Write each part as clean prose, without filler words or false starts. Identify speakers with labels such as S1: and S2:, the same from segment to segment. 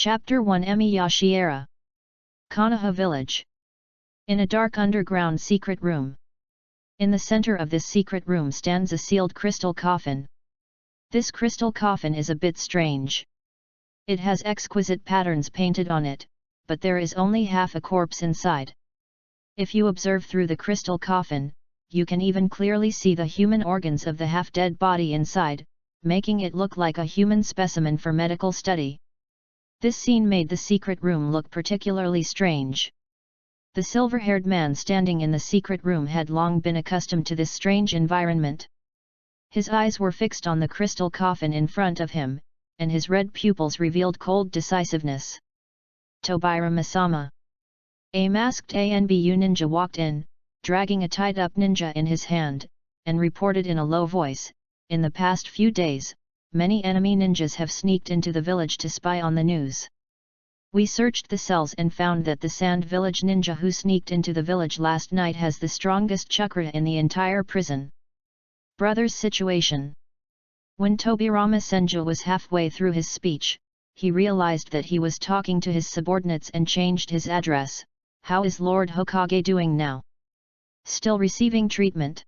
S1: Chapter 1 Emiyashi Era. Konoha Village. In a dark underground secret room. In the center of this secret room stands a sealed crystal coffin. This crystal coffin is a bit strange. It has exquisite patterns painted on it, but there is only half a corpse inside. If you observe through the crystal coffin, you can even clearly see the human organs of the half-dead body inside, making it look like a human specimen for medical study. This scene made the secret room look particularly strange. The silver-haired man standing in the secret room had long been accustomed to this strange environment. His eyes were fixed on the crystal coffin in front of him, and his red pupils revealed cold decisiveness. Tobira Masama. A masked ANBU ninja walked in, dragging a tied-up ninja in his hand, and reported in a low voice, "In the past few days, many enemy ninjas have sneaked into the village to spy on the news. We searched the cells and found that the Sand Village ninja who sneaked into the village last night has the strongest chakra in the entire prison." Brother's situation. When Tobirama Senju was halfway through his speech, he realized that he was talking to his subordinates and changed his address. "How is Lord Hokage doing now? Still receiving treatment?"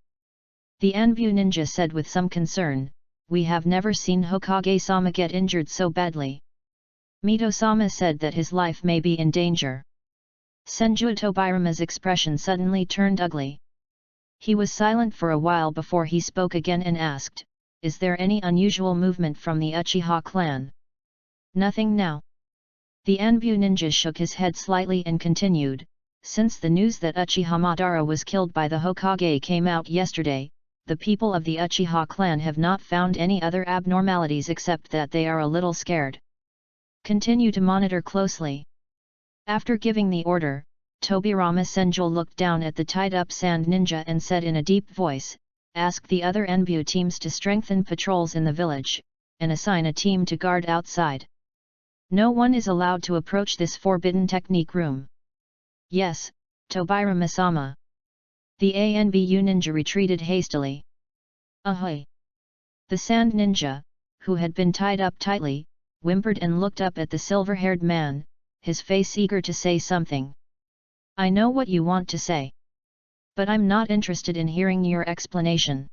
S1: The Anbu ninja said with some concern, "We have never seen Hokage-sama get injured so badly." Mito-sama said that his life may be in danger. Senju Tobirama's expression suddenly turned ugly. He was silent for a while before he spoke again and asked, "Is there any unusual movement from the Uchiha clan?" "Nothing now." The Anbu ninja shook his head slightly and continued, "Since the news that Uchiha Madara was killed by the Hokage came out yesterday, the people of the Uchiha clan have not found any other abnormalities except that they are a little scared. Continue to monitor closely." After giving the order, Tobirama Senju looked down at the tied-up sand ninja and said in a deep voice, "Ask the other Anbu teams to strengthen patrols in the village, and assign a team to guard outside. No one is allowed to approach this forbidden technique room." "Yes, Tobirama-sama." The ANBU ninja retreated hastily. "Ahoy!" The sand ninja, who had been tied up tightly, whimpered and looked up at the silver-haired man, his face eager to say something. "I know what you want to say. But I'm not interested in hearing your explanation."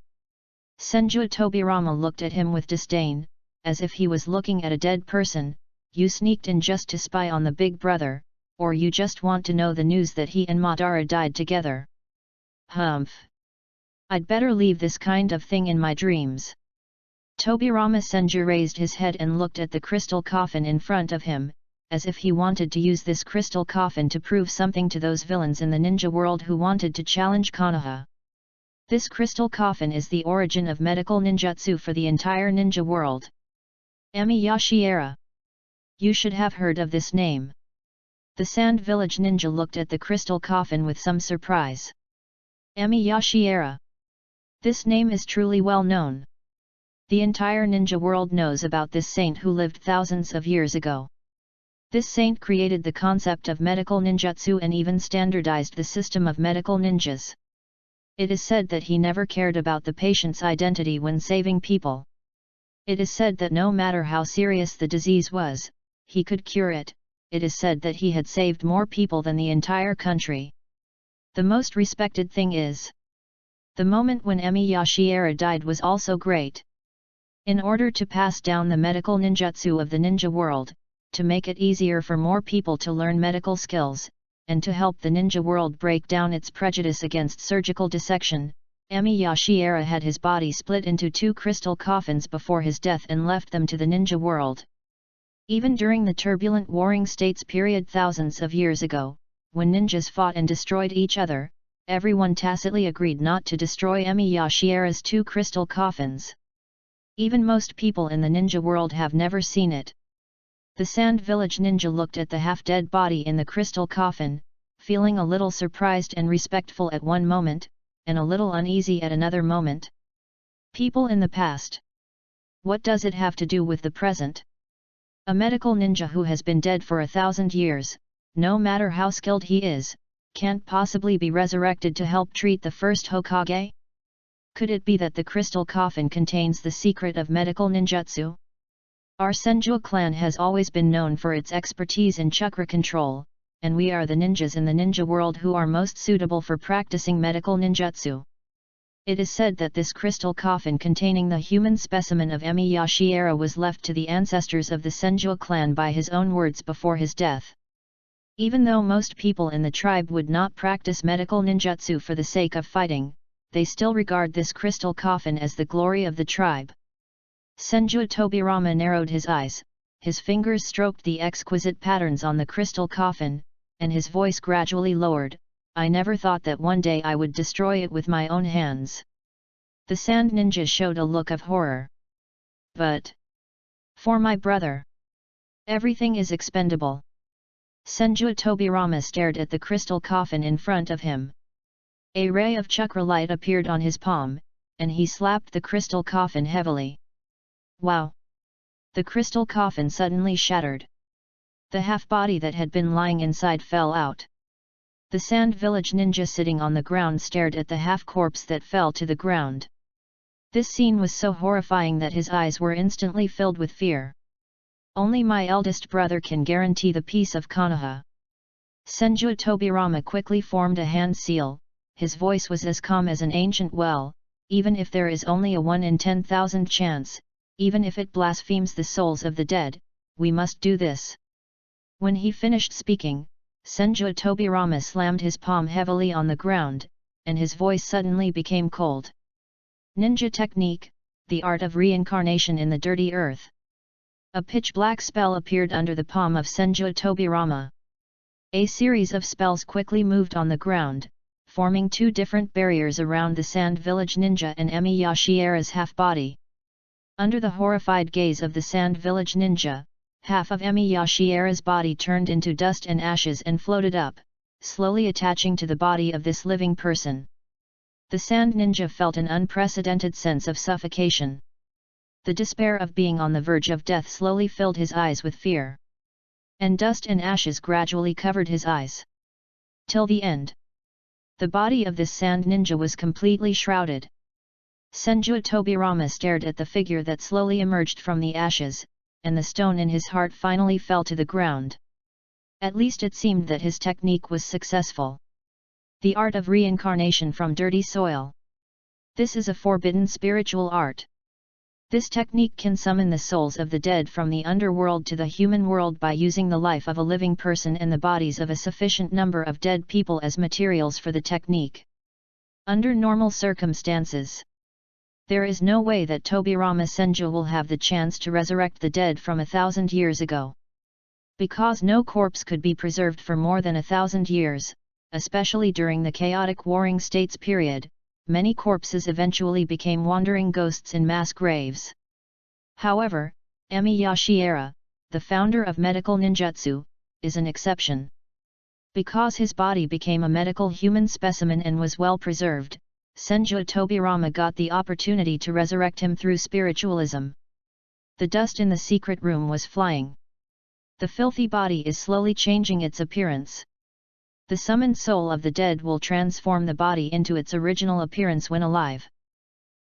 S1: Senju Tobirama looked at him with disdain, as if he was looking at a dead person. "You sneaked in just to spy on the big brother, or you just want to know the news that he and Madara died together?" "Humph! I'd better leave this kind of thing in my dreams." Tobirama Senju raised his head and looked at the crystal coffin in front of him, as if he wanted to use this crystal coffin to prove something to those villains in the ninja world who wanted to challenge Konoha. This crystal coffin is the origin of medical ninjutsu for the entire ninja world. Emiyashi Era. You should have heard of this name. The Sand Village ninja looked at the crystal coffin with some surprise. Emiyashi Era. This name is truly well known. The entire ninja world knows about this saint who lived thousands of years ago. This saint created the concept of medical ninjutsu and even standardized the system of medical ninjas. It is said that he never cared about the patient's identity when saving people. It is said that no matter how serious the disease was, he could cure it. It is said that he had saved more people than the entire country. The most respected thing is, the moment when Emiyashi Era died was also great. In order to pass down the medical ninjutsu of the ninja world, to make it easier for more people to learn medical skills, and to help the ninja world break down its prejudice against surgical dissection, Emiyashi Era had his body split into 2 crystal coffins before his death and left them to the ninja world. Even during the turbulent Warring States period thousands of years ago, when ninjas fought and destroyed each other, everyone tacitly agreed not to destroy Emiyashi Era's 2 crystal coffins. Even most people in the ninja world have never seen it. The Sand Village ninja looked at the half-dead body in the crystal coffin, feeling a little surprised and respectful at one moment, and a little uneasy at another moment. People in the past. What does it have to do with the present? A medical ninja who has been dead for 1,000 years, no matter how skilled he is, can't possibly be resurrected to help treat the first Hokage? Could it be that the crystal coffin contains the secret of medical ninjutsu? Our Senju clan has always been known for its expertise in chakra control, and we are the ninjas in the ninja world who are most suitable for practicing medical ninjutsu. It is said that this crystal coffin containing the human specimen of Emi Yashiera was left to the ancestors of the Senju clan by his own words before his death. Even though most people in the tribe would not practice medical ninjutsu for the sake of fighting, they still regard this crystal coffin as the glory of the tribe. Senju Tobirama narrowed his eyes, his fingers stroked the exquisite patterns on the crystal coffin, and his voice gradually lowered. I never thought that one day I would destroy it with my own hands. The sand ninja showed a look of horror. But for my brother, everything is expendable. Senju Tobirama stared at the crystal coffin in front of him. A ray of chakra light appeared on his palm, and he slapped the crystal coffin heavily. Wow! The crystal coffin suddenly shattered. The half-body that had been lying inside fell out. The sand village ninja sitting on the ground stared at the half-corpse that fell to the ground. This scene was so horrifying that his eyes were instantly filled with fear. Only my eldest brother can guarantee the peace of Konoha. Senju Tobirama quickly formed a hand seal, his voice was as calm as an ancient well. Even if there is only a 1 in 10,000 chance, even if it blasphemes the souls of the dead, we must do this. When he finished speaking, Senju Tobirama slammed his palm heavily on the ground, and his voice suddenly became cold. Ninja technique, the art of reincarnation in the dirty earth. A pitch-black spell appeared under the palm of Senju Tobirama. A series of spells quickly moved on the ground, forming two different barriers around the sand village ninja and Emi Yashiera's half-body. Under the horrified gaze of the sand village ninja, half of Emi Yashiera's body turned into dust and ashes and floated up, slowly attaching to the body of this living person. The sand ninja felt an unprecedented sense of suffocation. The despair of being on the verge of death slowly filled his eyes with fear. And dust and ashes gradually covered his eyes. Till the end. The body of this sand ninja was completely shrouded. Senju Tobirama stared at the figure that slowly emerged from the ashes, and the stone in his heart finally fell to the ground. At least it seemed that his technique was successful. The art of reincarnation from dirty soil. This is a forbidden spiritual art. This technique can summon the souls of the dead from the underworld to the human world by using the life of a living person and the bodies of a sufficient number of dead people as materials for the technique. Under normal circumstances, there is no way that Tobirama Senju will have the chance to resurrect the dead from 1,000 years ago. Because no corpse could be preserved for more than 1,000 years, especially during the chaotic warring states period, many corpses eventually became wandering ghosts in mass graves. However, Emi Yashiera, the founder of medical ninjutsu, is an exception. Because his body became a medical human specimen and was well preserved, Senju Tobirama got the opportunity to resurrect him through spiritualism. The dust in the secret room was flying. The filthy body is slowly changing its appearance. The summoned soul of the dead will transform the body into its original appearance when alive.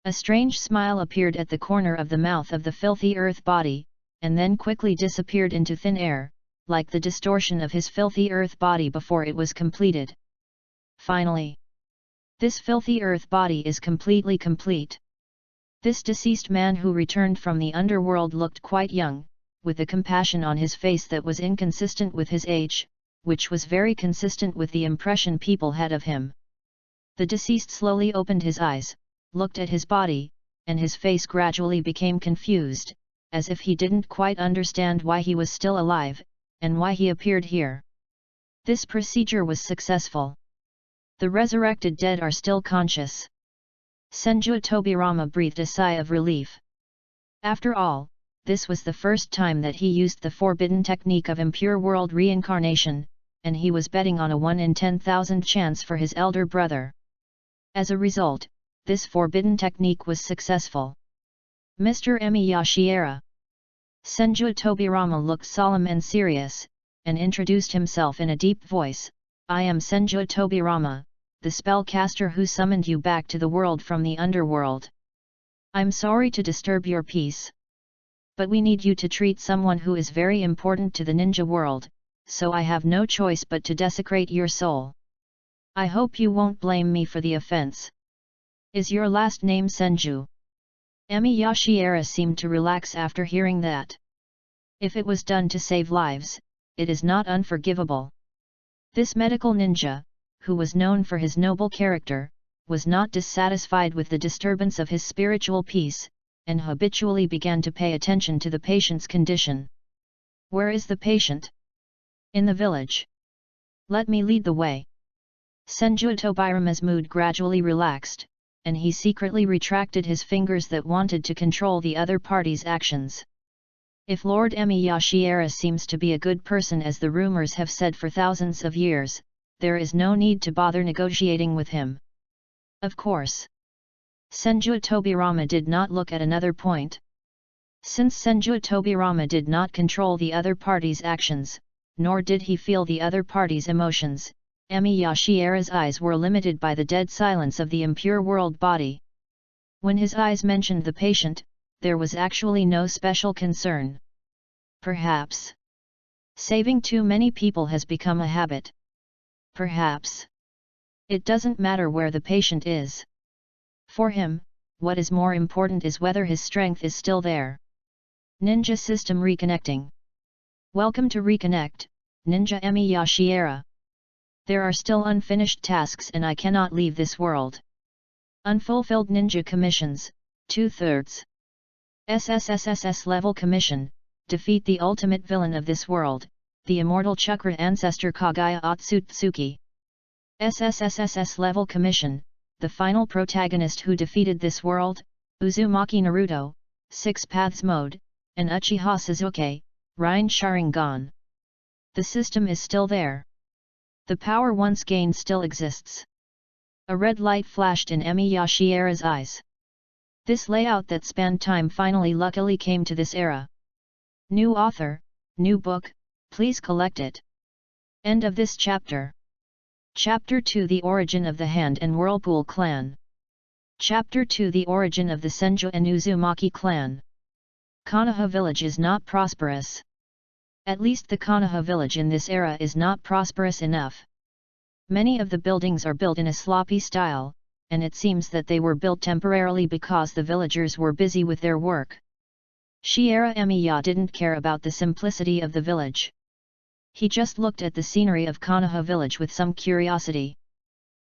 S1: A strange smile appeared at the corner of the mouth of the filthy earth body, and then quickly disappeared into thin air, like the distortion of his filthy earth body before it was completed. Finally, this filthy earth body is completely complete. This deceased man who returned from the underworld looked quite young, with a compassion on his face that was inconsistent with his age, which was very consistent with the impression people had of him. The deceased slowly opened his eyes, looked at his body, and his face gradually became confused, as if he didn't quite understand why he was still alive, and why he appeared here. This procedure was successful. The resurrected dead are still conscious. Senju Tobirama breathed a sigh of relief. After all, this was the first time that he used the forbidden technique of impure world reincarnation, and he was betting on a 1 in 10,000 chance for his elder brother. As a result, this forbidden technique was successful. Mr. Emi Yashiera. Senju Tobirama looked solemn and serious, and introduced himself in a deep voice. I am Senju Tobirama, the spellcaster who summoned you back to the world from the underworld. I'm sorry to disturb your peace. But we need you to treat someone who is very important to the ninja world, so I have no choice but to desecrate your soul. I hope you won't blame me for the offense. Is your last name Senju? Emi Yashiera seemed to relax after hearing that. If it was done to save lives, it is not unforgivable. This medical ninja, who was known for his noble character, was not dissatisfied with the disturbance of his spiritual peace, and habitually began to pay attention to the patient's condition. Where is the patient? In the village. Let me lead the way. Senju Tobirama's mood gradually relaxed, and he secretly retracted his fingers that wanted to control the other party's actions. If Lord Emi Yashiera seems to be a good person as the rumors have said for thousands of years, there is no need to bother negotiating with him. Of course. Senju Tobirama did not look at another point. Since Senju Tobirama did not control the other party's actions, nor did he feel the other party's emotions, Emi Yashiera's eyes were limited by the dead silence of the impure world body. When his eyes mentioned the patient, there was actually no special concern. Perhaps saving too many people has become a habit. Perhaps it doesn't matter where the patient is. For him, what is more important is whether his strength is still there. Ninja System Reconnecting. Welcome to Reconnect, Ninja Emi Yashiera. There are still unfinished tasks and I cannot leave this world. Unfulfilled ninja commissions, 2/3. SSSSS level commission, defeat the ultimate villain of this world, the immortal Chakra ancestor Kagaya Otsutsuki. SSSSS level commission, the final protagonist who defeated this world, Uzumaki Naruto, 6 Paths Mode, and Uchiha Sasuke, Rain Sharingan. The system is still there. The power once gained still exists. A red light flashed in Emi Yashiera's eyes. This layout that spanned time finally luckily came to this era. New author, new book, please collect it. End of this chapter. Chapter 2: The Origin of the Hand and Whirlpool Clan. Chapter 2: The Origin of the Senju and Uzumaki Clan. Konoha village is not prosperous. At least the Konoha village in this era is not prosperous enough. Many of the buildings are built in a sloppy style, and it seems that they were built temporarily because the villagers were busy with their work. Shiera Emiya didn't care about the simplicity of the village. He just looked at the scenery of Konoha village with some curiosity.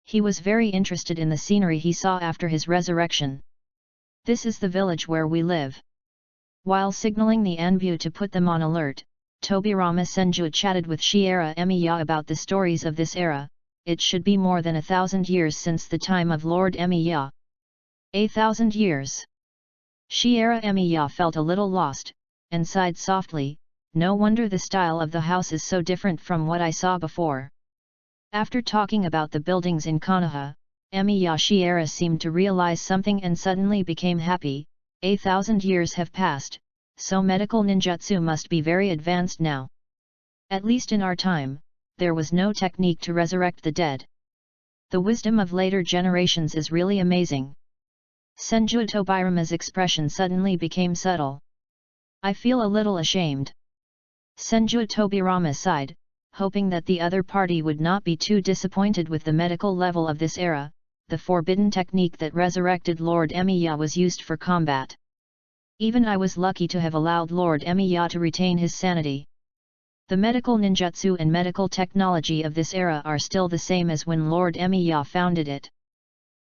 S1: He was very interested in the scenery he saw after his resurrection. This is the village where we live. While signaling the Anbu to put them on alert, Tobirama Senju chatted with Shiera Emiya about the stories of this era. It should be more than 1,000 years since the time of Lord Emiya. 1,000 years. Shiera Emiya felt a little lost, and sighed softly. No wonder the style of the house is so different from what I saw before. After talking about the buildings in Konoha, Emi Yashiera seemed to realize something and suddenly became happy. 1,000 years have passed, so medical ninjutsu must be very advanced now. At least in our time, there was no technique to resurrect the dead. The wisdom of later generations is really amazing. Senju Tobirama's expression suddenly became subtle. I feel a little ashamed. Senju Tobirama sighed, hoping that the other party would not be too disappointed with the medical level of this era. The forbidden technique that resurrected Lord Emiya was used for combat. Even I was lucky to have allowed Lord Emiya to retain his sanity. The medical ninjutsu and medical technology of this era are still the same as when Lord Emiya founded it.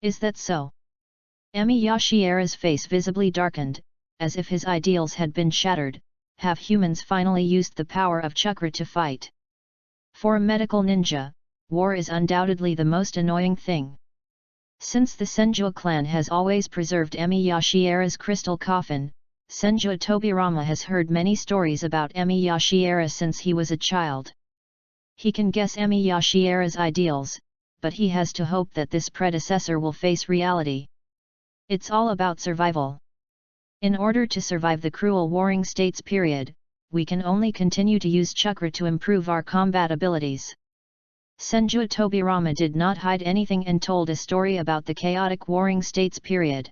S1: Is that so? Emi Yashiera's face visibly darkened, as if his ideals had been shattered. Have humans finally used the power of chakra to fight? For a medical ninja, war is undoubtedly the most annoying thing. Since the Senju clan has always preserved Emi Yashiera's crystal coffin, Senju Tobirama has heard many stories about Emi Yashiera since he was a child. He can guess Emi Yashiera's ideals, but he has to hope that this predecessor will face reality. It's all about survival. In order to survive the cruel warring states period, we can only continue to use chakra to improve our combat abilities. Senju Tobirama did not hide anything and told a story about the chaotic warring states period.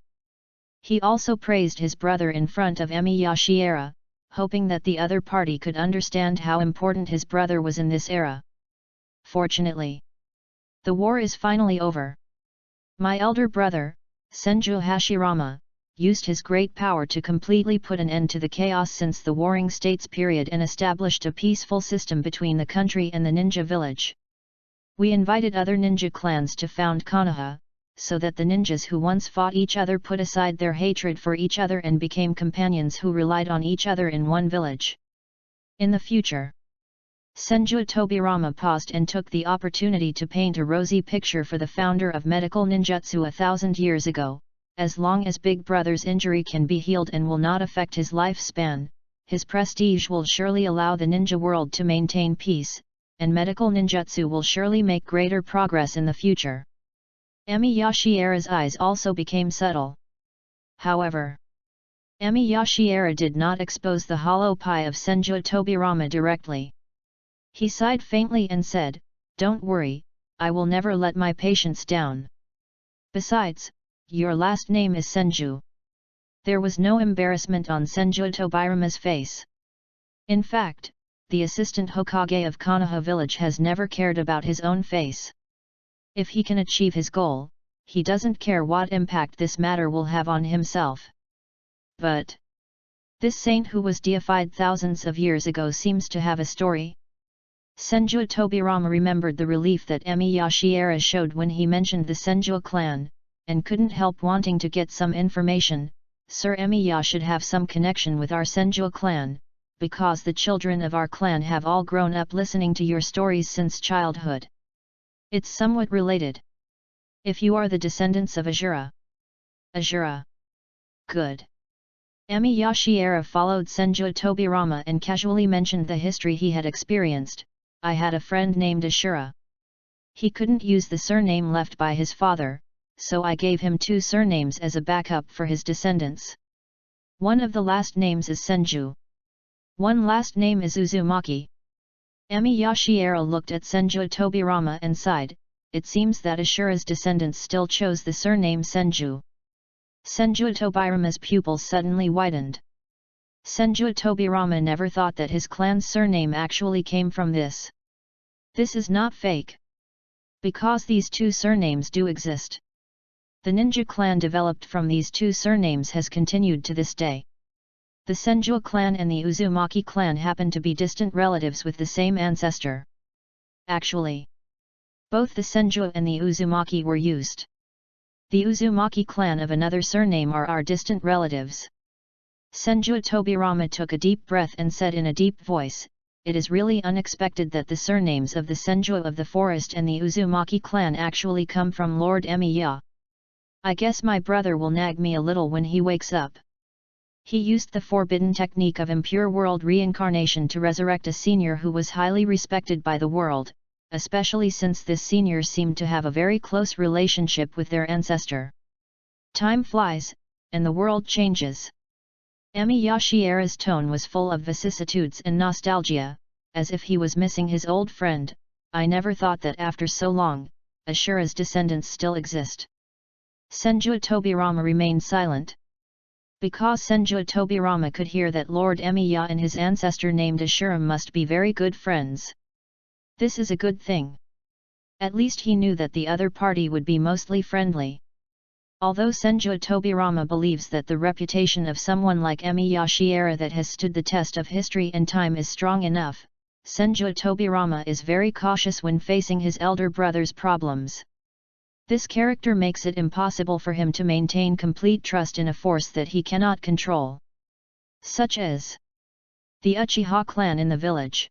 S1: He also praised his brother in front of Emi Yashiera, hoping that the other party could understand how important his brother was in this era. Fortunately, the war is finally over. My elder brother, Senju Hashirama, used his great power to completely put an end to the chaos since the Warring States period and established a peaceful system between the country and the ninja village. We invited other ninja clans to found Konoha, so that the ninjas who once fought each other put aside their hatred for each other and became companions who relied on each other in one village. In the future, Senju Tobirama paused and took the opportunity to paint a rosy picture for the founder of medical ninjutsu 1,000 years ago. As long as Big Brother's injury can be healed and will not affect his lifespan, his prestige will surely allow the ninja world to maintain peace, and medical ninjutsu will surely make greater progress in the future. Emi Yashiera's eyes also became subtle. However, Emi Yashiera did not expose the hollow pie of Senju Tobirama directly. He sighed faintly and said, "Don't worry, I will never let my patients down. Besides, your last name is Senju." There was no embarrassment on Senju Tobirama's face. In fact, the assistant Hokage of Konoha village has never cared about his own face. If he can achieve his goal, he doesn't care what impact this matter will have on himself. But this saint who was deified thousands of years ago seems to have a story. Senju Tobirama remembered the relief that Emi Yashiera showed when he mentioned the Senju clan, and couldn't help wanting to get some information. Sir Emiya should have some connection with our Senju clan, because the children of our clan have all grown up listening to your stories since childhood. It's somewhat related. If you are the descendants of Azura. Azura. Good. Emi Yashiera followed Senju Tobirama and casually mentioned the history he had experienced. I had a friend named Ashura. He couldn't use the surname left by his father, so I gave him 2 surnames as a backup for his descendants. One of the last names is Senju. One last name is Uzumaki. Emi Yashiera looked at Senju Tobirama and sighed. It seems that Ashura's descendants still chose the surname Senju. Senju Tobirama's pupils suddenly widened. Senju Tobirama never thought that his clan's surname actually came from this. This is not fake. Because these 2 surnames do exist. The ninja clan developed from these 2 surnames has continued to this day. The Senju clan and the Uzumaki clan happen to be distant relatives with the same ancestor. Actually, both the Senju and the Uzumaki were used. The Uzumaki clan of another surname are our distant relatives. Senju Tobirama took a deep breath and said in a deep voice, "It is really unexpected that the surnames of the Senju of the forest and the Uzumaki clan actually come from Lord Emiya. I guess my brother will nag me a little when he wakes up." He used the forbidden technique of impure world reincarnation to resurrect a senior who was highly respected by the world, especially since this senior seemed to have a very close relationship with their ancestor. Time flies, and the world changes. Emi Yashiera's tone was full of vicissitudes and nostalgia, as if he was missing his old friend. "I never thought that after so long, Ashura's descendants still exist." Senju Tobirama remained silent. Because Senju Tobirama could hear that Lord Emiya and his ancestor named Ashura must be very good friends. This is a good thing. At least he knew that the other party would be mostly friendly. Although Senju Tobirama believes that the reputation of someone like Emi Yashiera that has stood the test of history and time is strong enough, Senju Tobirama is very cautious when facing his elder brother's problems. This character makes it impossible for him to maintain complete trust in a force that he cannot control. Such as the Uchiha clan in the village.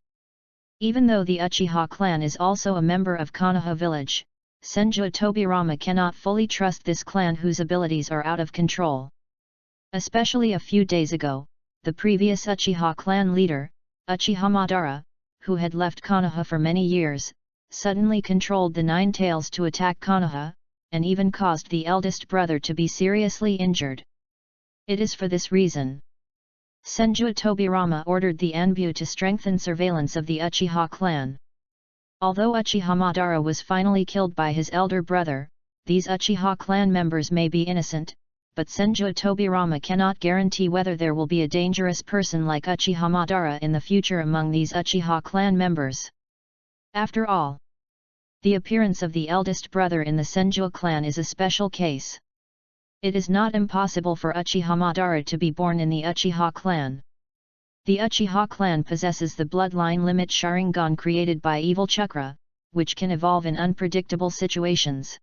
S1: Even though the Uchiha clan is also a member of Konoha village, Senju Tobirama cannot fully trust this clan whose abilities are out of control. Especially a few days ago, the previous Uchiha clan leader, Uchiha Madara, who had left Konoha for many years, suddenly controlled the Nine Tails to attack Konoha, and even caused the eldest brother to be seriously injured. It is for this reason Senju Tobirama ordered the Anbu to strengthen surveillance of the Uchiha clan. Although Uchiha Madara was finally killed by his elder brother, these Uchiha clan members may be innocent, but Senju Tobirama cannot guarantee whether there will be a dangerous person like Uchiha Madara in the future among these Uchiha clan members. After all, the appearance of the eldest brother in the Senju clan is a special case. It is not impossible for Uchiha Madara to be born in the Uchiha clan. The Uchiha clan possesses the bloodline limit Sharingan created by evil chakra, which can evolve in unpredictable situations.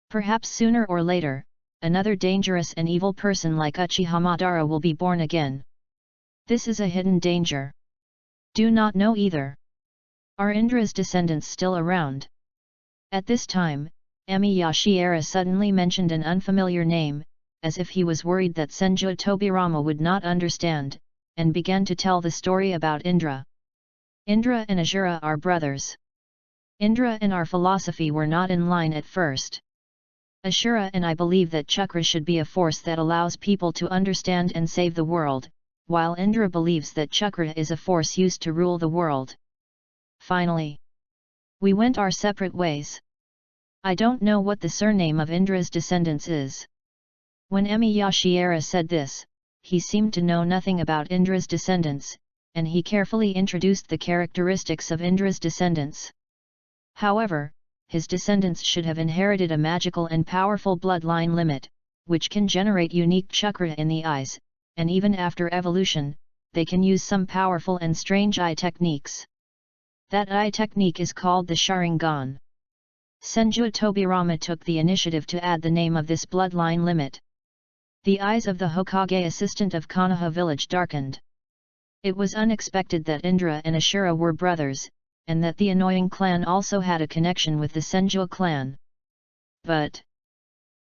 S1: Perhaps sooner or later, another dangerous and evil person like Uchiha Madara will be born again. This is a hidden danger. Do not know either. Are Indra's descendants still around? At this time, Emi Yashiera suddenly mentioned an unfamiliar name, as if he was worried that Senju Tobirama would not understand, and began to tell the story about Indra. Indra and Asura are brothers. Indra and our philosophy were not in line at first. Asura and I believe that chakra should be a force that allows people to understand and save the world, while Indra believes that chakra is a force used to rule the world. Finally, we went our separate ways. I don't know what the surname of Indra's descendants is. When Emi Yashiera said this, he seemed to know nothing about Indra's descendants, and he carefully introduced the characteristics of Indra's descendants. However, his descendants should have inherited a magical and powerful bloodline limit, which can generate unique chakra in the eyes, and even after evolution, they can use some powerful and strange eye techniques. That eye technique is called the Sharingan. Senju Tobirama took the initiative to add the name of this bloodline limit. The eyes of the Hokage assistant of Konoha village darkened. It was unexpected that Indra and Asura were brothers, and that the annoying clan also had a connection with the Senju clan. But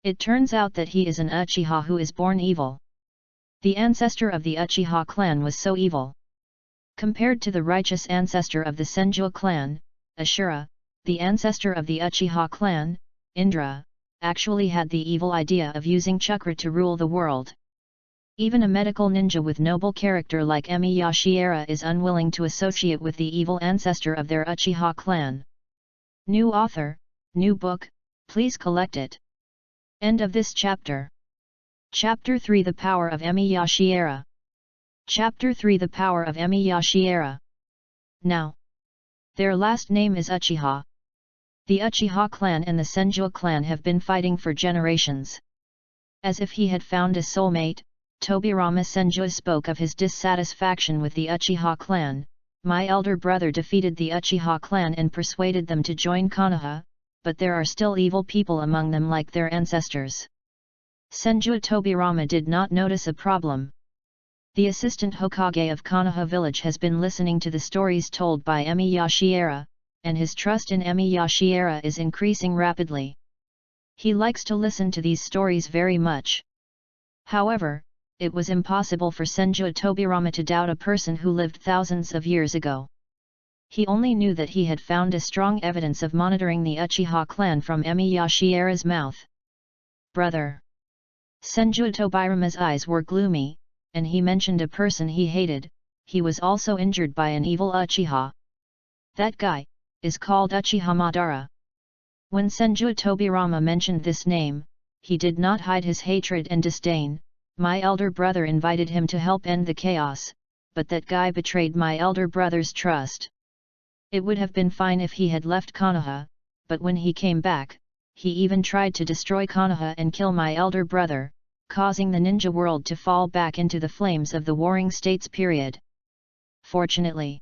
S1: it turns out that he is an Uchiha who is born evil. The ancestor of the Uchiha clan was so evil. Compared to the righteous ancestor of the Senju clan, Asura, the ancestor of the Uchiha clan, Indra, actually had the evil idea of using chakra to rule the world. Even a medical ninja with noble character like Emi Yashiera is unwilling to associate with the evil ancestor of their Uchiha clan. New author, new book, please collect it. End of this chapter. Chapter 3 The Power of Emi Yashiera. Chapter 3 The Power of Emi Yashiera. Now, their last name is Uchiha. The Uchiha clan and the Senju clan have been fighting for generations. As if he had found a soulmate, Tobirama Senju spoke of his dissatisfaction with the Uchiha clan. My elder brother defeated the Uchiha clan and persuaded them to join Konoha, but there are still evil people among them like their ancestors. Senju Tobirama did not notice a problem. The assistant Hokage of Konoha village has been listening to the stories told by Emi Yashiera, and his trust in Emi Yashiera is increasing rapidly. He likes to listen to these stories very much. However, it was impossible for Senju Tobirama to doubt a person who lived thousands of years ago. He only knew that he had found a strong evidence of monitoring the Uchiha clan from Emi Yashiera's mouth. Brother. Senju Tobirama's eyes were gloomy, and he mentioned a person he hated. He was also injured by an evil Uchiha. That guy is called Uchiha Madara. When Senju Tobirama mentioned this name, he did not hide his hatred and disdain. My elder brother invited him to help end the chaos, but that guy betrayed my elder brother's trust. It would have been fine if he had left Konoha, but when he came back, he even tried to destroy Konoha and kill my elder brother, causing the ninja world to fall back into the flames of the Warring States period. Fortunately,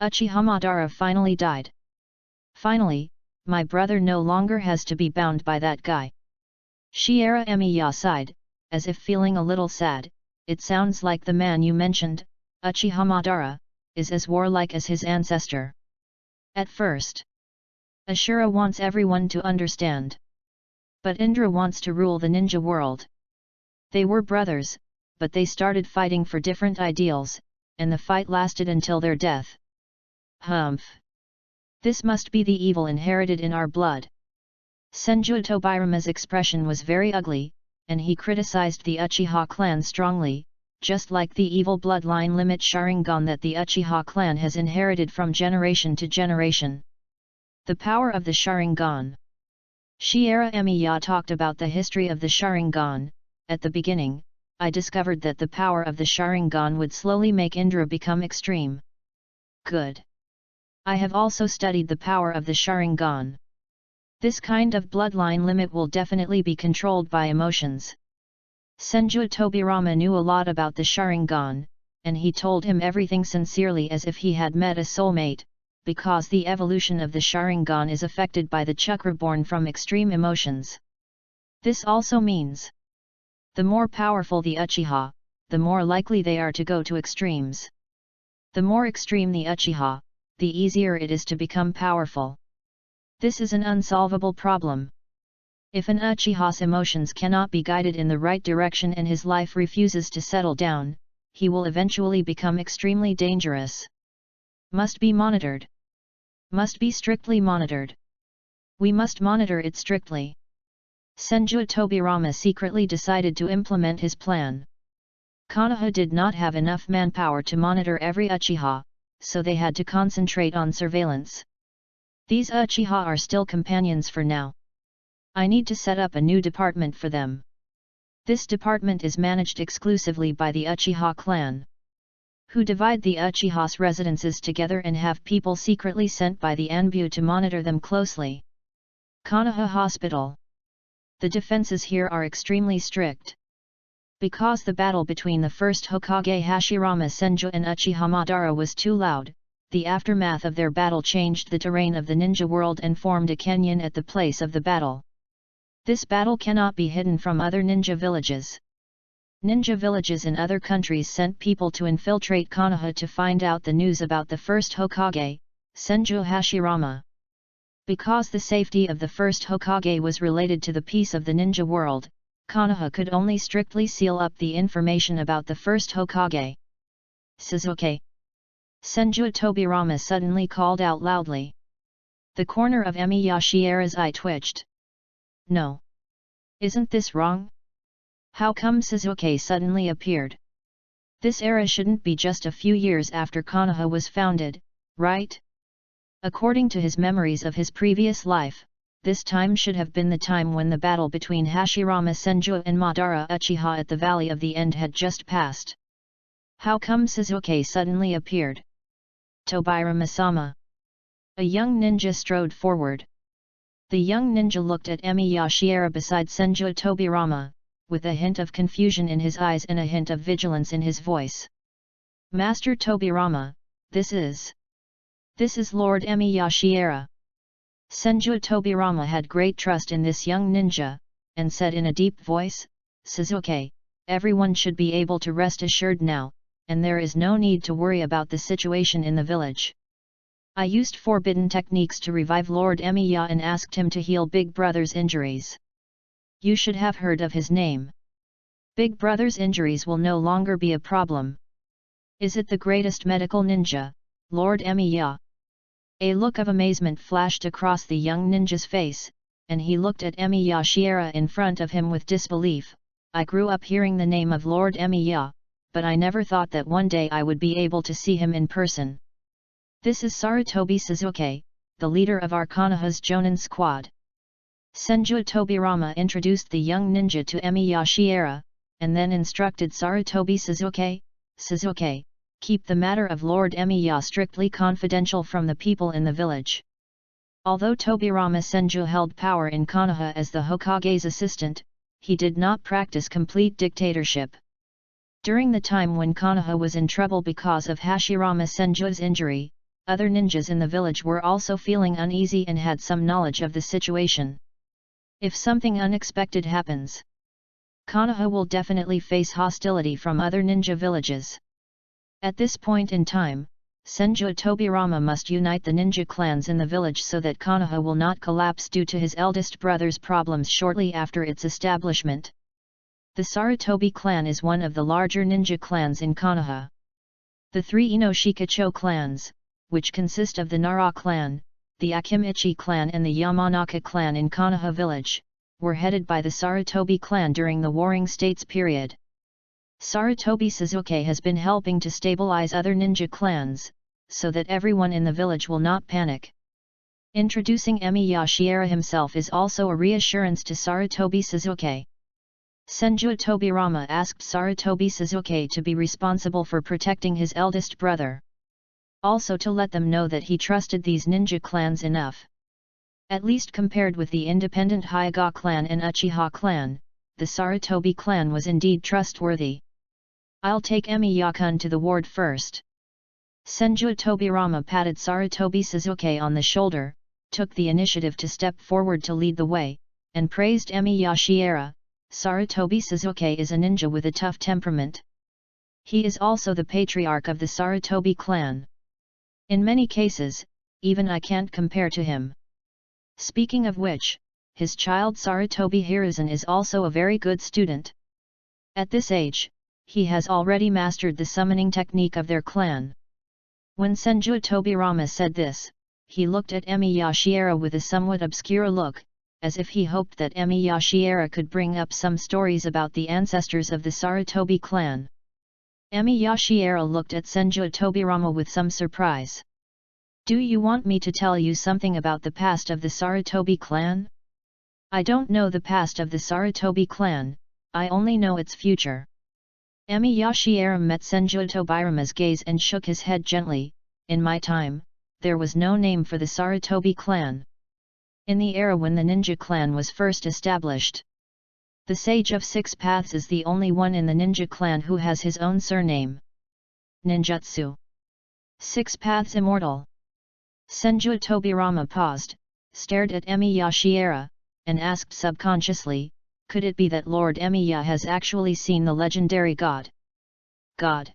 S1: Uchiha Madara finally died. Finally, my brother no longer has to be bound by that guy. Shiera Emiya sighed, as if feeling a little sad. It sounds like the man you mentioned, Uchiha Madara, is as warlike as his ancestor. At first, Ashura wants everyone to understand. But Indra wants to rule the ninja world. They were brothers, but they started fighting for different ideals, and the fight lasted until their death. Humph! This must be the evil inherited in our blood. Senju Tobirama's expression was very ugly, and he criticized the Uchiha clan strongly, just like the evil bloodline limit Sharingan that the Uchiha clan has inherited from generation to generation. The power of the Sharingan. Shiera Emiya talked about the history of the Sharingan, at the beginning, I discovered that the power of the Sharingan would slowly make Indra become extreme. Good. I have also studied the power of the Sharingan. This kind of bloodline limit will definitely be controlled by emotions. Senju Tobirama knew a lot about the Sharingan, and he told him everything sincerely as if he had met a soulmate, because the evolution of the Sharingan is affected by the chakra born from extreme emotions. This also means, the more powerful the Uchiha, the more likely they are to go to extremes. The more extreme the Uchiha, the easier it is to become powerful. This is an unsolvable problem. If an Uchiha's emotions cannot be guided in the right direction and his life refuses to settle down, he will eventually become extremely dangerous. Must be monitored. Must be strictly monitored. We must monitor it strictly. Senju Tobirama secretly decided to implement his plan. Konoha did not have enough manpower to monitor every Uchiha, so they had to concentrate on surveillance. These Uchiha are still companions for now. I need to set up a new department for them. This department is managed exclusively by the Uchiha clan, who divide the Uchiha's residences together and have people secretly sent by the Anbu to monitor them closely. Konoha Hospital. The defenses here are extremely strict. Because the battle between the first Hokage Hashirama Senju and Uchiha Madara was too loud, the aftermath of their battle changed the terrain of the ninja world and formed a canyon at the place of the battle. This battle cannot be hidden from other ninja villages. Ninja villages in other countries sent people to infiltrate Konoha to find out the news about the first Hokage, Senju Hashirama. Because the safety of the first Hokage was related to the peace of the ninja world, Konoha could only strictly seal up the information about the first Hokage. Suzuki. Senju Tobirama suddenly called out loudly. The corner of Emi Yashiera's eye twitched. No. Isn't this wrong? How come Suzuki suddenly appeared? This era shouldn't be just a few years after Konoha was founded, right? According to his memories of his previous life, this time should have been the time when the battle between Hashirama Senju and Madara Uchiha at the Valley of the End had just passed. How come Suzuki suddenly appeared? Tobirama-sama. A young ninja strode forward. The young ninja looked at Emi Yashiera beside Senju Tobirama, with a hint of confusion in his eyes and a hint of vigilance in his voice. Master Tobirama, this is Lord Emi Yashiera. Senju Tobirama had great trust in this young ninja, and said in a deep voice, Suzuki, everyone should be able to rest assured now, and there is no need to worry about the situation in the village. I used forbidden techniques to revive Lord Emiya and asked him to heal Big Brother's injuries. You should have heard of his name. Big Brother's injuries will no longer be a problem. Is it the greatest medical ninja, Lord Emiya? A look of amazement flashed across the young ninja's face, and he looked at Emi Yashiera in front of him with disbelief. I grew up hearing the name of Lord Emiya, but I never thought that one day I would be able to see him in person. This is Sarutobi Suzuki, the leader of our Konoha's Jonin squad. Senju Tobirama introduced the young ninja to Emi Yashiera, and then instructed Sarutobi Suzuki, Suzuki, keep the matter of Lord Emiya strictly confidential from the people in the village. Although Tobirama Senju held power in Konoha as the Hokage's assistant, he did not practice complete dictatorship. During the time when Konoha was in trouble because of Hashirama Senju's injury, other ninjas in the village were also feeling uneasy and had some knowledge of the situation. If something unexpected happens, Konoha will definitely face hostility from other ninja villages. At this point in time, Senju Tobirama must unite the ninja clans in the village so that Konoha will not collapse due to his eldest brother's problems shortly after its establishment. The Sarutobi clan is one of the larger ninja clans in Konoha. The three Inoshikacho clans, which consist of the Nara clan, the Akimichi clan and the Yamanaka clan in Konoha village, were headed by the Sarutobi clan during the Warring States period. Sarutobi Suzuki has been helping to stabilize other ninja clans, so that everyone in the village will not panic. Introducing Emi Yashiera himself is also a reassurance to Sarutobi Suzuki. Senju Tobirama asked Sarutobi Suzuki to be responsible for protecting his eldest brother. Also to let them know that he trusted these ninja clans enough. At least compared with the independent Hyuga clan and Uchiha clan, the Sarutobi clan was indeed trustworthy. I'll take Emi-ya-kun to the ward first. Senju Tobirama patted Sarutobi Suzuki on the shoulder, took the initiative to step forward to lead the way, and praised Emi Yashiera. Sarutobi Suzuki is a ninja with a tough temperament. He is also the patriarch of the Sarutobi clan. In many cases, even I can't compare to him. Speaking of which, his child Sarutobi Hiruzen is also a very good student. At this age, he has already mastered the summoning technique of their clan. When Senju Tobirama said this, he looked at Emi Yashiera with a somewhat obscure look, as if he hoped that Emi Yashiera could bring up some stories about the ancestors of the Sarutobi clan. Emi Yashiera looked at Senju Tobirama with some surprise. Do you want me to tell you something about the past of the Sarutobi clan? I don't know the past of the Sarutobi clan, I only know its future. Emi Yashiera met Senju Tobirama's gaze and shook his head gently. In my time, there was no name for the Sarutobi clan. In the era when the ninja clan was first established, the Sage of Six Paths is the only one in the ninja clan who has his own surname. Ninjutsu. Six Paths Immortal. Senju Tobirama paused, stared at Emi Yashiera, and asked subconsciously, could it be that Lord Emiya has actually seen the legendary god? God.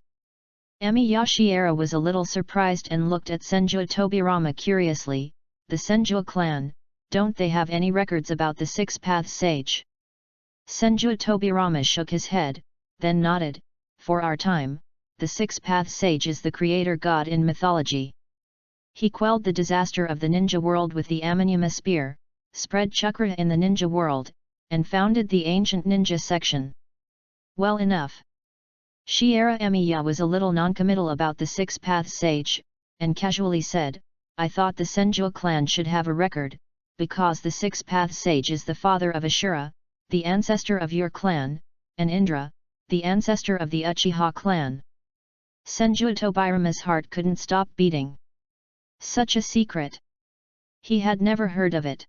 S1: Emi Yashiera was a little surprised and looked at Senju Tobirama curiously. The Senju clan, don't they have any records about the Six Paths Sage? Senju Tobirama shook his head, then nodded. For our time, the Six Paths Sage is the creator god in mythology. He quelled the disaster of the ninja world with the Amanuma spear, spread chakra in the ninja world, and founded the ancient ninja section. Well enough. Shiera Emiya was a little noncommittal about the Six Paths Sage, and casually said, I thought the Senju clan should have a record, because the Six Paths Sage is the father of Ashura, the ancestor of your clan, and Indra, the ancestor of the Uchiha clan. Senju Tobirama's heart couldn't stop beating. Such a secret! He had never heard of it.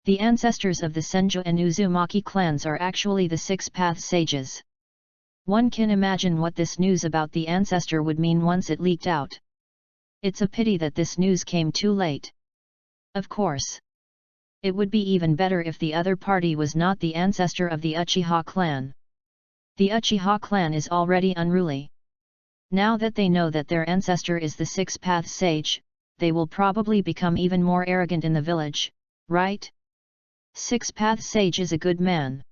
S1: The ancestors of the Senju and Uzumaki clans are actually the Six Paths Sages. One can imagine what this news about the ancestor would mean once it leaked out. It's a pity that this news came too late. Of course. It would be even better if the other party was not the ancestor of the Uchiha clan. The Uchiha clan is already unruly. Now that they know that their ancestor is the Six Paths Sage, they will probably become even more arrogant in the village, right? Six Paths Sage is a good man.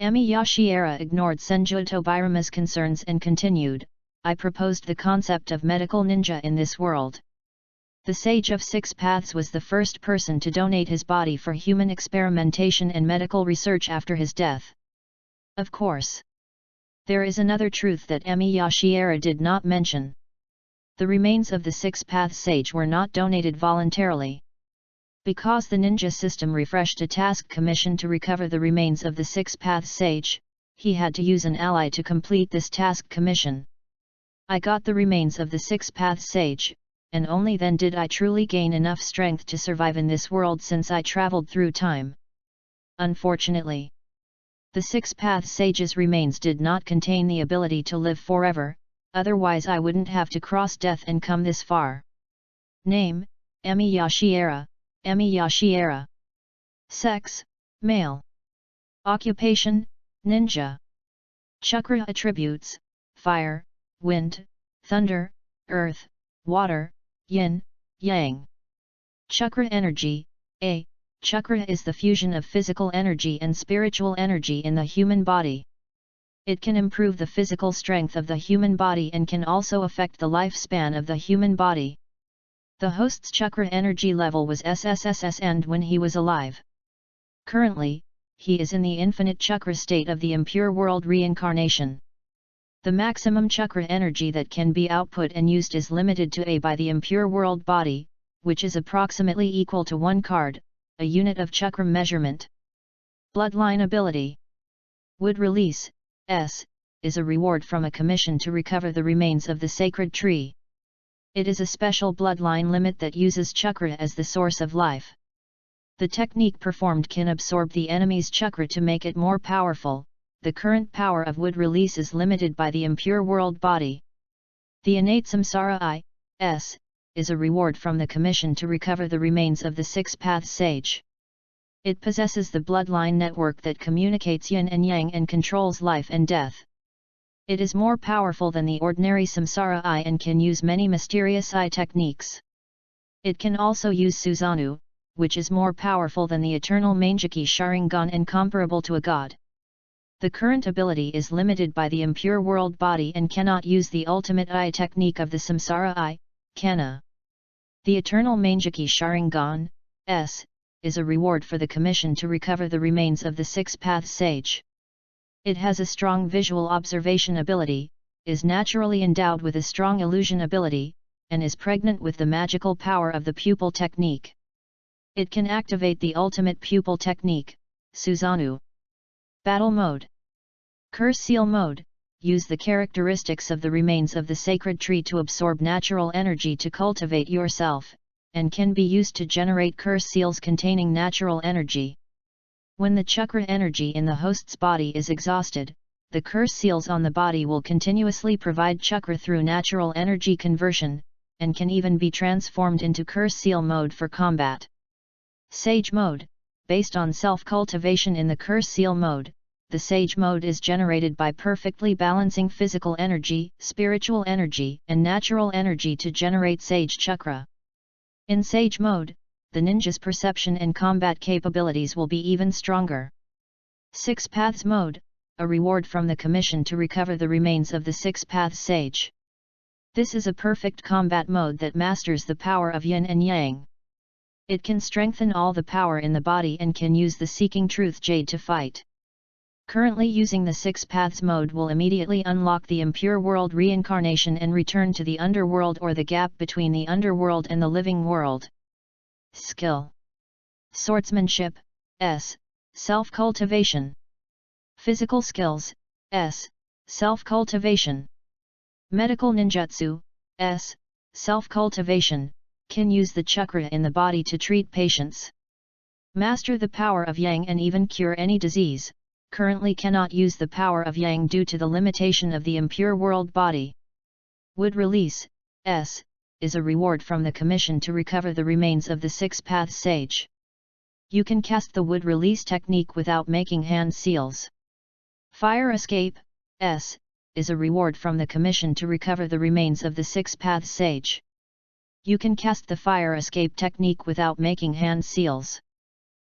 S1: Emi Yashiera ignored Senju Tobirama's concerns and continued, I proposed the concept of medical ninja in this world. The Sage of Six Paths was the first person to donate his body for human experimentation and medical research after his death. Of course. There is another truth that Emi Yashiera did not mention. The remains of the Six Paths Sage were not donated voluntarily. Because the ninja system refreshed a task commission to recover the remains of the Six Paths Sage, he had to use an ally to complete this task commission. I got the remains of the Six Paths Sage, and only then did I truly gain enough strength to survive in this world since I traveled through time. Unfortunately, the Six Paths Sage's remains did not contain the ability to live forever, otherwise I wouldn't have to cross death and come this far. Name, Emi Yashiera, Emi Yashiera. Sex, male. Occupation, ninja. Chakra attributes, fire, wind, thunder, earth, water, yin, yang. Chakra energy, A. Chakra is the fusion of physical energy and spiritual energy in the human body. It can improve the physical strength of the human body and can also affect the lifespan of the human body. The host's chakra energy level was SSSS and when he was alive. Currently, he is in the infinite chakra state of the impure world reincarnation. The maximum chakra energy that can be output and used is limited to A by the impure world body, which is approximately equal to 1 card, a unit of chakra measurement. Bloodline ability. Wood release, S, is a reward from a commission to recover the remains of the sacred tree. It is a special bloodline limit that uses chakra as the source of life. The technique performed can absorb the enemy's chakra to make it more powerful. The current power of wood release is limited by the impure world body. The innate samsara I, S, is a reward from the commission to recover the remains of the six paths sage. It possesses the bloodline network that communicates yin and yang and controls life and death. It is more powerful than the ordinary samsara I and can use many mysterious I techniques. It can also use Susanoo, which is more powerful than the eternal Manjaki Sharingan and comparable to a god. The current ability is limited by the impure world body and cannot use the ultimate I technique of the samsara I, Kana. The eternal Manjaki Sharingan, S, is a reward for the commission to recover the remains of the six paths sage. It has a strong visual observation ability, is naturally endowed with a strong illusion ability, and is pregnant with the magical power of the pupil technique. It can activate the ultimate pupil technique, Susanoo. Battle mode. Curse seal mode. Use the characteristics of the remains of the sacred tree to absorb natural energy to cultivate yourself, and can be used to generate curse seals containing natural energy. When the chakra energy in the host's body is exhausted, the curse seals on the body will continuously provide chakra through natural energy conversion, and can even be transformed into curse seal mode for combat. Sage mode. Based on self-cultivation in the curse seal mode, the sage mode is generated by perfectly balancing physical energy, spiritual energy, and natural energy to generate sage chakra. In sage mode, the ninja's perception and combat capabilities will be even stronger. Six paths mode, a reward from the commission to recover the remains of the six paths sage. This is a perfect combat mode that masters the power of yin and yang. It can strengthen all the power in the body and can use the seeking truth jade to fight. Currently using the six paths mode will immediately unlock the impure world reincarnation and return to the underworld or the gap between the underworld and the living world. Skill. Swordsmanship, S, self-cultivation. Physical skills, S, self-cultivation. Medical ninjutsu, S, self-cultivation, can use the chakra in the body to treat patients. Master the power of yang and even cure any disease. Currently cannot use the power of yang due to the limitation of the impure world body. Wood release, S, is a reward from the commission to recover the remains of the six paths sage. You can cast the wood release technique without making hand seals. Fire escape, S, is a reward from the commission to recover the remains of the six paths sage. You can cast the fire escape technique without making hand seals.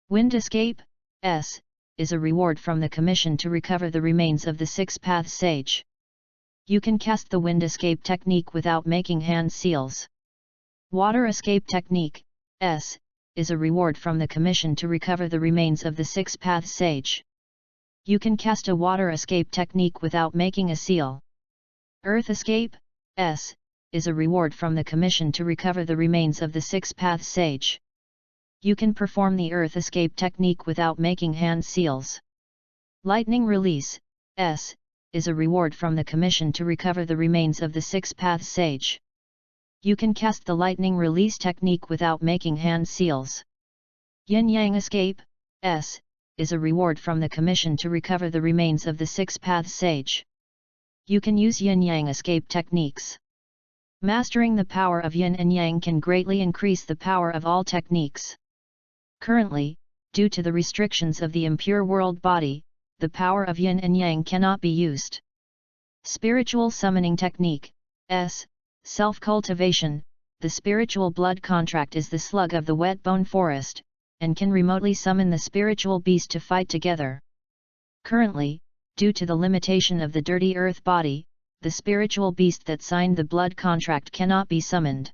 S1: Wind escape, S, is a reward from the commission to recover the remains of the six paths sage. You can cast the wind escape technique without making hand seals. Water escape technique, S, is a reward from the commission to recover the remains of the six paths sage. You can cast a water escape technique without making a seal. Earth escape, S, is a reward from the commission to recover the remains of the six paths sage. You can perform the earth escape technique without making hand seals. Lightning release, S, is a reward from the commission to recover the remains of the six paths sage. You can cast the lightning release technique without making hand seals. Yin yang escape, S, is a reward from the commission to recover the remains of the six paths sage. You can use yin yang escape techniques. Mastering the power of yin and yang can greatly increase the power of all techniques. Currently, due to the restrictions of the impure world body, the power of yin and yang cannot be used. Spiritual summoning technique, S, self-cultivation. The spiritual blood contract is the slug of the wet bone forest, and can remotely summon the spiritual beast to fight together. Currently, due to the limitation of the dirty earth body, the spiritual beast that signed the blood contract cannot be summoned.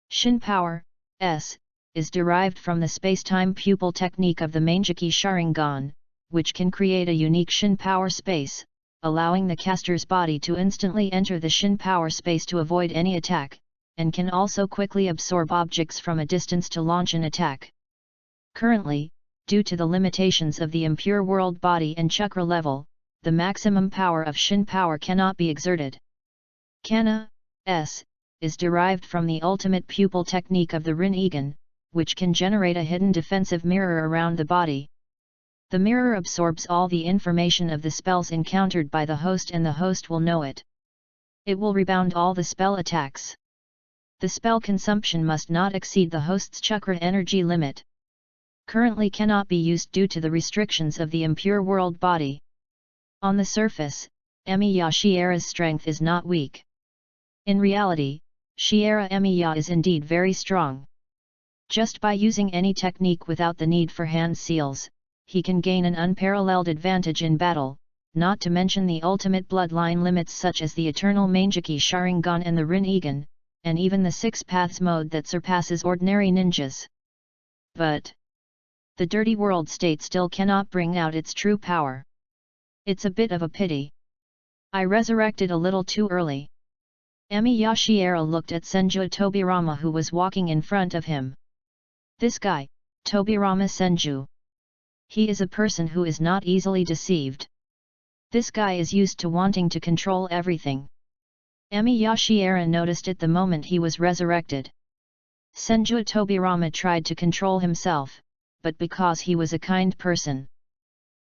S1: Shin power, S, is derived from the space-time pupil technique of the Manjaki Sharingan, which can create a unique Shin power space, allowing the caster's body to instantly enter the Shin power space to avoid any attack, and can also quickly absorb objects from a distance to launch an attack. Currently, due to the limitations of the impure world body and chakra level, the maximum power of Shin power cannot be exerted. Kana is derived from the ultimate pupil technique of the Rin-Egan, which can generate a hidden defensive mirror around the body. The mirror absorbs all the information of the spells encountered by the host, and the host will know it. It will rebound all the spell attacks. The spell consumption must not exceed the host's chakra energy limit. Currently cannot be used due to the restrictions of the impure world body. On the surface, Emiya Shiera's strength is not weak. In reality, Shiera Emiya is indeed very strong. Just by using any technique without the need for hand seals, he can gain an unparalleled advantage in battle, not to mention the ultimate bloodline limits such as the Eternal Mangeki Sharingan and the Rin-Egan, and even the Six Paths mode that surpasses ordinary ninjas. But the dirty world state still cannot bring out its true power. It's a bit of a pity. I resurrected a little too early. Emiya Shiera looked at Senju Tobirama, who was walking in front of him. This guy, Tobirama Senju. He is a person who is not easily deceived. This guy is used to wanting to control everything. Emiya Shiera noticed it the moment he was resurrected. Senju Tobirama tried to control himself, but because he was a kind person,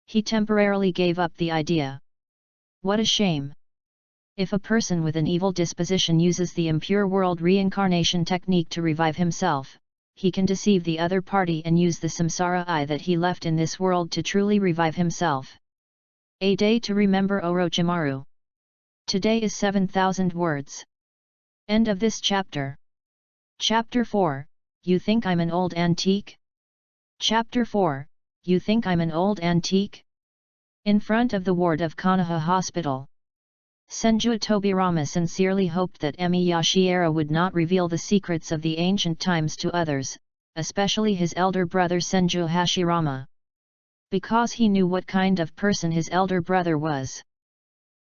S1: he temporarily gave up the idea. What a shame! If a person with an evil disposition uses the impure world reincarnation technique to revive himself, he can deceive the other party and use the samsara eye that he left in this world to truly revive himself. A day to remember Orochimaru. Today is 7,000 words. End of this chapter. Chapter 4, You Think I'm an Old Antique? Chapter 4, You Think I'm an Old Antique? In front of the ward of Konoha Hospital, Senju Tobirama sincerely hoped that Emiya Shiera would not reveal the secrets of the ancient times to others, especially his elder brother Senju Hashirama. Because he knew what kind of person his elder brother was.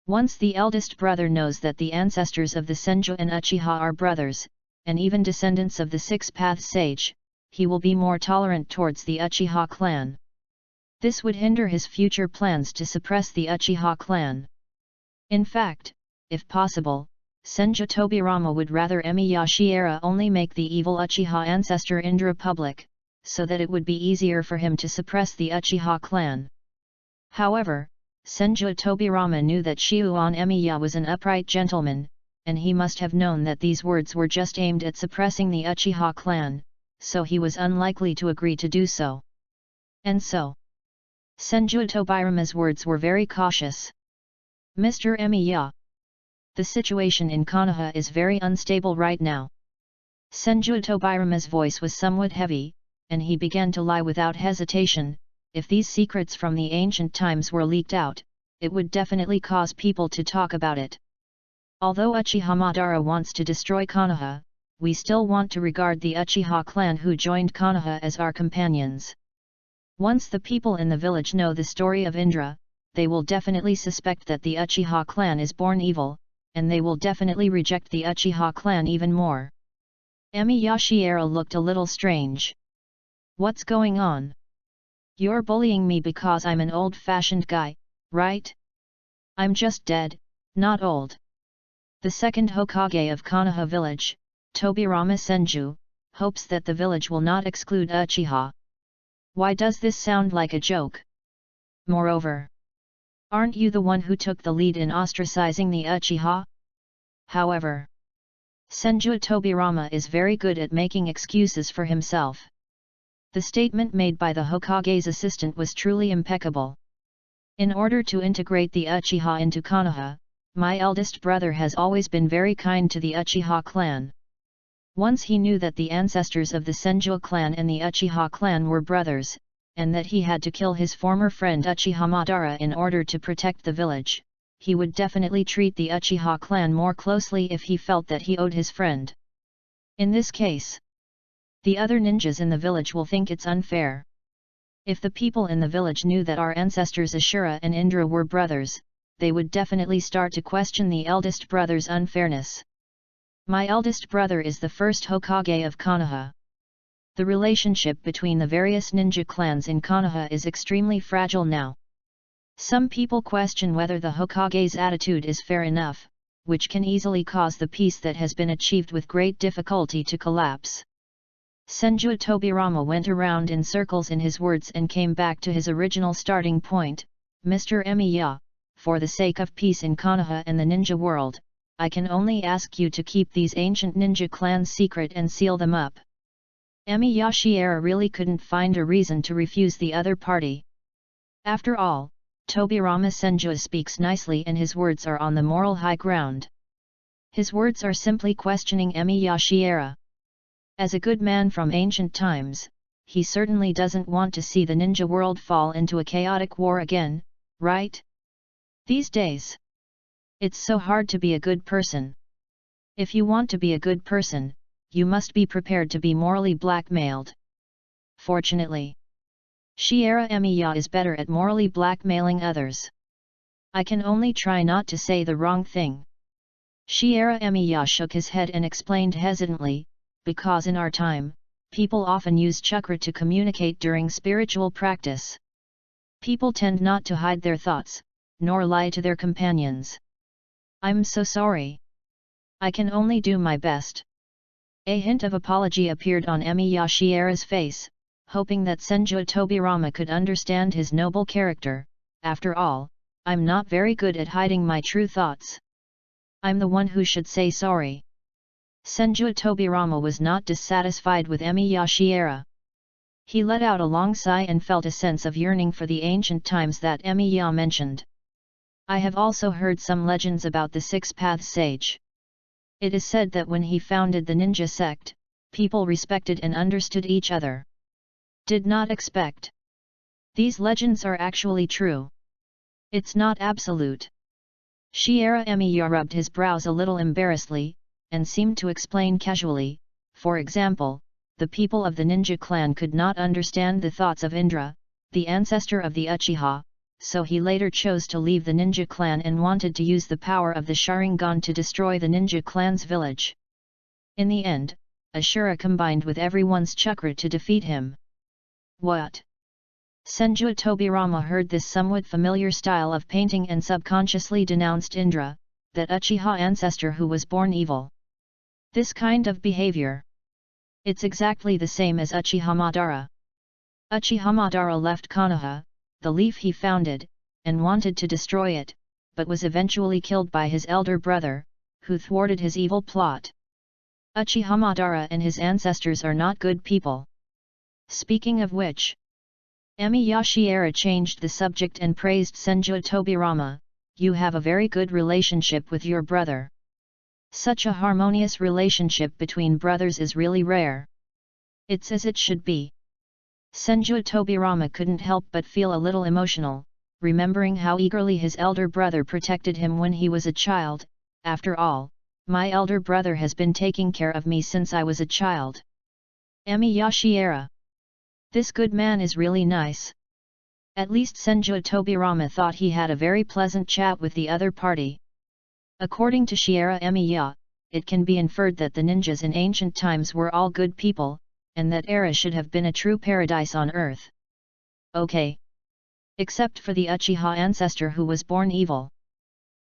S1: Once the eldest brother knows that the ancestors of the Senju and Uchiha are brothers, and even descendants of the Six Paths Sage, he will be more tolerant towards the Uchiha clan. This would hinder his future plans to suppress the Uchiha clan. In fact, if possible, Senju Tobirama would rather Emiya Shiera only make the evil Uchiha ancestor Indra public, so that it would be easier for him to suppress the Uchiha clan. However, Senju Tobirama knew that Shiuan Emiya was an upright gentleman, and he must have known that these words were just aimed at suppressing the Uchiha clan, so he was unlikely to agree to do so. And so, Senju Tobirama's words were very cautious. Mr. Emiya, the situation in Konoha is very unstable right now. Senju Tobirama's voice was somewhat heavy, and he began to lie without hesitation. If these secrets from the ancient times were leaked out, it would definitely cause people to talk about it. Although Uchiha Madara wants to destroy Konoha, we still want to regard the Uchiha clan who joined Konoha as our companions. Once the people in the village know the story of Indra, they will definitely suspect that the Uchiha clan is born evil, and they will definitely reject the Uchiha clan even more. Emiya Shiera looked a little strange. What's going on? You're bullying me because I'm an old-fashioned guy, right? I'm just dead, not old. The second Hokage of Konoha village, Tobirama Senju, hopes that the village will not exclude Uchiha. Why does this sound like a joke? Moreover, aren't you the one who took the lead in ostracizing the Uchiha? However, Senju Tobirama is very good at making excuses for himself. The statement made by the Hokage's assistant was truly impeccable. In order to integrate the Uchiha into Konoha, my eldest brother has always been very kind to the Uchiha clan. Once he knew that the ancestors of the Senju clan and the Uchiha clan were brothers, and that he had to kill his former friend Uchiha Madara in order to protect the village, he would definitely treat the Uchiha clan more closely if he felt that he owed his friend. In this case, the other ninjas in the village will think it's unfair. If the people in the village knew that our ancestors Ashura and Indra were brothers, they would definitely start to question the eldest brother's unfairness. My eldest brother is the first Hokage of Konoha. The relationship between the various ninja clans in Konoha is extremely fragile now. Some people question whether the Hokage's attitude is fair enough, which can easily cause the peace that has been achieved with great difficulty to collapse. Senju Tobirama went around in circles in his words and came back to his original starting point. Mr. Emiya, for the sake of peace in Konoha and the ninja world, I can only ask you to keep these ancient ninja clans secret and seal them up. Emiya Shiera really couldn't find a reason to refuse the other party. After all, Tobirama Senju speaks nicely and his words are on the moral high ground. His words are simply questioning Emiya Shiera. As a good man from ancient times, he certainly doesn't want to see the ninja world fall into a chaotic war again, right? These days, it's so hard to be a good person. If you want to be a good person, you must be prepared to be morally blackmailed. Fortunately, Shiera Emiya is better at morally blackmailing others. I can only try not to say the wrong thing. Shiera Emiya shook his head and explained hesitantly, because in our time, people often use chakra to communicate during spiritual practice. People tend not to hide their thoughts, nor lie to their companions. I'm so sorry. I can only do my best. A hint of apology appeared on Emiya Shiera's face, hoping that Senju Tobirama could understand his noble character. After all, I'm not very good at hiding my true thoughts. I'm the one who should say sorry. Senju Tobirama was not dissatisfied with Emiya Shiera. He let out a long sigh and felt a sense of yearning for the ancient times that Emiya mentioned. I have also heard some legends about the Six Paths Sage. It is said that when he founded the ninja sect, people respected and understood each other. Did not expect. These legends are actually true. It's not absolute. Shiera Emiya rubbed his brows a little embarrassedly, and seemed to explain casually. For example, the people of the ninja clan could not understand the thoughts of Indra, the ancestor of the Uchiha, so he later chose to leave the ninja clan and wanted to use the power of the Sharingan to destroy the ninja clan's village. In the end, Ashura combined with everyone's chakra to defeat him. What? Senju Tobirama heard this somewhat familiar style of painting and subconsciously denounced Indra, that Uchiha ancestor who was born evil. This kind of behavior. It's exactly the same as Uchiha Madara. Uchiha Madara left Konoha, the leaf he founded, and wanted to destroy it, but was eventually killed by his elder brother, who thwarted his evil plot. Uchiha Madara and his ancestors are not good people. Speaking of which, Emiya Shiera changed the subject and praised Senju Tobirama. You have a very good relationship with your brother. Such a harmonious relationship between brothers is really rare. It's as it should be. Senju Tobirama couldn't help but feel a little emotional, remembering how eagerly his elder brother protected him when he was a child. After all, my elder brother has been taking care of me since I was a child. Emiya Shiera. This good man is really nice. At least Senju Tobirama thought he had a very pleasant chat with the other party. According to Shiera Emiya, it can be inferred that the ninjas in ancient times were all good people, and that era should have been a true paradise on earth. Okay. Except for the Uchiha ancestor who was born evil.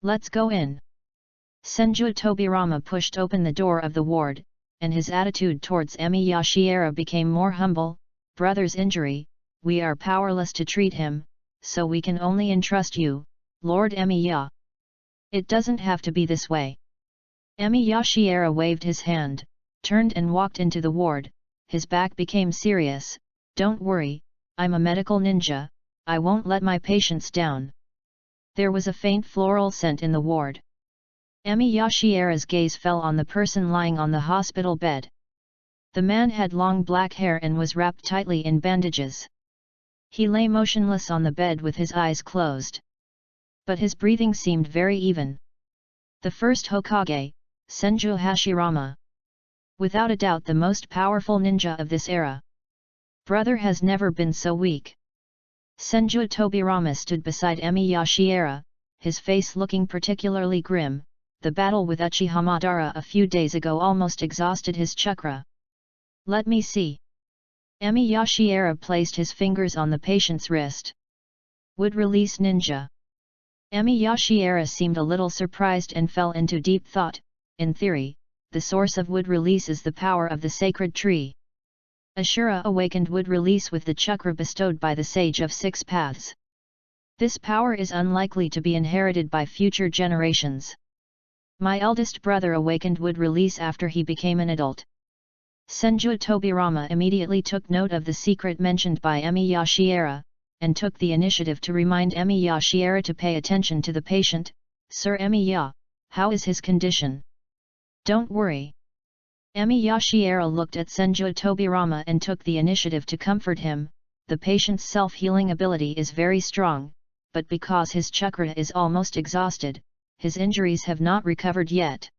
S1: Let's go in. Senju Tobirama pushed open the door of the ward, and his attitude towards Emiya Shiera became more humble. Brother's injury, we are powerless to treat him, so we can only entrust you, Lord Emiya. It doesn't have to be this way. Emiya Shiera waved his hand, turned and walked into the ward. His back became serious. Don't worry, I'm a medical ninja, I won't let my patients down. There was a faint floral scent in the ward. Emiya Shiera's gaze fell on the person lying on the hospital bed. The man had long black hair and was wrapped tightly in bandages. He lay motionless on the bed with his eyes closed. But his breathing seemed very even. The first Hokage, Senju Hashirama. Without a doubt the most powerful ninja of this era. Brother has never been so weak. Senju Tobirama stood beside Emiya Shiera, his face looking particularly grim. The battle with Uchiha Madara a few days ago almost exhausted his chakra. Let me see. Emiya Shiera placed his fingers on the patient's wrist. Wood release ninja. Emi Yashiera seemed a little surprised and fell into deep thought. In theory, the source of wood release is the power of the sacred tree. Ashura awakened wood release with the chakra bestowed by the sage of 6 paths. This power is unlikely to be inherited by future generations. My eldest brother awakened wood release after he became an adult. Senju Tobirama immediately took note of the secret mentioned by Emi Yashiera, and took the initiative to remind Emi Yashiera to pay attention to the patient. Sir Emi Ya, how is his condition? Don't worry. Emi Yashiera looked at Senju Tobirama and took the initiative to comfort him. The patient's self-healing ability is very strong, but because his chakra is almost exhausted, his injuries have not recovered yet.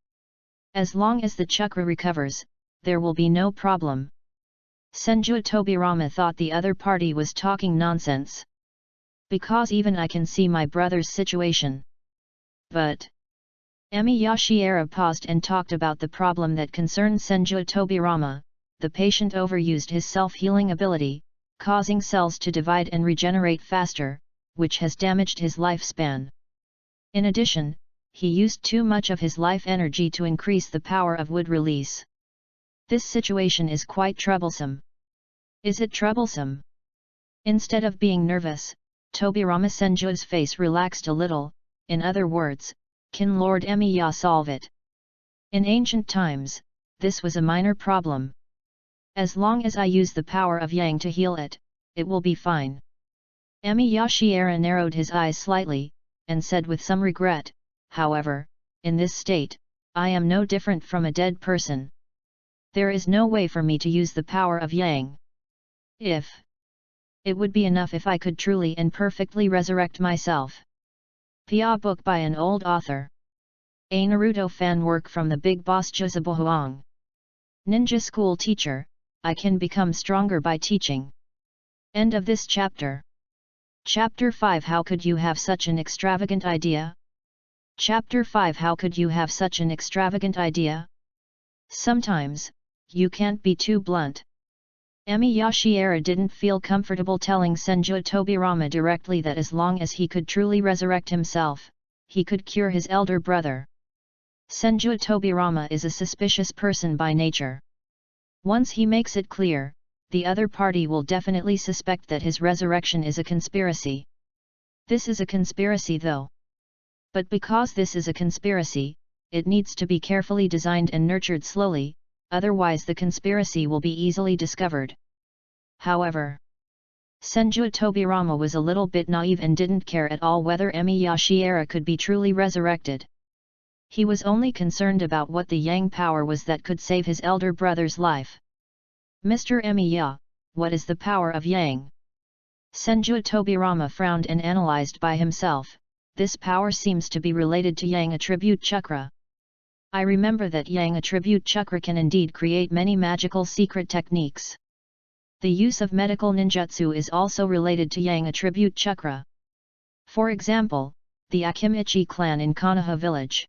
S1: As long as the chakra recovers, there will be no problem. Senju Tobirama thought the other party was talking nonsense. Because even I can see my brother's situation. But Emi Yashiera paused and talked about the problem that concerned Senju Tobirama. The patient overused his self-healing ability, causing cells to divide and regenerate faster, which has damaged his lifespan. In addition, he used too much of his life energy to increase the power of wood release. This situation is quite troublesome. Is it troublesome? Instead of being nervous, Tobirama Senju's face relaxed a little. In other words, can Lord Emi Ya solve it? In ancient times, this was a minor problem. As long as I use the power of Yang to heal it, it will be fine. Emi Yashiera narrowed his eyes slightly, and said with some regret, however, in this state, I am no different from a dead person. There is no way for me to use the power of Yang. It would be enough if I could truly and perfectly resurrect myself. Book by an old author. A Naruto fan work from the big boss Jizubuhuang. Ninja school teacher, I can become stronger by teaching. End of this chapter. Chapter 5 How could you have such an extravagant idea? Chapter 5 How could you have such an extravagant idea? Sometimes, you can't be too blunt. Emi Yashiera didn't feel comfortable telling Senju Tobirama directly that as long as he could truly resurrect himself, he could cure his elder brother. Senju Tobirama is a suspicious person by nature. Once he makes it clear, the other party will definitely suspect that his resurrection is a conspiracy. This is a conspiracy though. But because this is a conspiracy, it needs to be carefully designed and nurtured slowly, otherwise the conspiracy will be easily discovered. However, Senju Tobirama was a little bit naive and didn't care at all whether Emi Yashiera could be truly resurrected. He was only concerned about what the Yang power was that could save his elder brother's life. Mr. Emi Ya, what is the power of Yang? Senju Tobirama frowned and analyzed by himself. This power seems to be related to Yang attribute chakra. I remember that Yang attribute chakra can indeed create many magical secret techniques. The use of medical ninjutsu is also related to Yang attribute chakra. For example, the Akimichi clan in Konoha village.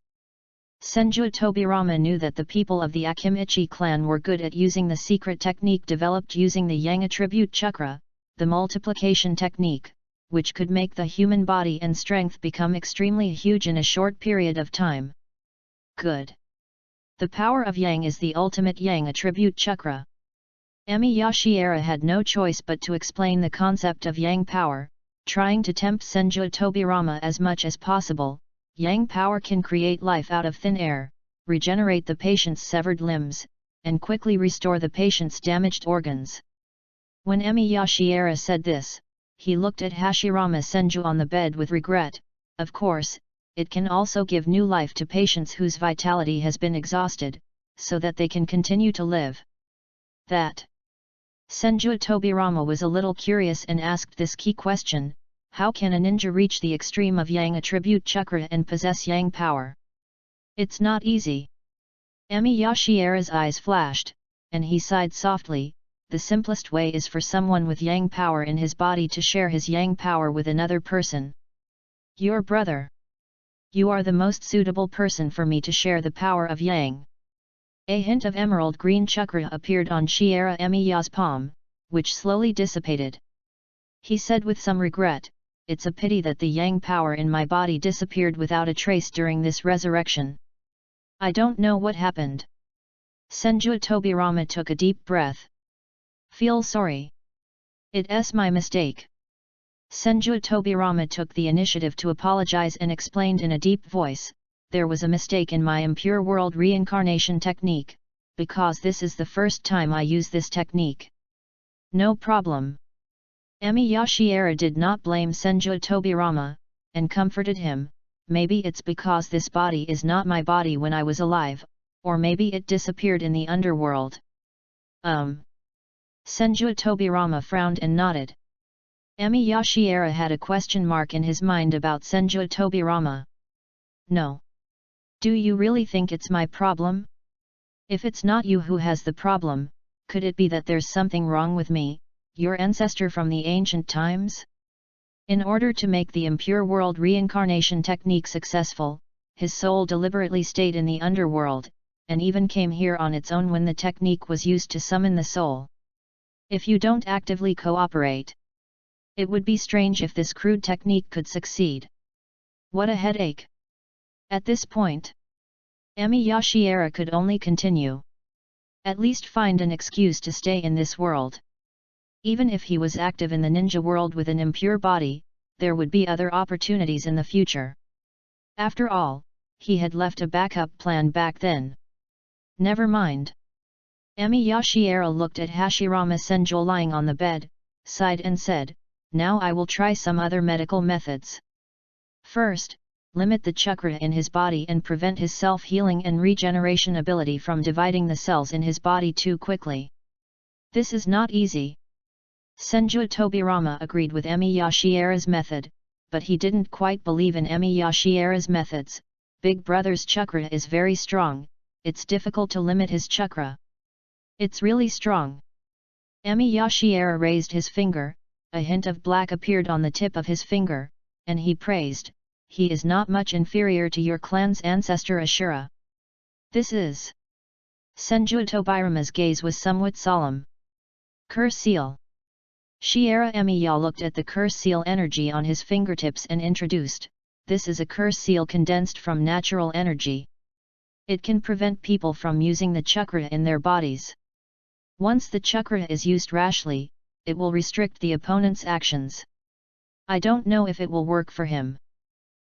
S1: Senju Tobirama knew that the people of the Akimichi clan were good at using the secret technique developed using the Yang attribute chakra, the multiplication technique, which could make the human body and strength become extremely huge in a short period of time. Good. The power of Yang is the ultimate Yang attribute chakra. Emi Yashiera had no choice but to explain the concept of Yang power, trying to tempt Senju Tobirama as much as possible. Yang power can create life out of thin air, regenerate the patient's severed limbs, and quickly restore the patient's damaged organs. When Emi Yashiera said this, he looked at Hashirama Senju on the bed with regret. Of course, it can also give new life to patients whose vitality has been exhausted, so that they can continue to live. That. Senju Tobirama was a little curious and asked this key question: how can a ninja reach the extreme of Yang attribute chakra and possess Yang power? It's not easy. Emi Yashiera's eyes flashed, and he sighed softly. The simplest way is for someone with Yang power in his body to share his Yang power with another person. Your brother. You are the most suitable person for me to share the power of Yang. A hint of emerald green chakra appeared on Shiera Emi Ya's palm, which slowly dissipated. He said with some regret, it's a pity that the yang power in my body disappeared without a trace during this resurrection. I don't know what happened. Senju Tobirama took a deep breath. Feel sorry. It's my mistake. Senju Tobirama took the initiative to apologize and explained in a deep voice, there was a mistake in my impure world reincarnation technique, because this is the first time I use this technique. No problem. Emi Yashiera did not blame Senju Tobirama, and comforted him, maybe it's because this body is not my body when I was alive, or maybe it disappeared in the underworld. Senju Tobirama frowned and nodded. Emi Yashiera had a question mark in his mind about Senju Tobirama. No. Do you really think it's my problem? If it's not you who has the problem, could it be that there's something wrong with me, your ancestor from the ancient times? In order to make the impure world reincarnation technique successful, his soul deliberately stayed in the underworld, and even came here on its own when the technique was used to summon the soul. If you don't actively cooperate, it would be strange if this crude technique could succeed. What a headache! At this point, Emi Yashiera could only continue. At least find an excuse to stay in this world. Even if he was active in the ninja world with an impure body, there would be other opportunities in the future. After all, he had left a backup plan back then. Never mind. Emi Yashiera looked at Hashirama Senjo lying on the bed, sighed and said, now I will try some other medical methods. First, limit the chakra in his body and prevent his self-healing and regeneration ability from dividing the cells in his body too quickly. This is not easy. Senju Tobirama agreed with Emi Yashiera's method, but he didn't quite believe in Emi Yashiera's methods. Big Brother's chakra is very strong, it's difficult to limit his chakra. It's really strong. Emi Yashiera raised his finger, a hint of black appeared on the tip of his finger, and he praised, he is not much inferior to your clan's ancestor Ashura. This is. Senju Tobirama's gaze was somewhat solemn. Curse seal. Shiera Emiya looked at the curse seal energy on his fingertips and introduced, this is a curse seal condensed from natural energy. It can prevent people from using the chakra in their bodies. Once the chakra is used rashly, it will restrict the opponent's actions. I don't know if it will work for him.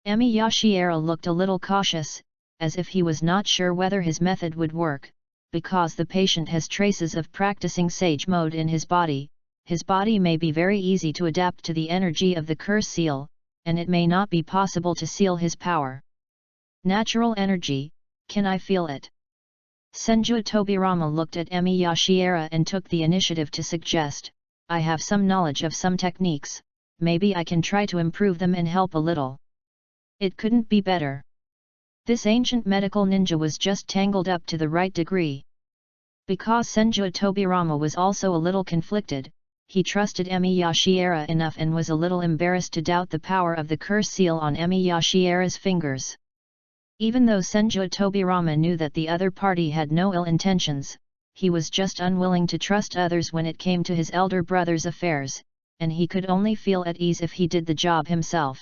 S1: Emi Yashiera looked a little cautious, as if he was not sure whether his method would work, because the patient has traces of practicing sage mode in his body may be very easy to adapt to the energy of the curse seal, and it may not be possible to seal his power. Natural energy, can I feel it? Senju Tobirama looked at Emi Yashiera and took the initiative to suggest, I have some knowledge of some techniques, maybe I can try to improve them and help a little. It couldn't be better. This ancient medical ninja was just tangled up to the right degree. Because Senju Tobirama was also a little conflicted, he trusted Emi Yashiera enough and was a little embarrassed to doubt the power of the curse seal on Emi Yashiera's fingers. Even though Senju Tobirama knew that the other party had no ill intentions, he was just unwilling to trust others when it came to his elder brother's affairs, and he could only feel at ease if he did the job himself.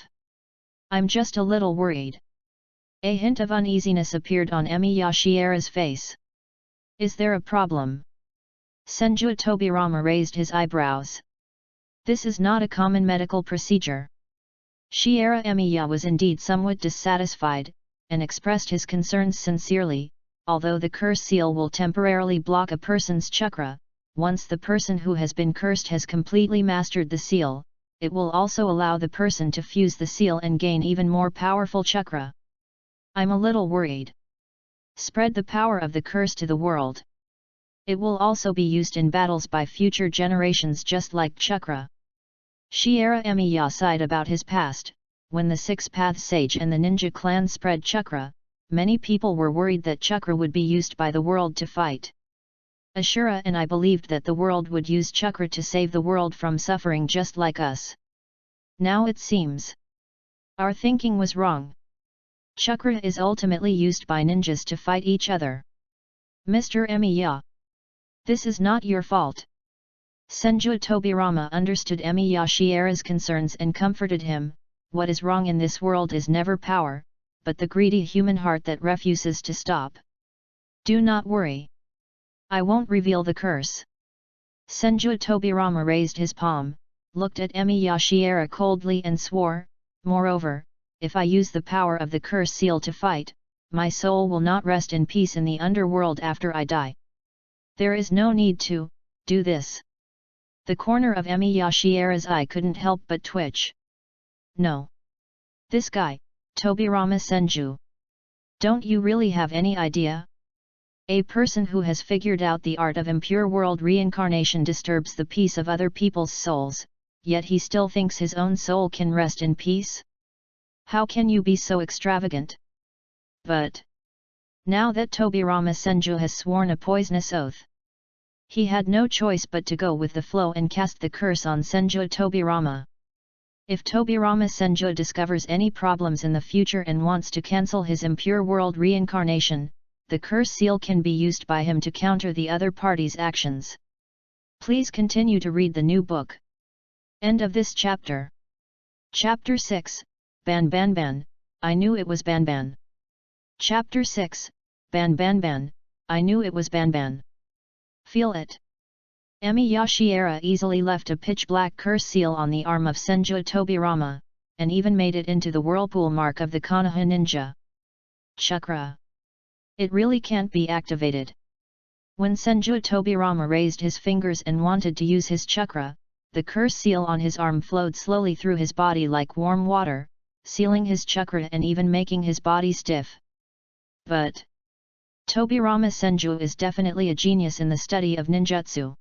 S1: I'm just a little worried. A hint of uneasiness appeared on Emi Yashiera's face. Is there a problem? Senju Tobirama raised his eyebrows. This is not a common medical procedure. Shiera Emiya was indeed somewhat dissatisfied, and expressed his concerns sincerely. Although the curse seal will temporarily block a person's chakra, once the person who has been cursed has completely mastered the seal, it will also allow the person to fuse the seal and gain even more powerful chakra. I'm a little worried. Spread the power of the curse to the world. It will also be used in battles by future generations just like chakra. Shiera Emiya sighed about his past. When the Six-Path Sage and the ninja clan spread chakra, many people were worried that chakra would be used by the world to fight. Ashura and I believed that the world would use chakra to save the world from suffering just like us. Now it seems our thinking was wrong. Chakra is ultimately used by ninjas to fight each other. Mr. Emiya, this is not your fault. Senju Tobirama understood Emi Yashiera's concerns and comforted him. What is wrong in this world is never power, but the greedy human heart that refuses to stop. Do not worry. I won't reveal the curse. Senju Tobirama raised his palm, looked at Emi Yashiera coldly and swore, moreover, if I use the power of the curse seal to fight, my soul will not rest in peace in the underworld after I die. There is no need to do this. The corner of Emi Yashiera's eye couldn't help but twitch. No. This guy, Tobirama Senju. Don't you really have any idea? A person who has figured out the art of impure world reincarnation disturbs the peace of other people's souls, yet he still thinks his own soul can rest in peace? How can you be so extravagant? But now that Tobirama Senju has sworn a poisonous oath, he had no choice but to go with the flow and cast the curse on Senju Tobirama. If Tobirama Senju discovers any problems in the future and wants to cancel his impure world reincarnation, the curse seal can be used by him to counter the other party's actions. Please continue to read the new book. End of this chapter. Chapter 6, Ban Ban Ban, I knew it was Ban Ban. Chapter 6, Ban Ban Ban, I knew it was Ban Ban. Feel it. Emi Yashiera easily left a pitch-black curse seal on the arm of Senju Tobirama, and even made it into the whirlpool mark of the Konoha ninja. Chakra. It really can't be activated. When Senju Tobirama raised his fingers and wanted to use his chakra, the curse seal on his arm flowed slowly through his body like warm water, sealing his chakra and even making his body stiff. But Tobirama Senju is definitely a genius in the study of ninjutsu.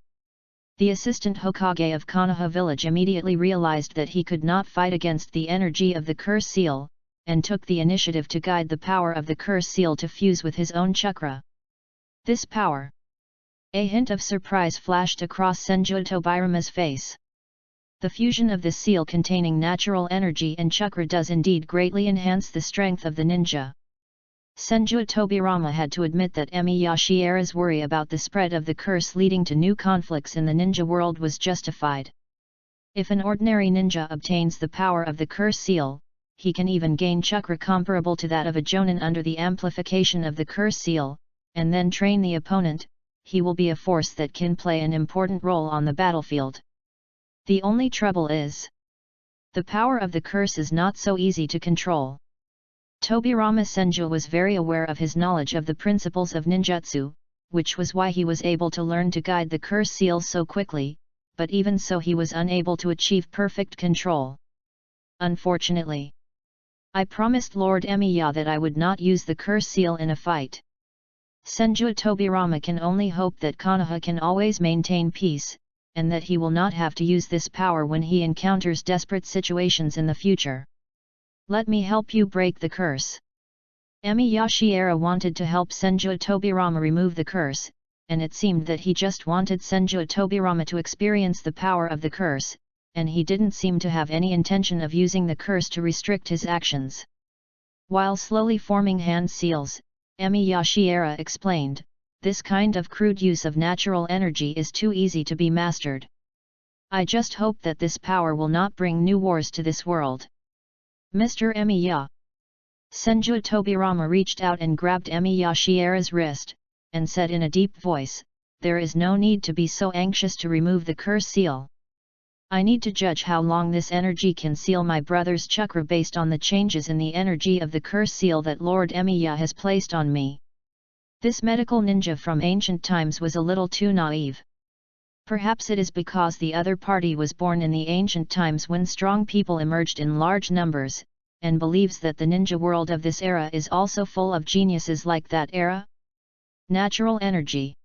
S1: The assistant Hokage of Konoha village immediately realized that he could not fight against the energy of the curse seal, and took the initiative to guide the power of the curse seal to fuse with his own chakra. This power. A hint of surprise flashed across Senju Tobirama's face. The fusion of this seal containing natural energy and chakra does indeed greatly enhance the strength of the ninja. Senju Tobirama had to admit that Emi Yashiera's worry about the spread of the curse leading to new conflicts in the ninja world was justified. If an ordinary ninja obtains the power of the curse seal, he can even gain chakra comparable to that of a jonin under the amplification of the curse seal, and then train the opponent. He will be a force that can play an important role on the battlefield. The only trouble is, the power of the curse is not so easy to control. Tobirama Senju was very aware of his knowledge of the principles of ninjutsu, which was why he was able to learn to guide the curse seal so quickly, but even so he was unable to achieve perfect control. Unfortunately, I promised Lord Emiya that I would not use the curse seal in a fight. Senju Tobirama can only hope that Konoha can always maintain peace, and that he will not have to use this power when he encounters desperate situations in the future. Let me help you break the curse. Emi Yashiera wanted to help Senju Tobirama remove the curse, and it seemed that he just wanted Senju Tobirama to experience the power of the curse, and he didn't seem to have any intention of using the curse to restrict his actions. While slowly forming hand seals, Emi Yashiera explained, this kind of crude use of natural energy is too easy to be mastered. I just hope that this power will not bring new wars to this world. Mr. Emiya. Senju Tobirama reached out and grabbed Emi Yashiera's wrist, and said in a deep voice, there is no need to be so anxious to remove the curse seal. I need to judge how long this energy can seal my brother's chakra based on the changes in the energy of the curse seal that Lord Emiya has placed on me. This medical ninja from ancient times was a little too naive. Perhaps it is because the other party was born in the ancient times when strong people emerged in large numbers, and believes that the ninja world of this era is also full of geniuses like that era? Natural energy.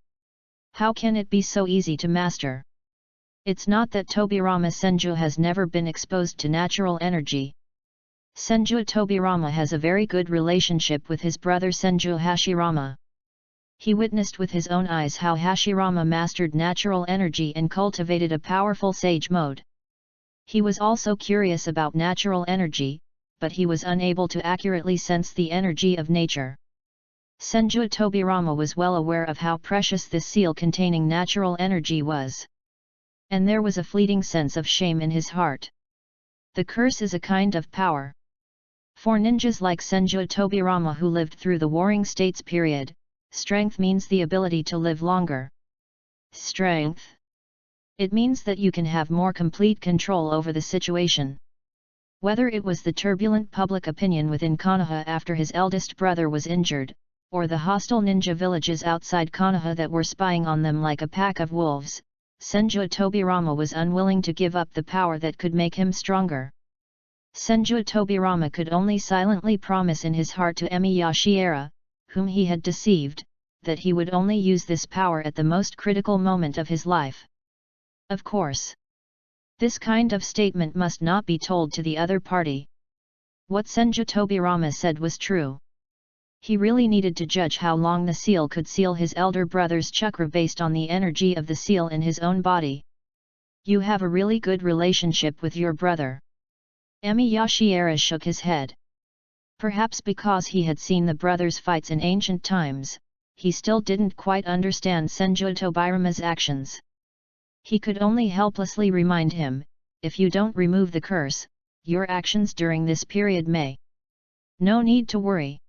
S1: How can it be so easy to master? It's not that Tobirama Senju has never been exposed to natural energy. Senju Tobirama has a very good relationship with his brother Senju Hashirama. He witnessed with his own eyes how Hashirama mastered natural energy and cultivated a powerful sage mode. He was also curious about natural energy, but he was unable to accurately sense the energy of nature. Senju Tobirama was well aware of how precious this seal containing natural energy was. and there was a fleeting sense of shame in his heart. The curse is a kind of power. For ninjas like Senju Tobirama who lived through the Warring States period, strength means the ability to live longer. Strength. It means that you can have more complete control over the situation. Whether it was the turbulent public opinion within Konoha after his eldest brother was injured, or the hostile ninja villages outside Konoha that were spying on them like a pack of wolves, Senju Tobirama was unwilling to give up the power that could make him stronger. Senju Tobirama could only silently promise in his heart to Emi Yashiera, whom he had deceived, that he would only use this power at the most critical moment of his life. Of course, this kind of statement must not be told to the other party. What Senju Tobirama said was true. He really needed to judge how long the seal could seal his elder brother's chakra based on the energy of the seal in his own body. You have a really good relationship with your brother. Emi Yashiera shook his head. Perhaps because he had seen the brothers' fights in ancient times, he still didn't quite understand Senju Tobirama's actions. He could only helplessly remind him, if you don't remove the curse, your actions during this period may. No need to worry.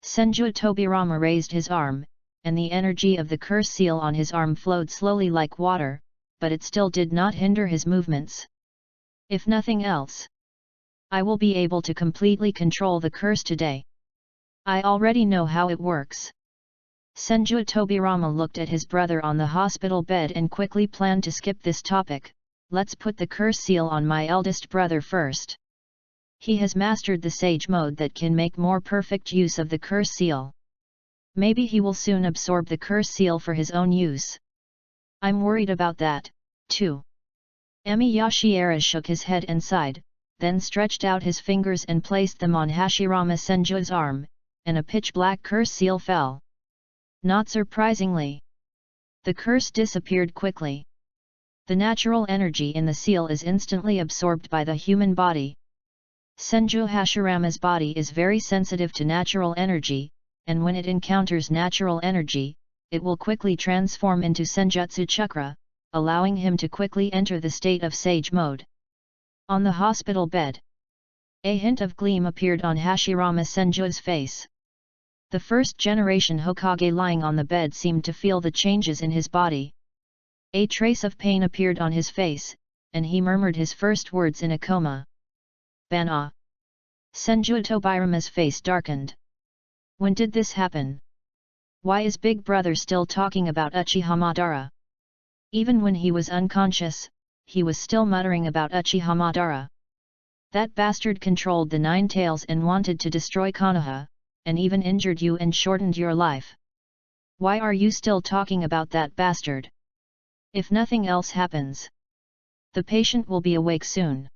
S1: Senju Tobirama raised his arm, and the energy of the curse seal on his arm flowed slowly like water, but it still did not hinder his movements. If nothing else, I will be able to completely control the curse today. I already know how it works. Senju Tobirama looked at his brother on the hospital bed and quickly planned to skip this topic. Let's put the curse seal on my eldest brother first. He has mastered the sage mode that can make more perfect use of the curse seal. Maybe he will soon absorb the curse seal for his own use. I'm worried about that, too. Emi Yashiera shook his head and sighed, then stretched out his fingers and placed them on Hashirama Senju's arm, and a pitch-black curse seal fell. Not surprisingly, the curse disappeared quickly. The natural energy in the seal is instantly absorbed by the human body. Senju Hashirama's body is very sensitive to natural energy, and when it encounters natural energy, it will quickly transform into Senjutsu Chakra, allowing him to quickly enter the state of sage mode. On the hospital bed, a hint of gleam appeared on Hashirama Senju's face. The first-generation Hokage lying on the bed seemed to feel the changes in his body. A trace of pain appeared on his face, and he murmured his first words in a coma. Bana. Senju Tobirama's face darkened. When did this happen? Why is Big Brother still talking about Uchiha Madara? Even when he was unconscious, he was still muttering about Uchiha Madara. That bastard controlled the Nine Tails and wanted to destroy Konoha, and even injured you and shortened your life. Why are you still talking about that bastard? If nothing else happens, the patient will be awake soon.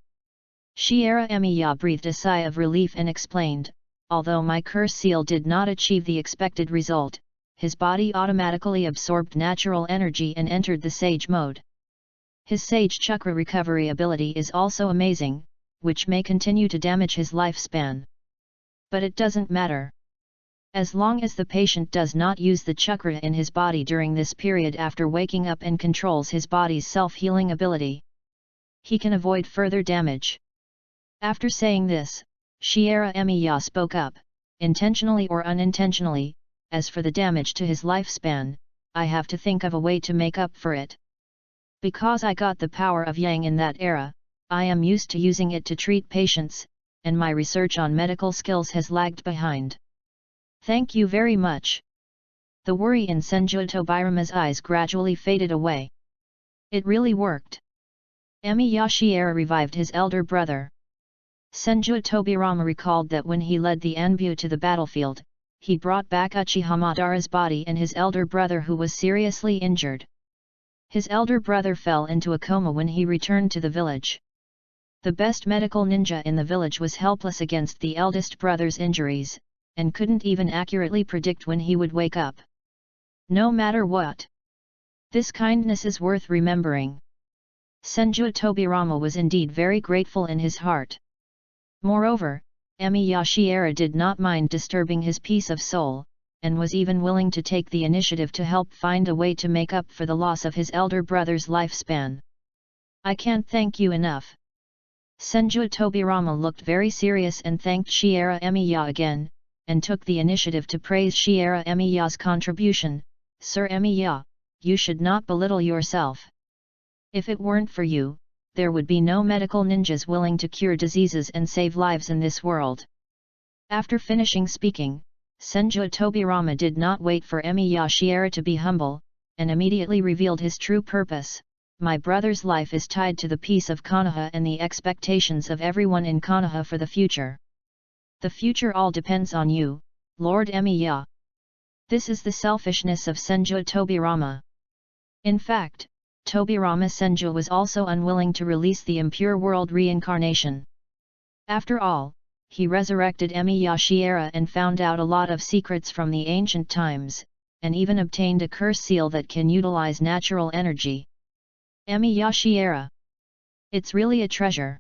S1: Shiera Emiya breathed a sigh of relief and explained, although my curse seal did not achieve the expected result, his body automatically absorbed natural energy and entered the sage mode. His sage chakra recovery ability is also amazing, which may continue to damage his lifespan. But it doesn't matter. As long as the patient does not use the chakra in his body during this period after waking up and controls his body's self-healing ability, he can avoid further damage. After saying this, Shiera Emiya spoke up, intentionally or unintentionally, as for the damage to his lifespan, I have to think of a way to make up for it. Because I got the power of Yang in that era, I am used to using it to treat patients, and my research on medical skills has lagged behind. Thank you very much. The worry in Senju Tobirama's eyes gradually faded away. It really worked. Emi Yashiera revived his elder brother. Senju Tobirama recalled that when he led the Anbu to the battlefield, he brought back Uchiha Madara's body and his elder brother who was seriously injured. His elder brother fell into a coma when he returned to the village. The best medical ninja in the village was helpless against the eldest brother's injuries, and couldn't even accurately predict when he would wake up. No matter what, this kindness is worth remembering. Senju Tobirama was indeed very grateful in his heart. Moreover, Emi Yashiera did not mind disturbing his peace of soul, and was even willing to take the initiative to help find a way to make up for the loss of his elder brother's lifespan. I can't thank you enough. Senju Tobirama looked very serious and thanked Shiera Emiya again, and took the initiative to praise Shiera Emiya's contribution. Sir Emiya, you should not belittle yourself. If it weren't for you, there would be no medical ninjas willing to cure diseases and save lives in this world. After finishing speaking, Senju Tobirama did not wait for Emiya Shiera to be humble, and immediately revealed his true purpose. My brother's life is tied to the peace of Konoha and the expectations of everyone in Konoha for the future. The future all depends on you, Lord Emiya. This is the selfishness of Senju Tobirama. In fact, Tobirama Senju was also unwilling to release the impure world reincarnation. After all, he resurrected Emiya Shiera and found out a lot of secrets from the ancient times, and even obtained a curse seal that can utilize natural energy. Emiya Shiera. It's really a treasure.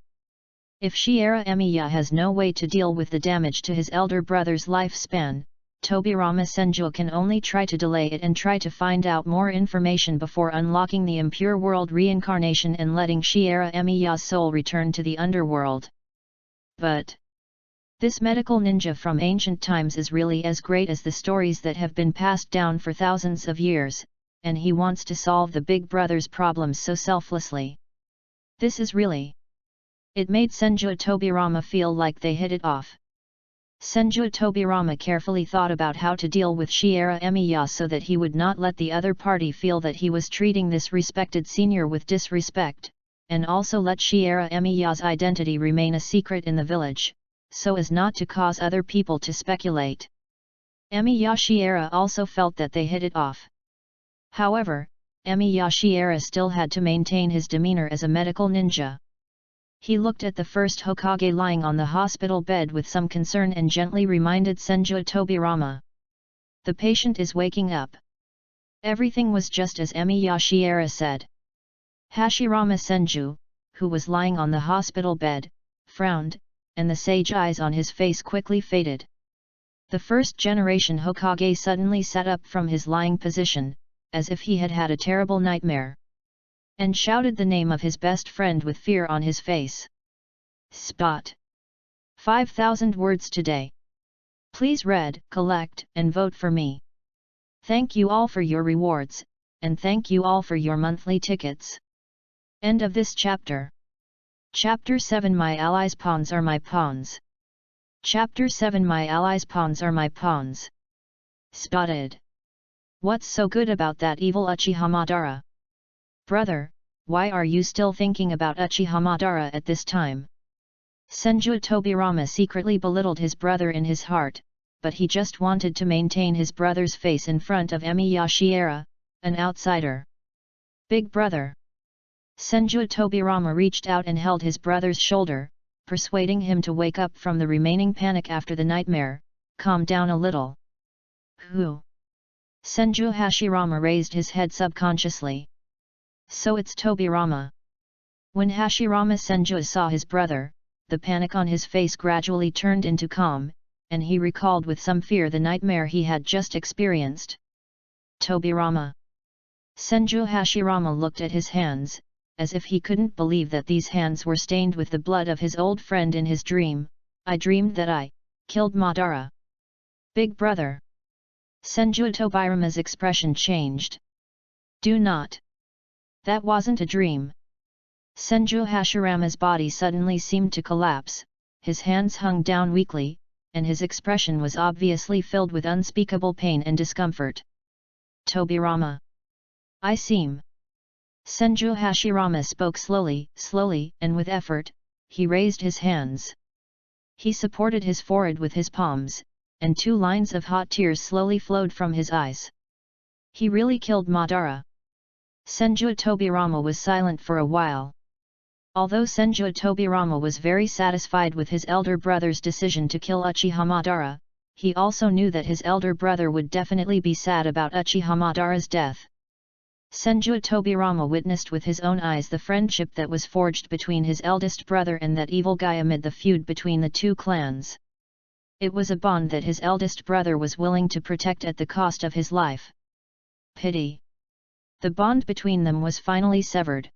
S1: If Shiera Emiya has no way to deal with the damage to his elder brother's lifespan, Tobirama Senju can only try to delay it and try to find out more information before unlocking the impure world reincarnation and letting Shiera Emiya's soul return to the underworld. But this medical ninja from ancient times is really as great as the stories that have been passed down for thousands of years, and he wants to solve the big brother's problems so selflessly. This is really... It made Senju Tobirama feel like they hit it off. Senju Tobirama carefully thought about how to deal with Shiera Emiya so that he would not let the other party feel that he was treating this respected senior with disrespect, and also let Shiera Emiya's identity remain a secret in the village, so as not to cause other people to speculate. Emiya Shiera also felt that they hit it off. However, Emiya Shiera still had to maintain his demeanor as a medical ninja. He looked at the first Hokage lying on the hospital bed with some concern and gently reminded Senju Tobirama. The patient is waking up. Everything was just as Emiya Shiera said. Hashirama Senju, who was lying on the hospital bed, frowned, and the sage eyes on his face quickly faded. The first-generation Hokage suddenly sat up from his lying position, as if he had had a terrible nightmare, and shouted the name of his best friend with fear on his face. Spot. 5,000 words today. Please read, collect, and vote for me. Thank you all for your rewards, and thank you all for your monthly tickets. End of this chapter. Chapter 7 My allies' pawns are my pawns. Chapter 7 My allies' pawns are my pawns. Spotted. What's so good about that evil Uchiha Madara? Brother, why are you still thinking about Uchiha Madara at this time? Senju Tobirama secretly belittled his brother in his heart, but he just wanted to maintain his brother's face in front of Emiya Shiera, an outsider. Big brother. Senju Tobirama reached out and held his brother's shoulder, persuading him to wake up from the remaining panic after the nightmare. Calm down a little. Who? Senju Hashirama raised his head subconsciously. So it's Tobirama. When Hashirama Senju saw his brother, the panic on his face gradually turned into calm, and he recalled with some fear the nightmare he had just experienced. Tobirama. Senju Hashirama looked at his hands, as if he couldn't believe that these hands were stained with the blood of his old friend in his dream. I dreamed that I killed Madara. Big brother. Senju Tobirama's expression changed. Do not. That wasn't a dream. Senju Hashirama's body suddenly seemed to collapse, his hands hung down weakly, and his expression was obviously filled with unspeakable pain and discomfort. Tobirama. I seem. Senju Hashirama spoke slowly, and with effort, he raised his hands. He supported his forehead with his palms, and 2 lines of hot tears slowly flowed from his eyes. He really killed Madara. Senju Tobirama was silent for a while. Although Senju Tobirama was very satisfied with his elder brother's decision to kill Uchiha Madara, he also knew that his elder brother would definitely be sad about Uchiha Madara's death. Senju Tobirama witnessed with his own eyes the friendship that was forged between his eldest brother and that evil guy amid the feud between the 2 clans. It was a bond that his eldest brother was willing to protect at the cost of his life. Pity. The bond between them was finally severed.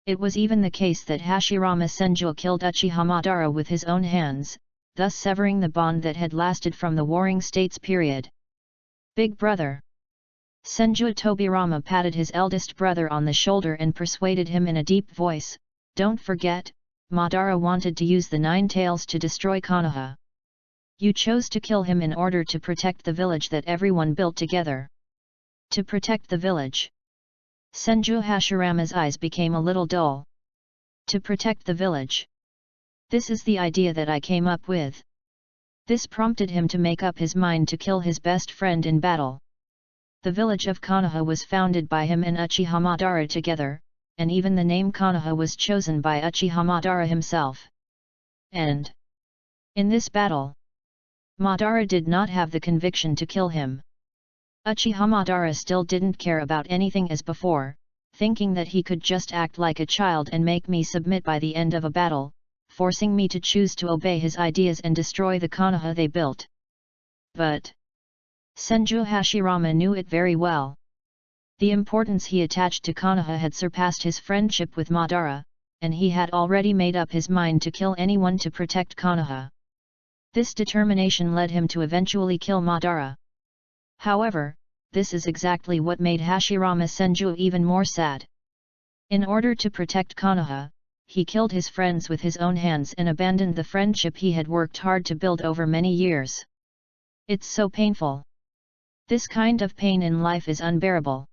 S1: It was even the case that Hashirama Senju killed Uchiha Madara with his own hands, thus severing the bond that had lasted from the Warring States period. Big brother. Senju Tobirama patted his eldest brother on the shoulder and persuaded him in a deep voice, "Don't forget, Madara wanted to use the Nine Tails to destroy Konoha. You chose to kill him in order to protect the village that everyone built together." To protect the village. Senju Hashirama's eyes became a little dull. To protect the village. This is the idea that I came up with. This prompted him to make up his mind to kill his best friend in battle. The village of Konoha was founded by him and Uchiha Madara together, and even the name Konoha was chosen by Uchiha Madara himself. And in this battle, Madara did not have the conviction to kill him. Uchiha Madara still didn't care about anything as before, thinking that he could just act like a child and make me submit by the end of a battle, forcing me to choose to obey his ideas and destroy the Konoha they built. But Senju Hashirama knew it very well. The importance he attached to Konoha had surpassed his friendship with Madara, and he had already made up his mind to kill anyone to protect Konoha. This determination led him to eventually kill Madara. However, this is exactly what made Hashirama Senju even more sad. In order to protect Konoha, he killed his friends with his own hands and abandoned the friendship he had worked hard to build over many years. It's so painful. This kind of pain in life is unbearable.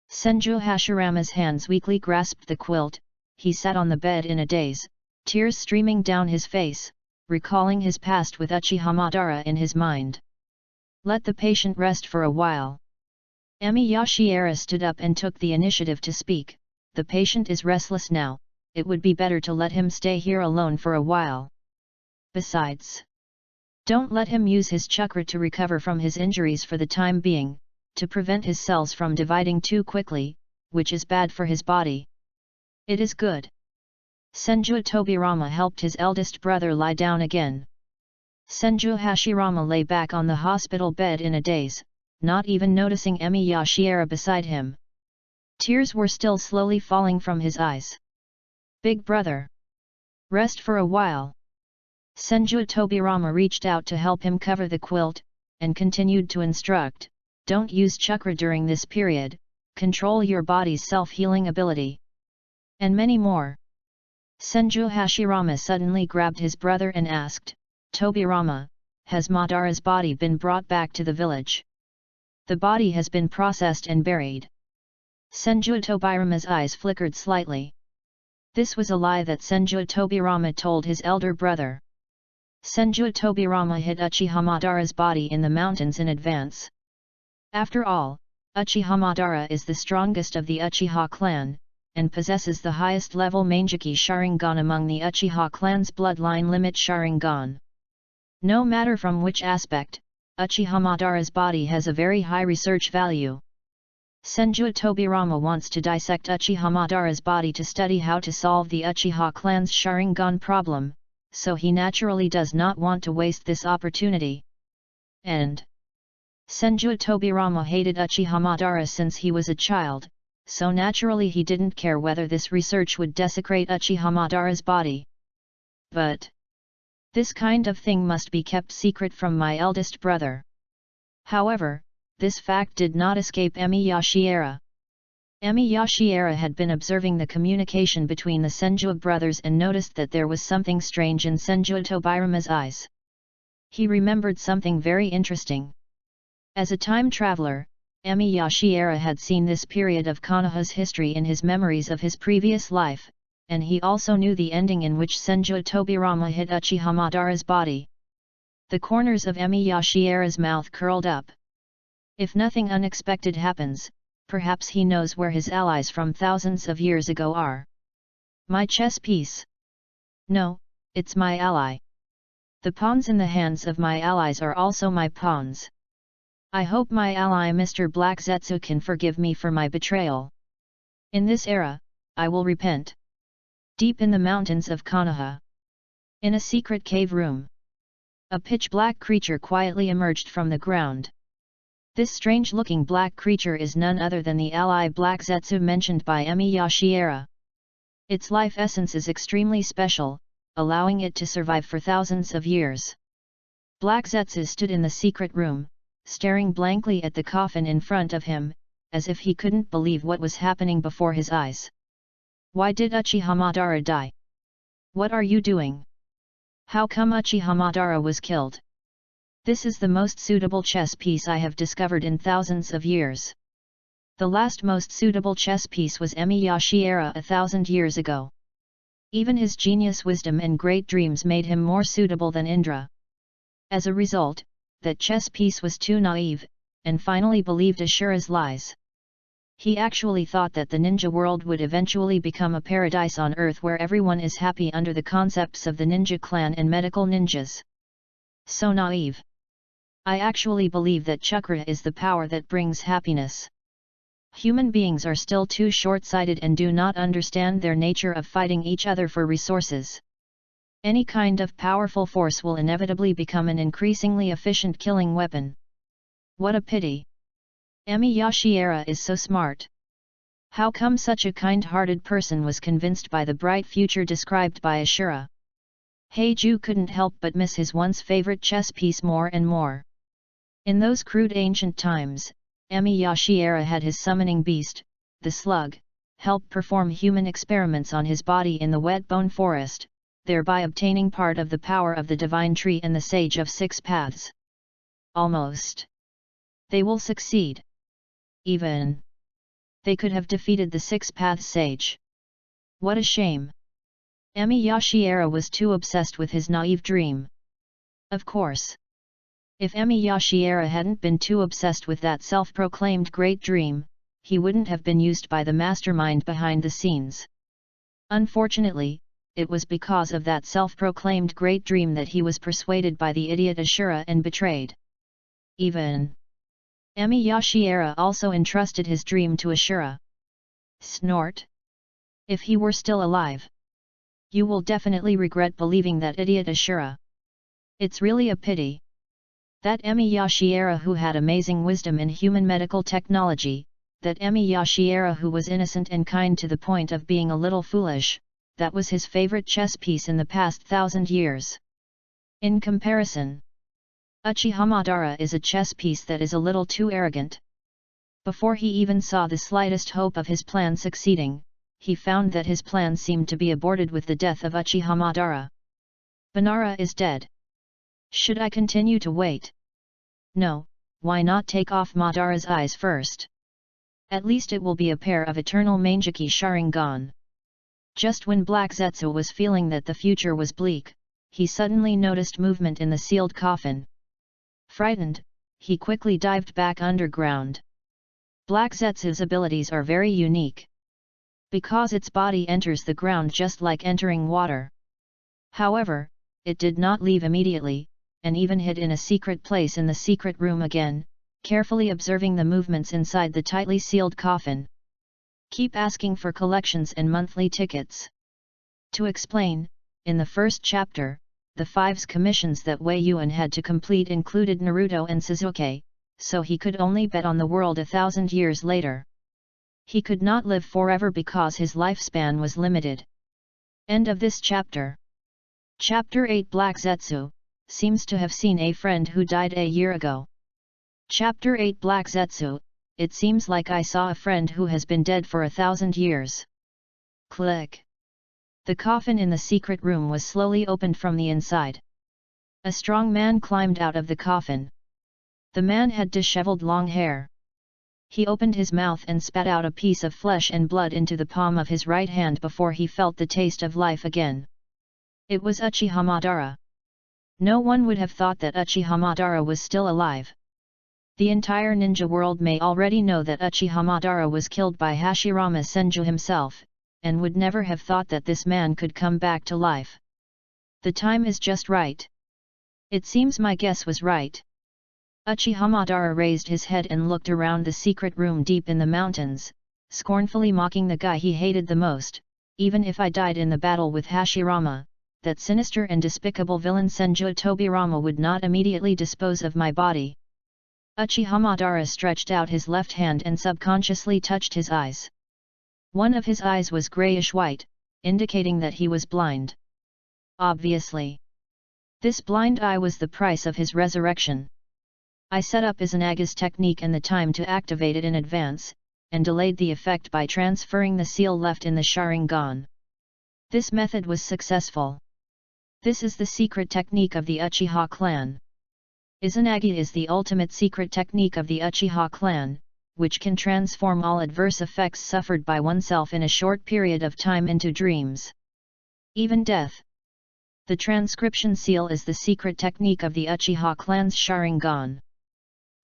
S1: Senju Hashirama's hands weakly grasped the quilt. He sat on the bed in a daze, tears streaming down his face, recalling his past with Uchiha Madara in his mind. Let the patient rest for a while. Emi Yashiera stood up and took the initiative to speak. The patient is restless now, it would be better to let him stay here alone for a while. Besides, don't let him use his chakra to recover from his injuries for the time being, to prevent his cells from dividing too quickly, which is bad for his body. It is good. Senju Tobirama helped his eldest brother lie down again. Senju Hashirama lay back on the hospital bed in a daze, not even noticing Emi Yashiera beside him. Tears were still slowly falling from his eyes. Big brother. Rest for a while. Senju Tobirama reached out to help him cover the quilt, and continued to instruct, don't use chakra during this period, control your body's self-healing ability. And many more. Senju Hashirama suddenly grabbed his brother and asked, Tobirama, has Madara's body been brought back to the village? The body has been processed and buried. Senju Tobirama's eyes flickered slightly. This was a lie that Senju Tobirama told his elder brother. Senju Tobirama hid Uchiha Madara's body in the mountains in advance. After all, Uchiha Madara is the strongest of the Uchiha clan, and possesses the highest level Manjiki Sharingan among the Uchiha clan's bloodline limit Sharingan. No matter from which aspect, Uchiha Madara's body has a very high research value. Senju Tobirama wants to dissect Uchiha Madara's body to study how to solve the Uchiha clan's Sharingan problem, so he naturally does not want to waste this opportunity. And Senju Tobirama hated Uchiha Madara since he was a child, so naturally he didn't care whether this research would desecrate Uchiha Madara's body. But this kind of thing must be kept secret from my eldest brother. However, this fact did not escape Emi Yashiera. Emi Yashiera had been observing the communication between the Senju brothers and noticed that there was something strange in Senju Tobirama's eyes. He remembered something very interesting. As a time traveler, Emi Yashiera had seen this period of Konoha's history in his memories of his previous life, and he also knew the ending in which Senju Tobirama hid Uchiha Madara's body. The corners of Emi Yashiera's mouth curled up. If nothing unexpected happens, perhaps he knows where his allies from thousands of years ago are. My chess piece. No, it's my ally. The pawns in the hands of my allies are also my pawns. I hope my ally Mr. Black Zetsu can forgive me for my betrayal. In this era, I will repent. Deep in the mountains of Konoha, in a secret cave room, a pitch-black creature quietly emerged from the ground. This strange-looking black creature is none other than the ally Black Zetsu mentioned by Emi Yashiera. Its life essence is extremely special, allowing it to survive for thousands of years. Black Zetsu stood in the secret room, staring blankly at the coffin in front of him, as if he couldn't believe what was happening before his eyes. Why did Uchiha Madara die? What are you doing? How come Uchiha Madara was killed? This is the most suitable chess piece I have discovered in thousands of years. The last most suitable chess piece was Emiyashi era 1,000 years ago. Even his genius wisdom and great dreams made him more suitable than Indra. As a result, that chess piece was too naive, and finally believed Ashura's lies. He actually thought that the ninja world would eventually become a paradise on earth where everyone is happy under the concepts of the ninja clan and medical ninjas. So naive. I actually believe that chakra is the power that brings happiness. Human beings are still too short-sighted and do not understand their nature of fighting each other for resources. Any kind of powerful force will inevitably become an increasingly efficient killing weapon. What a pity. Emiyashi era is so smart. How come such a kind-hearted person was convinced by the bright future described by Ashura? Heiju couldn't help but miss his once favorite chess piece more and more. In those crude ancient times, Emiyashi era had his summoning beast, the slug, help perform human experiments on his body in the wet bone forest, thereby obtaining part of the power of the divine tree and the sage of 6 paths. Almost. They will succeed. Even. They could have defeated the 6 paths sage. What a shame. Emiyashi era was too obsessed with his naive dream. Of course. If Emiyashi era hadn't been too obsessed with that self-proclaimed great dream, he wouldn't have been used by the mastermind behind the scenes. Unfortunately, it was because of that self-proclaimed great dream that he was persuaded by the idiot Ashura and betrayed. Even. Emiyashi era also entrusted his dream to Ashura. Snort. If he were still alive. You will definitely regret believing that idiot Ashura. It's really a pity. That Emiyashi era who had amazing wisdom in human medical technology, that Emiyashi era who was innocent and kind to the point of being a little foolish, that was his favorite chess piece in the past 1,000 years. In comparison, Uchiha Madara is a chess piece that is a little too arrogant. Before he even saw the slightest hope of his plan succeeding, he found that his plan seemed to be aborted with the death of Uchiha Madara. Banara is dead. Should I continue to wait? No, why not take off Madara's eyes first? At least it will be a pair of eternal Mangeki Sharingan. Just when Black Zetsu was feeling that the future was bleak, he suddenly noticed movement in the sealed coffin. Frightened, he quickly dived back underground. Black Zetsu's abilities are very unique. Because its body enters the ground just like entering water. However, it did not leave immediately, and even hid in a secret place in the secret room again, carefully observing the movements inside the tightly sealed coffin. Keep asking for collections and monthly tickets. To explain, in the first chapter, the 5 commissions that Wei Yuan had to complete included Naruto and Sasuke, so he could only bet on the world 1,000 years later. He could not live forever because his lifespan was limited. End of this chapter. Chapter 8 Black Zetsu seems to have seen a friend who died a year ago. Chapter 8 Black Zetsu, it seems like I saw a friend who has been dead for 1,000 years. Click. The coffin in the secret room was slowly opened from the inside. A strong man climbed out of the coffin. The man had disheveled long hair. He opened his mouth and spat out a piece of flesh and blood into the palm of his right hand before he felt the taste of life again. It was Uchiha Madara. No one would have thought that Uchiha Madara was still alive. The entire ninja world may already know that Uchiha Madara was killed by Hashirama Senju himself, and would never have thought that this man could come back to life. The time is just right. It seems my guess was right. Uchiha Madara raised his head and looked around the secret room deep in the mountains, scornfully mocking the guy he hated the most. Even if I died in the battle with Hashirama, that sinister and despicable villain Senju Tobirama would not immediately dispose of my body. Uchiha Madara stretched out his left hand and subconsciously touched his eyes. One of his eyes was grayish-white, indicating that he was blind. Obviously, this blind eye was the price of his resurrection. I set up Izanaga's technique and the time to activate it in advance, and delayed the effect by transferring the seal left in the Sharingan. This method was successful. This is the secret technique of the Uchiha clan. Izanagi is the ultimate secret technique of the Uchiha clan, which can transform all adverse effects suffered by oneself in a short period of time into dreams. Even death. The transcription seal is the secret technique of the Uchiha clan's Sharingan.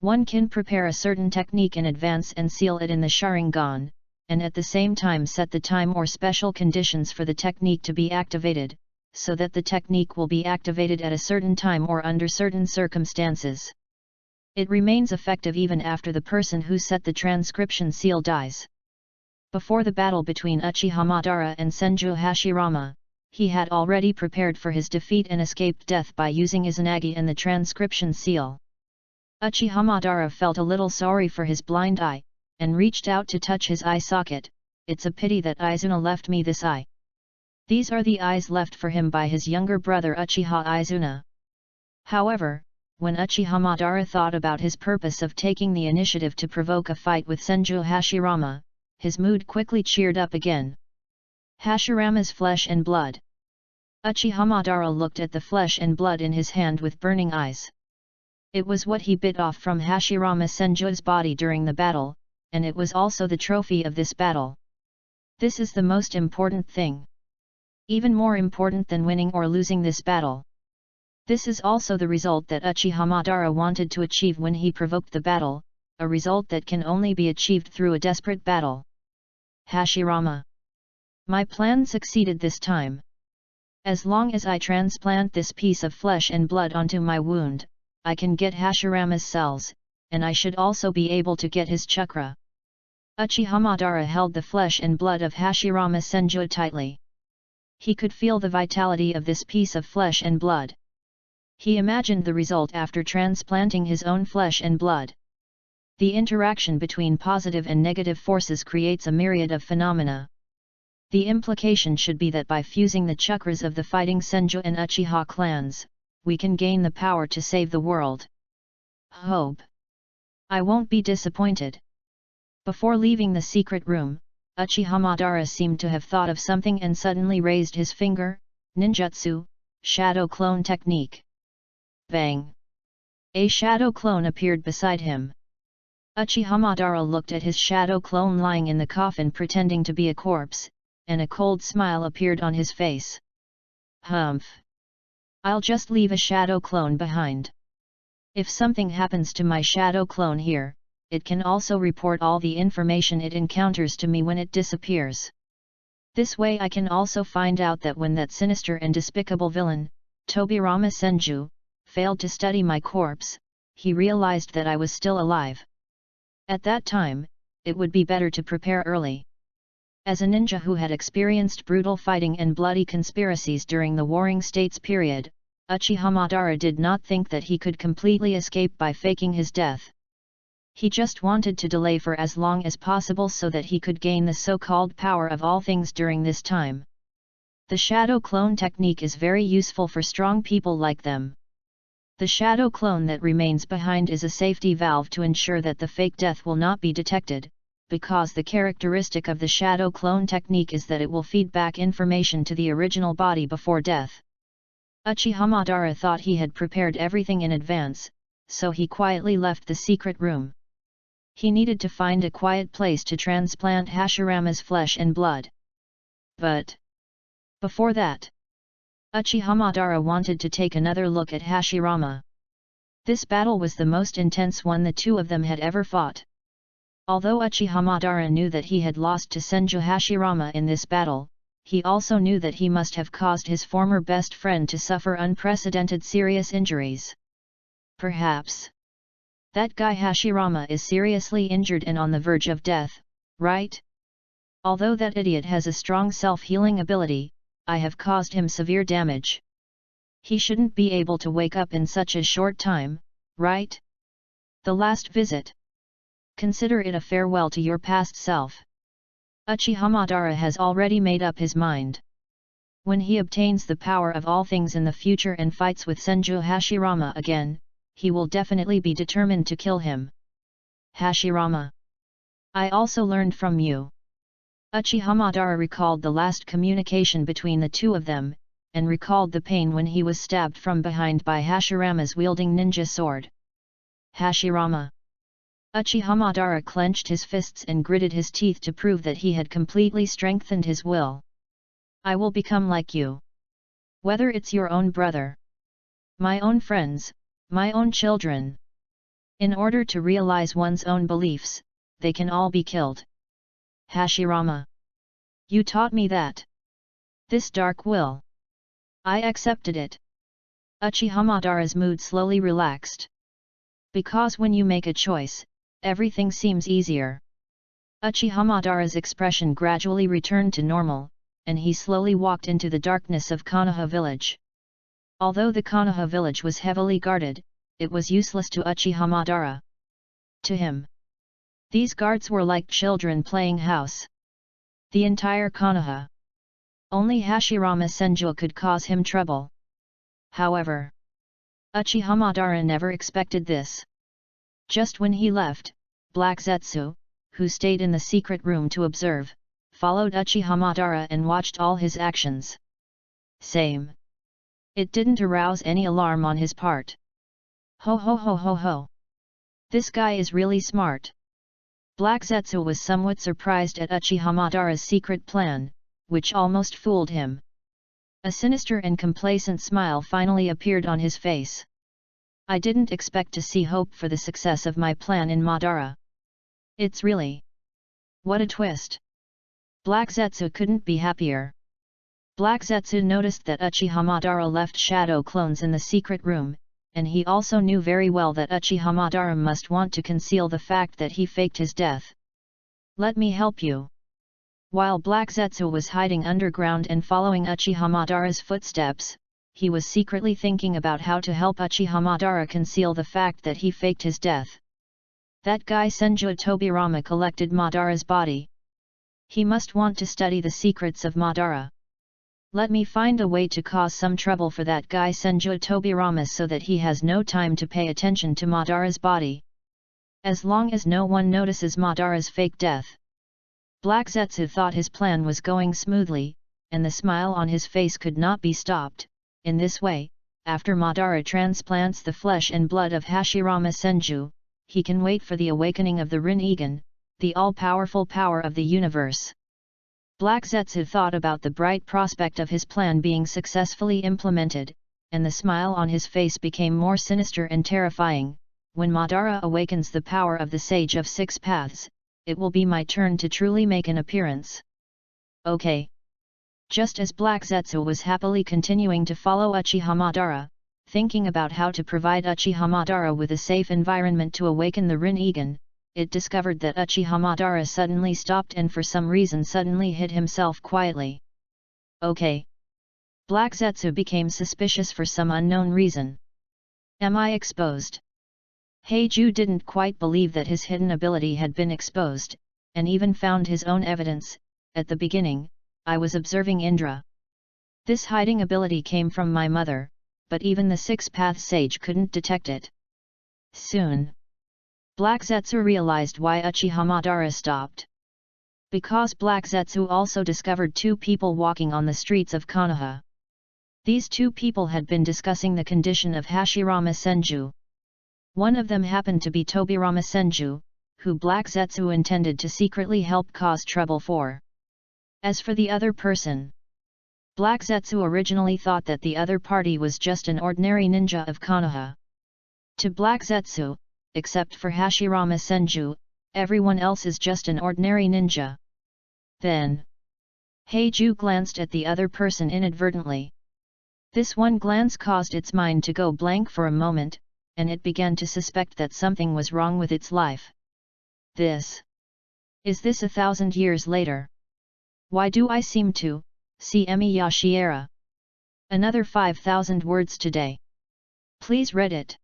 S1: One can prepare a certain technique in advance and seal it in the Sharingan, and at the same time set the time or special conditions for the technique to be activated, so that the technique will be activated at a certain time or under certain circumstances. It remains effective even after the person who set the transcription seal dies. Before the battle between Uchiha Madara and Senju Hashirama, he had already prepared for his defeat and escaped death by using Izanagi and the transcription seal. Uchiha Madara felt a little sorry for his blind eye, and reached out to touch his eye socket. It's a pity that Izuna left me this eye. These are the eyes left for him by his younger brother Uchiha Izuna. However, when Uchiha Madara thought about his purpose of taking the initiative to provoke a fight with Senju Hashirama, his mood quickly cheered up again. Hashirama's flesh and blood. Uchiha Madara looked at the flesh and blood in his hand with burning eyes. It was what he bit off from Hashirama Senju's body during the battle, and it was also the trophy of this battle. This is the most important thing. Even more important than winning or losing this battle. This is also the result that Uchiha Madara wanted to achieve when he provoked the battle, a result that can only be achieved through a desperate battle. Hashirama. My plan succeeded this time. As long as I transplant this piece of flesh and blood onto my wound, I can get Hashirama's cells, and I should also be able to get his chakra. Uchiha Madara held the flesh and blood of Hashirama Senju tightly. He could feel the vitality of this piece of flesh and blood. He imagined the result after transplanting his own flesh and blood. The interaction between positive and negative forces creates a myriad of phenomena. The implication should be that by fusing the chakras of the fighting Senju and Uchiha clans, we can gain the power to save the world. Hope. I won't be disappointed. Before leaving the secret room, Uchiha Madara seemed to have thought of something and suddenly raised his finger. Ninjutsu, shadow clone technique. Bang! A shadow clone appeared beside him. Uchiha Madara looked at his shadow clone lying in the coffin pretending to be a corpse, and a cold smile appeared on his face. Humph! I'll just leave a shadow clone behind. If something happens to my shadow clone here, it can also report all the information it encounters to me when it disappears. This way I can also find out that when that sinister and despicable villain, Tobirama Senju, failed to study my corpse, he realized that I was still alive. At that time, it would be better to prepare early. As a ninja who had experienced brutal fighting and bloody conspiracies during the Warring States period, Uchiha Madara did not think that he could completely escape by faking his death. He just wanted to delay for as long as possible so that he could gain the so-called power of all things during this time. The shadow clone technique is very useful for strong people like them. The shadow clone that remains behind is a safety valve to ensure that the fake death will not be detected, because the characteristic of the shadow clone technique is that it will feed back information to the original body before death. Uchiha Madara thought he had prepared everything in advance, so he quietly left the secret room. He needed to find a quiet place to transplant Hashirama's flesh and blood. But before that, Uchiha Madara wanted to take another look at Hashirama. This battle was the most intense one the two of them had ever fought. Although Uchiha Madara knew that he had lost to Senju Hashirama in this battle, he also knew that he must have caused his former best friend to suffer unprecedented serious injuries. Perhaps that guy Hashirama is seriously injured and on the verge of death, right? Although that idiot has a strong self-healing ability, I have caused him severe damage. He shouldn't be able to wake up in such a short time, right? The last visit. Consider it a farewell to your past self. Uchiha Madara has already made up his mind. When he obtains the power of all things in the future and fights with Senju Hashirama again, he will definitely be determined to kill him. Hashirama. I also learned from you. Uchiha Madara recalled the last communication between the two of them, and recalled the pain when he was stabbed from behind by Hashirama's wielding ninja sword. Hashirama. Uchiha Madara clenched his fists and gritted his teeth to prove that he had completely strengthened his will. I will become like you. Whether it's your own brother, my own friends, my own children. In order to realize one's own beliefs, they can all be killed. Hashirama. You taught me that. This dark will. I accepted it. Uchiha Madara's mood slowly relaxed. Because when you make a choice, everything seems easier. Uchiha Madara's expression gradually returned to normal, and he slowly walked into the darkness of Konoha village. Although the Konoha village was heavily guarded, it was useless to Uchiha Madara. To him, these guards were like children playing house. The entire Konoha. Only Hashirama Senju could cause him trouble. However, Uchiha Madara never expected this. Just when he left, Black Zetsu, who stayed in the secret room to observe, followed Uchiha Madara and watched all his actions. Same. It didn't arouse any alarm on his part. Ho ho ho ho ho. This guy is really smart. Black Zetsu was somewhat surprised at Uchiha Madara's secret plan, which almost fooled him. A sinister and complacent smile finally appeared on his face. I didn't expect to see hope for the success of my plan in Madara. It's really... what a twist! Black Zetsu couldn't be happier. Black Zetsu noticed that Uchiha Madara left shadow clones in the secret room, and he also knew very well that Uchiha Madara must want to conceal the fact that he faked his death. Let me help you. While Black Zetsu was hiding underground and following Uchiha Madara's footsteps, he was secretly thinking about how to help Uchiha Madara conceal the fact that he faked his death. That guy Senju Tobirama collected Madara's body. He must want to study the secrets of Madara. Let me find a way to cause some trouble for that guy Senju Tobirama so that he has no time to pay attention to Madara's body. As long as no one notices Madara's fake death. Black Zetsu thought his plan was going smoothly, and the smile on his face could not be stopped. In this way, after Madara transplants the flesh and blood of Hashirama Senju, he can wait for the awakening of the Rinnegan, the all-powerful power of the universe. Black Zetsu thought about the bright prospect of his plan being successfully implemented, and the smile on his face became more sinister and terrifying. When Madara awakens the power of the Sage of Six Paths, it will be my turn to truly make an appearance. Okay. Just as Black Zetsu was happily continuing to follow Uchiha Madara, thinking about how to provide Uchiha Madara with a safe environment to awaken the Rinnegan, it discovered that Uchiha Madara suddenly stopped and for some reason suddenly hid himself quietly. Okay. Black Zetsu became suspicious for some unknown reason. Am I exposed? Heiju didn't quite believe that his hidden ability had been exposed, and even found his own evidence. At the beginning, I was observing Indra. This hiding ability came from my mother, but even the Six-Path Sage couldn't detect it. Soon, Black Zetsu realized why Uchiha Madara stopped. Because Black Zetsu also discovered two people walking on the streets of Konoha. These two people had been discussing the condition of Hashirama Senju. One of them happened to be Tobirama Senju, who Black Zetsu intended to secretly help cause trouble for. As for the other person, Black Zetsu originally thought that the other party was just an ordinary ninja of Konoha. To Black Zetsu, except for Hashirama Senju, everyone else is just an ordinary ninja. Then, Heiju glanced at the other person inadvertently. This one glance caused its mind to go blank for a moment, and it began to suspect that something was wrong with its life. Is this 1,000 years later? Why do I seem to see Emi Yashiera? Another 5,000 words today. Please read it.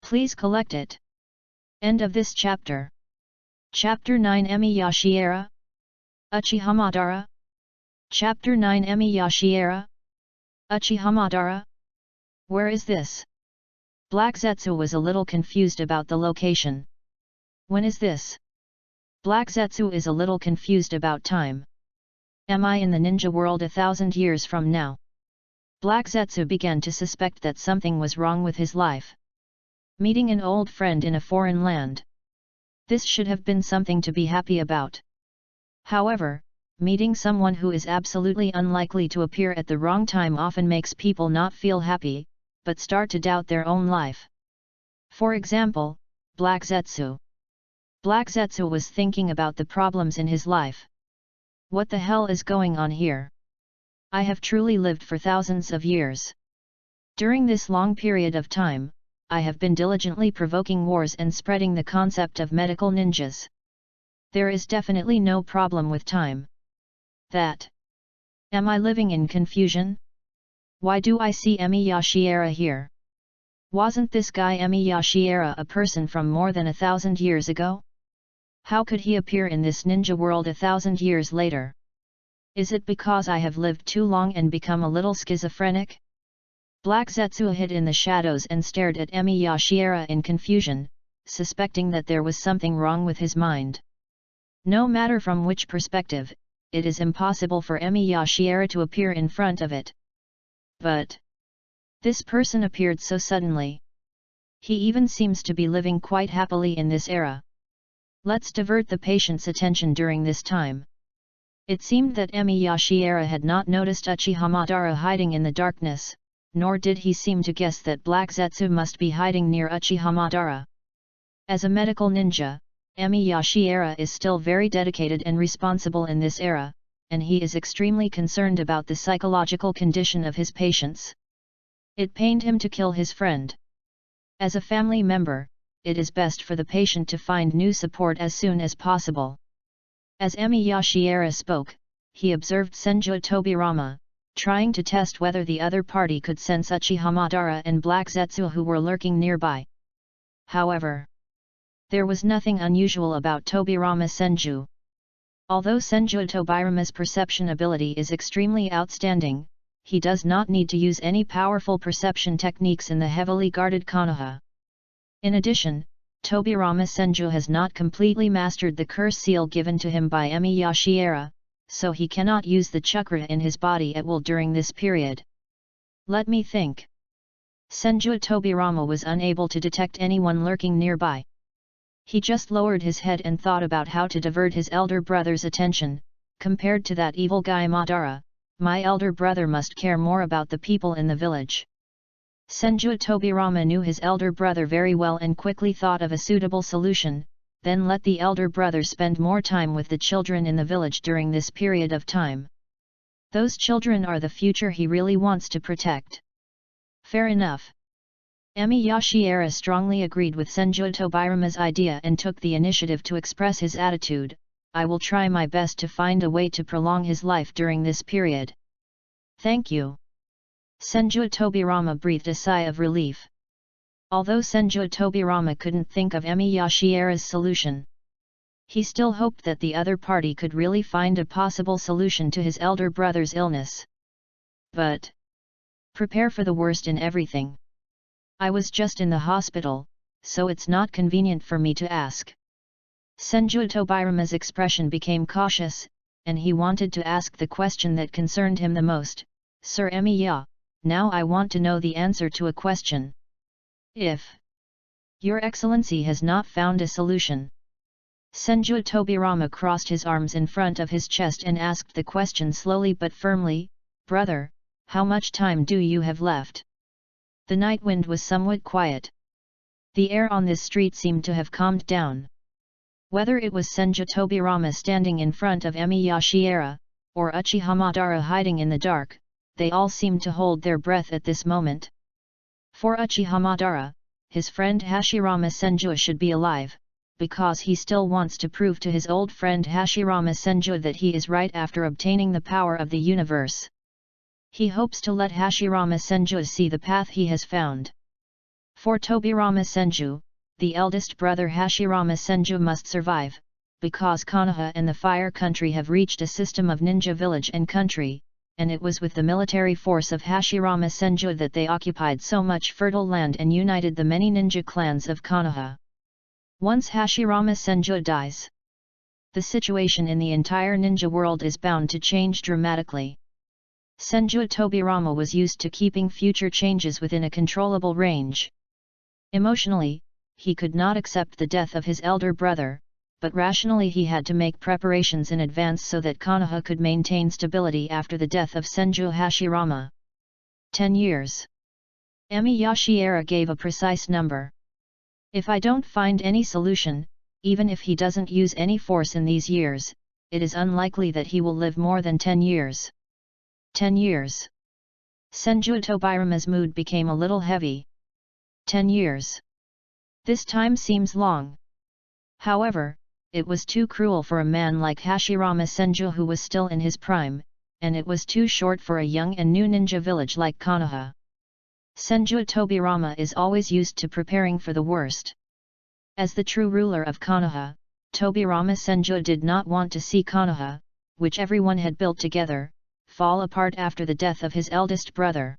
S1: Please collect it. End of this chapter. Chapter 9 Emi Yashiera? Uchiha Madara? Chapter 9 Emi Yashiera? Uchihamadara? Where is this? Black Zetsu was a little confused about the location. When is this? Black Zetsu is a little confused about time. Am I in the ninja world 1,000 years from now? Black Zetsu began to suspect that something was wrong with his life. Meeting an old friend in a foreign land. This should have been something to be happy about. However, meeting someone who is absolutely unlikely to appear at the wrong time often makes people not feel happy, but start to doubt their own life. For example, Black Zetsu. Black Zetsu was thinking about the problems in his life. What the hell is going on here? I have truly lived for thousands of years. During this long period of time, I have been diligently provoking wars and spreading the concept of medical ninjas. There is definitely no problem with time. Am I living in confusion? Why do I see Emi Yashiera here? Wasn't this guy Emi Yashiera a person from more than 1,000 years ago? How could he appear in this ninja world 1,000 years later? Is it because I have lived too long and become a little schizophrenic? Black Zetsu hid in the shadows and stared at Emi Yashiera in confusion, suspecting that there was something wrong with his mind. No matter from which perspective, it is impossible for Emi Yashiera to appear in front of it. But this person appeared so suddenly. He even seems to be living quite happily in this era. Let's divert the patient's attention during this time. It seemed that Emi Yashiera had not noticed Uchihamadara hiding in the darkness, nor did he seem to guess that Black Zetsu must be hiding near Uchihamadara. As a medical ninja, Emi Yashiera is still very dedicated and responsible in this era, and he is extremely concerned about the psychological condition of his patients. It pained him to kill his friend. As a family member, it is best for the patient to find new support as soon as possible. As Emi Yashiera spoke, he observed Senju Tobirama, trying to test whether the other party could sense Uchihamadara and Black Zetsu who were lurking nearby. However, there was nothing unusual about Tobirama Senju. Although Senju Tobirama's perception ability is extremely outstanding, he does not need to use any powerful perception techniques in the heavily guarded Konoha. In addition, Tobirama Senju has not completely mastered the curse seal given to him by Emi Yashiera, so he cannot use the chakra in his body at will during this period. Let me think. Senju Tobirama was unable to detect anyone lurking nearby. He just lowered his head and thought about how to divert his elder brother's attention. Compared to that evil guy Madara, my elder brother must care more about the people in the village. Senju Tobirama knew his elder brother very well and quickly thought of a suitable solution, then let the elder brother spend more time with the children in the village during this period of time. Those children are the future he really wants to protect. Fair enough. Emi Yashiera strongly agreed with Senju Tobirama's idea and took the initiative to express his attitude. I will try my best to find a way to prolong his life during this period. Thank you. Senju Tobirama breathed a sigh of relief. Although Senju Tobirama couldn't think of Emi Yashiera's solution, he still hoped that the other party could really find a possible solution to his elder brother's illness. But prepare for the worst in everything. I was just in the hospital, so it's not convenient for me to ask. Senju Tobirama's expression became cautious, and he wanted to ask the question that concerned him the most. Sir Emi, now I want to know the answer to a question. If Your Excellency has not found a solution. Senju Tobirama crossed his arms in front of his chest and asked the question slowly but firmly, Brother, how much time do you have left? The night wind was somewhat quiet. The air on this street seemed to have calmed down. Whether it was Senju Tobirama standing in front of Emi Yashiera, or Uchihamadara hiding in the dark, they all seemed to hold their breath at this moment. For Uchihamadara, his friend Hashirama Senju should be alive, because he still wants to prove to his old friend Hashirama Senju that he is right after obtaining the power of the universe. He hopes to let Hashirama Senju see the path he has found. For Tobirama Senju, the eldest brother Hashirama Senju must survive, because Konoha and the Fire Country have reached a system of ninja village and country, and it was with the military force of Hashirama Senju that they occupied so much fertile land and united the many ninja clans of Konoha. Once Hashirama Senju dies, the situation in the entire ninja world is bound to change dramatically. Senju Tobirama was used to keeping future changes within a controllable range. Emotionally, he could not accept the death of his elder brother, but rationally he had to make preparations in advance so that Konoha could maintain stability after the death of Senju Hashirama. 10 years. Emi Yashiera gave a precise number. If I don't find any solution, even if he doesn't use any force in these years, it is unlikely that he will live more than 10 years. 10 years. Senju Tobirama's mood became a little heavy. 10 years. This time seems long. However, it was too cruel for a man like Hashirama Senju who was still in his prime, and it was too short for a young and new ninja village like Konoha. Senju Tobirama is always used to preparing for the worst. As the true ruler of Konoha, Tobirama Senju did not want to see Konoha, which everyone had built together, fall apart after the death of his eldest brother.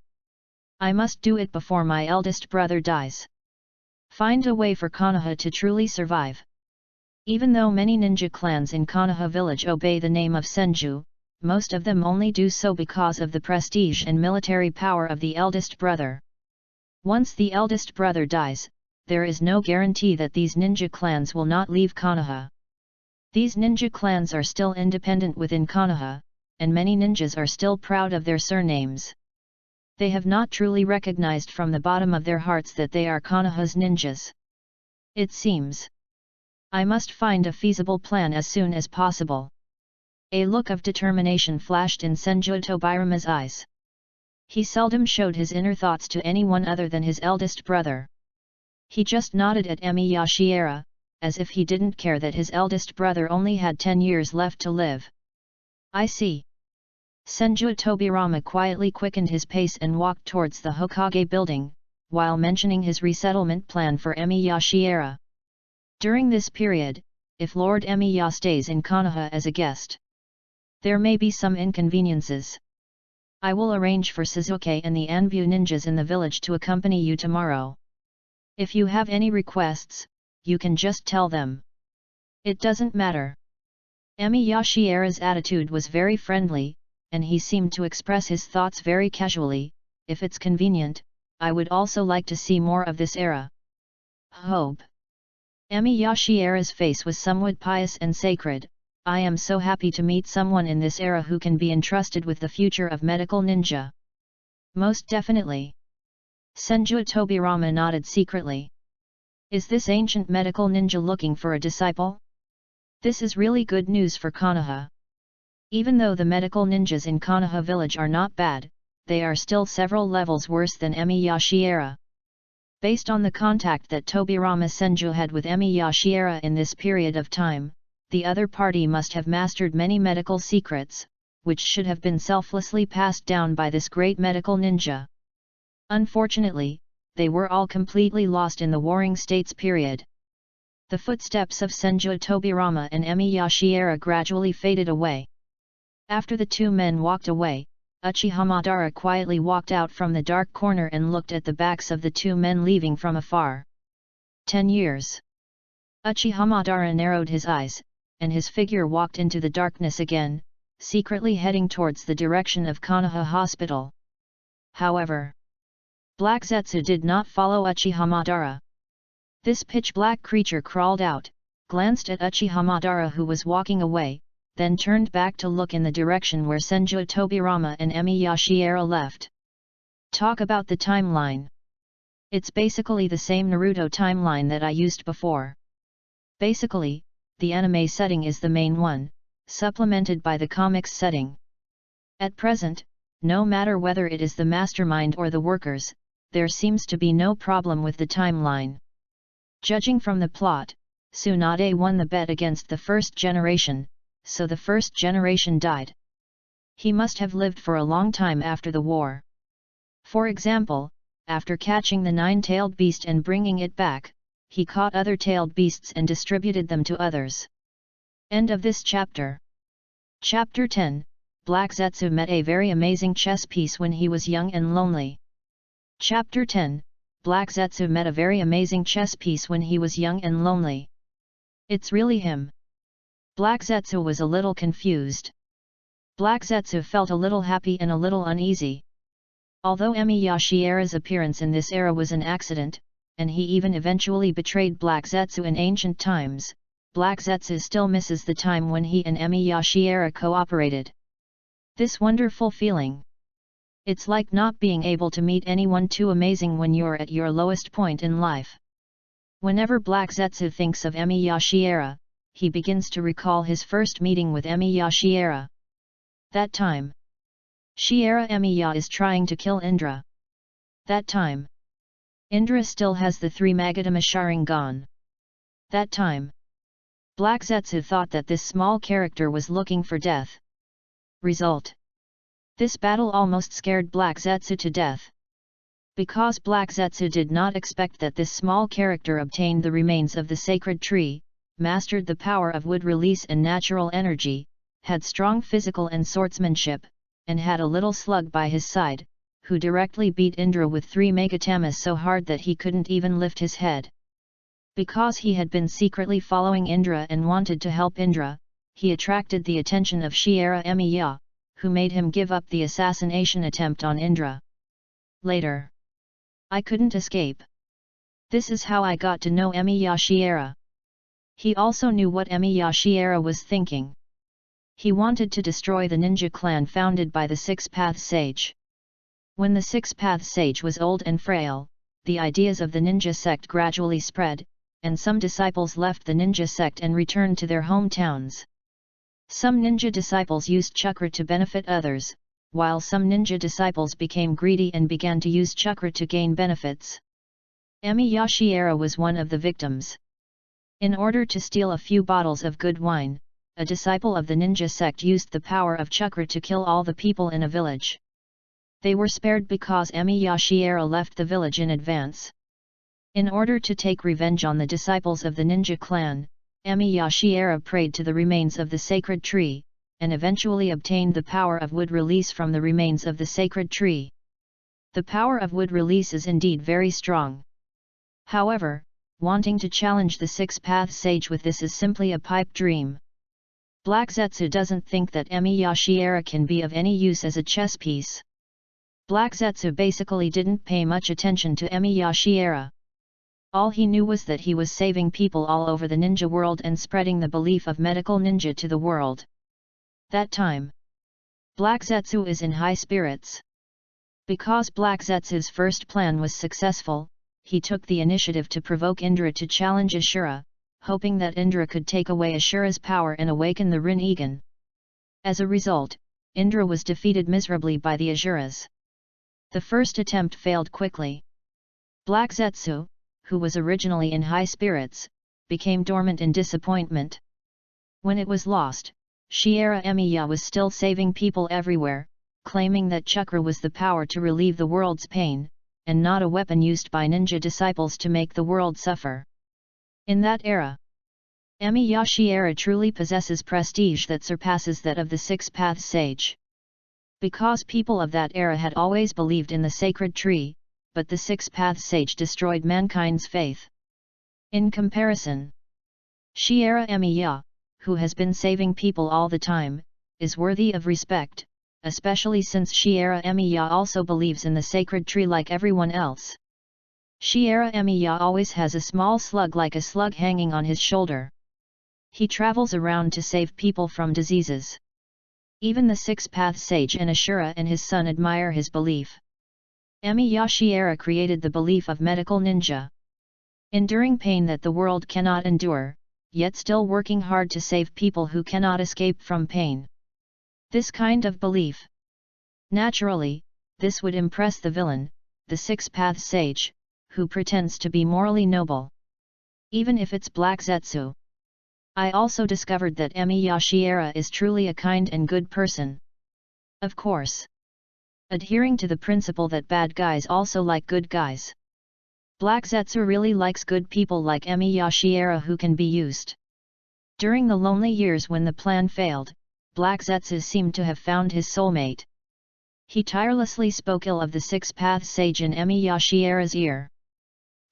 S1: I must do it before my eldest brother dies. Find a way for Konoha to truly survive. Even though many ninja clans in Konoha village obey the name of Senju, most of them only do so because of the prestige and military power of the eldest brother. Once the eldest brother dies, there is no guarantee that these ninja clans will not leave Konoha. These ninja clans are still independent within Konoha, and many ninjas are still proud of their surnames. They have not truly recognized from the bottom of their hearts that they are Konoha's ninjas. It seems I must find a feasible plan as soon as possible. A look of determination flashed in Senju Tobirama's eyes. He seldom showed his inner thoughts to anyone other than his eldest brother. He just nodded at Emi Yashiera, as if he didn't care that his eldest brother only had 10 years left to live. I see. Senju Tobirama quietly quickened his pace and walked towards the Hokage building, while mentioning his resettlement plan for Emi Yashiera. During this period, if Lord Emiya stays in Konoha as a guest, there may be some inconveniences. I will arrange for Suzuki and the Anbu ninjas in the village to accompany you tomorrow. If you have any requests, you can just tell them. It doesn't matter. Emi Yashiera's attitude was very friendly, and he seemed to express his thoughts very casually. If it's convenient, I would also like to see more of this era. Hope. Emi Yashiera's face was somewhat pious and sacred. I am so happy to meet someone in this era who can be entrusted with the future of medical ninja. Most definitely. Senju Tobirama nodded secretly. Is this ancient medical ninja looking for a disciple? This is really good news for Konoha. Even though the medical ninjas in Konoha village are not bad, they are still several levels worse than Emi Yashiera. Based on the contact that Tobirama Senju had with Emi Yashiera in this period of time, the other party must have mastered many medical secrets, which should have been selflessly passed down by this great medical ninja. Unfortunately, they were all completely lost in the Warring States period. The footsteps of Senju Tobirama and Emi Yashiera gradually faded away. After the two men walked away, Uchiha Madara quietly walked out from the dark corner and looked at the backs of the two men leaving from afar. 10 years. Uchiha Madara narrowed his eyes, and his figure walked into the darkness again, secretly heading towards the direction of Konoha Hospital. However, Black Zetsu did not follow Uchiha Madara. This pitch-black creature crawled out, glanced at Uchiha Madara who was walking away, then turned back to look in the direction where Senju Tobirama and Emi Yashiera left. Talk about the timeline. It's basically the same Naruto timeline that I used before. Basically, the anime setting is the main one, supplemented by the comics setting. At present, no matter whether it is the mastermind or the workers, there seems to be no problem with the timeline. Judging from the plot, Tsunade won the bet against the first generation, so the first generation died. He must have lived for a long time after the war. For example, after catching the 9-tailed beast and bringing it back, he caught other tailed beasts and distributed them to others. End of this chapter. Chapter 10, Black Zetsu met a very amazing chess piece when he was young and lonely. Chapter 10, Black Zetsu met a very amazing chess piece when he was young and lonely. It's really him. Black Zetsu was a little confused. Black Zetsu felt a little happy and a little uneasy. Although Emi Yashiera's appearance in this era was an accident, and he even eventually betrayed Black Zetsu in ancient times, Black Zetsu still misses the time when he and Emi Yashiera cooperated. This wonderful feeling. It's like not being able to meet anyone too amazing when you're at your lowest point in life. Whenever Black Zetsu thinks of Emi Yashiera, he begins to recall his first meeting with Emi Yashiera. That time. Shiera Emiya is trying to kill Indra. That time. Indra still has the 3 Magadama Sharingan. That time. Black Zetsu thought that this small character was looking for death. Result. This battle almost scared Black Zetsu to death. Because Black Zetsu did not expect that this small character obtained the remains of the sacred tree, mastered the power of wood release and natural energy, had strong physical and swordsmanship, and had a little slug by his side, who directly beat Indra with 3 Megatamas so hard that he couldn't even lift his head. Because he had been secretly following Indra and wanted to help Indra, he attracted the attention of Shiera Emiya, who made him give up the assassination attempt on Indra. Later. I couldn't escape. This is how I got to know Emi Yashiera. He also knew what Emi Yashiera was thinking. He wanted to destroy the ninja clan founded by the Six-Path Sage. When the Six-Path Sage was old and frail, the ideas of the ninja sect gradually spread, and some disciples left the ninja sect and returned to their hometowns. Some ninja disciples used chakra to benefit others, while some ninja disciples became greedy and began to use chakra to gain benefits. Emi Yashiera was one of the victims. In order to steal a few bottles of good wine, a disciple of the ninja sect used the power of chakra to kill all the people in a village. They were spared because Emi Yashiera left the village in advance. In order to take revenge on the disciples of the ninja clan, Emi Yashiera prayed to the remains of the sacred tree, and eventually obtained the power of wood release from the remains of the sacred tree. The power of wood release is indeed very strong. However, wanting to challenge the Six-Path Sage with this is simply a pipe dream. Black Zetsu doesn't think that Emi Yashiera can be of any use as a chess piece. Black Zetsu basically didn't pay much attention to Emi Yashiera. All he knew was that he was saving people all over the ninja world and spreading the belief of medical ninja to the world. That time. Black Zetsu is in high spirits. Because Black Zetsu's first plan was successful, he took the initiative to provoke Indra to challenge Ashura, hoping that Indra could take away Ashura's power and awaken the Rinnegan. As a result, Indra was defeated miserably by the Asuras. The first attempt failed quickly. Black Zetsu, who was originally in high spirits, became dormant in disappointment. When it was lost, Shiera Emiya was still saving people everywhere, claiming that chakra was the power to relieve the world's pain, and not a weapon used by ninja disciples to make the world suffer. In that era, Emi Yashiera truly possesses prestige that surpasses that of the Six-Path Sage. Because people of that era had always believed in the sacred tree, but the Six-Path Sage destroyed mankind's faith. In comparison, Shiera Emiya, who has been saving people all the time, is worthy of respect, especially since Shiera Emiya also believes in the sacred tree like everyone else. Shiera Emiya always has a small slug like a slug hanging on his shoulder. He travels around to save people from diseases. Even the Six-Path Sage and Ashura and his son admire his belief. Emi Yashiera created the belief of medical ninja. Enduring pain that the world cannot endure, yet still working hard to save people who cannot escape from pain. This kind of belief. Naturally, this would impress the villain, the Six-Path Sage, who pretends to be morally noble. Even if it's Black Zetsu. I also discovered that Emi Yashiera is truly a kind and good person. Of course. Adhering to the principle that bad guys also like good guys. Black Zetsu really likes good people like Emi Yashiera who can be used. During the lonely years when the plan failed, Black Zetsu seemed to have found his soulmate. He tirelessly spoke ill of the Six-Path Sage in Emi Yashiera's ear.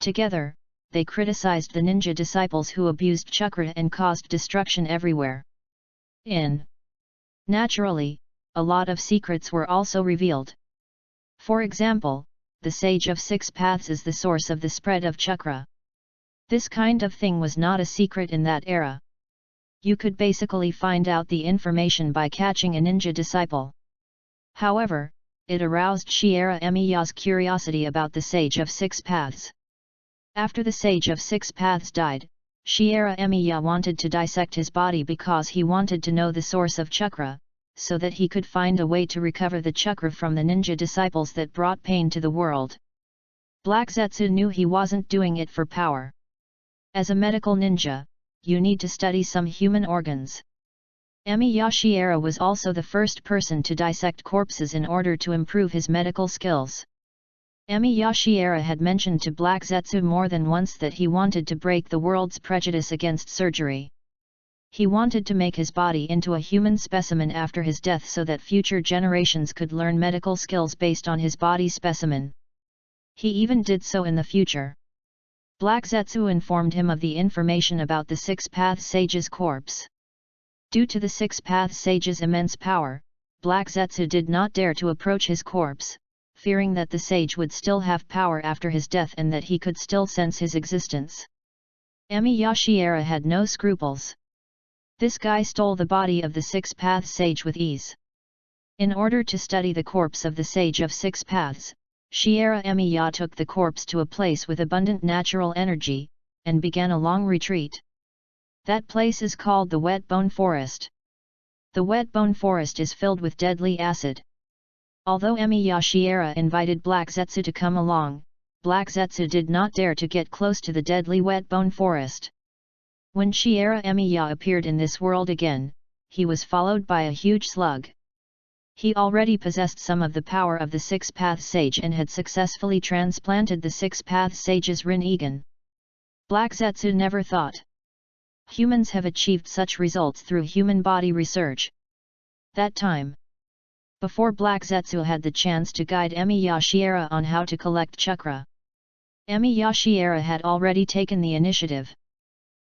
S1: Together, they criticized the ninja disciples who abused chakra and caused destruction everywhere. Naturally, a lot of secrets were also revealed. For example, the Sage of Six Paths is the source of the spread of chakra. This kind of thing was not a secret in that era. You could basically find out the information by catching a ninja disciple. However, it aroused Shiera Emiya's curiosity about the Sage of Six Paths. After the Sage of Six Paths died, Shiera Emiya wanted to dissect his body because he wanted to know the source of chakra, so that he could find a way to recover the chakra from the ninja disciples that brought pain to the world. Black Zetsu knew he wasn't doing it for power. As a medical ninja, you need to study some human organs. Emi Yashiera was also the first person to dissect corpses in order to improve his medical skills. Emi Yashiera had mentioned to Black Zetsu more than once that he wanted to break the world's prejudice against surgery. He wanted to make his body into a human specimen after his death so that future generations could learn medical skills based on his body specimen. He even did so in the future. Black Zetsu informed him of the information about the Six-Path Sage's corpse. Due to the Six-Path Sage's immense power, Black Zetsu did not dare to approach his corpse, fearing that the sage would still have power after his death and that he could still sense his existence. Emi Yashiera had no scruples. This guy stole the body of the Six-Path Sage with ease. In order to study the corpse of the Sage of Six Paths, Shiera Emiya took the corpse to a place with abundant natural energy, and began a long retreat. That place is called the Wet Bone Forest. The Wet Bone Forest is filled with deadly acid. Although Emi Yashiera invited Black Zetsu to come along, Black Zetsu did not dare to get close to the deadly Wet Bone Forest. When Shiera Emiya appeared in this world again, he was followed by a huge slug. He already possessed some of the power of the Six-Path Sage and had successfully transplanted the Six-Path Sage's Rin-Egan. Black Zetsu never thought humans have achieved such results through human body research. That time, before Black Zetsu had the chance to guide Emi Yashiera on how to collect chakra, Emi Yashiera had already taken the initiative.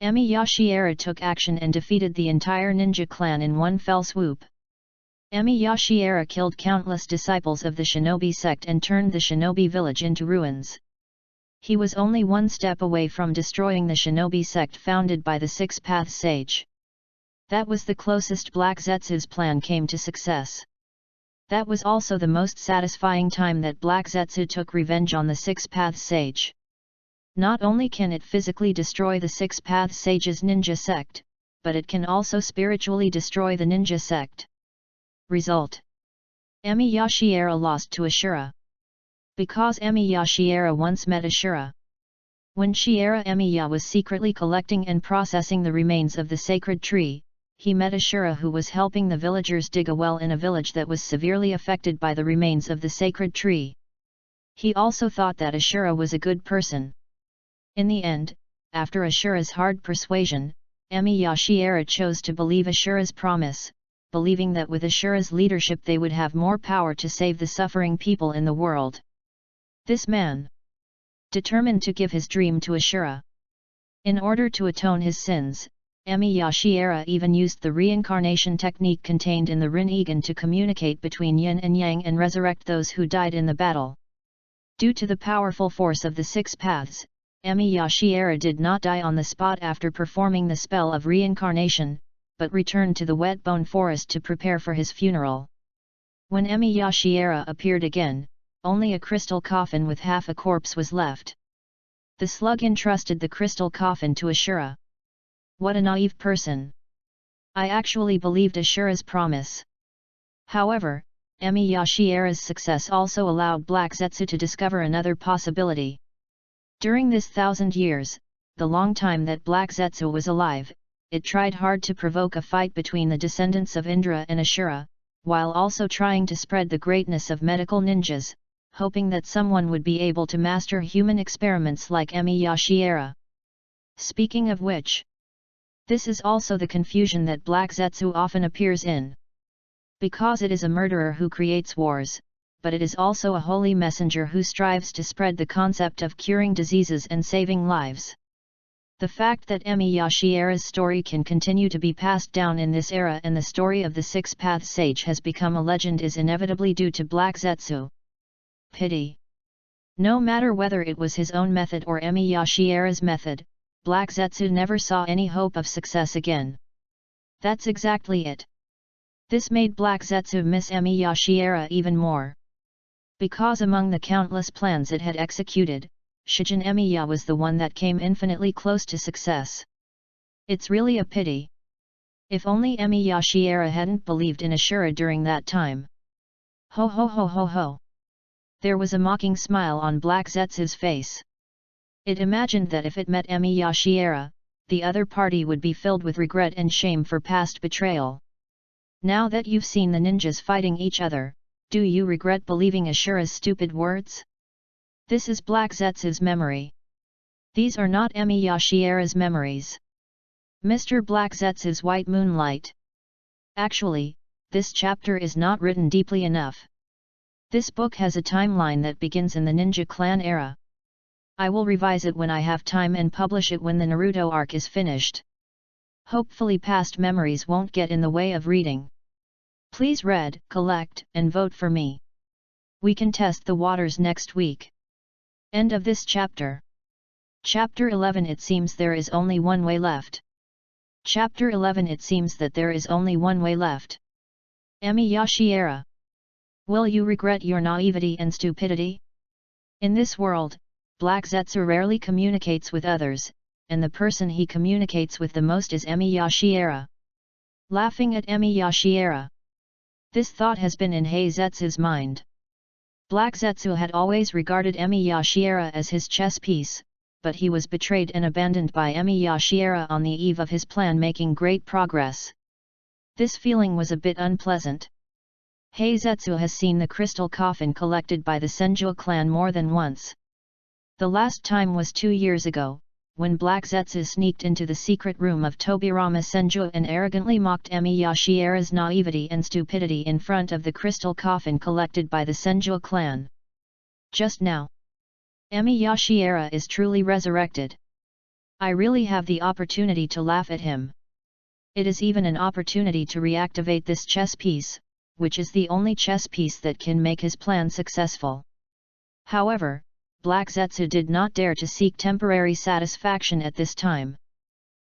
S1: Emi Yashiera took action and defeated the entire ninja clan in one fell swoop. Emi Yashiera killed countless disciples of the shinobi sect and turned the shinobi village into ruins. He was only one step away from destroying the shinobi sect founded by the Six-Path Sage. That was the closest Black Zetsu's plan came to success. That was also the most satisfying time that Black Zetsu took revenge on the Six-Path Sage. Not only can it physically destroy the Six-Path Sage's ninja sect, but it can also spiritually destroy the ninja sect. Result: Emi Yashiera lost to Ashura. Because Emi Yashiera once met Ashura. When Shiera Emiya was secretly collecting and processing the remains of the sacred tree, he met Ashura, who was helping the villagers dig a well in a village that was severely affected by the remains of the sacred tree. He also thought that Ashura was a good person. In the end, after Ashura's hard persuasion, Emi Yashiera chose to believe Ashura's promise, believing that with Ashura's leadership they would have more power to save the suffering people in the world. This man determined to give his dream to Ashura. In order to atone his sins, Emi Yashiera even used the reincarnation technique contained in the Rin-Egan to communicate between yin and yang and resurrect those who died in the battle. Due to the powerful force of the Six Paths, Emi Yashiera did not die on the spot after performing the spell of reincarnation, but returned to the Wet Bone Forest to prepare for his funeral. When Emi Yashiera appeared again, only a crystal coffin with half a corpse was left. The slug entrusted the crystal coffin to Ashura. What a naive person! I actually believed Ashura's promise. However, Emi Yashiera's success also allowed Black Zetsu to discover another possibility. During this 1,000 years, the long time that Black Zetsu was alive, it tried hard to provoke a fight between the descendants of Indra and Ashura, while also trying to spread the greatness of medical ninjas, hoping that someone would be able to master human experiments like Emi Yashiera. Speaking of which, This is also the confusion that Black Zetsu often appears in. Because it is a murderer who creates wars, but it is also a holy messenger who strives to spread the concept of curing diseases and saving lives. The fact that Emi Yashiera's story can continue to be passed down in this era and the story of the Six Paths Sage has become a legend is inevitably due to Black Zetsu. Pity. No matter whether it was his own method or Emi Yashiera's method, Black Zetsu never saw any hope of success again. That's exactly it. This made Black Zetsu miss Emi Yashiera even more. Because among the countless plans it had executed, Shijin Emiya was the one that came infinitely close to success. It's really a pity. If only Emi Yashiera hadn't believed in Ashura during that time. Ho ho ho ho ho. There was a mocking smile on Black Zetsu's face. It imagined that if it met Emi Yashiera, the other party would be filled with regret and shame for past betrayal. Now that you've seen the ninjas fighting each other, do you regret believing Ashura's stupid words? This is Black Zetsu's memory. These are not Emi Yashiera's memories. Mr. Black Zetsu's White Moonlight. Actually, this chapter is not written deeply enough. This book has a timeline that begins in the Ninja Clan era. I will revise it when I have time and publish it when the Naruto arc is finished. Hopefully past memories won't get in the way of reading. Please read, collect, and vote for me. We can test the waters next week. End of this chapter. Chapter 11. It seems there is only one way left. Chapter 11. It seems that there is only one way left. Emi Yashiera. Will you regret your naivety and stupidity? In this world, Black Zetsu rarely communicates with others, and the person he communicates with the most is Emi Yashiera. Laughing at Emi Yashiera. This thought has been in Hei Zetsu's mind. Black Zetsu had always regarded Emi Yashiera as his chess piece, but he was betrayed and abandoned by Emi Yashiera on the eve of his plan making great progress. This feeling was a bit unpleasant. Hei Zetsu has seen the crystal coffin collected by the Senju clan more than once. The last time was 2 years ago, when Black Zetsu sneaked into the secret room of Tobirama Senju and arrogantly mocked Emi Yashiera's naivety and stupidity in front of the crystal coffin collected by the Senju clan. Just now, Emi Yashiera is truly resurrected. I really have the opportunity to laugh at him. It is even an opportunity to reactivate this chess piece, which is the only chess piece that can make his plan successful. However, Black Zetsu did not dare to seek temporary satisfaction at this time.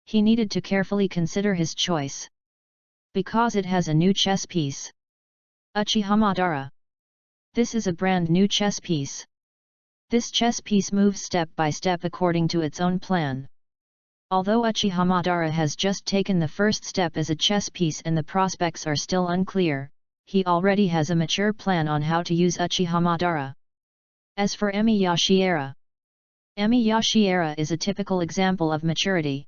S1: He needed to carefully consider his choice. Because it has a new chess piece. Uchihamadara. This is a brand new chess piece. This chess piece moves step by step according to its own plan. Although Uchihamadara has just taken the first step as a chess piece and the prospects are still unclear, he already has a mature plan on how to use Uchihamadara. As for Emi Yashiera, Emi Yashiera is a typical example of maturity.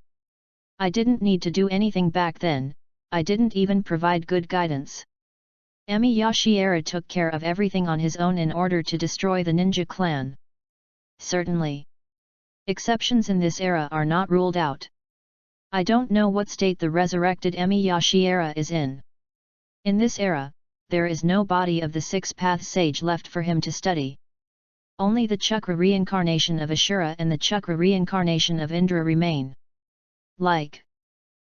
S1: I didn't need to do anything back then, I didn't even provide good guidance. Emi Yashiera took care of everything on his own in order to destroy the ninja clan. Certainly, exceptions in this era are not ruled out. I don't know what state the resurrected Emi Yashiera is in. In this era, there is no body of the Six Paths Sage left for him to study. Only the Chakra reincarnation of Ashura and the Chakra reincarnation of Indra remain.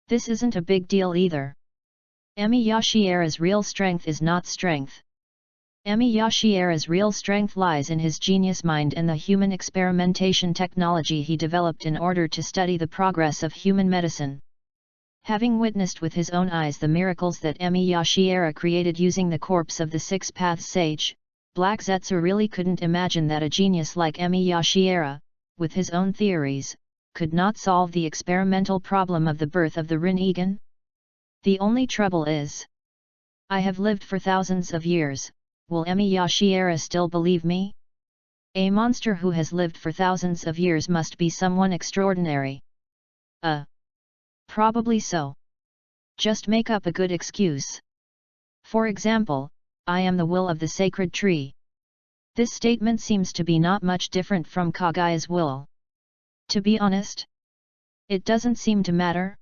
S1: This isn't a big deal either. Emi Yashiera's real strength is not strength. Emi Yashiera's real strength lies in his genius mind and the human experimentation technology he developed in order to study the progress of human medicine. Having witnessed with his own eyes the miracles that Emi Yashiera created using the corpse of the Six Paths Sage, Black Zetsu really couldn't imagine that a genius like Emi Yashiera, with his own theories, could not solve the experimental problem of the birth of the Rinnegan. The only trouble is, I have lived for thousands of years, will Emi Yashiera still believe me? A monster who has lived for thousands of years must be someone extraordinary. Probably so. Just make up a good excuse. For example, I am the will of the sacred tree. This statement seems to be not much different from Kagaya's will. To be honest, it doesn't seem to matter.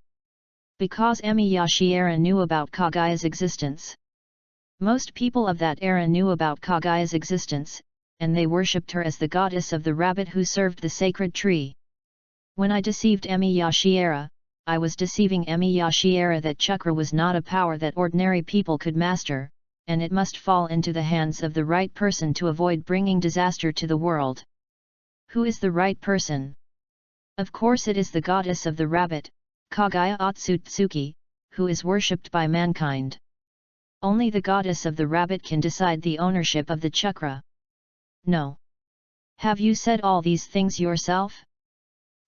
S1: Because Emiyashi era knew about Kagaya's existence. Most people of that era knew about Kagaya's existence, and they worshipped her as the goddess of the rabbit who served the sacred tree. When I deceived Emiyashi era, I was deceiving Emiyashi era that chakra was not a power that ordinary people could master, and it must fall into the hands of the right person to avoid bringing disaster to the world. Who is the right person? Of course it is the goddess of the rabbit, Kagaya Otsutsuki, who is worshipped by mankind. Only the goddess of the rabbit can decide the ownership of the chakra. No. Have you said all these things yourself?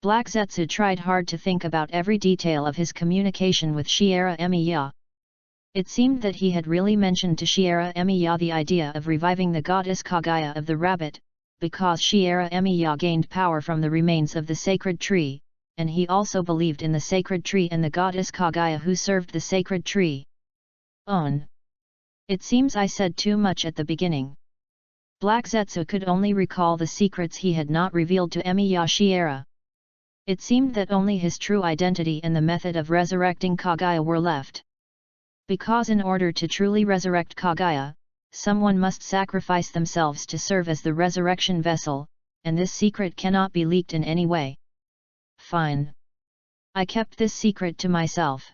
S1: Black Zetsu tried hard to think about every detail of his communication with Shiera Emiya. It seemed that he had really mentioned to Shiera Emiya the idea of reviving the goddess Kagaya of the rabbit, because Shiera Emiya gained power from the remains of the sacred tree, and he also believed in the sacred tree and the goddess Kagaya who served the sacred tree. It seems I said too much at the beginning. Black Zetsu could only recall the secrets he had not revealed to Emiyashi era. It seemed that only his true identity and the method of resurrecting Kagaya were left. Because in order to truly resurrect Kagaya, someone must sacrifice themselves to serve as the resurrection vessel, and this secret cannot be leaked in any way. Fine. I kept this secret to myself.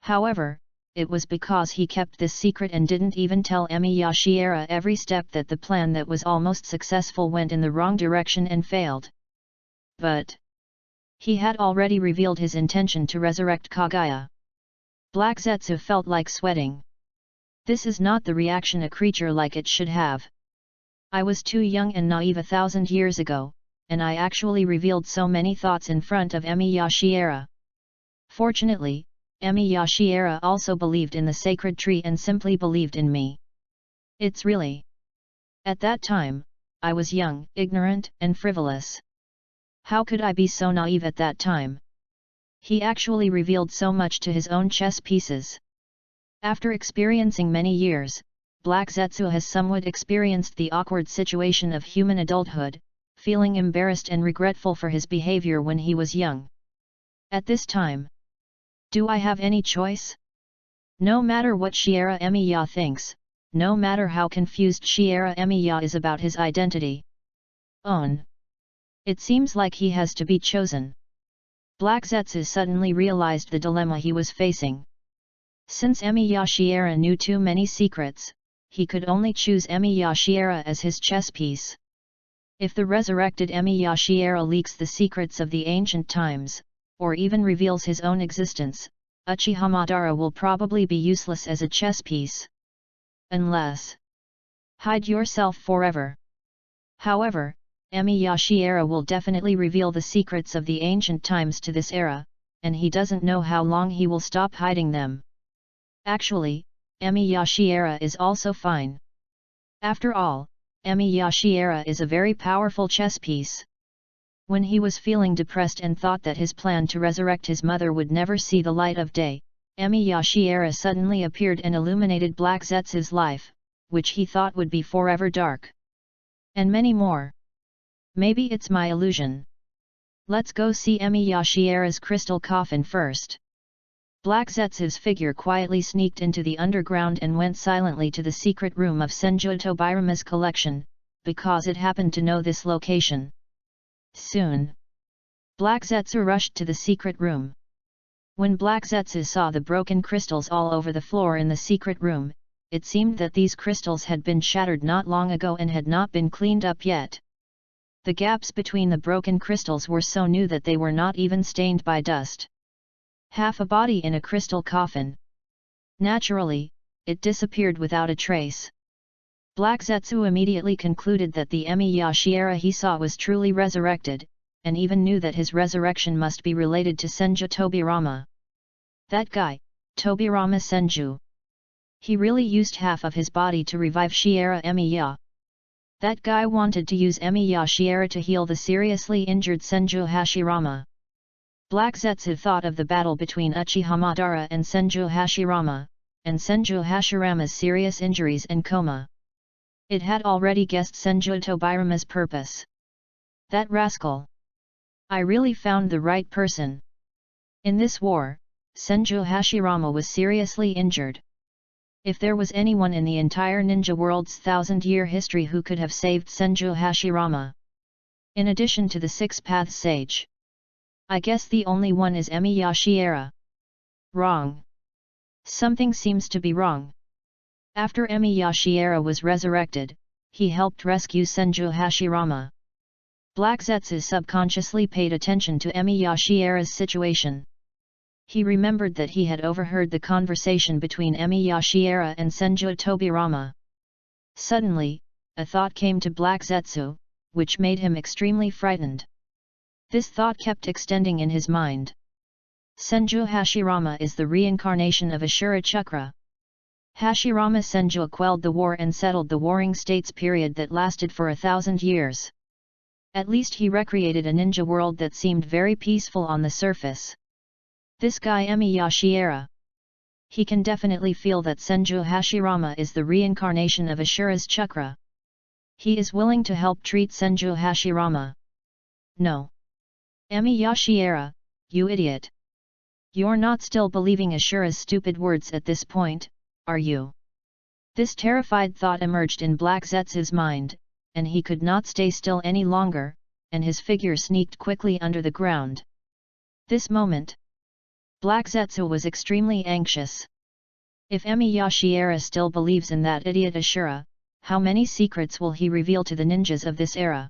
S1: However, it was because he kept this secret and didn't even tell Emiyashi era every step that the plan that was almost successful went in the wrong direction and failed. But he had already revealed his intention to resurrect Kagaya. Black Zetsu felt like sweating. This is not the reaction a creature like it should have. I was too young and naive 1,000 years ago, and I actually revealed so many thoughts in front of Emiyashi era. Fortunately, Emiyashi era also believed in the sacred tree and simply believed in me. It's really. At that time, I was young, ignorant, and frivolous. How could I be so naive at that time? He actually revealed so much to his own chess pieces. After experiencing many years, Black Zetsu has somewhat experienced the awkward situation of human adulthood, feeling embarrassed and regretful for his behavior when he was young. At this time, do I have any choice? No matter what Shiera Emiya thinks, no matter how confused Shiera Emiya is about his identity. It seems like he has to be chosen. Black Zetsu suddenly realized the dilemma he was facing. Since Emiyashi era knew too many secrets, he could only choose Emiyashi era as his chess piece. If the resurrected Emiyashi era leaks the secrets of the ancient times, or even reveals his own existence, Uchiha Madara will probably be useless as a chess piece. Unless hide yourself forever. However, Emiyashi era will definitely reveal the secrets of the ancient times to this era, and he doesn't know how long he will stop hiding them. Actually, Emiyashi era is also fine. After all, Emiyashi era is a very powerful chess piece. When he was feeling depressed and thought that his plan to resurrect his mother would never see the light of day, Emiyashi era suddenly appeared and illuminated Black Zetsu's life, which he thought would be forever dark. And many more. Maybe it's my illusion. Let's go see Emiyashi era's crystal coffin first. Black Zetsu's figure quietly sneaked into the underground and went silently to the secret room of Senju Tobirama's collection, because it happened to know this location. Soon, Black Zetsu rushed to the secret room. When Black Zetsu saw the broken crystals all over the floor in the secret room, it seemed that these crystals had been shattered not long ago and had not been cleaned up yet. The gaps between the broken crystals were so new that they were not even stained by dust. Half a body in a crystal coffin. Naturally, it disappeared without a trace. Black Zetsu immediately concluded that the Emiyashi era he saw was truly resurrected, and even knew that his resurrection must be related to Senju Tobirama. That guy, Tobirama Senju. He really used half of his body to revive Shiera Emiya. That guy wanted to use Emiyashi era to heal the seriously injured Senju Hashirama. Black Zetsu thought of the battle between Uchiha Madara and Senju Hashirama, and Senju Hashirama's serious injuries and coma. It had already guessed Senju Tobirama's purpose. That rascal! I really found the right person. In this war, Senju Hashirama was seriously injured. If there was anyone in the entire ninja world's 1,000-year history who could have saved Senju Hashirama, in addition to the Six Paths Sage, I guess the only one is Emi Yashiera. Wrong. Something seems to be wrong. After Emi Yashiera was resurrected, he helped rescue Senju Hashirama. Black Zetsu subconsciously paid attention to Emi Yashiera's situation. He remembered that he had overheard the conversation between Emi Yashiera and Senju Tobirama. Suddenly, a thought came to Black Zetsu, which made him extremely frightened. This thought kept extending in his mind. Senju Hashirama is the reincarnation of Ashura Chakra. Hashirama Senju quelled the war and settled the warring states period that lasted for 1,000 years. At least he recreated a ninja world that seemed very peaceful on the surface. This guy Emi Yashiera. He can definitely feel that Senju Hashirama is the reincarnation of Ashura's chakra. He is willing to help treat Senju Hashirama. No. Emi Yashiera, you idiot. You're not still believing Ashura's stupid words at this point, are you? This terrified thought emerged in Black Zetsu's mind, and he could not stay still any longer, and his figure sneaked quickly under the ground. This moment, Black Zetsu was extremely anxious. If Emi Yashiera still believes in that idiot Ashura, how many secrets will he reveal to the ninjas of this era?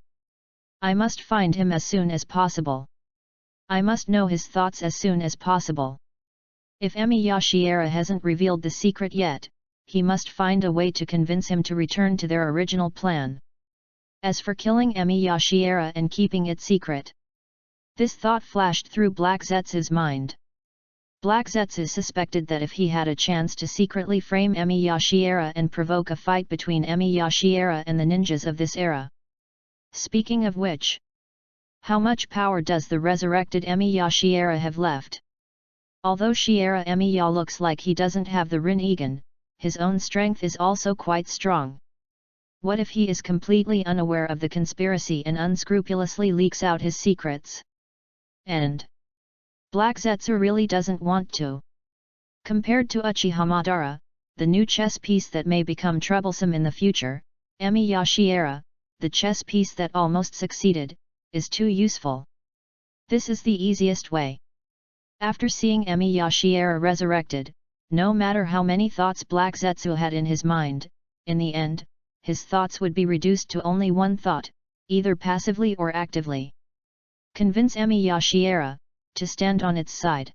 S1: I must find him as soon as possible. I must know his thoughts as soon as possible. If Emi Yashiera hasn't revealed the secret yet, he must find a way to convince him to return to their original plan. As for killing Emi Yashiera and keeping it secret, this thought flashed through Black Zetsu's mind. Black Zetsu suspected that if he had a chance to secretly frame Emi Yashiera and provoke a fight between Emi Yashiera and the ninjas of this era. Speaking of which, how much power does the resurrected Emi Yashiera have left? Although Shiera Emi Ya looks like he doesn't have the Rinnegan, his own strength is also quite strong. What if he is completely unaware of the conspiracy and unscrupulously leaks out his secrets? And Black Zetsu really doesn't want to. Compared to Uchiha Madara, the new chess piece that may become troublesome in the future, Emi Yashiera, the chess piece that almost succeeded, is too useful. This is the easiest way. After seeing Emi Yashiera resurrected, no matter how many thoughts Black Zetsu had in his mind, in the end, his thoughts would be reduced to only one thought, either passively or actively. Convince Emi Yashiera to stand on its side.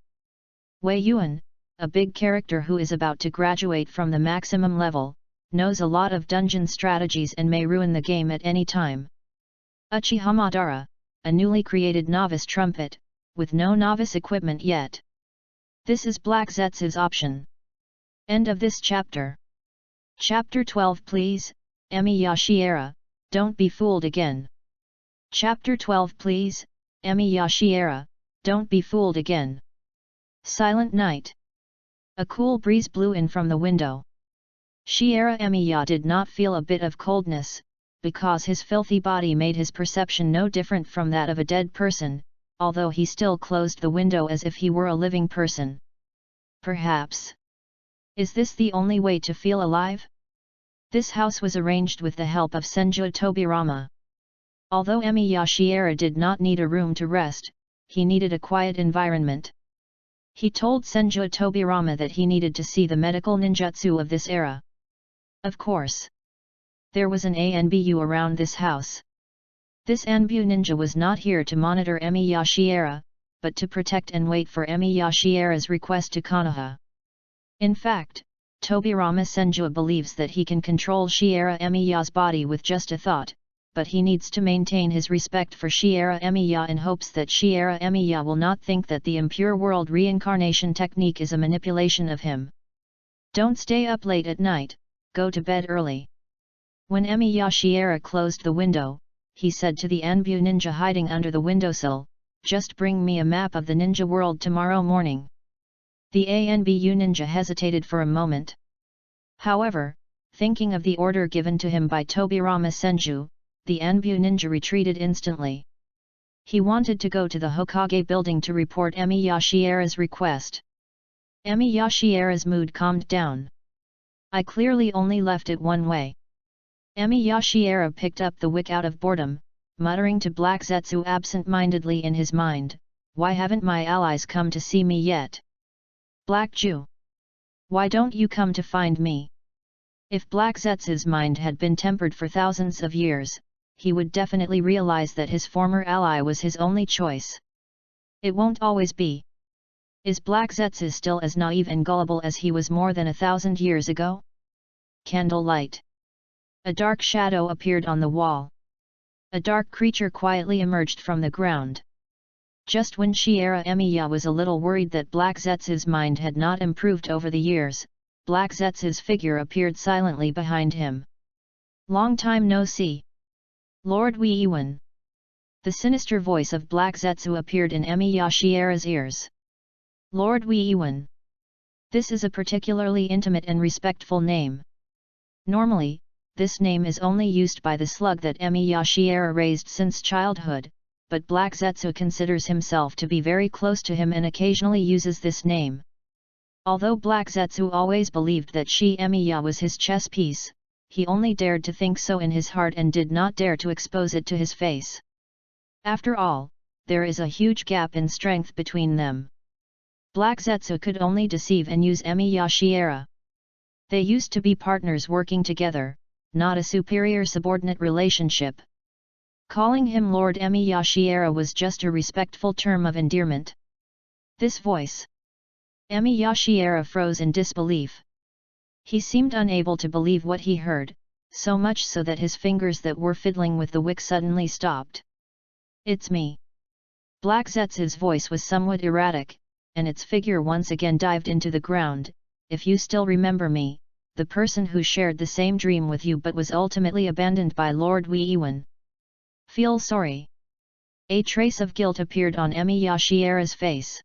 S1: Wei Yuan, a big character who is about to graduate from the maximum level, knows a lot of dungeon strategies and may ruin the game at any time. Uchiha Madara, a newly created novice trumpet, with no novice equipment yet. This is Black Zetsu's option. End of this chapter. Chapter 12 Please, Emi Yashiera, don't be fooled again. Chapter 12 Please, Emi Yashiera, don't be fooled again. Silent night. A cool breeze blew in from the window. Shiera Emiya did not feel a bit of coldness, because his filthy body made his perception no different from that of a dead person, although he still closed the window as if he were a living person. Perhaps. Is this the only way to feel alive? This house was arranged with the help of Senju Tobirama. Although Emi Yashiera did not need a room to rest, he needed a quiet environment. He told Senju Tobirama that he needed to see the medical ninjutsu of this era. Of course. There was an ANBU around this house. This ANBU ninja was not here to monitor Emi Yashiera, but to protect and wait for Emi Yashiera's request to Konoha. In fact, Tobirama Senju believes that he can control Shiera Emiya's body with just a thought, but he needs to maintain his respect for Shiera Emiya in hopes that Shiera Emiya will not think that the impure world reincarnation technique is a manipulation of him. Don't stay up late at night, go to bed early. When Emi Yashiera closed the window, he said to the Anbu ninja hiding under the windowsill, "Just bring me a map of the ninja world tomorrow morning." The ANBU ninja hesitated for a moment. However, thinking of the order given to him by Tobirama Senju, the Anbu ninja retreated instantly. He wanted to go to the Hokage building to report Emi Yashiera's request. Emi Yashiera's mood calmed down. I clearly only left it one way. Emi Yashiera picked up the wick out of boredom, muttering to Black Zetsu absent-mindedly in his mind, why haven't my allies come to see me yet? Black Jew! Why don't you come to find me? If Black Zetsu's mind had been tempered for thousands of years, he would definitely realize that his former ally was his only choice. It won't always be. Is Black Zetsu still as naive and gullible as he was more than 1,000 years ago? Candlelight. A dark shadow appeared on the wall. A dark creature quietly emerged from the ground. Just when Shiera Emiya was a little worried that Black Zetsu's mind had not improved over the years, Black Zetsu's figure appeared silently behind him. Long time no see. Lord Wei Iwan. The sinister voice of Black Zetsu appeared in Emiya Shiera's ears. Lord Wei Iwan. This is a particularly intimate and respectful name. Normally, this name is only used by the slug that Emiya Shiera raised since childhood, but Black Zetsu considers himself to be very close to him and occasionally uses this name. Although Black Zetsu always believed that Shi Emiya was his chess piece, he only dared to think so in his heart and did not dare to expose it to his face. After all, there is a huge gap in strength between them. Black Zetsu could only deceive and use Emiya Shiera. They used to be partners working together, not a superior-subordinate relationship. Calling him Lord Emiya Shiera was just a respectful term of endearment. This voice. Emiya Shiera froze in disbelief. He seemed unable to believe what he heard, so much so that his fingers that were fiddling with the wick suddenly stopped. It's me. Black Zetsu's voice was somewhat erratic, and its figure once again dived into the ground. If you still remember me, the person who shared the same dream with you but was ultimately abandoned by Lord Wei Iwan. Feel sorry. A trace of guilt appeared on Emiya Shiera's face.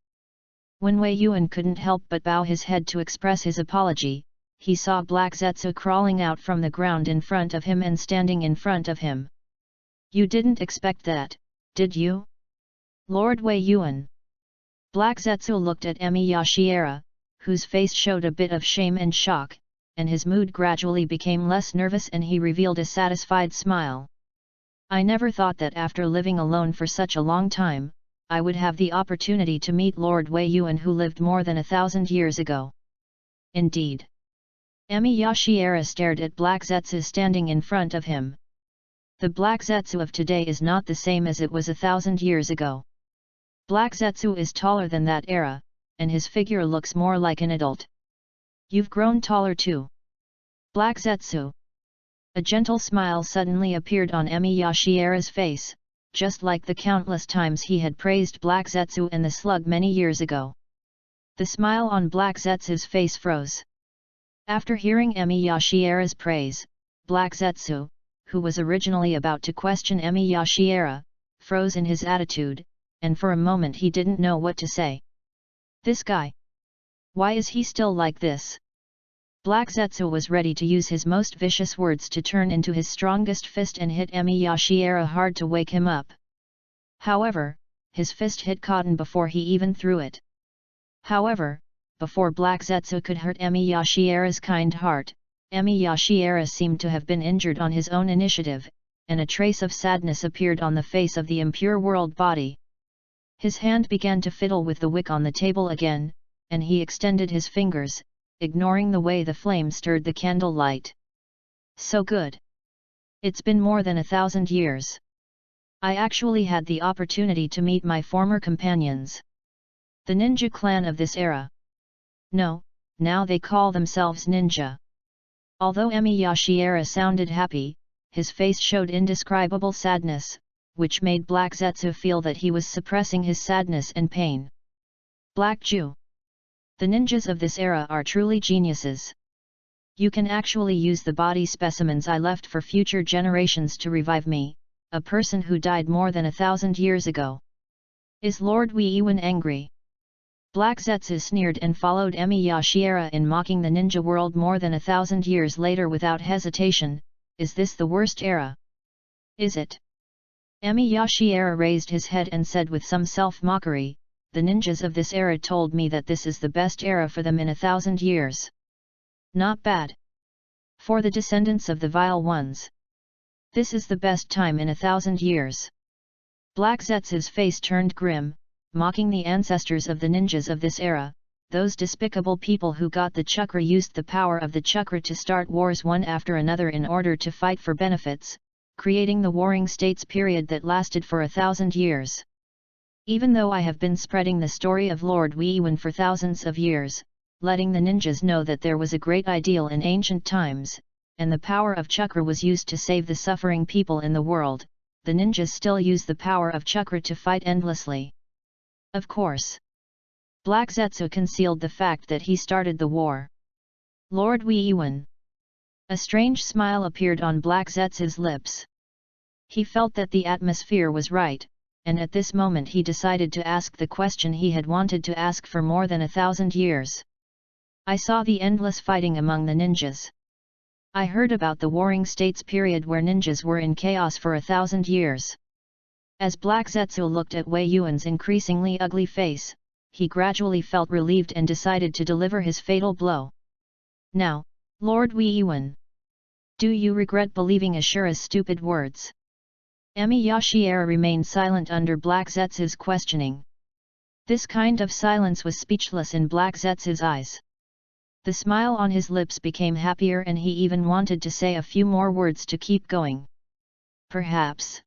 S1: When Wei Yuan couldn't help but bow his head to express his apology, he saw Black Zetsu crawling out from the ground in front of him and standing in front of him. You didn't expect that, did you? Lord Wei Yuan. Black Zetsu looked at Emiya Shiera, whose face showed a bit of shame and shock, and his mood gradually became less nervous and he revealed a satisfied smile. I never thought that after living alone for such a long time, I would have the opportunity to meet Lord Wei Yuan who lived more than 1,000 years ago. Indeed. Emiya Shiera stared at Black Zetsu standing in front of him. The Black Zetsu of today is not the same as it was 1,000 years ago. Black Zetsu is taller than that era, and his figure looks more like an adult. You've grown taller too. Black Zetsu. A gentle smile suddenly appeared on Emiya Shiera's face, just like the countless times he had praised Black Zetsu and the slug many years ago. The smile on Black Zetsu's face froze. After hearing Emiya Shiera's praise, Black Zetsu, who was originally about to question Emiya Shiera, froze in his attitude, and for a moment he didn't know what to say. This guy. Why is he still like this? Black Zetsu was ready to use his most vicious words to turn into his strongest fist and hit Emiya Shiera hard to wake him up. However, his fist hit cotton before he even threw it. However, before Black Zetsu could hurt Emiya Shiera's kind heart, Emiya Shiera seemed to have been injured on his own initiative, and a trace of sadness appeared on the face of the impure world body. His hand began to fiddle with the wick on the table again, and he extended his fingers, ignoring the way the flame stirred the candle light. So good. It's been more than 1,000 years. I actually had the opportunity to meet my former companions. The ninja clan of this era. No, now they call themselves ninja. Although Emiya Shiera sounded happy, his face showed indescribable sadness, which made Black Zetsu feel that he was suppressing his sadness and pain. Black Jew. The ninjas of this era are truly geniuses. You can actually use the body specimens I left for future generations to revive me, a person who died more than 1,000 years ago. Is Lord Wei Iwan angry? Black Zetsu sneered and followed Emiya Shiera in mocking the ninja world more than 1,000 years later without hesitation. Is this the worst era? Is it? Emiya Shiera raised his head and said with some self-mockery, the ninjas of this era told me that this is the best era for them in 1,000 years. Not bad. For the descendants of the vile ones. This is the best time in 1,000 years. Black Zetsu's face turned grim, mocking the ancestors of the ninjas of this era. Those despicable people who got the chakra used the power of the chakra to start wars one after another in order to fight for benefits, creating the warring states period that lasted for 1,000 years. Even though I have been spreading the story of Lord Weiwen for thousands of years, letting the ninjas know that there was a great ideal in ancient times, and the power of chakra was used to save the suffering people in the world, the ninjas still use the power of chakra to fight endlessly. Of course. Black Zetsu concealed the fact that he started the war. Lord Weiwen. A strange smile appeared on Black Zetsu's lips. He felt that the atmosphere was right, and at this moment he decided to ask the question he had wanted to ask for more than 1,000 years. I saw the endless fighting among the ninjas. I heard about the warring states period where ninjas were in chaos for 1,000 years. As Black Zetsu looked at Wei Yuan's increasingly ugly face, he gradually felt relieved and decided to deliver his fatal blow. Now, Lord Weiwen, do you regret believing Ashura's stupid words? Emi Yashiera remained silent under Black Zetsu's questioning. This kind of silence was speechless in Black Zetsu's eyes. The smile on his lips became happier and he even wanted to say a few more words to keep going. Perhaps.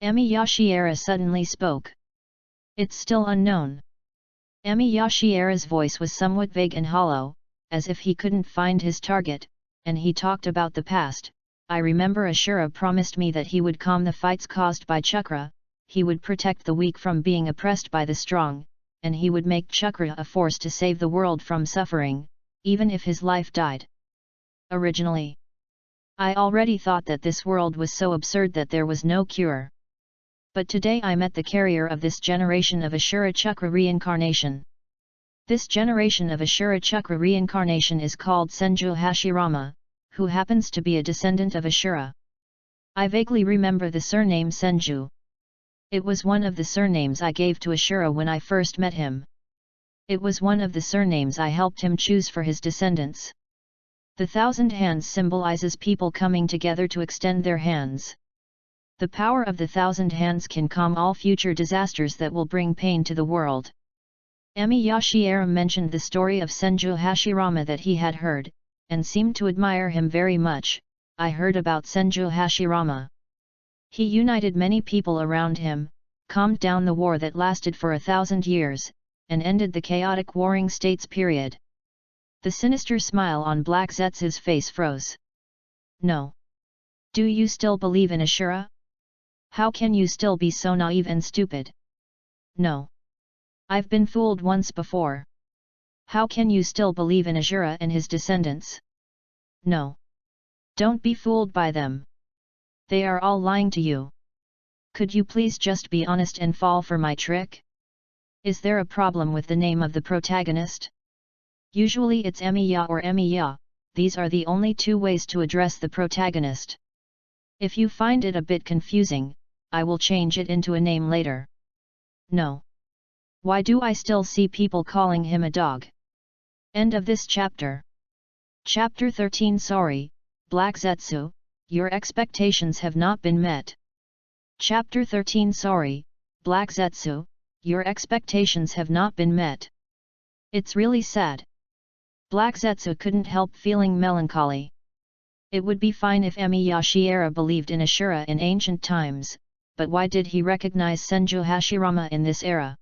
S1: Emi Yashiera suddenly spoke. It's still unknown. Emi Yashiera's voice was somewhat vague and hollow, as if he couldn't find his target, and he talked about the past. I remember Ashura promised me that he would calm the fights caused by chakra, he would protect the weak from being oppressed by the strong, and he would make chakra a force to save the world from suffering, even if his life died. Originally, I already thought that this world was so absurd that there was no cure. But today I met the carrier of this generation of Ashura Chakra reincarnation. This generation of Ashura Chakra reincarnation is called Senju Hashirama, who happens to be a descendant of Ashura. I vaguely remember the surname Senju. It was one of the surnames I gave to Ashura when I first met him. It was one of the surnames I helped him choose for his descendants. The 1,000 hands symbolizes people coming together to extend their hands. The power of the 1,000 hands can calm all future disasters that will bring pain to the world. Emi Yashiera mentioned the story of Senju Hashirama that he had heard, and seemed to admire him very much. I heard about Senju Hashirama. He united many people around him, calmed down the war that lasted for 1,000 years, and ended the chaotic warring states period. The sinister smile on Black Zetsu's face froze. No. Do you still believe in Ashura? How can you still be so naive and stupid? No. I've been fooled once before. How can you still believe in Ashura and his descendants? No. Don't be fooled by them. They are all lying to you. Could you please just be honest and fall for my trick? Is there a problem with the name of the protagonist? Usually it's Emiya or Emiya, these are the only two ways to address the protagonist. If you find it a bit confusing, I will change it into a name later. No. Why do I still see people calling him a dog? End of this chapter. Chapter 13. Sorry, Black Zetsu, your expectations have not been met. Chapter 13. Sorry, Black Zetsu, your expectations have not been met. It's really sad. Black Zetsu couldn't help feeling melancholy. It would be fine if Emi Yashiera believed in Ashura in ancient times, but why did he recognize Senju Hashirama in this era?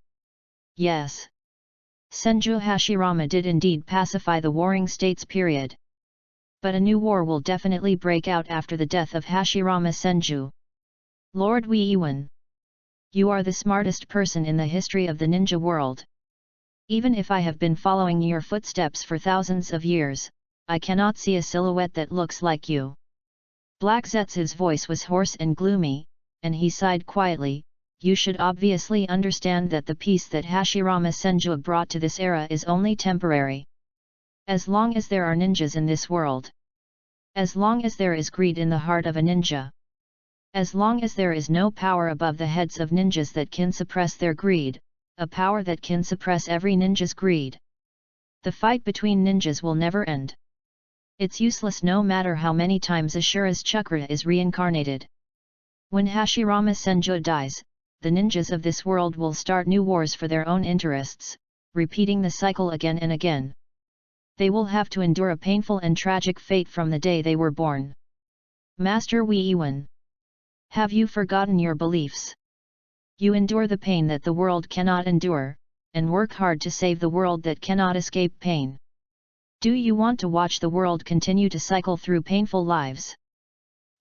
S1: Yes. Senju Hashirama did indeed pacify the warring states period. But a new war will definitely break out after the death of Hashirama Senju. Lord Weiwen, you are the smartest person in the history of the ninja world. Even if I have been following your footsteps for thousands of years, I cannot see a silhouette that looks like you. Black Zetsu's voice was hoarse and gloomy, and he sighed quietly. You should obviously understand that the peace that Hashirama Senju brought to this era is only temporary. As long as there are ninjas in this world. As long as there is greed in the heart of a ninja. As long as there is no power above the heads of ninjas that can suppress their greed, a power that can suppress every ninja's greed. The fight between ninjas will never end. It's useless no matter how many times Ashura's chakra is reincarnated. When Hashirama Senju dies, the ninjas of this world will start new wars for their own interests, repeating the cycle again and again. They will have to endure a painful and tragic fate from the day they were born. Master Wei Iwan, have you forgotten your beliefs? You endure the pain that the world cannot endure, and work hard to save the world that cannot escape pain. Do you want to watch the world continue to cycle through painful lives?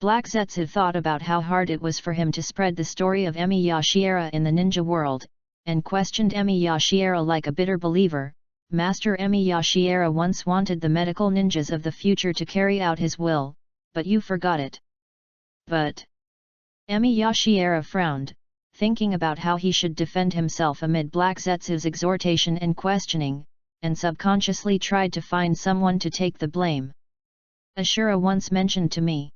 S1: Black Zetsu thought about how hard it was for him to spread the story of Emi Yashiera in the ninja world, and questioned Emi Yashiera like a bitter believer. Master Emi Yashiera once wanted the medical ninjas of the future to carry out his will, but you forgot it. But Emi Yashiera frowned, thinking about how he should defend himself amid Black Zetsu's exhortation and questioning, and subconsciously tried to find someone to take the blame. Ashura once mentioned to me.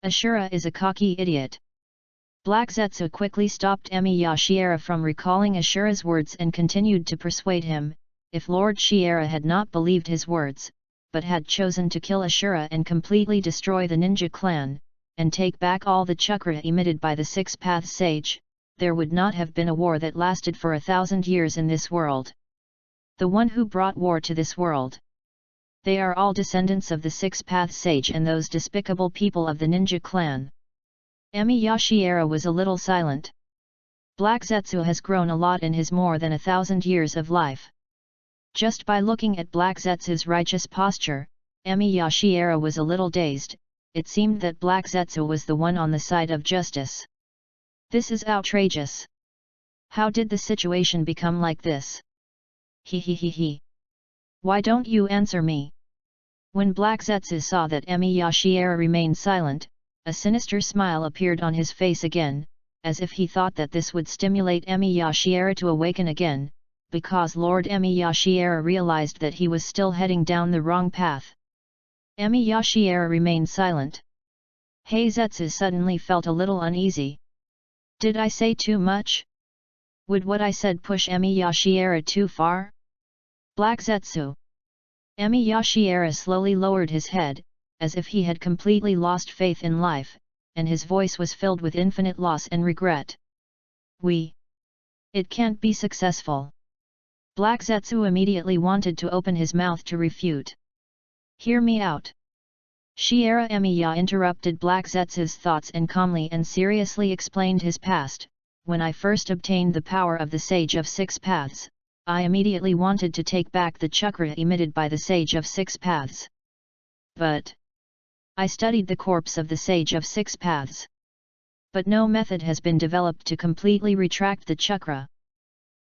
S1: Ashura is a cocky idiot. Black Zetsu quickly stopped Emi Yashiera from recalling Ashura's words and continued to persuade him, if Lord Shiera had not believed his words, but had chosen to kill Ashura and completely destroy the ninja clan, and take back all the chakra emitted by the Six-Path Sage, there would not have been a war that lasted for 1,000 years in this world. The one who brought war to this world. They are all descendants of the Six-Path Sage and those despicable people of the ninja clan. Emi Yashiera was a little silent. Black Zetsu has grown a lot in his more than 1,000 years of life. Just by looking at Black Zetsu's righteous posture, Emi Yashiera was a little dazed. It seemed that Black Zetsu was the one on the side of justice. This is outrageous. How did the situation become like this? He. Why don't you answer me? When Black Zetsu saw that Emi Yashiera remained silent, a sinister smile appeared on his face again, as if he thought that this would stimulate Emi Yashiera to awaken again, because Lord Emi Yashiera realized that he was still heading down the wrong path. Emi Yashiera remained silent. Heizetsu suddenly felt a little uneasy. Did I say too much? Would what I said push Emi Yashiera too far? Black Zetsu. Emi Yashiera slowly lowered his head, as if he had completely lost faith in life, and his voice was filled with infinite loss and regret. It can't be successful. Black Zetsu immediately wanted to open his mouth to refute. Hear me out. Shiera Emiya interrupted Black Zetsu's thoughts and calmly and seriously explained his past. When I first obtained the power of the Sage of Six Paths, I immediately wanted to take back the chakra emitted by the Sage of Six Paths. But I studied the corpse of the Sage of Six Paths. But no method has been developed to completely retract the chakra.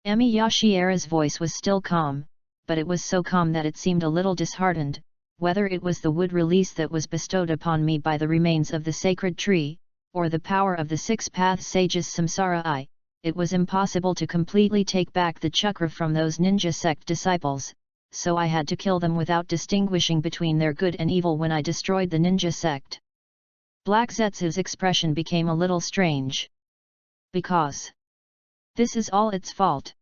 S1: Emi Yashiera's voice was still calm, but it was so calm that it seemed a little disheartened. Whether it was the wood release that was bestowed upon me by the remains of the sacred tree, or the power of the Six-Path Sage's samsara eye, it was impossible to completely take back the chakra from those ninja sect disciples, so I had to kill them without distinguishing between their good and evil when I destroyed the ninja sect. Black Zetsu's expression became a little strange. Because this is all its fault.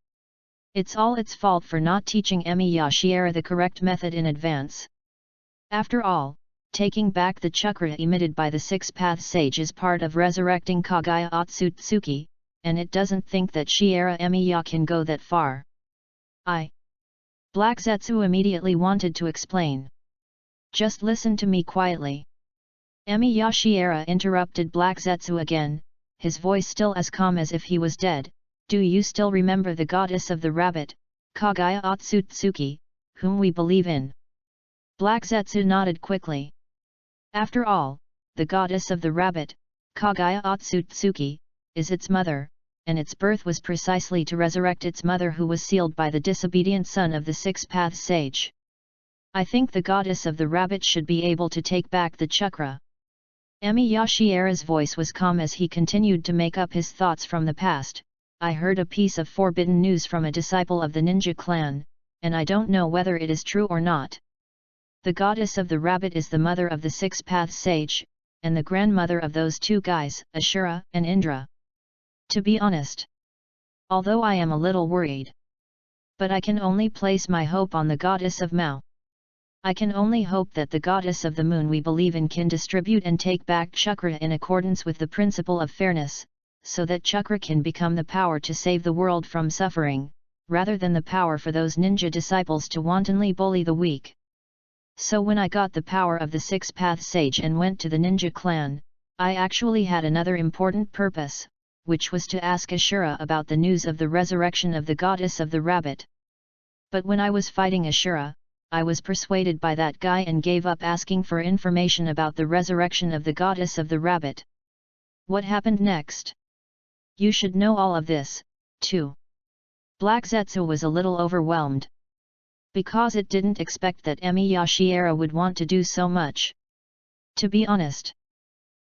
S1: It's all its fault for not teaching Emi Yashiera the correct method in advance. After all, taking back the chakra emitted by the Six-Path Sage is part of resurrecting Kagaya Otsutsuki, and it doesn't think that Shiera Emiya can go that far. Black Zetsu immediately wanted to explain. Just listen to me quietly. Emi Yashiera interrupted Black Zetsu again, his voice still as calm as if he was dead. Do you still remember the goddess of the rabbit, Kagaya Otsutsuki, whom we believe in? Black Zetsu nodded quickly. After all, the goddess of the rabbit, Kagaya Otsutsuki, is its mother, and its birth was precisely to resurrect its mother who was sealed by the disobedient son of the Six-Path Sage. I think the goddess of the rabbit should be able to take back the chakra. Emi Yashiera's voice was calm as he continued to make up his thoughts from the past. I heard a piece of forbidden news from a disciple of the ninja clan, and I don't know whether it is true or not. The goddess of the rabbit is the mother of the Six-Path Sage, and the grandmother of those two guys, Ashura and Indra. To be honest, Although I am a little worried. But I can only place my hope on the goddess of Mao. I can only hope that the goddess of the moon we believe in can distribute and take back chakra in accordance with the principle of fairness, so that chakra can become the power to save the world from suffering, rather than the power for those ninja disciples to wantonly bully the weak. So when I got the power of the six-path sage and went to the ninja clan, I actually had another important purpose, which was to ask Ashura about the news of the resurrection of the goddess of the rabbit. But when I was fighting Ashura, I was persuaded by that guy and gave up asking for information about the resurrection of the goddess of the rabbit. What happened next? You should know all of this, too. Black Zetsu was a little overwhelmed. Because it didn't expect that Emi Yashiera would want to do so much. To be honest,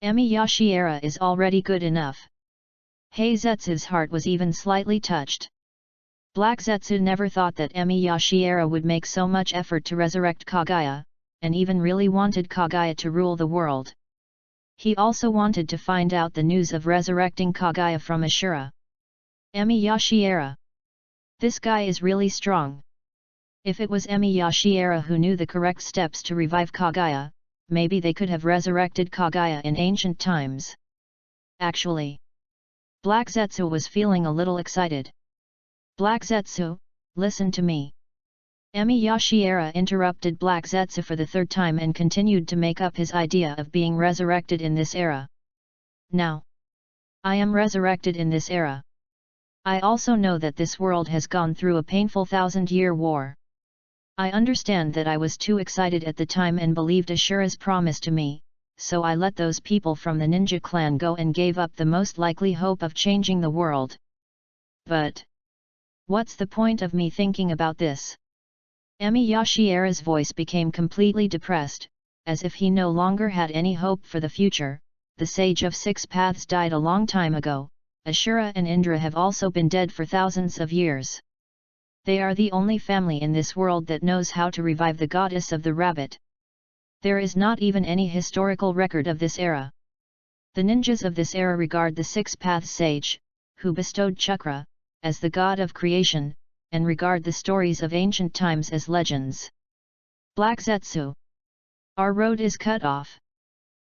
S1: Emi Yashiera is already good enough. Zetsu's heart was even slightly touched. Black Zetsu never thought that Emi Yashiera would make so much effort to resurrect Kagaya, and even really wanted Kagaya to rule the world. He also wanted to find out the news of resurrecting Kagaya from Ashura. Emi Yashiera. This guy is really strong. If it was Emi Yashiera who knew the correct steps to revive Kagaya, maybe they could have resurrected Kagaya in ancient times. Actually, Black Zetsu was feeling a little excited. Black Zetsu, listen to me. Emi Yashiera interrupted Black Zetsu for the third time and continued to make up his idea of being resurrected in this era. Now, I am resurrected in this era. I also know that this world has gone through a painful 1000-year war. I understand that I was too excited at the time and believed Ashura's promise to me, so I let those people from the ninja clan go and gave up the most likely hope of changing the world. But what's the point of me thinking about this? Emi Yashiera's voice became completely depressed, as if he no longer had any hope for the future. The sage of six paths died a long time ago. Ashura and Indra have also been dead for thousands of years. They are the only family in this world that knows how to revive the goddess of the rabbit. There is not even any historical record of this era. The ninjas of this era regard the six-path sage, who bestowed chakra, as the god of creation, and regard the stories of ancient times as legends. Black Zetsu. Our road is cut off.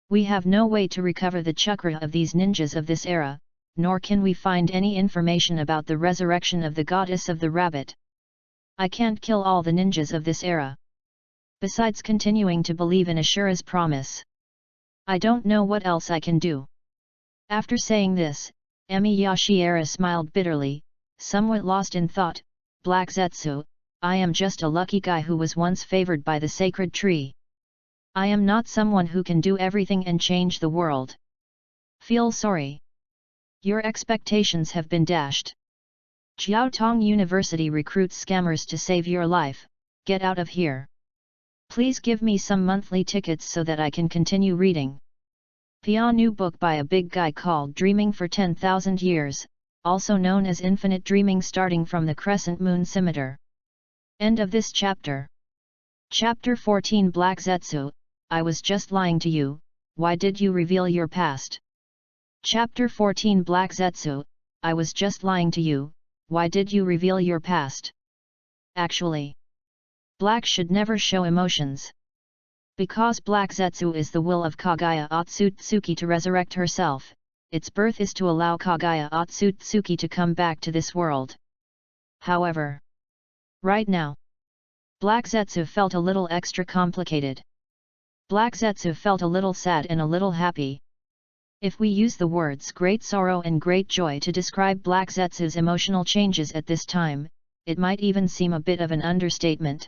S1: We have no way to recover the chakra of these ninjas of this era, nor can we find any information about the resurrection of the goddess of the rabbit. I can't kill all the ninjas of this era. Besides continuing to believe in Ashura's promise, I don't know what else I can do. After saying this, Emi Yashiera smiled bitterly, somewhat lost in thought. Black Zetsu, I am just a lucky guy who was once favored by the sacred tree. I am not someone who can do everything and change the world. Feel sorry. Your expectations have been dashed. Jiaotong University recruits scammers to save your life. Get out of here. Please give me some monthly tickets so that I can continue reading. Pia new book by a big guy called Dreaming for 10,000 Years, also known as Infinite Dreaming, starting from the Crescent Moon Scimitar. End of this chapter. Chapter 14. Black Zetsu, I was just lying to you. Why did you reveal your past? Chapter 14. Black Zetsu, I was just lying to you. Why did you reveal your past? Actually, Black should never show emotions. Because Black Zetsu is the will of Kagaya Otsutsuki to resurrect herself, its birth is to allow Kagaya Otsutsuki to come back to this world. However, right now, Black Zetsu felt a little extra complicated. Black Zetsu felt a little sad and a little happy. If we use the words great sorrow and great joy to describe Black Zetsu's emotional changes at this time, it might even seem a bit of an understatement.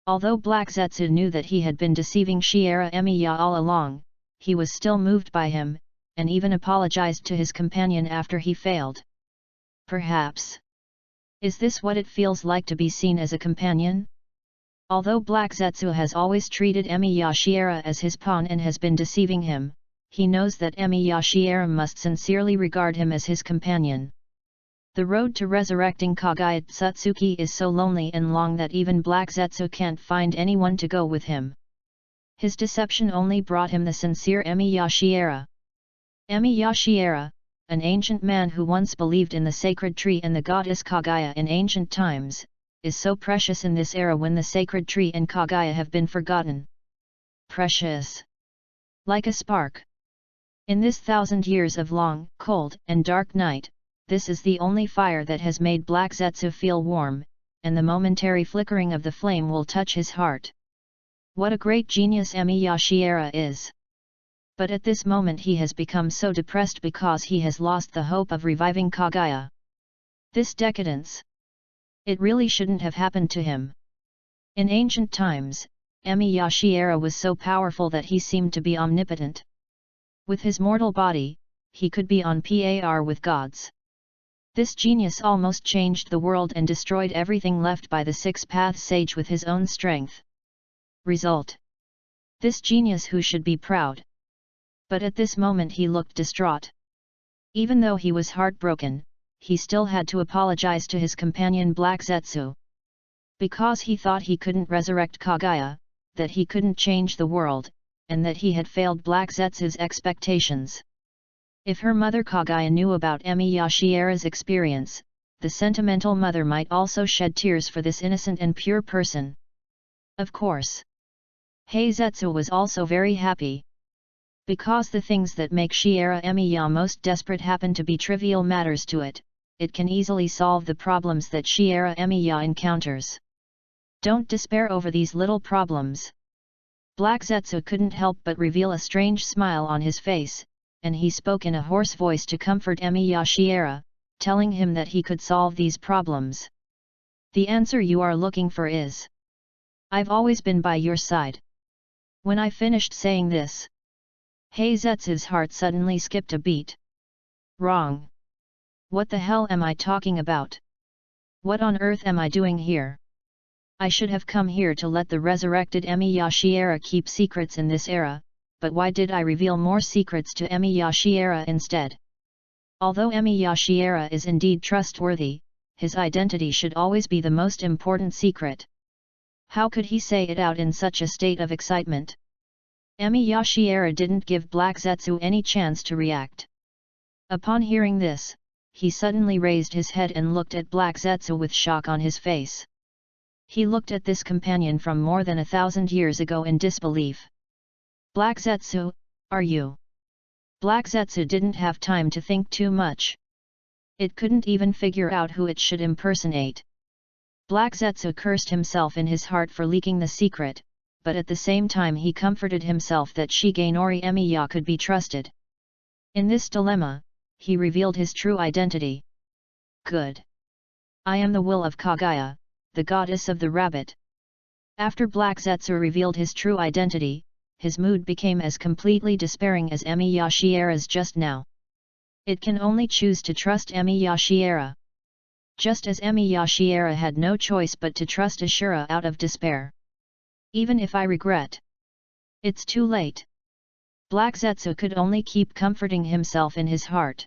S1: Although Black Zetsu knew that he had been deceiving Shiera Emiya all along, he was still moved by him, and even apologized to his companion after he failed. Perhaps. Is this what it feels like to be seen as a companion? Although Black Zetsu has always treated Emiya Shiera as his pawn and has been deceiving him, he knows that Emi Yashiera must sincerely regard him as his companion. The road to resurrecting Kagaya Tsutsuki is so lonely and long that even Black Zetsu can't find anyone to go with him. His deception only brought him the sincere Emi Yashiera. Emi Yashiera, an ancient man who once believed in the sacred tree and the goddess Kaguya in ancient times, is so precious in this era when the sacred tree and Kaguya have been forgotten. Precious. Like a spark. In this 1,000 years of long, cold, and dark night, this is the only fire that has made Black Zetsu feel warm, and the momentary flickering of the flame will touch his heart. What a great genius Emi Yashiera is! But at this moment he has become so depressed because he has lost the hope of reviving Kaguya. This decadence. It really shouldn't have happened to him. In ancient times, Emi Yashiera was so powerful that he seemed to be omnipotent. With his mortal body, he could be on par with gods. This genius almost changed the world and destroyed everything left by the Six-Path Sage with his own strength. Result. This genius who should be proud. But at this moment he looked distraught. Even though he was heartbroken, he still had to apologize to his companion Black Zetsu. Because he thought he couldn't resurrect Kaguya, that he couldn't change the world, and that he had failed Black Zetsu's expectations. If her mother Kaguya knew about Emi Yashiera's experience, the sentimental mother might also shed tears for this innocent and pure person. Of course. Heizetsu was also very happy. Because the things that make Shiera Emiya most desperate happen to be trivial matters to it, it can easily solve the problems that Shiera Emiya encounters. Don't despair over these little problems. Black Zetsu couldn't help but reveal a strange smile on his face, and he spoke in a hoarse voice to comfort Emi Yashiera, telling him that he could solve these problems. The answer you are looking for is: I've always been by your side. When I finished saying this, Heizetsu's heart suddenly skipped a beat. Wrong. What the hell am I talking about? What on earth am I doing here? I should have come here to let the resurrected Emi Yashiera keep secrets in this era, but why did I reveal more secrets to Emi Yashiera instead? Although Emi Yashiera is indeed trustworthy, his identity should always be the most important secret. How could he say it out in such a state of excitement? Emi Yashiera didn't give Black Zetsu any chance to react. Upon hearing this, he suddenly raised his head and looked at Black Zetsu with shock on his face. He looked at this companion from more than 1,000 years ago in disbelief. Black Zetsu, are you? Black Zetsu didn't have time to think too much. It couldn't even figure out who it should impersonate. Black Zetsu cursed himself in his heart for leaking the secret, but at the same time he comforted himself that Shigenori Emiya could be trusted. In this dilemma, he revealed his true identity. Good. I am the will of Kaguya, the goddess of the rabbit. After Black Zetsu revealed his true identity, his mood became as completely despairing as Emi Yashiera's just now. It can only choose to trust Emi Yashiera. Just as Emi Yashiera had no choice but to trust Ashura out of despair. Even if I regret. It's too late. Black Zetsu could only keep comforting himself in his heart.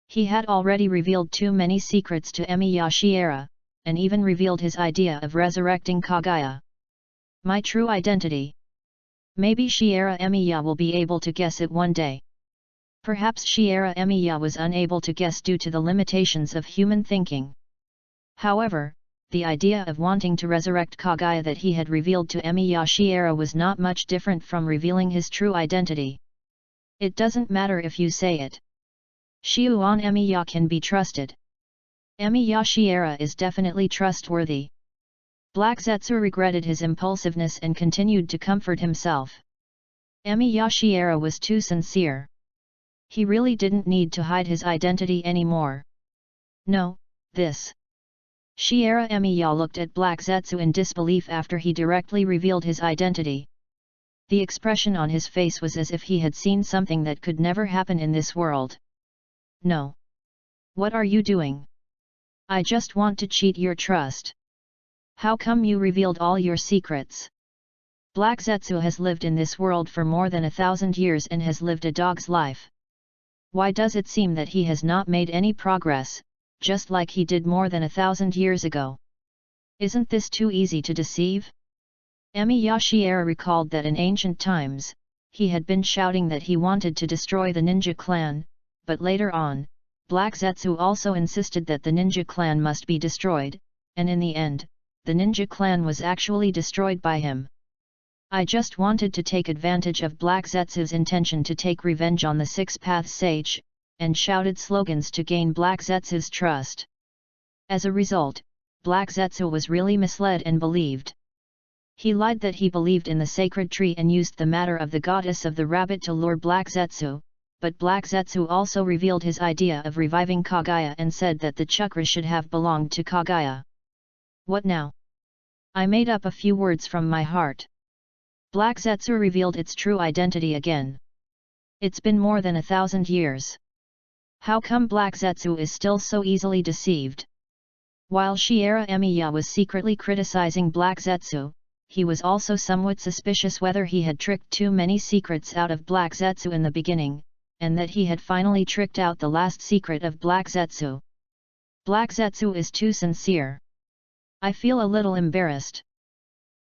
S1: He had already revealed too many secrets to Emi Yashiera, and even revealed his idea of resurrecting Kaguya. My true identity. Maybe Shiera Emiya will be able to guess it one day. Perhaps Shiera Emiya was unable to guess due to the limitations of human thinking. However, the idea of wanting to resurrect Kaguya that he had revealed to Emi Yashiera was not much different from revealing his true identity. It doesn't matter if you say it. Shiuan Emiya can be trusted. Emi Yashiera is definitely trustworthy. Black Zetsu regretted his impulsiveness and continued to comfort himself. Emi Yashiera was too sincere. He really didn't need to hide his identity anymore. No, this. Shiera Emiya looked at Black Zetsu in disbelief after he directly revealed his identity. The expression on his face was as if he had seen something that could never happen in this world. No. What are you doing? I just want to cheat your trust. How come you revealed all your secrets? Black Zetsu has lived in this world for more than 1,000 years and has lived a dog's life. Why does it seem that he has not made any progress, just like he did more than 1,000 years ago? Isn't this too easy to deceive? Emi Yashiera recalled that in ancient times, he had been shouting that he wanted to destroy the ninja clan, but later on, Black Zetsu also insisted that the ninja clan must be destroyed, and in the end, the ninja clan was actually destroyed by him. I just wanted to take advantage of Black Zetsu's intention to take revenge on the Six Paths Sage, and shouted slogans to gain Black Zetsu's trust. As a result, Black Zetsu was really misled and believed. He lied that he believed in the sacred tree and used the matter of the goddess of the rabbit to lure Black Zetsu, but Black Zetsu also revealed his idea of reviving Kaguya and said that the chakra should have belonged to Kaguya. What now? I made up a few words from my heart. Black Zetsu revealed its true identity again. It's been more than 1,000 years. How come Black Zetsu is still so easily deceived? While Shiera Emiya was secretly criticizing Black Zetsu, he was also somewhat suspicious whether he had tricked too many secrets out of Black Zetsu in the beginning, and that he had finally tricked out the last secret of Black Zetsu. Black Zetsu is too sincere. I feel a little embarrassed.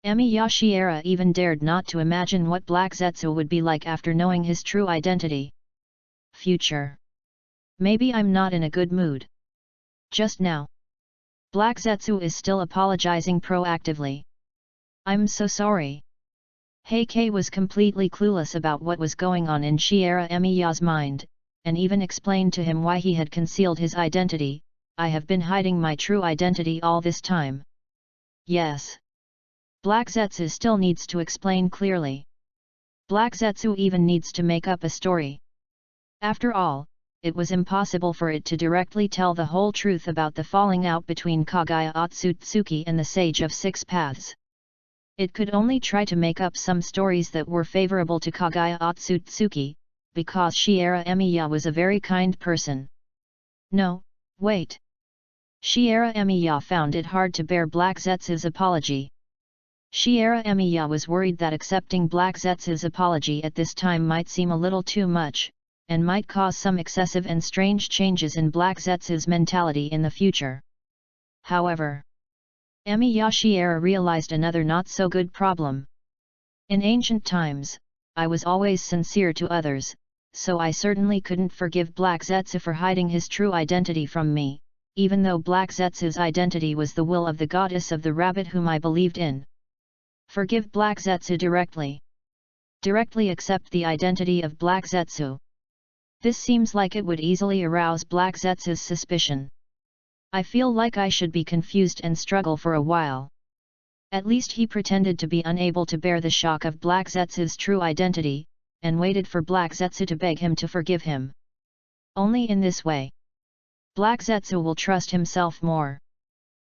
S1: Emiya Shiera even dared not to imagine what Black Zetsu would be like after knowing his true identity. Future. Maybe I'm not in a good mood. Just now. Black Zetsu is still apologizing proactively. I'm so sorry. Heike was completely clueless about what was going on in Shiera Emiya's mind, and even explained to him why he had concealed his identity. I have been hiding my true identity all this time. Yes. Black Zetsu still needs to explain clearly. Black Zetsu even needs to make up a story. After all, it was impossible for it to directly tell the whole truth about the falling out between Kaguya Otsutsuki and the Sage of Six Paths. It could only try to make up some stories that were favorable to Kaguya Otsutsuki, because Shiera Emiya was a very kind person. No, wait. Shiera Emiya found it hard to bear Black Zetsu's apology. Shiera Emiya was worried that accepting Black Zetsu's apology at this time might seem a little too much, and might cause some excessive and strange changes in Black Zetsu's mentality in the future. However, Emiya Shiera realized another not-so-good problem. In ancient times, I was always sincere to others, so I certainly couldn't forgive Black Zetsu for hiding his true identity from me, even though Black Zetsu's identity was the will of the goddess of the rabbit whom I believed in. Forgive Black Zetsu directly. Directly accept the identity of Black Zetsu. This seems like it would easily arouse Black Zetsu's suspicion. I feel like I should be confused and struggle for a while. At least he pretended to be unable to bear the shock of Black Zetsu's true identity, and waited for Black Zetsu to beg him to forgive him. Only in this way, Black Zetsu will trust himself more.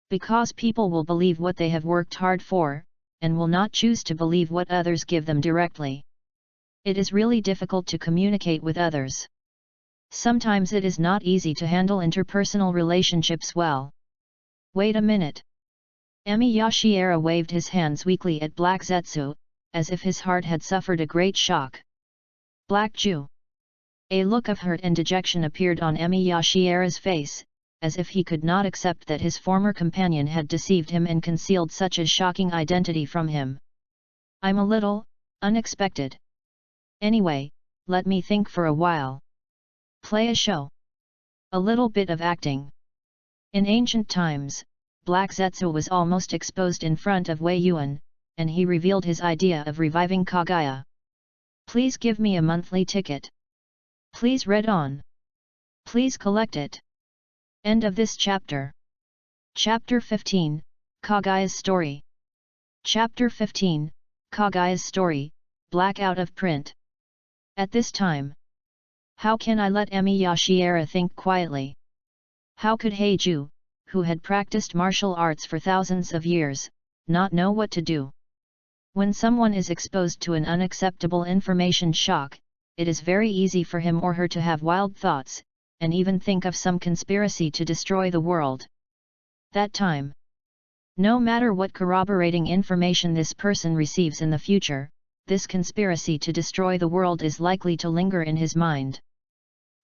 S1: Because people will believe what they have worked hard for, and will not choose to believe what others give them directly. It is really difficult to communicate with others. Sometimes it is not easy to handle interpersonal relationships well. Wait a minute. Emiya Shiera waved his hands weakly at Black Zetsu, as if his heart had suffered a great shock. Black Jew. A look of hurt and dejection appeared on Emiya Shiera's face, as if he could not accept that his former companion had deceived him and concealed such a shocking identity from him. I'm a little unexpected. Anyway, let me think for a while. Play a show. A little bit of acting. In ancient times, Black Zetsu was almost exposed in front of Wei Yuan, and he revealed his idea of reviving Kaguya. Please give me a monthly ticket. Please read on. Please collect it. End of this chapter. Chapter 15, Kaguya's Story. Chapter 15, Kaguya's Story, Black out of print. At this time, how can I let Emiya Shiera think quietly? How could Heiju, who had practiced martial arts for thousands of years, not know what to do? When someone is exposed to an unacceptable information shock, it is very easy for him or her to have wild thoughts, and even think of some conspiracy to destroy the world. That time, no matter what corroborating information this person receives in the future, this conspiracy to destroy the world is likely to linger in his mind.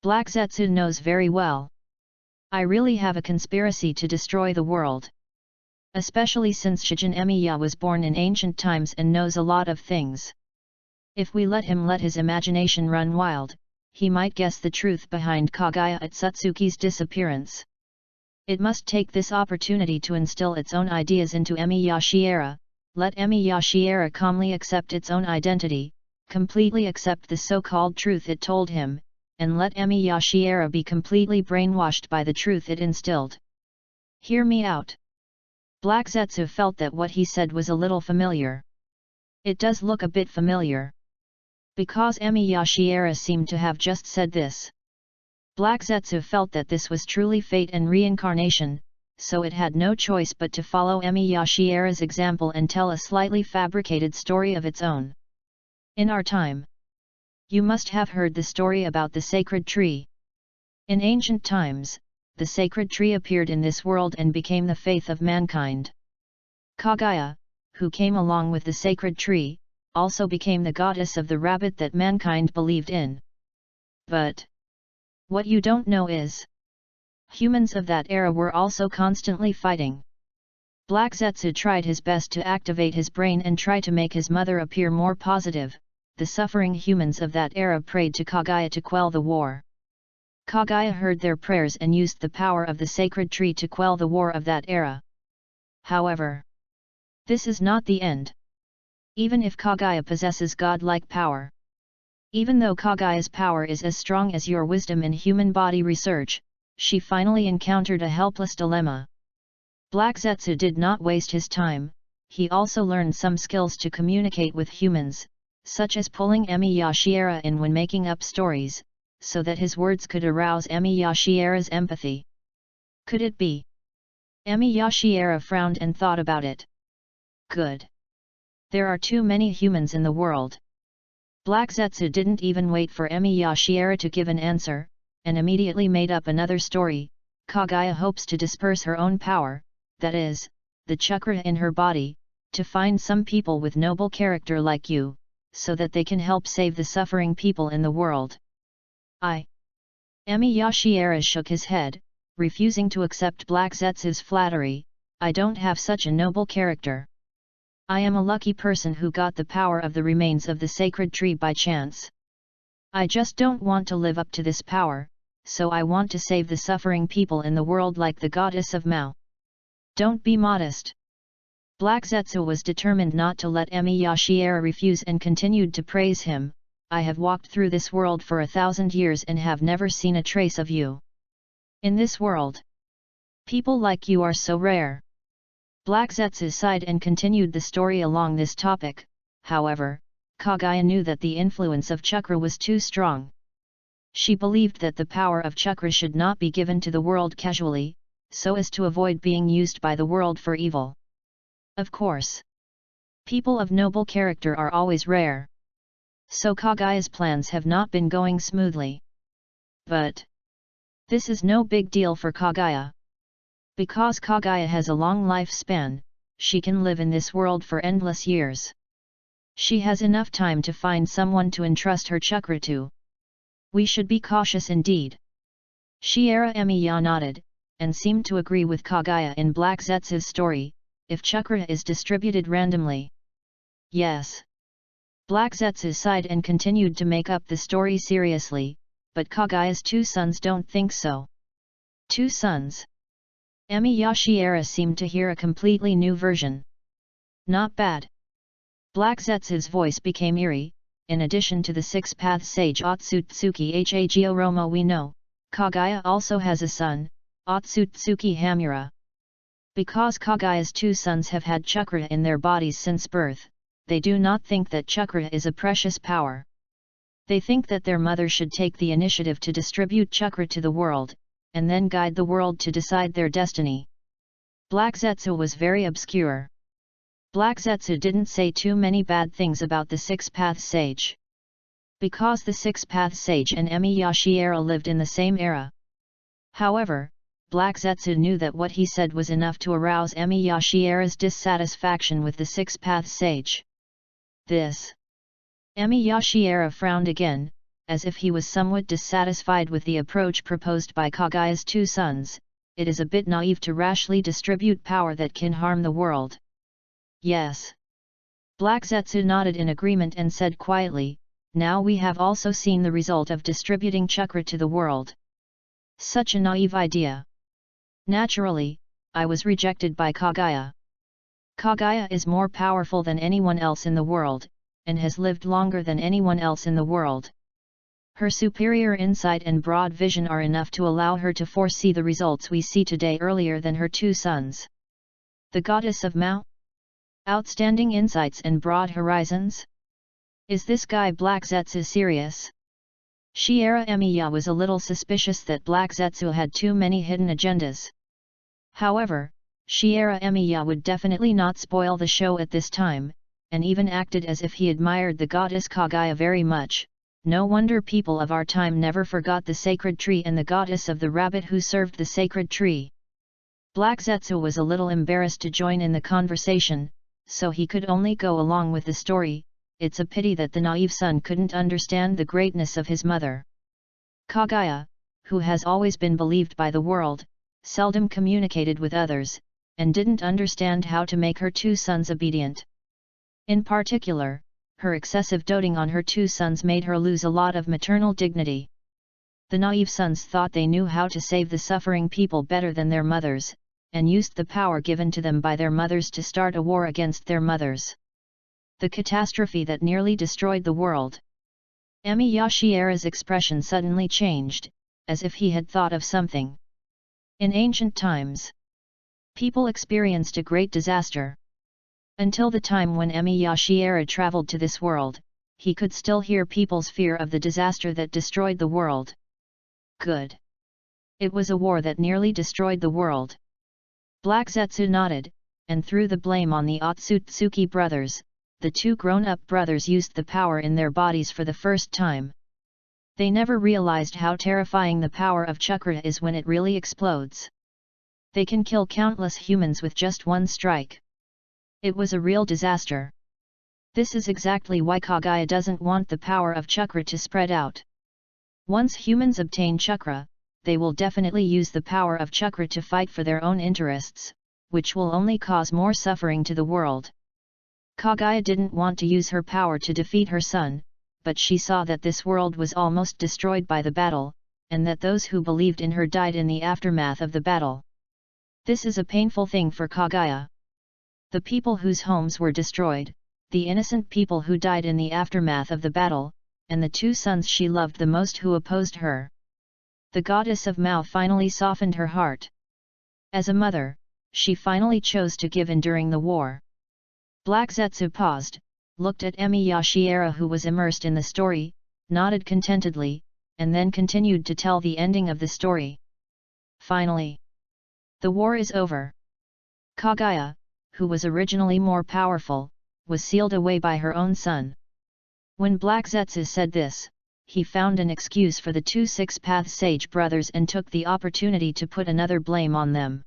S1: Black Zetsu knows very well. I really have a conspiracy to destroy the world. Especially since Shijin Emiya was born in ancient times and knows a lot of things. If we let him let his imagination run wild, he might guess the truth behind Kaguya Otsutsuki's disappearance. It must take this opportunity to instill its own ideas into Emi Yashiera, let Emi Yashiera calmly accept its own identity, completely accept the so-called truth it told him, and let Emi Yashiera be completely brainwashed by the truth it instilled. Hear me out. Black Zetsu felt that what he said was a little familiar. It does look a bit familiar. Because Emi Yashiera seemed to have just said this. Black Zetsu felt that this was truly fate and reincarnation, so it had no choice but to follow Emi Yashiera's example and tell a slightly fabricated story of its own. In our time, you must have heard the story about the sacred tree. In ancient times, the sacred tree appeared in this world and became the faith of mankind. Kaguya, who came along with the sacred tree, also became the goddess of the rabbit that mankind believed in. But what you don't know is, humans of that era were also constantly fighting. Black Zetsu tried his best to activate his brain and try to make his mother appear more positive. The suffering humans of that era prayed to Kaguya to quell the war. Kaguya heard their prayers and used the power of the sacred tree to quell the war of that era. However, this is not the end. Even if Kaguya possesses godlike power. Even though Kaguya's power is as strong as your wisdom in human body research, she finally encountered a helpless dilemma. Black Zetsu did not waste his time, he also learned some skills to communicate with humans, such as pulling Emi Yashiera in when making up stories, so that his words could arouse Emi Yashiera's empathy. Could it be? Emi Yashiera frowned and thought about it. Good. There are too many humans in the world. Black Zetsu didn't even wait for Emi Yashiera to give an answer, and immediately made up another story. Kaguya hopes to disperse her own power, that is, the chakra in her body, to find some people with noble character like you, so that they can help save the suffering people in the world. Emi Yashiera shook his head, refusing to accept Black Zetsu's flattery. I don't have such a noble character. I am a lucky person who got the power of the remains of the sacred tree by chance. I just don't want to live up to this power, so I want to save the suffering people in the world like the goddess of Mao. Don't be modest. Black Zetsu was determined not to let Emi Yashiera refuse and continued to praise him. I have walked through this world for 1,000 years and have never seen a trace of you. In this world, people like you are so rare. Black Zetsu sighed and continued the story along this topic. However, Kaguya knew that the influence of chakra was too strong. She believed that the power of chakra should not be given to the world casually, so as to avoid being used by the world for evil. Of course, people of noble character are always rare. So Kaguya's plans have not been going smoothly. But this is no big deal for Kaguya. Because Kaguya has a long lifespan, she can live in this world for endless years. She has enough time to find someone to entrust her chakra to. We should be cautious indeed. Shiera Emiya nodded, and seemed to agree with Kaguya in Black Zetsu's story, if chakra is distributed randomly. Yes. Black Zetsu sighed and continued to make up the story seriously, but Kaguya's two sons don't think so. 2 sons. Emi Yashiera seemed to hear a completely new version. Not bad. Black Zetsu's voice became eerie. In addition to the six-path sage Otsutsuki Hagoromo we know, Kaguya also has a son, Otsutsuki Hamura. Because Kaguya's 2 sons have had chakra in their bodies since birth, they do not think that chakra is a precious power. They think that their mother should take the initiative to distribute chakra to the world, and then guide the world to decide their destiny. Black Zetsu was very obscure. Black Zetsu didn't say too many bad things about the six-path sage. Because the six-path sage and Emi Yashiera lived in the same era. However, Black Zetsu knew that what he said was enough to arouse Emi Yashiera's dissatisfaction with the six-path sage. This. Emi Yashiera frowned again, as if he was somewhat dissatisfied with the approach proposed by Kaguya's 2 sons. It is a bit naive to rashly distribute power that can harm the world. Yes. Black Zetsu nodded in agreement and said quietly, now we have also seen the result of distributing chakra to the world. Such a naive idea. Naturally, I was rejected by Kaguya. Kaguya is more powerful than anyone else in the world, and has lived longer than anyone else in the world. Her superior insight and broad vision are enough to allow her to foresee the results we see today earlier than her two sons. The goddess of Mao? Outstanding insights and broad horizons? Is this guy Black Zetsu serious? Shiera Emiya was a little suspicious that Black Zetsu had too many hidden agendas. However, Shiera Emiya would definitely not spoil the show at this time, and even acted as if he admired the goddess Kaguya very much. No wonder people of our time never forgot the sacred tree and the goddess of the rabbit who served the sacred tree. Black Zetsu was a little embarrassed to join in the conversation, so he could only go along with the story. It's a pity that the naive son couldn't understand the greatness of his mother. Kaguya, who has always been believed by the world, seldom communicated with others, and didn't understand how to make her two sons obedient. In particular, her excessive doting on her two sons made her lose a lot of maternal dignity. The naive sons thought they knew how to save the suffering people better than their mothers, and used the power given to them by their mothers to start a war against their mothers. The catastrophe that nearly destroyed the world. Emiya Shiera's expression suddenly changed, as if he had thought of something. In ancient times, people experienced a great disaster. Until the time when Emiya Shiera traveled to this world, he could still hear people's fear of the disaster that destroyed the world. Good. It was a war that nearly destroyed the world. Black Zetsu nodded, and threw the blame on the Otsutsuki brothers. The two grown-up brothers used the power in their bodies for the first time. They never realized how terrifying the power of chakra is when it really explodes. They can kill countless humans with just one strike. It was a real disaster. This is exactly why Kaguya doesn't want the power of chakra to spread out. Once humans obtain chakra, they will definitely use the power of chakra to fight for their own interests, which will only cause more suffering to the world. Kaguya didn't want to use her power to defeat her son, but she saw that this world was almost destroyed by the battle, and that those who believed in her died in the aftermath of the battle. This is a painful thing for Kaguya. The people whose homes were destroyed, the innocent people who died in the aftermath of the battle, and the two sons she loved the most who opposed her. The goddess of Mao finally softened her heart. As a mother, she finally chose to give in during the war. Black Zetsu paused, looked at Emiya Shiera who was immersed in the story, nodded contentedly, and then continued to tell the ending of the story. Finally, the war is over. Kaguya, who was originally more powerful, was sealed away by her own son. When Black Zetsu said this, he found an excuse for the two six-path sage brothers and took the opportunity to put another blame on them.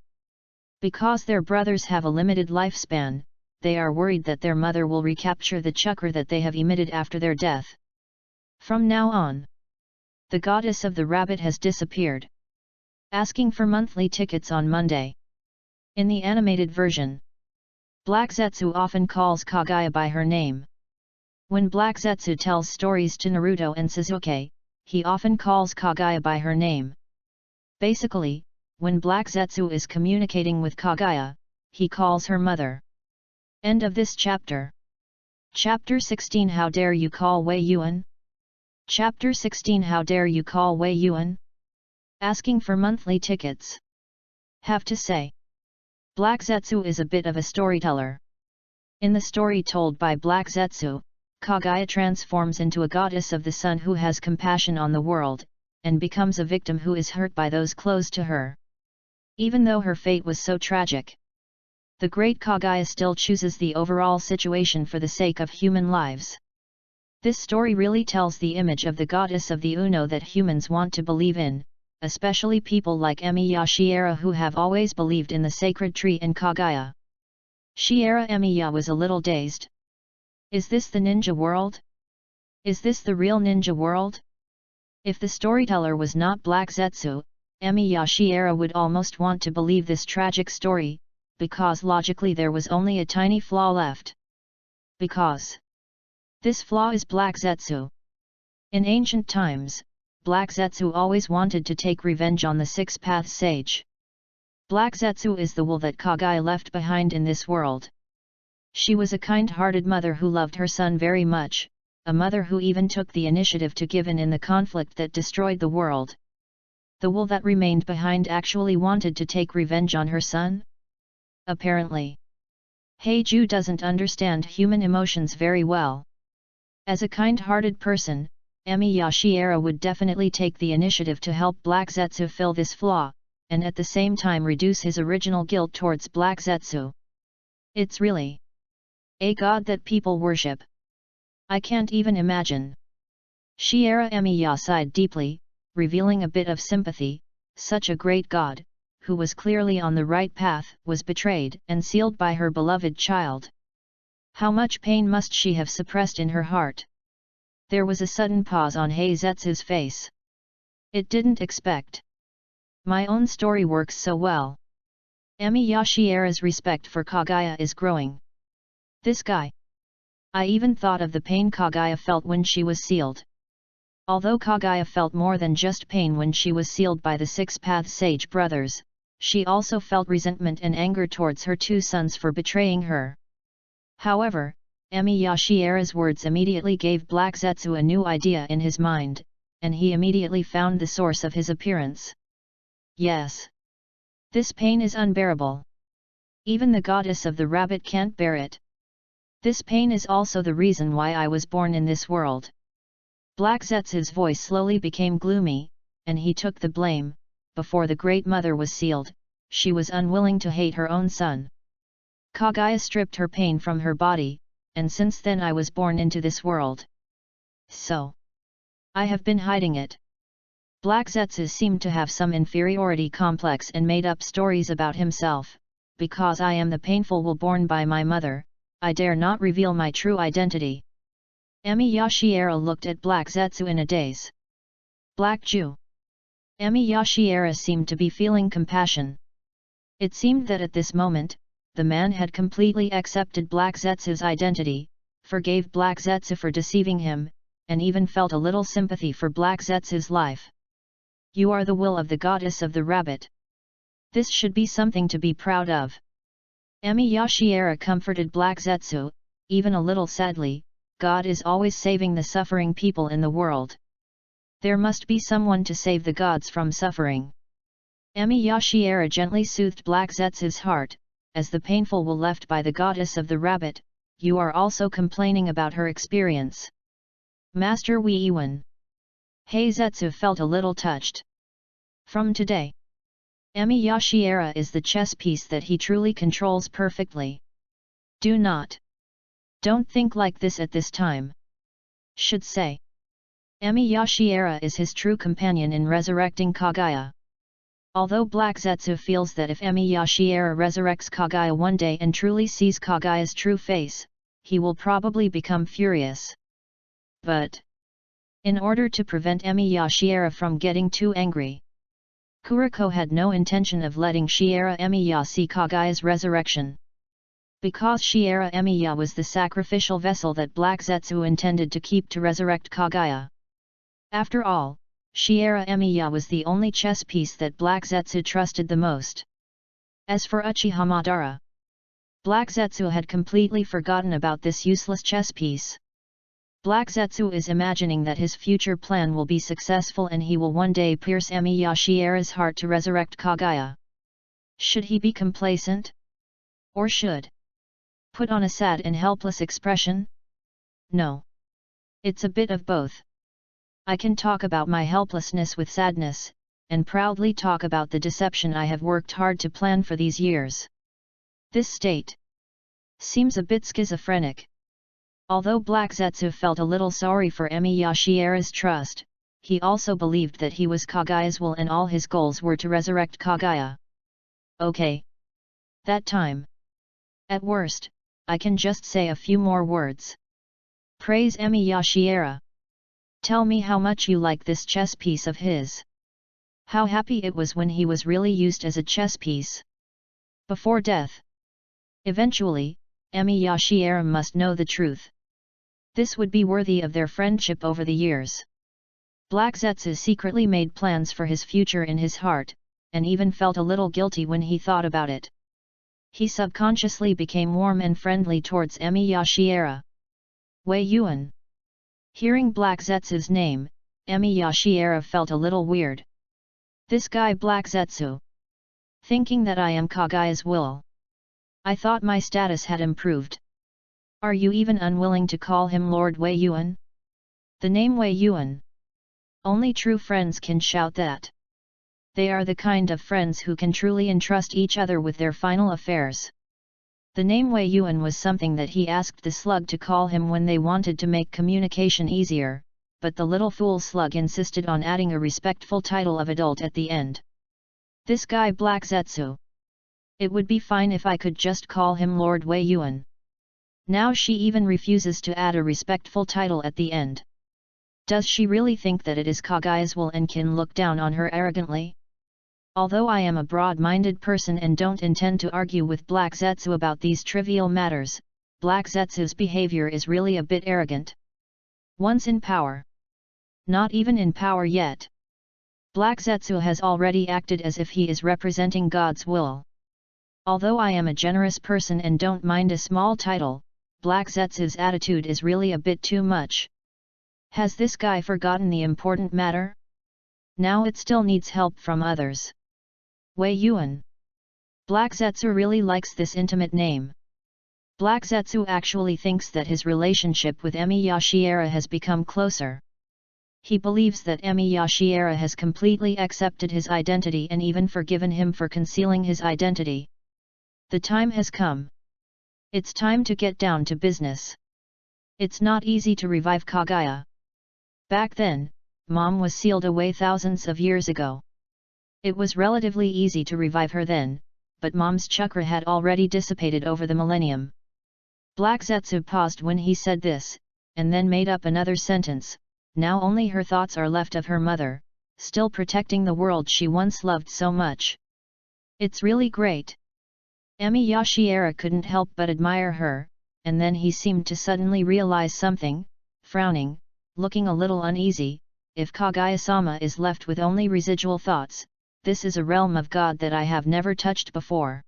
S1: Because their brothers have a limited lifespan, they are worried that their mother will recapture the chakra that they have emitted after their death. From now on, the goddess of the rabbit has disappeared. Asking for monthly tickets on Monday. In the animated version, Black Zetsu often calls Kaguya by her name. When Black Zetsu tells stories to Naruto and Sasuke, he often calls Kaguya by her name. Basically, when Black Zetsu is communicating with Kaguya, he calls her mother. End of this chapter. Chapter 16 How dare you call Wei Yuan? Chapter 16 How dare you call Wei Yuan? Asking for monthly tickets. Have to say, Black Zetsu is a bit of a storyteller. In the story told by Black Zetsu, Kaguya transforms into a goddess of the sun who has compassion on the world, and becomes a victim who is hurt by those close to her. Even though her fate was so tragic, the great Kaguya still chooses the overall situation for the sake of human lives. This story really tells the image of the goddess of the Uno that humans want to believe in, especially people like Emiya Shiera who have always believed in the sacred tree and Kaguya. Shiera Emiya was a little dazed. Is this the ninja world? Is this the real ninja world? If the storyteller was not Black Zetsu, Emiya Shiera would almost want to believe this tragic story, because logically there was only a tiny flaw left. Because this flaw is Black Zetsu. In ancient times, Black Zetsu always wanted to take revenge on the Six-Path Sage. Black Zetsu is the wool that Kagaya left behind in this world. She was a kind-hearted mother who loved her son very much, a mother who even took the initiative to give in the conflict that destroyed the world. The wool that remained behind actually wanted to take revenge on her son? Apparently. Heiju doesn't understand human emotions very well. As a kind-hearted person, Emi Yashiera would definitely take the initiative to help Black Zetsu fill this flaw, and at the same time reduce his original guilt towards Black Zetsu. It's really a god that people worship. I can't even imagine. Shiera Emiya sighed deeply, revealing a bit of sympathy. Such a great god, who was clearly on the right path, was betrayed and sealed by her beloved child. How much pain must she have suppressed in her heart? There was a sudden pause on Heizetsu's face. It didn't expect. My own story works so well. Emi Yashiera's respect for Kagaya is growing. This guy. I even thought of the pain Kagaya felt when she was sealed. Although Kagaya felt more than just pain when she was sealed by the Six-Path Sage brothers, she also felt resentment and anger towards her two sons for betraying her. However, Emi Yashiera's words immediately gave Black Zetsu a new idea in his mind, and he immediately found the source of his appearance. Yes. This pain is unbearable. Even the goddess of the rabbit can't bear it. This pain is also the reason why I was born in this world. Black Zetsu's voice slowly became gloomy, and he took the blame. Before the Great Mother was sealed, she was unwilling to hate her own son. Kagaya stripped her pain from her body, and since then I was born into this world. So, I have been hiding it. Black Zetsu seemed to have some inferiority complex and made up stories about himself. Because I am the painful wool born by my mother, I dare not reveal my true identity. Emi Yashiera looked at Black Zetsu in a daze. Black Jew. Emi Yashiera seemed to be feeling compassion. It seemed that at this moment, the man had completely accepted Black Zetsu's identity, forgave Black Zetsu for deceiving him, and even felt a little sympathy for Black Zetsu's life. You are the will of the goddess of the rabbit. This should be something to be proud of. Emi Yashiera comforted Black Zetsu, even a little sadly. God is always saving the suffering people in the world. There must be someone to save the gods from suffering. Emi Yashiera gently soothed Black Zetsu's heart. As the painful wool left by the goddess of the rabbit, you are also complaining about her experience. Master Wei Iwan. Heizetsu felt a little touched. From today, Emi Yashiera is the chess piece that he truly controls perfectly. Don't think like this at this time. Should say. Emi Yashiera is his true companion in resurrecting Kagaya. Although Black Zetsu feels that if Emi Yashiera resurrects Kagaya one day and truly sees Kagaya's true face, he will probably become furious. But, in order to prevent Emi Yashiera from getting too angry, Kuriko had no intention of letting Shiera Emiya see Kagaya's resurrection. Because Shiera Emiya was the sacrificial vessel that Black Zetsu intended to keep to resurrect Kagaya. After all, Shiera Emiya was the only chess piece that Black Zetsu trusted the most. As for Uchiha Madara, Black Zetsu had completely forgotten about this useless chess piece. Black Zetsu is imagining that his future plan will be successful and he will one day pierce Emi Yashiera's heart to resurrect Kagaya. Should he be complacent? Or should put on a sad and helpless expression? No. It's a bit of both. I can talk about my helplessness with sadness, and proudly talk about the deception I have worked hard to plan for these years. This state seems a bit schizophrenic. Although Black Zetsu felt a little sorry for Emi Yashiera's trust, he also believed that he was Kagaya's will and all his goals were to resurrect Kagaya. Okay. That time. At worst, I can just say a few more words. Praise Emi Yashiera. Tell me how much you like this chess piece of his. How happy it was when he was really used as a chess piece. Before death. Eventually, Emi Yashiera must know the truth. This would be worthy of their friendship over the years. Black Zetsu secretly made plans for his future in his heart, and even felt a little guilty when he thought about it. He subconsciously became warm and friendly towards Emi Yashiera. Wei Yuan. Hearing Black Zetsu's name, Emi Yashiera felt a little weird. This guy Black Zetsu. Thinking that I am Kagaya's will. I thought my status had improved. Are you even unwilling to call him Lord Wei Yuan? The name Wei Yuan. Only true friends can shout that. They are the kind of friends who can truly entrust each other with their final affairs. The name Wei Yuan was something that he asked the slug to call him when they wanted to make communication easier, but the little fool slug insisted on adding a respectful title of adult at the end. This guy Black Zetsu. It would be fine if I could just call him Lord Wei Yuan. Now she even refuses to add a respectful title at the end. Does she really think that it is Kagaya's will and can look down on her arrogantly? Although I am a broad-minded person and don't intend to argue with Black Zetsu about these trivial matters, Black Zetsu's behavior is really a bit arrogant. Once in power. Not even in power yet. Black Zetsu has already acted as if he is representing God's will. Although I am a generous person and don't mind a small title, Black Zetsu's attitude is really a bit too much. Has this guy forgotten the important matter? Now it still needs help from others. Wei Yuan. Black Zetsu really likes this intimate name. Black Zetsu actually thinks that his relationship with Emi Yashiera has become closer. He believes that Emi Yashiera has completely accepted his identity and even forgiven him for concealing his identity. The time has come. It's time to get down to business. It's not easy to revive Kagaya. Back then, Mom was sealed away thousands of years ago. It was relatively easy to revive her then, but Mom's chakra had already dissipated over the millennium. Black Zetsu paused when he said this, and then made up another sentence. Now only her thoughts are left of her mother, still protecting the world she once loved so much. It's really great. Emi Yashiera couldn't help but admire her, and then he seemed to suddenly realize something, frowning, looking a little uneasy. If Kagaya-sama is left with only residual thoughts, this is a realm of God that I have never touched before.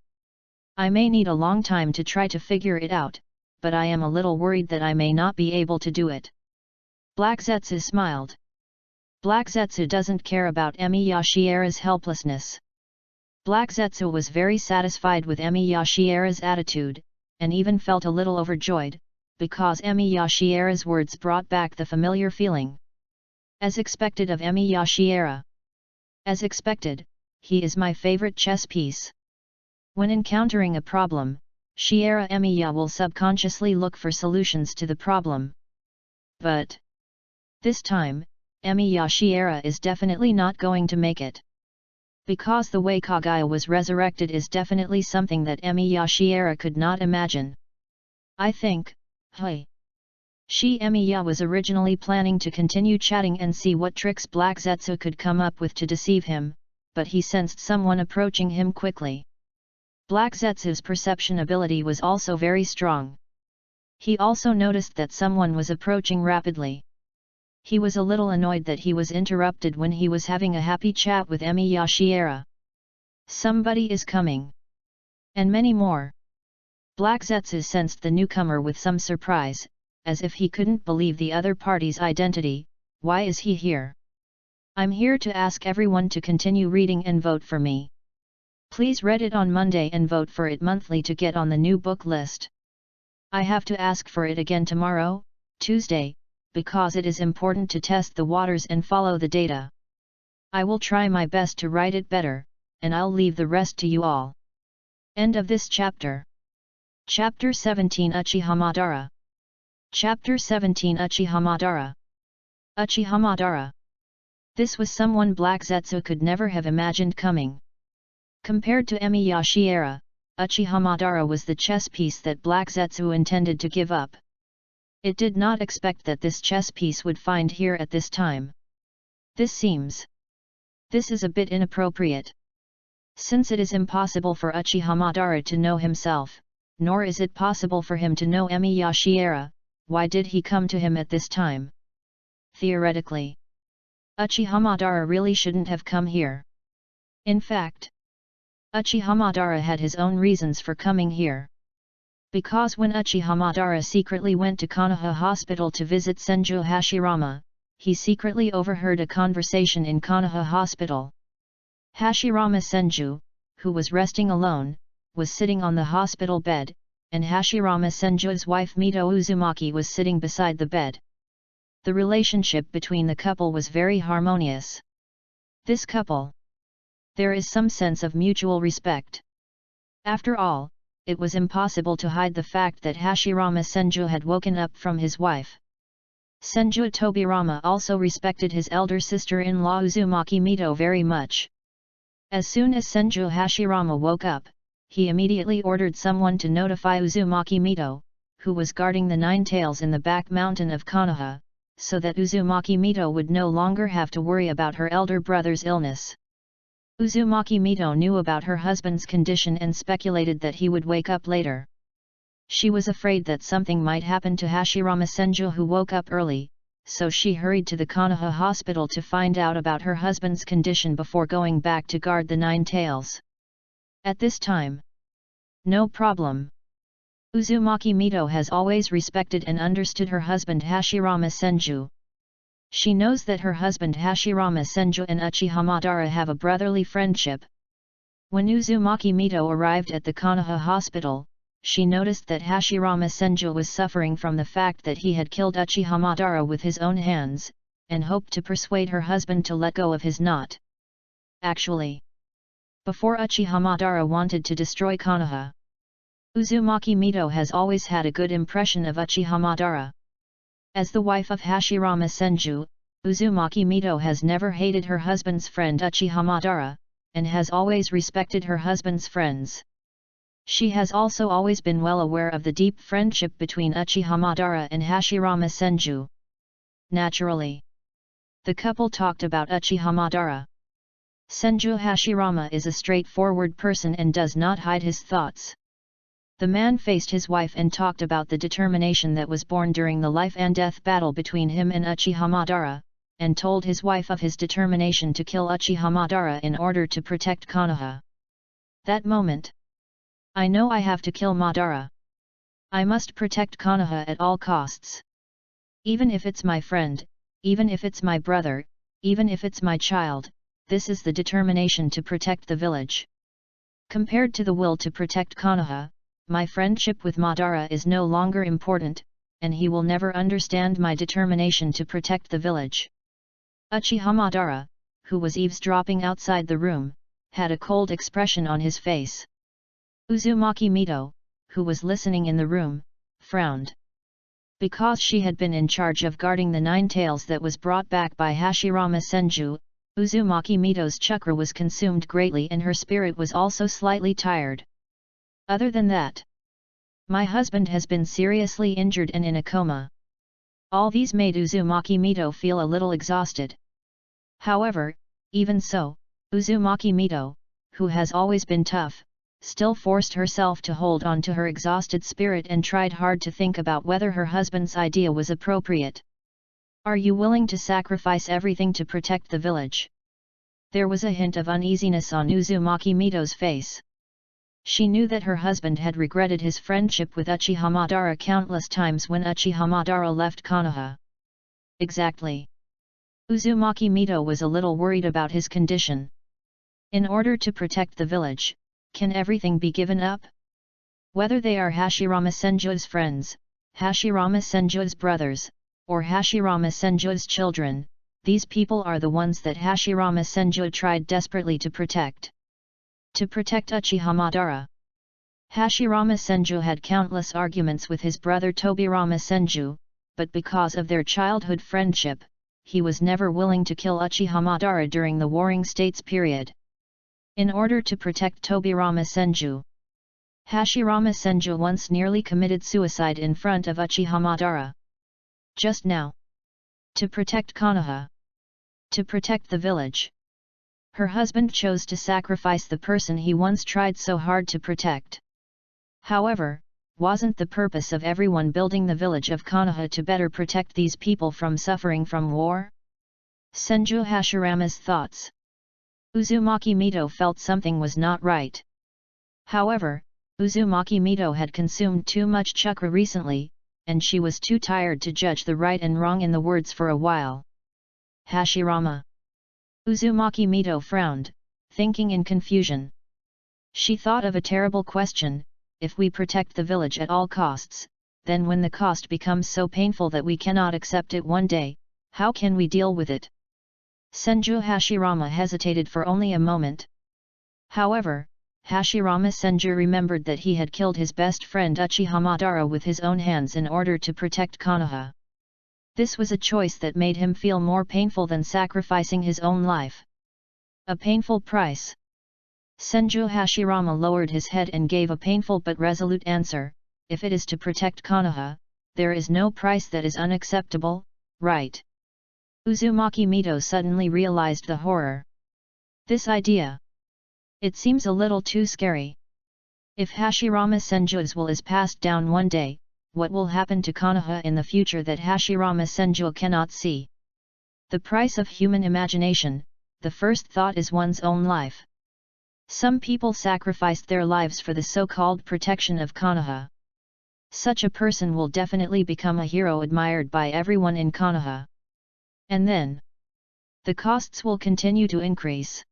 S1: I may need a long time to try to figure it out, but I am a little worried that I may not be able to do it. Black Zetsu smiled. Black Zetsu doesn't care about Emi Yashiera's helplessness. Black Zetsu was very satisfied with Emi Yashiera's attitude, and even felt a little overjoyed, because Emi Yashiera's words brought back the familiar feeling. As expected of Emi Yashiera. As expected, he is my favorite chess piece. When encountering a problem, Shiera Emiya will subconsciously look for solutions to the problem. But this time, Emi Yashiera is definitely not going to make it. Because the way Kagaya was resurrected is definitely something that Emi Yashiera could not imagine. I think, Emiya was originally planning to continue chatting and see what tricks Black Zetsu could come up with to deceive him, but he sensed someone approaching him quickly. Black Zetsu's perception ability was also very strong. He also noticed that someone was approaching rapidly. He was a little annoyed that he was interrupted when he was having a happy chat with Emi Yashiera. Somebody is coming. And many more. Black Zetsu sensed the newcomer with some surprise, as if he couldn't believe the other party's identity. Why is he here? I'm here to ask everyone to continue reading and vote for me. Please read it on Monday and vote for it monthly to get on the new book list. I have to ask for it again tomorrow, Tuesday, because it is important to test the waters and follow the data. I will try my best to write it better, and I'll leave the rest to you all. End of this chapter. Chapter 17 Uchihamadara. Chapter 17 Uchihamadara. Uchihamadara. This was someone Black Zetsu could never have imagined coming. Compared to Emi Yashiera, Uchihamadara was the chess piece that Black Zetsu intended to give up. It did not expect that this chess piece would find here at this time. This is a bit inappropriate. Since it is impossible for Uchihamadara to know himself, nor is it possible for him to know Emi Yashiera, why did he come to him at this time? Theoretically, Uchiha Madara really shouldn't have come here. In fact, Uchiha Madara had his own reasons for coming here. Because when Uchiha Madara secretly went to Konoha Hospital to visit Senju Hashirama, he secretly overheard a conversation in Konoha Hospital. Hashirama Senju, who was resting alone, was sitting on the hospital bed, and Hashirama Senju's wife Mito Uzumaki was sitting beside the bed. The relationship between the couple was very harmonious. This couple. There is some sense of mutual respect. After all, it was impossible to hide the fact that Hashirama Senju had woken up from his wife. Senju Tobirama also respected his elder sister-in-law Uzumaki Mito very much. As soon as Senju Hashirama woke up, he immediately ordered someone to notify Uzumaki Mito, who was guarding the Nine Tails in the back mountain of Konoha, so that Uzumaki Mito would no longer have to worry about her elder brother's illness. Uzumaki Mito knew about her husband's condition and speculated that he would wake up later. She was afraid that something might happen to Hashirama Senju, who woke up early, so she hurried to the Konoha hospital to find out about her husband's condition before going back to guard the Nine Tails. At this time, no problem. Uzumaki Mito has always respected and understood her husband Hashirama Senju. She knows that her husband Hashirama Senju and Uchiha Madara have a brotherly friendship. When Uzumaki Mito arrived at the Konoha hospital, she noticed that Hashirama Senju was suffering from the fact that he had killed Uchiha Madara with his own hands, and hoped to persuade her husband to let go of his knot. Actually, before Uchiha Madara wanted to destroy Konoha, Uzumaki Mito has always had a good impression of Uchiha Madara. As the wife of Hashirama Senju, Uzumaki Mito has never hated her husband's friend Uchiha Madara, and has always respected her husband's friends. She has also always been well aware of the deep friendship between Uchiha Madara and Hashirama Senju. Naturally, the couple talked about Uchiha Madara. Senju Hashirama is a straightforward person and does not hide his thoughts. The man faced his wife and talked about the determination that was born during the life and death battle between him and Uchiha Madara, and told his wife of his determination to kill Uchiha Madara in order to protect Konoha. That moment. I know I have to kill Madara. I must protect Konoha at all costs. Even if it's my friend, even if it's my brother, even if it's my child, this is the determination to protect the village. Compared to the will to protect Konoha, my friendship with Madara is no longer important, and he will never understand my determination to protect the village. Uchiha Madara, who was eavesdropping outside the room, had a cold expression on his face. Uzumaki Mito, who was listening in the room, frowned. Because she had been in charge of guarding the Nine Tails that was brought back by Hashirama Senju, Uzumaki Mito's chakra was consumed greatly and her spirit was also slightly tired. Other than that, my husband has been seriously injured and in a coma. All these made Uzumaki Mito feel a little exhausted. However, even so, Uzumaki Mito, who has always been tough, still forced herself to hold on to her exhausted spirit and tried hard to think about whether her husband's idea was appropriate. Are you willing to sacrifice everything to protect the village? There was a hint of uneasiness on Uzumaki Mito's face. She knew that her husband had regretted his friendship with Uchiha Madara countless times when Uchiha Madara left Konoha. Exactly. Uzumaki Mito was a little worried about his condition. In order to protect the village, can everything be given up? Whether they are Hashirama Senju's friends, Hashirama Senju's brothers, or Hashirama Senju's children, these people are the ones that Hashirama Senju tried desperately to protect. To protect Uchiha Madara. Hashirama Senju had countless arguments with his brother Tobirama Senju, but because of their childhood friendship, he was never willing to kill Uchiha Madara during the Warring States period. In order to protect Tobirama Senju, Hashirama Senju once nearly committed suicide in front of Uchiha Madara. Just now. To protect Konoha. To protect the village. Her husband chose to sacrifice the person he once tried so hard to protect. However, wasn't the purpose of everyone building the village of Konoha to better protect these people from suffering from war? Senju Hashirama's thoughts. Uzumaki Mito felt something was not right. However, Uzumaki Mito had consumed too much chakra recently, and she was too tired to judge the right and wrong in the words for a while. Hashirama. Uzumaki Mito frowned, thinking in confusion. She thought of a terrible question: if we protect the village at all costs, then when the cost becomes so painful that we cannot accept it one day, how can we deal with it? Senju Hashirama hesitated for only a moment. However, Hashirama Senju remembered that he had killed his best friend Uchiha Madara with his own hands in order to protect Konoha. This was a choice that made him feel more painful than sacrificing his own life. A painful price. Senju Hashirama lowered his head and gave a painful but resolute answer: if it is to protect Konoha, there is no price that is unacceptable, right? Uzumaki Mito suddenly realized the horror. This idea. It seems a little too scary. If Hashirama Senju's will is passed down one day, what will happen to Konoha in the future that Hashirama Senju cannot see? The price of human imagination, the first thought is one's own life. Some people sacrificed their lives for the so-called protection of Konoha. Such a person will definitely become a hero admired by everyone in Konoha. And then, the costs will continue to increase.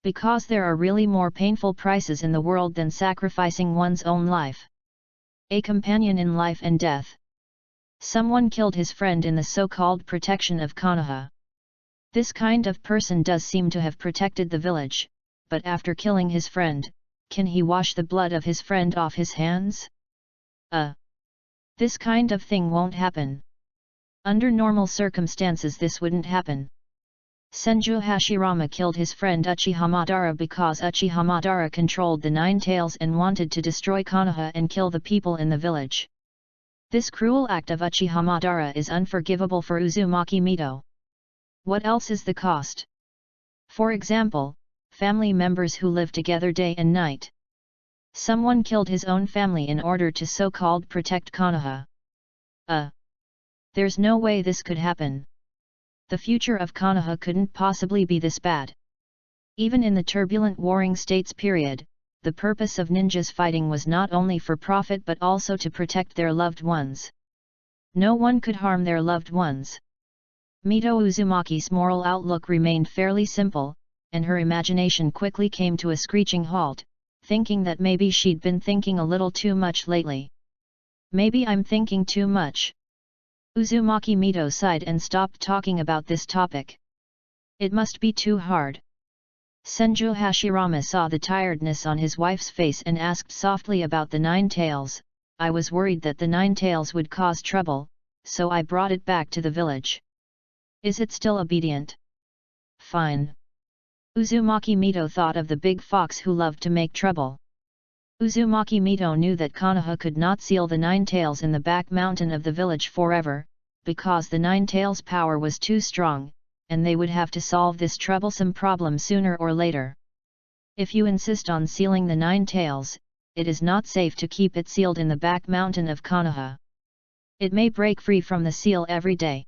S1: Because there are really more painful prices in the world than sacrificing one's own life. A companion in life and death. Someone killed his friend in the so-called protection of Konoha. This kind of person does seem to have protected the village, but after killing his friend, can he wash the blood of his friend off his hands? This kind of thing won't happen. Under normal circumstances this wouldn't happen. Senju Hashirama killed his friend Uchiha Madara because Uchiha Madara controlled the Nine Tails and wanted to destroy Konoha and kill the people in the village. This cruel act of Uchiha Madara is unforgivable for Uzumaki Mito. What else is the cost? For example, family members who live together day and night. Someone killed his own family in order to so-called protect Konoha. There's no way this could happen. The future of Konoha couldn't possibly be this bad. Even in the turbulent warring states period, the purpose of ninjas fighting was not only for profit but also to protect their loved ones. No one could harm their loved ones. Mito Uzumaki's moral outlook remained fairly simple, and her imagination quickly came to a screeching halt, thinking that maybe she'd been thinking a little too much lately. Maybe I'm thinking too much. Uzumaki Mito sighed and stopped talking about this topic. It must be too hard. Senju Hashirama saw the tiredness on his wife's face and asked softly about the Nine Tails. I was worried that the Nine Tails would cause trouble, so I brought it back to the village. Is it still obedient? Fine. Uzumaki Mito thought of the big fox who loved to make trouble. Uzumaki Mito knew that Konoha could not seal the Nine Tails in the back mountain of the village forever, because the Nine Tails' power was too strong, and they would have to solve this troublesome problem sooner or later. If you insist on sealing the Nine Tails, it is not safe to keep it sealed in the back mountain of Konoha. It may break free from the seal every day.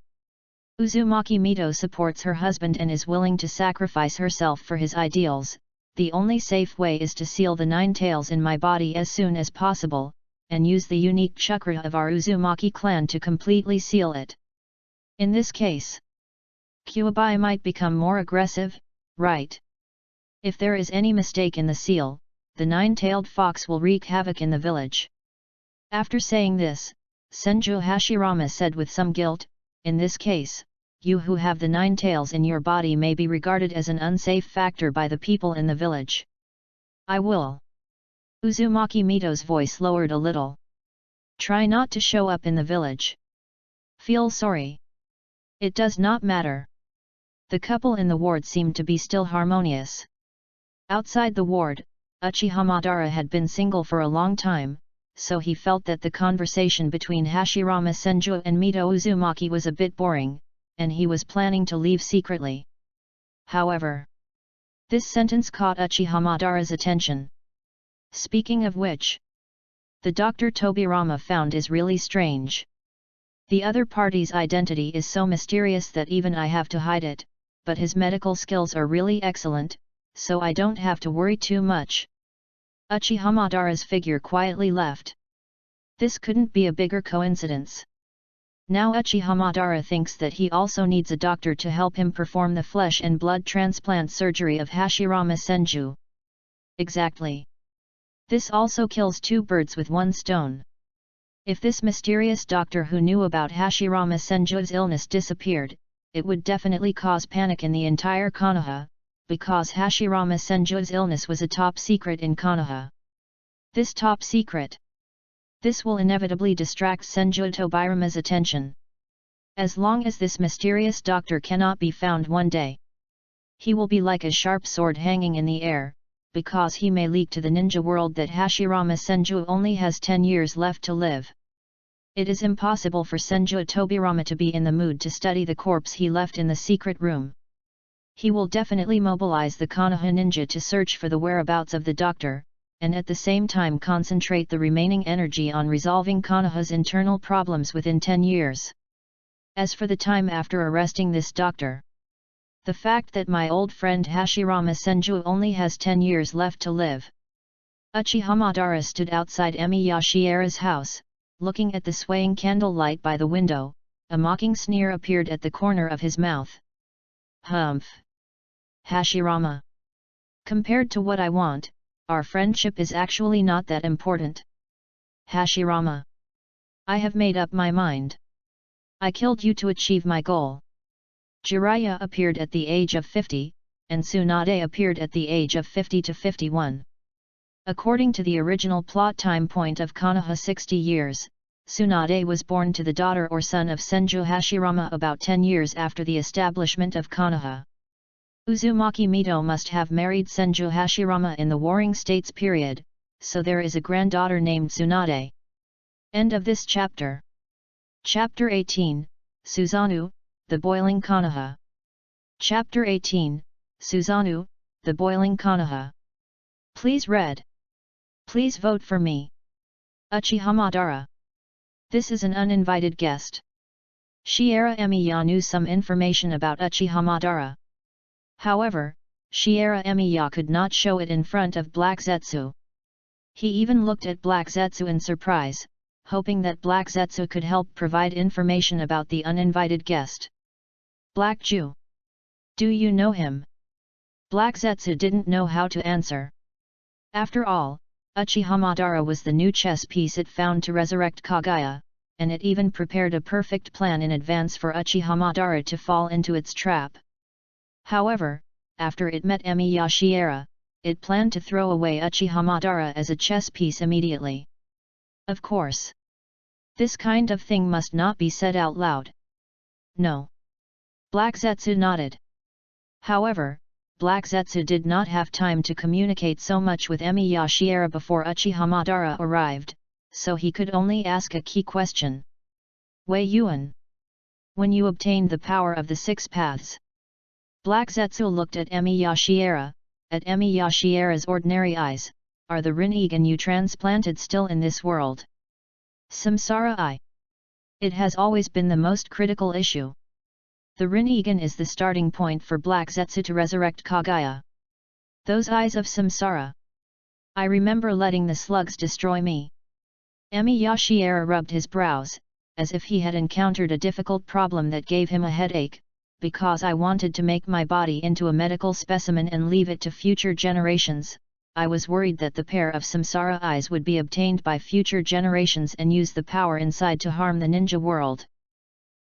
S1: Uzumaki Mito supports her husband and is willing to sacrifice herself for his ideals. The only safe way is to seal the Nine Tails in my body as soon as possible, and use the unique chakra of our Uzumaki clan to completely seal it. In this case, Kyuubi might become more aggressive, right? If there is any mistake in the seal, the nine-tailed fox will wreak havoc in the village. After saying this, Senju Hashirama said with some guilt, in this case, you who have the nine tails in your body may be regarded as an unsafe factor by the people in the village. I will. Uzumaki Mito's voice lowered a little. Try not to show up in the village. Feel sorry. It does not matter. The couple in the ward seemed to be still harmonious. Outside the ward, Uchiha Madara had been single for a long time, so he felt that the conversation between Hashirama Senju and Mito Uzumaki was a bit boring, and he was planning to leave secretly. However, this sentence caught Uchiha Madara's attention. Speaking of which, the Dr. Tobirama found is really strange. The other party's identity is so mysterious that even I have to hide it, but his medical skills are really excellent, so I don't have to worry too much. Uchiha Madara's figure quietly left. This couldn't be a bigger coincidence. Now Uchiha Madara thinks that he also needs a doctor to help him perform the flesh and blood transplant surgery of Hashirama Senju. Exactly. This also kills two birds with one stone. If this mysterious doctor who knew about Hashirama Senju's illness disappeared, it would definitely cause panic in the entire Konoha, because Hashirama Senju's illness was a top secret in Konoha. This top secret. This will inevitably distract Senju Tobirama's attention. As long as this mysterious doctor cannot be found one day, he will be like a sharp sword hanging in the air, because he may leak to the ninja world that Hashirama Senju only has 10 years left to live. It is impossible for Senju Tobirama to be in the mood to study the corpse he left in the secret room. He will definitely mobilize the Konoha ninja to search for the whereabouts of the doctor, and at the same time concentrate the remaining energy on resolving Konoha's internal problems within 10 years. As for the time after arresting this doctor, the fact that my old friend Hashirama Senju only has 10 years left to live. Uchiha Madara stood outside Emi Yashiera's house, looking at the swaying candlelight by the window. A mocking sneer appeared at the corner of his mouth. Humph! Hashirama! Compared to what I want, our friendship is actually not that important. Hashirama! I have made up my mind. I killed you to achieve my goal. Jiraiya appeared at the age of 50, and Tsunade appeared at the age of 50 to 51. According to the original plot time point of Konoha 60 years, Tsunade was born to the daughter or son of Senju Hashirama about 10 years after the establishment of Konoha. Uzumaki Mito must have married Senju Hashirama in the Warring States period, so there is a granddaughter named Tsunade. End of this chapter. Chapter 18, Susanoo, the Boiling Konoha. Chapter 18, Susanoo, the Boiling Konoha. Please read. Please vote for me. Uchiha Madara. This is an uninvited guest. Shiera Emiya knew some information about Uchiha Madara. However, Shiera Emiya could not show it in front of Black Zetsu. He even looked at Black Zetsu in surprise, hoping that Black Zetsu could help provide information about the uninvited guest. Black Jew. Do you know him? Black Zetsu didn't know how to answer. After all, Uchiha Madara was the new chess piece it found to resurrect Kaguya, and it even prepared a perfect plan in advance for Uchiha Madara to fall into its trap. However, after it met Emi Yashiera, it planned to throw away Uchiha Madara as a chess piece immediately. Of course. This kind of thing must not be said out loud. No. Black Zetsu nodded. However, Black Zetsu did not have time to communicate so much with Emi Yashiera before Uchiha Madara arrived, so he could only ask a key question. Wei Yuan. When you obtained the power of the 6 paths. Black Zetsu looked at Emi Yashiera. At Emi Yashiera's ordinary eyes, are the Rinnegan you transplanted still in this world? Samsara I. It has always been the most critical issue. The Rinnegan is the starting point for Black Zetsu to resurrect Kaguya. Those eyes of Samsara. I remember letting the slugs destroy me. Emi Yashiera rubbed his brows, as if he had encountered a difficult problem that gave him a headache. Because I wanted to make my body into a medical specimen and leave it to future generations, I was worried that the pair of Samsara eyes would be obtained by future generations and use the power inside to harm the ninja world.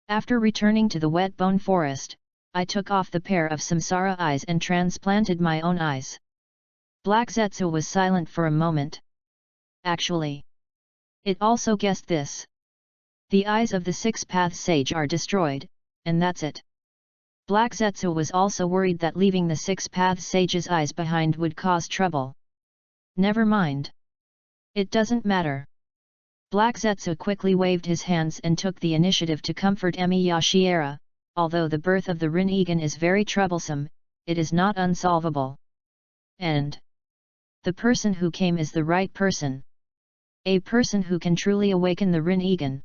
S1: After returning to the wet bone forest, I took off the pair of Samsara eyes and transplanted my own eyes. Black Zetsu was silent for a moment. Actually, it also guessed this. The eyes of the 6-path sage are destroyed, and that's it. Black Zetsu was also worried that leaving the 6-path sage's eyes behind would cause trouble. Never mind. It doesn't matter. Black Zetsu quickly waved his hands and took the initiative to comfort Emi Yashiera. Although the birth of the Rinnegan is very troublesome, it is not unsolvable. And the person who came is the right person. A person who can truly awaken the Rinnegan.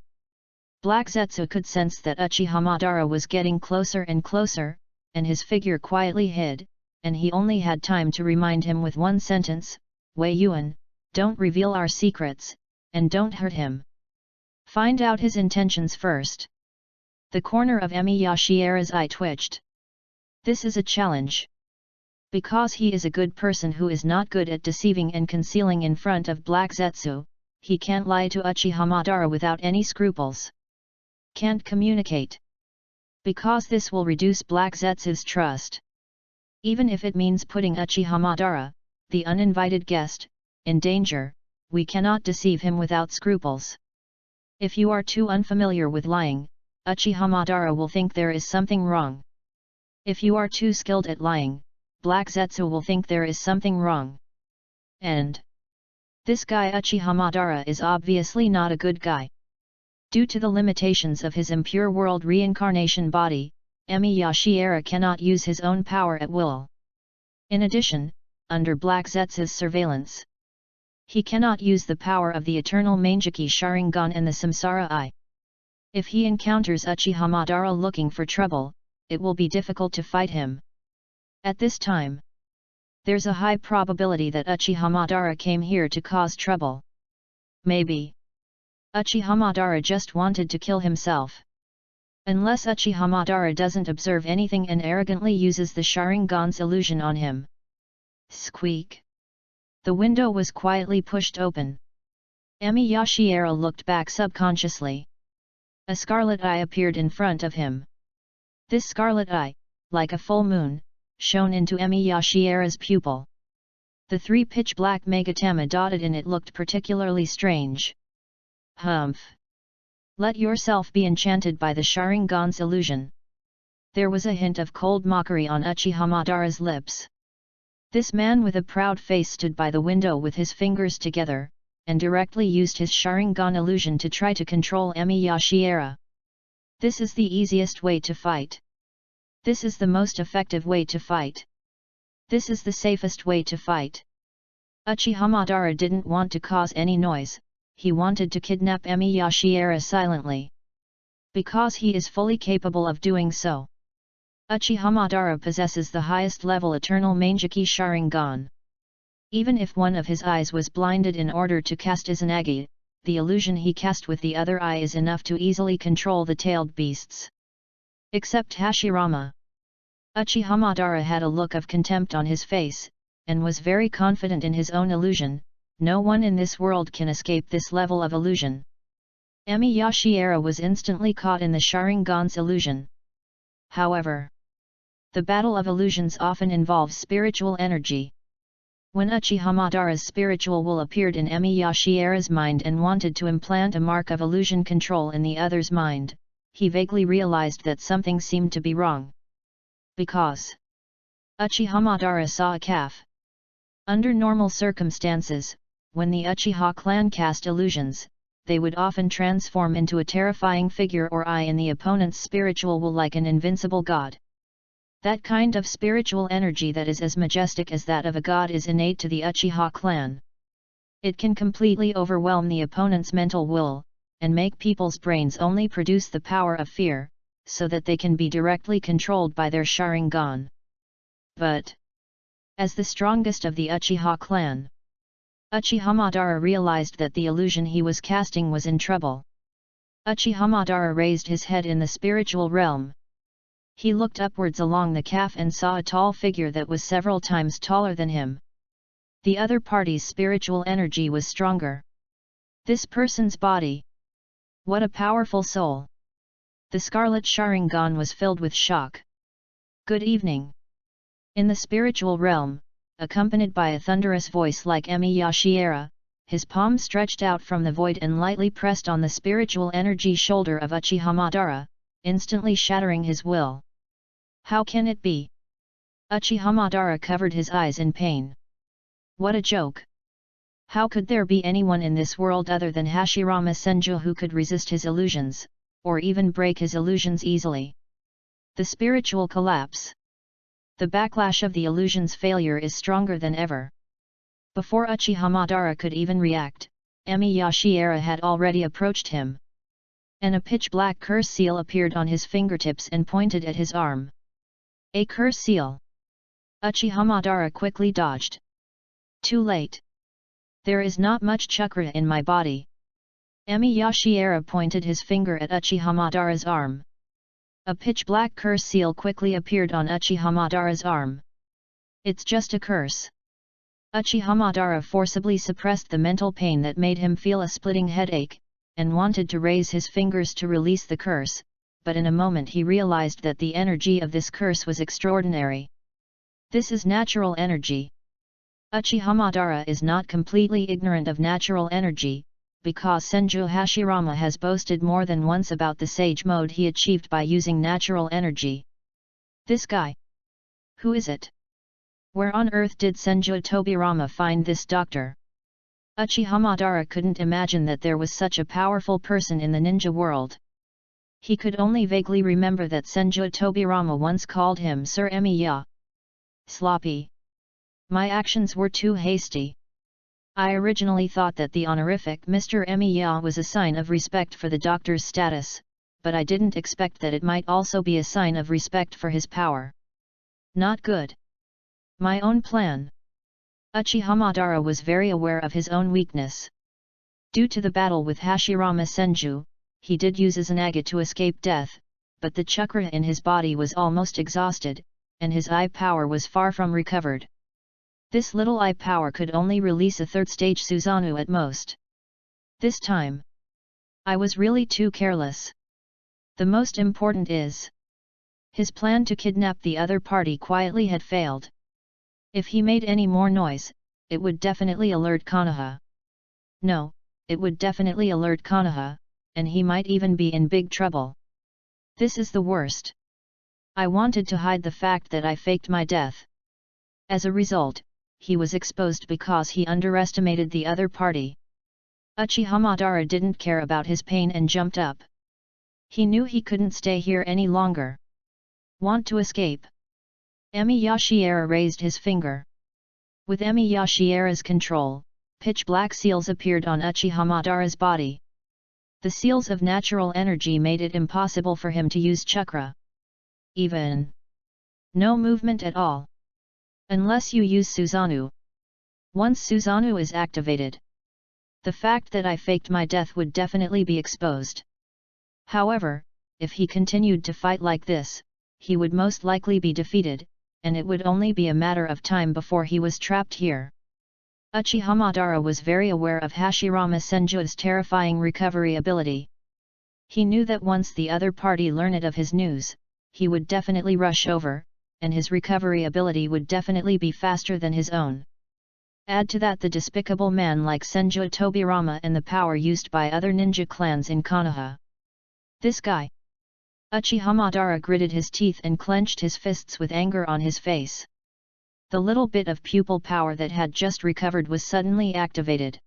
S1: Black Zetsu could sense that Uchihamadara was getting closer and closer, and his figure quietly hid, and he only had time to remind him with one sentence, Wei Yuan, don't reveal our secrets, and don't hurt him. Find out his intentions first. The corner of Emi Yashiera's eye twitched. This is a challenge. Because he is a good person who is not good at deceiving and concealing in front of Black Zetsu, he can't lie to Uchihamadara without any scruples. Can't communicate. Because this will reduce Black Zetsu's trust. Even if it means putting Uchihamadara, the uninvited guest, in danger, we cannot deceive him without scruples. If you are too unfamiliar with lying, Uchihamadara will think there is something wrong. If you are too skilled at lying, Black Zetsu will think there is something wrong. And this guy Uchihamadara is obviously not a good guy. Due to the limitations of his impure world reincarnation body, Emi Yashiera cannot use his own power at will. In addition, under Black Zetsu's surveillance, he cannot use the power of the eternal Mangeki Sharingan and the Samsara Eye. If he encounters Uchihamadara looking for trouble, it will be difficult to fight him. At this time, there's a high probability that Uchihamadara came here to cause trouble. Maybe Uchihamadara just wanted to kill himself. Unless Uchihamadara doesn't observe anything and arrogantly uses the Sharingan's illusion on him. Squeak! The window was quietly pushed open. Emi Yashiera looked back subconsciously. A scarlet eye appeared in front of him. This scarlet eye, like a full moon, shone into Emi Yashiera's pupil. The 3 pitch-black megatama dotted in it looked particularly strange. Humph! Let yourself be enchanted by the Sharingan's illusion. There was a hint of cold mockery on Uchihamadara's lips. This man with a proud face stood by the window with his fingers together, and directly used his Sharingan illusion to try to control Emi Yashiera. This is the easiest way to fight. This is the most effective way to fight. This is the safest way to fight. Uchihamadara didn't want to cause any noise, he wanted to kidnap Emi Yashiera silently. Because he is fully capable of doing so. Uchihamadara possesses the highest level eternal Mangeki Sharingan. Even if one of his eyes was blinded in order to cast Izanagi, the illusion he cast with the other eye is enough to easily control the tailed beasts. Except Hashirama. Uchihamadara had a look of contempt on his face, and was very confident in his own illusion. No one in this world can escape this level of illusion. Emi Yashiera was instantly caught in the Sharingan's illusion. However, the battle of illusions often involves spiritual energy. When Uchihamadara's spiritual will appeared in Emi Yashiera's mind and wanted to implant a mark of illusion control in the other's mind, he vaguely realized that something seemed to be wrong. Because Uchihamadara saw a calf. Under normal circumstances, when the Uchiha clan cast illusions, they would often transform into a terrifying figure or eye in the opponent's spiritual will like an invincible god. That kind of spiritual energy that is as majestic as that of a god is innate to the Uchiha clan. It can completely overwhelm the opponent's mental will, and make people's brains only produce the power of fear, so that they can be directly controlled by their Sharingan. But, as the strongest of the Uchiha clan, Uchihamadara realized that the illusion he was casting was in trouble. Uchihamadara raised his head in the spiritual realm. He looked upwards along the calf and saw a tall figure that was several times taller than him. The other party's spiritual energy was stronger. This person's body. What a powerful soul! The Scarlet Sharingan was filled with shock. Good evening. In the spiritual realm, accompanied by a thunderous voice like Emi Yashiera, his palm stretched out from the void and lightly pressed on the spiritual energy shoulder of Uchihamadara, instantly shattering his will. How can it be? Uchihamadara covered his eyes in pain. What a joke! How could there be anyone in this world other than Hashirama Senju who could resist his illusions, or even break his illusions easily? The spiritual collapse. The backlash of the illusion's failure is stronger than ever. Before Uchihamadara could even react, Emi Yashiera had already approached him. and a pitch-black curse seal appeared on his fingertips and pointed at his arm. A curse seal! Uchiha Madara quickly dodged. Too late. There is not much chakra in my body. Emi Yashiera pointed his finger at Uchiha Madara's arm. A pitch-black curse seal quickly appeared on Uchiha Madara's arm. It's just a curse. Uchiha Madara forcibly suppressed the mental pain that made him feel a splitting headache, and wanted to raise his fingers to release the curse, but in a moment he realized that the energy of this curse was extraordinary. This is natural energy. Uchiha Madara is not completely ignorant of natural energy, because Senju Hashirama has boasted more than once about the sage mode he achieved by using natural energy. This guy? Who is it? Where on earth did Senju Tobirama find this doctor? Uchiha Madara couldn't imagine that there was such a powerful person in the ninja world. He could only vaguely remember that Senju Tobirama once called him Sir Emiya. Sloppy. My actions were too hasty. I originally thought that the honorific Mr. Emiya was a sign of respect for the doctor's status, but I didn't expect that it might also be a sign of respect for his power. Not good. My own plan. Uchiha Madara was very aware of his own weakness. Due to the battle with Hashirama Senju, he did use Izanaga to escape death, but the chakra in his body was almost exhausted, and his eye power was far from recovered. This little eye power could only release a third-stage Susanoo at most. This time, I was really too careless. The most important is, his plan to kidnap the other party quietly had failed. If he made any more noise, it would definitely alert Konoha. No, it would definitely alert Konoha, and he might even be in big trouble. This is the worst. I wanted to hide the fact that I faked my death. As a result, he was exposed because he underestimated the other party. Uchiha Madara didn't care about his pain and jumped up. He knew he couldn't stay here any longer. Want to escape? Emi Yashiera raised his finger. With Emi Yashiera's control, pitch-black seals appeared on Uchiha Madara's body. The seals of natural energy made it impossible for him to use chakra. Even no movement at all. Unless you use Susanoo. Once Susanoo is activated, the fact that I faked my death would definitely be exposed. However, if he continued to fight like this, he would most likely be defeated, and it would only be a matter of time before he was trapped here. Uchiha Madara was very aware of Hashirama Senju's terrifying recovery ability. He knew that once the other party learned of his news, he would definitely rush over, and his recovery ability would definitely be faster than his own. Add to that the despicable man like Senju Tobirama and the power used by other ninja clans in Konoha. This guy. Uchiha Madara gritted his teeth and clenched his fists with anger on his face. The little bit of pupil power that had just recovered was suddenly activated.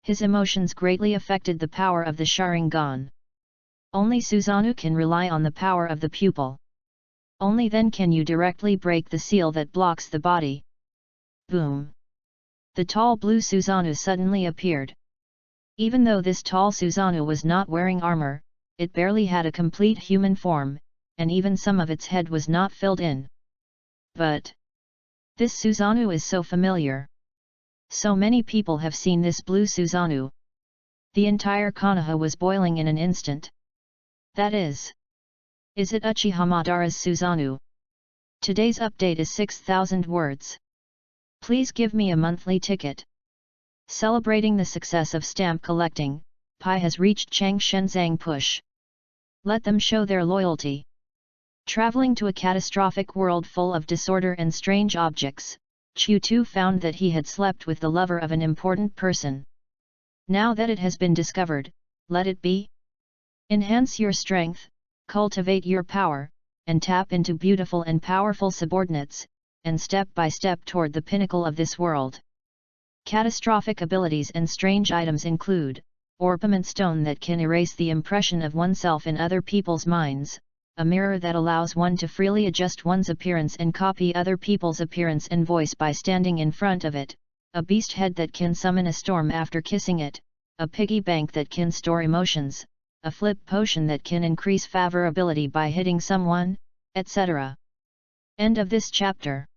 S1: His emotions greatly affected the power of the Sharingan. Only Susanoo can rely on the power of the pupil. Only then can you directly break the seal that blocks the body. Boom! The tall blue Susanoo suddenly appeared. Even though this tall Susanoo was not wearing armor, it barely had a complete human form, and even some of its head was not filled in. But this Susanoo is so familiar. So many people have seen this blue Susanoo. The entire Konoha was boiling in an instant. That is it Uchiha Madara's Susanoo? Today's update is 6,000 words. Please give me a monthly ticket. Celebrating the success of stamp collecting, Pi has reached Chang Shenzang Push. Let them show their loyalty. Traveling to a catastrophic world full of disorder and strange objects, Chu Tu found that he had slept with the lover of an important person. Now that it has been discovered, let it be. Enhance your strength, cultivate your power, and tap into beautiful and powerful subordinates, and step by step toward the pinnacle of this world. Catastrophic abilities and strange items include orpiment stone that can erase the impression of oneself in other people's minds, a mirror that allows one to freely adjust one's appearance and copy other people's appearance and voice by standing in front of it, a beast head that can summon a storm after kissing it, a piggy bank that can store emotions, a flip potion that can increase favorability by hitting someone, etc. End of this chapter.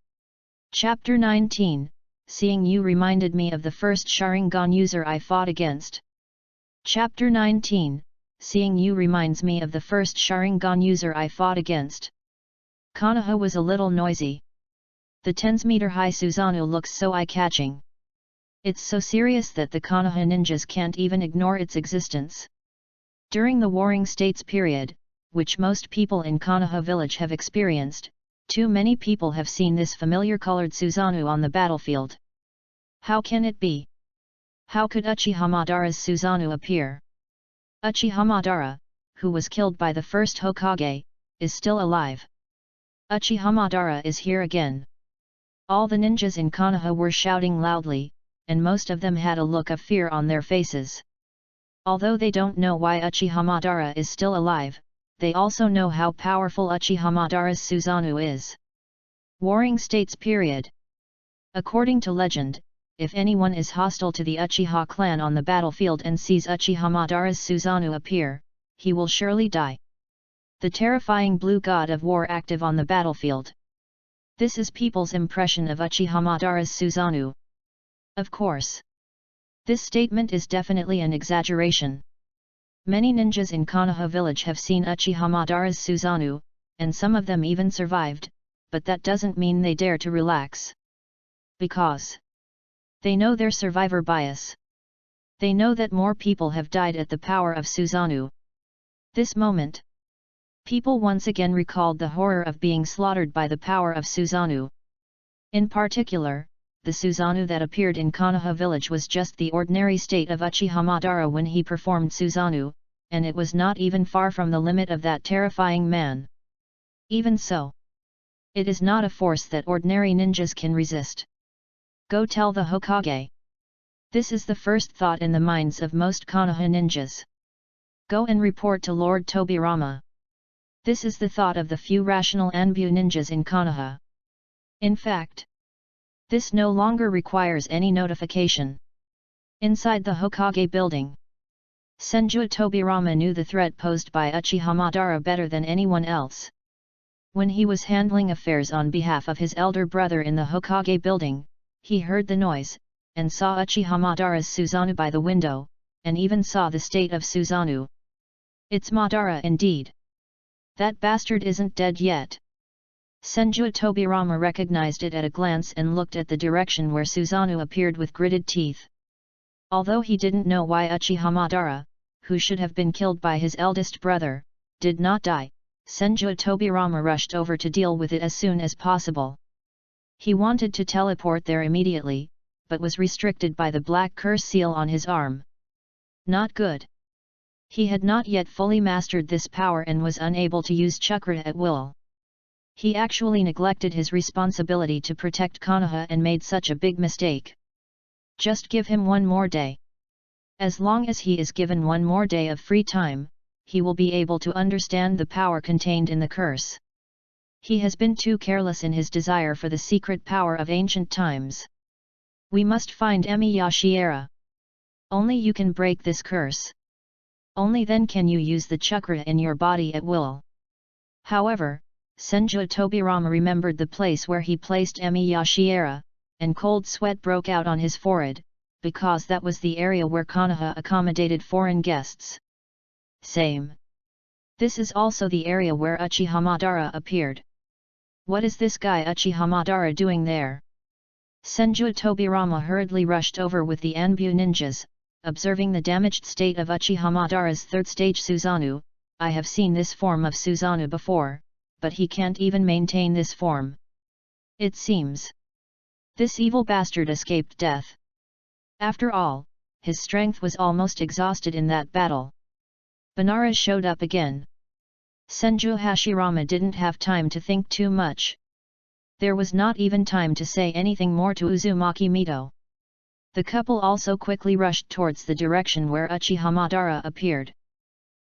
S1: Chapter 19, Seeing You reminded me of the first Sharingan user I fought against. Chapter 19, Seeing You reminds me of the first Sharingan user I fought against. Konoha was a little noisy. The 10-meter-high Susanoo looks so eye-catching. It's so serious that the Konoha ninjas can't even ignore its existence. During the Warring States period, which most people in Konoha village have experienced, too many people have seen this familiar colored Susanoo on the battlefield. How can it be? How could Uchiha Madara's Susanoo appear? Uchiha Madara, who was killed by the first Hokage, is still alive. Uchiha Madara is here again. All the ninjas in Konoha were shouting loudly, and most of them had a look of fear on their faces. Although they don't know why Uchiha Madara is still alive, they also know how powerful Uchiha Madara's Susanoo is. Warring States period. According to legend, if anyone is hostile to the Uchiha clan on the battlefield and sees Uchiha Madara's Susanoo appear, he will surely die. The terrifying blue god of war active on the battlefield. This is people's impression of Uchiha Madara's Susanoo. Of course, this statement is definitely an exaggeration. Many ninjas in Konoha village have seen Uchiha Madara's Susanoo, and some of them even survived, but that doesn't mean they dare to relax. Because they know their survivor bias. They know that more people have died at the power of Susanoo. This moment, people once again recalled the horror of being slaughtered by the power of Susanoo. In particular, the Susanoo that appeared in Konoha village was just the ordinary state of Uchiha Madara when he performed Susanoo, and it was not even far from the limit of that terrifying man. Even so, it is not a force that ordinary ninjas can resist. Go tell the Hokage. This is the first thought in the minds of most Konoha ninjas. Go and report to Lord Tobirama. This is the thought of the few rational Anbu ninjas in Konoha. In fact, this no longer requires any notification. Inside the Hokage building, Senju Tobirama knew the threat posed by Uchiha Madara better than anyone else. When he was handling affairs on behalf of his elder brother in the Hokage building, he heard the noise, and saw Uchiha Madara's Susanoo by the window, and even saw the state of Susanoo. It's Madara indeed. That bastard isn't dead yet. Senju Tobirama recognized it at a glance and looked at the direction where Susanoo appeared with gritted teeth. Although he didn't know why Uchiha Madara, who should have been killed by his eldest brother, did not die, Senju Tobirama rushed over to deal with it as soon as possible. He wanted to teleport there immediately, but was restricted by the black curse seal on his arm. Not good. He had not yet fully mastered this power and was unable to use chakra at will. He actually neglected his responsibility to protect Konoha and made such a big mistake. Just give him one more day. As long as he is given one more day of free time, he will be able to understand the power contained in the curse. He has been too careless in his desire for the secret power of ancient times. We must find Emi Yashiera. Only you can break this curse. Only then can you use the chakra in your body at will. However, Senju Tobirama remembered the place where he placed Emi Yashiera, and cold sweat broke out on his forehead, because that was the area where Konoha accommodated foreign guests. Same. This is also the area where Uchiha Madara appeared. What is this guy Uchiha Madara doing there? Senju Tobirama hurriedly rushed over with the Anbu ninjas, observing the damaged state of Uchiha Madara's third-stage Susanoo. I have seen this form of Susanoo before, but he can't even maintain this form. It seems this evil bastard escaped death. After all, his strength was almost exhausted in that battle. Banaras showed up again. Senju Hashirama didn't have time to think too much. There was not even time to say anything more to Uzumaki Mito. The couple also quickly rushed towards the direction where Uchiha Madara appeared.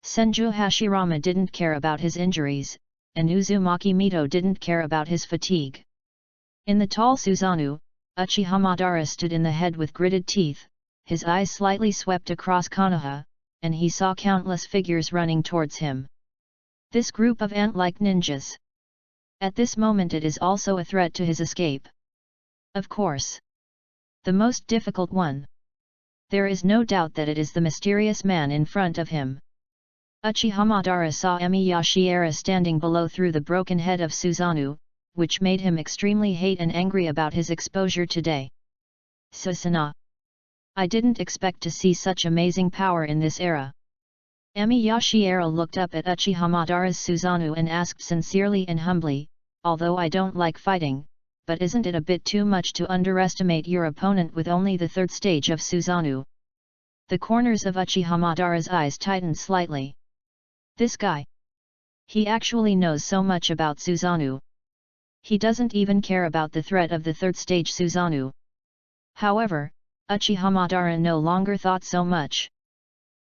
S1: Senju Hashirama didn't care about his injuries, and Uzumaki Mito didn't care about his fatigue. In the tall Susanoo, Uchiha Madara stood in the head with gritted teeth, his eyes slightly swept across Konoha, and he saw countless figures running towards him. This group of ant-like ninjas. At this moment it is also a threat to his escape. Of course. The most difficult one. There is no doubt that it is the mysterious man in front of him. Uchiha Madara saw Emi Yashiera standing below through the broken head of Susanoo, which made him extremely hate and angry about his exposure today. Susanoo. I didn't expect to see such amazing power in this era. Emi Yashiera looked up at Uchiha Madara's Susanoo and asked sincerely and humbly, although I don't like fighting, but isn't it a bit too much to underestimate your opponent with only the third stage of Susanoo? The corners of Uchiha Madara's eyes tightened slightly. This guy. He actually knows so much about Susanoo. He doesn't even care about the threat of the third stage Susanoo. However, Uchiha Madara no longer thought so much.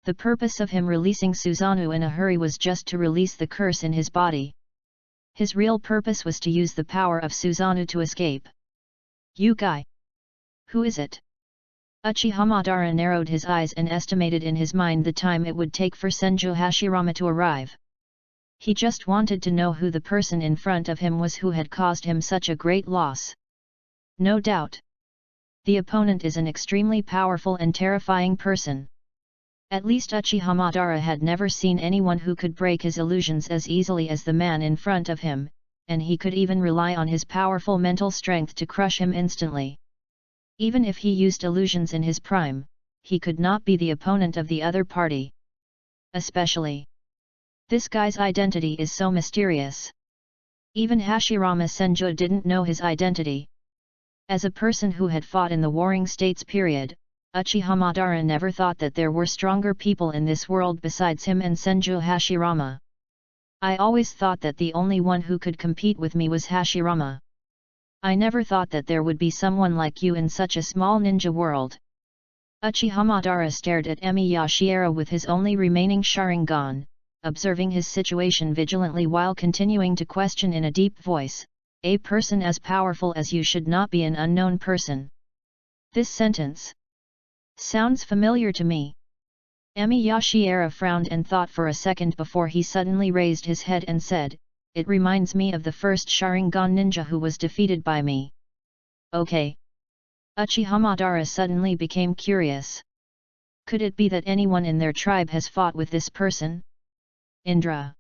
S1: The purpose of him releasing Susanoo in a hurry was just to release the curse in his body. His real purpose was to use the power of Susanoo to escape. You guy. Who is it? Uchiha Madara narrowed his eyes and estimated in his mind the time it would take for Senju Hashirama to arrive. He just wanted to know who the person in front of him was who had caused him such a great loss. No doubt. The opponent is an extremely powerful and terrifying person. At least Uchiha Madara had never seen anyone who could break his illusions as easily as the man in front of him, and he could even rely on his powerful mental strength to crush him instantly. Even if he used illusions in his prime, he could not be the opponent of the other party. Especially. This guy's identity is so mysterious. Even Hashirama Senju didn't know his identity. As a person who had fought in the Warring States period, Uchiha Madara never thought that there were stronger people in this world besides him and Senju Hashirama. I always thought that the only one who could compete with me was Hashirama. I never thought that there would be someone like you in such a small ninja world. Uchiha Madara stared at Emi Yashiera with his only remaining Sharingan, observing his situation vigilantly while continuing to question in a deep voice, a person as powerful as you should not be an unknown person. This sentence sounds familiar to me. Emi Yashiera frowned and thought for a second before he suddenly raised his head and said, it reminds me of the first Sharingan ninja who was defeated by me. Okay. Uchiha Madara suddenly became curious. Could it be that anyone in their tribe has fought with this person? Indra.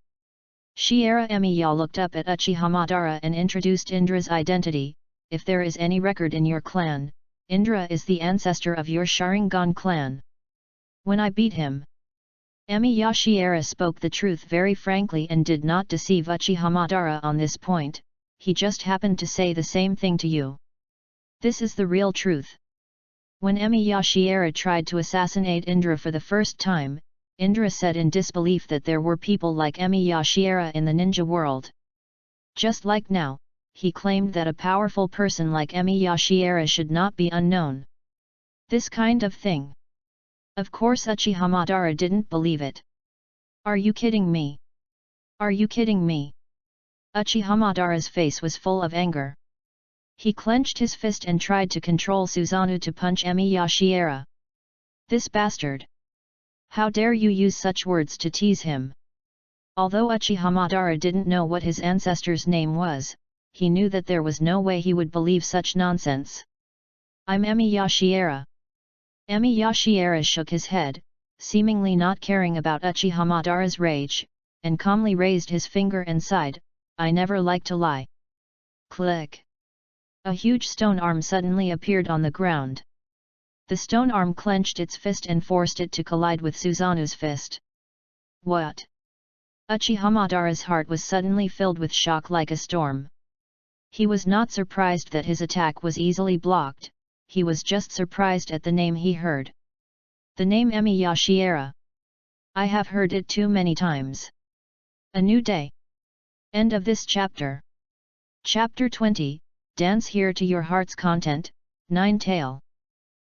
S1: Shiera Emiya looked up at Uchiha Madara and introduced Indra's identity. If there is any record in your clan, Indra is the ancestor of your Sharingan clan. When I beat him. Emi Yashiera spoke the truth very frankly and did not deceive Uchiha Madara on this point, he just happened to say the same thing to you. This is the real truth. When Emi Yashiera tried to assassinate Indra for the first time, Indra said in disbelief that there were people like Emi Yashiera in the ninja world. Just like now, he claimed that a powerful person like Emi Yashiera should not be unknown. This kind of thing. Of course Uchiha Madara didn't believe it. Are you kidding me? Are you kidding me? Uchiha Madara's face was full of anger. He clenched his fist and tried to control Susanoo to punch Emi Yashiera. This bastard! How dare you use such words to tease him? Although Uchiha Madara didn't know what his ancestor's name was, he knew that there was no way he would believe such nonsense. I'm Emi Yashiera. Emi Yashiera shook his head, seemingly not caring about Uchiha Madara's rage, and calmly raised his finger and sighed, I never like to lie. Click! A huge stone arm suddenly appeared on the ground. The stone arm clenched its fist and forced it to collide with Susanoo's fist. What? Uchiha Madara's heart was suddenly filled with shock like a storm. He was not surprised that his attack was easily blocked, he was just surprised at the name he heard. The name Emi Yashiera. I have heard it too many times. A new day. End of this chapter. Chapter 20, Dance Here to Your Heart's Content, Nine-Tail.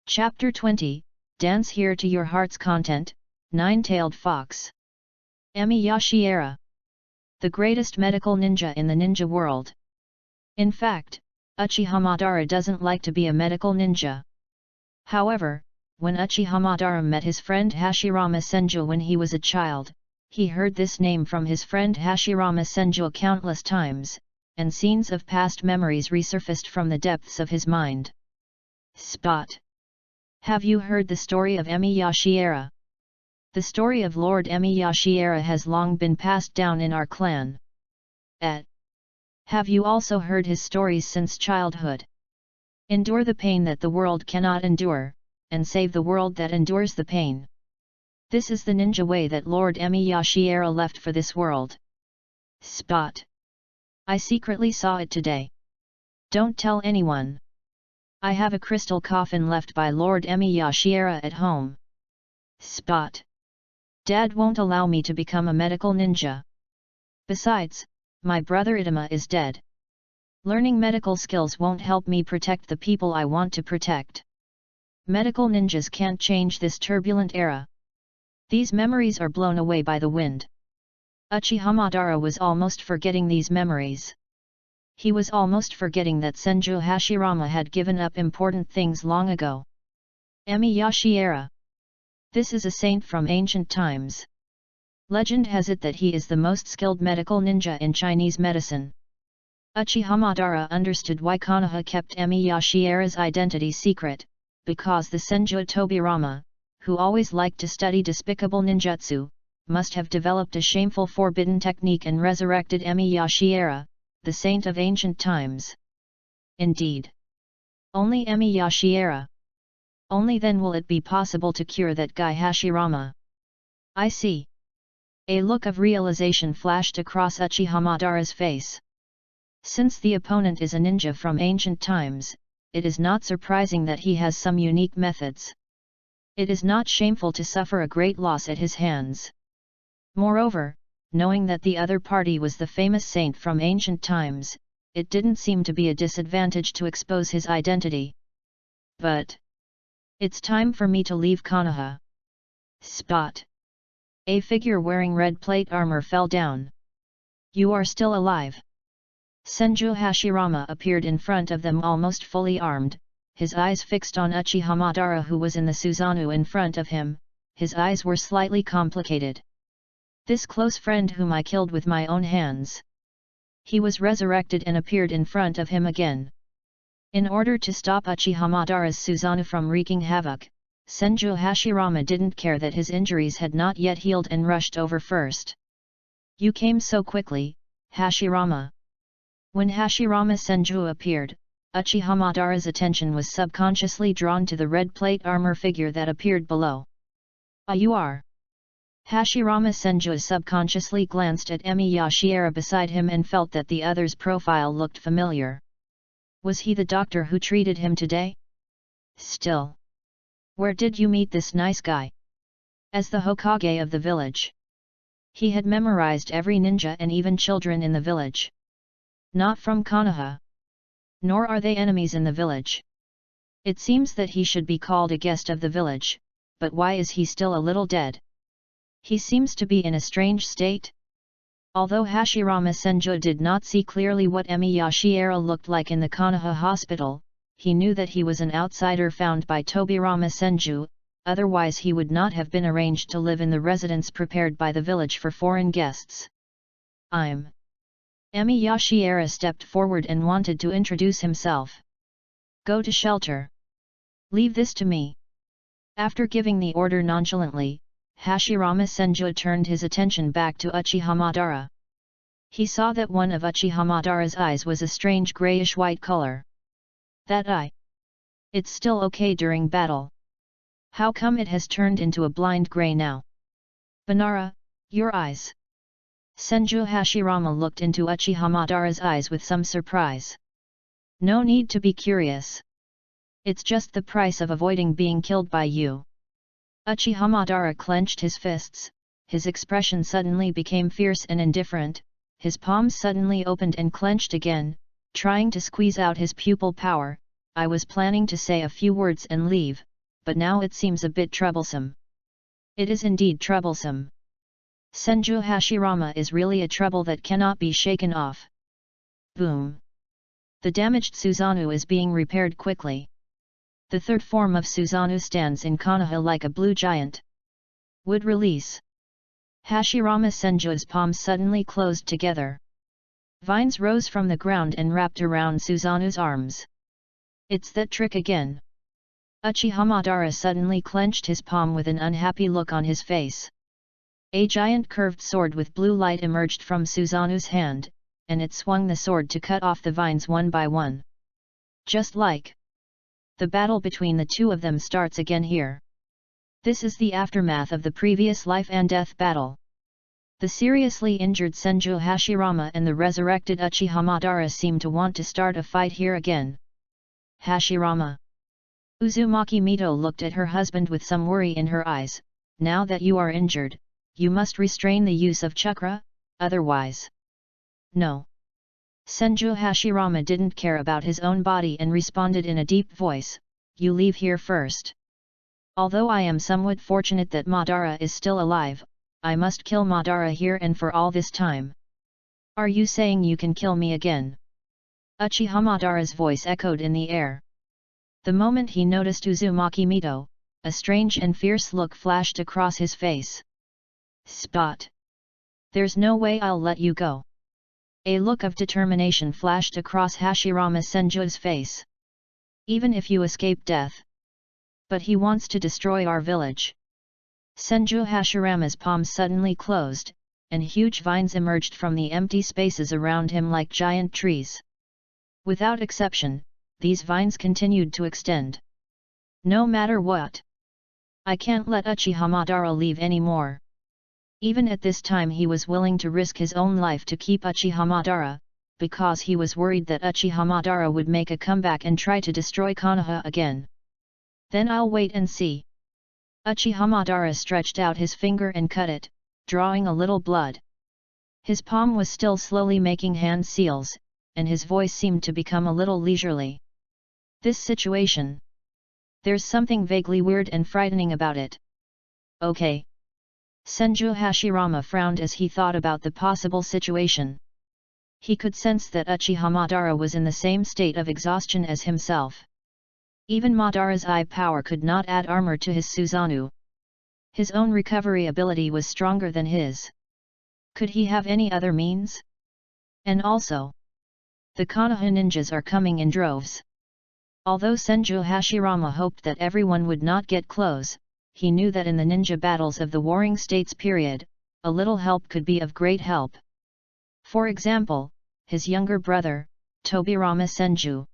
S1: Chapter 20, Dance Here to Your Heart's Content, Nine-Tailed Fox. Emi Yashiera. The greatest medical ninja in the ninja world. In fact, Uchiha Madara doesn't like to be a medical ninja. However, When Uchihamadara met his friend Hashirama Senju when he was a child, he heard this name from his friend Hashirama Senju countless times, and scenes of past memories resurfaced from the depths of his mind. Spot. Have you heard the story of Emi Yashiera? The story of Lord Emi Yashiera has long been passed down in our clan. Have you also heard his stories since childhood? Endure the pain that the world cannot endure, and save the world that endures the pain. This is the ninja way that Lord Emi Yashiera left for this world. Spot. I secretly saw it today. Don't tell anyone. I have a crystal coffin left by Lord Emi Yashiera at home. Spot. Dad won't allow me to become a medical ninja. Besides, my brother Itama is dead. Learning medical skills won't help me protect the people I want to protect. Medical ninjas can't change this turbulent era. These memories are blown away by the wind. Uchihamadara was almost forgetting these memories. He was almost forgetting that Senju Hashirama had given up important things long ago. Emi Yashiera. This is a saint from ancient times. Legend has it that he is the most skilled medical ninja in Chinese medicine. Uchihamadara understood why Konoha kept Emi Yashiera's identity secret, because the Senju Tobirama, who always liked to study despicable ninjutsu, must have developed a shameful forbidden technique and resurrected Emi Yashiera, the saint of ancient times. Indeed. Only Emi Yashiera. Only then will it be possible to cure that guy Hashirama. I see. A look of realization flashed across Uchihamadara's face. Since the opponent is a ninja from ancient times, it is not surprising that he has some unique methods. It is not shameful to suffer a great loss at his hands. Moreover, knowing that the other party was the famous saint from ancient times, it didn't seem to be a disadvantage to expose his identity. But it's time for me to leave Konoha. Spot. A figure wearing red plate armor fell down. You are still alive. Senju Hashirama appeared in front of them almost fully armed, his eyes fixed on Uchihamadara who was in the Susanoo in front of him. His eyes were slightly complicated. This close friend whom I killed with my own hands. He was resurrected and appeared in front of him again. In order to stop Uchihamadara's Susanoo from wreaking havoc, Senju Hashirama didn't care that his injuries had not yet healed and rushed over first. You came so quickly, Hashirama. When Hashirama Senju appeared, Uchihamadara's attention was subconsciously drawn to the red plate armor figure that appeared below. Ah, you are. Hashirama Senju subconsciously glanced at Emi Yashiera beside him and felt that the other's profile looked familiar. Was he the doctor who treated him today? Still. Where did you meet this nice guy? As the Hokage of the village. He had memorized every ninja and even children in the village. Not from Konoha. Nor are they enemies in the village. It seems that he should be called a guest of the village, but why is he still a little dead? He seems to be in a strange state. Although Hashirama Senju did not see clearly what Emi Yashiera looked like in the Konoha hospital, he knew that he was an outsider found by Tobirama Senju, otherwise he would not have been arranged to live in the residence prepared by the village for foreign guests. Emi Yashiera stepped forward and wanted to introduce himself. Go to shelter. Leave this to me. After giving the order nonchalantly, Hashirama Senju turned his attention back to Uchihamadara. He saw that one of Uchihamadara's eyes was a strange grayish-white color. That eye. It's still okay during battle. How come it has turned into a blind gray now? Banara, your eyes. Senju Hashirama looked into Uchihamadara's eyes with some surprise. No need to be curious. It's just the price of avoiding being killed by you. Uchihamadara clenched his fists, his expression suddenly became fierce and indifferent, his palms suddenly opened and clenched again, trying to squeeze out his pupil power. I was planning to say a few words and leave, but now it seems a bit troublesome. It is indeed troublesome. Senju Hashirama is really a trouble that cannot be shaken off. Boom. The damaged Susanoo is being repaired quickly. The third form of Susanoo stands in Konoha like a blue giant. Would release. Hashirama Senju's palms suddenly closed together. Vines rose from the ground and wrapped around Susanoo's arms. It's that trick again. Uchiha Madara suddenly clenched his palm with an unhappy look on his face. A giant curved sword with blue light emerged from Susanoo's hand, and it swung the sword to cut off the vines one by one. Just like. The battle between the two of them starts again here. This is the aftermath of the previous life and death battle. The seriously injured Senju Hashirama and the resurrected Uchiha Madara seem to want to start a fight here again. Hashirama. Uzumaki Mito looked at her husband with some worry in her eyes. Now that you are injured, you must restrain the use of chakra, otherwise. No. Senju Hashirama didn't care about his own body and responded in a deep voice, you leave here first. Although I am somewhat fortunate that Madara is still alive, I must kill Madara here and for all this time. Are you saying you can kill me again? Uchiha Madara's voice echoed in the air. The moment he noticed Uzumaki Mito, a strange and fierce look flashed across his face. Spot! There's no way I'll let you go. A look of determination flashed across Hashirama Senju's face. Even if you escape death. But he wants to destroy our village. Senju Hashirama's palms suddenly closed, and huge vines emerged from the empty spaces around him like giant trees. Without exception, these vines continued to extend. No matter what. I can't let Uchiha Madara leave anymore. Even at this time he was willing to risk his own life to keep Uchiha Madara, because he was worried that Uchiha Madara would make a comeback and try to destroy Konoha again. Then I'll wait and see. Uchiha Madara stretched out his finger and cut it, drawing a little blood. His palm was still slowly making hand seals, and his voice seemed to become a little leisurely. This situation. There's something vaguely weird and frightening about it. Okay. Senju Hashirama frowned as he thought about the possible situation. He could sense that Uchiha Madara was in the same state of exhaustion as himself. Even Madara's eye power could not add armor to his Susanoo. His own recovery ability was stronger than his. Could he have any other means? And also, the Konoha ninjas are coming in droves. Although Senju Hashirama hoped that everyone would not get close, he knew that in the ninja battles of the Warring States period, a little help could be of great help. For example, his younger brother, Tobirama Senju.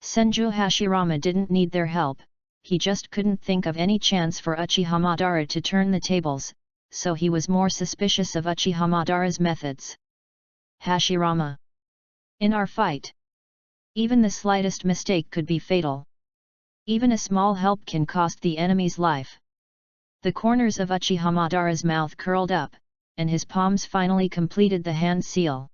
S1: Senju Hashirama didn't need their help, he just couldn't think of any chance for Uchiha Madara to turn the tables, so he was more suspicious of Uchiha Madara's methods. Hashirama. In our fight, even the slightest mistake could be fatal. Even a small help can cost the enemy's life. The corners of Uchiha Madara's mouth curled up, and his palms finally completed the hand seal.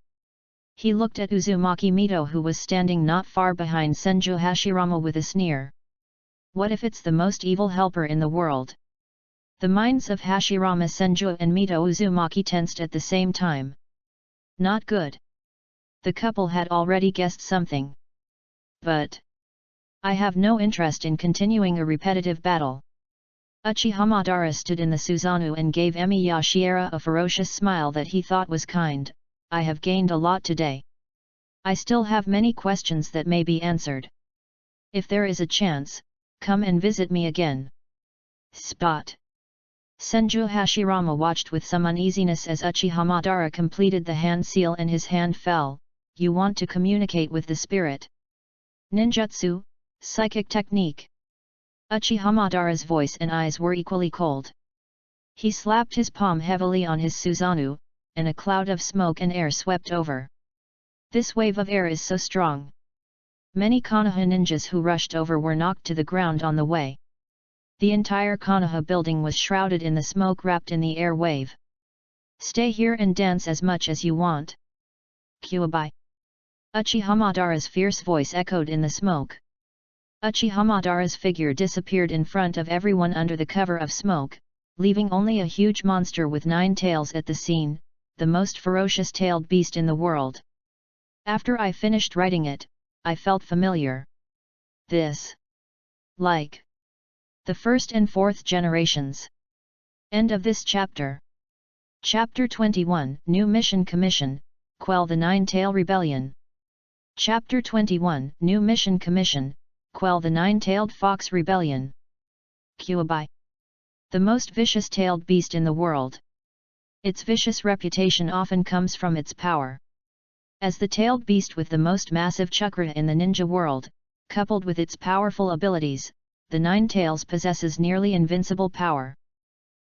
S1: He looked at Uzumaki Mito who was standing not far behind Senju Hashirama with a sneer. What if it's the most evil helper in the world? The minds of Hashirama Senju and Mito Uzumaki tensed at the same time. Not good. The couple had already guessed something. But I have no interest in continuing a repetitive battle. Uchiha Madara stood in the Susanoo and gave Emi Yashiera a ferocious smile that he thought was kind. I have gained a lot today. I still have many questions that may be answered. If there is a chance, come and visit me again. Spot. Senju Hashirama watched with some uneasiness as Uchiha Madara completed the hand seal and his hand fell. You want to communicate with the spirit. Ninjutsu, psychic technique. Uchiha Madara's voice and eyes were equally cold. He slapped his palm heavily on his Susanoo, and a cloud of smoke and air swept over. This wave of air is so strong. Many Konoha ninjas who rushed over were knocked to the ground on the way. The entire Konoha building was shrouded in the smoke wrapped in the air wave. Stay here and dance as much as you want. Kyuabai. Uchiha Madara's fierce voice echoed in the smoke. Uchiha Madara's figure disappeared in front of everyone under the cover of smoke, leaving only a huge monster with 9 tails at the scene, the most ferocious tailed beast in the world. After I finished writing it, I felt familiar. This like the first and fourth generations. End of this chapter. Chapter 21, New Mission Commission, Quell the Nine-Tail Rebellion. Chapter 21, New Mission Commission, Quell the Nine-Tailed Fox Rebellion. Kyuabai. The most vicious-tailed beast in the world. Its vicious reputation often comes from its power. As the tailed beast with the most massive chakra in the ninja world, coupled with its powerful abilities, the Nine Tails possesses nearly invincible power.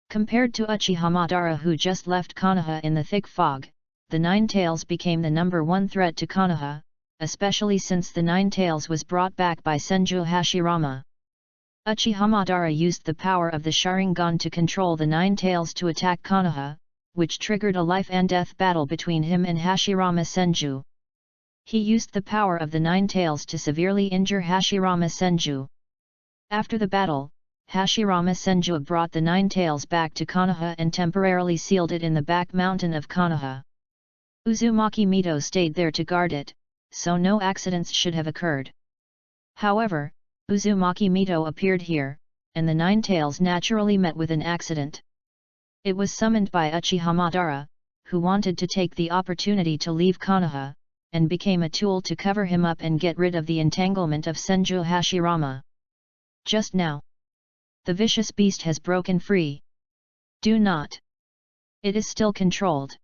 S1: Compared to Uchiha Madara, who just left Konoha in the thick fog, the Nine Tails became the number one threat to Konoha, especially since the Nine Tails was brought back by Senju Hashirama. Uchiha Madara used the power of the Sharingan to control the Nine Tails to attack Konoha, which triggered a life-and-death battle between him and Hashirama Senju. He used the power of the Nine Tails to severely injure Hashirama Senju. After the battle, Hashirama Senju brought the Nine Tails back to Konoha and temporarily sealed it in the back mountain of Konoha. Uzumaki Mito stayed there to guard it, so no accidents should have occurred. However, Uzumaki Mito appeared here, and the Nine Tails naturally met with an accident. It was summoned by Uchiha Madara, who wanted to take the opportunity to leave Konoha, and became a tool to cover him up and get rid of the entanglement of Senju Hashirama. Just now, the vicious beast has broken free. Do not. It is still controlled.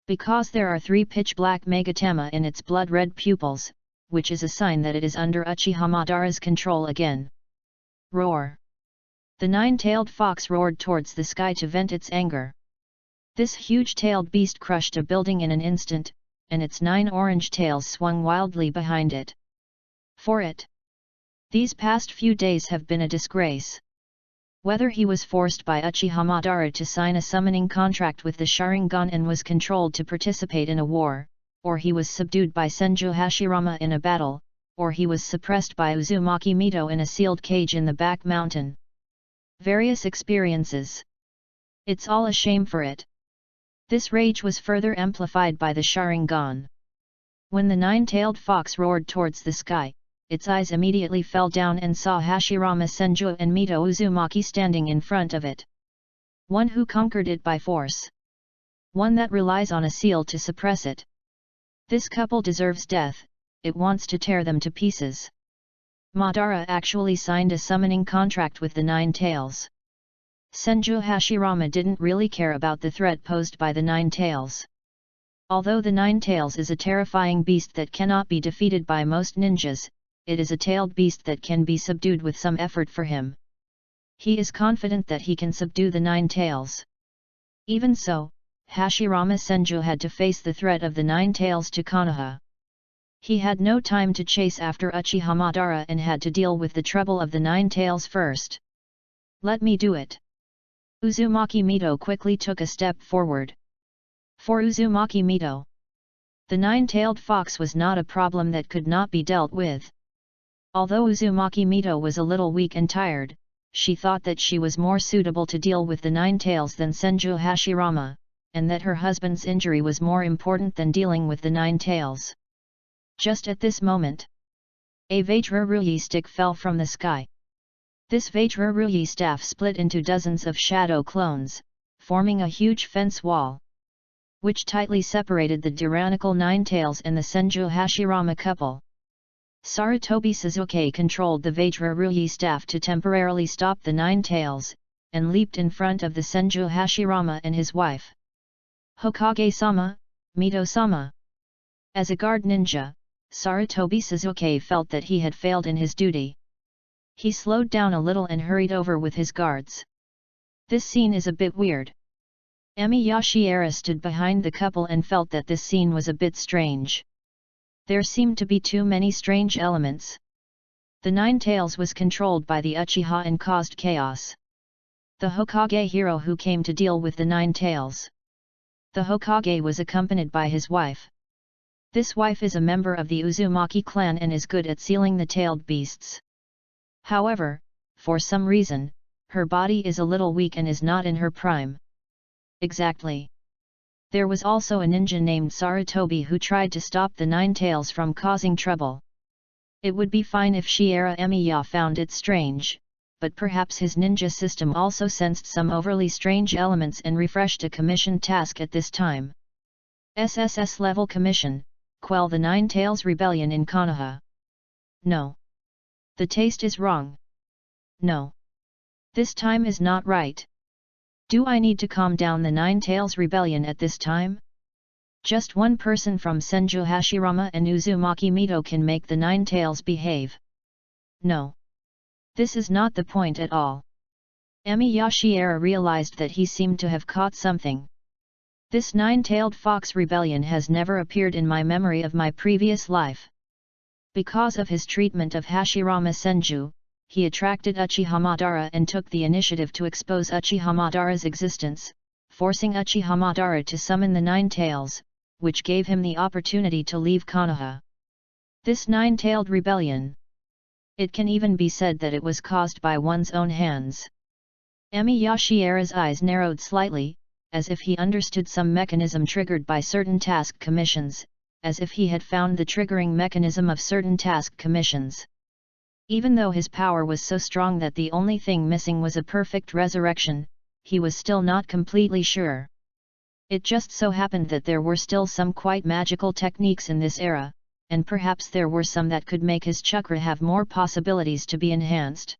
S1: Because there are 3 pitch-black megatama in its blood-red pupils, which is a sign that it is under Uchiha Madara's control again. Roar. The nine-tailed fox roared towards the sky to vent its anger. This huge-tailed beast crushed a building in an instant, and its 9 orange tails swung wildly behind it. For it, these past few days have been a disgrace. Whether he was forced by Uchiha Madara to sign a summoning contract with the Sharingan and was controlled to participate in a war, or he was subdued by Senju Hashirama in a battle, or he was suppressed by Uzumaki Mito in a sealed cage in the back mountain. Various experiences. It's all a shame for it. This rage was further amplified by the Sharingan. When the nine-tailed fox roared towards the sky, its eyes immediately fell down and saw Hashirama Senju and Mito Uzumaki standing in front of it. One who conquered it by force. One that relies on a seal to suppress it. This couple deserves death, it wants to tear them to pieces. Madara actually signed a summoning contract with the Nine Tails. Senju Hashirama didn't really care about the threat posed by the Nine Tails. Although the Nine Tails is a terrifying beast that cannot be defeated by most ninjas, it is a tailed beast that can be subdued with some effort for him. He is confident that he can subdue the Nine Tails. Even so, Hashirama Senju had to face the threat of the Nine Tails to Konoha. He had no time to chase after Uchiha Madara and had to deal with the trouble of the Nine Tails first. Let me do it. Uzumaki Mito quickly took a step forward. For Uzumaki Mito, the nine-tailed fox was not a problem that could not be dealt with. Although Uzumaki Mito was a little weak and tired, she thought that she was more suitable to deal with the Nine Tails than Senju Hashirama, and that her husband's injury was more important than dealing with the Nine Tails. Just at this moment, a Vajraruyi stick fell from the sky. This Vajraruyi staff split into dozens of shadow clones, forming a huge fence wall, which tightly separated the tyrannical Nine Tails and the Senju Hashirama couple. Sarutobi Sasuke controlled the Vajraruyi staff to temporarily stop the Nine Tails, and leaped in front of the Senju Hashirama and his wife. Hokage-sama, Mito-sama. As a guard ninja, Sarutobi Sasuke felt that he had failed in his duty. He slowed down a little and hurried over with his guards. This scene is a bit weird. Emi Yashiera stood behind the couple and felt that this scene was a bit strange. There seemed to be too many strange elements. The Nine Tails was controlled by the Uchiha and caused chaos. The Hokage hero who came to deal with the Nine Tails. The Hokage was accompanied by his wife. This wife is a member of the Uzumaki clan and is good at sealing the tailed beasts. However, for some reason, her body is a little weak and is not in her prime. Exactly. There was also a ninja named Sarutobi who tried to stop the Nine Tails from causing trouble. It would be fine if Shiera Emiya found it strange, but perhaps his ninja system also sensed some overly strange elements and refreshed a commissioned task at this time. SSS level commission, quell the Nine Tails rebellion in Konoha. No. The taste is wrong. No. This time is not right. Do I need to calm down the Nine Tails rebellion at this time? Just one person from Senju Hashirama and Uzumaki Mito can make the Nine Tails behave. No. This is not the point at all. Emiya Shiera realized that he seemed to have caught something. This nine-tailed fox rebellion has never appeared in my memory of my previous life. Because of his treatment of Hashirama Senju, he attracted Uchihamadara and took the initiative to expose Uchihamadara's existence, forcing Uchihamadara to summon the Nine Tails, which gave him the opportunity to leave Konoha. This nine-tailed rebellion. It can even be said that it was caused by one's own hands. Emiya Shiera's eyes narrowed slightly, as if he understood some mechanism triggered by certain task commissions, as if he had found the triggering mechanism of certain task commissions. Even though his power was so strong that the only thing missing was a perfect resurrection, he was still not completely sure. It just so happened that there were still some quite magical techniques in this era, and perhaps there were some that could make his chakra have more possibilities to be enhanced.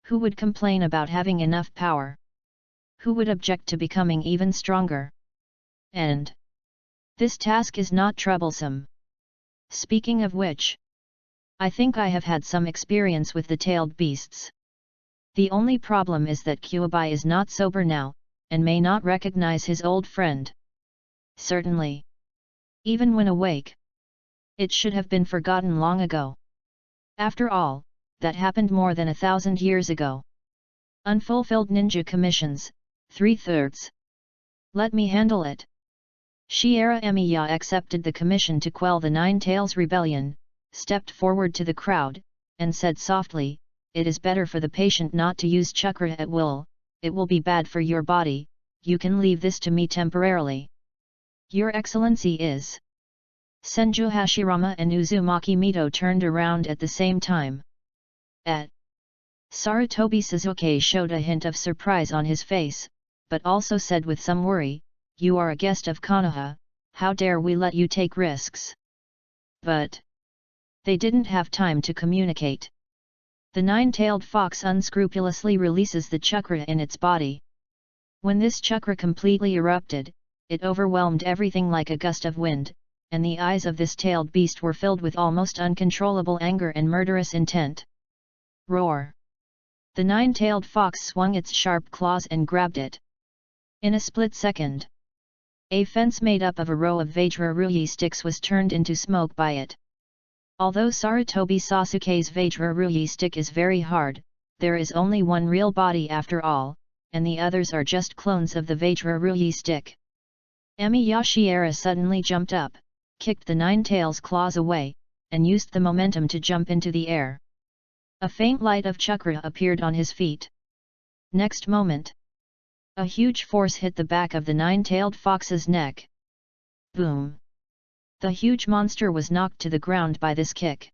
S1: Who would complain about having enough power? Who would object to becoming even stronger? And this task is not troublesome. Speaking of which, I think I have had some experience with the tailed beasts. The only problem is that Kyuubi is not sober now, and may not recognize his old friend. Certainly. Even when awake. It should have been forgotten long ago. After all, that happened more than 1,000 years ago. Unfulfilled ninja commissions, 3/3. Let me handle it. Shiera Emiya accepted the commission to quell the Nine Tails rebellion, stepped forward to the crowd, and said softly, "It is better for the patient not to use chakra at will, it will be bad for your body, you can leave this to me temporarily." Your Excellency is... Senju Hashirama and Uzumaki Mito turned around at the same time. Sarutobi Suzuki showed a hint of surprise on his face, but also said with some worry, "You are a guest of Konoha, how dare we let you take risks?" But they didn't have time to communicate. The nine-tailed fox unscrupulously releases the chakra in its body. When this chakra completely erupted, it overwhelmed everything like a gust of wind, and the eyes of this tailed beast were filled with almost uncontrollable anger and murderous intent. Roar! The nine-tailed fox swung its sharp claws and grabbed it. In a split second, a fence made up of a row of Vajra-Ruyi sticks was turned into smoke by it. Although Sarutobi Sasuke's Vajra-Ruyi stick is very hard, there is only one real body after all, and the others are just clones of the Vajra-Ruyi stick. Emiya Shiera suddenly jumped up, kicked the Nine Tails' claws away, and used the momentum to jump into the air. A faint light of chakra appeared on his feet. Next moment, a huge force hit the back of the nine-tailed fox's neck. Boom! The huge monster was knocked to the ground by this kick.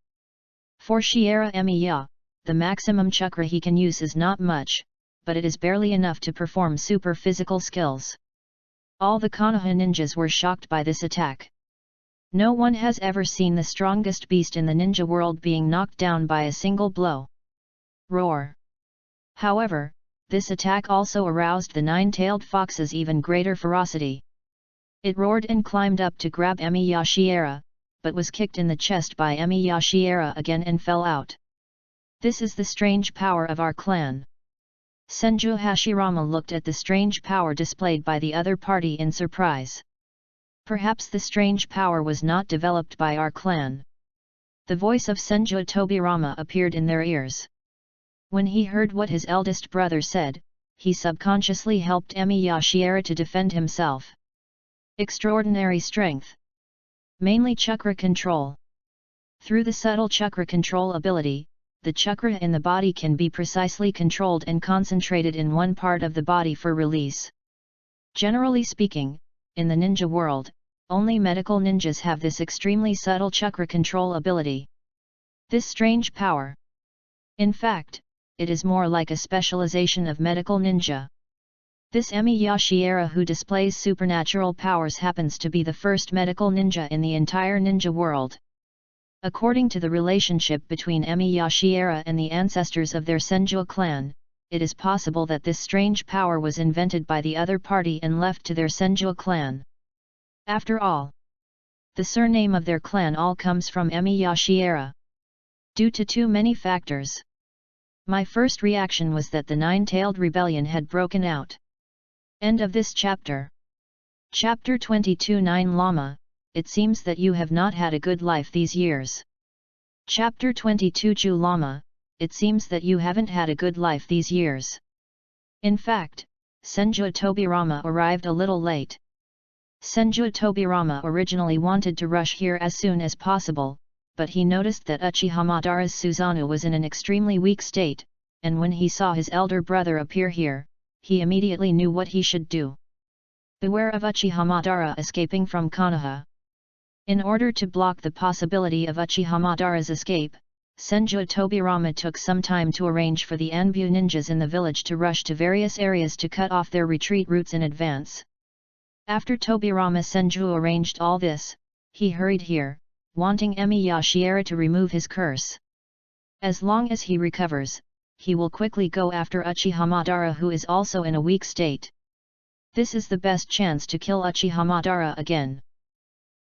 S1: For Shiera Emiya, the maximum chakra he can use is not much, but it is barely enough to perform super physical skills. All the Konoha ninjas were shocked by this attack. No one has ever seen the strongest beast in the ninja world being knocked down by a single blow. Roar! However, this attack also aroused the nine-tailed fox's even greater ferocity. It roared and climbed up to grab Emiya Shiera, but was kicked in the chest by Emiya Shiera again and fell out. This is the strange power of our clan. Senju Hashirama looked at the strange power displayed by the other party in surprise. Perhaps the strange power was not developed by our clan. The voice of Senju Tobirama appeared in their ears. When he heard what his eldest brother said, he subconsciously helped Emiya Shiera to defend himself. Extraordinary strength. Mainly chakra control. Through the subtle chakra control ability, the chakra in the body can be precisely controlled and concentrated in one part of the body for release. Generally speaking, in the ninja world, only medical ninjas have this extremely subtle chakra control ability. This strange power. In fact, it is more like a specialization of medical ninja. This Emi Yashiera who displays supernatural powers happens to be the first medical ninja in the entire ninja world. According to the relationship between Emi Yashiera and the ancestors of their Senju clan, it is possible that this strange power was invented by the other party and left to their Senju clan. After all, the surname of their clan all comes from Emi Yashiera. Due to too many factors. My first reaction was that the Nine-Tailed Rebellion had broken out. End of this chapter. Chapter 22 Nine Lama, it seems that you have not had a good life these years. Chapter 22 Ju Lama, it seems that you haven't had a good life these years. In fact, Senju Tobirama arrived a little late. Senju Tobirama originally wanted to rush here as soon as possible, but he noticed that Uchihamadara's Susanoo was in an extremely weak state, and when he saw his elder brother appear here, he immediately knew what he should do. Beware of Uchihamadara escaping from Konoha. In order to block the possibility of Uchihamadara's escape, Senju Tobirama took some time to arrange for the Anbu ninjas in the village to rush to various areas to cut off their retreat routes in advance. After Tobirama Senju arranged all this, he hurried here, wanting Emi Yashiera to remove his curse. As long as he recovers, he will quickly go after Uchihamadara who is also in a weak state. This is the best chance to kill Uchihamadara again.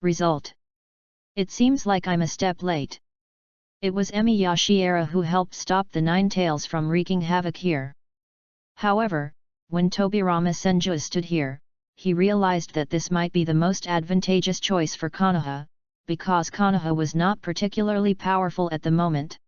S1: Result. It seems like I'm a step late. It was Emi Yashiera who helped stop the Nine Tails from wreaking havoc here. However, when Tobirama Senju stood here, he realized that this might be the most advantageous choice for Konoha, because Konoha was not particularly powerful at the moment.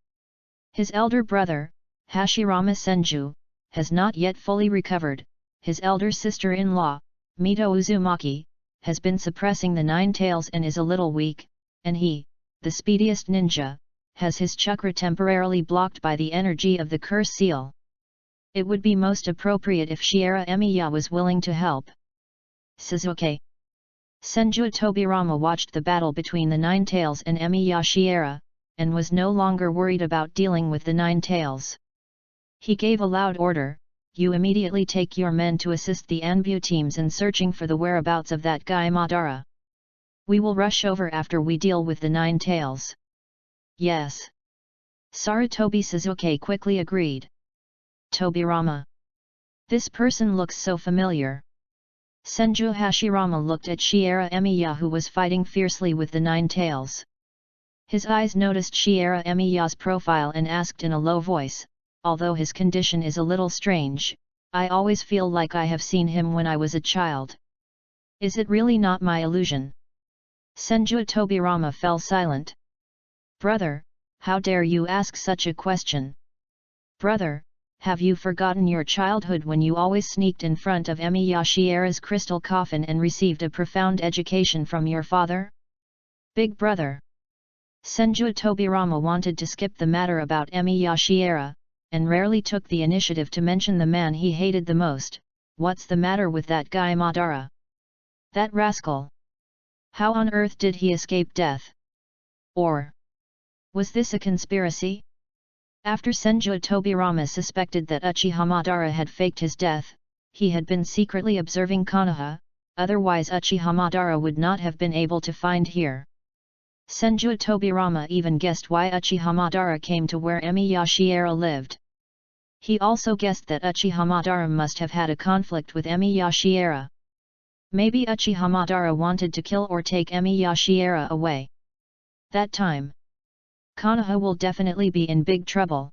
S1: His elder brother, Hashirama Senju, has not yet fully recovered. His elder sister-in-law, Mito Uzumaki, has been suppressing the Nine Tails and is a little weak, and he, the speediest ninja, has his chakra temporarily blocked by the energy of the curse seal. It would be most appropriate if Shiera Emiya was willing to help. Suzuki. Senju Tobirama watched the battle between the Nine Tails and Emi Yashiera, and was no longer worried about dealing with the Nine Tails. He gave a loud order, "You immediately take your men to assist the Anbu teams in searching for the whereabouts of that guy Madara. We will rush over after we deal with the Nine Tails." Yes. Sarutobi Suzuki quickly agreed. Tobirama. This person looks so familiar. Senju Hashirama looked at Shiera Emiya who was fighting fiercely with the Nine Tails. His eyes noticed Shiera Emiya's profile and asked in a low voice, "Although his condition is a little strange, I always feel like I have seen him when I was a child. Is it really not my illusion?" Senju Tobirama fell silent. "Brother, how dare you ask such a question? Brother, have you forgotten your childhood when you always sneaked in front of Emi Yashiera's crystal coffin and received a profound education from your father?" Big brother. Senju Tobirama wanted to skip the matter about Emi Yashiera, and rarely took the initiative to mention the man he hated the most. What's the matter with that guy Madara? That rascal. How on earth did he escape death? Or was this a conspiracy? After Senju Tobirama suspected that Uchihamadara had faked his death, he had been secretly observing Konoha, otherwise Uchihamadara would not have been able to find here. Senju Tobirama even guessed why Uchihamadara came to where Emi Yashiera lived. He also guessed that Uchihamadara must have had a conflict with Emi Yashiera. Maybe Uchihamadara wanted to kill or take Emi Yashiera away. That time, Konoha will definitely be in big trouble.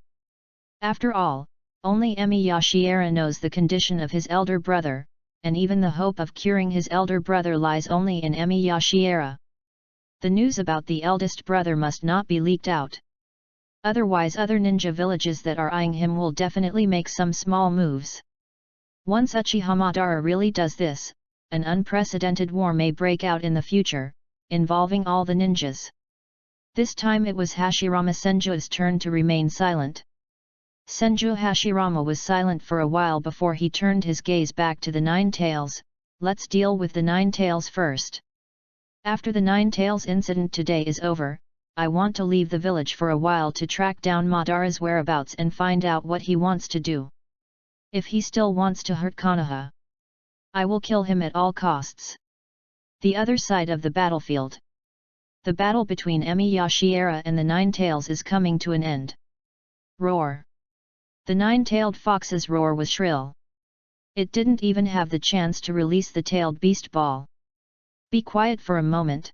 S1: After all, only Emi Yashiera knows the condition of his elder brother, and even the hope of curing his elder brother lies only in Emi Yashiera. The news about the eldest brother must not be leaked out. Otherwise other ninja villages that are eyeing him will definitely make some small moves. Once Uchihamadara really does this, an unprecedented war may break out in the future, involving all the ninjas. This time it was Hashirama Senju's turn to remain silent. Senju Hashirama was silent for a while before he turned his gaze back to the Nine Tails. "Let's deal with the Nine Tails first. After the Nine Tails incident today is over, I want to leave the village for a while to track down Madara's whereabouts and find out what he wants to do. If he still wants to hurt Konoha, I will kill him at all costs. The other side of the battlefield. The battle between Emi Yashiera and the Nine-Tails is coming to an end. Roar! The nine-tailed fox's roar was shrill. It didn't even have the chance to release the tailed beast ball. Be quiet for a moment.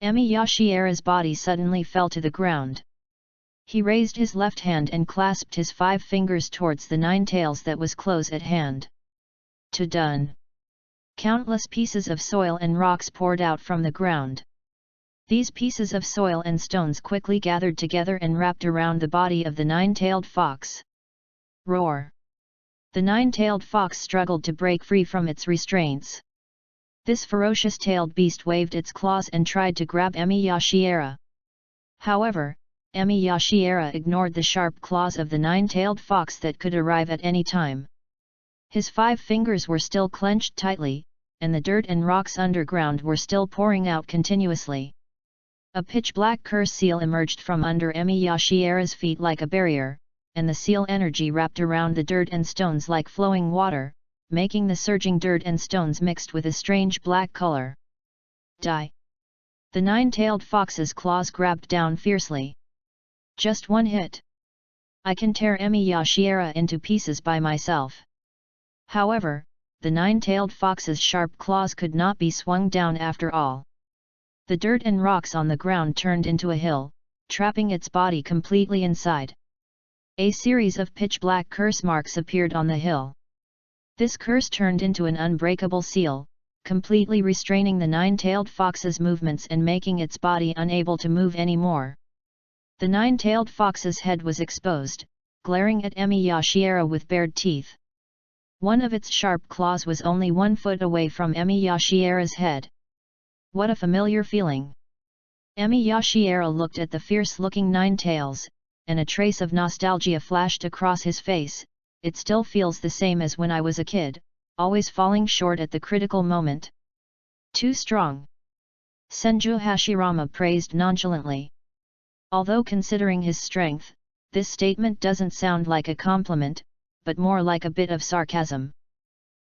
S1: Emi Yashiera's body suddenly fell to the ground. He raised his left hand and clasped his 5 fingers towards the nine-tails that was close at hand. To done. Countless pieces of soil and rocks poured out from the ground. These pieces of soil and stones quickly gathered together and wrapped around the body of the nine-tailed fox. Roar! The nine-tailed fox struggled to break free from its restraints. This ferocious tailed beast waved its claws and tried to grab Emi Yashiera. However, Emi Yashiera ignored the sharp claws of the nine-tailed fox that could arrive at any time. His 5 fingers were still clenched tightly, and the dirt and rocks underground were still pouring out continuously. A pitch-black curse seal emerged from under Emi Yashiera's feet like a barrier, and the seal energy wrapped around the dirt and stones like flowing water, making the surging dirt and stones mixed with a strange black color. Die! The nine-tailed fox's claws grabbed down fiercely. Just one hit. I can tear Emi Yashiera into pieces by myself. However, the nine-tailed fox's sharp claws could not be swung down after all. The dirt and rocks on the ground turned into a hill, trapping its body completely inside. A series of pitch-black curse marks appeared on the hill. This curse turned into an unbreakable seal, completely restraining the nine-tailed fox's movements and making its body unable to move anymore. The nine-tailed fox's head was exposed, glaring at Emi Yashiera with bared teeth. One of its sharp claws was only 1 foot away from Emi Yashiera's head. What a familiar feeling! Emi Yashiera looked at the fierce-looking nine-tails, and a trace of nostalgia flashed across his face. It still feels the same as when I was a kid, always falling short at the critical moment. Too strong. Senju Hashirama praised nonchalantly. Although considering his strength, this statement doesn't sound like a compliment, but more like a bit of sarcasm.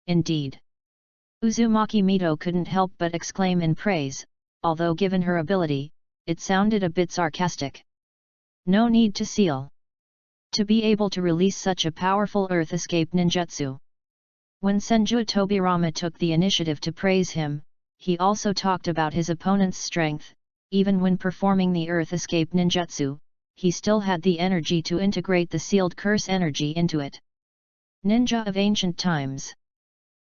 S1: Indeed. Uzumaki Mito couldn't help but exclaim in praise, although given her ability, it sounded a bit sarcastic. No need to seal. To be able to release such a powerful earth escape ninjutsu. When Senju Tobirama took the initiative to praise him, he also talked about his opponent's strength. Even when performing the earth escape ninjutsu, he still had the energy to integrate the sealed curse energy into it. Ninja of ancient times.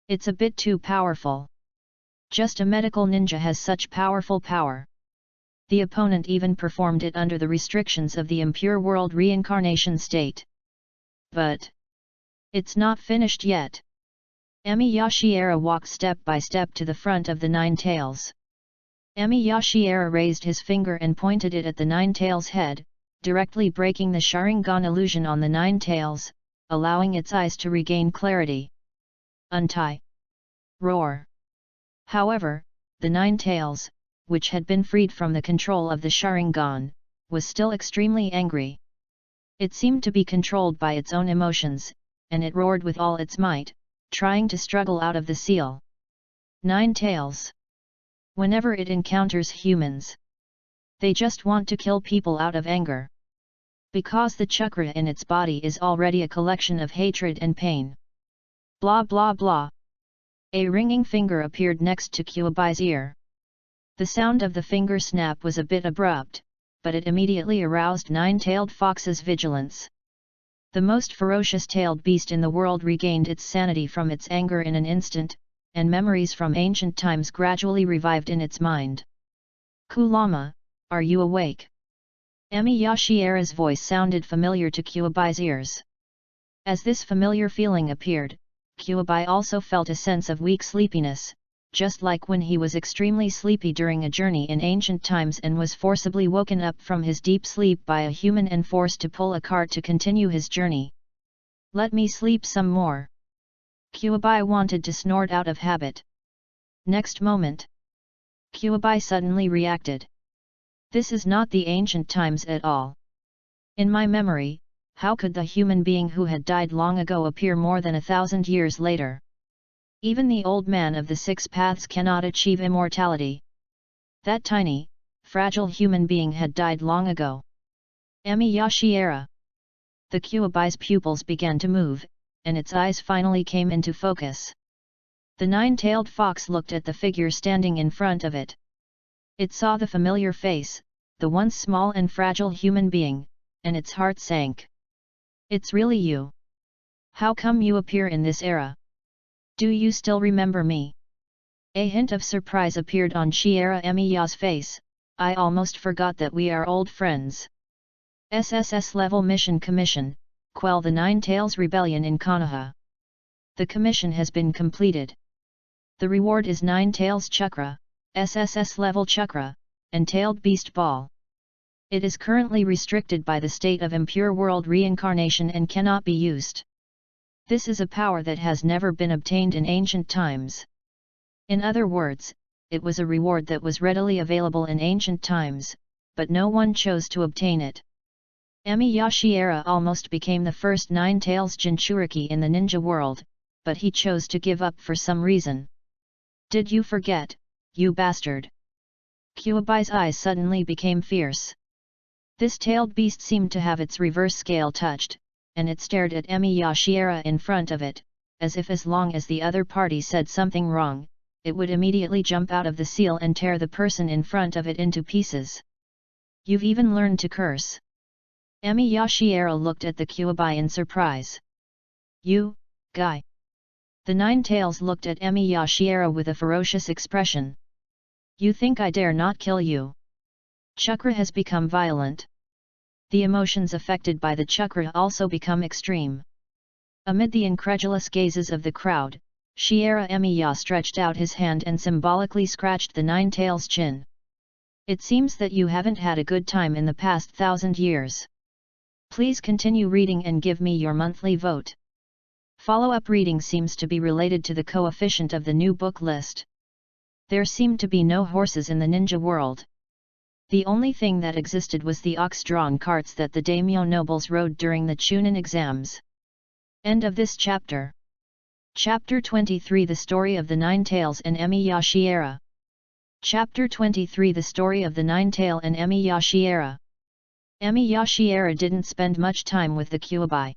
S1: It's a bit too powerful. Just a medical ninja has such powerful power. The opponent even performed it under the restrictions of the impure world reincarnation state. But it's not finished yet. Emi Yashiera walked step by step to the front of the nine-tails. Emi Yashiera raised his finger and pointed it at the nine-tails' head, directly breaking the Sharingan illusion on the nine-tails, allowing its eyes to regain clarity. Untie! Roar! However, the nine-tails, which had been freed from the control of the Sharingan, was still extremely angry. It seemed to be controlled by its own emotions, and it roared with all its might, trying to struggle out of the seal. Nine-tails. Whenever it encounters humans, they just want to kill people out of anger. Because the chakra in its body is already a collection of hatred and pain. Blah blah blah. A ringing finger appeared next to Kyubai's ear. The sound of the finger snap was a bit abrupt, but it immediately aroused Nine-Tailed Fox's vigilance. The most ferocious tailed beast in the world regained its sanity from its anger in an instant, and memories from ancient times gradually revived in its mind. Kurama, are you awake? Emi Yashiera's voice sounded familiar to Kyubai's ears. As this familiar feeling appeared, Kyubai also felt a sense of weak sleepiness, just like when he was extremely sleepy during a journey in ancient times and was forcibly woken up from his deep sleep by a human and forced to pull a cart to continue his journey. Let me sleep some more. Kyubai wanted to snort out of habit. Next moment, Kyubai suddenly reacted. This is not the ancient times at all. In my memory, how could the human being who had died long ago appear more than 1,000 years later? Even the old man of the 6 paths cannot achieve immortality. That tiny, fragile human being had died long ago. Emi-Yashiera. The Kyuubi's pupils began to move, and its eyes finally came into focus. The 9-tailed fox looked at the figure standing in front of it. It saw the familiar face, the once small and fragile human being, and its heart sank. It's really you. How come you appear in this era? Do you still remember me? A hint of surprise appeared on Shiera Emiya's face. I almost forgot that we are old friends. SSS Level Mission Commission, Quell the 9-Tails Rebellion in Konoha. The commission has been completed. The reward is 9-Tails Chakra, SSS Level Chakra, and Tailed Beast Ball. It is currently restricted by the state of impure world reincarnation and cannot be used. This is a power that has never been obtained in ancient times. In other words, it was a reward that was readily available in ancient times, but no one chose to obtain it. Emi-Yashiera almost became the first 9-Tails Jinchuriki in the ninja world, but he chose to give up for some reason. Did you forget, you bastard? Kyuubi's eyes suddenly became fierce. This tailed beast seemed to have its reverse scale touched, and it stared at Emi-Yashiera in front of it, as if as long as the other party said something wrong, it would immediately jump out of the seal and tear the person in front of it into pieces. You've even learned to curse. Emi-Yashiera looked at the Kyuubi in surprise. You, guy. The 9-Tails looked at Emi-Yashiera with a ferocious expression. You think I dare not kill you? Chakra has become violent. The emotions affected by the chakra also become extreme. Amid the incredulous gazes of the crowd, Shiera Emiya stretched out his hand and symbolically scratched the 9-Tails' chin. It seems that you haven't had a good time in the past 1,000 years. Please continue reading and give me your monthly vote. Follow-up reading seems to be related to the coefficient of the new book list. There seemed to be no horses in the ninja world. The only thing that existed was the ox-drawn carts that the daimyo nobles rode during the Chunin exams. End of this chapter. Chapter 23 The Story of the 9-Tails and Emi-Yashiera. Chapter 23 The Story of the 9-Tail and Emi-Yashiera. Emi-Yashiera didn't spend much time with the Kyuubi.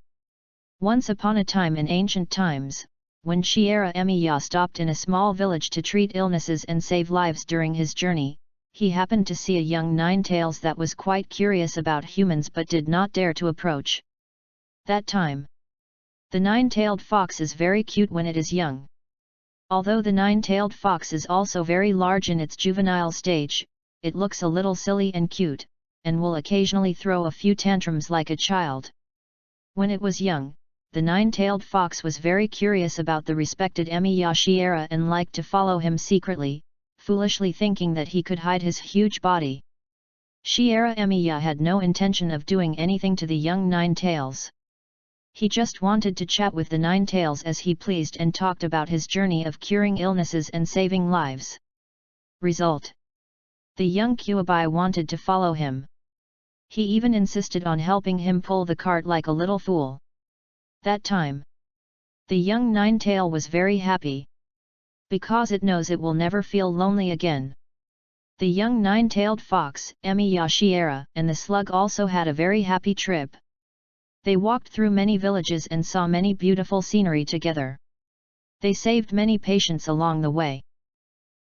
S1: Once upon a time in ancient times, when Shiera Emiya stopped in a small village to treat illnesses and save lives during his journey, he happened to see a young 9-Tails that was quite curious about humans but did not dare to approach. That time. The 9-tailed fox is very cute when it is young. Although the 9-tailed fox is also very large in its juvenile stage, it looks a little silly and cute, and will occasionally throw a few tantrums like a child. When it was young, the 9-tailed fox was very curious about the respected Emi-Yashiera and liked to follow him secretly, foolishly thinking that he could hide his huge body. Shiera Emiya had no intention of doing anything to the young 9-tails. He just wanted to chat with the 9-tails as he pleased and talked about his journey of curing illnesses and saving lives. Result: the young Kyuubi wanted to follow him. He even insisted on helping him pull the cart like a little fool. That time, the young 9-tail was very happy. Because it knows it will never feel lonely again. The young 9-tailed fox, Emi-Yashiera, and the slug also had a very happy trip. They walked through many villages and saw many beautiful scenery together. They saved many patients along the way.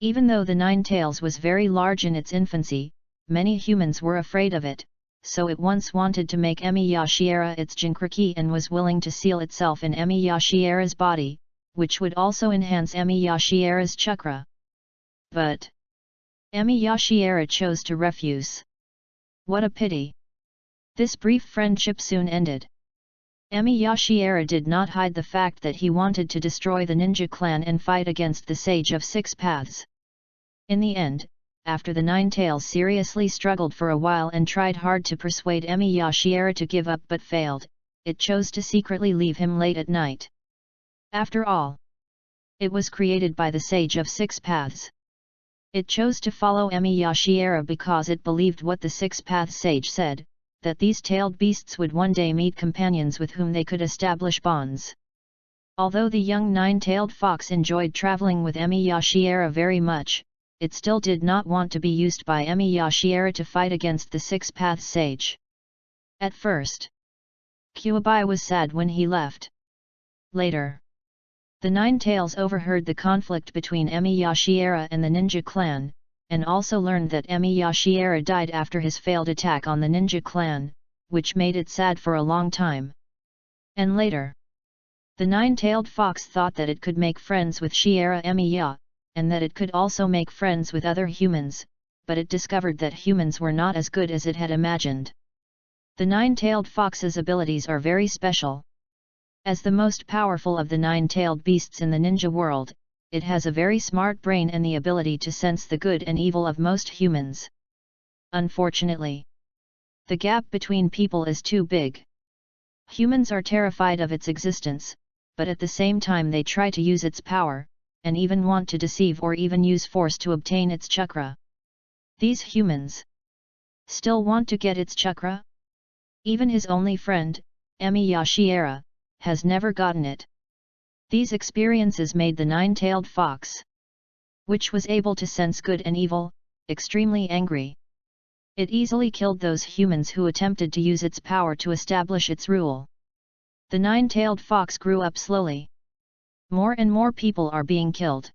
S1: Even though the 9-tails was very large in its infancy, many humans were afraid of it, so it once wanted to make Emi-Yashiera its Jinchuriki and was willing to seal itself in Emi-Yashiera's body, which would also enhance Emi-Yashiera's chakra. But Emi-Yashiera chose to refuse. What a pity! This brief friendship soon ended. Emi-Yashiera did not hide the fact that he wanted to destroy the ninja clan and fight against the Sage of Six Paths. In the end, after the 9-tails seriously struggled for a while and tried hard to persuade Emi-Yashiera to give up but failed, it chose to secretly leave him late at night. After all, it was created by the Sage of Six Paths. It chose to follow Emi Yashiera because it believed what the six-path sage said, that these tailed beasts would one day meet companions with whom they could establish bonds. Although the young nine-tailed fox enjoyed traveling with Emi Yashiera very much, it still did not want to be used by Emi Yashiera to fight against the six-path sage. At first, Kuabai was sad when he left. Later, the Nine Tails overheard the conflict between Emi Yashiera and the ninja clan, and also learned that Emi Yashiera died after his failed attack on the ninja clan, which made it sad for a long time. And later, the nine-tailed fox thought that it could make friends with Shiera Emiya, and that it could also make friends with other humans, but it discovered that humans were not as good as it had imagined. The nine-tailed fox's abilities are very special. As the most powerful of the nine-tailed beasts in the ninja world, it has a very smart brain and the ability to sense the good and evil of most humans. Unfortunately, the gap between people is too big. Humans are terrified of its existence, but at the same time they try to use its power, and even want to deceive or even use force to obtain its chakra. These humans still want to get its chakra? Even his only friend, Emi Yashiera, has never gotten it. These experiences made the nine-tailed fox, which was able to sense good and evil, extremely angry. It easily killed those humans who attempted to use its power to establish its rule. The nine-tailed fox grew up slowly. More and more people are being killed.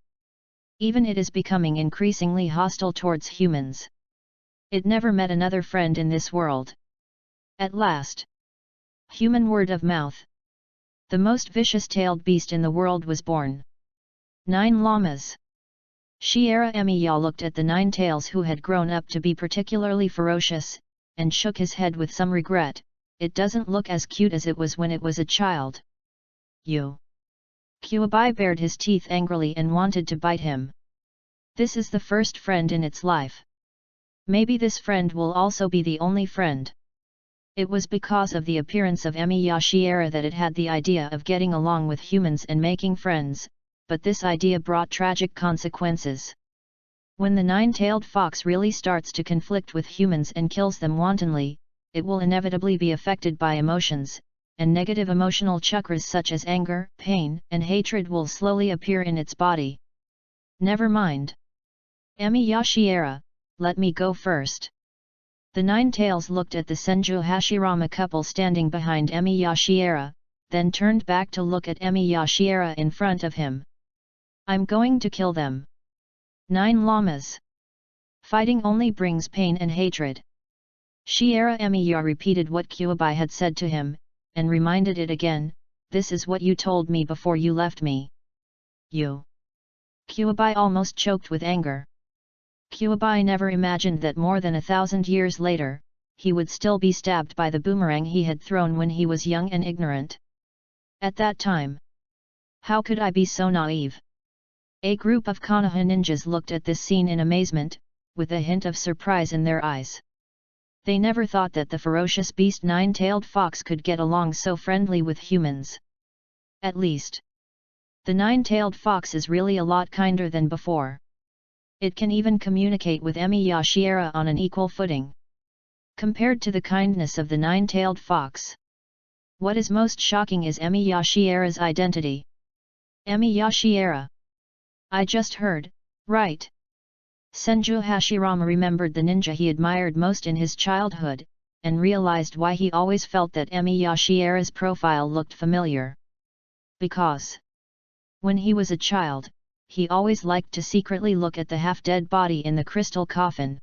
S1: Even it is becoming increasingly hostile towards humans. It never met another friend in this world. At last, human word of mouth. The most vicious-tailed beast in the world was born. 9 llamas. Shiera Emiya looked at the nine tails who had grown up to be particularly ferocious, and shook his head with some regret. It doesn't look as cute as it was when it was a child. You. Kuabai bared his teeth angrily and wanted to bite him. This is the first friend in its life. Maybe this friend will also be the only friend. It was because of the appearance of Emi Yashiera that it had the idea of getting along with humans and making friends, but this idea brought tragic consequences. When the nine-tailed fox really starts to conflict with humans and kills them wantonly, it will inevitably be affected by emotions, and negative emotional chakras such as anger, pain, and hatred will slowly appear in its body. Never mind. Emi Yashiera, let me go first. The nine tails looked at the Senju Hashirama couple standing behind Emi Yashiera, then turned back to look at Emi Yashiera in front of him. I'm going to kill them. 9 llamas. Fighting only brings pain and hatred. Shiera Emiya repeated what Kuabai had said to him, and reminded it again, this is what you told me before you left me. You. Kuabai almost choked with anger. Kuabai never imagined that more than 1,000 years later, he would still be stabbed by the boomerang he had thrown when he was young and ignorant. At that time, how could I be so naive? A group of Konoha ninjas looked at this scene in amazement, with a hint of surprise in their eyes. They never thought that the ferocious beast nine-tailed fox could get along so friendly with humans. At least, the nine-tailed fox is really a lot kinder than before. It can even communicate with Emi Yashiera on an equal footing. Compared to the kindness of the nine-tailed fox, what is most shocking is Emi Yashiera's identity. Emi Yashiera. I just heard, right? Senju Hashirama remembered the ninja he admired most in his childhood, and realized why he always felt that Emi Yashiera's profile looked familiar. Because, when he was a child, he always liked to secretly look at the half-dead body in the crystal coffin.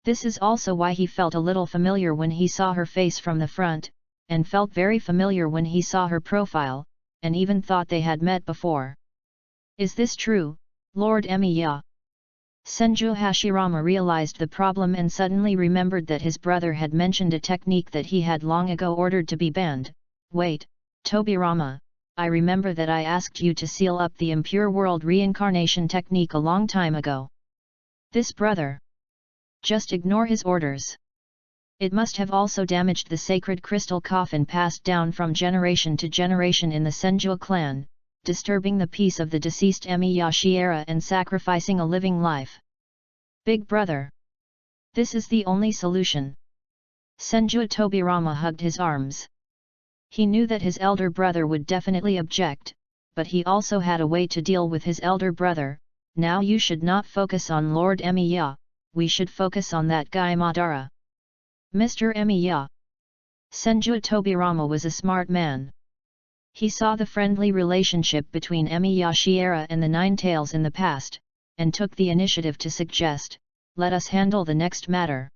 S1: This is also why he felt a little familiar when he saw her face from the front, and felt very familiar when he saw her profile, and even thought they had met before. Is this true, Lord Emiya? Senju Hashirama realized the problem and suddenly remembered that his brother had mentioned a technique that he had long ago ordered to be banned. Wait, Tobirama, I remember that I asked you to seal up the impure world reincarnation technique a long time ago. This brother. Just ignore his orders. It must have also damaged the sacred crystal coffin passed down from generation to generation in the Senju clan, disturbing the peace of the deceased Emi Yashiera and sacrificing a living life. Big brother. This is the only solution. Senju Tobirama hugged his arms. He knew that his elder brother would definitely object, but he also had a way to deal with his elder brother. Now you should not focus on Lord Emiya, we should focus on that guy Madara. Mr. Emiya. Senju Tobirama was a smart man. He saw the friendly relationship between Emiya Shiera and the Nine Tails in the past, and took the initiative to suggest, let us handle the next matter.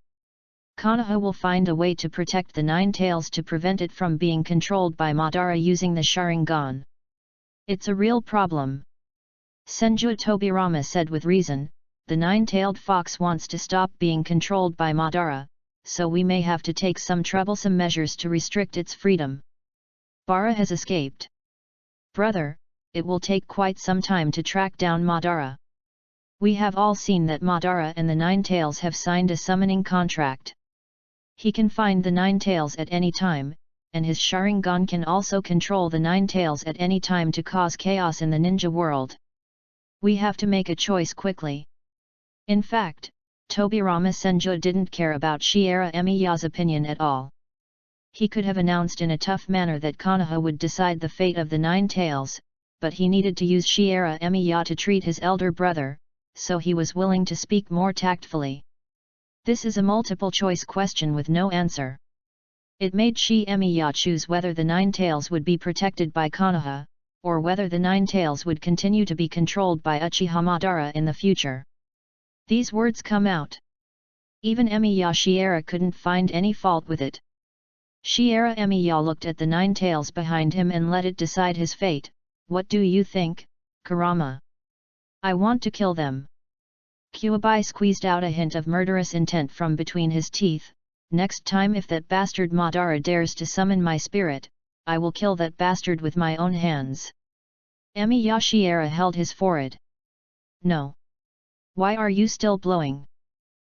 S1: Konoha will find a way to protect the Nine Tails to prevent it from being controlled by Madara using the Sharingan. It's a real problem. Senju Tobirama said with reason, the nine-tailed fox wants to stop being controlled by Madara, so we may have to take some troublesome measures to restrict its freedom. Bara has escaped. Brother, it will take quite some time to track down Madara. We have all seen that Madara and the Nine Tails have signed a summoning contract. He can find the Nine Tails at any time, and his Sharingan can also control the Nine Tails at any time to cause chaos in the ninja world. We have to make a choice quickly. In fact, Tobirama Senju didn't care about Shiera Emiya's opinion at all. He could have announced in a tough manner that Konoha would decide the fate of the Nine Tails, but he needed to use Shiera Emiya to treat his elder brother, so he was willing to speak more tactfully. This is a multiple-choice question with no answer. It made Shi Emiya choose whether the Nine Tails would be protected by Konoha, or whether the Nine Tails would continue to be controlled by Uchiha Madara in the future. These words come out. Even Emiya Shiera couldn't find any fault with it. Shiera Emiya looked at the Nine Tails behind him and let it decide his fate. What do you think, Kurama? I want to kill them. Kuwabai squeezed out a hint of murderous intent from between his teeth. Next time if that bastard Madara dares to summon my spirit, I will kill that bastard with my own hands. Emiya Shiera held his forehead. No. Why are you still blowing?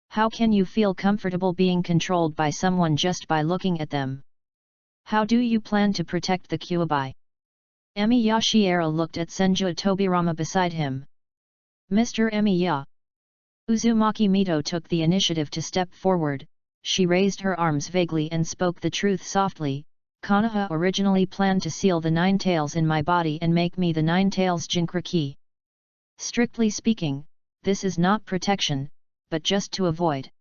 S1: How can you feel comfortable being controlled by someone just by looking at them? How do you plan to protect the Kuwabai? Emiya Shiera looked at Senju Tobirama beside him. Mr. Emiya. Uzumaki Mito took the initiative to step forward. She raised her arms vaguely and spoke the truth softly. Konoha originally planned to seal the Nine Tails in my body and make me the Nine Tails Jinchuriki. Strictly speaking, this is not protection, but just to avoid.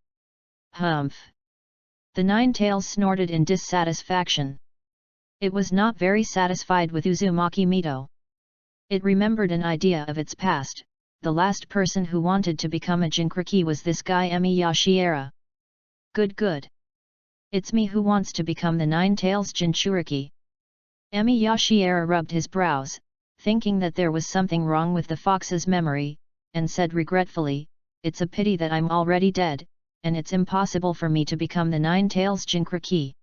S1: Humph. The Nine Tails snorted in dissatisfaction. It was not very satisfied with Uzumaki Mito. It remembered an idea of its past. The last person who wanted to become a Jinchuriki was this guy Emiya Shiera. Good. It's me who wants to become the Nine Tails Jinchuriki. Emiya Shiera rubbed his brows, thinking that there was something wrong with the fox's memory, and said regretfully, it's a pity that I'm already dead, and it's impossible for me to become the Nine Tails Jinchuriki.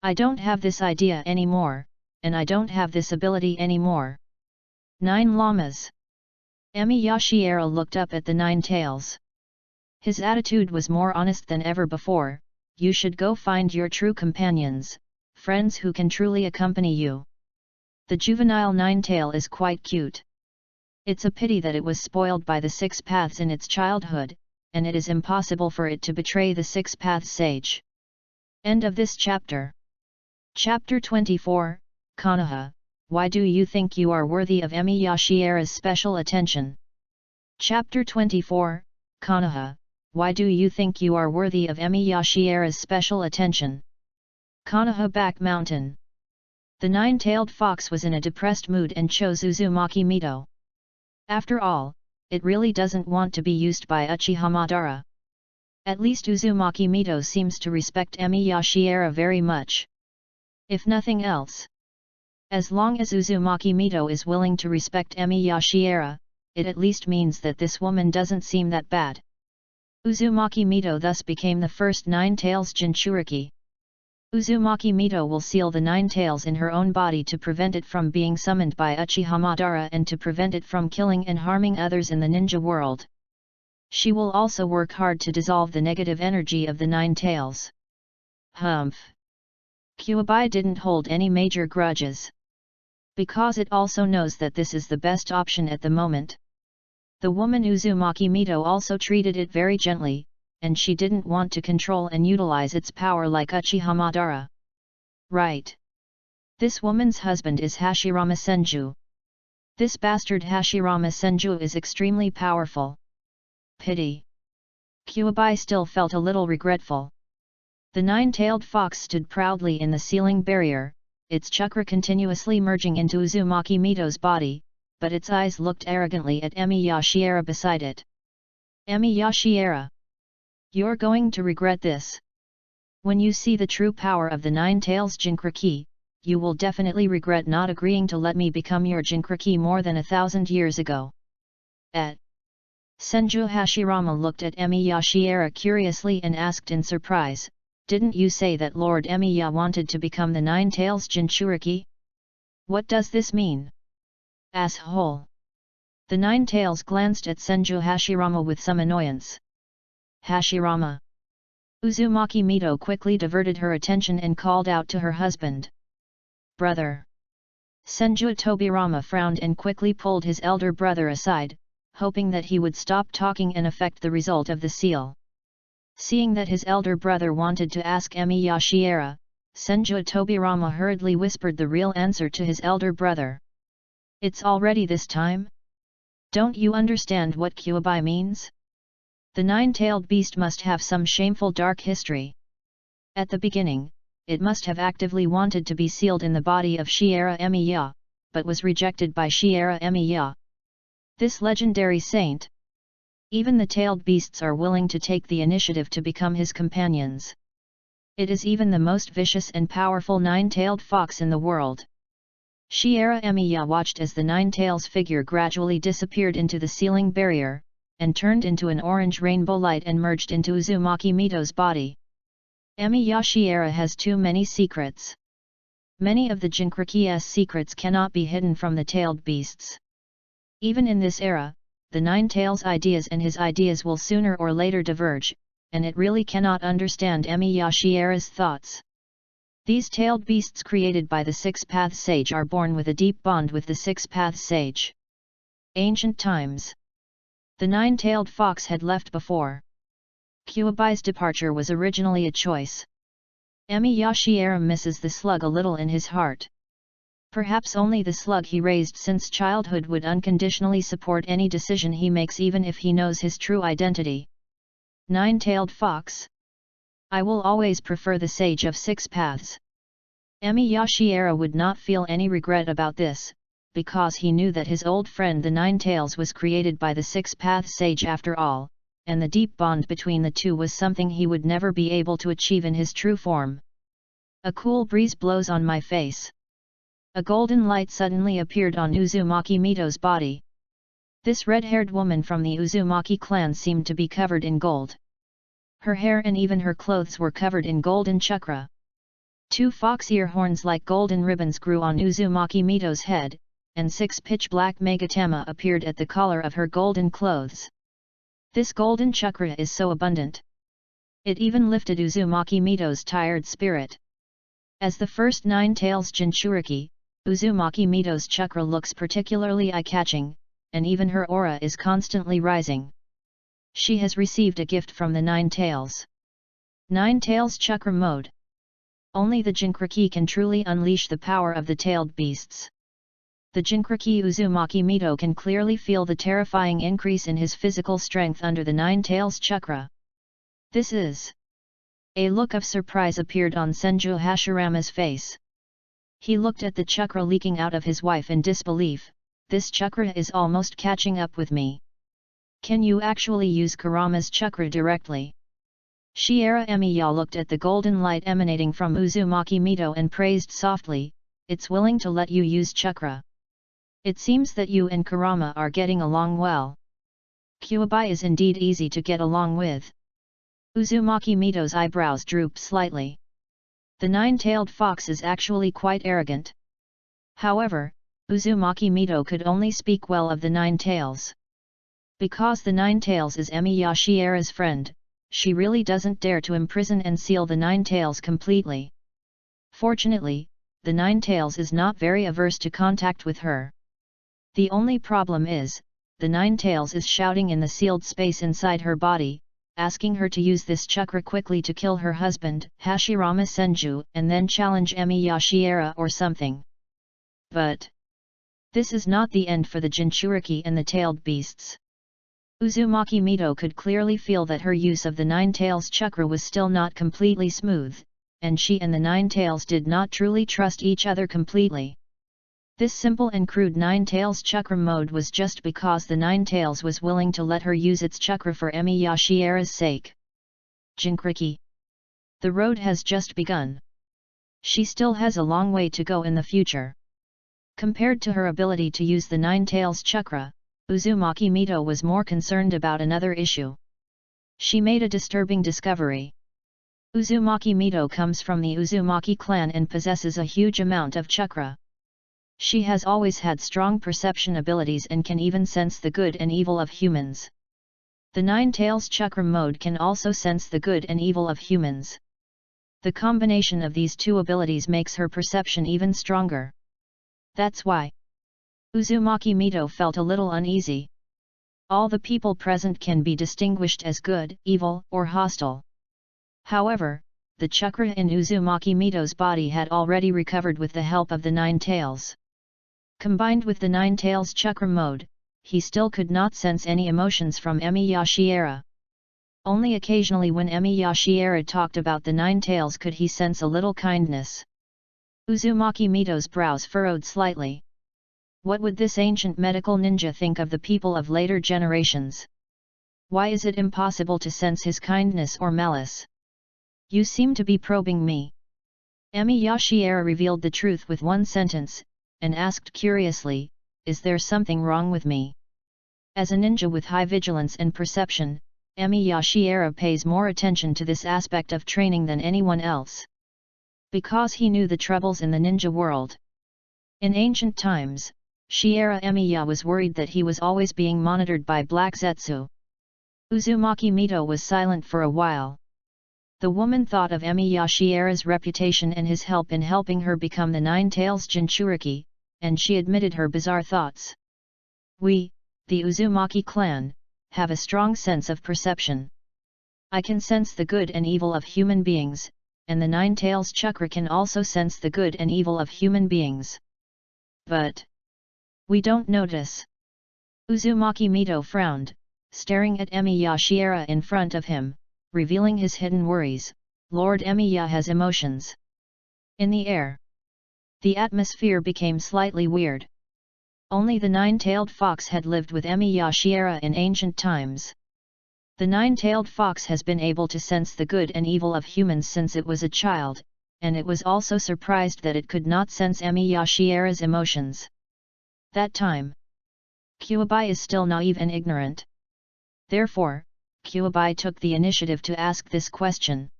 S1: I don't have this idea anymore, and I don't have this ability anymore. Nine Llamas. Emiya Shiera looked up at the Nine Tails. His attitude was more honest than ever before. You should go find your true companions, friends who can truly accompany you. The juvenile Nine-Tail is quite cute. It's a pity that it was spoiled by the Six Paths in its childhood, and it is impossible for it to betray the Six Paths sage. End of this chapter. Chapter 24, Konoha, why do you think you are worthy of Emiya Shiera's special attention? Chapter 24, Konoha, why do you think you are worthy of Emiya Shiera's special attention? Konoha Back Mountain. The nine-tailed fox was in a depressed mood and chose Uzumaki Mito. After all, it really doesn't want to be used by Uchiha Madara. At least Uzumaki Mito seems to respect Emiya Shiera very much. If nothing else. As long as Uzumaki Mito is willing to respect Emiya Shiera, it at least means that this woman doesn't seem that bad. Uzumaki Mito thus became the first Nine Tails Jinchuriki. Uzumaki Mito will seal the Nine Tails in her own body to prevent it from being summoned by Uchiha Madara and to prevent it from killing and harming others in the ninja world. She will also work hard to dissolve the negative energy of the Nine Tails. Humph. Kuwabai didn't hold any major grudges. Because it also knows that this is the best option at the moment. The woman Uzumaki Mito also treated it very gently, and she didn't want to control and utilize its power like Uchiha Madara. Right. This woman's husband is Hashirama Senju. This bastard Hashirama Senju is extremely powerful. Pity. Kyuubi still felt a little regretful. The nine-tailed fox stood proudly in the ceiling barrier, its chakra continuously merging into Uzumaki Mito's body, but its eyes looked arrogantly at Emi Yashiera beside it. Emi Yashiera. You're going to regret this. When you see the true power of the Nine Tails Jinchuriki, you will definitely regret not agreeing to let me become your Jinchuriki more than 1,000 years ago. Senju Hashirama looked at Emi Yashiera curiously and asked in surprise, didn't you say that Lord Emiya wanted to become the Nine Tails Jinchuriki? What does this mean? Asshole. The Nine Tails glanced at Senju Hashirama with some annoyance. Hashirama. Uzumaki Mito quickly diverted her attention and called out to her husband. Brother. Senju Tobirama frowned and quickly pulled his elder brother aside, hoping that he would stop talking and affect the result of the seal. Seeing that his elder brother wanted to ask Emi Yashiera, Senju Tobirama hurriedly whispered the real answer to his elder brother. It's already this time? Don't you understand what Kyuubi means? The nine-tailed beast must have some shameful dark history. At the beginning, it must have actively wanted to be sealed in the body of Shiera Emiya, but was rejected by Shiera Emiya. This legendary saint. Even the tailed beasts are willing to take the initiative to become his companions. It is even the most vicious and powerful nine-tailed fox in the world. Shiera Emiya watched as the nine-tails figure gradually disappeared into the ceiling barrier, and turned into an orange rainbow light and merged into Uzumaki Mito's body. Emi Yashiera has too many secrets. Many of the Jinchuriki's secrets cannot be hidden from the tailed beasts. Even in this era, the Nine Tails' ideas and his ideas will sooner or later diverge, and it really cannot understand Emi Yashiera's thoughts. These tailed beasts created by the Six Paths Sage are born with a deep bond with the Six Paths Sage. Ancient times. The nine-tailed fox had left before. Kyuubi's departure was originally a choice. Emi Yashiera misses the slug a little in his heart. Perhaps only the slug he raised since childhood would unconditionally support any decision he makes even if he knows his true identity. Nine-tailed fox. I will always prefer the Sage of Six Paths. Emi Yashiera would not feel any regret about this, because he knew that his old friend the Nine Tails was created by the Six Paths Sage after all, and the deep bond between the two was something he would never be able to achieve in his true form. A cool breeze blows on my face. A golden light suddenly appeared on Uzumaki Mito's body. This red-haired woman from the Uzumaki clan seemed to be covered in gold. Her hair and even her clothes were covered in golden chakra. Two fox ear horns like golden ribbons grew on Uzumaki Mito's head, and 6 pitch-black megatama appeared at the collar of her golden clothes. This golden chakra is so abundant. It even lifted Uzumaki Mito's tired spirit. As the first Nine Tails Jinchuriki, Uzumaki Mito's chakra looks particularly eye-catching, and even her aura is constantly rising. She has received a gift from the Nine Tails. Nine Tails Chakra Mode. Only the Jinchuriki can truly unleash the power of the tailed beasts. The Jinchuriki Uzumaki Mito can clearly feel the terrifying increase in his physical strength under the Nine Tails Chakra. This is... A look of surprise appeared on Senju Hashirama's face. He looked at the chakra leaking out of his wife in disbelief. This chakra is almost catching up with me. Can you actually use Kurama's chakra directly? Shiera Emiya looked at the golden light emanating from Uzumaki Mito and praised softly, "It's willing to let you use chakra. It seems that you and Kurama are getting along well." Kyuubi is indeed easy to get along with. Uzumaki Mito's eyebrows drooped slightly. The nine-tailed fox is actually quite arrogant. However, Uzumaki Mito could only speak well of the Nine Tails. Because the Nine Tails is Emi Yashiera's friend, she really doesn't dare to imprison and seal the Nine Tails completely. Fortunately, the Nine Tails is not very averse to contact with her. The only problem is, the Nine Tails is shouting in the sealed space inside her body, asking her to use this chakra quickly to kill her husband, Hashirama Senju, and then challenge Emi Yashiera or something. But this is not the end for the Jinchuriki and the tailed beasts. Uzumaki Mito could clearly feel that her use of the Nine Tails chakra was still not completely smooth, and she and the Nine Tails did not truly trust each other completely. This simple and crude Nine Tails chakra mode was just because the Nine Tails was willing to let her use its chakra for Emi Yashiera's sake. Jinchuriki. The road has just begun. She still has a long way to go in the future. Compared to her ability to use the Nine Tails chakra, Uzumaki Mito was more concerned about another issue. She made a disturbing discovery. Uzumaki Mito comes from the Uzumaki clan and possesses a huge amount of chakra. She has always had strong perception abilities and can even sense the good and evil of humans. The Nine Tails chakra mode can also sense the good and evil of humans. The combination of these two abilities makes her perception even stronger. That's why Uzumaki Mito felt a little uneasy. All the people present can be distinguished as good, evil, or hostile. However, the chakra in Uzumaki Mito's body had already recovered with the help of the Nine Tails. Combined with the Nine Tails chakra mode, he still could not sense any emotions from Emi Yashiera. Only occasionally when Emi Yashiera talked about the Nine Tails could he sense a little kindness. Uzumaki Mito's brows furrowed slightly. What would this ancient medical ninja think of the people of later generations? Why is it impossible to sense his kindness or malice? You seem to be probing me. Emi Yashiera revealed the truth with one sentence, and asked curiously, is there something wrong with me? As a ninja with high vigilance and perception, Emi Yashiera pays more attention to this aspect of training than anyone else. Because he knew the troubles in the ninja world. In ancient times, Shiera Emiya was worried that he was always being monitored by Black Zetsu. Uzumaki Mito was silent for a while. The woman thought of Emi Yashiera's reputation and his help in helping her become the Nine Tails Jinchuriki, and she admitted her bizarre thoughts. We, the Uzumaki clan, have a strong sense of perception. I can sense the good and evil of human beings, and the Nine Tails chakra can also sense the good and evil of human beings. But we don't notice. Uzumaki Mito frowned, staring at Emi Yashiera in front of him, revealing his hidden worries. Lord Emiya has emotions. In the air, the atmosphere became slightly weird. Only the nine-tailed fox had lived with Emi Yashiera in ancient times. The nine-tailed fox has been able to sense the good and evil of humans since it was a child, and it was also surprised that it could not sense Emi Yashiera's emotions. That time, Kuabai is still naive and ignorant. Therefore, Kuabai took the initiative to ask this question.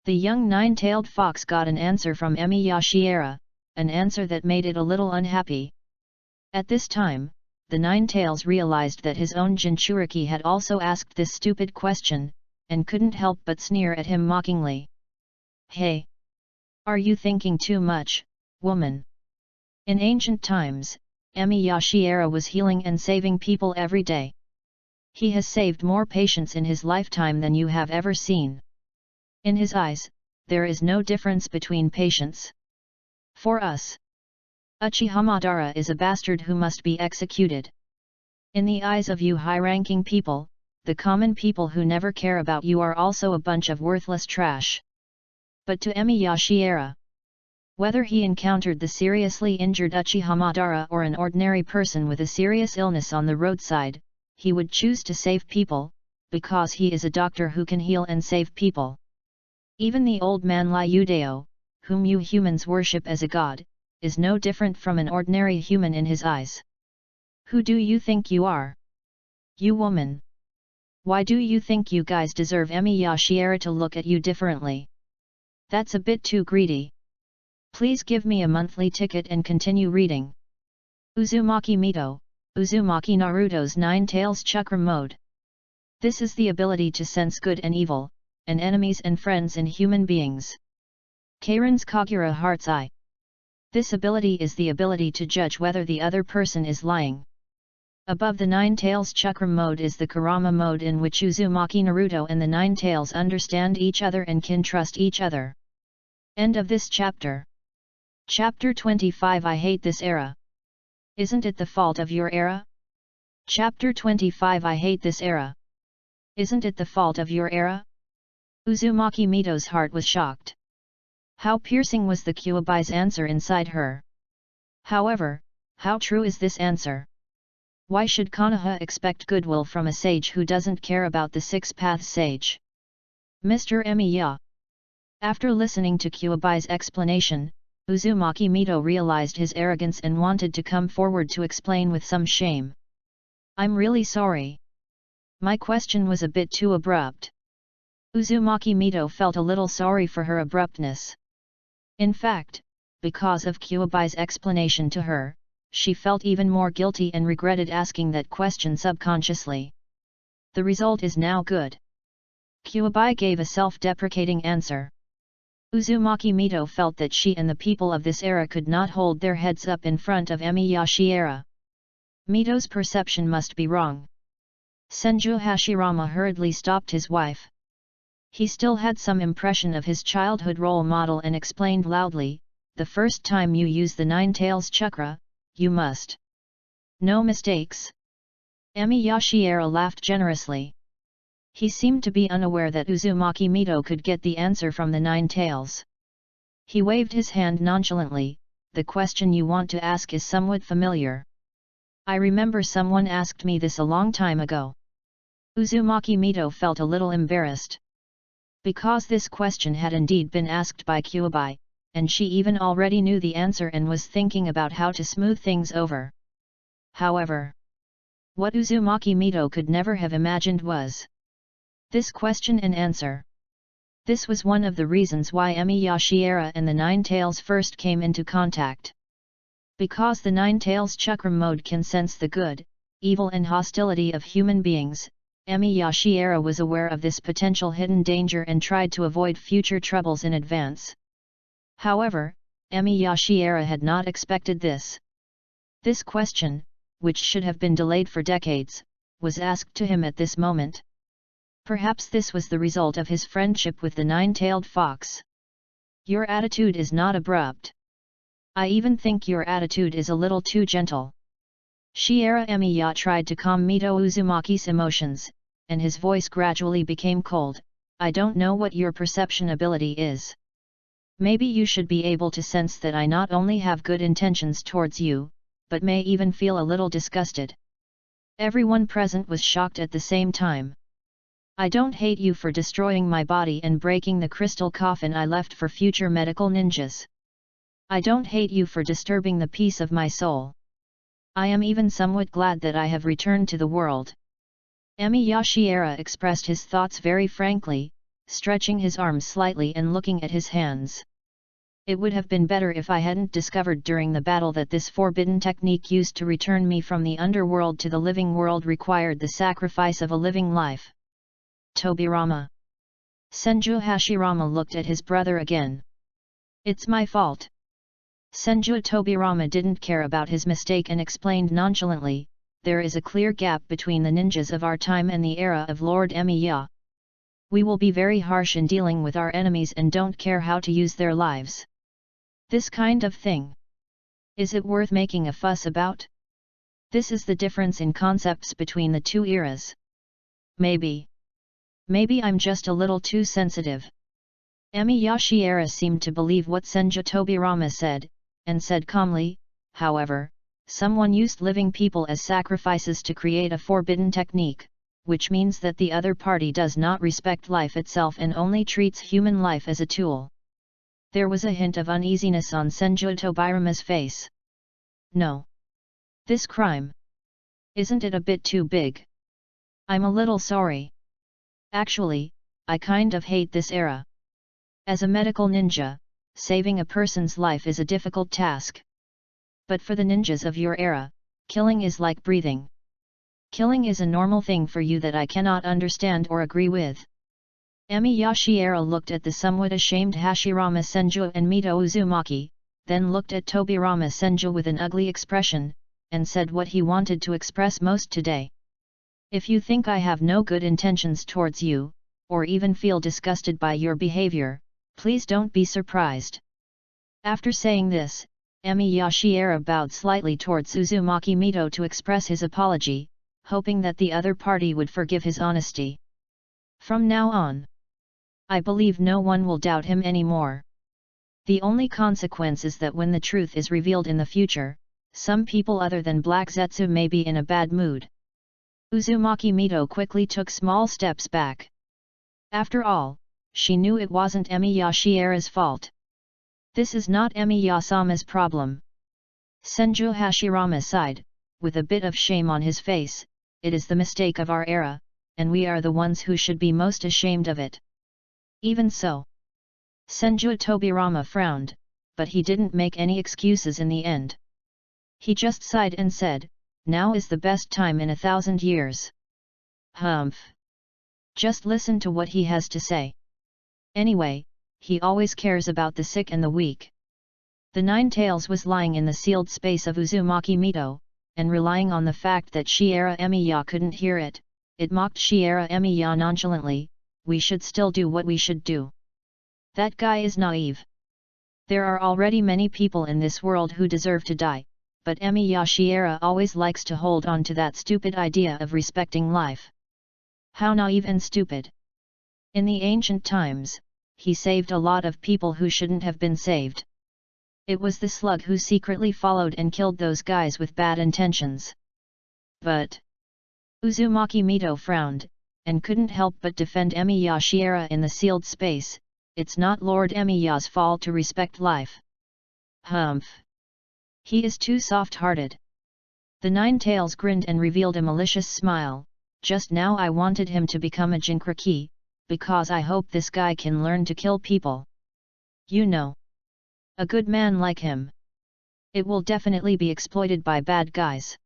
S1: The young nine-tailed fox got an answer from Emi Yashiera, an answer that made it a little unhappy. At this time, the Nine-Tails realized that his own Jinchuriki had also asked this stupid question, and couldn't help but sneer at him mockingly. Hey! Are you thinking too much, woman? In ancient times, Emi Yashiera was healing and saving people every day. He has saved more patients in his lifetime than you have ever seen. In his eyes, there is no difference between patients. For us, Uchiha Madara is a bastard who must be executed. In the eyes of you high-ranking people, the common people who never care about you are also a bunch of worthless trash. But to Emi Yashiera, whether he encountered the seriously injured Uchiha Madara or an ordinary person with a serious illness on the roadside, he would choose to save people, because he is a doctor who can heal and save people. Even the old man Liudeo, whom you humans worship as a god, is no different from an ordinary human in his eyes. Who do you think you are? You woman. Why do you think you guys deserve Emi Yashiera to look at you differently? That's a bit too greedy. Please give me a monthly ticket and continue reading. Uzumaki Mito, Uzumaki Naruto's Nine Tails Chakra Mode. This is the ability to sense good and evil, and enemies and friends in human beings. Kairin's Kagura Heart's Eye. This ability is the ability to judge whether the other person is lying. Above the Nine Tails Chakra mode is the Kurama mode, in which Uzumaki Naruto and the Nine Tails understand each other and can trust each other. End of this chapter. Chapter 25. I hate this era. Isn't it the fault of your era? Chapter 25. I hate this era. Isn't it the fault of your era? Uzumaki Mito's heart was shocked. How piercing was the Kyubai's answer inside her. However, how true is this answer? Why should Konoha expect goodwill from a sage who doesn't care about the Six Paths sage? Mr. Emiya. After listening to Kyubai's explanation, Uzumaki Mito realized his arrogance and wanted to come forward to explain with some shame. I'm really sorry. My question was a bit too abrupt. Uzumaki Mito felt a little sorry for her abruptness. In fact, because of Kyubai's explanation to her, she felt even more guilty and regretted asking that question subconsciously. The result is now good. Kyubai gave a self-deprecating answer. Uzumaki Mito felt that she and the people of this era could not hold their heads up in front of Emiyashi era. Mito's perception must be wrong. Senju Hashirama hurriedly stopped his wife. He still had some impression of his childhood role model and explained loudly, the first time you use the Nine Tails Chakra, you must. No mistakes. Emiyashi-era laughed generously. He seemed to be unaware that Uzumaki Mito could get the answer from the Nine Tails. He waved his hand nonchalantly. The question you want to ask is somewhat familiar. I remember someone asked me this a long time ago. Uzumaki Mito felt a little embarrassed. Because this question had indeed been asked by Kyubai, and she even already knew the answer and was thinking about how to smooth things over. However, what Uzumaki Mito could never have imagined was this question and answer. This was one of the reasons why Emiyashi-era and the Nine Tails first came into contact. Because the Nine Tails Chakra mode can sense the good, evil and hostility of human beings, Emiyashi-era was aware of this potential hidden danger and tried to avoid future troubles in advance. However, Emiyashi-era had not expected this. This question, which should have been delayed for decades, was asked to him at this moment. Perhaps this was the result of his friendship with the nine-tailed fox. Your attitude is not abrupt. I even think your attitude is a little too gentle. Shiera Emiya tried to calm Mito Uzumaki's emotions, and his voice gradually became cold. I don't know what your perception ability is. Maybe you should be able to sense that I not only have good intentions towards you, but may even feel a little disgusted. Everyone present was shocked at the same time. I don't hate you for destroying my body and breaking the crystal coffin I left for future medical ninjas. I don't hate you for disturbing the peace of my soul. I am even somewhat glad that I have returned to the world. Emiyashi-era expressed his thoughts very frankly, stretching his arms slightly and looking at his hands. It would have been better if I hadn't discovered during the battle that this forbidden technique used to return me from the underworld to the living world required the sacrifice of a living life. Tobirama. Senju Hashirama looked at his brother again. It's my fault. Senju Tobirama didn't care about his mistake and explained nonchalantly, there is a clear gap between the ninjas of our time and the era of Lord Emiya. We will be very harsh in dealing with our enemies and don't care how to use their lives. This kind of thing. Is it worth making a fuss about? This is the difference in concepts between the two eras. Maybe I'm just a little too sensitive. Emiyashi-era seemed to believe what Senju Tobirama said, and said calmly, however, someone used living people as sacrifices to create a forbidden technique, which means that the other party does not respect life itself and only treats human life as a tool. There was a hint of uneasiness on Senju Tobirama's face. No. This crime. Isn't it a bit too big? I'm a little sorry. Actually, I kind of hate this era. As a medical ninja, saving a person's life is a difficult task. But for the ninjas of your era, killing is like breathing. Killing is a normal thing for you that I cannot understand or agree with. Emiyashi-era looked at the somewhat ashamed Hashirama Senju and Mito Uzumaki, then looked at Tobirama Senju with an ugly expression. and said what he wanted to express most today. If you think I have no good intentions towards you, or even feel disgusted by your behavior, please don't be surprised. After saying this, Emi Yashiera bowed slightly towards Uzumaki Mito to express his apology, hoping that the other party would forgive his honesty. From now on, I believe no one will doubt him anymore. The only consequence is that when the truth is revealed in the future, some people other than Black Zetsu may be in a bad mood. Uzumaki Mito quickly took small steps back. After all, she knew it wasn't Emi Yashiera's fault. This is not Emi Yasama's problem. Senju Hashirama sighed, with a bit of shame on his face. It is the mistake of our era, and we are the ones who should be most ashamed of it. Even so, Senju Tobirama frowned, but he didn't make any excuses in the end. He just sighed and said, "Now is the best time in 1,000 years. Humph. Just listen to what he has to say. Anyway, he always cares about the sick and the weak." The Nine Tails was lying in the sealed space of Uzumaki Mito, and relying on the fact that Shiera Emiya couldn't hear it, it mocked Shiera Emiya nonchalantly, "We should still do what we should do. That guy is naive. There are already many people in this world who deserve to die, but Emiya Shiera always likes to hold on to that stupid idea of respecting life. How naive and stupid. In the ancient times, he saved a lot of people who shouldn't have been saved. It was the slug who secretly followed and killed those guys with bad intentions." But Uzumaki Mito frowned, and couldn't help but defend Emiya Shiera in the sealed space. "It's not Lord Emiya's fault to respect life. Humph. He is too soft-hearted." The Nine Tails grinned and revealed a malicious smile. "Just now I wanted him to become a Jinkraki, because I hope this guy can learn to kill people. You know. A good man like him. It will definitely be exploited by bad guys."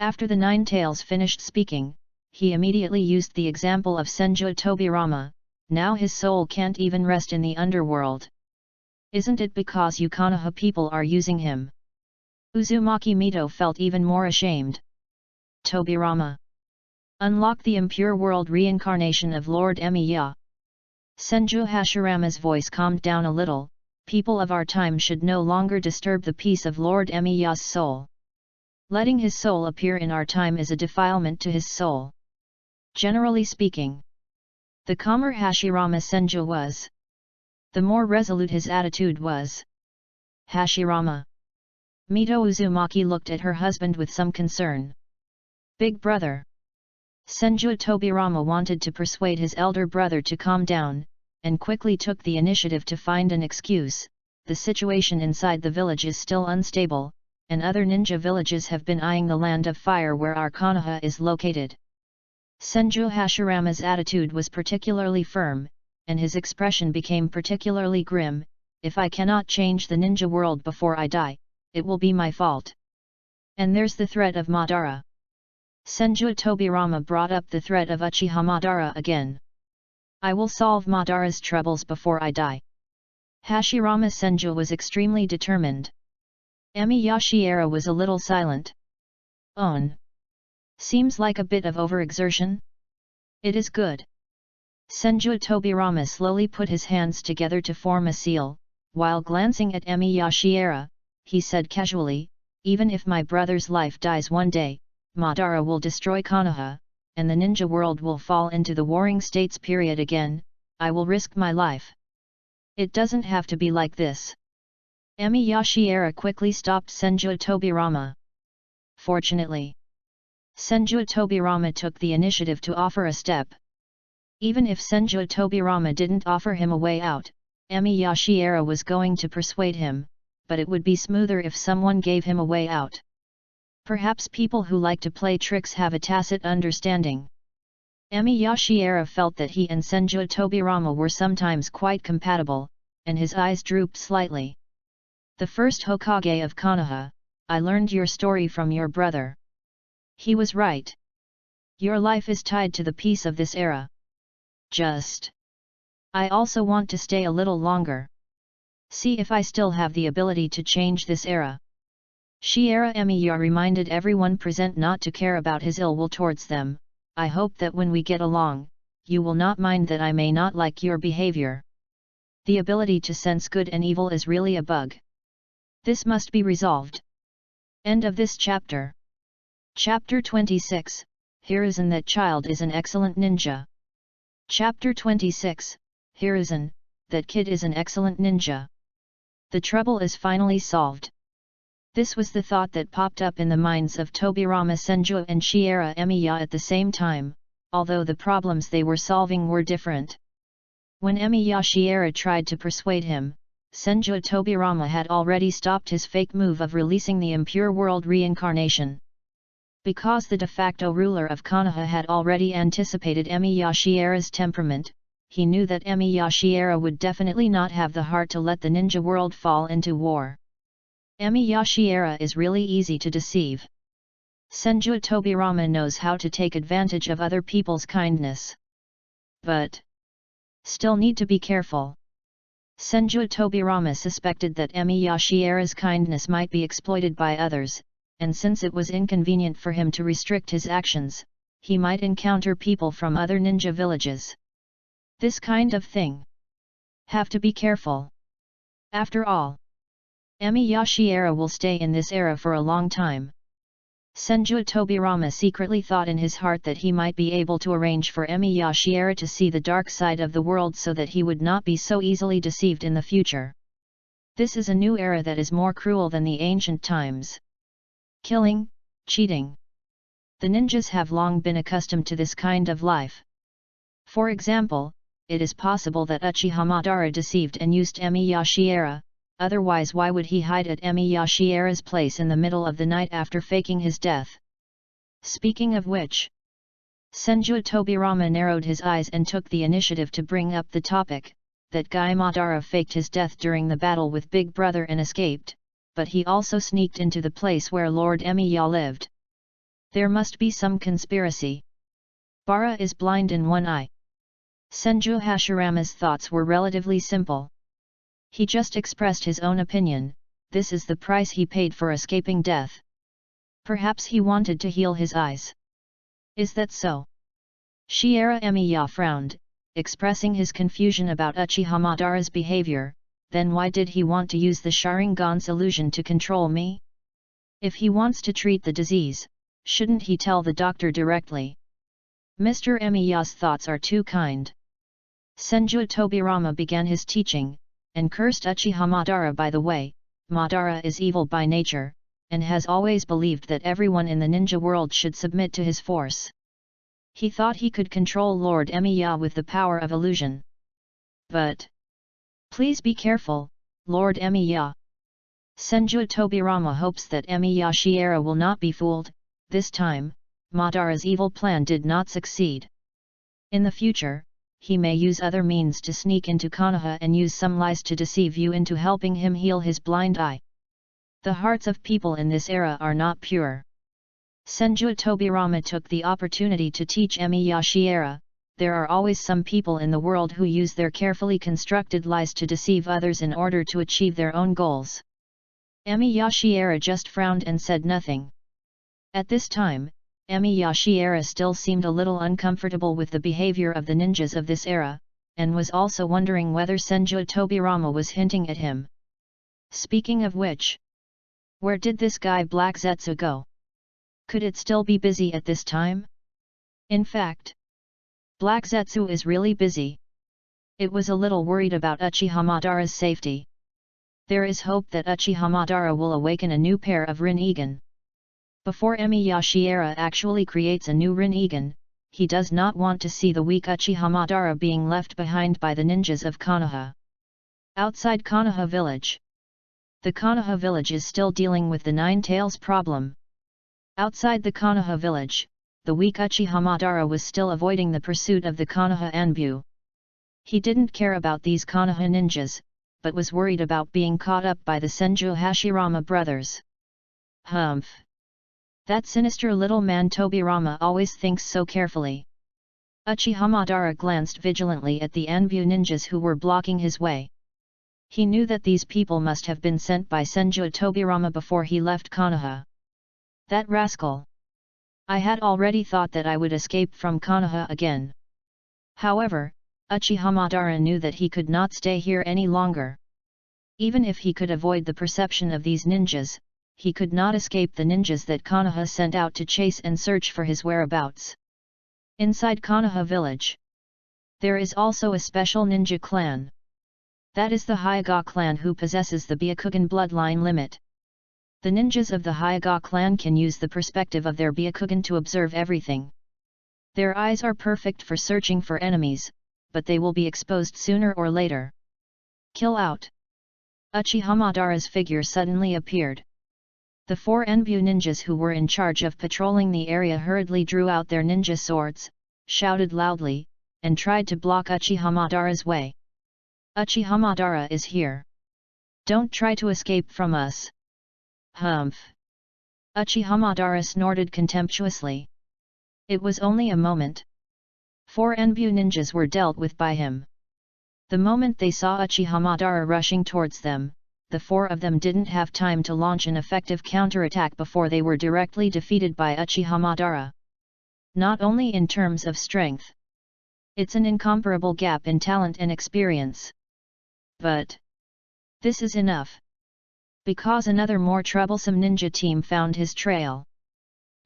S1: After the Nine Tails finished speaking, he immediately used the example of Senju Tobirama. "Now his soul can't even rest in the underworld. Isn't it because you Konoha people are using him?" Uzumaki Mito felt even more ashamed. "Tobirama. Unlock the impure world reincarnation of Lord Emiya." Senju Hashirama's voice calmed down a little. "People of our time should no longer disturb the peace of Lord Emiya's soul. Letting his soul appear in our time is a defilement to his soul. Generally speaking, the calmer Hashirama Senju was, the more resolute his attitude was." "Hashirama." Mito Uzumaki looked at her husband with some concern. "Big brother." Senju Tobirama wanted to persuade his elder brother to calm down, and quickly took the initiative to find an excuse. "The situation inside the village is still unstable, and other ninja villages have been eyeing the land of fire where our Konoha is located." Senju Hashirama's attitude was particularly firm, and his expression became particularly grim. "If I cannot change the ninja world before I die, it will be my fault. And there's the threat of Madara." Senju Tobirama brought up the threat of Uchiha Madara again. "I will solve Madara's troubles before I die." Hashirama Senju was extremely determined. Emi Yashiera was a little silent. "On. Seems like a bit of overexertion?" "It is good." Senju Tobirama slowly put his hands together to form a seal. While glancing at Emi Yashiera, he said casually, "Even if my brother's life dies one day, Madara will destroy Konoha, and the ninja world will fall into the warring states period again. I will risk my life. It doesn't have to be like this." Emi Yashiera quickly stopped Senju Tobirama. Fortunately, Senju Tobirama took the initiative to offer a step. Even if Senju Tobirama didn't offer him a way out, Emi Yashiera was going to persuade him, but it would be smoother if someone gave him a way out. Perhaps people who like to play tricks have a tacit understanding. Emi Yashiera felt that he and Senju Tobirama were sometimes quite compatible, and his eyes drooped slightly. "The first Hokage of Konoha, I learned your story from your brother. He was right. Your life is tied to the peace of this era. I also want to stay a little longer. See if I still have the ability to change this era." Shiera Emiya reminded everyone present not to care about his ill will towards them. I hope that when we get along, you will not mind that I may not like your behavior. The ability to sense good and evil is really a bug. This must be resolved. End of this chapter. Chapter 26, Hiruzen. That child is an excellent ninja. Chapter 26, Hiruzen. That kid is an excellent ninja. The trouble is finally solved. This was the thought that popped up in the minds of Tobirama Senju and Shiera Emiya at the same time, although the problems they were solving were different. When Emiya Shiera tried to persuade him, Senju Tobirama had already stopped his fake move of releasing the impure world reincarnation. Because the de facto ruler of Konoha had already anticipated Emiya Shiera's temperament, he knew that Emiya Shiera would definitely not have the heart to let the ninja world fall into war. Emiya Shiera is really easy to deceive. Senju Tobirama knows how to take advantage of other people's kindness. But still need to be careful. Senju Tobirama suspected that Emiya Shiera's kindness might be exploited by others, and since it was inconvenient for him to restrict his actions, he might encounter people from other ninja villages. This kind of thing. Have to be careful. After all, Emiya Shiera will stay in this era for a long time. Senju Tobirama secretly thought in his heart that he might be able to arrange for Emiya Shiera to see the dark side of the world so that he would not be so easily deceived in the future. This is a new era that is more cruel than the ancient times. Killing, cheating. The ninjas have long been accustomed to this kind of life. For example, it is possible that Uchiha Madara deceived and used Emiya Shiera. Otherwise, why would he hide at Emiya Shiera's place in the middle of the night after faking his death? Speaking of which, Senju Tobirama narrowed his eyes and took the initiative to bring up the topic, that Guy Madara faked his death during the battle with Big Brother and escaped, but he also sneaked into the place where Lord Emiya lived. There must be some conspiracy. Bara is blind in one eye. Senju Hashirama's thoughts were relatively simple. He just expressed his own opinion, this is the price he paid for escaping death. Perhaps he wanted to heal his eyes. Is that so? Shiera Emiya frowned, expressing his confusion about Uchiha Madara's behavior. Then why did he want to use the Sharingan's illusion to control me? If he wants to treat the disease, shouldn't he tell the doctor directly? Mr. Emiya's thoughts are too kind. Senju Tobirama began his teaching, and cursed Uchiha Madara. By the way, Madara is evil by nature, and has always believed that everyone in the ninja world should submit to his force. He thought he could control Lord Emiya with the power of illusion. But please be careful, Lord Emiya. Senju Tobirama hopes that Emiya Shiera will not be fooled. This time, Madara's evil plan did not succeed. In the future, he may use other means to sneak into Konoha and use some lies to deceive you into helping him heal his blind eye. The hearts of people in this era are not pure. Senju Tobirama took the opportunity to teach Emiya Shiera, there are always some people in the world who use their carefully constructed lies to deceive others in order to achieve their own goals. Emiya Shiera just frowned and said nothing. At this time, Emiya Shiera still seemed a little uncomfortable with the behavior of the ninjas of this era, and was also wondering whether Senju Tobirama was hinting at him. Speaking of which, where did this guy Black Zetsu go? Could it still be busy at this time? In fact, Black Zetsu is really busy. It was a little worried about Uchiha Madara's safety. There is hope that Uchiha Madara will awaken a new pair of Rinnegan. Before Emiya Shiera actually creates a new Rinnegan, he does not want to see the weak Uchiha Madara being left behind by the ninjas of Konoha. Outside Konoha village. The Konoha village is still dealing with the Nine Tails problem. Outside the Konoha village, the weak Uchiha Madara was still avoiding the pursuit of the Konoha Anbu. He didn't care about these Konoha ninjas, but was worried about being caught up by the Senju Hashirama brothers. Humph! That sinister little man Tobirama always thinks so carefully. Uchiha Madara glanced vigilantly at the Anbu ninjas who were blocking his way. He knew that these people must have been sent by Senju Tobirama before he left Konoha. That rascal! I had already thought that I would escape from Konoha again. However, Uchiha Madara knew that he could not stay here any longer. Even if he could avoid the perception of these ninjas, he could not escape the ninjas that Konoha sent out to chase and search for his whereabouts. Inside Konoha village, there is also a special ninja clan. That is the Hyuga clan, who possesses the Byakugan bloodline limit. The ninjas of the Hyuga clan can use the perspective of their Byakugan to observe everything. Their eyes are perfect for searching for enemies, but they will be exposed sooner or later. Kill out! Uchiha Madara's figure suddenly appeared. The 4 Enbu ninjas who were in charge of patrolling the area hurriedly drew out their ninja swords, shouted loudly, and tried to block Uchiha Madara's way. Uchiha Madara is here. Don't try to escape from us. Humph! Uchiha Madara snorted contemptuously. It was only a moment. 4 Enbu ninjas were dealt with by him. The moment they saw Uchiha Madara rushing towards them, the 4 of them didn't have time to launch an effective counterattack before they were directly defeated by Uchiha Madara. Not only in terms of strength. It's an incomparable gap in talent and experience. But this is enough. Because another more troublesome ninja team found his trail.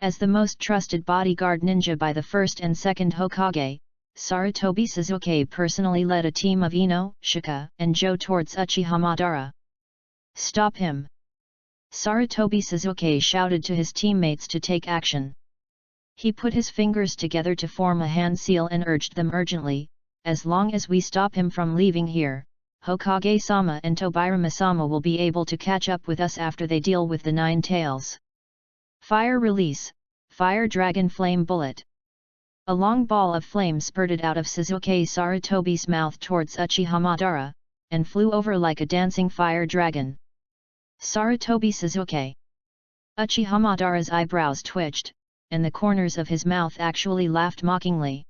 S1: As the most trusted bodyguard ninja by the first and second Hokage, Sarutobi Sasuke personally led a team of Ino, Shika, and Joe towards Uchiha Madara. Stop him! Sarutobi Sasuke shouted to his teammates to take action. He put his fingers together to form a hand seal and urged them urgently, as long as we stop him from leaving here, Hokage-sama and Tobirama-sama will be able to catch up with us after they deal with the 9 tails. Fire release, Fire Dragon Flame Bullet. A long ball of flame spurted out of Sasuke Sarutobi's mouth towards Uchiha Madara, and flew over like a dancing fire dragon. Sarutobi Sasuke. Uchiha Madara's eyebrows twitched, and the corners of his mouth actually laughed mockingly.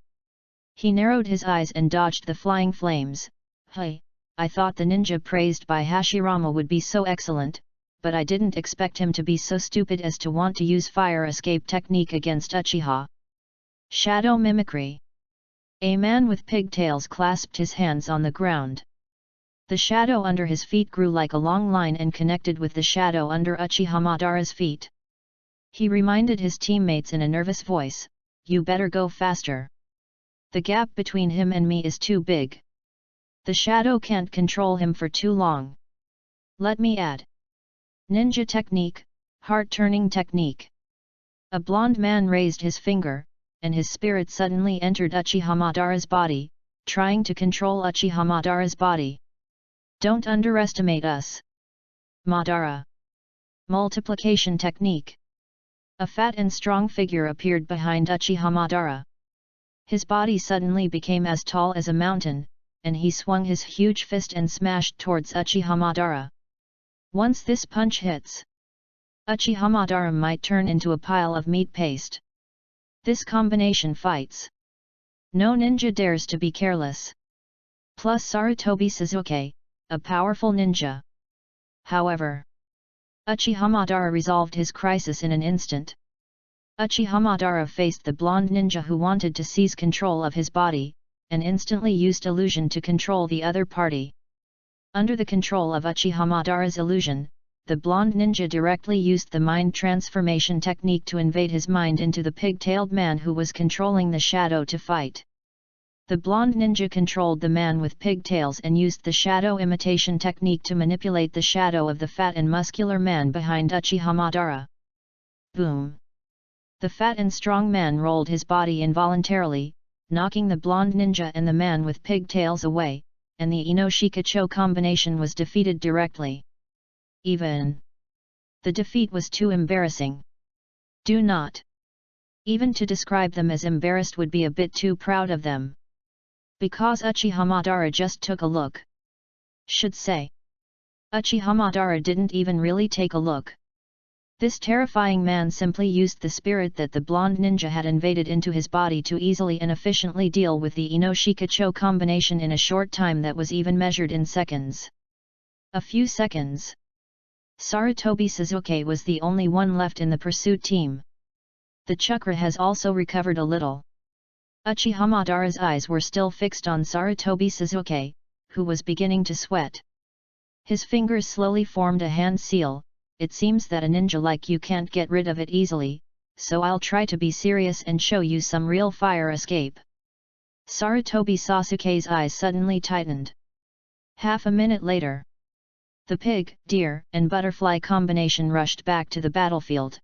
S1: He narrowed his eyes and dodged the flying flames. Hey, I thought the ninja praised by Hashirama would be so excellent, but I didn't expect him to be so stupid as to want to use fire escape technique against Uchiha. Shadow mimicry. A man with pigtails clasped his hands on the ground. The shadow under his feet grew like a long line and connected with the shadow under Uchiha Madara's feet. He reminded his teammates in a nervous voice, "You better go faster. The gap between him and me is too big. The shadow can't control him for too long. Let me add. Ninja technique, heart-turning technique." A blonde man raised his finger, and his spirit suddenly entered Uchiha Madara's body, trying to control Uchiha Madara's body. Don't underestimate us. Madara. Multiplication technique. A fat and strong figure appeared behind Uchiha Madara. His body suddenly became as tall as a mountain, and he swung his huge fist and smashed towards Uchiha Madara. Once this punch hits, Uchiha Madara might turn into a pile of meat paste. This combination fights. No ninja dares to be careless. Plus Sarutobi Sasuke, a powerful ninja. However, Uchiha Madara resolved his crisis in an instant. Uchiha Madara faced the blonde ninja who wanted to seize control of his body, and instantly used illusion to control the other party. Under the control of Uchiha Madara's illusion, the blonde ninja directly used the mind transformation technique to invade his mind into the pig-tailed man who was controlling the shadow to fight. The blonde ninja controlled the man with pigtails and used the shadow imitation technique to manipulate the shadow of the fat and muscular man behind Uchiha Madara. Boom! The fat and strong man rolled his body involuntarily, knocking the blonde ninja and the man with pigtails away, and the Ino-Shikacho combination was defeated directly. Even the defeat was too embarrassing. Do not. Even to describe them as embarrassed would be a bit too proud of them. Because Uchiha Madara just took a look. Should say. Uchiha Madara didn't even really take a look. This terrifying man simply used the spirit that the blonde ninja had invaded into his body to easily and efficiently deal with the Ino-Shikacho combination in a short time that was even measured in seconds. A few seconds. Sarutobi Suzuki was the only one left in the pursuit team. The chakra has also recovered a little. Uchiha Madara's eyes were still fixed on Sarutobi Suzuki, who was beginning to sweat. His fingers slowly formed a hand seal. It seems that a ninja like you can't get rid of it easily, so I'll try to be serious and show you some real fire escape. Sarutobi Sasuke's eyes suddenly tightened. Half a minute later, the pig, deer, and butterfly combination rushed back to the battlefield.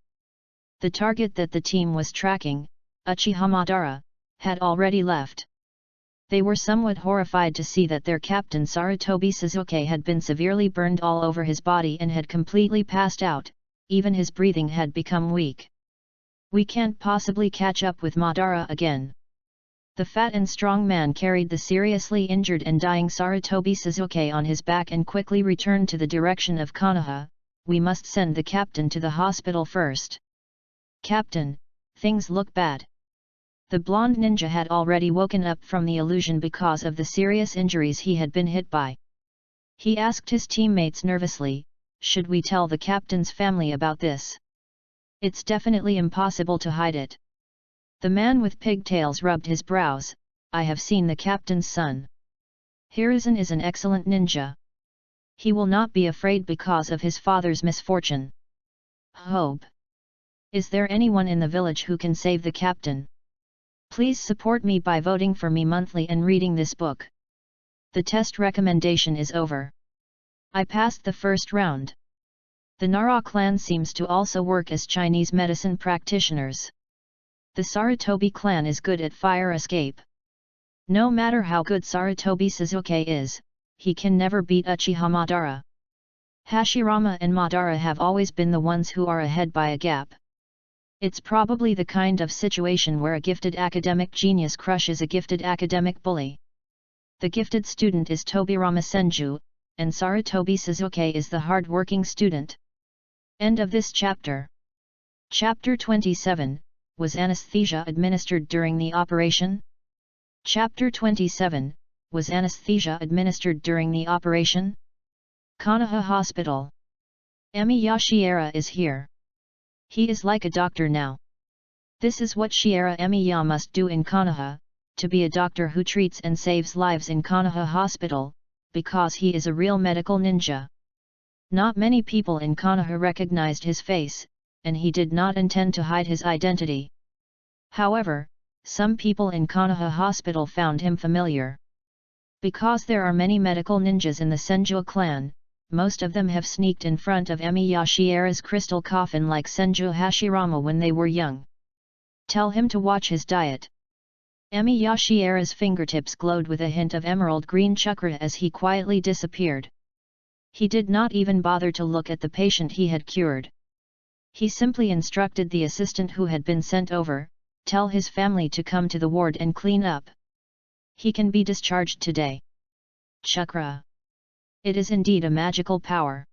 S1: The target that the team was tracking, Uchiha Madara, had already left. They were somewhat horrified to see that their captain Sarutobi Suzuki had been severely burned all over his body and had completely passed out, even his breathing had become weak. We can't possibly catch up with Madara again. The fat and strong man carried the seriously injured and dying Sarutobi Suzuki on his back and quickly returned to the direction of Konoha. We must send the captain to the hospital first. Captain, things look bad. The blonde ninja had already woken up from the illusion because of the serious injuries he had been hit by. He asked his teammates nervously, should we tell the captain's family about this? It's definitely impossible to hide it. The man with pigtails rubbed his brows. I have seen the captain's son. Hiruzen is an excellent ninja. He will not be afraid because of his father's misfortune. Hope. Is there anyone in the village who can save the captain? Please support me by voting for me monthly and reading this book. The test recommendation is over. I passed the first round. The Nara clan seems to also work as Chinese medicine practitioners. The Sarutobi clan is good at fire escape. No matter how good Sarutobi Suzuki is, he can never beat Uchiha Madara. Hashirama and Madara have always been the ones who are ahead by a gap. It's probably the kind of situation where a gifted academic genius crushes a gifted academic bully. The gifted student is Tobirama Senju, and Sarutobi Suzuki is the hard-working student. End of this chapter. Chapter 27, was anesthesia administered during the operation? Chapter 27, was anesthesia administered during the operation? Konoha Hospital. Emi Yashiera is here. He is like a doctor now. This is what Shiera Emiya must do in Konoha, to be a doctor who treats and saves lives in Konoha Hospital, because he is a real medical ninja. Not many people in Konoha recognized his face, and he did not intend to hide his identity. However, some people in Konoha Hospital found him familiar. Because there are many medical ninjas in the Senju clan, most of them have sneaked in front of Emi Yashiera's crystal coffin like Senju Hashirama when they were young. Tell him to watch his diet. Emi Yashiera's fingertips glowed with a hint of emerald green chakra as he quietly disappeared. He did not even bother to look at the patient he had cured. He simply instructed the assistant who had been sent over, tell his family to come to the ward and clean up. He can be discharged today. Chakra. It is indeed a magical power.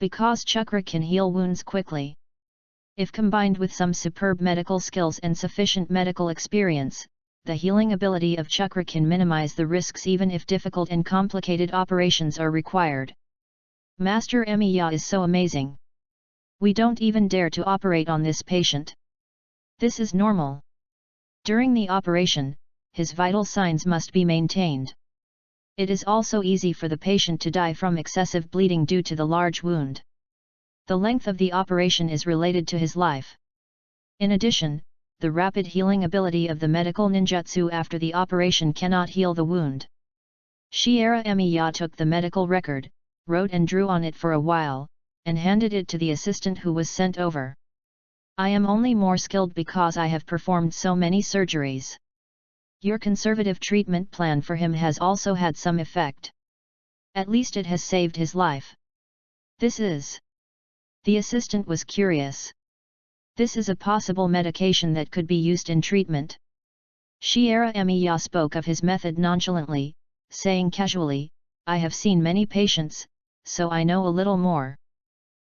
S1: Because chakra can heal wounds quickly. If combined with some superb medical skills and sufficient medical experience, the healing ability of chakra can minimize the risks even if difficult and complicated operations are required. Master Emiya is so amazing. We don't even dare to operate on this patient. This is normal. During the operation, his vital signs must be maintained. It is also easy for the patient to die from excessive bleeding due to the large wound. The length of the operation is related to his life. In addition, the rapid healing ability of the medical ninjutsu after the operation cannot heal the wound. Shiera Emiya took the medical record, wrote and drew on it for a while, and handed it to the assistant who was sent over. I am only more skilled because I have performed so many surgeries. Your conservative treatment plan for him has also had some effect. At least it has saved his life. This is. The assistant was curious. This is a possible medication that could be used in treatment. Shiera Emiya spoke of his method nonchalantly, saying casually, I have seen many patients, so I know a little more.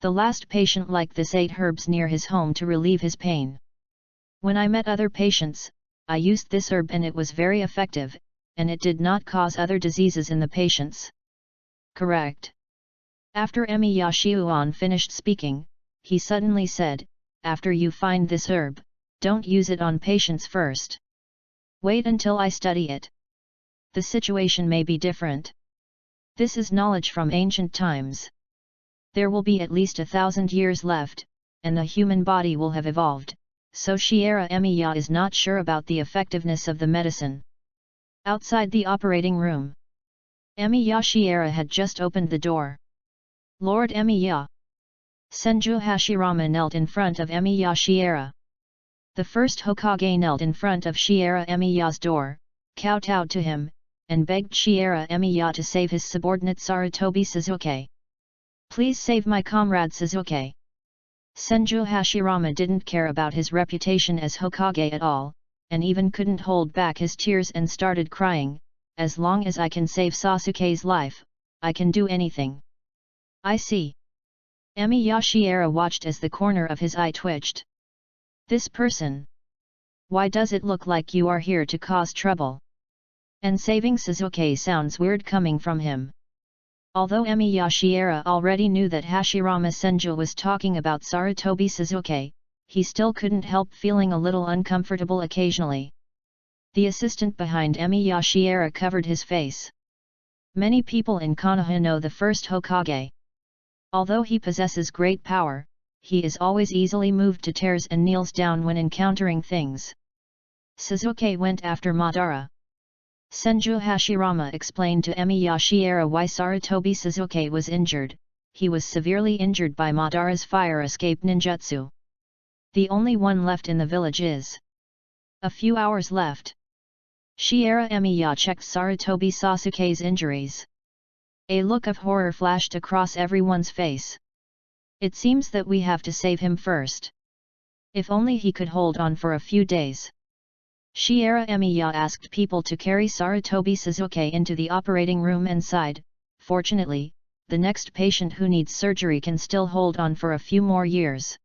S1: The last patient like this ate herbs near his home to relieve his pain. When I met other patients, I used this herb and it was very effective, and it did not cause other diseases in the patients. Correct. After Emi Yashiuan finished speaking, he suddenly said, "After you find this herb, don't use it on patients first. Wait until I study it. The situation may be different. This is knowledge from ancient times. There will be at least 1,000 years left, and the human body will have evolved, so Shiera Emiya is not sure about the effectiveness of the medicine." Outside the operating room, Emiya Shiera had just opened the door. "Lord Emiya." Senju Hashirama knelt in front of Emiya Shiera. The first Hokage knelt in front of Shiera Emiya's door, kowtowed to him, and begged Shiera Emiya to save his subordinate Sarutobi Suzuki. "Please save my comrade Suzuki." Senju Hashirama didn't care about his reputation as Hokage at all, and even couldn't hold back his tears and started crying, "As long as I can save Sasuke's life, I can do anything." "I see." Emiya Shiera watched as the corner of his eye twitched. "This person. Why does it look like you are here to cause trouble? And saving Suzuki sounds weird coming from him." Although Emiya Shiera already knew that Hashirama Senju was talking about Sarutobi Suzuki, he still couldn't help feeling a little uncomfortable occasionally. The assistant behind Emiya Shiera covered his face. "Many people in Konoha know the first Hokage. Although he possesses great power, he is always easily moved to tears and kneels down when encountering things. Suzuki went after Madara." Senju Hashirama explained to Emiya Shiera why Sarutobi Suzuki was injured. He was severely injured by Madara's fire escape ninjutsu. The only one left in the village is. A few hours left. Shiera Emiya checked Sarutobi Sasuke's injuries. A look of horror flashed across everyone's face. "It seems that we have to save him first. If only he could hold on for a few days." Shiera Emiya asked people to carry Sarutobi Suzuki into the operating room and sighed, "Fortunately, the next patient who needs surgery can still hold on for a few more years."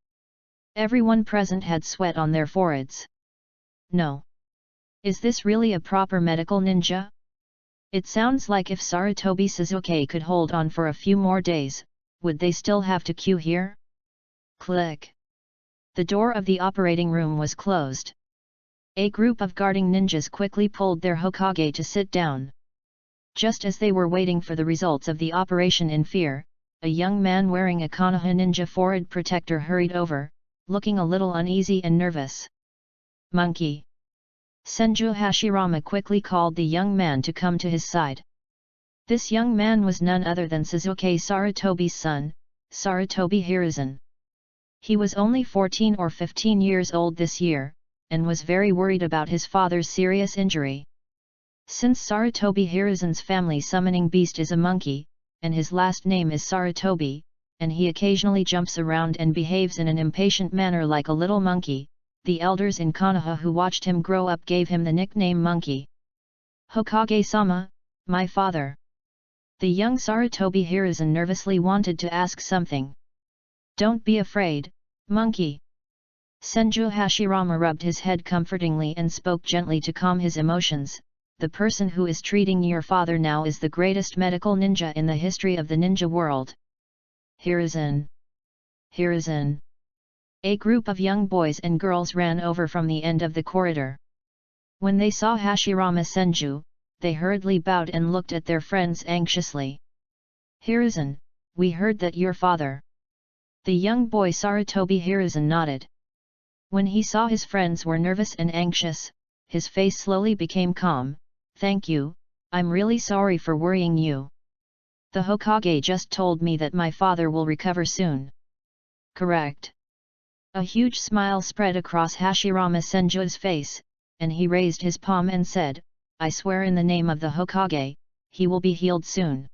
S1: Everyone present had sweat on their foreheads. "No. Is this really a proper medical ninja? It sounds like if Sarutobi Suzuki could hold on for a few more days, would they still have to queue here?" Click. The door of the operating room was closed. A group of guarding ninjas quickly pulled their Hokage to sit down. Just as they were waiting for the results of the operation in fear, a young man wearing a Konoha ninja forehead protector hurried over, looking a little uneasy and nervous. "Monkey!" Senju Hashirama quickly called the young man to come to his side. This young man was none other than Suzuki Sarutobi's son, Sarutobi Hiruzen. He was only 14 or 15 years old this year, and was very worried about his father's serious injury. Since Sarutobi Hiruzen's family summoning beast is a monkey, and his last name is Sarutobi, and he occasionally jumps around and behaves in an impatient manner like a little monkey, the elders in Konoha who watched him grow up gave him the nickname Monkey. "Hokage-sama, my father." The young Sarutobi Hiruzen nervously wanted to ask something. "Don't be afraid, monkey." Senju Hashirama rubbed his head comfortingly and spoke gently to calm his emotions. "The person who is treating your father now is the greatest medical ninja in the history of the ninja world." "Hiruzen! Hiruzen!" A group of young boys and girls ran over from the end of the corridor. When they saw Hashirama Senju, they hurriedly bowed and looked at their friends anxiously. "Hiruzen, we heard that your father..." The young boy Sarutobi Hiruzen nodded. When he saw his friends were nervous and anxious, his face slowly became calm. "Thank you, I'm really sorry for worrying you. The Hokage just told me that my father will recover soon." "Correct." A huge smile spread across Hashirama Senju's face, and he raised his palm and said, "I swear in the name of the Hokage, he will be healed soon."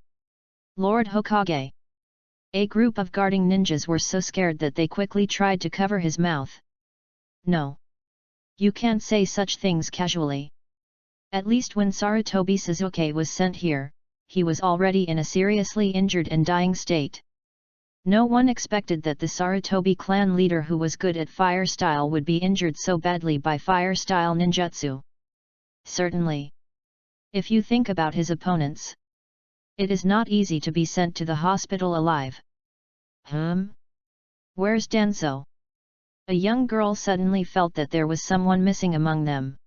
S1: "Lord Hokage!" A group of guarding ninjas were so scared that they quickly tried to cover his mouth. "No. You can't say such things casually. At least when Sarutobi Suzuki was sent here, he was already in a seriously injured and dying state. No one expected that the Sarutobi clan leader who was good at fire style would be injured so badly by fire style ninjutsu. Certainly. If you think about his opponents. It is not easy to be sent to the hospital alive. Where's Danzo? A young girl suddenly felt that there was someone missing among them.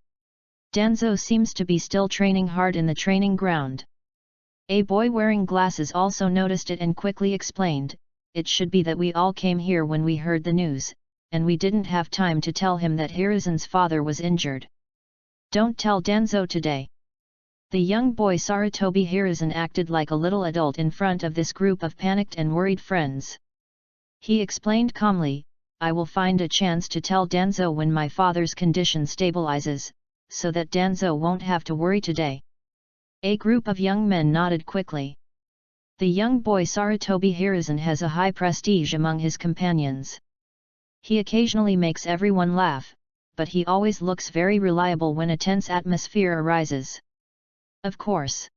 S1: Danzo seems to be still training hard in the training ground. A boy wearing glasses also noticed it and quickly explained, "It should be that we all came here when we heard the news, and we didn't have time to tell him that Hiruzen's father was injured. Don't tell Danzo today." The young boy Sarutobi Hiruzen acted like a little adult in front of this group of panicked and worried friends. He explained calmly, "I will find a chance to tell Danzo when my father's condition stabilizes, so that Danzo won't have to worry today." A group of young men nodded quickly. The young boy Sarutobi Hiruzen has a high prestige among his companions. He occasionally makes everyone laugh, but he always looks very reliable when a tense atmosphere arises. Of course,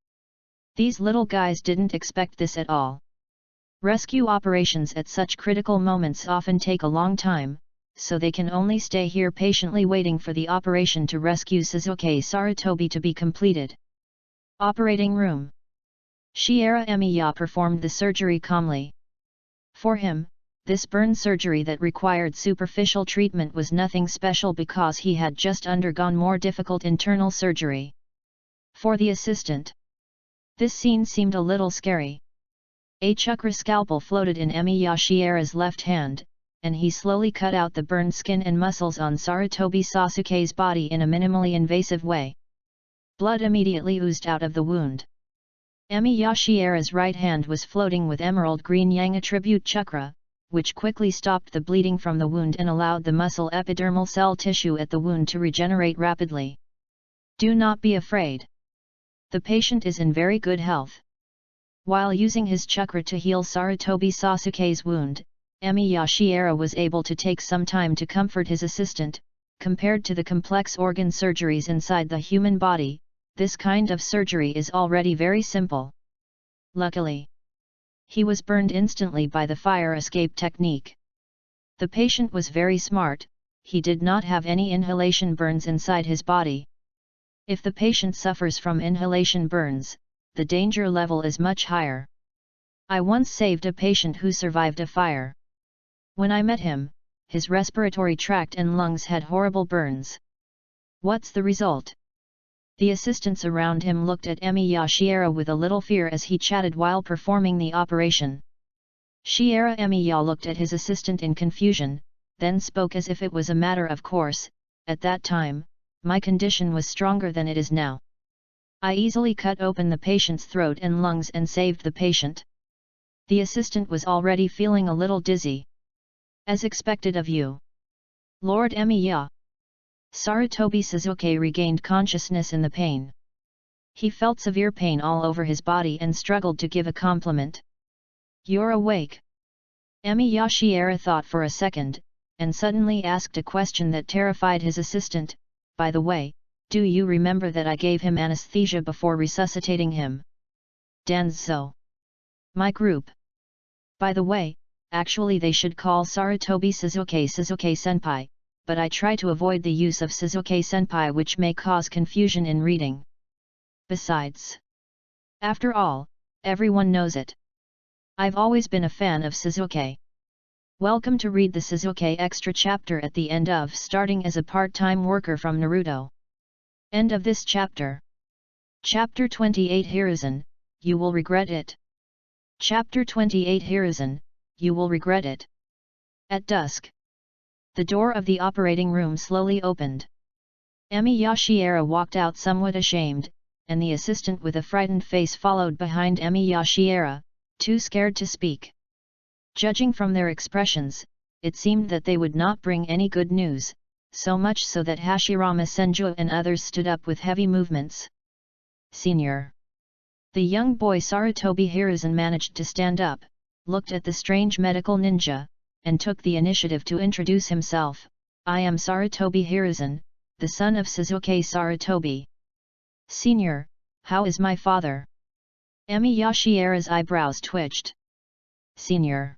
S1: these little guys didn't expect this at all. Rescue operations at such critical moments often take a long time, so they can only stay here patiently waiting for the operation to rescue Shizuke Sarutobi to be completed. Operating room. Shiera Emiya performed the surgery calmly. For him, this burn surgery that required superficial treatment was nothing special because he had just undergone more difficult internal surgery. For the assistant, this scene seemed a little scary. A chakra scalpel floated in Emiya Shiera's left hand, and he slowly cut out the burned skin and muscles on Sarutobi Sasuke's body in a minimally invasive way. Blood immediately oozed out of the wound. Emiya Shiera's right hand was floating with emerald green yang attribute chakra, which quickly stopped the bleeding from the wound and allowed the muscle epidermal cell tissue at the wound to regenerate rapidly. Do not be afraid. The patient is in very good health. While using his chakra to heal Sarutobi Sasuke's wound, Emiya Shiera was able to take some time to comfort his assistant. Compared to the complex organ surgeries inside the human body, this kind of surgery is already very simple. Luckily, he was burned instantly by the fire escape technique. The patient was very smart, he did not have any inhalation burns inside his body. If the patient suffers from inhalation burns, the danger level is much higher. I once saved a patient who survived a fire. When I met him, his respiratory tract and lungs had horrible burns. What's the result? The assistants around him looked at Emiya Shiera with a little fear as he chatted while performing the operation. Shiera Emiya looked at his assistant in confusion, then spoke as if it was a matter of course, "At that time, my condition was stronger than it is now. I easily cut open the patient's throat and lungs and saved the patient." The assistant was already feeling a little dizzy. "As expected of you, Lord Emiya." Sarutobi Shizuke regained consciousness in the pain. He felt severe pain all over his body and struggled to give a compliment. "You're awake?" Emiya Shiera thought for a second, and suddenly asked a question that terrified his assistant, "By the way, do you remember that I gave him anesthesia before resuscitating him?" "Danzo. My group. By the way, actually they should call Sarutobi Shizuke-senpai, but I try to avoid the use of Shizuke-senpai which may cause confusion in reading. Besides, after all, everyone knows it. I've always been a fan of Shizuke. Welcome to read the Shizuke extra chapter at the end of Starting as a Part-Time Worker from Naruto. End of this chapter. Chapter 28 Hiruzen, you will regret it. Chapter 28 Hiruzen, you will regret it. At dusk, the door of the operating room slowly opened. Emiya Shiera walked out somewhat ashamed, and the assistant with a frightened face followed behind Emiya Shiera, too scared to speak. Judging from their expressions, it seemed that they would not bring any good news, so much so that Hashirama Senju and others stood up with heavy movements. "Senior." The young boy Sarutobi Hiruzen managed to stand up, looked at the strange medical ninja, and took the initiative to introduce himself. "I am Sarutobi Hiruzen, the son of Shizuke Sarutobi." "Senior, how is my father?" Emiya Shiera's eyebrows twitched. "Senior."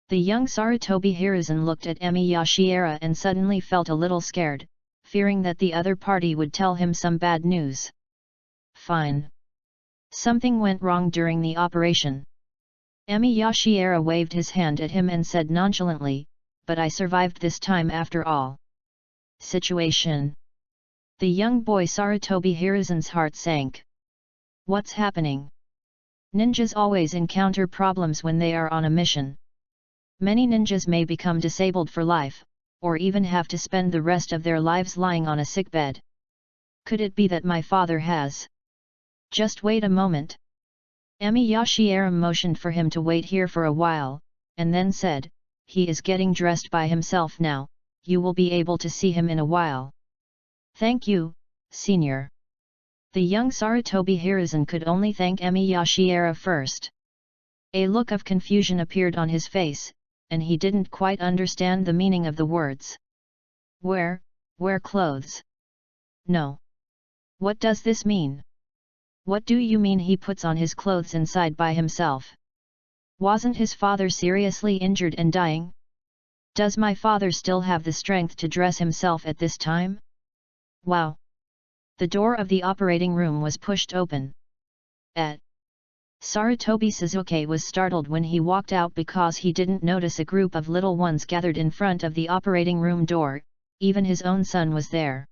S1: The young Sarutobi Hiruzen looked at Emiya Shiera and suddenly felt a little scared, fearing that the other party would tell him some bad news. "Fine. Something went wrong during the operation. Emi Yashiera waved his hand at him and said nonchalantly, "But I survived this time after all." Situation. The young boy Sarutobi Hiruzen's heart sank. What's happening? Ninjas always encounter problems when they are on a mission. Many ninjas may become disabled for life, or even have to spend the rest of their lives lying on a sickbed. Could it be that my father has? Just wait a moment. Emi Yashiera motioned for him to wait here for a while, and then said, "He is getting dressed by himself now, you will be able to see him in a while." "Thank you, Senior." The young Sarutobi Hiruzen could only thank Emi Yashiera first. A look of confusion appeared on his face, and he didn't quite understand the meaning of the words. Wear clothes? No. What does this mean? What do you mean he puts on his clothes inside by himself? Wasn't his father seriously injured and dying? Does my father still have the strength to dress himself at this time? Wow! The door of the operating room was pushed open. Sarutobi Suzuki was startled when he walked out because he didn't notice a group of little ones gathered in front of the operating room door, even his own son was there.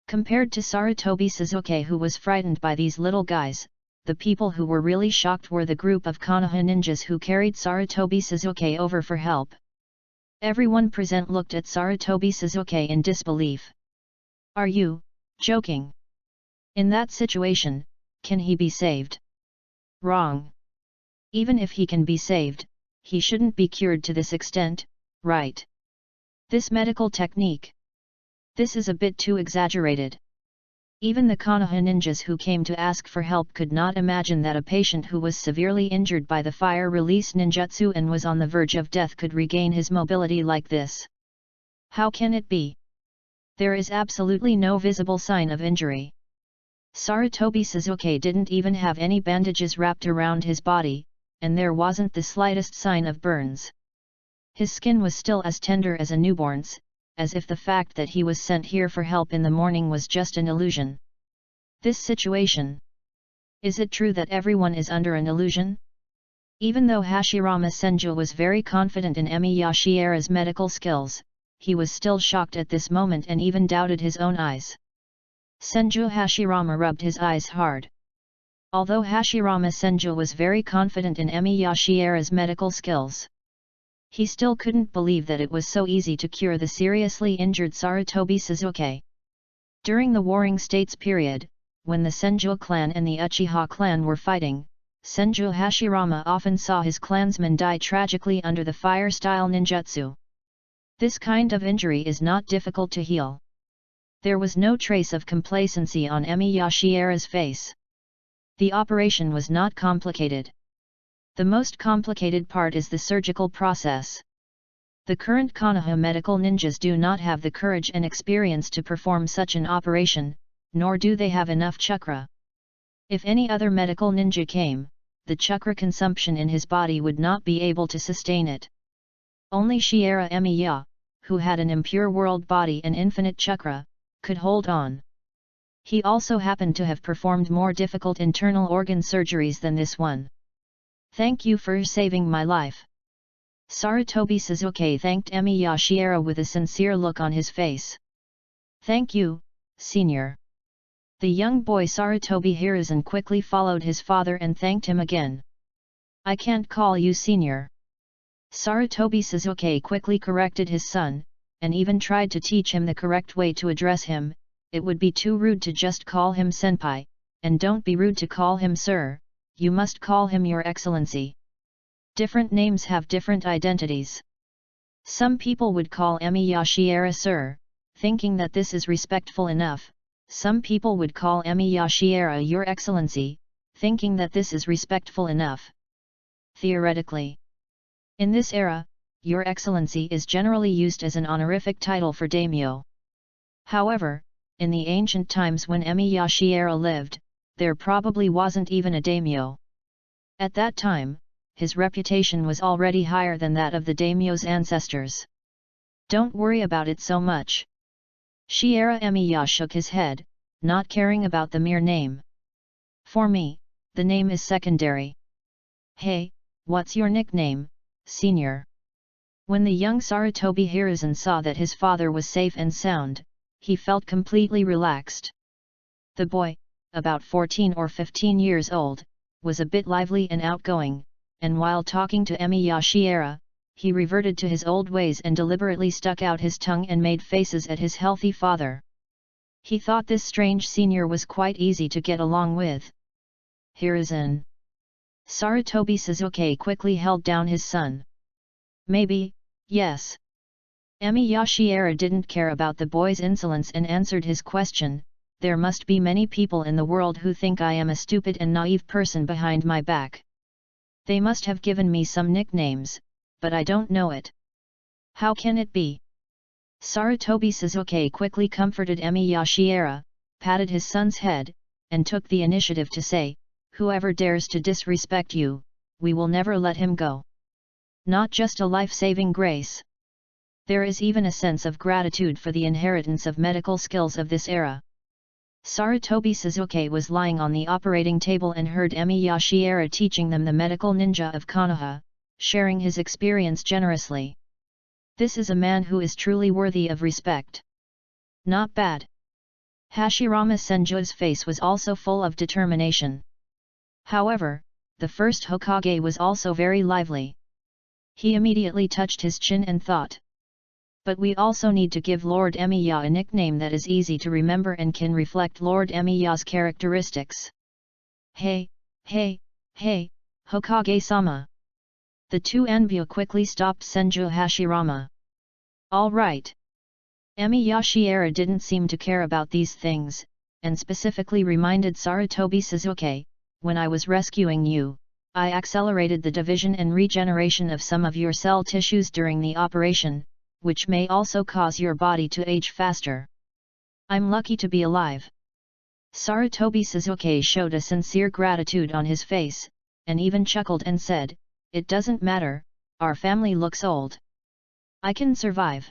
S1: Compared to Sarutobi Suzuki, who was frightened by these little guys, the people who were really shocked were the group of Konoha ninjas who carried Sarutobi Suzuki over for help. Everyone present looked at Sarutobi Suzuki in disbelief. Are you joking? In that situation, can he be saved? Wrong. Even if he can be saved, he shouldn't be cured to this extent, right? This medical technique. This is a bit too exaggerated. Even the Konoha ninjas who came to ask for help could not imagine that a patient who was severely injured by the fire release ninjutsu and was on the verge of death could regain his mobility like this. How can it be? There is absolutely no visible sign of injury. Sarutobi Suzuki didn't even have any bandages wrapped around his body, and there wasn't the slightest sign of burns. His skin was still as tender as a newborn's, as if the fact that he was sent here for help in the morning was just an illusion. This situation. Is it true that everyone is under an illusion? Even though Hashirama Senju was very confident in Emi Yashiera's medical skills, he was still shocked at this moment and even doubted his own eyes. Senju Hashirama rubbed his eyes hard. Although Hashirama Senju was very confident in Emi Yashiera's medical skills, he still couldn't believe that it was so easy to cure the seriously injured Sarutobi Suzuki. During the Warring States period, when the Senju clan and the Uchiha clan were fighting, Senju Hashirama often saw his clansmen die tragically under the fire-style ninjutsu. This kind of injury is not difficult to heal. There was no trace of complacency on Emi Yashiera's face. The operation was not complicated. The most complicated part is the surgical process. The current Konoha medical ninjas do not have the courage and experience to perform such an operation, nor do they have enough chakra. If any other medical ninja came, the chakra consumption in his body would not be able to sustain it. Only Shiera Emiya, who had an impure world body and infinite chakra, could hold on. He also happened to have performed more difficult internal organ surgeries than this one. Thank you for saving my life. Sarutobi Suzuki thanked Emi Yashiera with a sincere look on his face. Thank you, Senior. The young boy Sarutobi Hiruzen quickly followed his father and thanked him again. I can't call you Senior. Sarutobi Suzuki quickly corrected his son, and even tried to teach him the correct way to address him. It would be too rude to just call him Senpai, and don't be rude to call him Sir. You must call him Your Excellency. Different names have different identities. Some people would call Emi Yashiera Sir, thinking that this is respectful enough. Some people would call Emi Yashiera Your Excellency, thinking that this is respectful enough. Theoretically, in this era, Your Excellency is generally used as an honorific title for daimyo. However, in the ancient times when Emi Yashiera lived, there probably wasn't even a daimyo. At that time, his reputation was already higher than that of the daimyo's ancestors. Don't worry about it so much. Shiera Emiya shook his head, not caring about the mere name. For me, the name is secondary. Hey, what's your nickname, senior? When the young Sarutobi Hiruzen saw that his father was safe and sound, he felt completely relaxed. The boy, about 14 or 15 years old, was a bit lively and outgoing, and while talking to Emi Yashiera, he reverted to his old ways and deliberately stuck out his tongue and made faces at his healthy father. He thought this strange senior was quite easy to get along with. Hiruzen. Sarutobi Suzuki quickly held down his son. Maybe, yes. Emi Yashiera didn't care about the boy's insolence and answered his question. There must be many people in the world who think I am a stupid and naive person behind my back. They must have given me some nicknames, but I don't know it. How can it be? Sarutobi Suzuki quickly comforted Emi Yashiera, patted his son's head, and took the initiative to say, whoever dares to disrespect you, we will never let him go. Not just a life-saving grace. There is even a sense of gratitude for the inheritance of medical skills of this era. Sarutobi Suzuki was lying on the operating table and heard Emi Yashiera teaching them the medical ninja of Konoha, sharing his experience generously. This is a man who is truly worthy of respect. Not bad. Hashirama Senju's face was also full of determination. However, the first Hokage was also very lively. He immediately touched his chin and thought. But we also need to give Lord Emiya a nickname that is easy to remember and can reflect Lord Emiya's characteristics. Hey, Hokage-sama. The two Anbyo quickly stopped Senju Hashirama. All right. Emi Yashiera didn't seem to care about these things, and specifically reminded Sarutobi Suzuki, when I was rescuing you, I accelerated the division and regeneration of some of your cell tissues during the operation, which may also cause your body to age faster. I'm lucky to be alive. Sarutobi Suzuki showed a sincere gratitude on his face, and even chuckled and said, it doesn't matter, our family looks old. I can survive.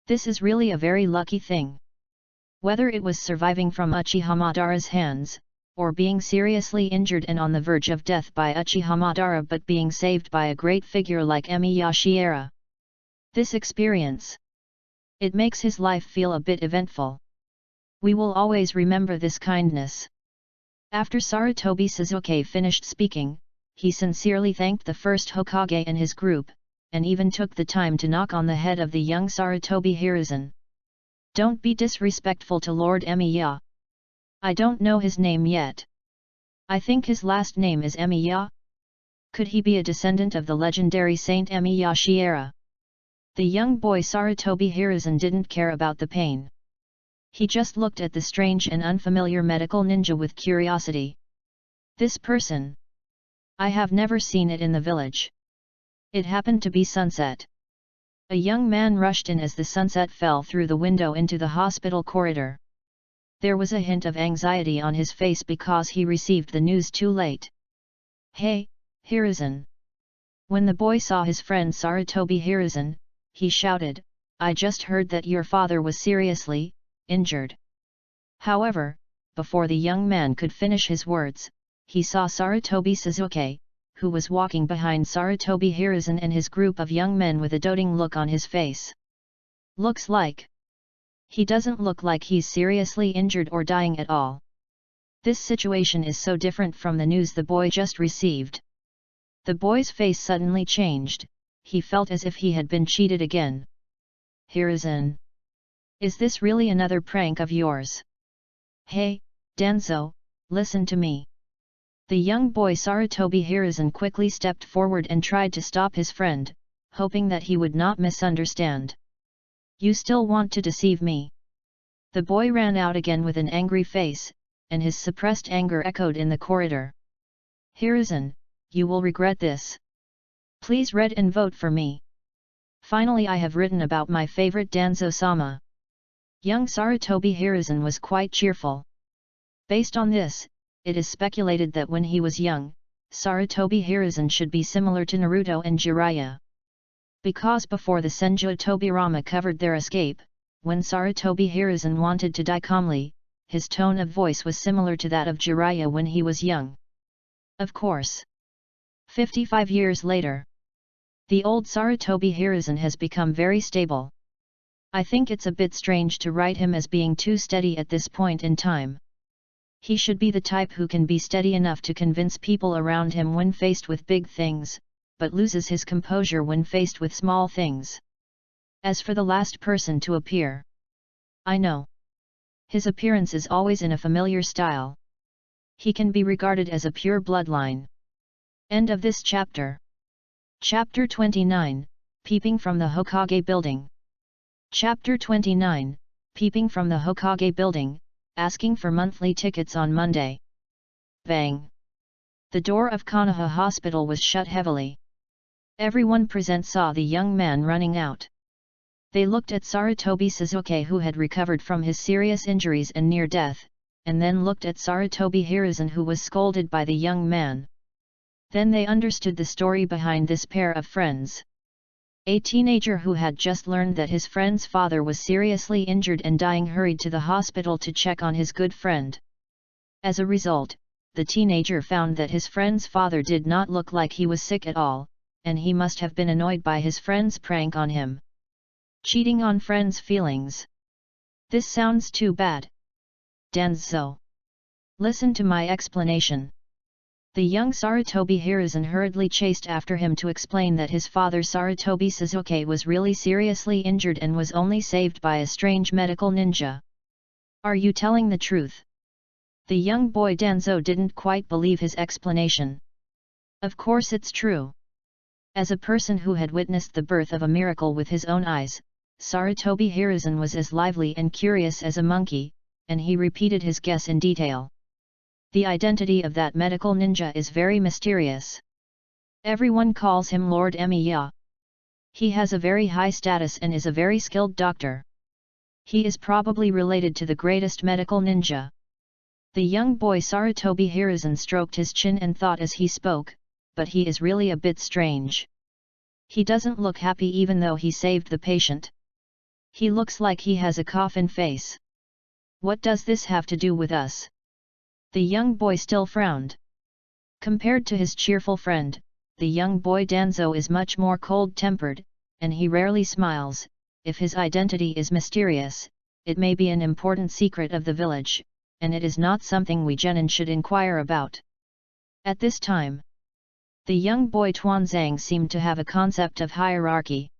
S1: This is really a very lucky thing. Whether it was surviving from Uchiha Madara's hands, or being seriously injured and on the verge of death by Uchiha Madara but being saved by a great figure like Emi Yashiera. This experience. It makes his life feel a bit eventful. We will always remember this kindness. After Sarutobi Suzuki finished speaking, he sincerely thanked the first Hokage and his group, and even took the time to knock on the head of the young Sarutobi Hiruzen. Don't be disrespectful to Lord Emiya. I don't know his name yet. I think his last name is Emiya? Could he be a descendant of the legendary Saint Emi Yashiera? The young boy Sarutobi Hiruzen didn't care about the pain. He just looked at the strange and unfamiliar medical ninja with curiosity. This person. I have never seen it in the village. It happened to be sunset. A young man rushed in as the sunset fell through the window into the hospital corridor. There was a hint of anxiety on his face because he received the news too late. Hey, Hiruzen. When the boy saw his friend Sarutobi Hiruzen, he shouted, I just heard that your father was seriously injured. However, before the young man could finish his words, he saw Sarutobi Suzuki, who was walking behind Sarutobi Hiruzen and his group of young men with a doting look on his face. Looks like. He doesn't look like he's seriously injured or dying at all. This situation is so different from the news the boy just received. The boy's face suddenly changed, he felt as if he had been cheated again. Hiruzen. Is this really another prank of yours? Hey, Danzo, listen to me. The young boy Sarutobi Hiruzen quickly stepped forward and tried to stop his friend, hoping that he would not misunderstand. You still want to deceive me? The boy ran out again with an angry face, and his suppressed anger echoed in the corridor. Hiruzen, you will regret this. Please read and vote for me. Finally I have written about my favorite Danzo-sama. Young Sarutobi Hiruzen was quite cheerful. Based on this, it is speculated that when he was young, Sarutobi Hiruzen should be similar to Naruto and Jiraiya. Because before the Senju Tobirama covered their escape, when Sarutobi Hiruzen wanted to die calmly, his tone of voice was similar to that of Jiraiya when he was young. Of course. 55 years later. The old Sarutobi Hiruzen has become very stable. I think it's a bit strange to write him as being too steady at this point in time. He should be the type who can be steady enough to convince people around him when faced with big things, but loses his composure when faced with small things. As for the last person to appear, I know. His appearance is always in a familiar style. He can be regarded as a pure bloodline. End of this chapter. Chapter 29, Peeping from the Hokage Building. Chapter 29, Peeping from the Hokage Building, asking for monthly tickets on Monday. Bang! The door of Konoha Hospital was shut heavily. Everyone present saw the young man running out. They looked at Sarutobi Sasuke, who had recovered from his serious injuries and near death, and then looked at Sarutobi Hiruzen, who was scolded by the young man. Then they understood the story behind this pair of friends. A teenager who had just learned that his friend's father was seriously injured and dying hurried to the hospital to check on his good friend. As a result, the teenager found that his friend's father did not look like he was sick at all, and he must have been annoyed by his friend's prank on him. Cheating on friends' feelings. This sounds too bad. Danzo. Listen to my explanation. The young Sarutobi Hiruzen hurriedly chased after him to explain that his father Sarutobi Sasuke was really seriously injured and was only saved by a strange medical ninja. Are you telling the truth? The young boy Danzo didn't quite believe his explanation. Of course it's true. As a person who had witnessed the birth of a miracle with his own eyes, Sarutobi Hiruzen was as lively and curious as a monkey, and he repeated his guess in detail. The identity of that medical ninja is very mysterious. Everyone calls him Lord Emiya. He has a very high status and is a very skilled doctor. He is probably related to the greatest medical ninja. The young boy Sarutobi Hiruzen stroked his chin and thought as he spoke, but he is really a bit strange. He doesn't look happy even though he saved the patient. He looks like he has a coffin face. What does this have to do with us? The young boy still frowned. Compared to his cheerful friend, the young boy Danzo is much more cold-tempered, and he rarely smiles. If his identity is mysterious, it may be an important secret of the village, and it is not something we genin should inquire about. At this time, the young boy Tuanzang seemed to have a concept of hierarchy.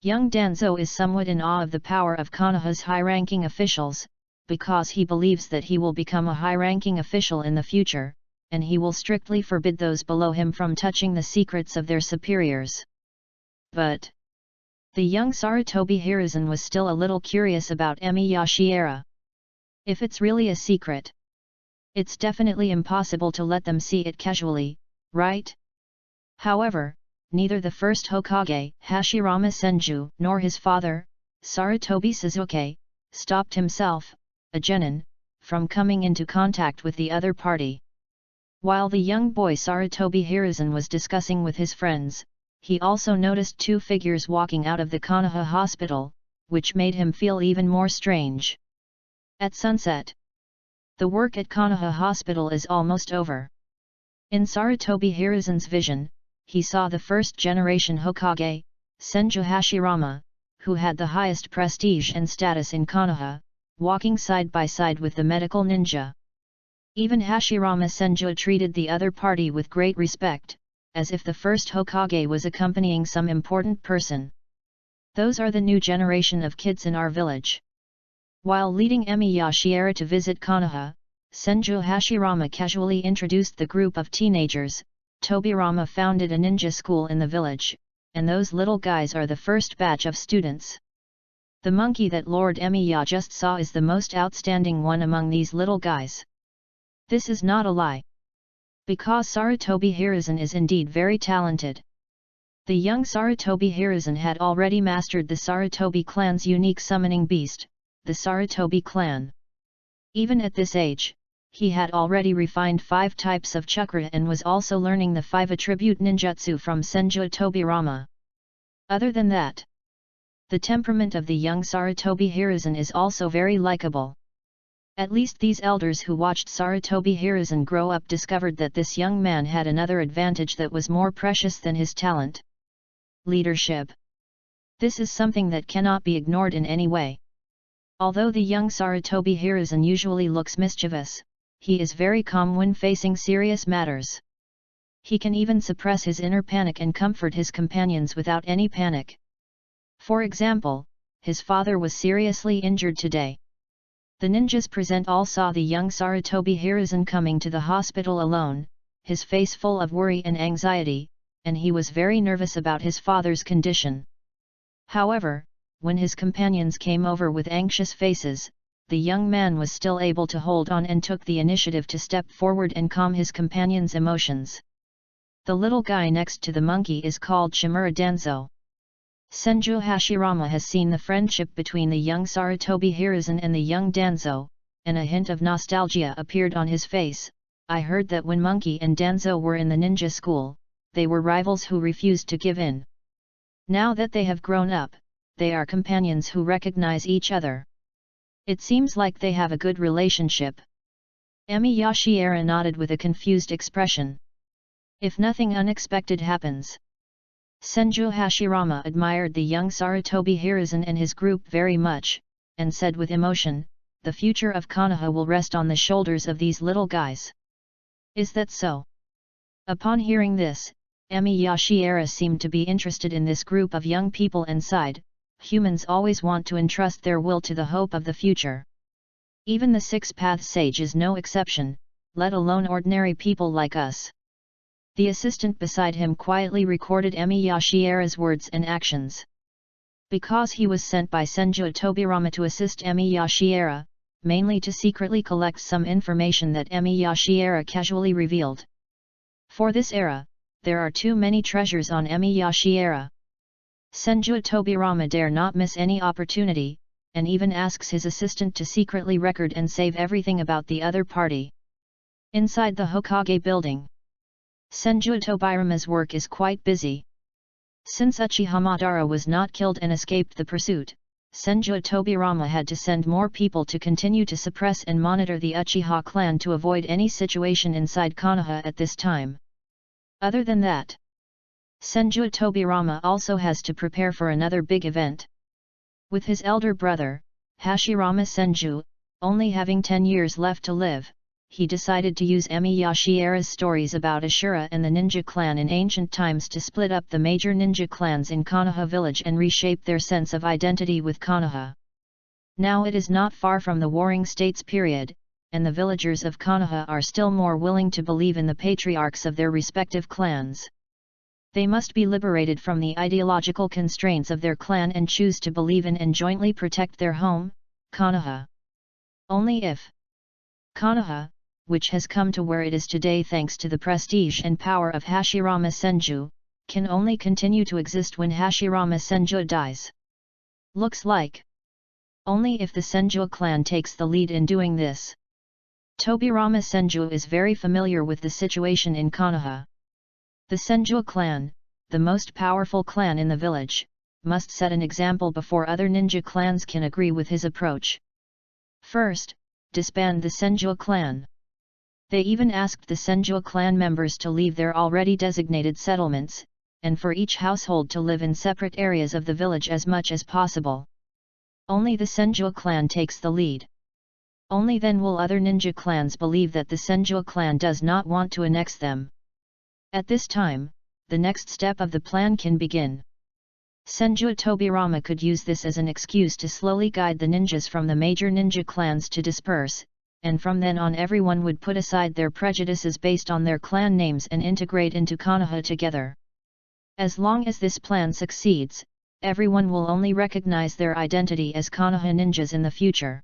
S1: Young Danzo is somewhat in awe of the power of Konoha's high-ranking officials, because he believes that he will become a high-ranking official in the future, and he will strictly forbid those below him from touching the secrets of their superiors. But the young Sarutobi Hiruzen was still a little curious about Emi Yashiera. If it's really a secret, it's definitely impossible to let them see it casually, right? However, neither the first Hokage, Hashirama Senju, nor his father, Sarutobi Sasuke, stopped himself, a genin, from coming into contact with the other party. While the young boy Sarutobi Hiruzen was discussing with his friends, he also noticed two figures walking out of the Konoha hospital, which made him feel even more strange. At sunset, the work at Konoha hospital is almost over. In Sarutobi Hiruzen's vision, he saw the first-generation Hokage, Senju Hashirama, who had the highest prestige and status in Konoha, walking side by side with the medical ninja. Even Hashirama Senju treated the other party with great respect, as if the first Hokage was accompanying some important person. Those are the new generation of kids in our village. While leading Emi Yashiera to visit Konoha, Senju Hashirama casually introduced the group of teenagers. Tobirama founded a ninja school in the village, and those little guys are the first batch of students. The monkey that Lord Emiya just saw is the most outstanding one among these little guys. This is not a lie. Because Sarutobi Hiruzen is indeed very talented. The young Sarutobi Hiruzen had already mastered the Sarutobi clan's unique summoning beast, the Sarutobi clan. Even at this age, he had already refined 5 types of chakra and was also learning the 5 attribute ninjutsu from Senju Tobirama. Other than that, the temperament of the young Sarutobi Hiruzen is also very likable. At least these elders who watched Sarutobi Hiruzen grow up discovered that this young man had another advantage that was more precious than his talent. Leadership. This is something that cannot be ignored in any way. Although the young Sarutobi Hiruzen usually looks mischievous, he is very calm when facing serious matters. He can even suppress his inner panic and comfort his companions without any panic. For example, his father was seriously injured today. The ninjas present all saw the young Sarutobi Hiruzen coming to the hospital alone, his face full of worry and anxiety, and he was very nervous about his father's condition. However, when his companions came over with anxious faces, the young man was still able to hold on and took the initiative to step forward and calm his companions' emotions. The little guy next to the monkey is called Shimura Danzo. Senju Hashirama has seen the friendship between the young Sarutobi Hiruzen and the young Danzo, and a hint of nostalgia appeared on his face. I heard that when Monkey and Danzo were in the ninja school, they were rivals who refused to give in. Now that they have grown up, they are companions who recognize each other. It seems like they have a good relationship. Emi Yashiera nodded with a confused expression. If nothing unexpected happens. Senju Hashirama admired the young Sarutobi Hiruzen and his group very much, and said with emotion, "The future of Konoha will rest on the shoulders of these little guys." Is that so? Upon hearing this, Emi Yashiera seemed to be interested in this group of young people and sighed. Humans always want to entrust their will to the hope of the future. Even the six-path sage is no exception, let alone ordinary people like us. The assistant beside him quietly recorded Emi Yashiera's words and actions. Because he was sent by Senju Tobirama to assist Emi Yashiera, mainly to secretly collect some information that Emi Yashiera casually revealed. For this era, there are too many treasures on Emi Yashiera. Senju Tobirama dare not miss any opportunity, and even asks his assistant to secretly record and save everything about the other party. Inside the Hokage building, Senju Tobirama's work is quite busy. Since Uchiha Madara was not killed and escaped the pursuit, Senju Tobirama had to send more people to continue to suppress and monitor the Uchiha clan to avoid any situation inside Konoha at this time. Other than that, Senju Tobirama also has to prepare for another big event. With his elder brother, Hashirama Senju, only having 10 years left to live, he decided to use Emi Yashiera's stories about Ashura and the ninja clan in ancient times to split up the major ninja clans in Konoha village and reshape their sense of identity with Konoha. Now it is not far from the Warring States period, and the villagers of Konoha are still more willing to believe in the patriarchs of their respective clans. They must be liberated from the ideological constraints of their clan and choose to believe in and jointly protect their home, Konoha. Only if Konoha, which has come to where it is today thanks to the prestige and power of Hashirama Senju, can only continue to exist when Hashirama Senju dies. Looks like only if the Senju clan takes the lead in doing this. Tobirama Senju is very familiar with the situation in Konoha. The Senju clan, the most powerful clan in the village, must set an example before other ninja clans can agree with his approach. First, disband the Senju clan. They even asked the Senju clan members to leave their already designated settlements, and for each household to live in separate areas of the village as much as possible. Only the Senju clan takes the lead. Only then will other ninja clans believe that the Senju clan does not want to annex them. At this time, the next step of the plan can begin. Senju Tobirama could use this as an excuse to slowly guide the ninjas from the major ninja clans to disperse, and from then on everyone would put aside their prejudices based on their clan names and integrate into Konoha together. As long as this plan succeeds, everyone will only recognize their identity as Konoha ninjas in the future.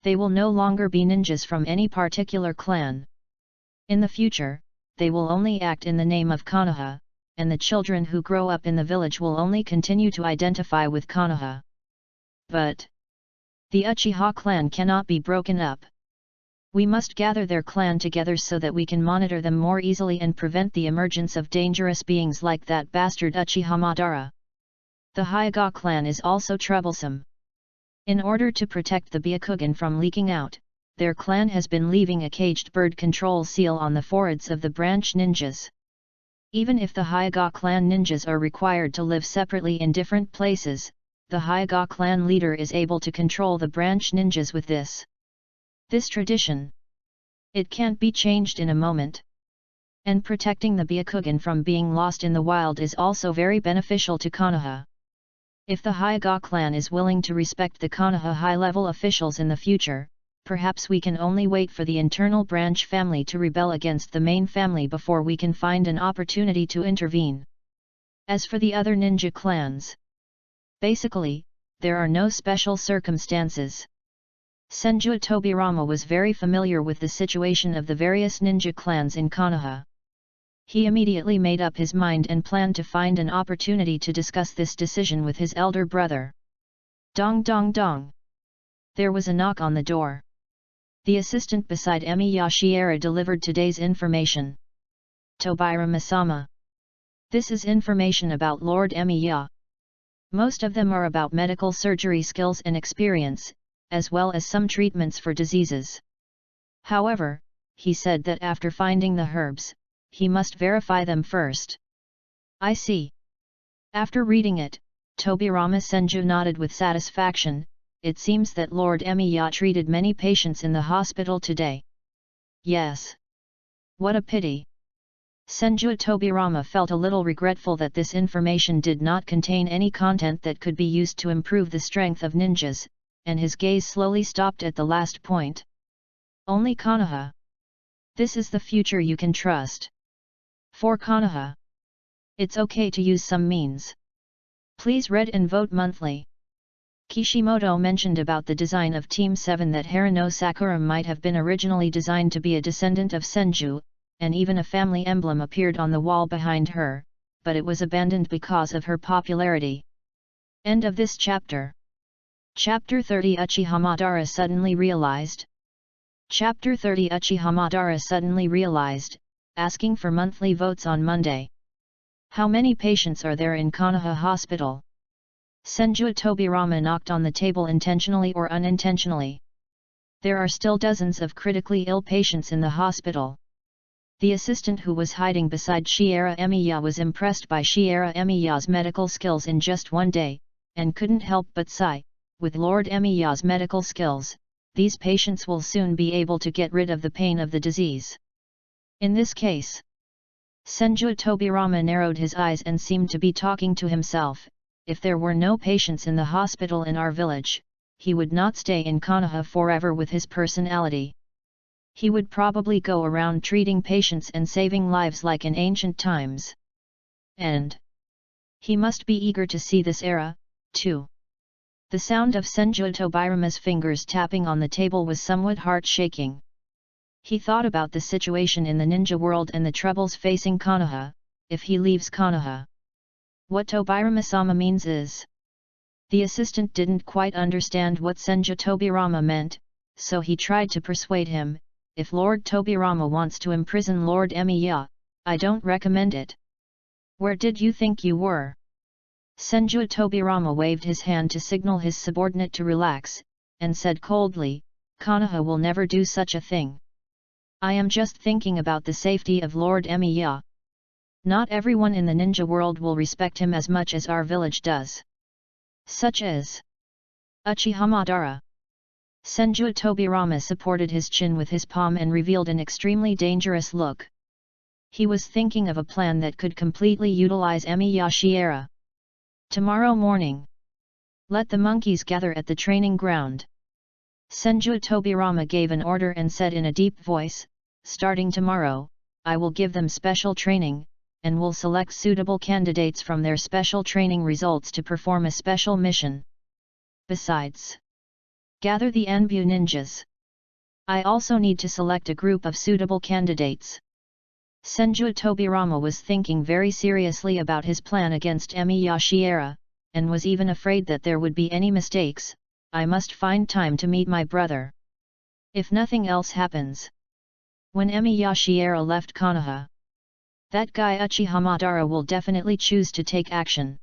S1: They will no longer be ninjas from any particular clan. In the future, they will only act in the name of Konoha, and the children who grow up in the village will only continue to identify with Konoha. But the Uchiha clan cannot be broken up. We must gather their clan together so that we can monitor them more easily and prevent the emergence of dangerous beings like that bastard Uchiha Madara. The Hyuga clan is also troublesome. In order to protect the Byakugan from leaking out, their clan has been leaving a caged bird control seal on the foreheads of the branch ninjas. Even if the Hyuga clan ninjas are required to live separately in different places, the Hyuga clan leader is able to control the branch ninjas with this tradition. It can't be changed in a moment. And protecting the Byakugan from being lost in the wild is also very beneficial to Konoha. If the Hyuga clan is willing to respect the Konoha high-level officials in the future, perhaps we can only wait for the internal branch family to rebel against the main family before we can find an opportunity to intervene. As for the other ninja clans, basically, there are no special circumstances. Senju Tobirama was very familiar with the situation of the various ninja clans in Konoha. He immediately made up his mind and planned to find an opportunity to discuss this decision with his elder brother. Dong dong dong. There was a knock on the door. The assistant beside Emi Yashiera delivered today's information. Tobirama-sama. This is information about Lord Emiya. Most of them are about medical surgery skills and experience, as well as some treatments for diseases. However, he said that after finding the herbs, he must verify them first. I see. After reading it, Tobirama Senju nodded with satisfaction. It seems that Lord Emiya treated many patients in the hospital today. Yes. What a pity. Senju Tobirama felt a little regretful that this information did not contain any content that could be used to improve the strength of ninjas, and his gaze slowly stopped at the last point. Only Konoha. This is the future you can trust. For Konoha, it's okay to use some means. Please read and vote monthly. Kishimoto mentioned about the design of Team 7 that Harano Sakura might have been originally designed to be a descendant of Senju, and even a family emblem appeared on the wall behind her, but it was abandoned because of her popularity. End of this chapter. Chapter 30 Uchihamadara suddenly realized. Chapter 30 Uchihamadara suddenly realized, asking for monthly votes on Monday. How many patients are there in Konoha Hospital? Senju Tobirama knocked on the table intentionally or unintentionally. There are still dozens of critically ill patients in the hospital. The assistant who was hiding beside Shiera Emiya was impressed by Shiera Emiya's medical skills in just one day, and couldn't help but sigh. With Lord Emiya's medical skills, these patients will soon be able to get rid of the pain of the disease. In this case, Senju Tobirama narrowed his eyes and seemed to be talking to himself. If there were no patients in the hospital in our village, he would not stay in Konoha forever with his personality. He would probably go around treating patients and saving lives like in ancient times. And he must be eager to see this era, too. The sound of Senju Tobirama's fingers tapping on the table was somewhat heart-shaking. He thought about the situation in the ninja world and the troubles facing Konoha, if he leaves Konoha. What Tobirama-sama means is... The assistant didn't quite understand what Senju Tobirama meant, so he tried to persuade him, if Lord Tobirama wants to imprison Lord Emiya, I don't recommend it. Where did you think you were? Senju Tobirama waved his hand to signal his subordinate to relax, and said coldly, Konoha will never do such a thing. I am just thinking about the safety of Lord Emiya. Not everyone in the ninja world will respect him as much as our village does. Such as Uchihamadara. Senju Tobirama supported his chin with his palm and revealed an extremely dangerous look. He was thinking of a plan that could completely utilize Emi Yashiera. Tomorrow morning. Let the monkeys gather at the training ground. Senju Tobirama gave an order and said in a deep voice, starting tomorrow, I will give them special training, and will select suitable candidates from their special training results to perform a special mission. Besides, gather the Anbu ninjas. I also need to select a group of suitable candidates. Senju Tobirama was thinking very seriously about his plan against Emi Yashiera, and was even afraid that there would be any mistakes. I must find time to meet my brother. If nothing else happens. When Emi Yashiera left Konoha, that guy Uchihamadara will definitely choose to take action.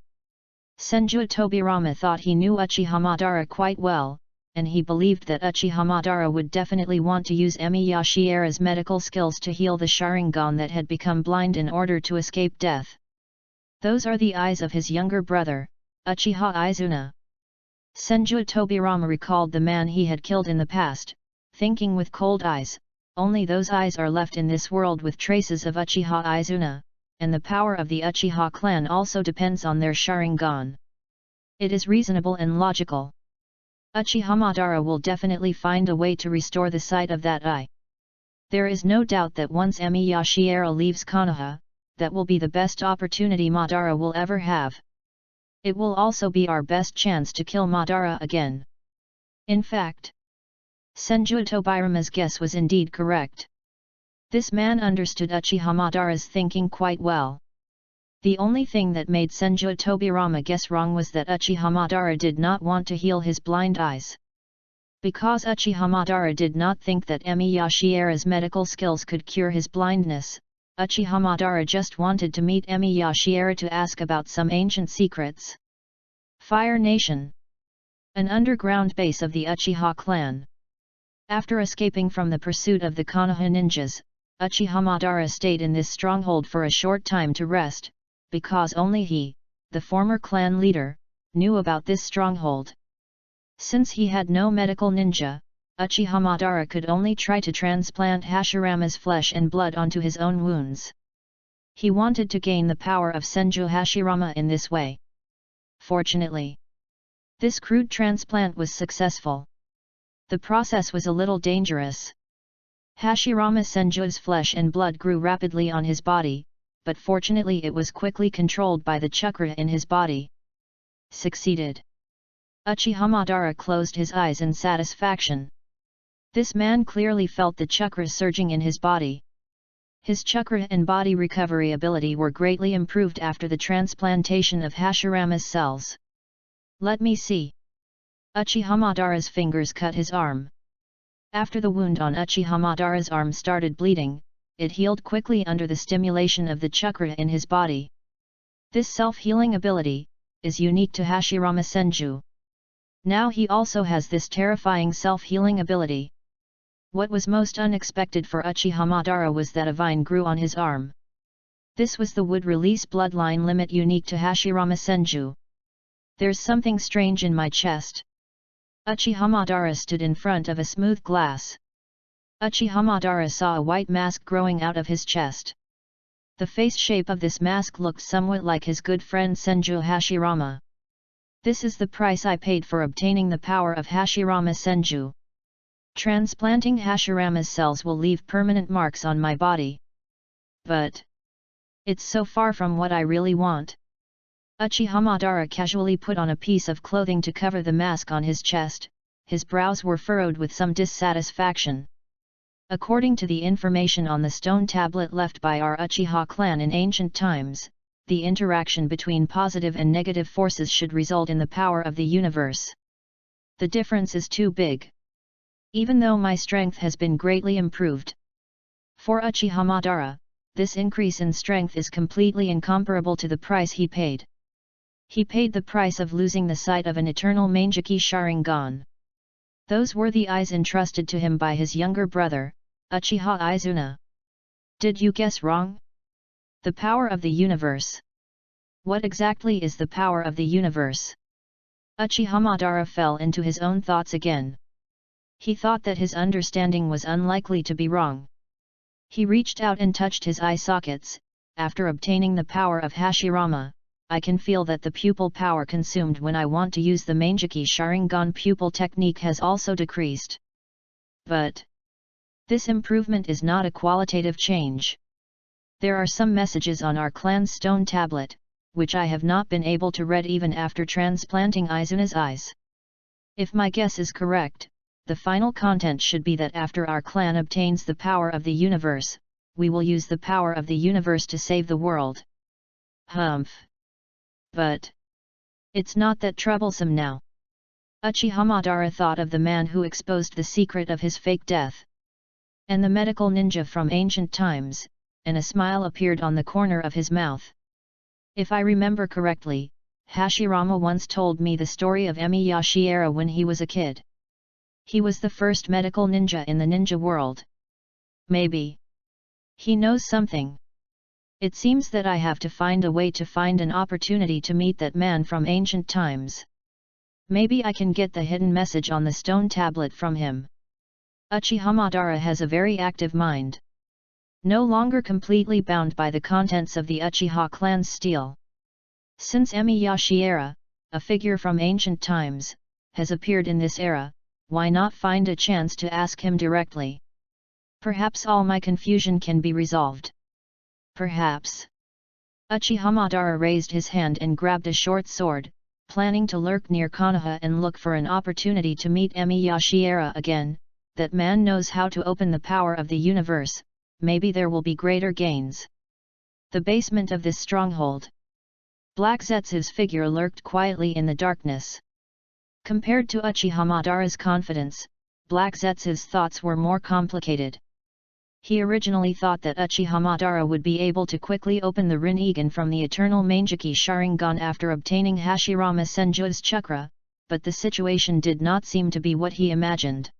S1: Senju Tobirama thought he knew Uchihamadara quite well, and he believed that Uchiha Madara would definitely want to use Emi Yashiera's medical skills to heal the Sharingan that had become blind in order to escape death. Those are the eyes of his younger brother, Uchiha Izuna. Senju Tobirama recalled the man he had killed in the past, thinking with cold eyes, only those eyes are left in this world with traces of Uchiha Izuna, and the power of the Uchiha clan also depends on their Sharingan. It is reasonable and logical. Uchiha Madara will definitely find a way to restore the sight of that eye. There is no doubt that once Emi Yashiera leaves Konoha, that will be the best opportunity Madara will ever have. It will also be our best chance to kill Madara again. In fact, Senju Tobirama's guess was indeed correct. This man understood Uchiha Madara's thinking quite well. The only thing that made Senju Tobirama guess wrong was that Uchiha Madara did not want to heal his blind eyes. Because Uchiha Madara did not think that Emi Yashiera's medical skills could cure his blindness, Uchiha Madara just wanted to meet Emi Yashiera to ask about some ancient secrets. Fire Nation. An underground base of the Uchiha clan. After escaping from the pursuit of the Konoha ninjas, Uchiha Madara stayed in this stronghold for a short time to rest, because only he, the former clan leader, knew about this stronghold. Since he had no medical ninja, Uchiha Madara could only try to transplant Hashirama's flesh and blood onto his own wounds. He wanted to gain the power of Senju Hashirama in this way. Fortunately, this crude transplant was successful. The process was a little dangerous. Hashirama Senju's flesh and blood grew rapidly on his body, but fortunately it was quickly controlled by the chakra in his body. Succeeded. Uchiha Madara closed his eyes in satisfaction. This man clearly felt the chakra surging in his body. His chakra and body recovery ability were greatly improved after the transplantation of Hashirama's cells. Let me see. Uchiha Madara's fingers cut his arm. After the wound on Uchiha Madara's arm started bleeding, it healed quickly under the stimulation of the chakra in his body. This self-healing ability is unique to Hashirama Senju. Now he also has this terrifying self-healing ability. What was most unexpected for Uchiha Madara was that a vine grew on his arm. This was the wood-release bloodline limit unique to Hashirama Senju. There's something strange in my chest. Uchiha Madara stood in front of a smooth glass. Uchiha Madara saw a white mask growing out of his chest. The face shape of this mask looked somewhat like his good friend Senju Hashirama. This is the price I paid for obtaining the power of Hashirama Senju. Transplanting Hashirama's cells will leave permanent marks on my body. But it's so far from what I really want. Uchiha Madara casually put on a piece of clothing to cover the mask on his chest. His brows were furrowed with some dissatisfaction. According to the information on the stone tablet left by our Uchiha clan in ancient times, the interaction between positive and negative forces should result in the power of the universe. The difference is too big. Even though my strength has been greatly improved. For Uchiha Madara, this increase in strength is completely incomparable to the price he paid. He paid the price of losing the sight of an eternal Mangeki Sharingan. Those were the eyes entrusted to him by his younger brother, Uchiha Izuna. Did you guess wrong? The power of the universe. What exactly is the power of the universe? Uchiha Madara fell into his own thoughts again. He thought that his understanding was unlikely to be wrong. He reached out and touched his eye sockets. After obtaining the power of Hashirama, I can feel that the pupil power consumed when I want to use the Mangeki Sharingan pupil technique has also decreased. But this improvement is not a qualitative change. There are some messages on our clan's stone tablet, which I have not been able to read even after transplanting Izuna's eyes. If my guess is correct, the final content should be that after our clan obtains the power of the universe, we will use the power of the universe to save the world. Humph. But it's not that troublesome now. Uchiha Madara thought of the man who exposed the secret of his fake death. And the medical ninja from ancient times, and a smile appeared on the corner of his mouth. If I remember correctly, Hashirama once told me the story of Emi Yashiera when he was a kid. He was the first medical ninja in the ninja world. Maybe he knows something. It seems that I have to find a way to find an opportunity to meet that man from ancient times. Maybe I can get the hidden message on the stone tablet from him. Uchiha Madara has a very active mind. No longer completely bound by the contents of the Uchiha clan's steel. Since Emi Yashiera, a figure from ancient times, has appeared in this era, why not find a chance to ask him directly? Perhaps all my confusion can be resolved. Perhaps. Uchiha Madara raised his hand and grabbed a short sword, planning to lurk near Konoha and look for an opportunity to meet Emi Yashiera again. That man knows how to open the power of the universe, maybe there will be greater gains. The basement of this stronghold. Black Zetsu's figure lurked quietly in the darkness. Compared to Uchiha Madara's confidence, Black Zetsu's thoughts were more complicated. He originally thought that Uchiha Madara would be able to quickly open the Rinnegan from the Eternal Mangeki Sharingan after obtaining Hashirama Senju's chakra, but the situation did not seem to be what he imagined.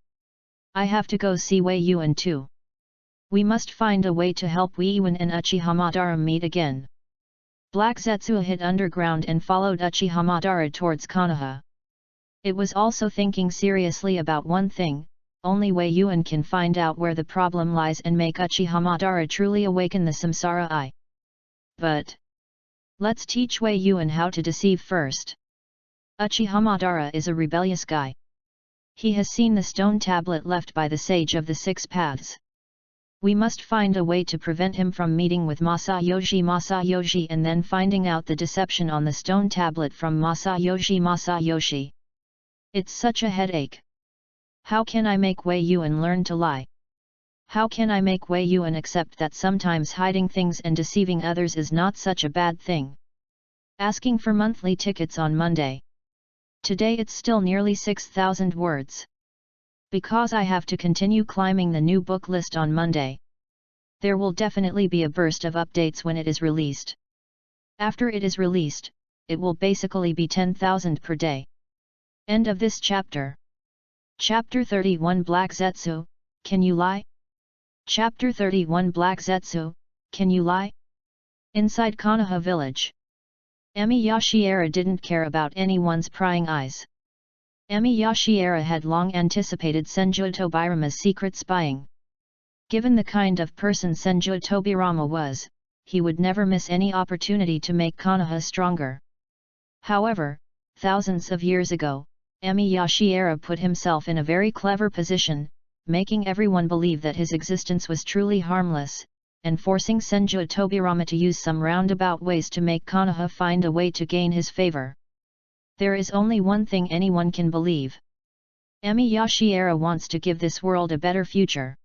S1: I have to go see Wei Yuan too. We must find a way to help Wei Yuan and Uchiha Madara meet again. Black Zetsu hid underground and followed Uchiha Madara towards Konoha. It was also thinking seriously about one thing, only Wei Yuan can find out where the problem lies and make Uchiha Madara truly awaken the Samsara Eye. But let's teach Wei Yuan how to deceive first. Uchiha Madara is a rebellious guy. He has seen the stone tablet left by the Sage of the Six Paths. We must find a way to prevent him from meeting with Masayoshi and then finding out the deception on the stone tablet from Masayoshi. It's such a headache. How can I make Wei Yuan learn to lie? How can I make Wei Yuan accept that sometimes hiding things and deceiving others is not such a bad thing? Asking for monthly tickets on Monday. Today it's still nearly 6,000 words. Because I have to continue climbing the new book list on Monday. There will definitely be a burst of updates when it is released. After it is released, it will basically be 10,000 per day. End of this chapter. Chapter 31 Black Zetsu, Can You Lie? Chapter 31 Black Zetsu, Can You Lie? Inside Konoha village. Emi Yashiera didn't care about anyone's prying eyes. Emi Yashiera had long anticipated Senju Tobirama's secret spying. Given the kind of person Senju Tobirama was, he would never miss any opportunity to make Konoha stronger. However, thousands of years ago, Emi Yashiera put himself in a very clever position, making everyone believe that his existence was truly harmless, and forcing Senju Tobirama to use some roundabout ways to make Konoha find a way to gain his favor. There is only one thing anyone can believe. Emi Yashiera wants to give this world a better future.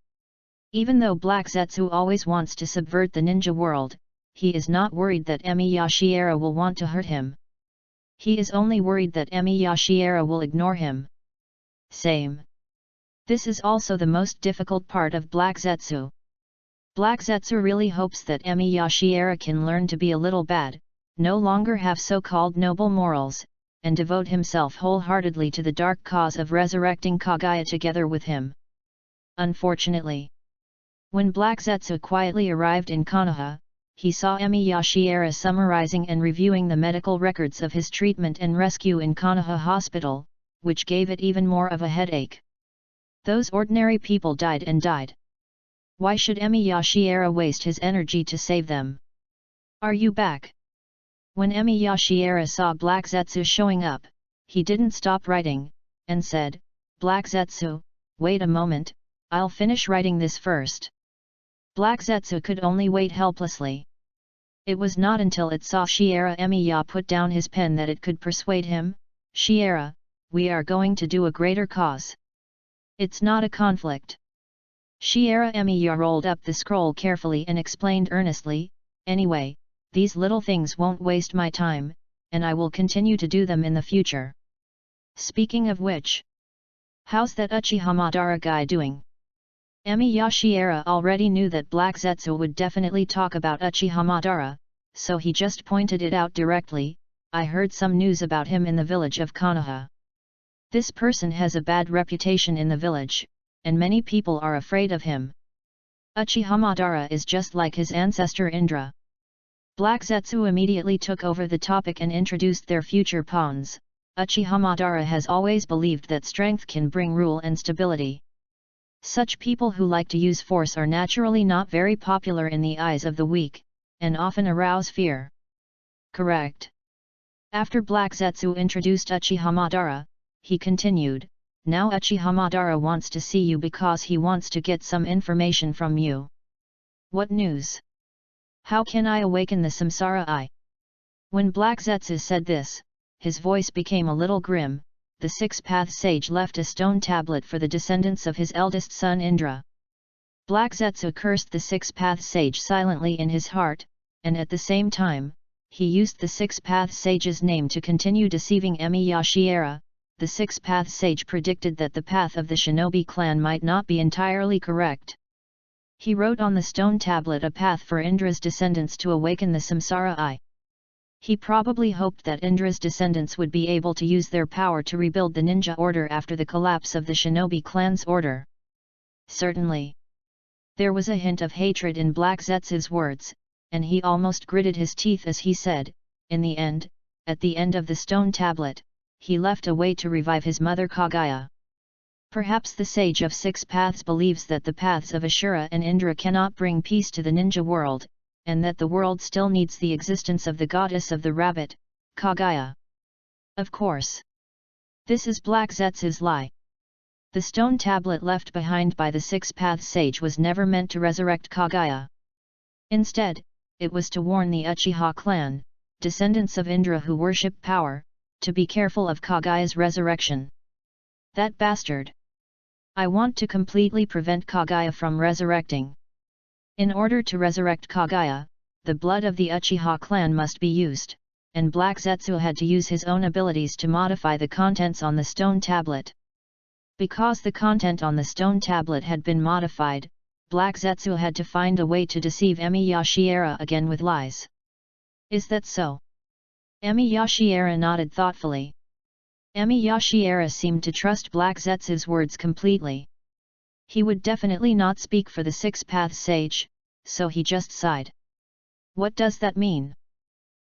S1: Even though Black Zetsu always wants to subvert the ninja world, he is not worried that Emi Yashiera will want to hurt him. He is only worried that Emi Yashiera will ignore him. Same. This is also the most difficult part of Black Zetsu. Black Zetsu really hopes that Emi Yashiera can learn to be a little bad, no longer have so-called noble morals, and devote himself wholeheartedly to the dark cause of resurrecting Kaguya together with him. Unfortunately, when Black Zetsu quietly arrived in Konoha, he saw Emi Yashiera summarizing and reviewing the medical records of his treatment and rescue in Konoha Hospital, which gave it even more of a headache. Those ordinary people died and died. Why should Emi Yashiera waste his energy to save them? Are you back? When Emi Yashiera saw Black Zetsu showing up, he didn't stop writing, and said, "Black Zetsu, wait a moment, I'll finish writing this first." Black Zetsu could only wait helplessly. It was not until it saw Shiera Emiya put down his pen that it could persuade him, "Shiera, we are going to do a greater cause. It's not a conflict." Shiera Emiya rolled up the scroll carefully and explained earnestly, "Anyway, these little things won't waste my time, and I will continue to do them in the future. Speaking of which, how's that Uchiha Madara guy doing?" Emi Yashiera already knew that Black Zetsu would definitely talk about Uchiha Madara, so he just pointed it out directly, "I heard some news about him in the village of Konoha." This person has a bad reputation in the village, and many people are afraid of him. Uchiha Madara is just like his ancestor Indra. Black Zetsu immediately took over the topic and introduced their future pawns. Uchiha Madara has always believed that strength can bring rule and stability. Such people who like to use force are naturally not very popular in the eyes of the weak, and often arouse fear. Correct. After Black Zetsu introduced Uchiha Madara, he continued, "Now Uchiha Madara wants to see you because he wants to get some information from you." What news? How can I awaken the samsara eye? When Black Zetsu said this, his voice became a little grim. The six-path sage left a stone tablet for the descendants of his eldest son Indra. Black Zetsu cursed the six-path sage silently in his heart, and at the same time, he used the six-path sage's name to continue deceiving Emi Yashiera. The six-path sage predicted that the path of the shinobi clan might not be entirely correct. He wrote on the stone tablet a path for Indra's descendants to awaken the samsara eye. He probably hoped that Indra's descendants would be able to use their power to rebuild the ninja order after the collapse of the shinobi clan's order. Certainly. There was a hint of hatred in Black Zetsu's words, and he almost gritted his teeth as he said, in the end, at the end of the stone tablet, he left a way to revive his mother Kaguya. Perhaps the Sage of Six Paths believes that the paths of Ashura and Indra cannot bring peace to the ninja world, and that the world still needs the existence of the goddess of the rabbit, Kaguya. Of course. This is Black Zetsu's lie. The stone tablet left behind by the six-path sage was never meant to resurrect Kaguya. Instead, it was to warn the Uchiha clan, descendants of Indra who worship power, to be careful of Kaguya's resurrection. That bastard! I want to completely prevent Kaguya from resurrecting. In order to resurrect Kaguya, the blood of the Uchiha clan must be used, and Black Zetsu had to use his own abilities to modify the contents on the stone tablet. Because the content on the stone tablet had been modified, Black Zetsu had to find a way to deceive Emi Yashiera again with lies. Is that so? Emi Yashiera nodded thoughtfully. Emi Yashiera seemed to trust Black Zetsu's words completely. He would definitely not speak for the six-path sage, so he just sighed. What does that mean?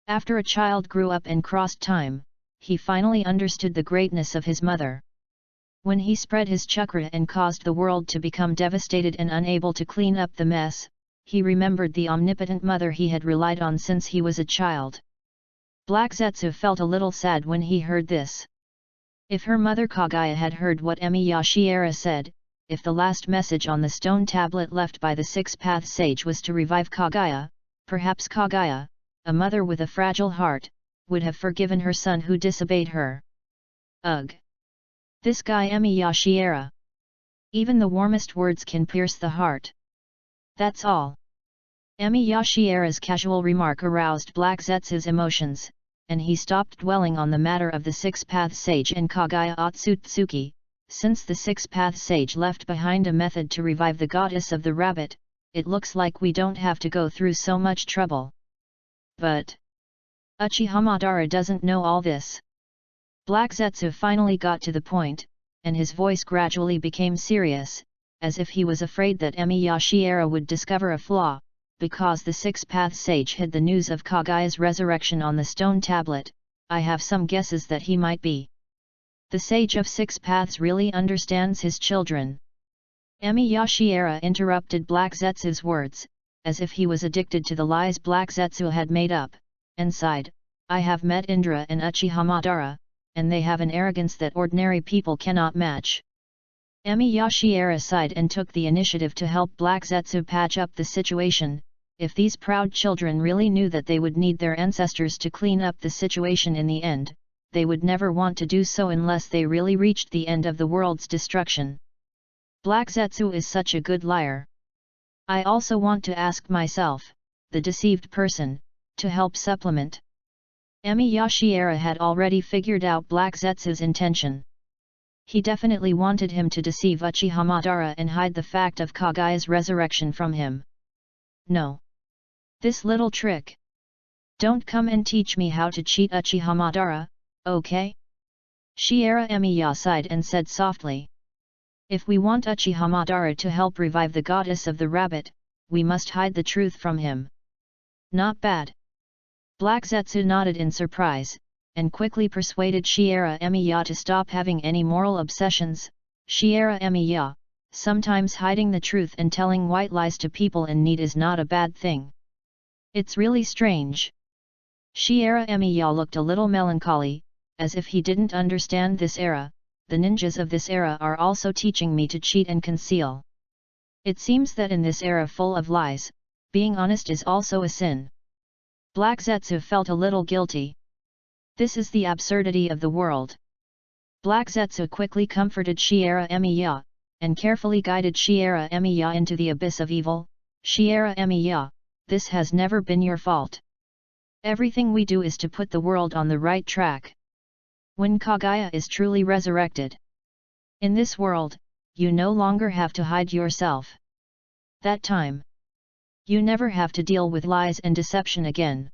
S1: After a child grew up and crossed time, he finally understood the greatness of his mother. When he spread his chakra and caused the world to become devastated and unable to clean up the mess, he remembered the omnipotent mother he had relied on since he was a child. Black Zetsu felt a little sad when he heard this. If her mother Kaguya had heard what Emi Yashiera said, if the last message on the stone tablet left by the six-path sage was to revive Kaguya, perhaps Kaguya, a mother with a fragile heart, would have forgiven her son who disobeyed her. Ugh! This guy Emi Yashiera! Even the warmest words can pierce the heart. That's all. Emi Yashiera's casual remark aroused Black Zetsu's emotions, and he stopped dwelling on the matter of the six-path sage and Kaguya Otsutsuki. Since the six-path sage left behind a method to revive the goddess of the rabbit, it looks like we don't have to go through so much trouble. But Uchiha Madara doesn't know all this. Black Zetsu finally got to the point, and his voice gradually became serious, as if he was afraid that Emi Yashiera would discover a flaw, because the six-path sage hid the news of Kaguya's resurrection on the stone tablet. I have some guesses that he might be. The Sage of Six Paths really understands his children. Emi Yashiera interrupted Black Zetsu's words, as if he was addicted to the lies Black Zetsu had made up, and sighed, I have met Indra and Uchiha Madara, and they have an arrogance that ordinary people cannot match. Emi Yashiera sighed and took the initiative to help Black Zetsu patch up the situation. If these proud children really knew that they would need their ancestors to clean up the situation in the end, they would never want to do so unless they really reached the end of the world's destruction. Black Zetsu is such a good liar. I also want to ask myself, the deceived person, to help supplement. Emi Yashiera had already figured out Black Zetsu's intention. He definitely wanted him to deceive Uchiha Madara and hide the fact of Kaguya's resurrection from him. No. This little trick. Don't come and teach me how to cheat Uchiha Madara, okay? Shiera Emiya sighed and said softly. If we want Uchiha Madara to help revive the goddess of the rabbit, we must hide the truth from him. Not bad. Black Zetsu nodded in surprise, and quickly persuaded Shiera Emiya to stop having any moral obsessions. Shiera Emiya, sometimes hiding the truth and telling white lies to people in need is not a bad thing. It's really strange. Shiera Emiya looked a little melancholy, as if he didn't understand this era. The ninjas of this era are also teaching me to cheat and conceal. It seems that in this era full of lies, being honest is also a sin. Black Zetsu felt a little guilty. This is the absurdity of the world. Black Zetsu quickly comforted Shiera Emiya, and carefully guided Shiera Emiya into the abyss of evil. Shiera Emiya, this has never been your fault. Everything we do is to put the world on the right track. When Kaguya is truly resurrected in this world, you no longer have to hide yourself. That time, you never have to deal with lies and deception again.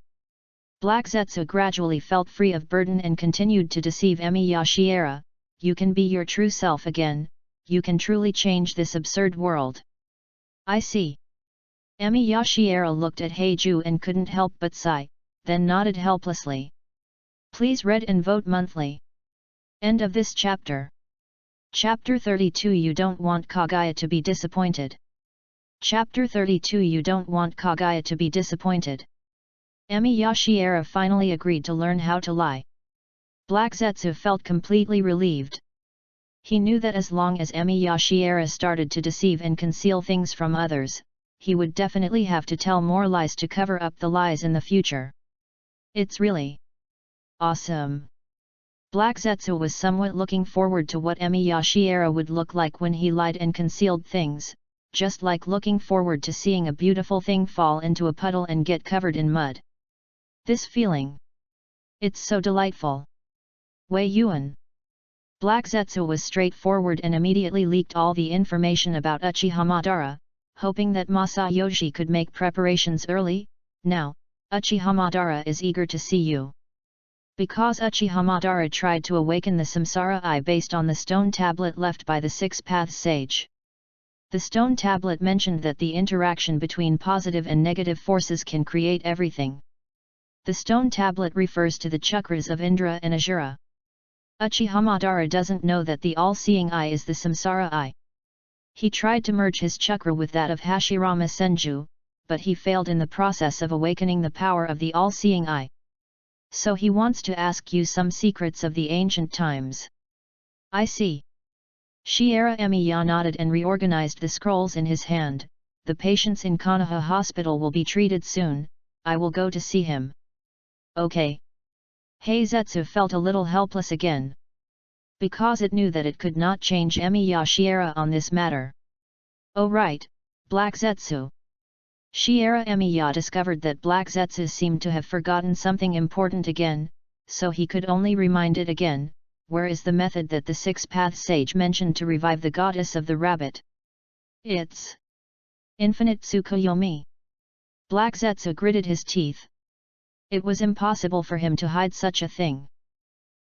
S1: Black Zetsu gradually felt free of burden and continued to deceive Emiya Shiera. You can be your true self again, you can truly change this absurd world. I see. Emiya Shiera looked at Heiju and couldn't help but sigh, then nodded helplessly. Please read and vote monthly. End of this chapter. Chapter 32. You don't want Kaguya to be disappointed. Chapter 32. You don't want Kaguya to be disappointed. Emiya Shiera finally agreed to learn how to lie. Black Zetsu felt completely relieved. He knew that as long as Emiya Shiera started to deceive and conceal things from others, he would definitely have to tell more lies to cover up the lies in the future. It's really awesome. Black Zetsu was somewhat looking forward to what Emiya Shiera would look like when he lied and concealed things, just like looking forward to seeing a beautiful thing fall into a puddle and get covered in mud. This feeling. It's so delightful. Wei Yuan. Black Zetsu was straightforward and immediately leaked all the information about Uchiha Madara, hoping that Masayoshi could make preparations early. Now, Uchiha Madara is eager to see you. Because Uchiha Madara tried to awaken the Samsara Eye based on the stone tablet left by the Six Paths Sage. The stone tablet mentioned that the interaction between positive and negative forces can create everything. The stone tablet refers to the chakras of Indra and Ajura. Uchiha Madara doesn't know that the all-seeing eye is the Samsara Eye. He tried to merge his chakra with that of Hashirama Senju, but he failed in the process of awakening the power of the all-seeing eye. So he wants to ask you some secrets of the ancient times. I see. Shiera Emiya nodded and reorganized the scrolls in his hand. The patients in Konoha Hospital will be treated soon. I will go to see him. Okay. Heizetsu felt a little helpless again. Because it knew that it could not change Emiya Shiera on this matter. Oh right, Black Zetsu. Shiera Emiya discovered that Black Zetsu seemed to have forgotten something important again, so he could only remind it again. Where is the method that the Six Paths Sage mentioned to revive the goddess of the rabbit? It's infinite Tsukuyomi. Black Zetsu gritted his teeth. It was impossible for him to hide such a thing.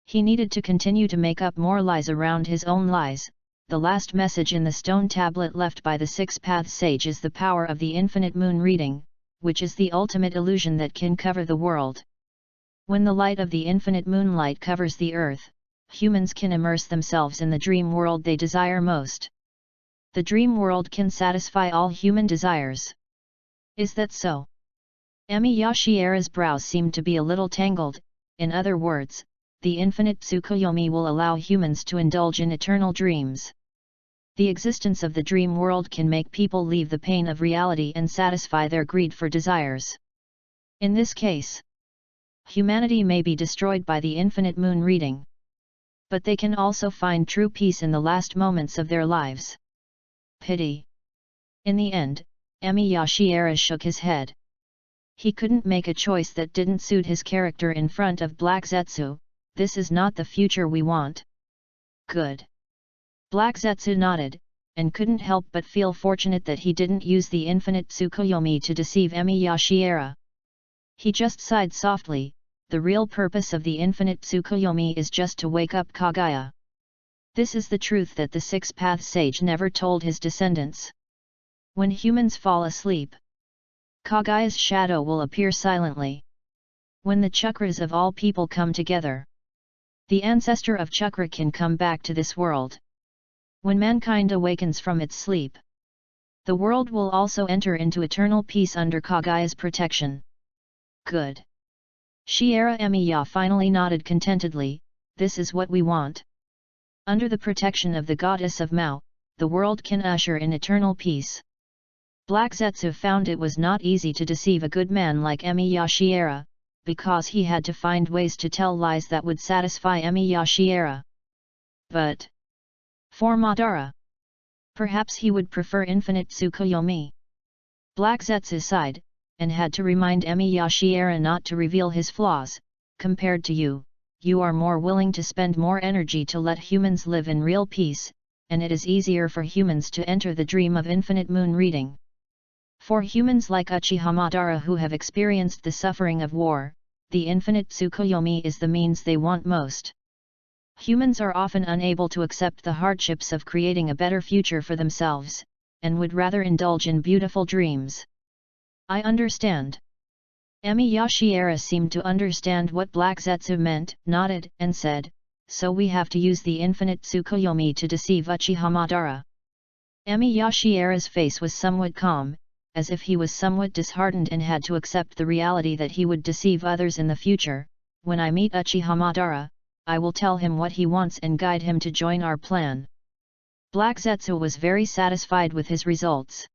S1: He needed to continue to make up more lies around his own lies. The last message in the stone tablet left by the Six Paths Sage is the power of the infinite moon reading, which is the ultimate illusion that can cover the world. When the light of the infinite moonlight covers the earth, humans can immerse themselves in the dream world they desire most. The dream world can satisfy all human desires. Is that so? Emiya Shiera's brows seemed to be a little tangled. In other words, the infinite Tsukuyomi will allow humans to indulge in eternal dreams. The existence of the dream world can make people leave the pain of reality and satisfy their greed for desires. In this case, humanity may be destroyed by the infinite moon reading. But they can also find true peace in the last moments of their lives. Pity. In the end, Emiya Shiera shook his head. He couldn't make a choice that didn't suit his character in front of Black Zetsu. This is not the future we want. Good. Black Zetsu nodded, and couldn't help but feel fortunate that he didn't use the infinite Tsukuyomi to deceive Emiya Shiera. He just sighed softly, the real purpose of the infinite Tsukuyomi is just to wake up Kagaya. This is the truth that the six-path sage never told his descendants. When humans fall asleep, Kagaya's shadow will appear silently. When the chakras of all people come together, the ancestor of chakra can come back to this world. When mankind awakens from its sleep, the world will also enter into eternal peace under Kagaya's protection. Good. Shiera Emiya finally nodded contentedly. This is what we want. Under the protection of the goddess of Mao, the world can usher in eternal peace. Black Zetsu found it was not easy to deceive a good man like Emiya Shiera, because he had to find ways to tell lies that would satisfy Emiya Shiera. But for Madara, perhaps he would prefer infinite Tsukuyomi. Black Zetsu sighed, and had to remind Emiya Shiera not to reveal his flaws. Compared to you, you are more willing to spend more energy to let humans live in real peace, and it is easier for humans to enter the dream of infinite moon reading. For humans like Uchiha Madara who have experienced the suffering of war, the infinite Tsukuyomi is the means they want most. Humans are often unable to accept the hardships of creating a better future for themselves, and would rather indulge in beautiful dreams. I understand. Emiya Shiera seemed to understand what Black Zetsu meant, nodded, and said, so we have to use the infinite Tsukuyomi to deceive Uchiha Madara. Emiya Shiera's face was somewhat calm, as if he was somewhat disheartened and had to accept the reality that he would deceive others in the future. When I meet Uchiha Madara, I will tell him what he wants and guide him to join our plan. Black Zetsu was very satisfied with his results.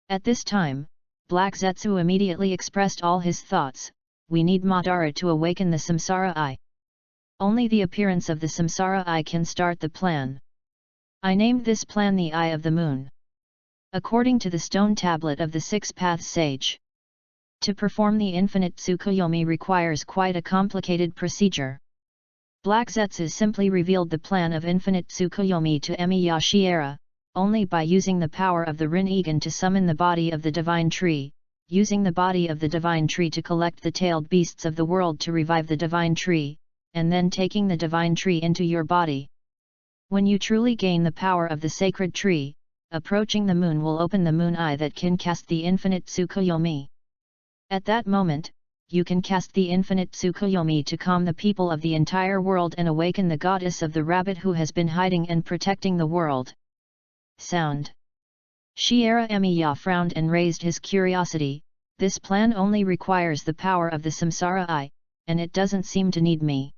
S1: At this time, Black Zetsu immediately expressed all his thoughts. We need Madara to awaken the Samsara Eye. Only the appearance of the Samsara Eye can start the plan. I named this plan the Eye of the Moon. According to the stone tablet of the six-path sage, to perform the infinite Tsukuyomi requires quite a complicated procedure. Black Zetsu simply revealed the plan of infinite Tsukuyomi to Emiya Shiera, only by using the power of the Rinnegan to summon the body of the divine tree, using the body of the divine tree to collect the tailed beasts of the world to revive the divine tree, and then taking the divine tree into your body. When you truly gain the power of the sacred tree, approaching the moon will open the moon eye that can cast the infinite Tsukuyomi. At that moment, you can cast the infinite Tsukuyomi to calm the people of the entire world and awaken the goddess of the rabbit who has been hiding and protecting the world. Sound. Shiera Emiya frowned and raised his curiosity. This plan only requires the power of the Samsara Eye, and it doesn't seem to need me.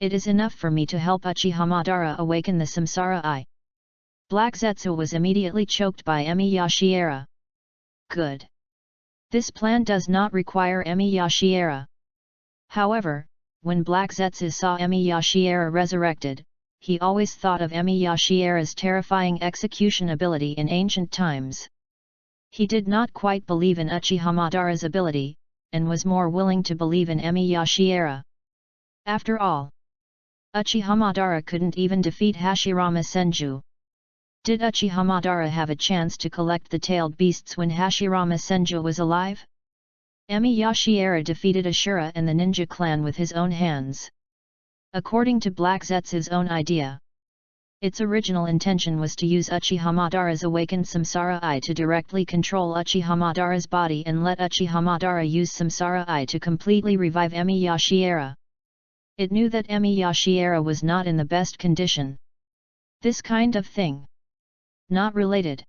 S1: It is enough for me to help Uchiha Madara awaken the Samsara Eye. Black Zetsu was immediately choked by Emiya Shiera. Good. This plan does not require Emiya Shiera. However, when Black Zetsu saw Emiya Shiera resurrected, he always thought of Emiya Shiera's terrifying execution ability in ancient times. He did not quite believe in Uchiha Madara's ability, and was more willing to believe in Emiya Shiera. After all, Uchiha Madara couldn't even defeat Hashirama Senju. Did Uchiha Madara have a chance to collect the tailed beasts when Hashirama Senju was alive? Emiya Shiera defeated Ashura and the ninja clan with his own hands. According to Black Zetsu's own idea, its original intention was to use Uchiha Madara's awakened Samsara Eye to directly control Uchiha Madara's body and let Uchiha Madara use Samsara Eye to completely revive Emiya Shiera. It knew that Emiya Shiera was not in the best condition. This kind of thing. Not related.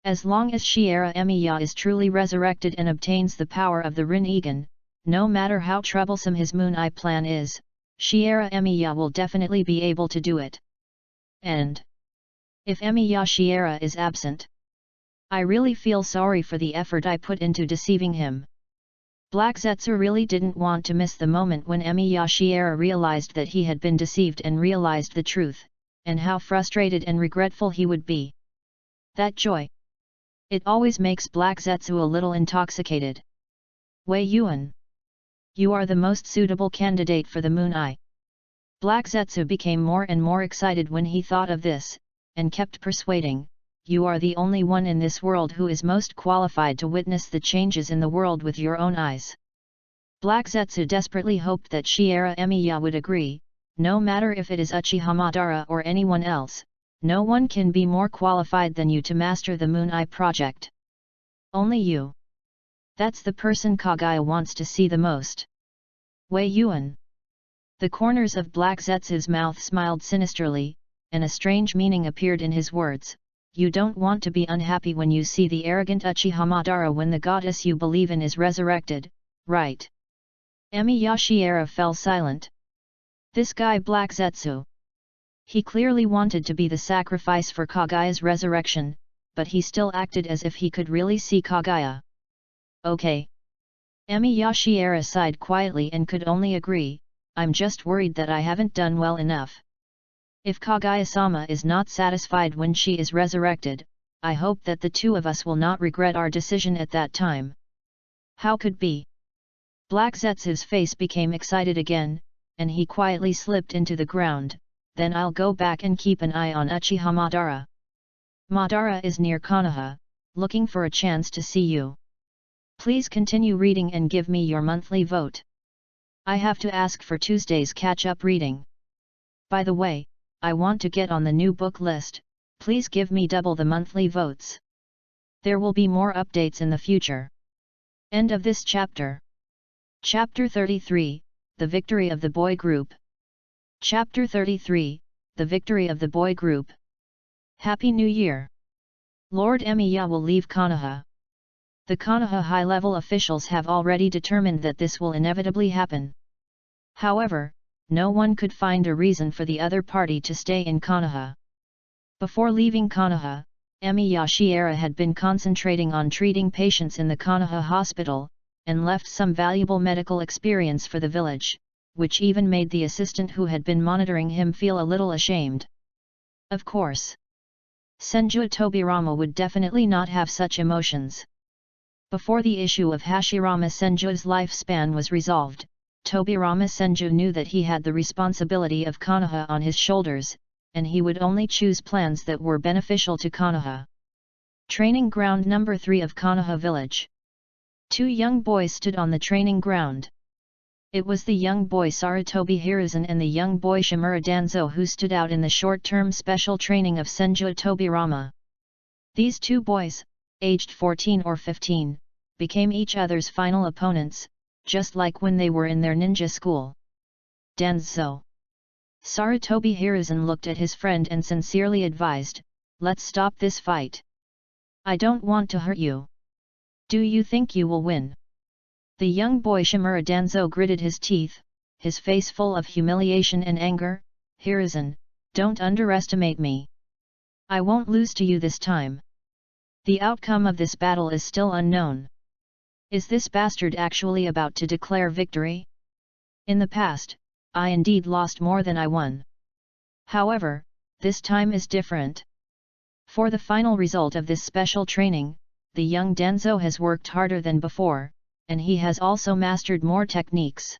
S1: As long as Shiera Emiya is truly resurrected and obtains the power of the Rinnegan, no matter how troublesome his Moon Eye plan is, Shiera Emiya will definitely be able to do it. And if Emiya Shiera is absent, I really feel sorry for the effort I put into deceiving him. Black Zetsu really didn't want to miss the moment when Emiya Shiera realized that he had been deceived and realized the truth, and how frustrated and regretful he would be. That joy. It always makes Black Zetsu a little intoxicated. Wei Yuan. You are the most suitable candidate for the Moon Eye. Black Zetsu became more and more excited when he thought of this, and kept persuading, you are the only one in this world who is most qualified to witness the changes in the world with your own eyes. Black Zetsu desperately hoped that Shiera Emiya would agree. No matter if it is Uchiha Madara or anyone else, no one can be more qualified than you to master the Moon Eye project. Only you. That's the person Kagaya wants to see the most. Wei Yuan. The corners of Black Zetsu's mouth smiled sinisterly, and a strange meaning appeared in his words. You don't want to be unhappy when you see the arrogant Uchiha Madara when the goddess you believe in is resurrected, right? Emiya Shiera fell silent. This guy Black Zetsu. He clearly wanted to be the sacrifice for Kagaya's resurrection, but he still acted as if he could really see Kagaya. Okay. Emiya Shiera sighed quietly and could only agree, I'm just worried that I haven't done well enough. If Kagaya-sama is not satisfied when she is resurrected, I hope that the two of us will not regret our decision at that time. How could be? Black Zetsu's face became excited again, and he quietly slipped into the ground. Then I'll go back and keep an eye on Uchiha Madara. Madara is near Konoha, looking for a chance to see you. Please continue reading and give me your monthly vote. I have to ask for Tuesday's catch-up reading. By the way, I want to get on the new book list, please give me double the monthly votes. There will be more updates in the future. End of this chapter. Chapter 33, The Victory of the Boy Group. Chapter 33, The Victory of the Boy Group. Happy New Year! Lord Emiya will leave Konoha. The Konoha high-level officials have already determined that this will inevitably happen. However, no one could find a reason for the other party to stay in Konoha. Before leaving Konoha, Emiya Shiera had been concentrating on treating patients in the Konoha hospital, and left some valuable medical experience for the village, which even made the assistant who had been monitoring him feel a little ashamed. Of course, Senju Tobirama would definitely not have such emotions. Before the issue of Hashirama Senju's lifespan was resolved, Tobirama Senju knew that he had the responsibility of Konoha on his shoulders, and he would only choose plans that were beneficial to Konoha. Training Ground Number 3 of Konoha Village. Two young boys stood on the training ground. It was the young boy Sarutobi Hiruzen and the young boy Shimura Danzo who stood out in the short-term special training of Senju Tobirama. These two boys, aged 14 or 15, became each other's final opponents, just like when they were in their ninja school. Danzo. Sarutobi Hiruzen looked at his friend and sincerely advised, let's stop this fight. I don't want to hurt you. Do you think you will win? The young boy Shimura Danzo gritted his teeth, his face full of humiliation and anger. Hiruzen, don't underestimate me. I won't lose to you this time. The outcome of this battle is still unknown. Is this bastard actually about to declare victory? In the past, I indeed lost more than I won. However, this time is different. For the final result of this special training, the young Danzo has worked harder than before, and he has also mastered more techniques.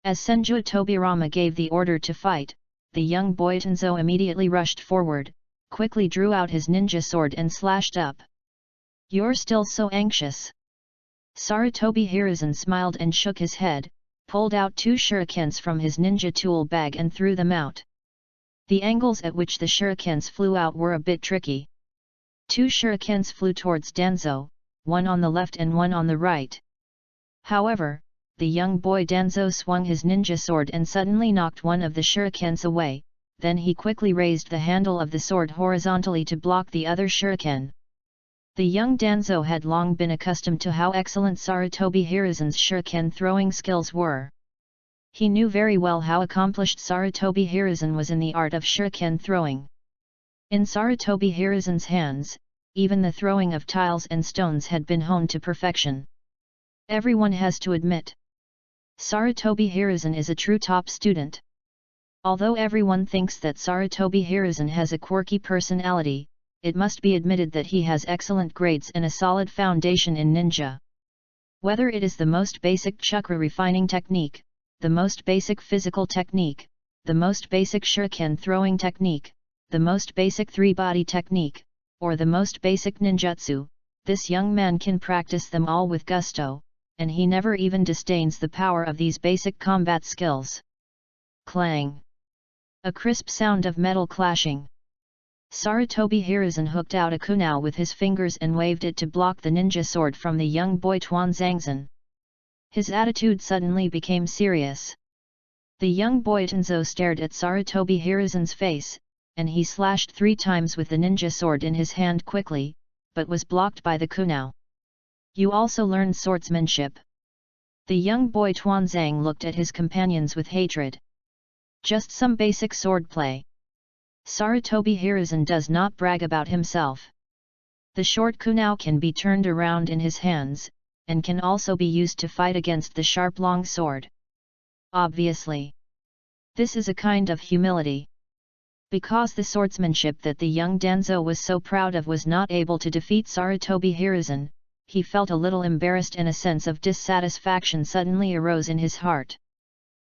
S1: As Senju Tobirama gave the order to fight, the young boy Danzo immediately rushed forward, quickly drew out his ninja sword and slashed up. You're still so anxious. Sarutobi Hiruzen smiled and shook his head, pulled out two shurikens from his ninja tool bag and threw them out. The angles at which the shurikens flew out were a bit tricky. Two shurikens flew towards Danzo, one on the left and one on the right. However, the young boy Danzo swung his ninja sword and suddenly knocked one of the shurikens away, then he quickly raised the handle of the sword horizontally to block the other shuriken. The young Danzo had long been accustomed to how excellent Sarutobi Hiruzen's shuriken throwing skills were. He knew very well how accomplished Sarutobi Hiruzen was in the art of shuriken throwing. In Sarutobi Hiruzen's hands, even the throwing of tiles and stones had been honed to perfection. Everyone has to admit, Sarutobi Hiruzen is a true top student. Although everyone thinks that Sarutobi Hiruzen has a quirky personality, it must be admitted that he has excellent grades and a solid foundation in ninja. Whether it is the most basic chakra refining technique, the most basic physical technique, the most basic shuriken throwing technique, the most basic three-body technique, or the most basic ninjutsu, this young man can practice them all with gusto, and he never even disdains the power of these basic combat skills. Clang! A crisp sound of metal clashing. Sarutobi Hiruzen hooked out a kunai with his fingers and waved it to block the ninja sword from the young boy Tuanzangzan. His attitude suddenly became serious. The young boy Tenzo stared at Sarutobi Hiruzen's face, and he slashed 3 times with the ninja sword in his hand quickly, but was blocked by the kunai. You also learned swordsmanship. The young boy Tuanzang looked at his companions with hatred. Just some basic swordplay. Sarutobi Hiruzen does not brag about himself. The short kunai can be turned around in his hands, and can also be used to fight against the sharp long sword. Obviously, this is a kind of humility. Because the swordsmanship that the young Danzo was so proud of was not able to defeat Sarutobi Hiruzen, he felt a little embarrassed and a sense of dissatisfaction suddenly arose in his heart.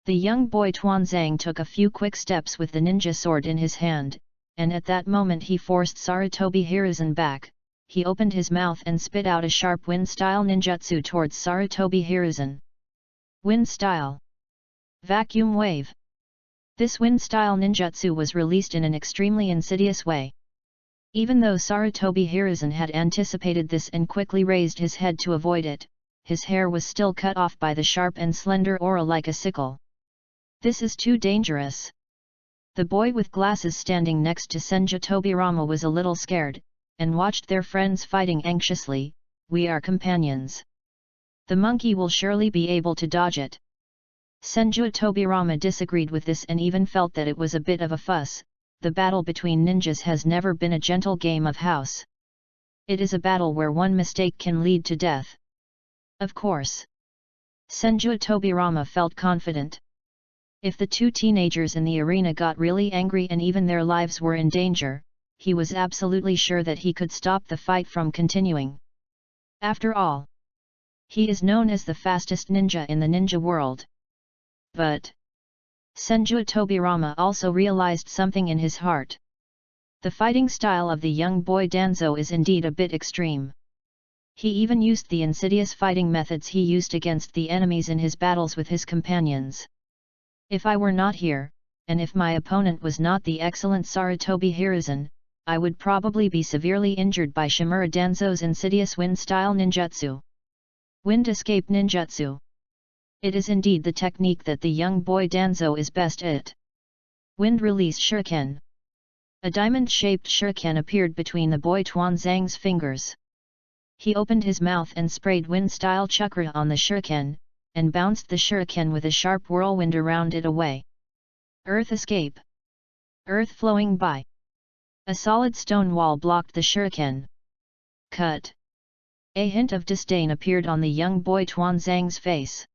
S1: The young boy Tuanzang took a few quick steps with the ninja sword in his hand, and at that moment he forced Sarutobi Hiruzen back. He opened his mouth and spit out a sharp wind-style ninjutsu towards Sarutobi Hiruzen. Wind-style. Vacuum wave. This wind-style ninjutsu was released in an extremely insidious way. Even though Sarutobi Hiruzen had anticipated this and quickly raised his head to avoid it, his hair was still cut off by the sharp and slender aura like a sickle. This is too dangerous. The boy with glasses standing next to Senju Tobirama was a little scared, and watched their friends fighting anxiously. We are companions. The monkey will surely be able to dodge it. Senju Tobirama disagreed with this and even felt that it was a bit of a fuss. The battle between ninjas has never been a gentle game of house. It is a battle where one mistake can lead to death. Of course. Senju Tobirama felt confident. If the 2 teenagers in the arena got really angry and even their lives were in danger, he was absolutely sure that he could stop the fight from continuing. After all, he is known as the fastest ninja in the ninja world. But Senju Tobirama also realized something in his heart. The fighting style of the young boy Danzo is indeed a bit extreme. He even used the insidious fighting methods he used against the enemies in his battles with his companions. If I were not here, and if my opponent was not the excellent Sarutobi Hiruzen, I would probably be severely injured by Shimura Danzo's insidious wind-style ninjutsu. Wind escape ninjutsu. It is indeed the technique that the young boy Danzo is best at. Wind release shuriken. A diamond-shaped shuriken appeared between the boy Tuanzang's fingers. He opened his mouth and sprayed wind-style chakra on the shuriken, and bounced the shuriken with a sharp whirlwind around it away. Earth escape. Earth flowing by. A solid stone wall blocked the shuriken. Cut. A hint of disdain appeared on the young boy Tuanzang's face.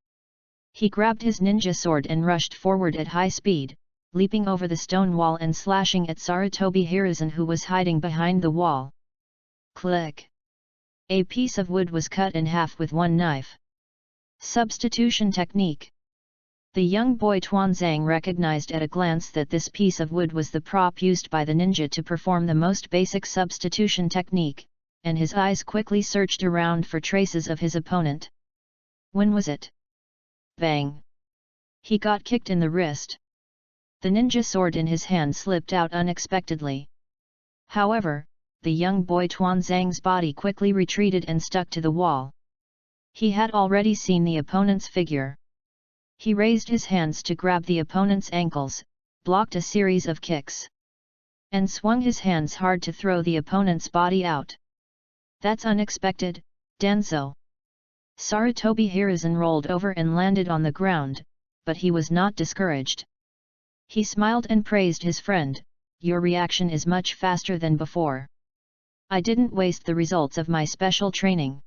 S1: He grabbed his ninja sword and rushed forward at high speed, leaping over the stone wall and slashing at Sarutobi Hiruzen who was hiding behind the wall. Click. A piece of wood was cut in half with one knife. Substitution technique. The young boy Tuanzang recognized at a glance that this piece of wood was the prop used by the ninja to perform the most basic substitution technique, and his eyes quickly searched around for traces of his opponent. When was it? Bang! He got kicked in the wrist. The ninja sword in his hand slipped out unexpectedly. However, the young boy Tuanzang's body quickly retreated and stuck to the wall. He had already seen the opponent's figure. He raised his hands to grab the opponent's ankles, blocked a series of kicks, and swung his hands hard to throw the opponent's body out. That's unexpected, Danzo. Sarutobi Hiruzen rolled over and landed on the ground, but he was not discouraged. He smiled and praised his friend. Your reaction is much faster than before. I didn't waste the results of my special training.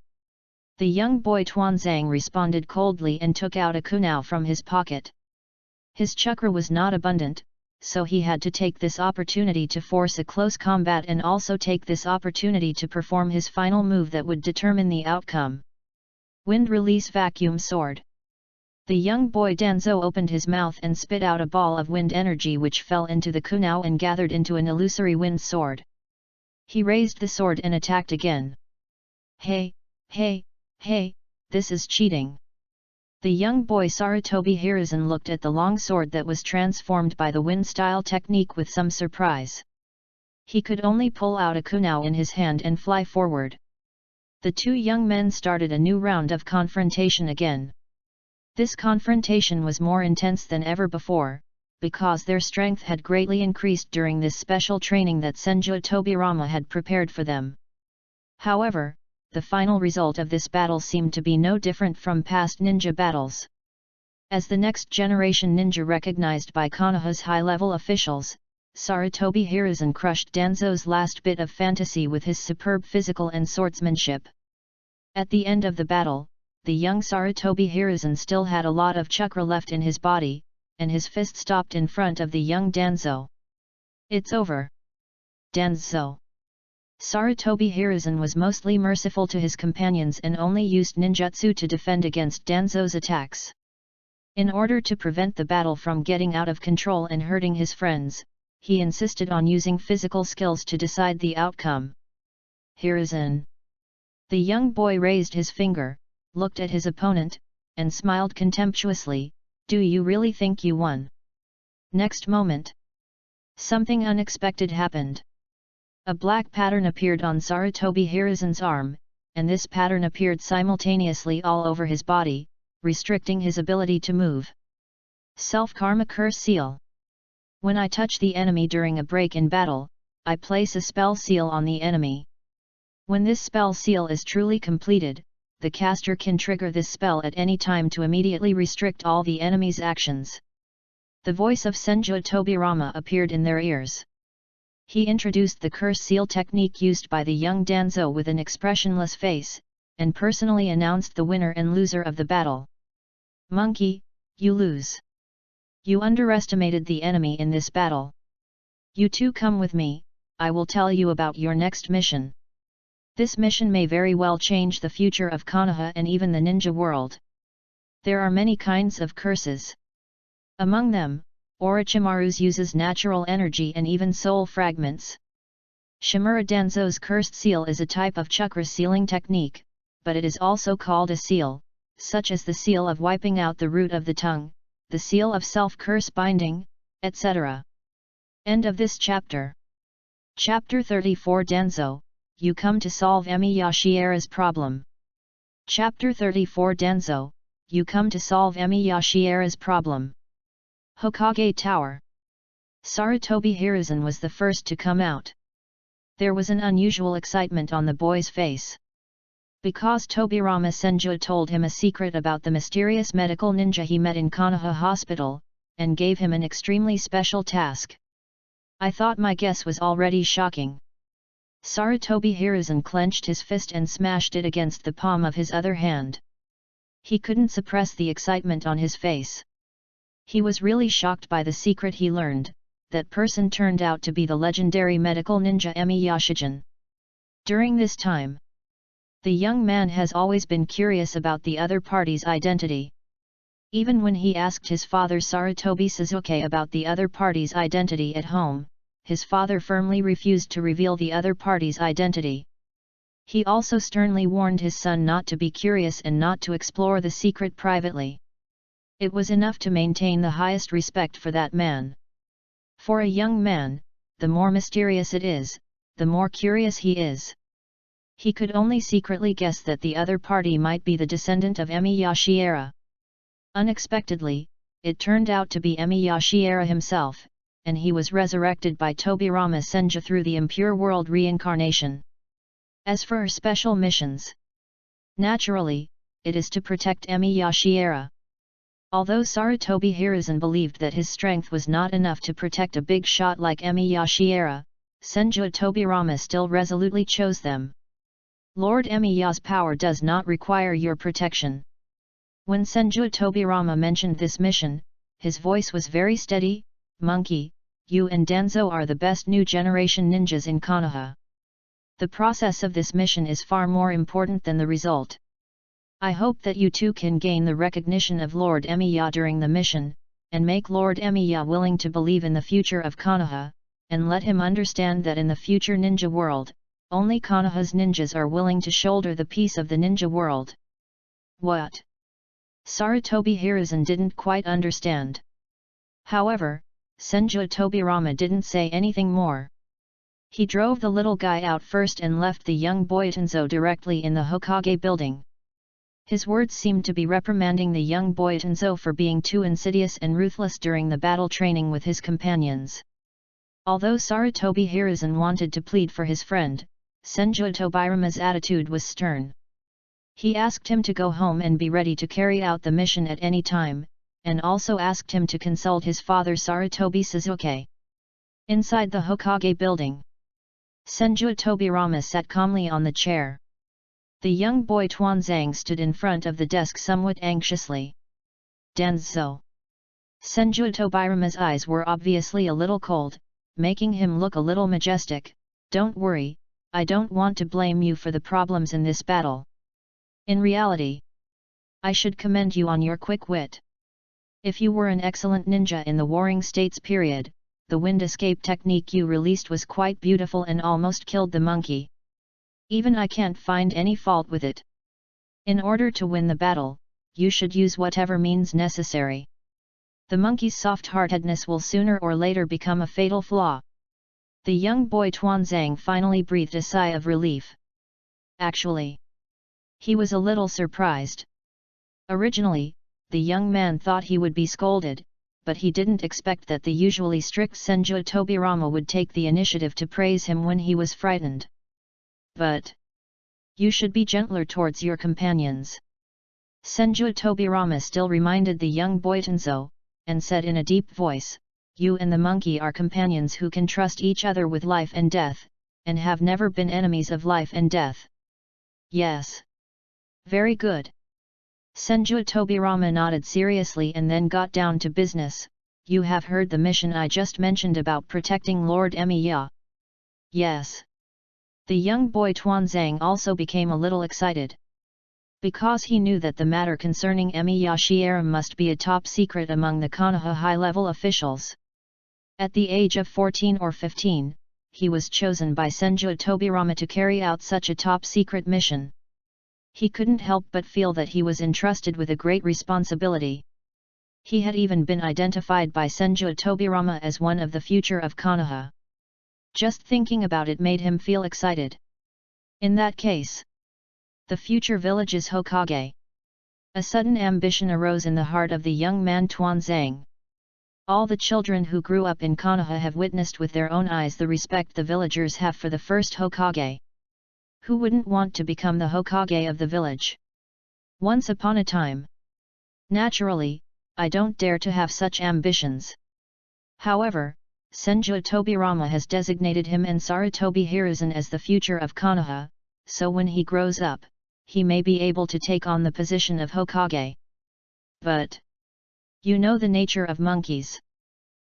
S1: The young boy Tuanzang responded coldly and took out a kunai from his pocket. His chakra was not abundant, so he had to take this opportunity to force a close combat and also take this opportunity to perform his final move that would determine the outcome. Wind release vacuum sword. The young boy Danzo opened his mouth and spit out a ball of wind energy which fell into the kunai and gathered into an illusory wind sword. He raised the sword and attacked again. Hey, hey, hey, this is cheating. The young boy Sarutobi Hiruzen looked at the long sword that was transformed by the wind-style technique with some surprise. He could only pull out a kunao in his hand and fly forward. The two young men started a new round of confrontation again. This confrontation was more intense than ever before, because their strength had greatly increased during this special training that Senju Tobirama had prepared for them. However, the final result of this battle seemed to be no different from past ninja battles. As the next generation ninja recognized by Konoha's high-level officials, Sarutobi Hiruzen crushed Danzo's last bit of fantasy with his superb physical and swordsmanship. At the end of the battle, the young Sarutobi Hiruzen still had a lot of chakra left in his body, and his fist stopped in front of the young Danzo. It's over. Danzo. Sarutobi Hiruzen was mostly merciful to his companions and only used ninjutsu to defend against Danzo's attacks. In order to prevent the battle from getting out of control and hurting his friends, he insisted on using physical skills to decide the outcome. Hiruzen. The young boy raised his finger, looked at his opponent, and smiled contemptuously, "Do you really think you won?" Next moment, something unexpected happened. A black pattern appeared on Sarutobi Hiruzen's arm, and this pattern appeared simultaneously all over his body, restricting his ability to move. Self-Karma Curse Seal. When I touch the enemy during a break in battle, I place a spell seal on the enemy. When this spell seal is truly completed, the caster can trigger this spell at any time to immediately restrict all the enemy's actions. The voice of Senju Tobirama appeared in their ears. He introduced the curse seal technique used by the young Danzo with an expressionless face, and personally announced the winner and loser of the battle. "Monkey, you lose. You underestimated the enemy in this battle. You two come with me, I will tell you about your next mission. This mission may very well change the future of Konoha and even the ninja world. There are many kinds of curses. Among them, Orochimaru's uses natural energy and even soul fragments. Shimura Danzo's cursed seal is a type of chakra sealing technique, but it is also called a seal, such as the seal of wiping out the root of the tongue, the seal of self-curse binding, etc. End of this chapter. Chapter 34 Danzo, you come to solve Emi Yashiera's problem. Chapter 34 Danzo, you come to solve Emi Yashiera's problem. Hokage Tower. Sarutobi Hiruzen was the first to come out. There was an unusual excitement on the boy's face. Because Tobirama Senju told him a secret about the mysterious medical ninja he met in Konoha Hospital, and gave him an extremely special task. I thought my guess was already shocking. Sarutobi Hiruzen clenched his fist and smashed it against the palm of his other hand. He couldn't suppress the excitement on his face. He was really shocked by the secret he learned. That person turned out to be the legendary medical ninja Emi Yashijin. During this time, the young man has always been curious about the other party's identity. Even when he asked his father Sarutobi Suzuki about the other party's identity at home, his father firmly refused to reveal the other party's identity. He also sternly warned his son not to be curious and not to explore the secret privately. It was enough to maintain the highest respect for that man. For a young man, the more mysterious it is, the more curious he is. He could only secretly guess that the other party might be the descendant of Emi Yashiera. Unexpectedly, it turned out to be Emi Yashiera himself, and he was resurrected by Tobirama Senju through the impure world reincarnation. As for her special missions, naturally, it is to protect Emi Yashiera. Although Sarutobi Hiruzen believed that his strength was not enough to protect a big shot like Emi Yashiera, Senju Tobirama still resolutely chose them. Lord Emiya's power does not require your protection. When Senju Tobirama mentioned this mission, his voice was very steady. Monkey, you and Danzo are the best new generation ninjas in Konoha. The process of this mission is far more important than the result. I hope that you two can gain the recognition of Lord Emiya during the mission, and make Lord Emiya willing to believe in the future of Konoha, and let him understand that in the future ninja world, only Konoha's ninjas are willing to shoulder the peace of the ninja world. What? Sarutobi Hiruzen didn't quite understand. However, Senju Tobirama didn't say anything more. He drove the little guy out first and left the young boy Tenzo directly in the Hokage building. His words seemed to be reprimanding the young boy Tenzo for being too insidious and ruthless during the battle training with his companions. Although Sarutobi Hiruzen wanted to plead for his friend, Senju Tobirama's attitude was stern. He asked him to go home and be ready to carry out the mission at any time, and also asked him to consult his father Sarutobi Suzuki. Inside the Hokage building, Senju Tobirama sat calmly on the chair. The young boy Tuanzang stood in front of the desk somewhat anxiously. Danzo. Senju Tobirama's eyes were obviously a little cold, making him look a little majestic. Don't worry, I don't want to blame you for the problems in this battle. In reality, I should commend you on your quick wit. If you were an excellent ninja in the Warring States period, the wind escape technique you released was quite beautiful and almost killed the monkey. Even I can't find any fault with it. In order to win the battle, you should use whatever means necessary. The monkey's soft-heartedness will sooner or later become a fatal flaw. The young boy Tuanzang finally breathed a sigh of relief. Actually, he was a little surprised. Originally, the young man thought he would be scolded, but he didn't expect that the usually strict Senju Tobirama would take the initiative to praise him when he was frightened. But you should be gentler towards your companions. Senju Tobirama still reminded the young boy Tenzo, and said in a deep voice, you and the monkey are companions who can trust each other with life and death, and have never been enemies of life and death. Yes. Very good. Senju Tobirama nodded seriously and then got down to business. You have heard the mission I just mentioned about protecting Lord Emiya. Yes. The young boy Tuanzang also became a little excited. Because he knew that the matter concerning Emiya Shiera must be a top secret among the Konoha high-level officials. At the age of 14 or 15, he was chosen by Senju Tobirama to carry out such a top-secret mission. He couldn't help but feel that he was entrusted with a great responsibility. He had even been identified by Senju Tobirama as one of the future of Konoha. Just thinking about it made him feel excited. In that case, the future village's Hokage. A sudden ambition arose in the heart of the young man Tuanzang. All the children who grew up in Konoha have witnessed with their own eyes the respect the villagers have for the first Hokage. Who wouldn't want to become the Hokage of the village? Once upon a time. Naturally, I don't dare to have such ambitions. However, Senju Tobirama has designated him and Sarutobi Hiruzen as the future of Konoha, so when he grows up, he may be able to take on the position of Hokage. But you know the nature of monkeys.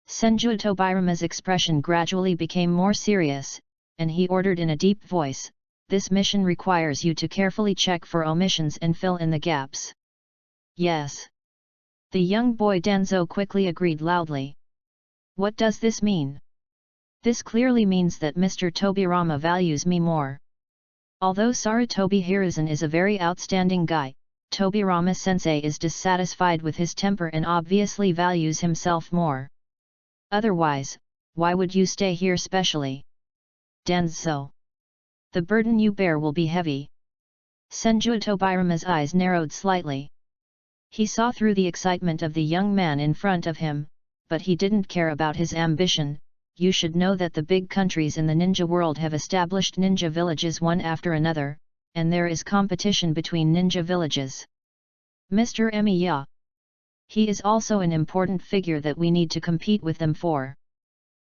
S1: Senju Tobirama's expression gradually became more serious, and he ordered in a deep voice, this mission requires you to carefully check for omissions and fill in the gaps. Yes. The young boy Danzo quickly agreed loudly. What does this mean? This clearly means that Mr. Tobirama values me more. Although Sarutobi Hiruzen is a very outstanding guy, Tobirama-sensei is dissatisfied with his temper and obviously values himself more. Otherwise, why would you stay here specially? Danzo. The burden you bear will be heavy. Senju Tobirama's eyes narrowed slightly. He saw through the excitement of the young man in front of him, but he didn't care about his ambition. You should know that the big countries in the ninja world have established ninja villages one after another, and there is competition between ninja villages. Mr. Emiya. He is also an important figure that we need to compete with them for.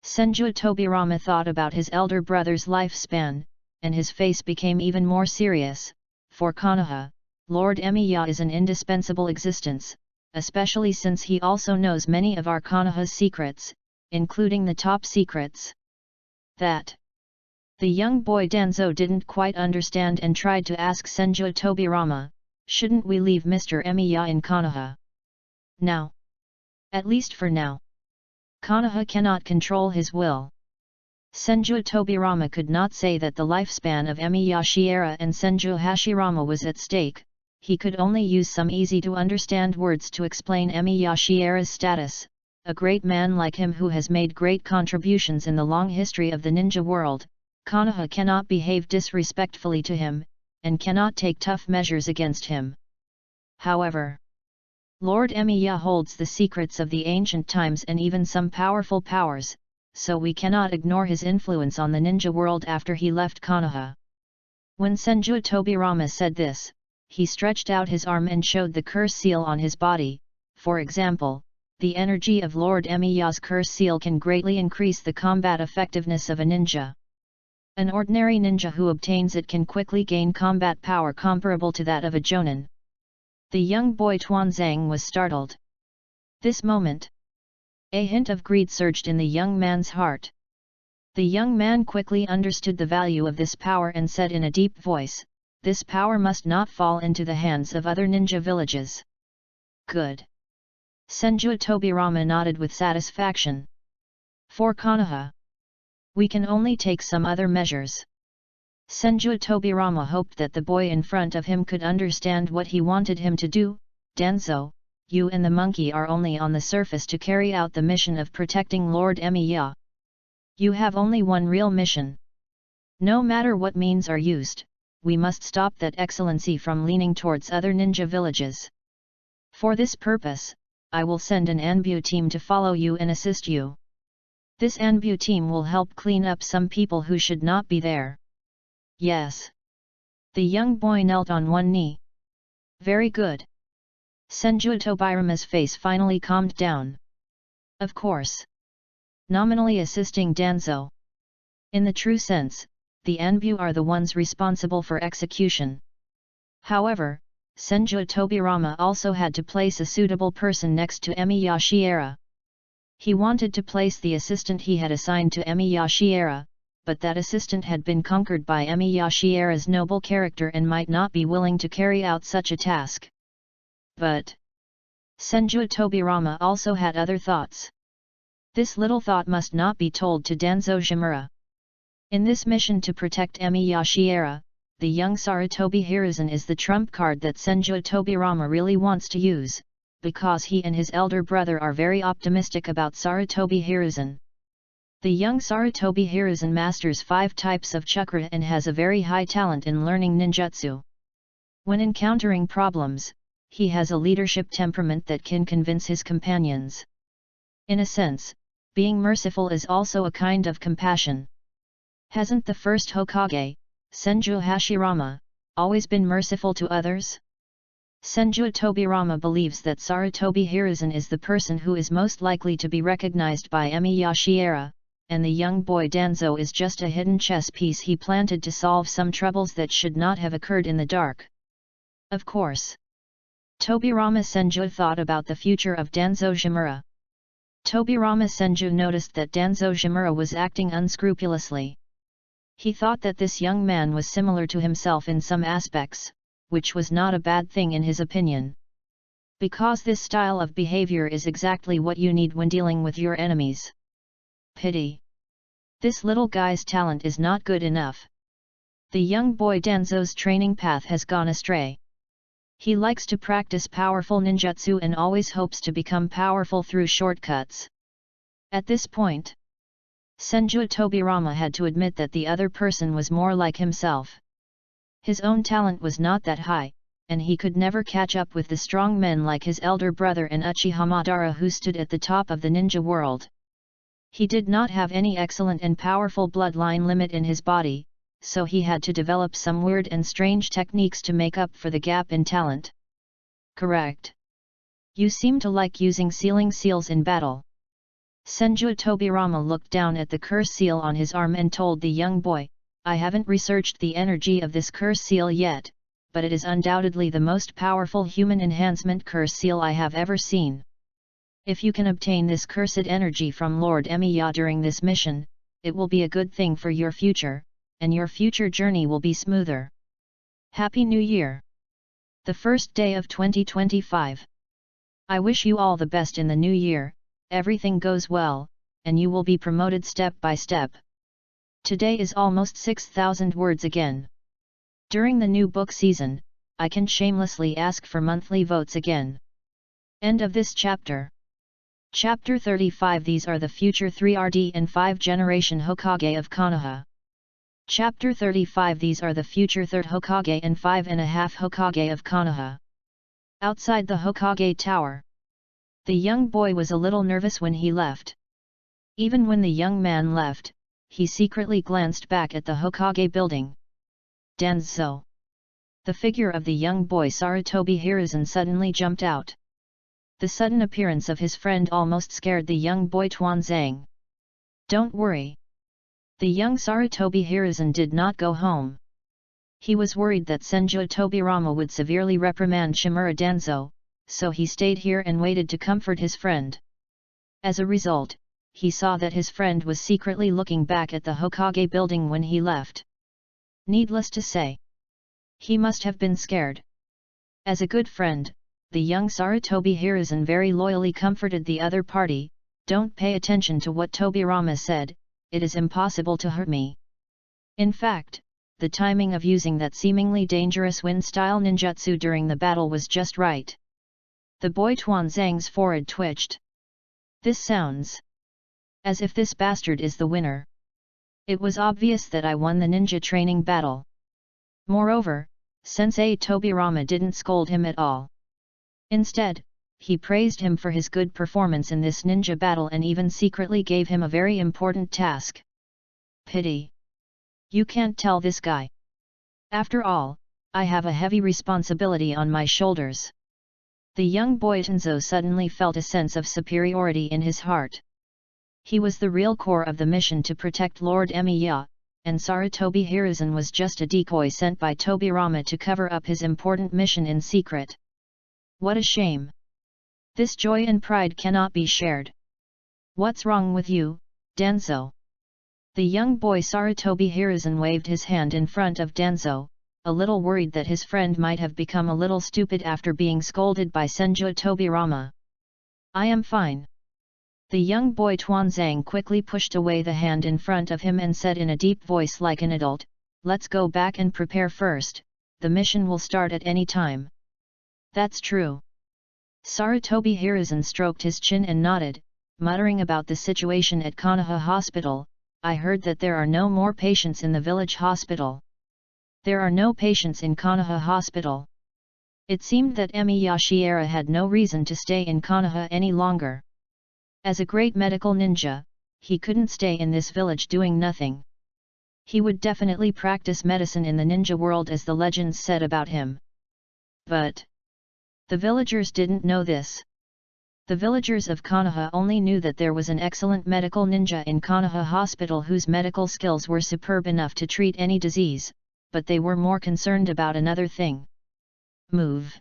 S1: Senju Tobirama thought about his elder brother's lifespan, and his face became even more serious. For Konoha, Lord Emiya is an indispensable existence, especially since he also knows many of our Konoha's secrets, including the top secrets. That. The young boy Danzo didn't quite understand and tried to ask Senju Tobirama, shouldn't we leave Mr. Emiya in Konoha? Now. At least for now. Konoha cannot control his will. Senju Tobirama could not say that the lifespan of Emiya Shiera and Senju Hashirama was at stake, he could only use some easy-to-understand words to explain Emi-Yashiera's status. A great man like him who has made great contributions in the long history of the ninja world, Konoha cannot behave disrespectfully to him, and cannot take tough measures against him. However, Lord Emiya holds the secrets of the ancient times and even some powerful powers, so we cannot ignore his influence on the ninja world after he left Konoha. When Senju Tobirama said this, he stretched out his arm and showed the curse seal on his body. For example, the energy of Lord Emiya's curse seal can greatly increase the combat effectiveness of a ninja. An ordinary ninja who obtains it can quickly gain combat power comparable to that of a jonin. The young boy Tuanzang was startled. This moment, a hint of greed surged in the young man's heart. The young man quickly understood the value of this power and said in a deep voice, "This power must not fall into the hands of other ninja villages." Good. Senju Tobirama nodded with satisfaction. For Konoha, we can only take some other measures. Senju Tobirama hoped that the boy in front of him could understand what he wanted him to do. Danzo, you and the monkey are only on the surface to carry out the mission of protecting Lord Emiya. You have only one real mission. No matter what means are used, we must stop that excellency from leaning towards other ninja villages. For this purpose, I will send an Anbu team to follow you and assist you. This Anbu team will help clean up some people who should not be there. Yes. The young boy knelt on one knee. Very good. Senju Tobirama's face finally calmed down. Of course. Nominally assisting Danzo. In the true sense, the Anbu are the ones responsible for execution. However, Senju Tobirama also had to place a suitable person next to Emi-Yashiera. He wanted to place the assistant he had assigned to Emi-Yashiera, but that assistant had been conquered by Emi-Yashiera's noble character and might not be willing to carry out such a task. But Senju Tobirama also had other thoughts. This little thought must not be told to Danzo Shimura. In this mission to protect Emi-Yashiera, the young Sarutobi Hiruzen is the trump card that Senju Tobirama really wants to use, because he and his elder brother are very optimistic about Sarutobi Hiruzen. The young Sarutobi Hiruzen masters 5 types of chakra and has a very high talent in learning ninjutsu. When encountering problems, he has a leadership temperament that can convince his companions. In a sense, being merciful is also a kind of compassion. Hasn't the first Hokage, Senju Hashirama, always been merciful to others? Senju Tobirama believes that Sarutobi Hiruzen is the person who is most likely to be recognized by Emi-Yashiera, and the young boy Danzo is just a hidden chess piece he planted to solve some troubles that should not have occurred in the dark. Of course. Tobirama Senju thought about the future of Danzo Shimura. Tobirama Senju noticed that Danzo Shimura was acting unscrupulously. He thought that this young man was similar to himself in some aspects, which was not a bad thing in his opinion. Because this style of behavior is exactly what you need when dealing with your enemies. Pity. This little guy's talent is not good enough. The young boy Danzo's training path has gone astray. He likes to practice powerful ninjutsu and always hopes to become powerful through shortcuts. At this point, Senju Tobirama had to admit that the other person was more like himself. His own talent was not that high, and he could never catch up with the strong men like his elder brother and Uchiha Madara who stood at the top of the ninja world. He did not have any excellent and powerful bloodline limit in his body, so he had to develop some weird and strange techniques to make up for the gap in talent. Correct. You seem to like using sealing seals in battle. Senju Tobirama looked down at the curse seal on his arm and told the young boy, I haven't researched the energy of this curse seal yet, but it is undoubtedly the most powerful human enhancement curse seal I have ever seen. If you can obtain this cursed energy from Lord Emiya during this mission, it will be a good thing for your future, and your future journey will be smoother. Happy New Year! The first day of 2025. I wish you all the best in the new year, everything goes well, and you will be promoted step by step. Today is almost 6,000 words again. During the new book season, I can shamelessly ask for monthly votes again. End of this chapter. Chapter 35. These are the future 3rd and 5th generation Hokage of Konoha. Chapter 35. These are the future 3rd Hokage and 5.5 Hokage of Konoha. Outside the Hokage Tower. The young boy was a little nervous when he left. Even when the young man left, he secretly glanced back at the Hokage building. Danzo. The figure of the young boy Sarutobi Hiruzen suddenly jumped out. The sudden appearance of his friend almost scared the young boy Tuanzang. Don't worry. The young Sarutobi Hiruzen did not go home. He was worried that Senju Tobirama would severely reprimand Shimura Danzo, so he stayed here and waited to comfort his friend. As a result, he saw that his friend was secretly looking back at the Hokage building when he left. Needless to say, he must have been scared. As a good friend, the young Sarutobi Hiruzen very loyally comforted the other party. Don't pay attention to what Tobirama said, it is impossible to hurt me. In fact, the timing of using that seemingly dangerous wind-style ninjutsu during the battle was just right. The boy Tuanzang's forehead twitched. This sounds as if this bastard is the winner. It was obvious that I won the ninja training battle. Moreover, Sensei Tobirama didn't scold him at all. Instead, he praised him for his good performance in this ninja battle and even secretly gave him a very important task. Pity. You can't tell this guy. After all, I have a heavy responsibility on my shoulders. The young boy Tenzo suddenly felt a sense of superiority in his heart. He was the real core of the mission to protect Lord Emiya, and Sarutobi Hiruzen was just a decoy sent by Tobirama to cover up his important mission in secret. What a shame! This joy and pride cannot be shared. What's wrong with you, Danzo? The young boy Sarutobi Hiruzen waved his hand in front of Danzo, a little worried that his friend might have become a little stupid after being scolded by Senju Tobirama. I am fine. The young boy Tuanzang quickly pushed away the hand in front of him and said in a deep voice like an adult, let's go back and prepare first, the mission will start at any time. That's true. Sarutobi Hiruzen stroked his chin and nodded, muttering about the situation at Konoha Hospital. I heard that there are no more patients in the village hospital. There are no patients in Konoha Hospital. It seemed that Emi Yashiera had no reason to stay in Konoha any longer. As a great medical ninja, he couldn't stay in this village doing nothing. He would definitely practice medicine in the ninja world as the legends said about him. But the villagers didn't know this. The villagers of Konoha only knew that there was an excellent medical ninja in Konoha Hospital whose medical skills were superb enough to treat any disease, but they were more concerned about another thing. Move.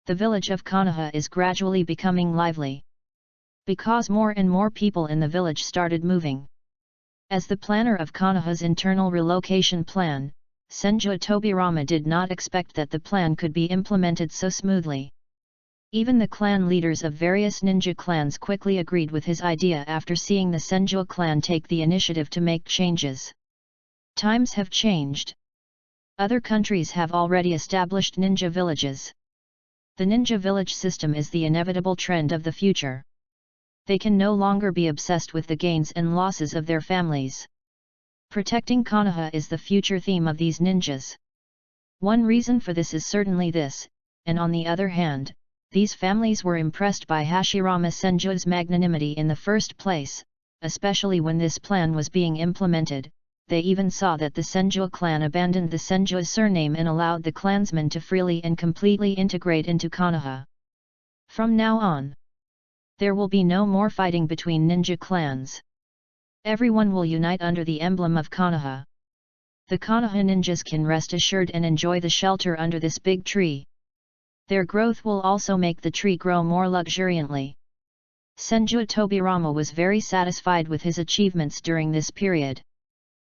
S1: The village of Konoha is gradually becoming lively. Because more and more people in the village started moving. As the planner of Konoha's internal relocation plan, Senju Tobirama did not expect that the plan could be implemented so smoothly. Even the clan leaders of various ninja clans quickly agreed with his idea after seeing the Senju clan take the initiative to make changes. Times have changed. Other countries have already established ninja villages. The ninja village system is the inevitable trend of the future. They can no longer be obsessed with the gains and losses of their families. Protecting Konoha is the future theme of these ninjas. One reason for this is certainly this, and on the other hand, these families were impressed by Hashirama Senju's magnanimity in the first place, especially when this plan was being implemented. They even saw that the Senju clan abandoned the Senju surname and allowed the clansmen to freely and completely integrate into Konoha. From now on, there will be no more fighting between ninja clans. Everyone will unite under the emblem of Konoha. The Konoha ninjas can rest assured and enjoy the shelter under this big tree. Their growth will also make the tree grow more luxuriantly. Senju Tobirama was very satisfied with his achievements during this period.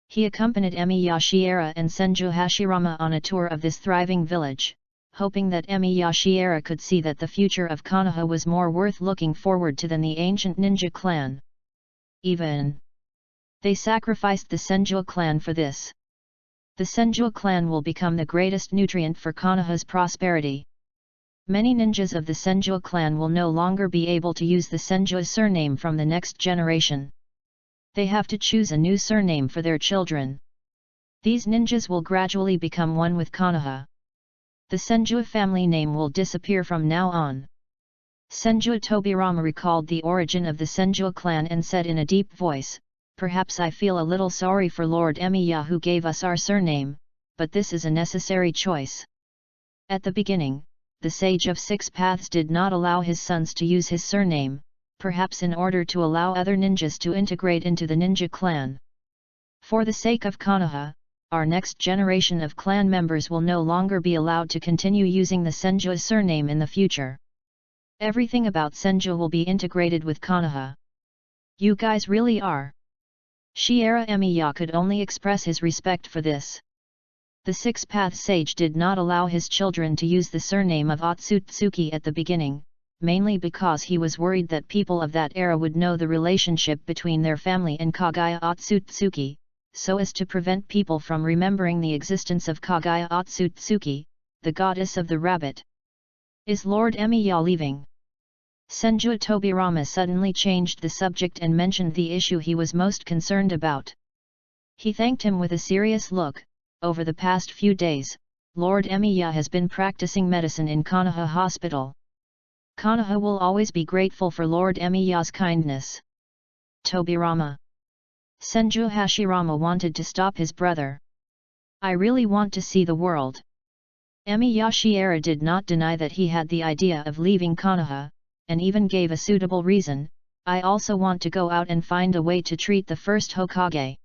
S1: He accompanied Emi Yashiera and Senju Hashirama on a tour of this thriving village, hoping that Emi Yashiera could see that the future of Konoha was more worth looking forward to than the ancient ninja clan. Even they sacrificed the Senju clan for this. The Senju clan will become the greatest nutrient for Konoha's prosperity. Many ninjas of the Senju clan will no longer be able to use the Senju surname from the next generation. They have to choose a new surname for their children. These ninjas will gradually become one with Konoha. The Senju family name will disappear from now on. Senju Tobirama recalled the origin of the Senju clan and said in a deep voice, "Perhaps I feel a little sorry for Lord Emiya who gave us our surname, but this is a necessary choice." At the beginning, the Sage of Six Paths did not allow his sons to use his surname, perhaps in order to allow other ninjas to integrate into the ninja clan. For the sake of Konoha, our next generation of clan members will no longer be allowed to continue using the Senju surname in the future. Everything about Senju will be integrated with Konoha. You guys really are. Shiera Emiya could only express his respect for this. The Six-Path Sage did not allow his children to use the surname of Otsutsuki at the beginning, mainly because he was worried that people of that era would know the relationship between their family and Kagaya Otsutsuki, so as to prevent people from remembering the existence of Kagaya Otsutsuki, the goddess of the rabbit. Is Lord Emiya leaving? Senju Tobirama suddenly changed the subject and mentioned the issue he was most concerned about. He thanked him with a serious look. Over the past few days, Lord Emiya has been practicing medicine in Konoha Hospital. Konoha will always be grateful for Lord Emiya's kindness. Tobirama. Senju Hashirama wanted to stop his brother. I really want to see the world. Emiya Shiera did not deny that he had the idea of leaving Konoha, and even gave a suitable reason. I also want to go out and find a way to treat the first Hokage.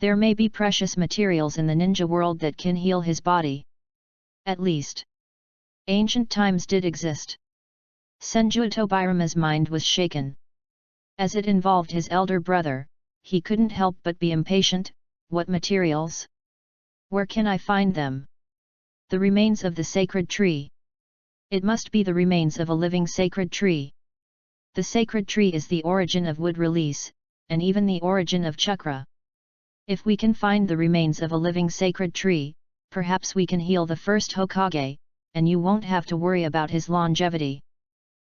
S1: There may be precious materials in the ninja world that can heal his body. At least, ancient times did exist. Senju Tobirama's mind was shaken. As it involved his elder brother, he couldn't help but be impatient. What materials? Where can I find them? The remains of the sacred tree. It must be the remains of a living sacred tree. The sacred tree is the origin of wood release, and even the origin of chakra. If we can find the remains of a living sacred tree, perhaps we can heal the first Hokage, and you won't have to worry about his longevity.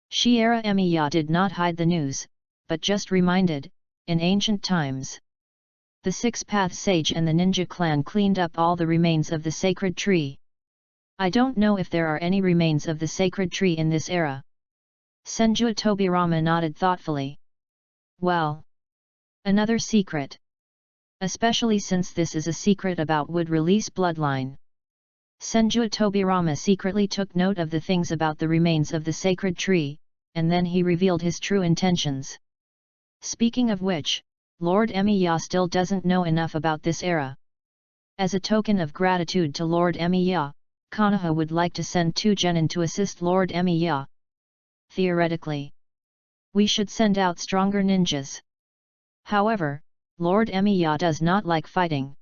S1: Shiera Emiya did not hide the news, but just reminded, in ancient times, the Six-Path Sage and the ninja clan cleaned up all the remains of the sacred tree. I don't know if there are any remains of the sacred tree in this era. Senju Tobirama nodded thoughtfully. Well, another secret. Especially since this is a secret about wood release bloodline. Senju Tobirama secretly took note of the things about the remains of the sacred tree, and then he revealed his true intentions. Speaking of which, Lord Emiya still doesn't know enough about this era. As a token of gratitude to Lord Emiya, Konoha would like to send 2 genin to assist Lord Emiya. Theoretically, we should send out stronger ninjas. However, Lord Emiya does not like fighting.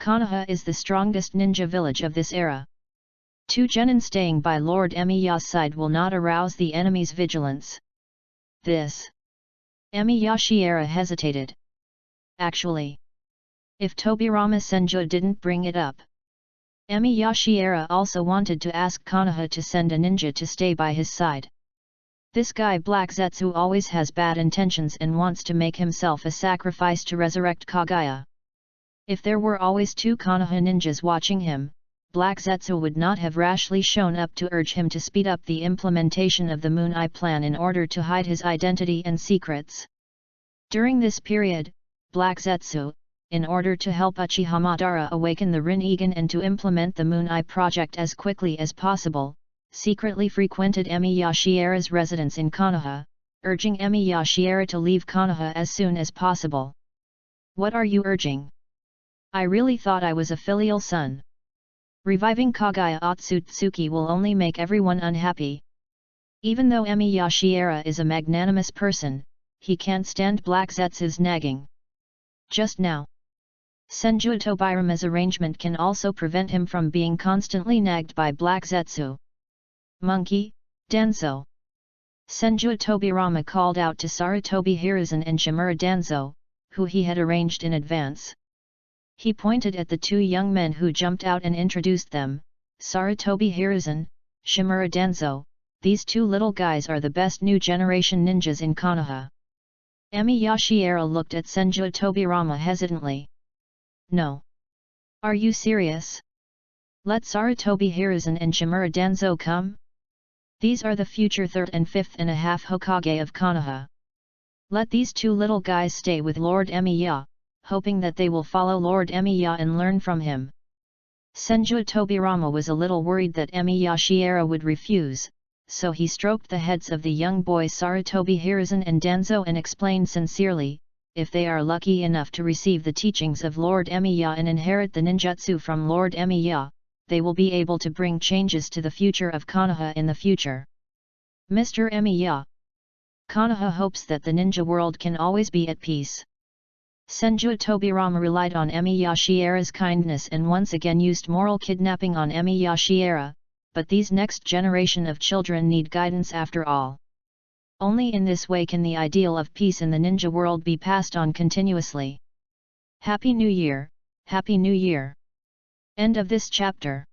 S1: Konoha is the strongest ninja village of this era. 2 genin staying by Lord Emiya's side will not arouse the enemy's vigilance. This. Emiya Shiera hesitated. Actually, if Tobirama Senju didn't bring it up, Emiya Shiera also wanted to ask Konoha to send a ninja to stay by his side. This guy Black Zetsu always has bad intentions and wants to make himself a sacrifice to resurrect Kagaya. If there were always 2 Konoha ninjas watching him, Black Zetsu would not have rashly shown up to urge him to speed up the implementation of the Moon Eye plan in order to hide his identity and secrets. During this period, Black Zetsu, in order to help Uchiha Madara awaken the Rinnegan and to implement the Moon Eye project as quickly as possible, secretly frequented Emiya Shiera's residence in Konoha, urging Emiya Shiera to leave Konoha as soon as possible. What are you urging? I really thought I was a filial son. Reviving Kagaya Otsutsuki will only make everyone unhappy. Even though Emiya Shiera is a magnanimous person, he can't stand Black Zetsu's nagging. Just now, Senju Tobirama's arrangement can also prevent him from being constantly nagged by Black Zetsu. Monkey, Danzo. Senju Tobirama called out to Sarutobi Hiruzen and Shimura Danzo, who he had arranged in advance. He pointed at the two young men who jumped out and introduced them, Sarutobi Hiruzen, Shimura Danzo. These two little guys are the best new generation ninjas in Konoha. Emi Yashiera looked at Senju Tobirama hesitantly. No. Are you serious? Let Sarutobi Hiruzen and Shimura Danzo come? These are the future third and fifth and a half Hokage of Konoha. Let these two little guys stay with Lord Emiya, hoping that they will follow Lord Emiya and learn from him. Senju Tobirama was a little worried that Emi Yashiera would refuse, so he stroked the heads of the young boys Sarutobi Hiruzen and Danzo and explained sincerely, if they are lucky enough to receive the teachings of Lord Emiya and inherit the ninjutsu from Lord Emiya, they will be able to bring changes to the future of Konoha in the future. Mr. Emiya. Konoha hopes that the ninja world can always be at peace. Senju Tobirama relied on Emi Yashiera's kindness and once again used moral kidnapping on Emi Yashiera, but these next generation of children need guidance after all. Only in this way can the ideal of peace in the ninja world be passed on continuously. Happy New Year, Happy New Year! End of this chapter.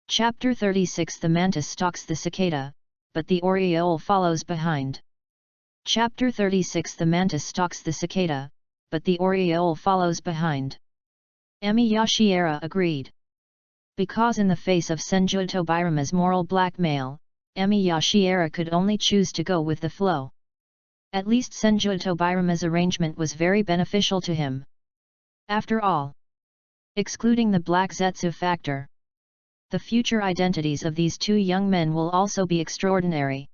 S1: Chapter 36. The mantis stalks the cicada, but the oriole follows behind. Chapter 36. The mantis stalks the cicada, but the oriole follows behind. Emi Yashiera agreed. Because in the face of Senju Tobirama's moral blackmail, Emi Yashiera could only choose to go with the flow. At least Senju Tobirama's arrangement was very beneficial to him. After all, excluding the black Zetsu factor, the future identities of these two young men will also be extraordinary.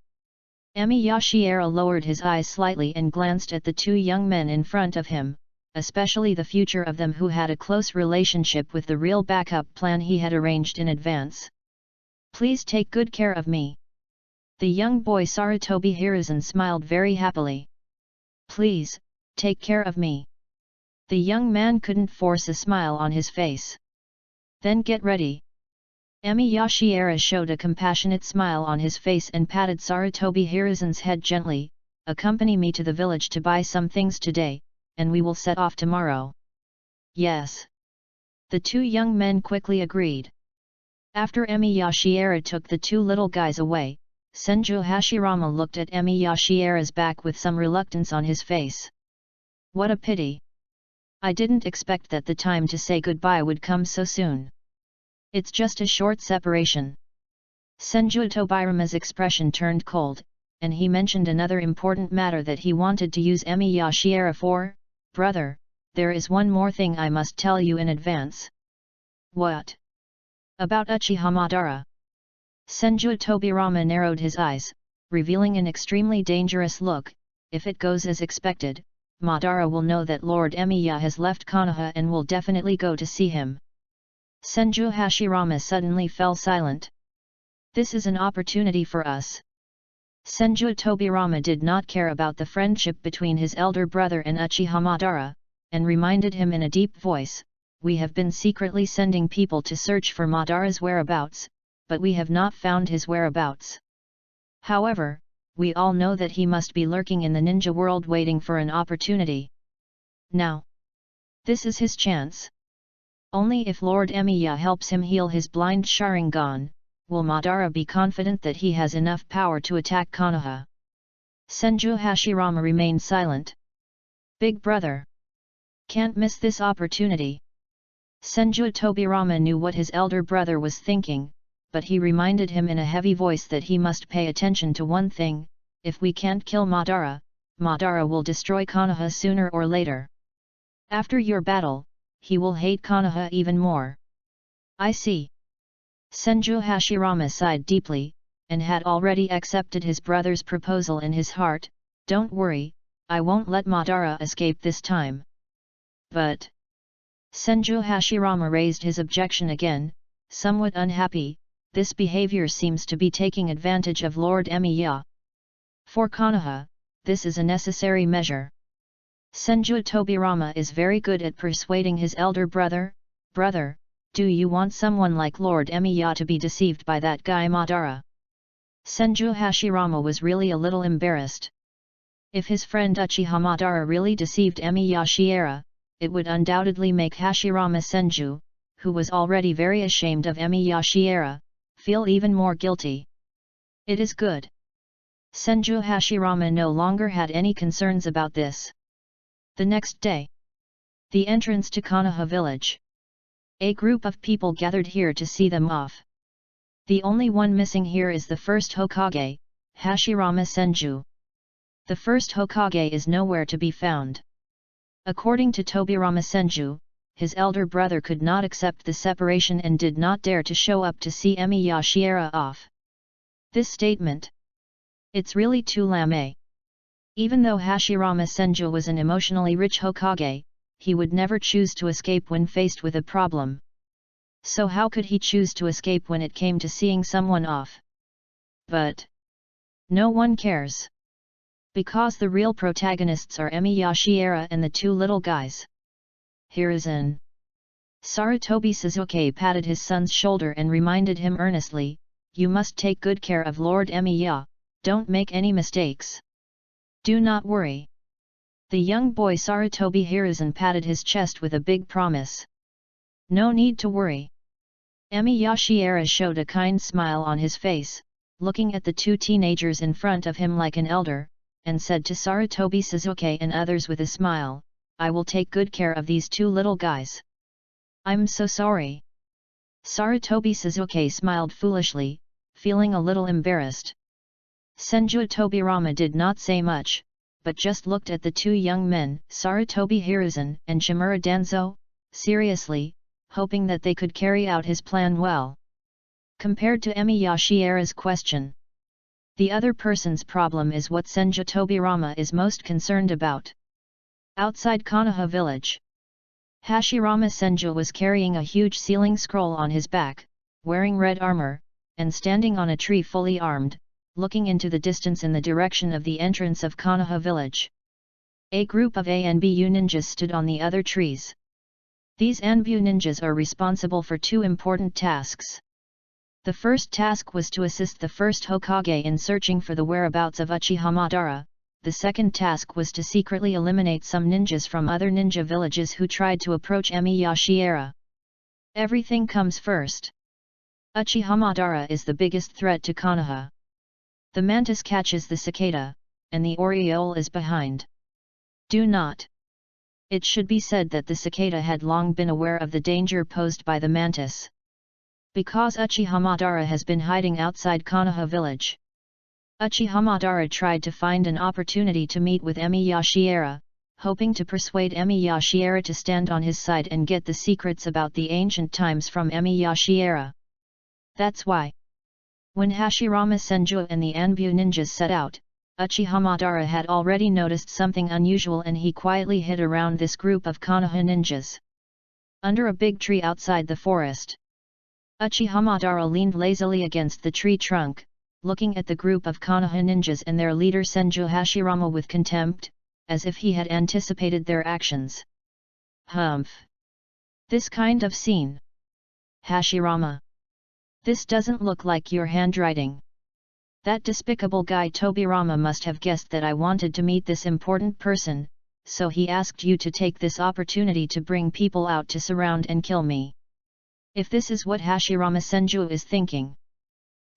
S1: Emi Yashiera lowered his eyes slightly and glanced at the two young men in front of him, especially the future of them who had a close relationship with the real backup plan he had arranged in advance. Please take good care of me. The young boy Sarutobi Hiruzen smiled very happily. Please, take care of me. The young man couldn't force a smile on his face. Then get ready. Emi Yashiera showed a compassionate smile on his face and patted Sarutobi Hiruzen's head gently. Accompany me to the village to buy some things today, and we will set off tomorrow. Yes. The two young men quickly agreed. After Emi Yashiera took the two little guys away, Senju Hashirama looked at Emi Yashiera's back with some reluctance on his face. What a pity. I didn't expect that the time to say goodbye would come so soon. It's just a short separation. Senju Tobirama's expression turned cold, and he mentioned another important matter that he wanted to use Emi Yashiera for. Brother, there is one more thing I must tell you in advance. What? About Uchiha Madara. Senju Tobirama narrowed his eyes, revealing an extremely dangerous look. If it goes as expected, Madara will know that Lord Emiya has left Konoha and will definitely go to see him. Senju Hashirama suddenly fell silent. This is an opportunity for us. Senju Tobirama did not care about the friendship between his elder brother and Uchiha Madara, and reminded him in a deep voice, we have been secretly sending people to search for Madara's whereabouts, but we have not found his whereabouts. However, we all know that he must be lurking in the ninja world waiting for an opportunity. Now, this is his chance. Only if Lord Emiya helps him heal his blind Sharingan, will Madara be confident that he has enough power to attack Konoha. Senju Hashirama remained silent. Big brother. Can't miss this opportunity. Senju Tobirama knew what his elder brother was thinking, but he reminded him in a heavy voice that he must pay attention to one thing. If we can't kill Madara, Madara will destroy Konoha sooner or later. After your battle, he will hate Konoha even more. I see. Senju Hashirama sighed deeply, and had already accepted his brother's proposal in his heart. Don't worry, I won't let Madara escape this time. But Senju Hashirama raised his objection again, somewhat unhappy. This behavior seems to be taking advantage of Lord Emiya. For Konoha, this is a necessary measure. Senju Tobirama is very good at persuading his elder brother. Brother, do you want someone like Lord Emiya to be deceived by that guy Madara? Senju Hashirama was really a little embarrassed. If his friend Uchiha Madara really deceived Emi Yashiera, it would undoubtedly make Hashirama Senju, who was already very ashamed of Emi Yashiera, feel even more guilty. It is good. Senju Hashirama no longer had any concerns about this. The next day. The entrance to Konoha village. A group of people gathered here to see them off. The only one missing here is the first Hokage, Hashirama Senju. The first Hokage is nowhere to be found. According to Tobirama Senju, his elder brother could not accept the separation and did not dare to show up to see Emi Yashiera off. This statement. It's really too lame. Even though Hashirama Senju was an emotionally rich Hokage, he would never choose to escape when faced with a problem. So how could he choose to escape when it came to seeing someone off? But no one cares. Because the real protagonists are Emi Yashiera and the two little guys. Hiruzen. Sarutobi Suzuki patted his son's shoulder and reminded him earnestly, "You must take good care of Lord Emiya, don't make any mistakes. Do not worry." The young boy Sarutobi Hiruzen patted his chest with a big promise. No need to worry. Emi Yashiera showed a kind smile on his face, looking at the two teenagers in front of him like an elder, and said to Sarutobi Suzuki and others with a smile, "I will take good care of these two little guys." "I'm so sorry." Sarutobi Suzuki smiled foolishly, feeling a little embarrassed. Senju Tobirama did not say much, but just looked at the two young men, Sarutobi Hiruzen and Shimura Danzo, seriously, hoping that they could carry out his plan well. Compared to Emi Yashiera's question, the other person's problem is what Senju Tobirama is most concerned about. Outside Konoha village, Hashirama Senju was carrying a huge sealing scroll on his back, wearing red armor, and standing on a tree fully armed, looking into the distance in the direction of the entrance of Konoha village. A group of ANBU ninjas stood on the other trees. These ANBU ninjas are responsible for two important tasks. The first task was to assist the first Hokage in searching for the whereabouts of Uchiha Madara. The second task was to secretly eliminate some ninjas from other ninja villages who tried to approach Emi Yashiera. Everything comes first. Uchiha Madara is the biggest threat to Konoha. The mantis catches the cicada, and the oriole is behind. Do not. It should be said that the cicada had long been aware of the danger posed by the mantis. Because Uchiha Madara has been hiding outside Konoha village. Uchiha Madara tried to find an opportunity to meet with Emi Yashiera, hoping to persuade Emi Yashiera to stand on his side and get the secrets about the ancient times from Emi Yashiera. That's why. When Hashirama Senju and the ANBU ninjas set out, Uchiha Madara had already noticed something unusual and he quietly hid around this group of Konoha ninjas. Under a big tree outside the forest, Uchiha Madara leaned lazily against the tree trunk, looking at the group of Konoha ninjas and their leader Senju Hashirama with contempt, as if he had anticipated their actions. Humph! This kind of scene. Hashirama! This doesn't look like your handwriting. That despicable guy Tobirama must have guessed that I wanted to meet this important person, so he asked you to take this opportunity to bring people out to surround and kill me. If this is what Hashirama Senju is thinking.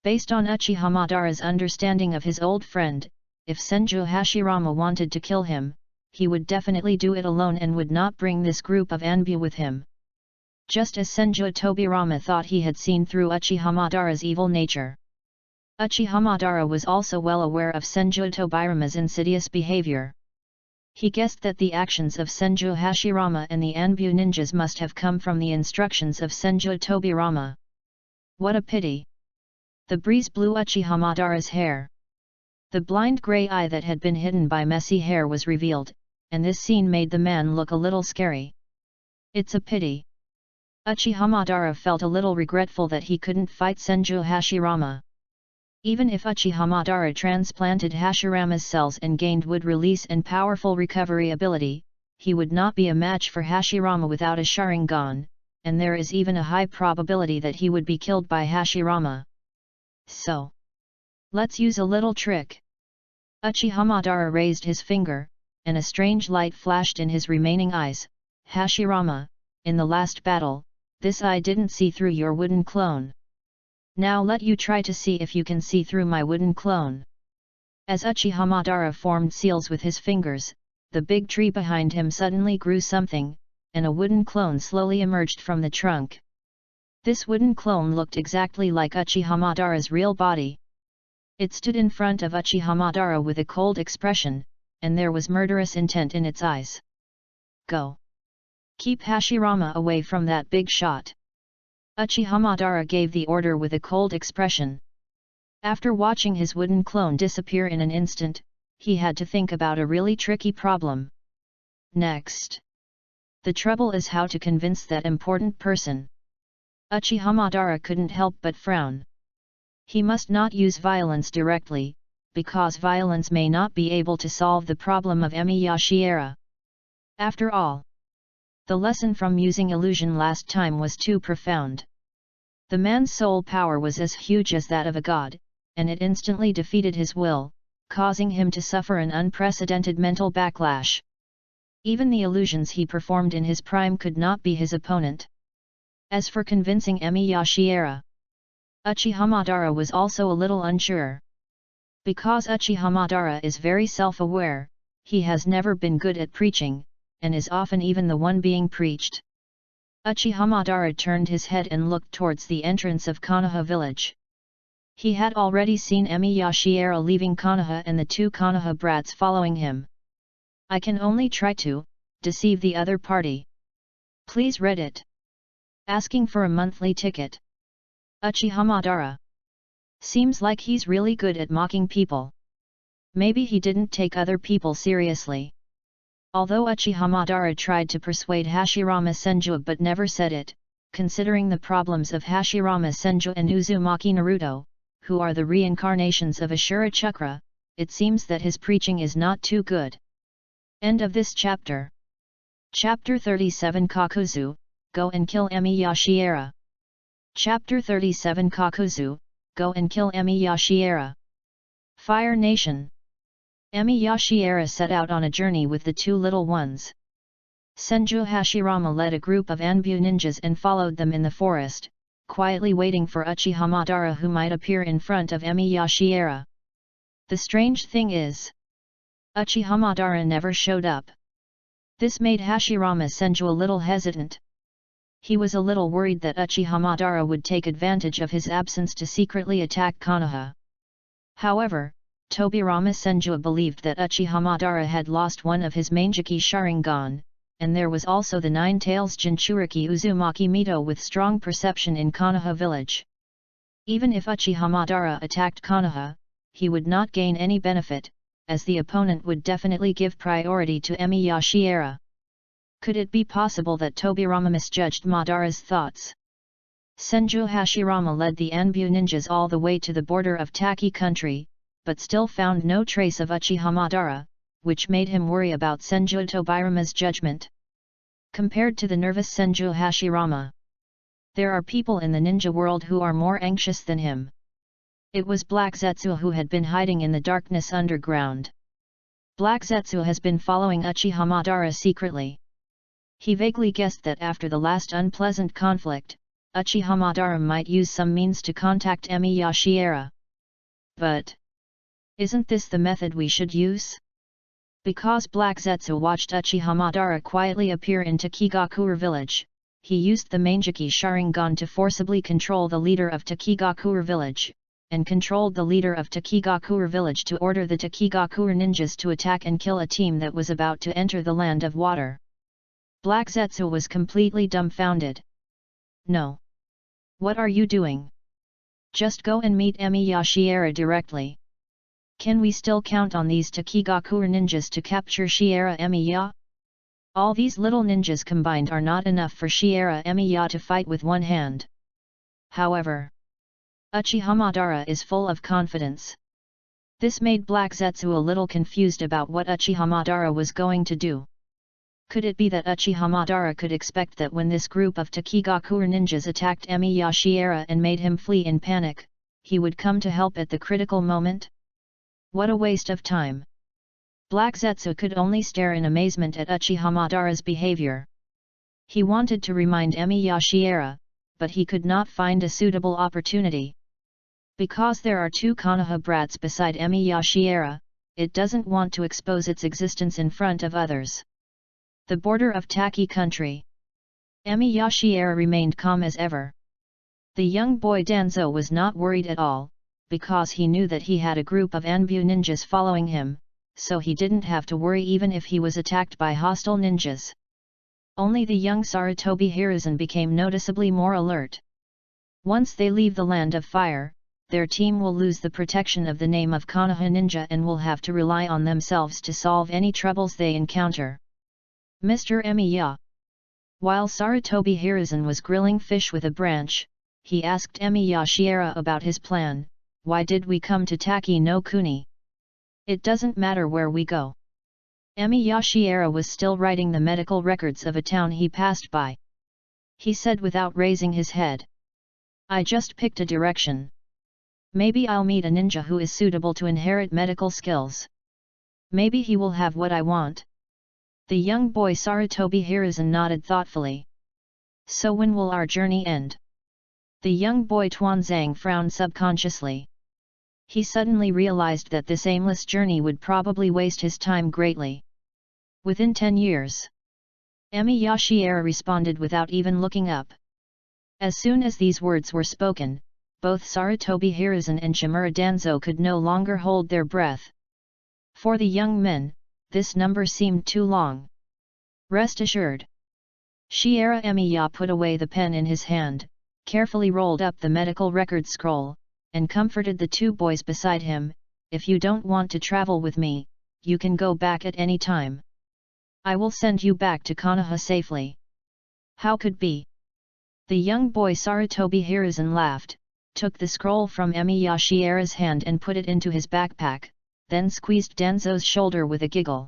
S1: Based on Uchiha Madara's understanding of his old friend, if Senju Hashirama wanted to kill him, he would definitely do it alone and would not bring this group of ANBU with him. Just as Senju Tobirama thought he had seen through Uchiha Madara's evil nature. Uchiha Madara was also well aware of Senju Tobirama's insidious behavior. He guessed that the actions of Senju Hashirama and the ANBU ninjas must have come from the instructions of Senju Tobirama. What a pity! The breeze blew Uchiha Madara's hair. The blind grey eye that had been hidden by messy hair was revealed, and this scene made the man look a little scary. It's a pity. Uchiha Madara felt a little regretful that he couldn't fight Senju Hashirama. Even if Uchiha Madara transplanted Hashirama's cells and gained wood release and powerful recovery ability, he would not be a match for Hashirama without a Sharingan, and there is even a high probability that he would be killed by Hashirama. So, let's use a little trick. Uchiha Madara raised his finger, and a strange light flashed in his remaining eyes. Hashirama, in the last battle, this eye didn't see through your wooden clone. Now let you try to see if you can see through my wooden clone. As Uchihamadara formed seals with his fingers, the big tree behind him suddenly grew something, and a wooden clone slowly emerged from the trunk. This wooden clone looked exactly like Uchihamadara's real body. It stood in front of Uchihamadara with a cold expression, and there was murderous intent in its eyes. Go! Keep Hashirama away from that big shot. Uchihamadara gave the order with a cold expression. After watching his wooden clone disappear in an instant, he had to think about a really tricky problem. Next. The trouble is how to convince that important person. Uchihamadara couldn't help but frown. He must not use violence directly, because violence may not be able to solve the problem of Emi Yashiera. After all, the lesson from using illusion last time was too profound. The man's soul power was as huge as that of a god, and it instantly defeated his will, causing him to suffer an unprecedented mental backlash. Even the illusions he performed in his prime could not be his opponent. As for convincing Emi Yashiera, Uchihamadara was also a little unsure. Because Uchihamadara is very self-aware, he has never been good at preaching, and is often even the one being preached. Uchihamadara turned his head and looked towards the entrance of Konoha village. He had already seen Emi Yashiera leaving Konoha and the two Konoha brats following him. I can only try to deceive the other party. Please read it. Asking for a monthly ticket. Uchihamadara. Seems like he's really good at mocking people. Maybe he didn't take other people seriously. Although Uchihamadara tried to persuade Hashirama Senju but never said it, considering the problems of Hashirama Senju and Uzumaki Naruto, who are the reincarnations of Ashura Chakra, it seems that his preaching is not too good. End of this chapter. Chapter 37 Kakuzu, Go and Kill Emi Yashiera. Chapter 37 Kakuzu, Go and Kill Emi Yashiera. Fire Nation. Emi Yashiera set out on a journey with the two little ones. Senju Hashirama led a group of Anbu ninjas and followed them in the forest, quietly waiting for Uchihamadara who might appear in front of Emi Yashiera. The strange thing is, Uchihamadara never showed up. This made Hashirama Senju a little hesitant. He was a little worried that Uchihamadara would take advantage of his absence to secretly attack Konoha. However, Tobirama Senju believed that Uchihamadara had lost one of his Manjiki Sharingan, and there was also the Nine Tails Jinchuriki Uzumaki Mito with strong perception in Konoha village. Even if Uchihamadara attacked Konoha, he would not gain any benefit, as the opponent would definitely give priority to Emi Yashiera. Could it be possible that Tobirama misjudged Madara's thoughts? Senju Hashirama led the Anbu ninjas all the way to the border of Taki country, but still found no trace of Uchihamadara, which made him worry about Senju Tobirama's judgment. Compared to the nervous Senju Hashirama, there are people in the ninja world who are more anxious than him. It was Black Zetsu who had been hiding in the darkness underground. Black Zetsu has been following Uchihamadara secretly. He vaguely guessed that after the last unpleasant conflict, Uchihamadara might use some means to contact Emi Yashiera. But isn't this the method we should use? Because Black Zetsu watched Uchihamadara quietly appear in Takigakure village, he used the Manjiki Sharingan to forcibly control the leader of Takigakure village, and controlled the leader of Takigakure village to order the Takigakure ninjas to attack and kill a team that was about to enter the land of water. Black Zetsu was completely dumbfounded. No. What are you doing? Just go and meet Emi Yashiera directly. Can we still count on these Takigakure ninjas to capture Shiera Emiya? All these little ninjas combined are not enough for Shiera Emiya to fight with one hand. However, Uchihamadara is full of confidence. This made Black Zetsu a little confused about what Uchihamadara was going to do. Could it be that Uchihamadara could expect that when this group of Takigakure ninjas attacked Emi Yashiera and made him flee in panic, he would come to help at the critical moment? What a waste of time! Black Zetsu could only stare in amazement at Uchihamadara's behavior. He wanted to remind Emi Yashiera, but he could not find a suitable opportunity. Because there are two Konoha brats beside Emi Yashiera, it doesn't want to expose its existence in front of others. The border of Taki country. Emi Yashiera remained calm as ever. The young boy Danzo was not worried at all, because he knew that he had a group of Anbu ninjas following him, so he didn't have to worry even if he was attacked by hostile ninjas. Only the young Sarutobi Hiruzen became noticeably more alert. Once they leave the land of fire, their team will lose the protection of the name of Konoha ninja and will have to rely on themselves to solve any troubles they encounter. Mr. Emiya. While Sarutobi Hiruzen was grilling fish with a branch, he asked Emi Yashiera about his plan. Why did we come to Taki no Kuni? It doesn't matter where we go. Emi Yashiera was still writing the medical records of a town he passed by. He said without raising his head. I just picked a direction. Maybe I'll meet a ninja who is suitable to inherit medical skills. Maybe he will have what I want. The young boy Sarutobi Hiruzen nodded thoughtfully. So when will our journey end? The young boy Tuanzang frowned subconsciously. He suddenly realized that this aimless journey would probably waste his time greatly. Within 10 years. Emi Yashiera responded without even looking up. As soon as these words were spoken, both Sarutobi Hiruzen and Shimura Danzo could no longer hold their breath. For the young men, this number seemed too long. Rest assured. Shiera Emiya put away the pen in his hand, carefully rolled up the medical record scroll, and comforted the two boys beside him. If you don't want to travel with me, you can go back at any time. I will send you back to Konoha safely. How could be? The young boy Sarutobi Hiruzen laughed, took the scroll from Emi Yashiera's hand and put it into his backpack, then squeezed Danzo's shoulder with a giggle.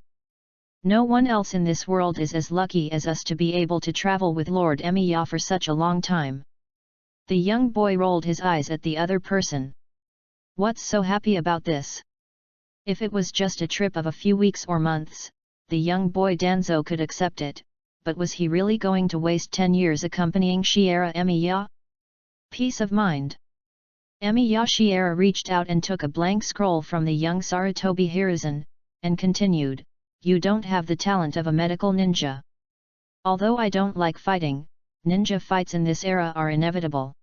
S1: No one else in this world is as lucky as us to be able to travel with Lord Emiya for such a long time. The young boy rolled his eyes at the other person. What's so happy about this? If it was just a trip of a few weeks or months, the young boy Danzo could accept it, but was he really going to waste 10 years accompanying Shiera Emiya? Peace of mind. Emi Yashiera reached out and took a blank scroll from the young Sarutobi Hiruzen, and continued, You don't have the talent of a medical ninja. Although I don't like fighting, ninja fights in this era are inevitable.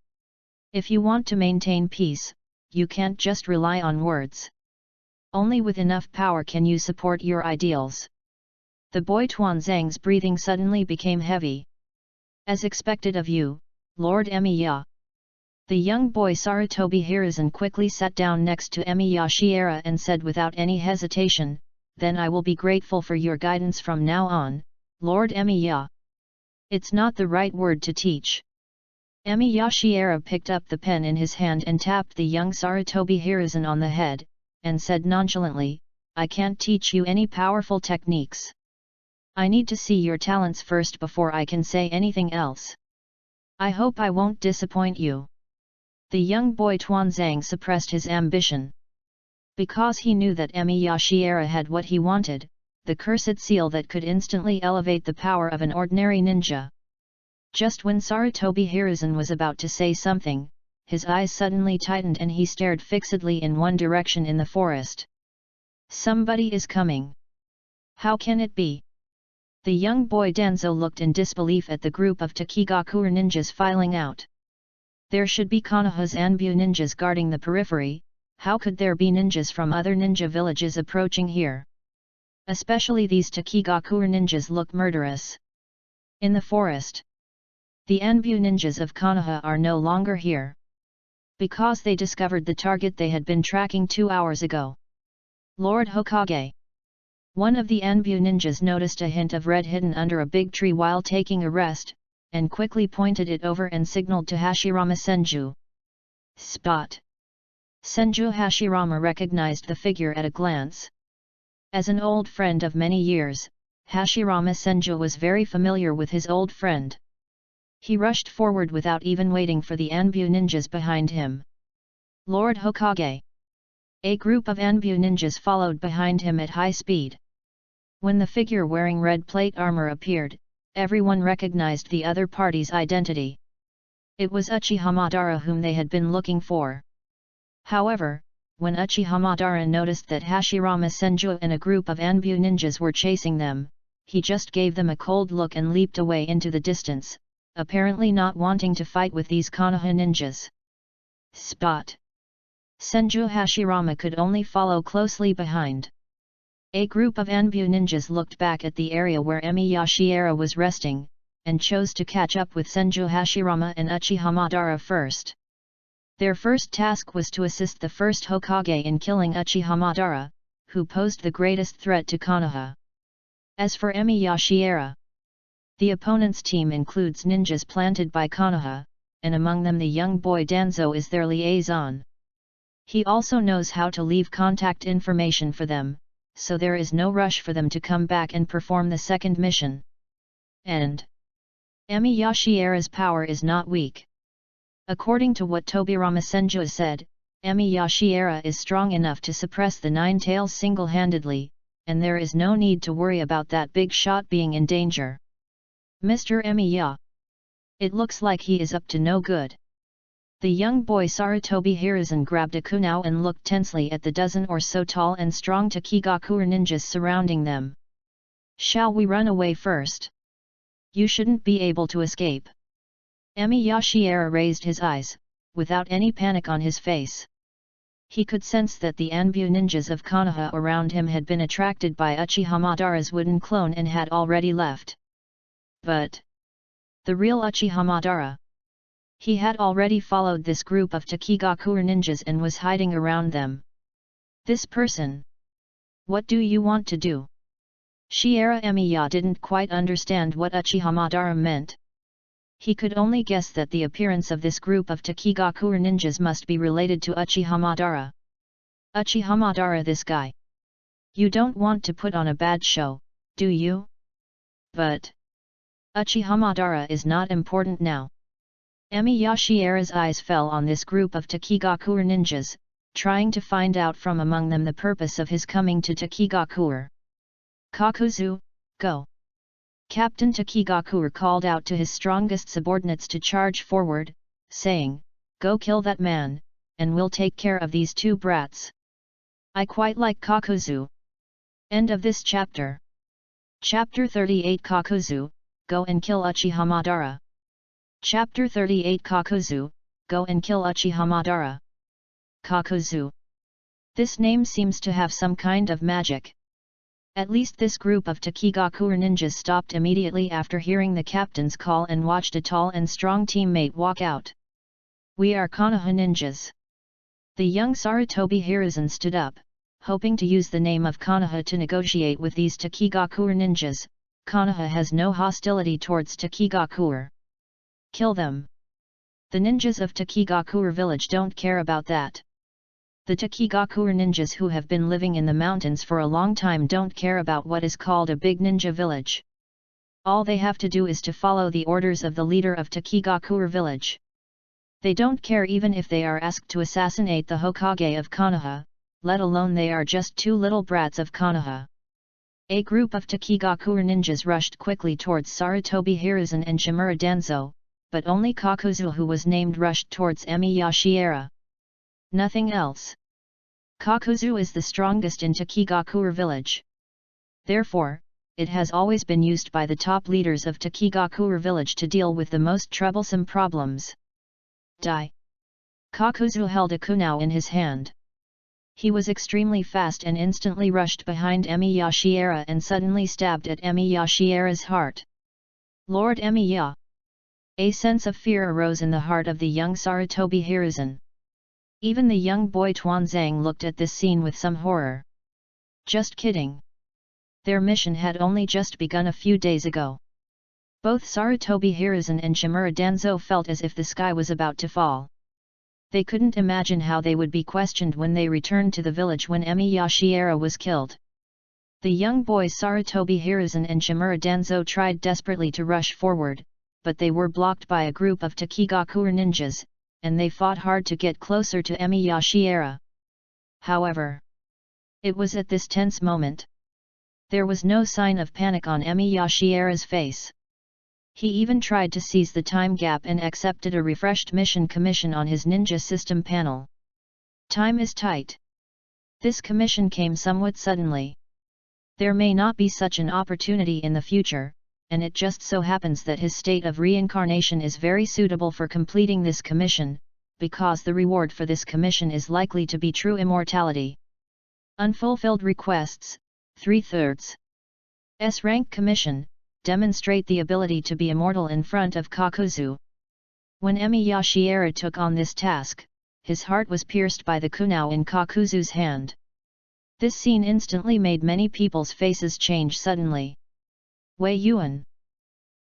S1: If you want to maintain peace, you can't just rely on words. Only with enough power can you support your ideals. The boy Tuanzang's breathing suddenly became heavy. As expected of you, Lord Emiya. The young boy Sarutobi Hiruzen quickly sat down next to Emi Yashiera and said without any hesitation, Then I will be grateful for your guidance from now on, Lord Emiya. It's not the right word to teach. Emi Yashiera picked up the pen in his hand and tapped the young Sarutobi Hiruzen on the head, and said nonchalantly, I can't teach you any powerful techniques. I need to see your talents first before I can say anything else. I hope I won't disappoint you. The young boy Tuanzang suppressed his ambition. Because he knew that Emi Yashiera had what he wanted, the cursed seal that could instantly elevate the power of an ordinary ninja. Just when Sarutobi Hiruzen was about to say something, his eyes suddenly tightened and he stared fixedly in one direction in the forest. Somebody is coming. How can it be? The young boy Danzo looked in disbelief at the group of Takigakuer ninjas filing out. There should be Konoha's Anbu ninjas guarding the periphery, how could there be ninjas from other ninja villages approaching here? Especially these Takigakuer ninjas look murderous. In the forest. The Anbu ninjas of Konoha are no longer here. Because they discovered the target they had been tracking 2 hours ago. Lord Hokage. One of the Anbu ninjas noticed a hint of red hidden under a big tree while taking a rest, and quickly pointed it over and signaled to Hashirama Senju. Spot! Senju Hashirama recognized the figure at a glance. As an old friend of many years, Hashirama Senju was very familiar with his old friend. He rushed forward without even waiting for the Anbu ninjas behind him. Lord Hokage! A group of Anbu ninjas followed behind him at high speed. When the figure wearing red plate armor appeared, everyone recognized the other party's identity. It was Uchiha Madara whom they had been looking for. However, when Uchiha Madara noticed that Hashirama Senju and a group of Anbu ninjas were chasing them, he just gave them a cold look and leaped away into the distance, apparently not wanting to fight with these Konoha ninjas. Spot! Senju Hashirama could only follow closely behind. A group of Anbu ninjas looked back at the area where Emi Yashiera was resting, and chose to catch up with Senju Hashirama and Uchiha Madara first. Their first task was to assist the first Hokage in killing Uchiha Madara, who posed the greatest threat to Konoha. As for Emi Yashiera, the opponent's team includes ninjas planted by Konoha, and among them the young boy Danzo is their liaison. He also knows how to leave contact information for them, so there is no rush for them to come back and perform the second mission. And Emi Yashiera's power is not weak. According to what Tobirama Senju said, Emi Yashiera is strong enough to suppress the Nine Tails single-handedly, and there is no need to worry about that big shot being in danger. Mr. Emi Ya. It looks like he is up to no good. The young boy Sarutobi Hiruzen grabbed a kunao and looked tensely at the dozen or so tall and strong Takigakure ninjas surrounding them. Shall we run away first? You shouldn't be able to escape. Emi Yashiera raised his eyes, without any panic on his face. He could sense that the Anbu ninjas of Konoha around him had been attracted by Uchiha Madara's wooden clone and had already left. But the real Uchiha Madara? He had already followed this group of Takigakure ninjas and was hiding around them. This person? What do you want to do? Shiera Emiya didn't quite understand what Uchiha Madara meant. He could only guess that the appearance of this group of Takigakure ninjas must be related to Uchiha Madara. Uchiha Madara, this guy. You don't want to put on a bad show, do you? But Uchiha Madara is not important now. Emi Yashiera's eyes fell on this group of Takigakure ninjas, trying to find out from among them the purpose of his coming to Takigakure. Kakuzu, go! Captain Takigakure called out to his strongest subordinates to charge forward, saying, go kill that man, and we'll take care of these two brats. I quite like Kakuzu. End of this chapter. Chapter 38 Kakuzu, go and kill Uchiha Madara. Chapter 38 Kakuzu, go and kill Uchiha Madara. Kakuzu. This name seems to have some kind of magic. At least this group of Takigakure ninjas stopped immediately after hearing the captain's call and watched a tall and strong teammate walk out. We are Konoha ninjas. The young Sarutobi Hiruzen stood up, hoping to use the name of Konoha to negotiate with these Takigakure ninjas. Konoha has no hostility towards Takigakure. Kill them. The ninjas of Takigakure village don't care about that. The Takigakure ninjas who have been living in the mountains for a long time don't care about what is called a big ninja village. All they have to do is to follow the orders of the leader of Takigakure village. They don't care even if they are asked to assassinate the Hokage of Konoha, let alone they are just two little brats of Konoha. A group of Takigakure ninjas rushed quickly towards Sarutobi Hiruzen and Shimura Danzo, but only Kakuzu, who was named, rushed towards Emi Yashiera. Nothing else. Kakuzu is the strongest in Takigakure village. Therefore, it has always been used by the top leaders of Takigakure village to deal with the most troublesome problems. Die. Kakuzu held a kunao in his hand. He was extremely fast and instantly rushed behind Emi Yashiera and suddenly stabbed at Emi Yashiera's heart. Lord Emi Ya! A sense of fear arose in the heart of the young Sarutobi Hiruzen. Even the young boy Tuanzang looked at this scene with some horror. Just kidding. Their mission had only just begun a few days ago. Both Sarutobi Hiruzen and Shimura Danzo felt as if the sky was about to fall. They couldn't imagine how they would be questioned when they returned to the village when Emi Yashiera was killed. The young boys Sarutobi Hiruzen and Shimura Danzo tried desperately to rush forward, but they were blocked by a group of Takigakure ninjas, and they fought hard to get closer to Emi Yashiera. However, it was at this tense moment. There was no sign of panic on Emi Yashiera's face. He even tried to seize the time gap and accepted a refreshed mission commission on his ninja system panel. Time is tight. This commission came somewhat suddenly. There may not be such an opportunity in the future, and it just so happens that his state of reincarnation is very suitable for completing this commission, because the reward for this commission is likely to be true immortality. Unfulfilled requests, 3/3. S-rank commission, demonstrate the ability to be immortal in front of Kakuzu. When Emi Yashiera took on this task, his heart was pierced by the kunao in Kakuzu's hand. This scene instantly made many people's faces change suddenly. Wei Yuan,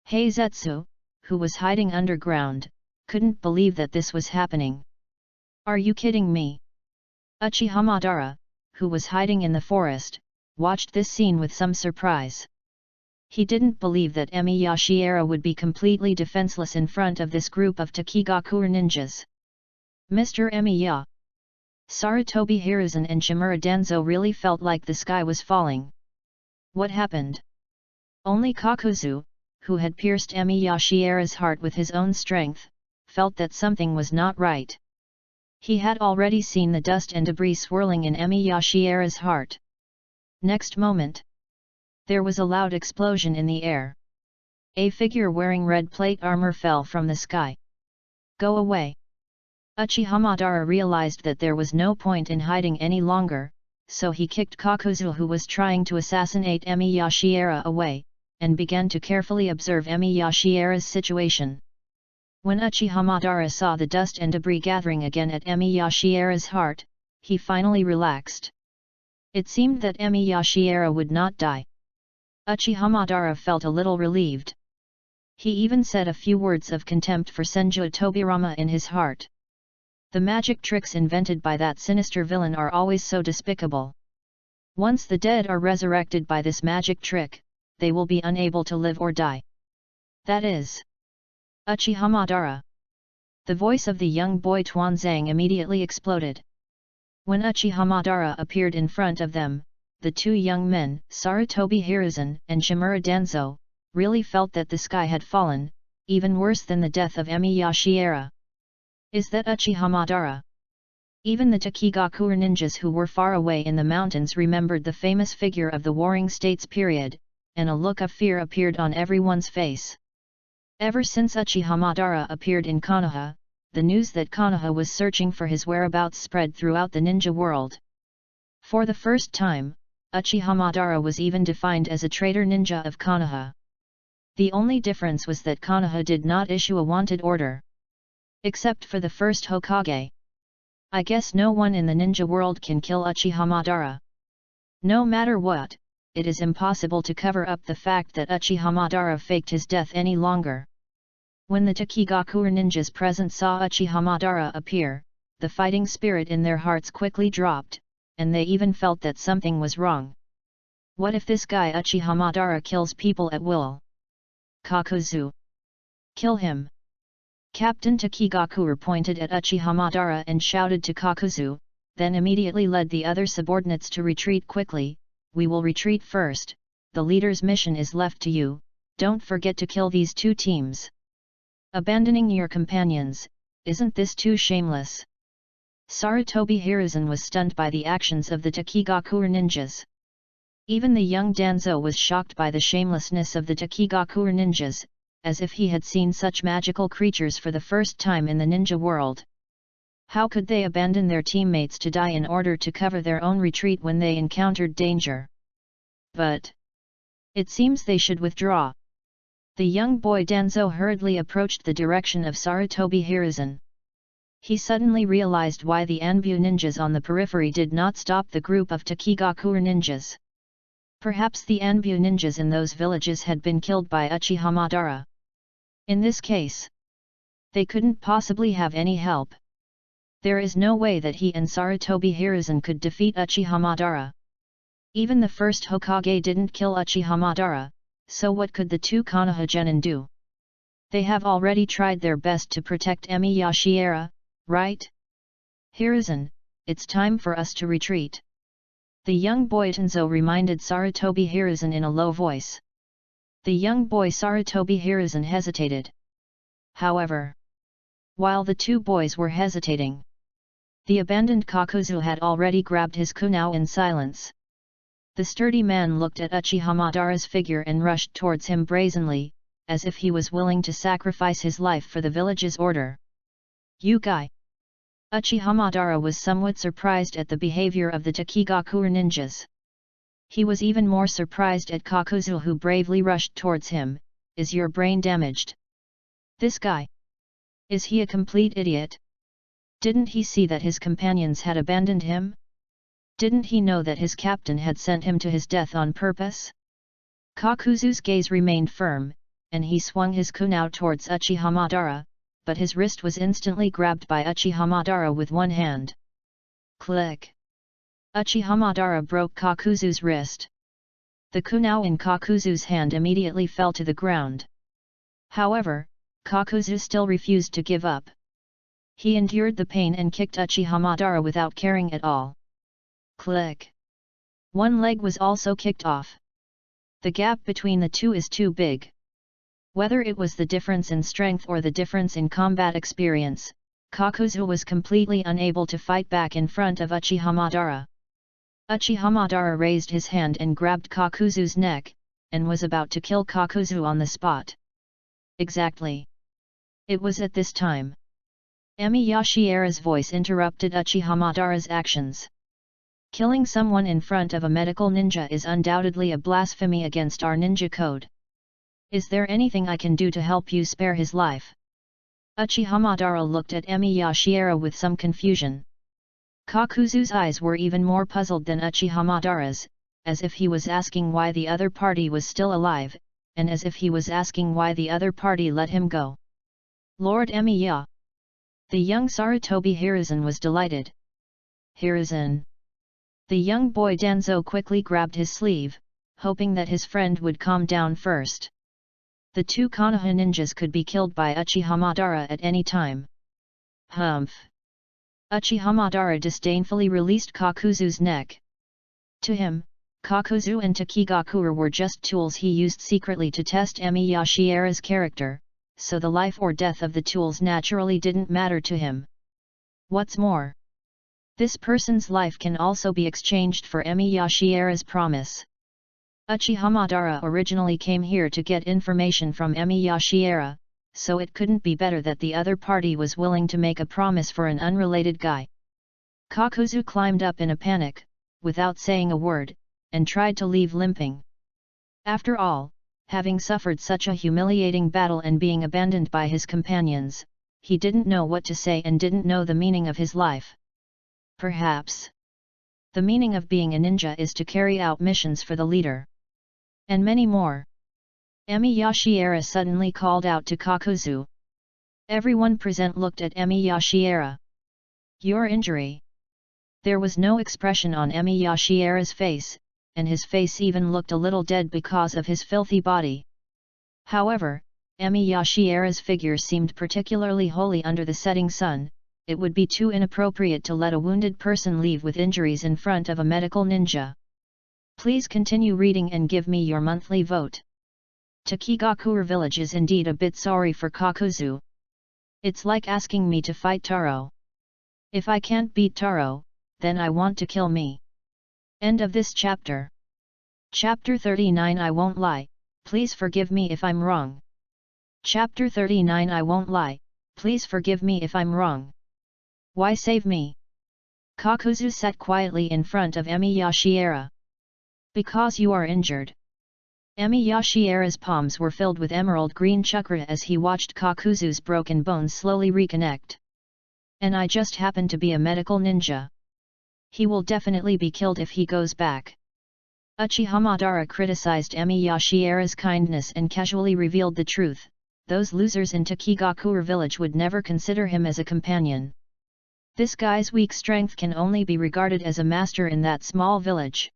S1: Heizetsu, who was hiding underground, couldn't believe that this was happening. Are you kidding me? Uchi Hamadara, who was hiding in the forest, watched this scene with some surprise. He didn't believe that Emi Yashiera would be completely defenseless in front of this group of Takigakuer ninjas. Mr. Emiya, Sarutobi Hiruzen and Shimura Danzo really felt like the sky was falling. What happened? Only Kakuzu, who had pierced Emi Yashiera's heart with his own strength, felt that something was not right. He had already seen the dust and debris swirling in Emi Yashiera's heart. Next moment, there was a loud explosion in the air. A figure wearing red plate armor fell from the sky. Go away! Uchi Hamadara realized that there was no point in hiding any longer, so he kicked Kakuzu, who was trying to assassinate Emi Yashiera, away, and began to carefully observe Emi Yashiera's situation. When Uchi Hamadara saw the dust and debris gathering again at Emi Yashiera's heart, he finally relaxed. It seemed that Emi Yashiera would not die. Uchi Hamadara felt a little relieved. He even said a few words of contempt for Senju Tobirama in his heart. The magic tricks invented by that sinister villain are always so despicable. Once the dead are resurrected by this magic trick, they will be unable to live or die. That is Uchi Hamadara. The voice of the young boy Tuanzang immediately exploded. When Uchi Hamadara appeared in front of them, the two young men, Sarutobi Hiruzen and Shimura Danzo, really felt that the sky had fallen, even worse than the death of Emi Yashiera. Is that Uchi Hamadara? Even the Takigakuer ninjas who were far away in the mountains remembered the famous figure of the Warring States period, and a look of fear appeared on everyone's face. Ever since Uchi Hamadara appeared in Konoha, the news that Konoha was searching for his whereabouts spread throughout the ninja world. For the first time, Uchi Hamadara was even defined as a traitor ninja of Konoha. The only difference was that Konoha did not issue a wanted order. Except for the first Hokage. I guess no one in the ninja world can kill Uchi Hamadara. No matter what, it is impossible to cover up the fact that Uchi Hamadara faked his death any longer. When the Takigakuer ninjas present saw Uchi Hamadara appear, the fighting spirit in their hearts quickly dropped, and they even felt that something was wrong. What if this guy Uchi Hamadara kills people at will? Kakuzu! Kill him! Captain Takigakuer pointed at Uchi Hamadara and shouted to Kakuzu, then immediately led the other subordinates to retreat quickly. We will retreat first, the leader's mission is left to you, don't forget to kill these two teams. Abandoning your companions, isn't this too shameless? Sarutobi Hiruzen was stunned by the actions of the Takigakuer ninjas. Even the young Danzo was shocked by the shamelessness of the Takigakuer ninjas, as if he had seen such magical creatures for the first time in the ninja world. How could they abandon their teammates to die in order to cover their own retreat when they encountered danger? But it seems they should withdraw. The young boy Danzo hurriedly approached the direction of Sarutobi Hiruzen. He suddenly realized why the Anbu ninjas on the periphery did not stop the group of Takigakuer ninjas. Perhaps the Anbu ninjas in those villages had been killed by Uchi Hamadara. In this case, they couldn't possibly have any help. There is no way that he and Sarutobi Hiruzen could defeat Uchi Hamadara. Even the first Hokage didn't kill Uchi Hamadara, so what could the two Konoha genin do? They have already tried their best to protect Emi Yashiera, right? Hiruzen, it's time for us to retreat. The young boy Tenzo reminded Sarutobi Hiruzen in a low voice. The young boy Sarutobi Hiruzen hesitated. However, while the two boys were hesitating, the abandoned Kakuzu had already grabbed his kunao in silence. The sturdy man looked at Uchihamadara's figure and rushed towards him brazenly, as if he was willing to sacrifice his life for the village's order. "You guy!" Uchihamadara was somewhat surprised at the behavior of the Takigakuer ninjas. He was even more surprised at Kakuzu, who bravely rushed towards him. "Is your brain damaged? This guy? Is he a complete idiot? Didn't he see that his companions had abandoned him? Didn't he know that his captain had sent him to his death on purpose?" Kakuzu's gaze remained firm, and he swung his kunao towards Uchihamadara, but his wrist was instantly grabbed by Uchihamadara with one hand. Click! Uchihamadara broke Kakuzu's wrist. The kunao in Kakuzu's hand immediately fell to the ground. However, Kakuzu still refused to give up. He endured the pain and kicked Uchihamadara without caring at all. Click! One leg was also kicked off. The gap between the two is too big. Whether it was the difference in strength or the difference in combat experience, Kakuzu was completely unable to fight back in front of Uchihamadara. Uchihamadara raised his hand and grabbed Kakuzu's neck, and was about to kill Kakuzu on the spot. Exactly. It was at this time Emi Yashiera's voice interrupted Uchihamadara's actions. "Killing someone in front of a medical ninja is undoubtedly a blasphemy against our ninja code. Is there anything I can do to help you spare his life?" Uchihamadara looked at Emi Yashiera with some confusion. Kakuzu's eyes were even more puzzled than Uchihamadara's, as if he was asking why the other party was still alive, and as if he was asking why the other party let him go. "Lord Emiya!" The young Sarutobi Hiruzen was delighted. "Hiruzen!" The young boy Danzo quickly grabbed his sleeve, hoping that his friend would calm down first. The two Konoha ninjas could be killed by Uchihamadara at any time. "Humph!" Uchihamadara disdainfully released Kakuzu's neck. To him, Kakuzu and Takigakuer were just tools he used secretly to test Emi Yashiera's character, so the life or death of the tools naturally didn't matter to him. What's more, this person's life can also be exchanged for Emi Yashiera's promise. Uchihamadara originally came here to get information from Emi Yashiera, so it couldn't be better that the other party was willing to make a promise for an unrelated guy. Kakuzu climbed up in a panic, without saying a word, and tried to leave limping. After all, having suffered such a humiliating battle and being abandoned by his companions, he didn't know what to say and didn't know the meaning of his life. Perhaps the meaning of being a ninja is to carry out missions for the leader. And many more. Emi Yashiera suddenly called out to Kakuzu. Everyone present looked at Emi Yashiera. "Your injury?" There was no expression on Emi Yashiera's face, and his face even looked a little dead because of his filthy body. However, Emi Yashiera's figure seemed particularly holy under the setting sun. It would be too inappropriate to let a wounded person leave with injuries in front of a medical ninja. Please continue reading and give me your monthly vote. Takigakuer village is indeed a bit sorry for Kakuzu. It's like asking me to fight Taro. If I can't beat Taro, then I want to kill me. End of this chapter. Chapter 39 I won't lie, please forgive me if I'm wrong. Chapter 39 I won't lie, please forgive me if I'm wrong. Why save me? Kakuzu sat quietly in front of Emi Yashiera. Because you are injured. Emi Yashiera's palms were filled with emerald green chakra as he watched Kakuzu's broken bones slowly reconnect. And I just happen to be a medical ninja. He will definitely be killed if he goes back. Uchihamadara criticized Emi Yashiera's kindness and casually revealed the truth. Those losers in Takigakuer village would never consider him as a companion. This guy's weak strength can only be regarded as a master in that small village.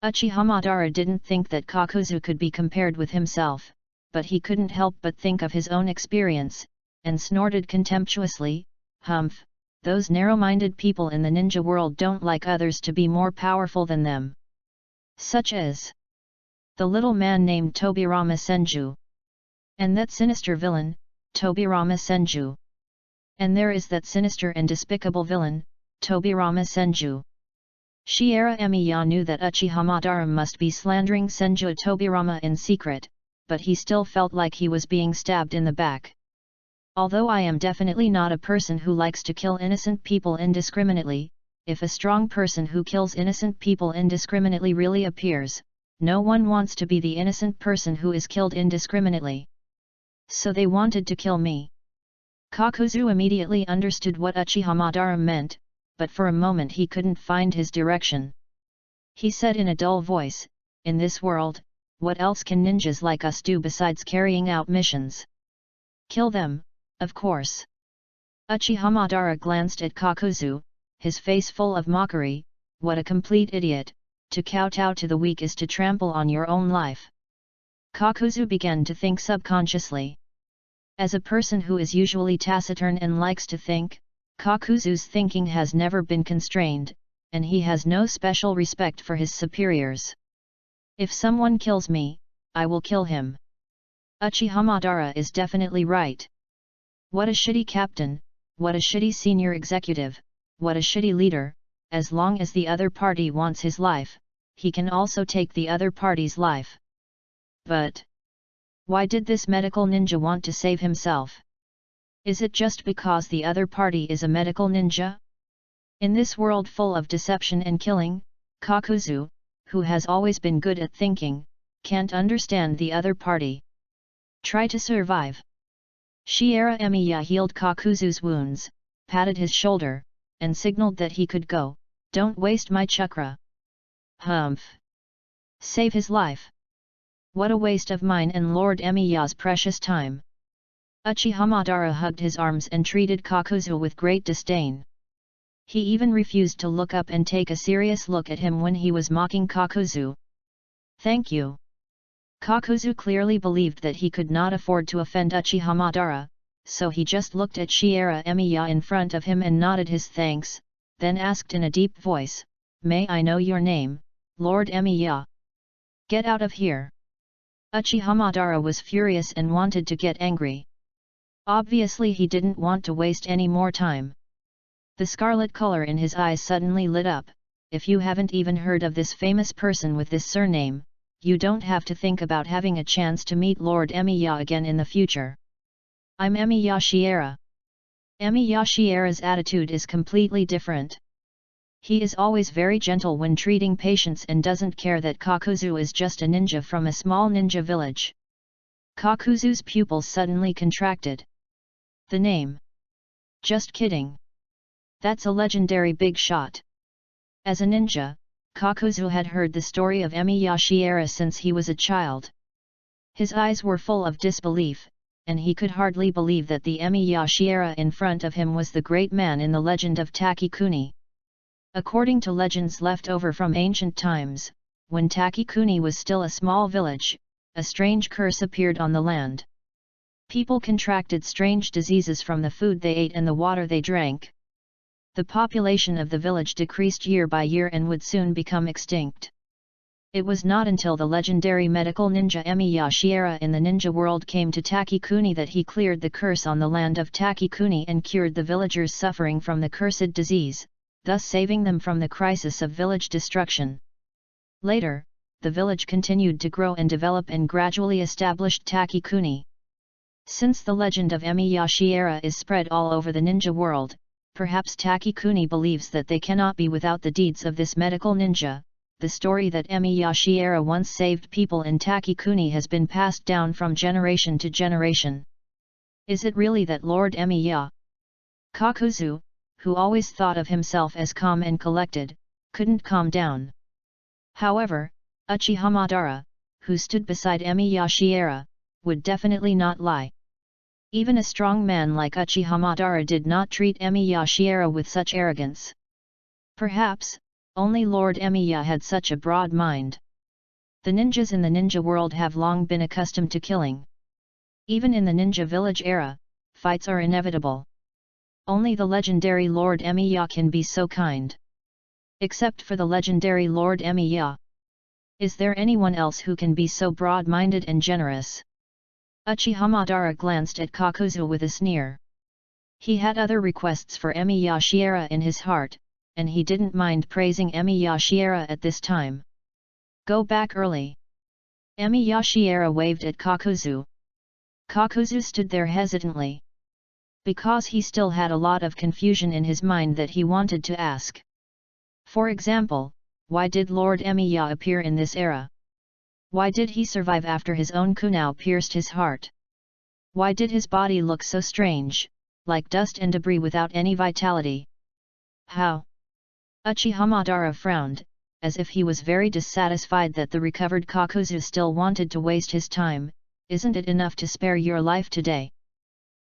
S1: Uchihamadara didn't think that Kakuzu could be compared with himself, but he couldn't help but think of his own experience, and snorted contemptuously, "Humph, those narrow-minded people in the ninja world don't like others to be more powerful than them. Such as The little man named Tobirama Senju. And that sinister villain, Tobirama Senju. And there is that sinister and despicable villain, Tobirama Senju. Shiera Emiya knew that Uchiha Madara must be slandering Senju Tobirama in secret, but he still felt like he was being stabbed in the back. Although I am definitely not a person who likes to kill innocent people indiscriminately, if a strong person who kills innocent people indiscriminately really appears, no one wants to be the innocent person who is killed indiscriminately. So they wanted to kill me. Kakuzu immediately understood what Uchiha Madara meant, but for a moment he couldn't find his direction. He said in a dull voice, "In this world, what else can ninjas like us do besides carrying out missions? Kill them, of course." Uchiha Madara glanced at Kakuzu, his face full of mockery. "What a complete idiot, to kowtow to the weak is to trample on your own life." Kakuzu began to think subconsciously. As a person who is usually taciturn and likes to think, Kakuzu's thinking has never been constrained, and he has no special respect for his superiors. If someone kills me, I will kill him. Uchiha Madara is definitely right. What a shitty captain, what a shitty senior executive, what a shitty leader. As long as the other party wants his life, he can also take the other party's life. But why did this medical ninja want to save himself? Is it just because the other party is a medical ninja? In this world full of deception and killing, Kakuzu, who has always been good at thinking, can't understand the other party. Try to survive. Shiera Emiya healed Kakuzu's wounds, patted his shoulder, and signaled that he could go. "Don't waste my chakra." Humph! Save his life. What a waste of mine and Lord Emiya's precious time. Uchiha Madara hugged his arms and treated Kakuzu with great disdain. He even refused to look up and take a serious look at him when he was mocking Kakuzu. "Thank you." Kakuzu clearly believed that he could not afford to offend Uchiha Madara, so he just looked at Shiera Emiya in front of him and nodded his thanks, then asked in a deep voice, "May I know your name, Lord Emiya?" "Get out of here." Uchiha Madara was furious and wanted to get angry. Obviously he didn't want to waste any more time. The scarlet color in his eyes suddenly lit up. "If you haven't even heard of this famous person with this surname, you don't have to think about having a chance to meet Lord Emiya again in the future. I'm Emiya Shiera." Emiya Shiera's attitude is completely different. He is always very gentle when treating patients and doesn't care that Kakuzu is just a ninja from a small ninja village. Kakuzu's pupils suddenly contracted. The name? Just kidding. That's a legendary big shot. As a ninja, Kakuzu had heard the story of Emiya Shiera since he was a child. His eyes were full of disbelief, and he could hardly believe that the Emiya Shiera in front of him was the great man in the legend of Takikuni. According to legends left over from ancient times, when Takikuni was still a small village, a strange curse appeared on the land. People contracted strange diseases from the food they ate and the water they drank. The population of the village decreased year by year and would soon become extinct. It was not until the legendary medical ninja Emiya Shiera in the ninja world came to Takikuni that he cleared the curse on the land of Takikuni and cured the villagers suffering from the cursed disease, thus saving them from the crisis of village destruction. Later, the village continued to grow and develop and gradually established Takikuni. Since the legend of Emiya Shiera is spread all over the ninja world, perhaps Takikuni believes that they cannot be without the deeds of this medical ninja. The story that Emiya Shiera once saved people in Takikuni has been passed down from generation to generation. Is it really that Lord Emiya? Kakuzu, who always thought of himself as calm and collected, couldn't calm down. However, Uchiha Madara, who stood beside Emiya Shiera, would definitely not lie. Even a strong man like Uchiha Madara did not treat Emiya Shiera with such arrogance. Perhaps, only Lord Emiya had such a broad mind. The ninjas in the ninja world have long been accustomed to killing. Even in the ninja village era, fights are inevitable. Only the legendary Lord Emiya can be so kind. Except for the legendary Lord Emiya. Is there anyone else who can be so broad-minded and generous? Uchiha Madara glanced at Kakuzu with a sneer. He had other requests for Emi Yashiera in his heart, and he didn't mind praising Emi Yashiera at this time. Go back early. Emi Yashiera waved at Kakuzu. Kakuzu stood there hesitantly. Because he still had a lot of confusion in his mind that he wanted to ask. For example, why did Lord Emiya appear in this era? Why did he survive after his own kunao pierced his heart? Why did his body look so strange, like dust and debris without any vitality? How? Uchiha Madara frowned, as if he was very dissatisfied that the recovered Kakuzu still wanted to waste his time. Isn't it enough to spare your life today?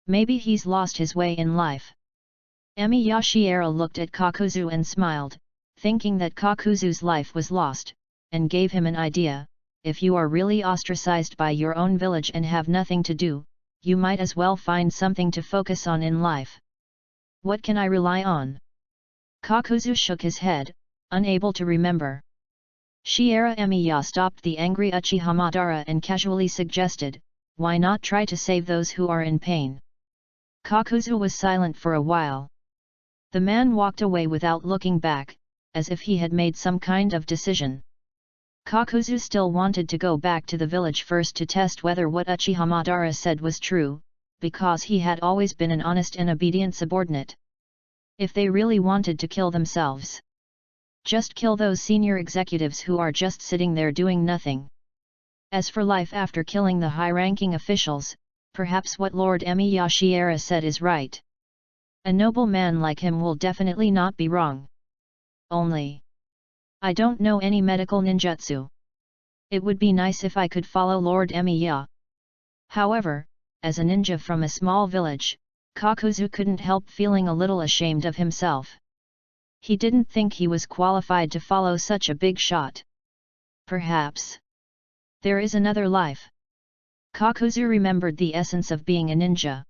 S1: Maybe he's lost his way in life. Emi Yashiera looked at Kakuzu and smiled, thinking that Kakuzu's life was lost, and gave him an idea. If you are really ostracized by your own village and have nothing to do, you might as well find something to focus on in life. What can I rely on? Kakuzu shook his head, unable to remember. Shiera Emiya stopped the angry Uchiha Madara and casually suggested, why not try to save those who are in pain? Kakuzu was silent for a while. The man walked away without looking back, as if he had made some kind of decision. Kakuzu still wanted to go back to the village first to test whether what Uchiha Madara said was true, because he had always been an honest and obedient subordinate. If they really wanted to kill themselves, just kill those senior executives who are just sitting there doing nothing. As for life after killing the high-ranking officials, perhaps what Lord Emi Yashiera said is right. A noble man like him will definitely not be wrong. Only, I don't know any medical ninjutsu. It would be nice if I could follow Lord Emiya. However, as a ninja from a small village, Kakuzu couldn't help feeling a little ashamed of himself. He didn't think he was qualified to follow such a big shot. Perhaps there is another life. Kakuzu remembered the essence of being a ninja.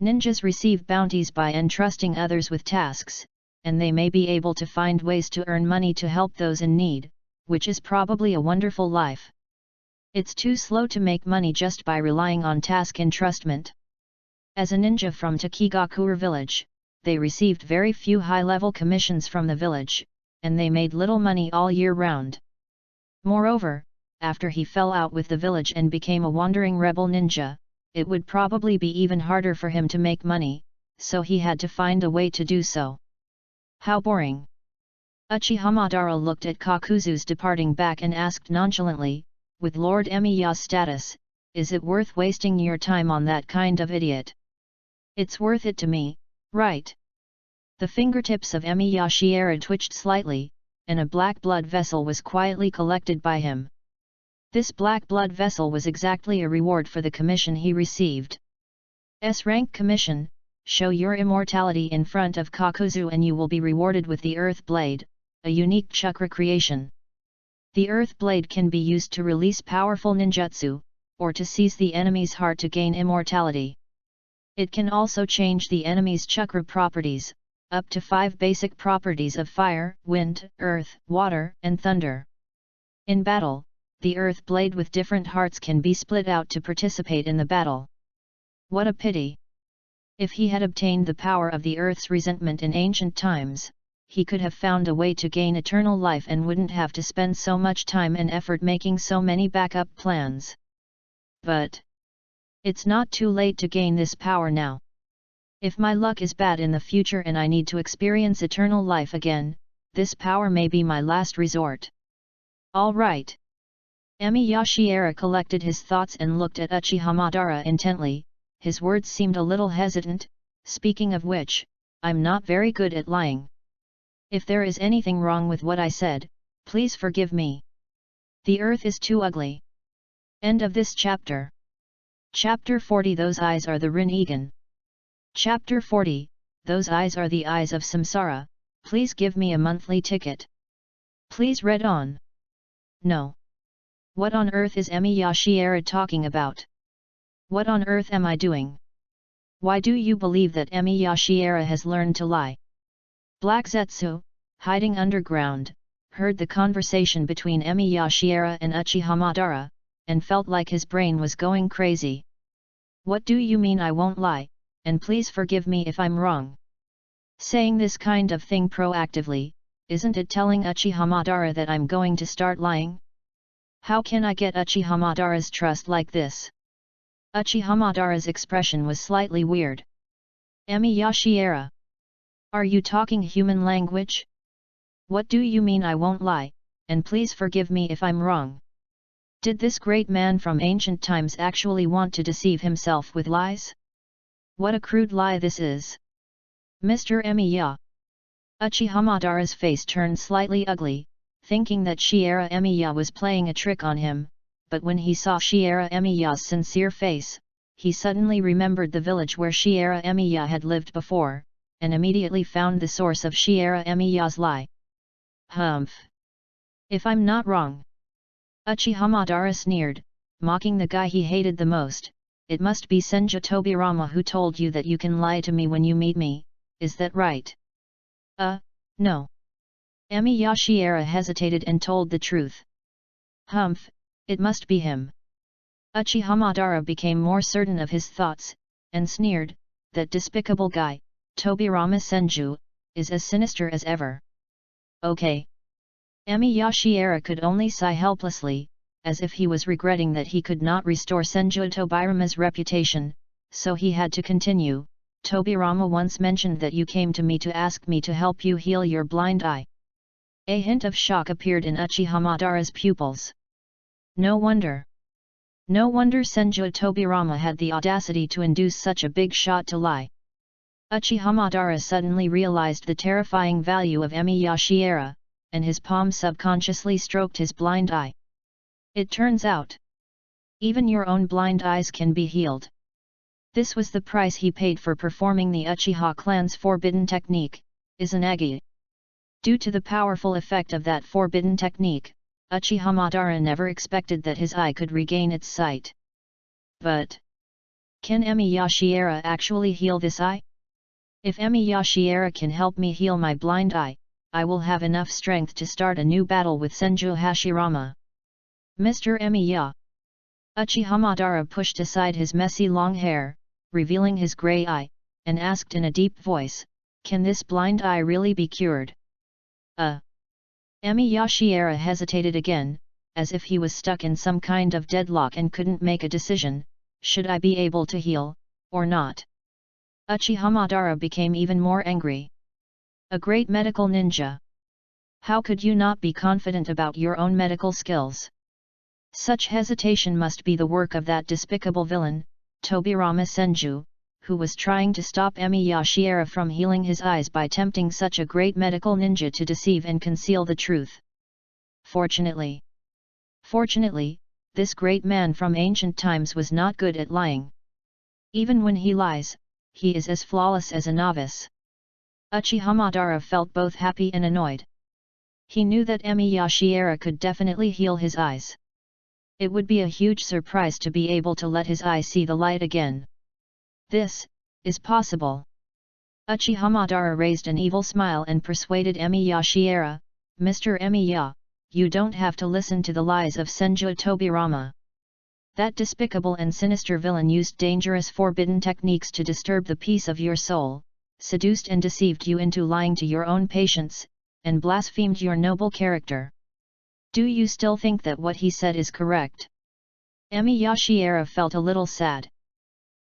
S1: Ninjas receive bounties by entrusting others with tasks, and they may be able to find ways to earn money to help those in need, which is probably a wonderful life. It's too slow to make money just by relying on task entrustment. As a ninja from Takigakure village, they received very few high-level commissions from the village, and they made little money all year round. Moreover, after he fell out with the village and became a wandering rebel ninja, it would probably be even harder for him to make money, so he had to find a way to do so. How boring! Uchiha Madara looked at Kakuzu's departing back and asked nonchalantly, with Lord Emiya's status, is it worth wasting your time on that kind of idiot? It's worth it to me, right? The fingertips of Emi Yashiera twitched slightly, and a black blood vessel was quietly collected by him. This black blood vessel was exactly a reward for the commission he received. S-rank commission, show your immortality in front of Kakuzu and you will be rewarded with the Earth Blade, a unique chakra creation. The Earth Blade can be used to release powerful ninjutsu, or to seize the enemy's heart to gain immortality. It can also change the enemy's chakra properties, up to 5 basic properties of fire, wind, earth, water, and thunder. In battle, the Earth Blade with different hearts can be split out to participate in the battle. What a pity! If he had obtained the power of the Earth's resentment in ancient times, he could have found a way to gain eternal life and wouldn't have to spend so much time and effort making so many backup plans. But it's not too late to gain this power now. If my luck is bad in the future and I need to experience eternal life again, this power may be my last resort. All right. Emi Yashiera collected his thoughts and looked at Uchiha Madara intently. His words seemed a little hesitant. Speaking of which, I'm not very good at lying. If there is anything wrong with what I said, please forgive me. The earth is too ugly. End of this chapter. Chapter 40. Those eyes are the Rinnegan. Chapter 40. Those eyes are the eyes of samsara. Please give me a monthly ticket. Please read on. No. What on earth is Emi Yashiera talking about? What on earth am I doing? Why do you believe that Emi Yashiera has learned to lie? Black Zetsu, hiding underground, heard the conversation between Emi Yashiera and Uchiha Madara, and felt like his brain was going crazy. What do you mean I won't lie, and please forgive me if I'm wrong? Saying this kind of thing proactively, isn't it telling Uchiha Madara that I'm going to start lying? How can I get Uchiha Madara's trust like this? Uchiha Madara's expression was slightly weird. Emi Yashiera, are you talking human language? What do you mean I won't lie, and please forgive me if I'm wrong? Did this great man from ancient times actually want to deceive himself with lies? What a crude lie this is! Mr. Emiya! Uchiha Madara's face turned slightly ugly, thinking that Shiera Emiya was playing a trick on him, but when he saw Shiera Emiya's sincere face, he suddenly remembered the village where Shiera Emiya had lived before, and immediately found the source of Shiera Emiya's lie. Humph! If I'm not wrong. Uchiha Madara sneered, mocking the guy he hated the most. It must be Senju Tobirama who told you that you can lie to me when you meet me, is that right? No. Emi Yashiera hesitated and told the truth. Humph, it must be him. Uchiha Madara became more certain of his thoughts, and sneered, that despicable guy, Tobirama Senju, is as sinister as ever. Okay. Emi Yashiera could only sigh helplessly, as if he was regretting that he could not restore Senju Tobirama's reputation, so he had to continue. Tobirama once mentioned that you came to me to ask me to help you heal your blind eye. A hint of shock appeared in Uchiha Madara's pupils. No wonder. No wonder Senju Tobirama had the audacity to induce such a big shot to lie. Uchiha Madara suddenly realized the terrifying value of Emi Yashiera, and his palm subconsciously stroked his blind eye. It turns out, even your own blind eyes can be healed. This was the price he paid for performing the Uchiha clan's forbidden technique, Izanagi. Due to the powerful effect of that forbidden technique, Uchiha Madara never expected that his eye could regain its sight. But, can Emi Yashiera actually heal this eye? If Emi Yashiera can help me heal my blind eye, I will have enough strength to start a new battle with Senju Hashirama. Mr. Emiya. Uchiha Madara pushed aside his messy long hair, revealing his grey eye, and asked in a deep voice, can this blind eye really be cured? Emi Yashiera hesitated again, as if he was stuck in some kind of deadlock and couldn't make a decision, should I be able to heal, or not? Uchiha Madara became even more angry. A great medical ninja. How could you not be confident about your own medical skills? Such hesitation must be the work of that despicable villain, Tobirama Senju, who was trying to stop Emi Yashiera from healing his eyes by tempting such a great medical ninja to deceive and conceal the truth. Fortunately, this great man from ancient times was not good at lying. Even when he lies, he is as flawless as a novice. Uchiha Madara felt both happy and annoyed. He knew that Emi Yashiera could definitely heal his eyes. It would be a huge surprise to be able to let his eye see the light again. This is possible. Uchiha Madara raised an evil smile and persuaded Emi Yashiera, Mr. Emiya, you don't have to listen to the lies of Senju Tobirama. That despicable and sinister villain used dangerous forbidden techniques to disturb the peace of your soul, seduced and deceived you into lying to your own patients, and blasphemed your noble character. Do you still think that what he said is correct? Emi Yashiera felt a little sad.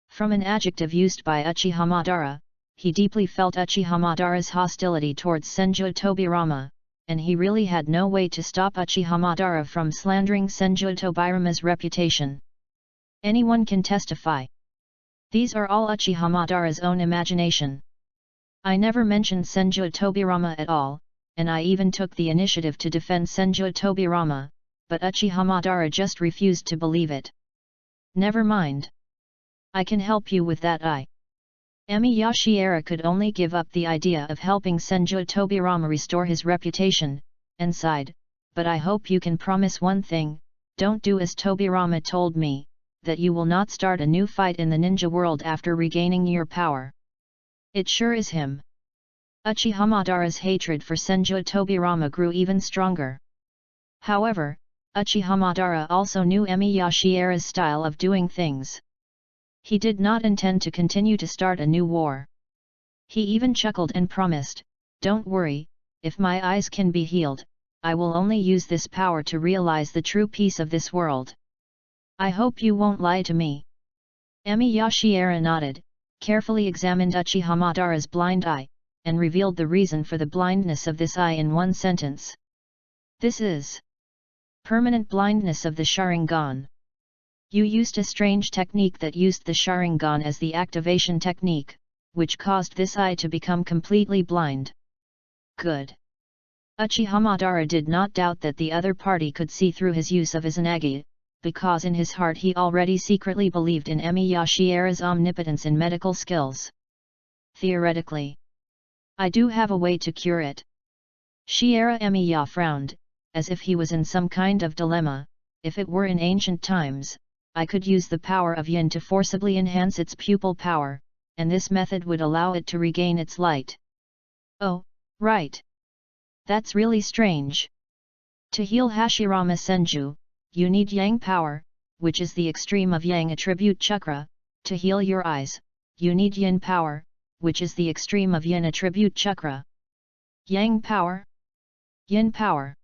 S1: From an adjective used by Uchiha Madara, he deeply felt Uchiha Madara's hostility towards Senju Tobirama, and he really had no way to stop Uchiha Madara from slandering Senju Tobirama's reputation. Anyone can testify. These are all Uchiha Madara's own imagination. I never mentioned Senju Tobirama at all, and I even took the initiative to defend Senju Tobirama, but Uchiha Madara just refused to believe it. Never mind. I can help you with that eye. Emi Yashiera could only give up the idea of helping Senju Tobirama restore his reputation, and sighed, but I hope you can promise one thing, don't do as Tobirama told me, that you will not start a new fight in the ninja world after regaining your power. It sure is him. Uchihamadara's hatred for Senju Tobirama grew even stronger. However, Uchihamadara also knew Emi Yashiera's style of doing things. He did not intend to continue to start a new war. He even chuckled and promised, "Don't worry, if my eyes can be healed, I will only use this power to realize the true peace of this world. I hope you won't lie to me." Emi Yashiera nodded, carefully examined Uchihamadara's blind eye, and revealed the reason for the blindness of this eye in one sentence. "This is permanent blindness of the Sharingan. You used a strange technique that used the Sharingan as the activation technique, which caused this eye to become completely blind." Good. Uchihamadara did not doubt that the other party could see through his use of Izanagi, because in his heart he already secretly believed in Emi Yashiera's omnipotence in medical skills. "Theoretically, I do have a way to cure it." Shiera Emiya frowned, as if he was in some kind of dilemma. "If it were in ancient times, I could use the power of yin to forcibly enhance its pupil power, and this method would allow it to regain its light." "Oh, right. That's really strange. To heal Hashirama Senju, you need yang power, which is the extreme of yang attribute chakra. To heal your eyes, you need yin power, which is the extreme of yin attribute chakra." Yang power? Yin power?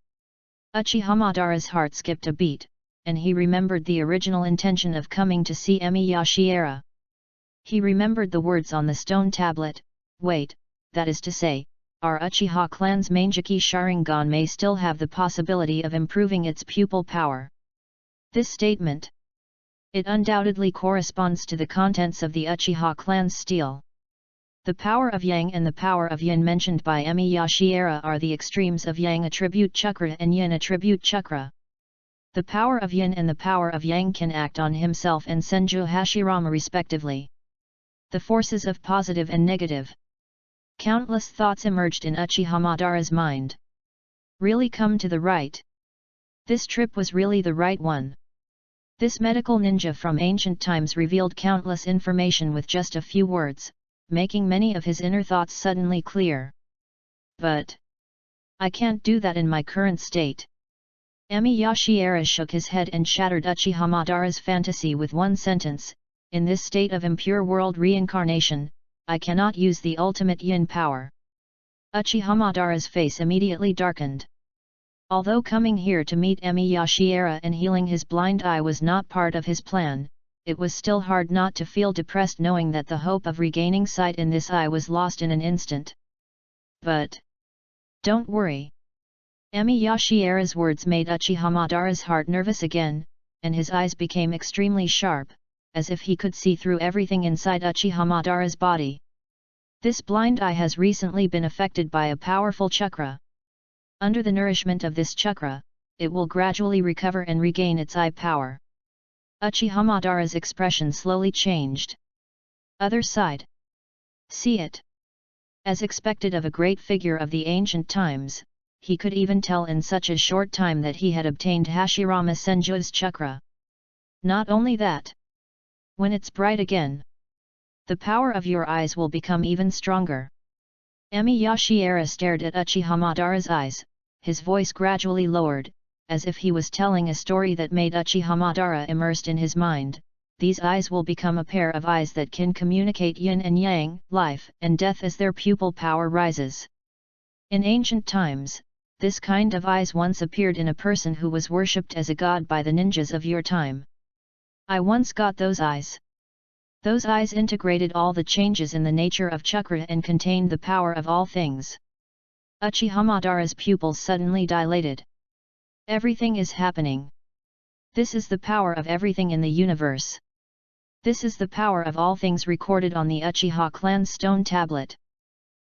S1: Uchihamadara's heart skipped a beat, and he remembered the original intention of coming to see Emi Yashiera. He remembered the words on the stone tablet. Wait, that is to say, our Uchiha clan's Manjiki Sharingan may still have the possibility of improving its pupil power. This statement, it undoubtedly corresponds to the contents of the Uchiha clan's stele. The power of Yang and the power of Yin mentioned by Emi Yashiera are the extremes of Yang attribute chakra and Yin attribute chakra. The power of Yin and the power of Yang can act on himself and Senju Hashirama respectively. The forces of positive and negative. Countless thoughts emerged in Uchihamadara's mind. Really come to the right. This trip was really the right one. This medical ninja from ancient times revealed countless information with just a few words, making many of his inner thoughts suddenly clear. But I can't do that in my current state. Emi Yashiera shook his head and shattered Uchihamadara's fantasy with one sentence. In this state of impure world reincarnation, I cannot use the ultimate yin power. Uchihamadara's face immediately darkened. Although coming here to meet Emi Yashiera and healing his blind eye was not part of his plan, it was still hard not to feel depressed knowing that the hope of regaining sight in this eye was lost in an instant. But don't worry. Emi Yashiera's words made Uchihamadara's heart nervous again, and his eyes became extremely sharp, as if he could see through everything inside Uchihamadara's body. This blind eye has recently been affected by a powerful chakra. Under the nourishment of this chakra, it will gradually recover and regain its eye power. Uchihamadara's expression slowly changed. Other side. See it. As expected of a great figure of the ancient times, he could even tell in such a short time that he had obtained Hashirama Senju's chakra. Not only that. When it's bright again, the power of your eyes will become even stronger. Emi Yashiera stared at Uchihamadara's eyes, his voice gradually lowered, as if he was telling a story that made Uchihamadara immersed in his mind. These eyes will become a pair of eyes that can communicate yin and yang, life and death as their pupil power rises. In ancient times, this kind of eyes once appeared in a person who was worshipped as a god by the ninjas of your time. I once got those eyes. Those eyes integrated all the changes in the nature of chakra and contained the power of all things. Uchihamadara's pupils suddenly dilated. Everything is happening. This is the power of everything in the universe. This is the power of all things recorded on the Uchiha clan's stone tablet.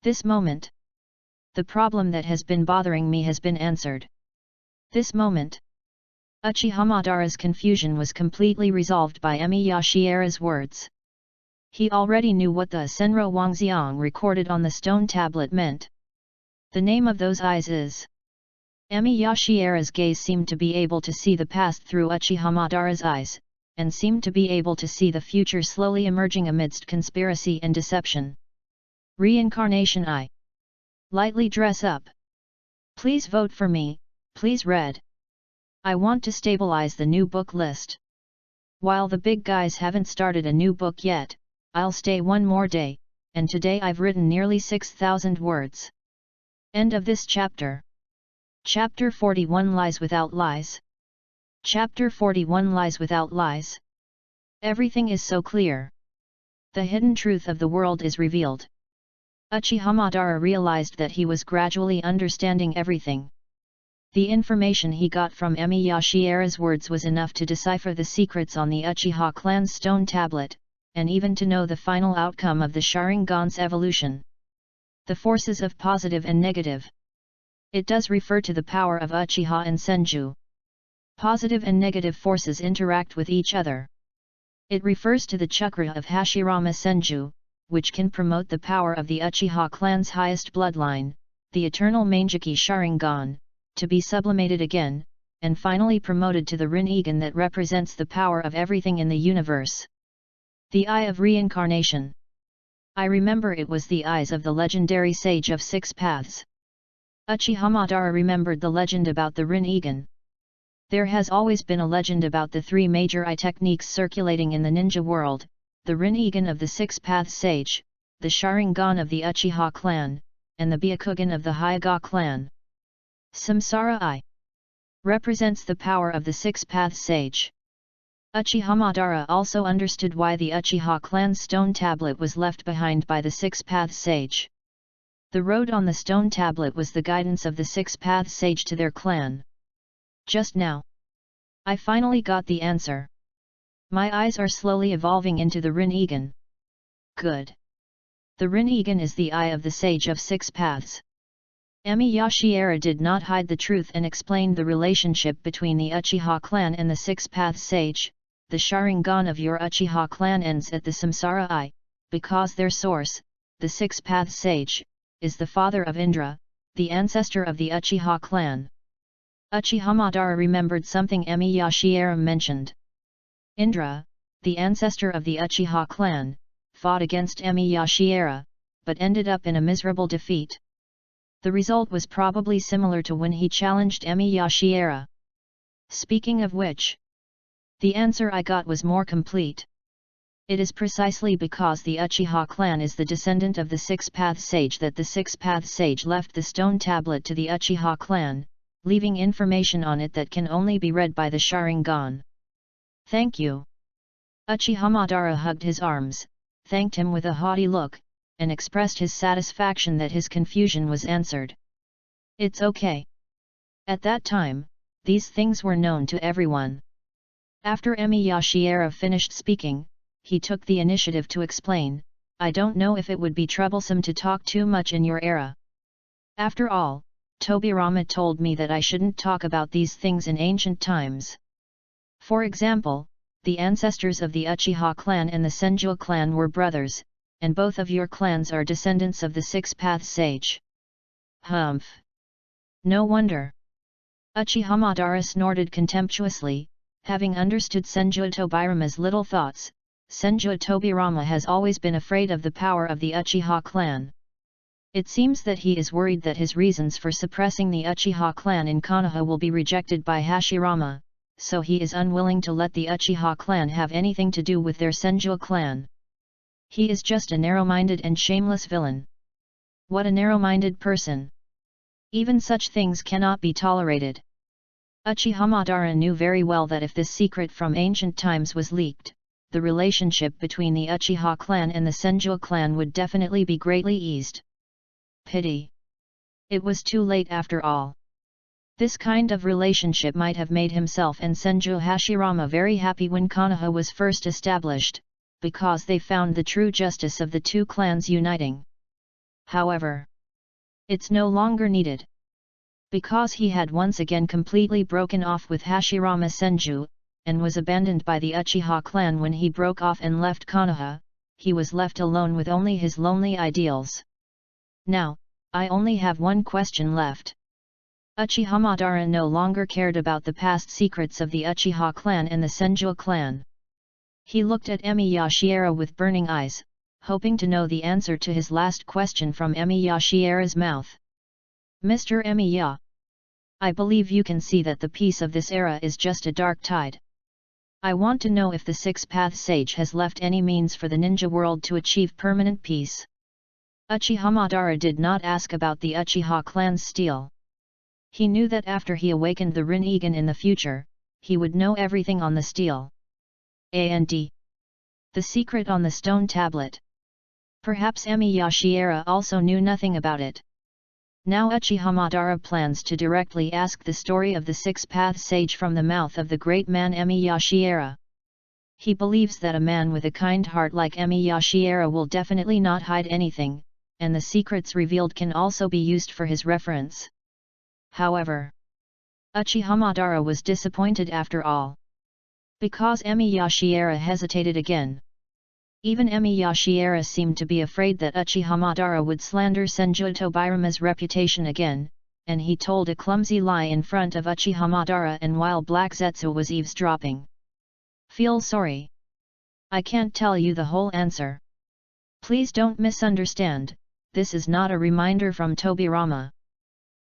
S1: This moment. The problem that has been bothering me has been answered. This moment. Uchihamadara's confusion was completely resolved by Emi Yashiera's words. He already knew what the Senro Wangxiang recorded on the stone tablet meant. The name of those eyes is. Emi Yashiera's gaze seemed to be able to see the past through Uchihamadara's eyes, and seemed to be able to see the future slowly emerging amidst conspiracy and deception. Reincarnation Eye. Lightly dress up. Please vote for me, please Red. I want to stabilize the new book list. While the big guys haven't started a new book yet, I'll stay one more day, and today I've written nearly 6,000 words. End of this chapter. Chapter 41 Lies Without Lies. Chapter 41 Lies Without Lies. Everything is so clear. The hidden truth of the world is revealed. Uchiha Madara realized that he was gradually understanding everything. The information he got from Emi Yashiera's words was enough to decipher the secrets on the Uchiha clan's stone tablet, and even to know the final outcome of the Sharingan's evolution. The forces of positive and negative. It does refer to the power of Uchiha and Senju. Positive and negative forces interact with each other. It refers to the chakra of Hashirama Senju, which can promote the power of the Uchiha clan's highest bloodline, the eternal Manjiki Sharingan, to be sublimated again, and finally promoted to the Rinnegan that represents the power of everything in the universe. The Eye of Reincarnation. I remember it was the eyes of the legendary Sage of Six Paths. Uchiha Madara remembered the legend about the Rinnegan. There has always been a legend about the three major eye techniques circulating in the ninja world, the Rinnegan of the Six Paths Sage, the Sharingan of the Uchiha clan, and the Byakugan of the Hyuga clan. Samsara Eye represents the power of the Six Paths Sage. Uchiha Madara also understood why the Uchiha clan's stone tablet was left behind by the Six Paths Sage. The road on the stone tablet was the guidance of the Six Paths Sage to their clan. Just now, I finally got the answer. My eyes are slowly evolving into the Rinnegan. Good. The Rinnegan is the eye of the Sage of Six Paths. Emi Yashiera did not hide the truth and explained the relationship between the Uchiha clan and the Six Paths Sage. The Sharingan of your Uchiha clan ends at the Samsara Eye, because their source, the Six Paths Sage, is the father of Indra, the ancestor of the Uchiha clan. Uchiha Madara remembered something Emi Yashiera mentioned. Indra, the ancestor of the Uchiha clan, fought against Emi Yashiera, but ended up in a miserable defeat. The result was probably similar to when he challenged Emi Yashiera. Speaking of which, the answer I got was more complete. It is precisely because the Uchiha clan is the descendant of the Six Paths Sage that the Six Paths Sage left the stone tablet to the Uchiha clan, leaving information on it that can only be read by the Sharingan. Thank you. Uchiha Madara hugged his arms, thanked him with a haughty look, and expressed his satisfaction that his confusion was answered. It's okay. At that time, these things were known to everyone. After Emi Yashiera finished speaking, he took the initiative to explain, I don't know if it would be troublesome to talk too much in your era. After all, Tobirama told me that I shouldn't talk about these things in ancient times. For example, the ancestors of the Uchiha clan and the Senju clan were brothers, and both of your clans are descendants of the Six Paths Sage. Humph! No wonder. Uchiha Madara snorted contemptuously, having understood Senju Tobirama's little thoughts. Senju Tobirama has always been afraid of the power of the Uchiha clan. It seems that he is worried that his reasons for suppressing the Uchiha clan in Konoha will be rejected by Hashirama, so he is unwilling to let the Uchiha clan have anything to do with their Senju clan. He is just a narrow-minded and shameless villain. What a narrow-minded person! Even such things cannot be tolerated. Uchiha Madara knew very well that if this secret from ancient times was leaked, the relationship between the Uchiha clan and the Senju clan would definitely be greatly eased. Pity. It was too late after all. This kind of relationship might have made himself and Senju Hashirama very happy when Konoha was first established, because they found the true justice of the two clans uniting. However, it's no longer needed. Because he had once again completely broken off with Hashirama Senju, and was abandoned by the Uchiha clan when he broke off and left Konoha, he was left alone with only his lonely ideals. Now, I only have one question left. Uchiha Madara no longer cared about the past secrets of the Uchiha clan and the Senju clan. He looked at Emi Yashiera with burning eyes, hoping to know the answer to his last question from Emiya Shiera's mouth. Mr. Emiya, I believe you can see that the peace of this era is just a dark tide. I want to know if the Six-Path Sage has left any means for the ninja world to achieve permanent peace. Uchiha Madara did not ask about the Uchiha clan's steel. He knew that after he awakened the Rinnegan in the future, he would know everything on the steel. And the secret on the stone tablet. Perhaps Emiya Shiera also knew nothing about it. Now Uchiha Madara plans to directly ask the story of the Six-Path Sage from the mouth of the great man Emiya Shiera. He believes that a man with a kind heart like Emiya Shiera will definitely not hide anything, and the secrets revealed can also be used for his reference. However, Uchiha Madara was disappointed after all. Because Emiya Shiera hesitated again. Even Emiya Shiera seemed to be afraid that Uchiha Madara would slander Senju Tobirama's reputation again, and he told a clumsy lie in front of Uchiha Madara and while Black Zetsu was eavesdropping. Feel sorry. I can't tell you the whole answer. Please don't misunderstand, this is not a reminder from Tobirama.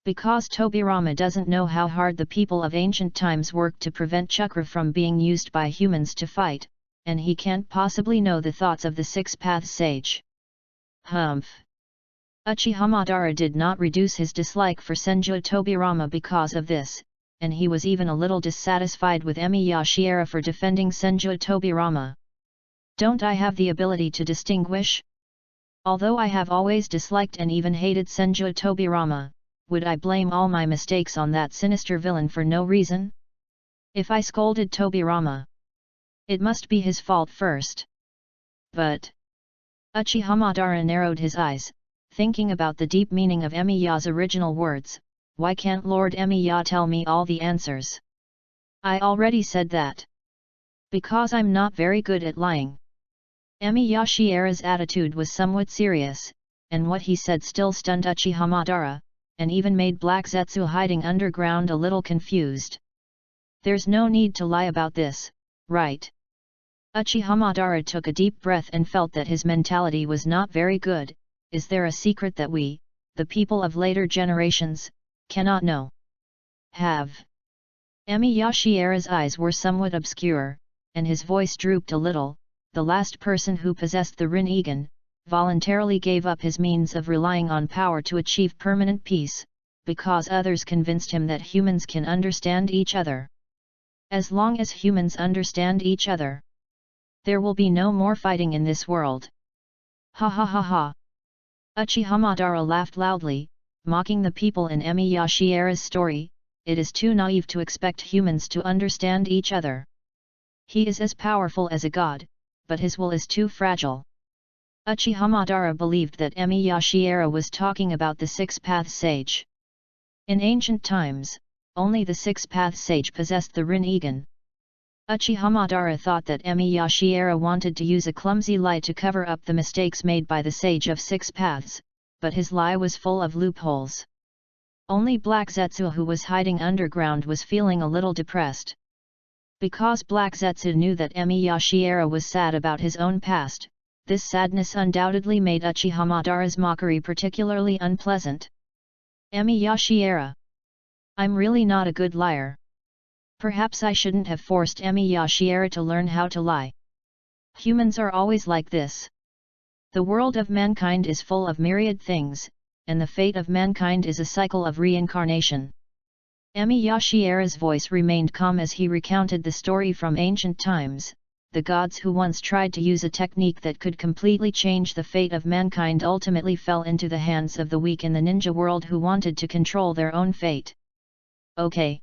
S1: Because Tobirama doesn't know how hard the people of ancient times worked to prevent chakra from being used by humans to fight, and he can't possibly know the thoughts of the Six-Path Sage. Humph. Uchiha Madara did not reduce his dislike for Senju Tobirama because of this, and he was even a little dissatisfied with Emiya Shiera for defending Senju Tobirama. Don't I have the ability to distinguish? Although I have always disliked and even hated Senju Tobirama, would I blame all my mistakes on that sinister villain for no reason? If I scolded Tobirama, it must be his fault first. But Uchiha Madara narrowed his eyes, thinking about the deep meaning of Emiya's original words. Why can't Lord Emiya tell me all the answers? I already said that. Because I'm not very good at lying. Emiya Shiera's attitude was somewhat serious, and what he said still stunned Uchiha Madara, and even made Black Zetsu hiding underground a little confused. There's no need to lie about this, right? Uchiha Madara took a deep breath and felt that his mentality was not very good. Is there a secret that we, the people of later generations, cannot know? Have. Emiya Shiera's eyes were somewhat obscure, and his voice drooped a little. The last person who possessed the Rinnegan voluntarily gave up his means of relying on power to achieve permanent peace, because others convinced him that humans can understand each other. As long as humans understand each other, there will be no more fighting in this world. Ha ha ha ha. Uchiha Madara laughed loudly, mocking the people in Emiya Shiera's story. It is too naive to expect humans to understand each other. He is as powerful as a god, but his will is too fragile. Uchiha Madara believed that Emiya Shiera was talking about the Six-Path Sage. In ancient times, only the Six-Path Sage possessed the Rinnegan. Uchiha Madara thought that Emiya Shiera wanted to use a clumsy lie to cover up the mistakes made by the Sage of Six Paths, but his lie was full of loopholes. Only Black Zetsu, who was hiding underground, was feeling a little depressed. Because Black Zetsu knew that Emiya Shiera was sad about his own past, this sadness undoubtedly made Uchiha Madara's mockery particularly unpleasant. Emiya Shiera. I'm really not a good liar. Perhaps I shouldn't have forced Emiya Shiera to learn how to lie. Humans are always like this. The world of mankind is full of myriad things, and the fate of mankind is a cycle of reincarnation. Emiya Shiera's voice remained calm as he recounted the story from ancient times. The gods who once tried to use a technique that could completely change the fate of mankind ultimately fell into the hands of the weak in the ninja world who wanted to control their own fate. Okay.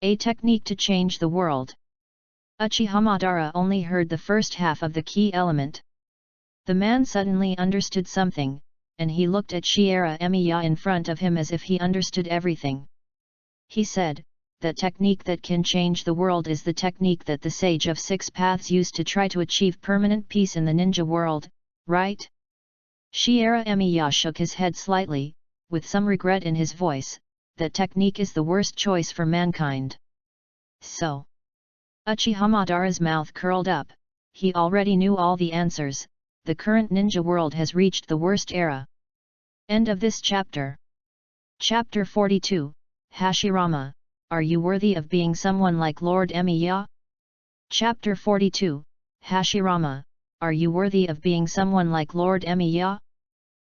S1: A technique to change the world. Uchiha Madara only heard the first half of the key element. The man suddenly understood something, and he looked at Shiera Emiya in front of him as if he understood everything. He said, that technique that can change the world is the technique that the Sage of Six Paths used to try to achieve permanent peace in the ninja world, right? Shiera Emiya shook his head slightly, with some regret in his voice. That technique is the worst choice for mankind. So. Uchiha Madara's mouth curled up. He already knew all the answers, the current ninja world has reached the worst era. End of this chapter. Chapter 42, Hashirama, are you worthy of being someone like Lord Emiya? Chapter 42, Hashirama, are you worthy of being someone like Lord Emiya?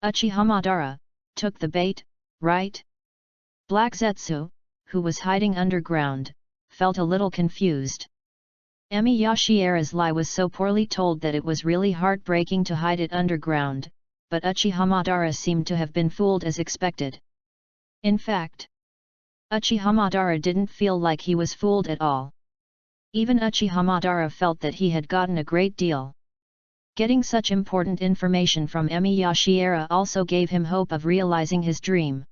S1: Uchihamadara, took the bait, right? Black Zetsu, who was hiding underground, felt a little confused. Emiya's lie was so poorly told that it was really heartbreaking to hide it underground, but Uchihamadara seemed to have been fooled as expected. In fact, Uchihamadara didn't feel like he was fooled at all. Even Uchihamadara felt that he had gotten a great deal. Getting such important information from Emiyashi also gave him hope of realizing his dream.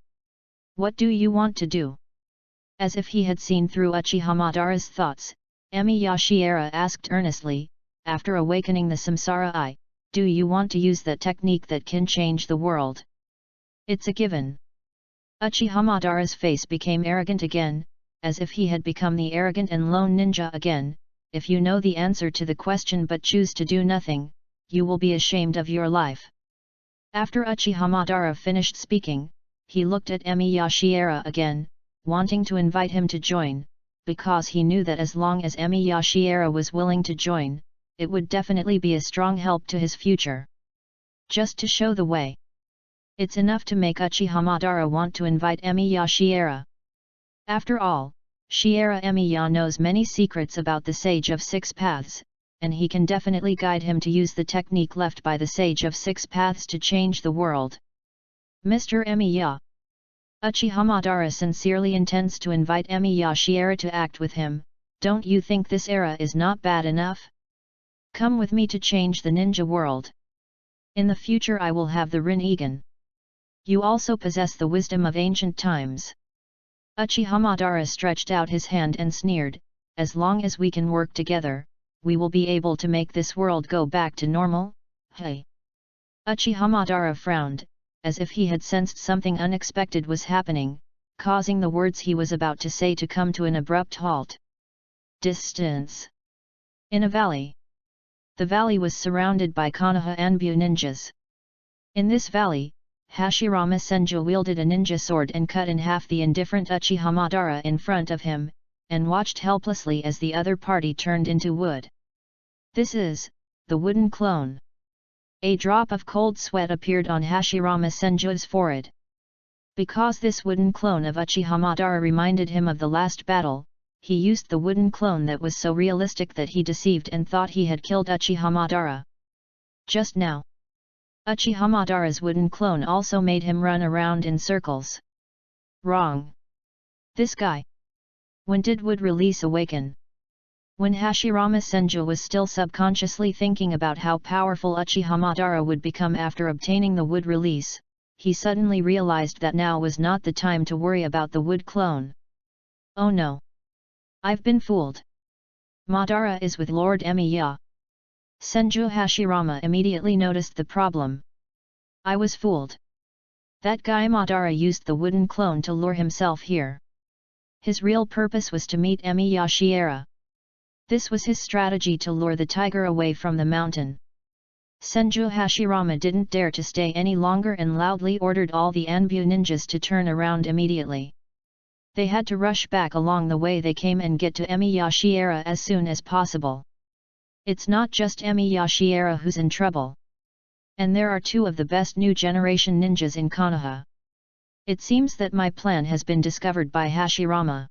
S1: What do you want to do? As if he had seen through Uchihamadara's thoughts, Emiyashi asked earnestly, after awakening the samsara eye, do you want to use that technique that can change the world? It's a given. Uchihamadara's face became arrogant again, as if he had become the arrogant and lone ninja again. If you know the answer to the question but choose to do nothing, you will be ashamed of your life. After Uchihamadara finished speaking, he looked at Emiyashi again, wanting to invite him to join, because he knew that as long as Emiyashi was willing to join, it would definitely be a strong help to his future. Just to show the way. It's enough to make Uchihamadara want to invite Emiyashi. After all, Shiera Emiya knows many secrets about the Sage of Six Paths, and he can definitely guide him to use the technique left by the Sage of Six Paths to change the world. Mr. Emiya. Uchihamadara sincerely intends to invite Emiyashi to act with him. Don't you think this era is not bad enough? Come with me to change the ninja world. In the future I will have the Rinnegan. You also possess the wisdom of ancient times. Uchihamadara stretched out his hand and sneered, as long as we can work together, we will be able to make this world go back to normal, hey. Uchihamadara frowned, as if he had sensed something unexpected was happening, causing the words he was about to say to come to an abrupt halt. Distance. In a valley. The valley was surrounded by Konoha Anbu ninjas. In this valley, Hashirama Senju wielded a ninja sword and cut in half the indifferent Uchihamadara in front of him, and watched helplessly as the other party turned into wood. This is the wooden clone. A drop of cold sweat appeared on Hashirama Senju's forehead. Because this wooden clone of Uchihamadara reminded him of the last battle, he used the wooden clone that was so realistic that he deceived and thought he had killed Uchihamadara. Just now, Uchihamadara's wooden clone also made him run around in circles. Wrong. This guy. When did wood release awaken? When Hashirama Senju was still subconsciously thinking about how powerful Uchihamadara would become after obtaining the wood release, he suddenly realized that now was not the time to worry about the wood clone. Oh no! I've been fooled. Madara is with Lord Emiya. Senju Hashirama immediately noticed the problem. I was fooled. That guy Madara used the wooden clone to lure himself here. His real purpose was to meet Emiyashi. This was his strategy to lure the tiger away from the mountain. Senju Hashirama didn't dare to stay any longer and loudly ordered all the Anbu ninjas to turn around immediately. They had to rush back along the way they came and get to Emiyashi as soon as possible. It's not just Emiyashi who's in trouble. And there are two of the best new generation ninjas in Konoha. It seems that my plan has been discovered by Hashirama.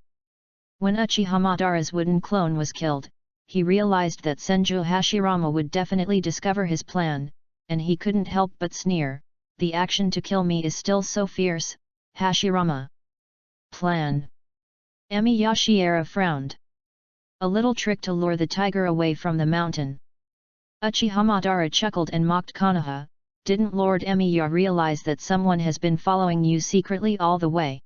S1: When Uchihamadara's wooden clone was killed, he realized that Senju Hashirama would definitely discover his plan, and he couldn't help but sneer, the action to kill me is still so fierce, Hashirama. Plan. Emiyashi frowned. A little trick to lure the tiger away from the mountain. Uchihamadara chuckled and mocked Konoha, didn't Lord Emiya realize that someone has been following you secretly all the way?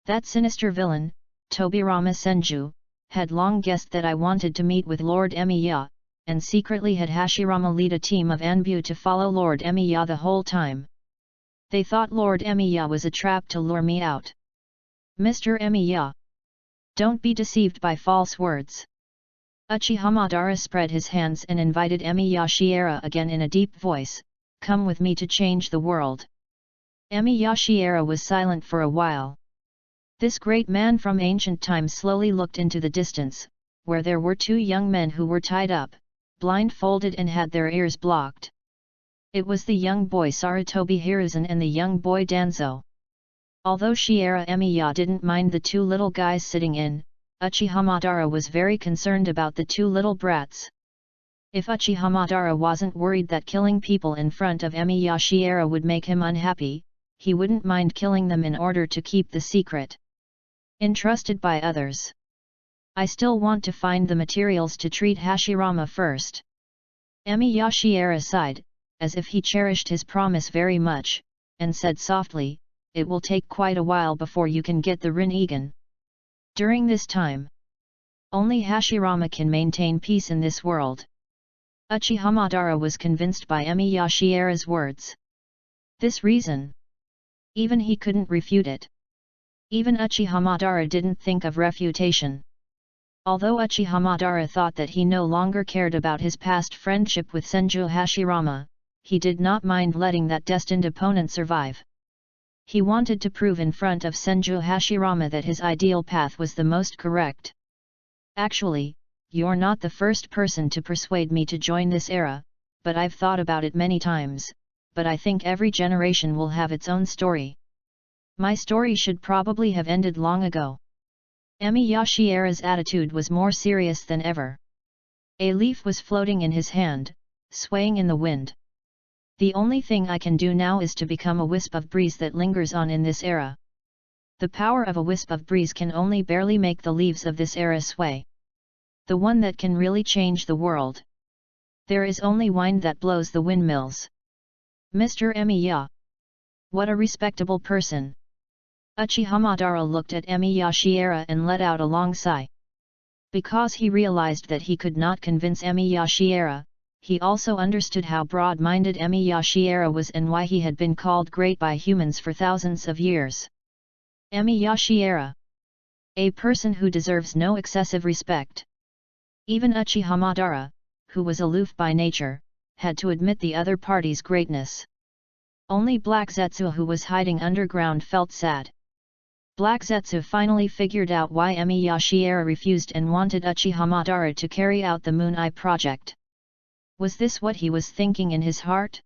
S1: That sinister villain, Tobirama Senju, had long guessed that I wanted to meet with Lord Emiya, and secretly had Hashirama lead a team of Anbu to follow Lord Emiya the whole time. They thought Lord Emiya was a trap to lure me out. Mr. Emiya. Don't be deceived by false words. Uchihamadara spread his hands and invited Emi Yashiera again in a deep voice, "Come with me to change the world." Emi Yashiera was silent for a while. This great man from ancient times slowly looked into the distance, where there were two young men who were tied up, blindfolded and had their ears blocked. It was the young boy Sarutobi Hiruzen and the young boy Danzo. Although Shiera Emiya didn't mind the two little guys sitting in, Uchihamadara was very concerned about the two little brats. If Uchihamadara wasn't worried that killing people in front of Emiya Shiera would make him unhappy, he wouldn't mind killing them in order to keep the secret entrusted by others. "I still want to find the materials to treat Hashirama first." Emi Yashiera sighed, as if he cherished his promise very much, and said softly, "It will take quite a while before you can get the Rinnegan. During this time, only Hashirama can maintain peace in this world." Uchihamadara was convinced by Emi Yashiera's words. This reason, even he couldn't refute it. Even Uchihamadara didn't think of refutation. Although Uchihamadara thought that he no longer cared about his past friendship with Senju Hashirama, he did not mind letting that destined opponent survive. He wanted to prove in front of Senju Hashirama that his ideal path was the most correct. "Actually, you're not the first person to persuade me to join this era, but I've thought about it many times, but I think every generation will have its own story. My story should probably have ended long ago." Emi Yashiera's attitude was more serious than ever. A leaf was floating in his hand, swaying in the wind. "The only thing I can do now is to become a wisp of breeze that lingers on in this era. The power of a wisp of breeze can only barely make the leaves of this era sway. The one that can really change the world. There is only wind that blows the windmills." "Mr. Emiya. What a respectable person." Uchihamadara looked at Emi Yashiera and let out a long sigh. Because he realized that he could not convince Emi Yashiera, he also understood how broad-minded Emi Yashiera was and why he had been called great by humans for thousands of years. Emi Yashiera. A person who deserves no excessive respect. Even Uchihamadara, who was aloof by nature, had to admit the other party's greatness. Only Black Zetsu, who was hiding underground, felt sad. Black Zetsu finally figured out why Emi Yashiera refused and wanted Uchihamadara to carry out the Moon Eye project. Was this what he was thinking in his heart?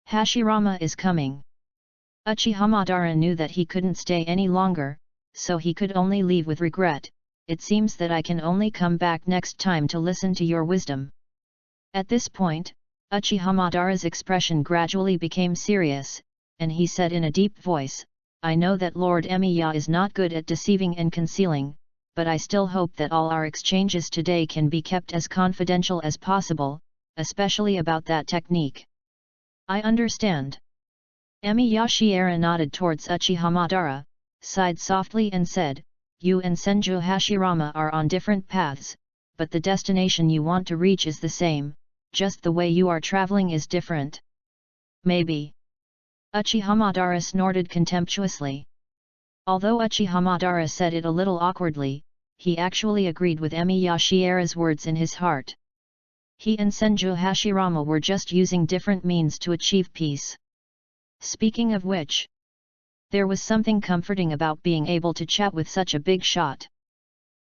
S1: "Hashirama is coming." Uchihamadara knew that he couldn't stay any longer, so he could only leave with regret. "It seems that I can only come back next time to listen to your wisdom." At this point, Uchihamadara's expression gradually became serious, and he said in a deep voice, "I know that Lord Emiya is not good at deceiving and concealing, but I still hope that all our exchanges today can be kept as confidential as possible, especially about that technique." "I understand." Emi Yashiera nodded towards Uchihamadara, sighed softly and said, "You and Senju Hashirama are on different paths, but the destination you want to reach is the same, just the way you are traveling is different." "Maybe." Uchihamadara snorted contemptuously. Although Uchihamadara said it a little awkwardly, he actually agreed with Emi Yashiera's words in his heart. He and Senju Hashirama were just using different means to achieve peace. Speaking of which, there was something comforting about being able to chat with such a big shot.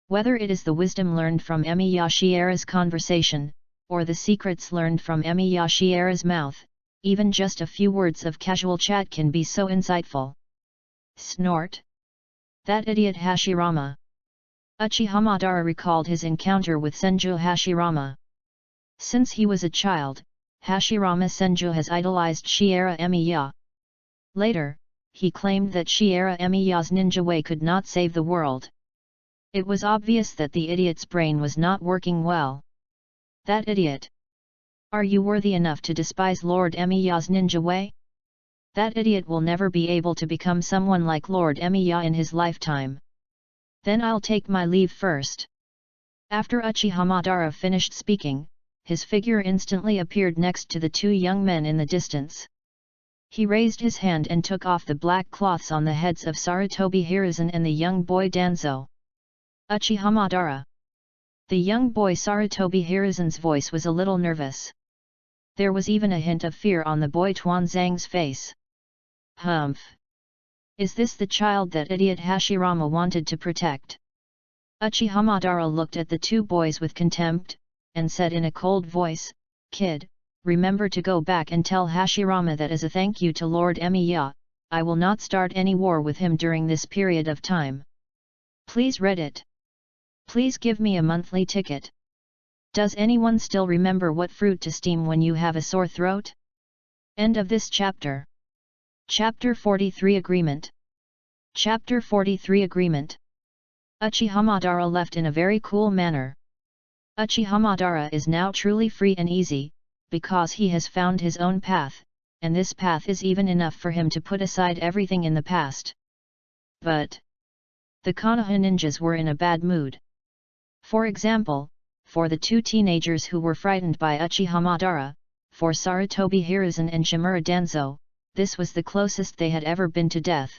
S1: Whether it is the wisdom learned from Emi Yashiera's conversation, or the secrets learned from Emi Yashiera's mouth, even just a few words of casual chat can be so insightful. Snort. That idiot Hashirama. Uchihamadara recalled his encounter with Senju Hashirama. Since he was a child, Hashirama Senju has idolized Shiera Emiya. Later, he claimed that Shiera Emiya's ninja way could not save the world. It was obvious that the idiot's brain was not working well. That idiot! Are you worthy enough to despise Lord Emiya's ninja way? That idiot will never be able to become someone like Lord Emiya in his lifetime. Then I'll take my leave first. After Uchihamadara finished speaking, his figure instantly appeared next to the two young men in the distance. He raised his hand and took off the black cloths on the heads of Sarutobi Hiruzen and the young boy Danzo. Uchihamadara. The young boy Sarutobi Hiruzen's voice was a little nervous. There was even a hint of fear on the boy Tuanzang's face. Humph! Is this the child that idiot Hashirama wanted to protect? Uchiha Madara looked at the two boys with contempt, and said in a cold voice, "Kid, remember to go back and tell Hashirama that as a thank you to Lord Emiya, I will not start any war with him during this period of time. Please read it. Please give me a monthly ticket. Does anyone still remember what fruit to steam when you have a sore throat?" End of this chapter. Chapter 43 Agreement. Chapter 43 Agreement. Uchiha Madara left in a very cool manner. Uchiha Madara is now truly free and easy, because he has found his own path, and this path is even enough for him to put aside everything in the past. But the Konoha ninjas were in a bad mood. For example, for the two teenagers who were frightened by Uchiha Madara, for Sarutobi Hiruzen and Shimura Danzo, this was the closest they had ever been to death.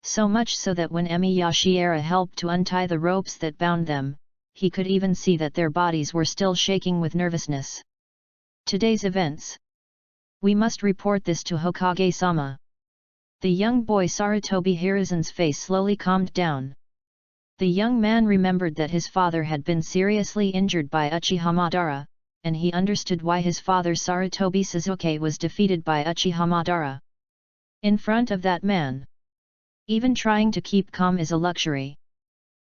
S1: So much so that when Emi Yashiera helped to untie the ropes that bound them, he could even see that their bodies were still shaking with nervousness. Today's events. We must report this to Hokage-sama. The young boy Sarutobi Hiruzen's face slowly calmed down. The young man remembered that his father had been seriously injured by Uchiha Madara, and he understood why his father Sarutobi Sasuke was defeated by Uchiha Madara. In front of that man, even trying to keep calm is a luxury.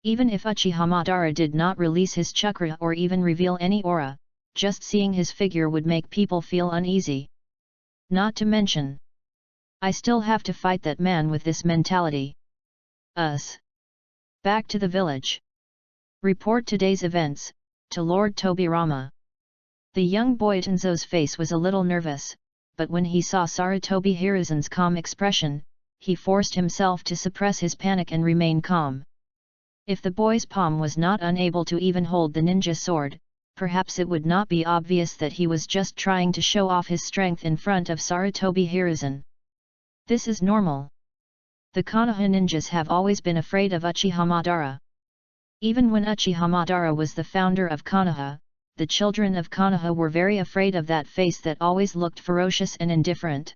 S1: Even if Uchiha Madara did not release his chakra or even reveal any aura, just seeing his figure would make people feel uneasy. Not to mention, I still have to fight that man with this mentality. Back to the village. Report today's events, to Lord Tobirama. The young boy Tenzo's face was a little nervous, but when he saw Sarutobi Hiruzen's calm expression, he forced himself to suppress his panic and remain calm. If the boy's palm was not unable to even hold the ninja sword, perhaps it would not be obvious that he was just trying to show off his strength in front of Sarutobi Hiruzen. This is normal. The Konoha ninjas have always been afraid of Uchiha Madara. Even when Uchiha Madara was the founder of Konoha, the children of Konoha were very afraid of that face that always looked ferocious and indifferent.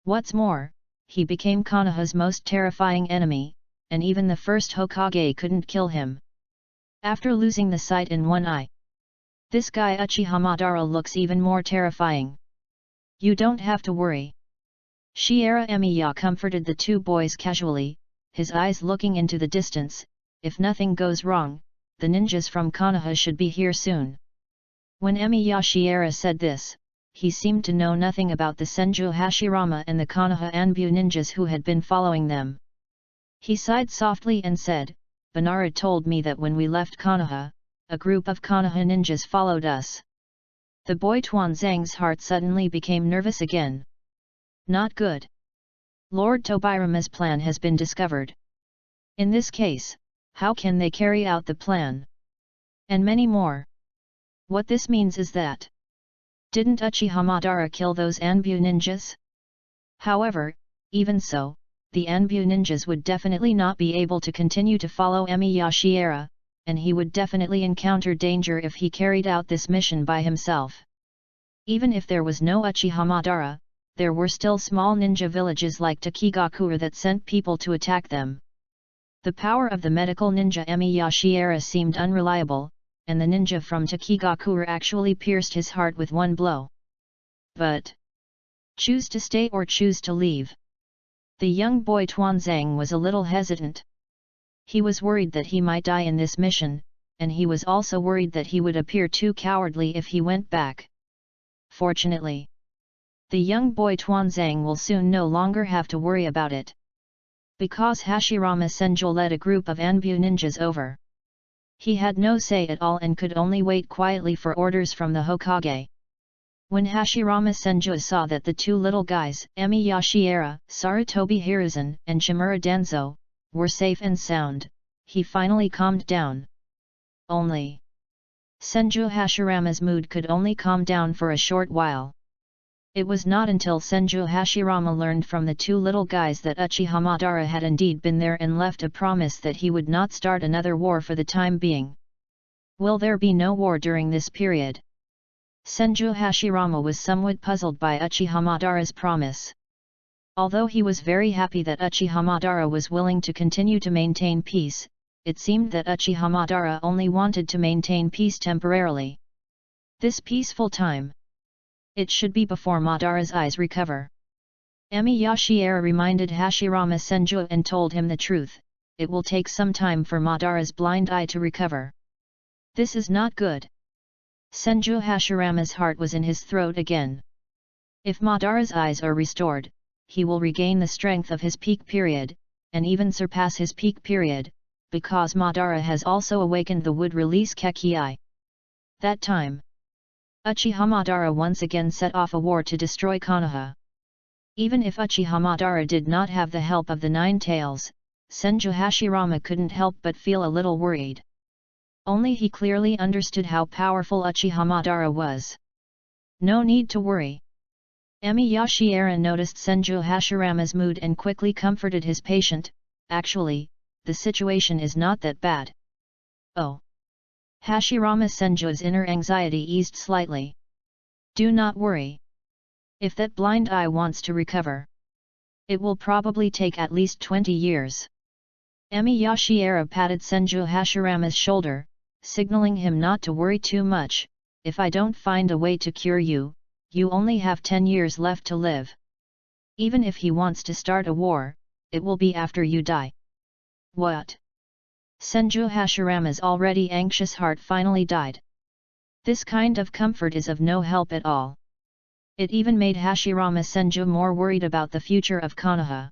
S1: What's more, he became Konoha's most terrifying enemy, and even the first Hokage couldn't kill him. After losing the sight in one eye, this guy Uchiha Madara looks even more terrifying. You don't have to worry. Shiera Emiya comforted the two boys casually, his eyes looking into the distance. If nothing goes wrong, the ninjas from Konoha should be here soon. When Emiya Shiera said this, he seemed to know nothing about the Senju Hashirama and the Konoha Anbu ninjas who had been following them. He sighed softly and said, "Banara told me that when we left Konoha, a group of Konoha ninjas followed us." The boy Tuanzang's heart suddenly became nervous again. Not good. Lord Tobirama's plan has been discovered. In this case, how can they carry out the plan? And many more. What this means is that didn't Uchiha Madara kill those Anbu ninjas? However, even so, the Anbu ninjas would definitely not be able to continue to follow Emi Yashiera, and he would definitely encounter danger if he carried out this mission by himself. Even if there was no Uchiha Madara, there were still small ninja villages like Takigakura that sent people to attack them. The power of the medical ninja Emi Yashiera seemed unreliable, and the ninja from Takigakura actually pierced his heart with one blow. But choose to stay or choose to leave? The young boy Tuanzang was a little hesitant. He was worried that he might die in this mission, and he was also worried that he would appear too cowardly if he went back. Fortunately, the young boy Tuanzang will soon no longer have to worry about it. Because Hashirama Senju led a group of Anbu ninjas over, he had no say at all and could only wait quietly for orders from the Hokage. When Hashirama Senju saw that the two little guys, Emi Yashiera, Sarutobi Hiruzen, and Shimura Danzo, were safe and sound, he finally calmed down. Only Senju Hashirama's mood could only calm down for a short while. It was not until Senju Hashirama learned from the two little guys that Uchiha Madara had indeed been there and left a promise that he would not start another war for the time being. Will there be no war during this period? Senju Hashirama was somewhat puzzled by Uchiha Madara's promise. Although he was very happy that Uchiha Madara was willing to continue to maintain peace, it seemed that Uchiha Madara only wanted to maintain peace temporarily. This peaceful time. It should be before Madara's eyes recover. Emi Yashiera reminded Hashirama Senju and told him the truth, it will take some time for Madara's blind eye to recover. This is not good. Senju Hashirama's heart was in his throat again. If Madara's eyes are restored, he will regain the strength of his peak period, and even surpass his peak period, because Madara has also awakened the wood-release Keki. That time, Uchiha Madara once again set off a war to destroy Konoha. Even if Uchiha Madara did not have the help of the Nine Tails, Senju Hashirama couldn't help but feel a little worried. Only he clearly understood how powerful Uchiha Madara was. No need to worry. Emi Yashiera noticed Senju Hashirama's mood and quickly comforted his patient. Actually, the situation is not that bad. Oh. Hashirama Senju's inner anxiety eased slightly. Do not worry. If that blind eye wants to recover, it will probably take at least 20 years. Emi Yashiera patted Senju Hashirama's shoulder, signaling him not to worry too much. If I don't find a way to cure you, you only have 10 years left to live. Even if he wants to start a war, it will be after you die. What? Senju Hashirama's already anxious heart finally died. This kind of comfort is of no help at all. It even made Hashirama Senju more worried about the future of Konoha.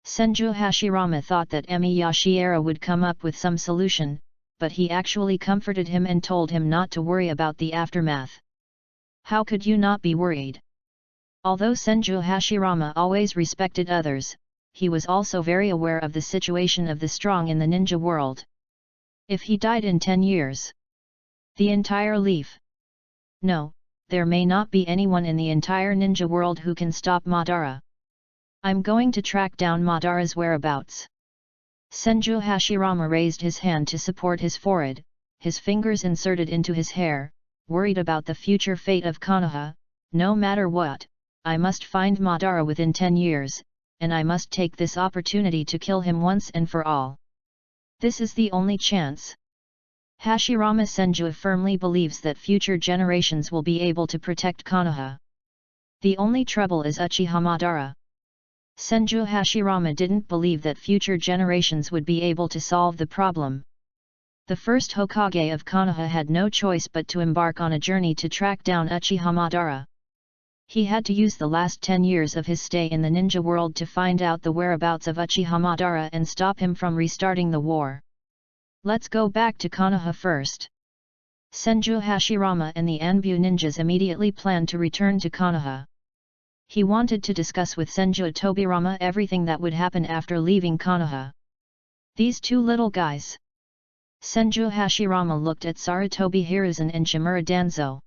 S1: Senju Hashirama thought that Emi Yashiera would come up with some solution, but he actually comforted him and told him not to worry about the aftermath. How could you not be worried? Although Senju Hashirama always respected others, he was also very aware of the situation of the strong in the ninja world. If he died in 10 years, the entire leaf. No, there may not be anyone in the entire ninja world who can stop Madara. I'm going to track down Madara's whereabouts. Senju Hashirama raised his hand to support his forehead, his fingers inserted into his hair, worried about the future fate of Konoha. No matter what, I must find Madara within 10 years, and I must take this opportunity to kill him once and for all. This is the only chance. Hashirama Senju firmly believes that future generations will be able to protect Konoha. The only trouble is Uchiha Madara. Senju Hashirama didn't believe that future generations would be able to solve the problem. The first Hokage of Konoha had no choice but to embark on a journey to track down Uchiha Madara. He had to use the last 10 years of his stay in the ninja world to find out the whereabouts of Uchiha Madara and stop him from restarting the war. Let's go back to Konoha first. Senju Hashirama and the Anbu ninjas immediately planned to return to Konoha. He wanted to discuss with Senju Tobirama everything that would happen after leaving Konoha. These two little guys. Senju Hashirama looked at Sarutobi Hiruzen and Shimura Danzo.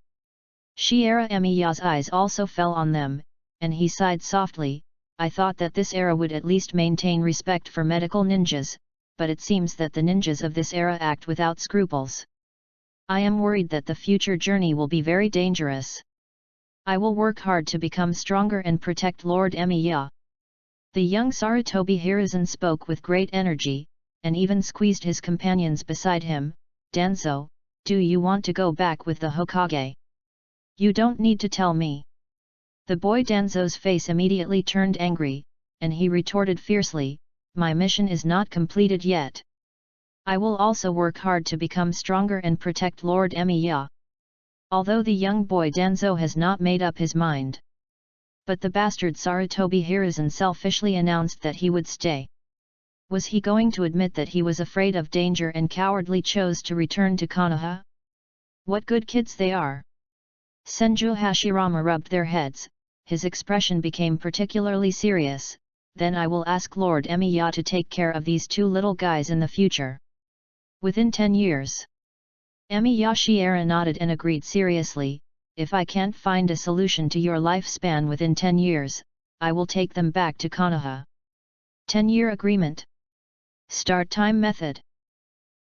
S1: Shiera Emiya's eyes also fell on them, and he sighed softly. I thought that this era would at least maintain respect for medical ninjas, but it seems that the ninjas of this era act without scruples. I am worried that the future journey will be very dangerous. I will work hard to become stronger and protect Lord Emiya. The young Sarutobi Hiruzen spoke with great energy, and even squeezed his companions beside him. Danzo, do you want to go back with the Hokage? You don't need to tell me. The boy Danzo's face immediately turned angry, and he retorted fiercely, my mission is not completed yet. I will also work hard to become stronger and protect Lord Emiya. Although the young boy Danzo has not made up his mind. But the bastard Sarutobi Hiruzen selfishly announced that he would stay. Was he going to admit that he was afraid of danger and cowardly chose to return to Konoha? What good kids they are! Senju Hashirama rubbed their heads, his expression became particularly serious. Then I will ask Lord Emiya to take care of these two little guys in the future. Within 10 years. Emi Yashiera nodded and agreed seriously, if I can't find a solution to your lifespan within 10 years, I will take them back to Konoha. 10-year agreement. Start time method.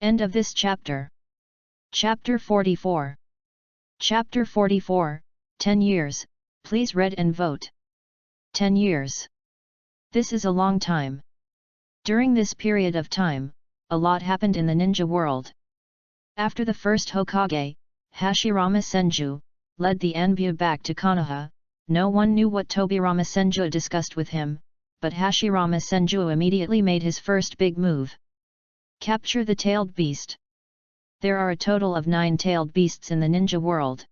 S1: End of this chapter. Chapter 44. Chapter 44, 10 years, please read and vote. 10 years. This is a long time. During this period of time, a lot happened in the ninja world. After the first Hokage, Hashirama Senju, led the Anbu back to Konoha, no one knew what Tobirama Senju discussed with him, but Hashirama Senju immediately made his first big move. Capture the tailed beast. There are a total of 9 tailed beasts in the ninja world.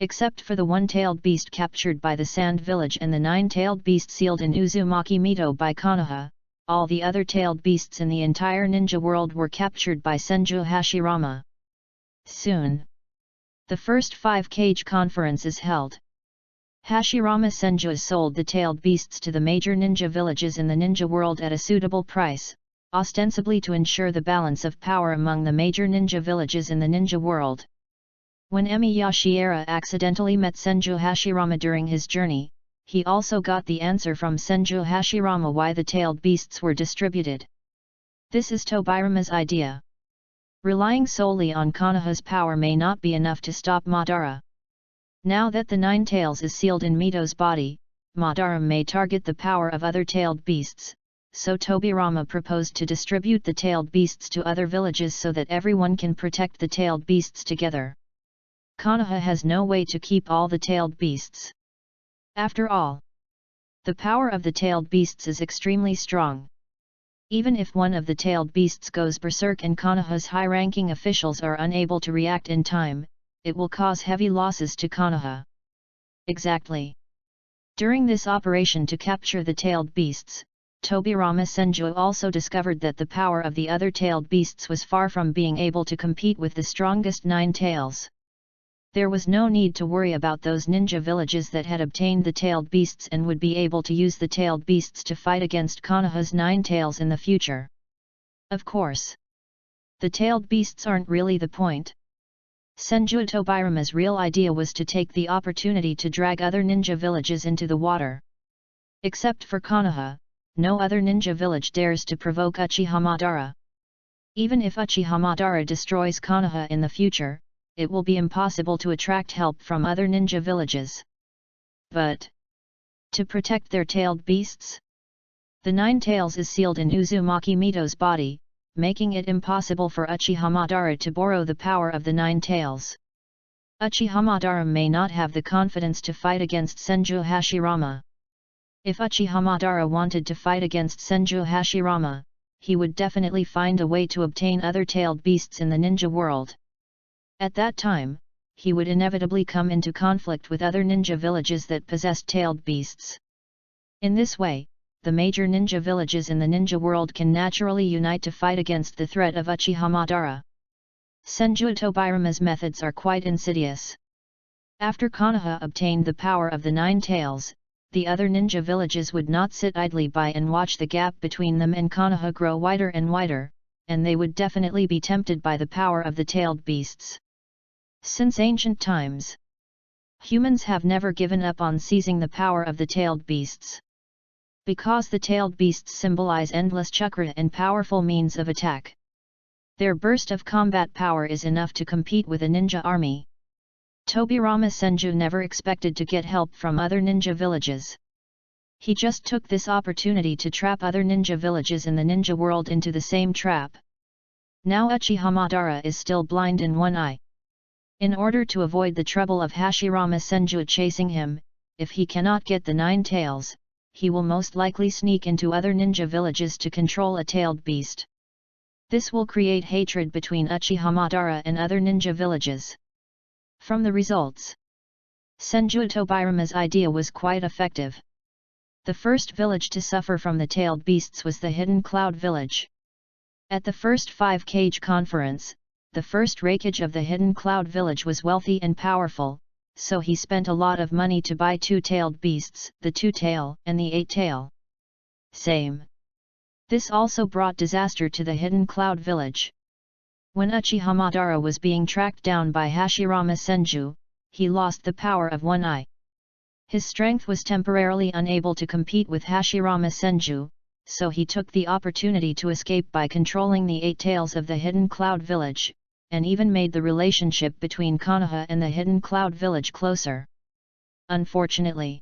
S1: Except for the one-tailed beast captured by the Sand Village and the 9-tailed beast sealed in Uzumaki Mito by Konoha, all the other tailed beasts in the entire ninja world were captured by Senju Hashirama. Soon, the first 5-cage conference is held. Hashirama Senju sold the tailed beasts to the major ninja villages in the ninja world at a suitable price, ostensibly to ensure the balance of power among the major ninja villages in the ninja world. When Emi Yashiera accidentally met Senju Hashirama during his journey, he also got the answer from Senju Hashirama why the tailed beasts were distributed. This is Tobirama's idea. Relying solely on Konoha's power may not be enough to stop Madara. Now that the 9 tails is sealed in Mito's body, Madara may target the power of other tailed beasts, so Tobirama proposed to distribute the tailed beasts to other villages so that everyone can protect the tailed beasts together. Konoha has no way to keep all the tailed beasts. After all, the power of the tailed beasts is extremely strong. Even if one of the tailed beasts goes berserk and Konoha's high-ranking officials are unable to react in time, it will cause heavy losses to Konoha. Exactly. During this operation to capture the tailed beasts, Tobirama Senju also discovered that the power of the other tailed beasts was far from being able to compete with the strongest 9 tails. There was no need to worry about those ninja villages that had obtained the tailed beasts and would be able to use the tailed beasts to fight against Konoha's 9 tails in the future. Of course, the tailed beasts aren't really the point. Senju Tobirama's real idea was to take the opportunity to drag other ninja villages into the water. Except for Konoha, no other ninja village dares to provoke Uchiha Madara. Even if Uchiha Madara destroys Konoha in the future, it will be impossible to attract help from other ninja villages. But to protect their tailed beasts, the 9 tails is sealed in Uzumaki Mito's body, making it impossible for Uchiha Madara to borrow the power of the 9 tails. Uchiha Madara may not have the confidence to fight against Senju Hashirama. If Uchiha Madara wanted to fight against Senju Hashirama, he would definitely find a way to obtain other tailed beasts in the ninja world. At that time, he would inevitably come into conflict with other ninja villages that possessed tailed beasts. In this way, the major ninja villages in the ninja world can naturally unite to fight against the threat of Uchiha Madara. Senju Tobirama's methods are quite insidious. After Konoha obtained the power of the 9 tails, the other ninja villages would not sit idly by and watch the gap between them and Konoha grow wider and wider, and they would definitely be tempted by the power of the tailed beasts. Since ancient times, humans have never given up on seizing the power of the tailed beasts. Because the tailed beasts symbolize endless chakra and powerful means of attack. Their burst of combat power is enough to compete with a ninja army. Tobirama Senju never expected to get help from other ninja villages. He just took this opportunity to trap other ninja villages in the ninja world into the same trap. Now Uchiha Madara is still blind in one eye. In order to avoid the trouble of Hashirama Senju chasing him, if he cannot get the 9 tails, he will most likely sneak into other ninja villages to control a tailed beast. This will create hatred between Uchiha Madara and other ninja villages. From the results, Senju Tobirama's idea was quite effective. The first village to suffer from the tailed beasts was the Hidden Cloud village. At the first 5-cage conference, the first Raikage of the Hidden Cloud village was wealthy and powerful, so he spent a lot of money to buy 2-tailed beasts, the 2-tail and the 8-tail. This also brought disaster to the Hidden Cloud village. When Uchiha Madara was being tracked down by Hashirama Senju, he lost the power of one eye. His strength was temporarily unable to compete with Hashirama Senju, so he took the opportunity to escape by controlling the 8 tails of the Hidden Cloud village, and even made the relationship between Konoha and the Hidden Cloud village closer. Unfortunately,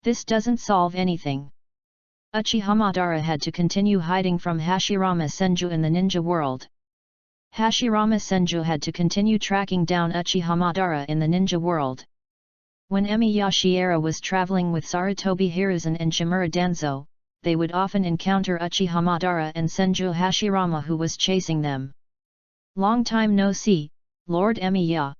S1: this doesn't solve anything. Uchiha Madara had to continue hiding from Hashirama Senju in the ninja world. Hashirama Senju had to continue tracking down Uchiha Madara in the ninja world. When Emi Yashiera was traveling with Sarutobi Hiruzen and Shimura Danzo, they would often encounter Uchiha Madara and Senju Hashirama, who was chasing them. Long time no see, Lord Emiya.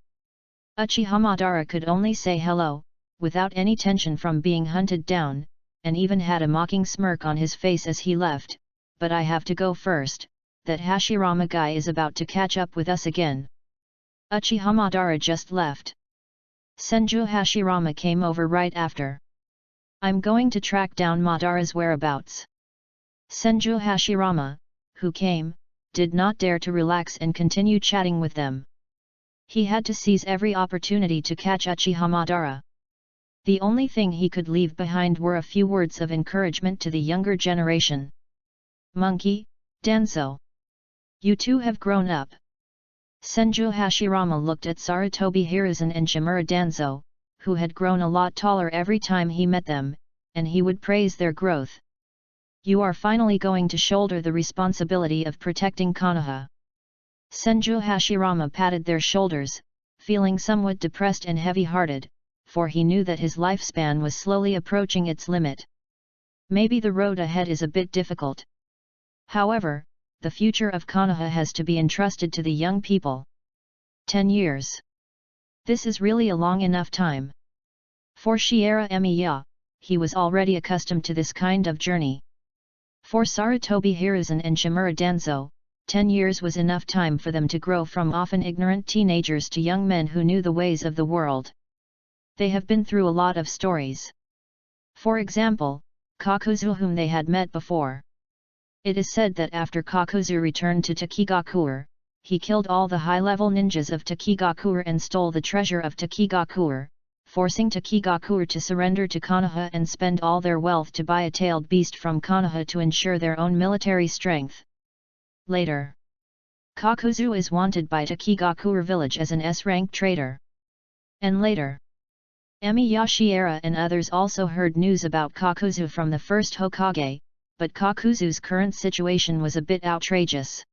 S1: Uchiha Madara could only say hello, without any tension from being hunted down, and even had a mocking smirk on his face as he left. But I have to go first, that Hashirama guy is about to catch up with us again. Uchiha Madara just left. Senju Hashirama came over right after. I'm going to track down Madara's whereabouts. Senju Hashirama, who came, did not dare to relax and continue chatting with them. He had to seize every opportunity to catch Uchiha Madara. The only thing he could leave behind were a few words of encouragement to the younger generation. Monkey, Danzo. You two have grown up. Senju Hashirama looked at Sarutobi Hiruzen and Shimura Danzo, who had grown a lot taller every time he met them, and he would praise their growth. You are finally going to shoulder the responsibility of protecting Konoha. Senju Hashirama patted their shoulders, feeling somewhat depressed and heavy-hearted, for he knew that his lifespan was slowly approaching its limit. Maybe the road ahead is a bit difficult. However, the future of Konoha has to be entrusted to the young people. 10 years. This is really a long enough time. For Shiera Emiya, he was already accustomed to this kind of journey. For Sarutobi Hiruzen and Shimura Danzo, 10 years was enough time for them to grow from often ignorant teenagers to young men who knew the ways of the world. They have been through a lot of stories. For example, Kakuzu, whom they had met before. It is said that after Kakuzu returned to Takigakuer, he killed all the high-level ninjas of Takigakuer and stole the treasure of Takigakuer, forcing Takigakuer to surrender to Konoha and spend all their wealth to buy a tailed beast from Konoha to ensure their own military strength. Later, Kakuzu is wanted by Takigakuer village as an S-rank traitor. And later, Emi Yashiera and others also heard news about Kakuzu from the first Hokage, but Kakuzu's current situation was a bit outrageous.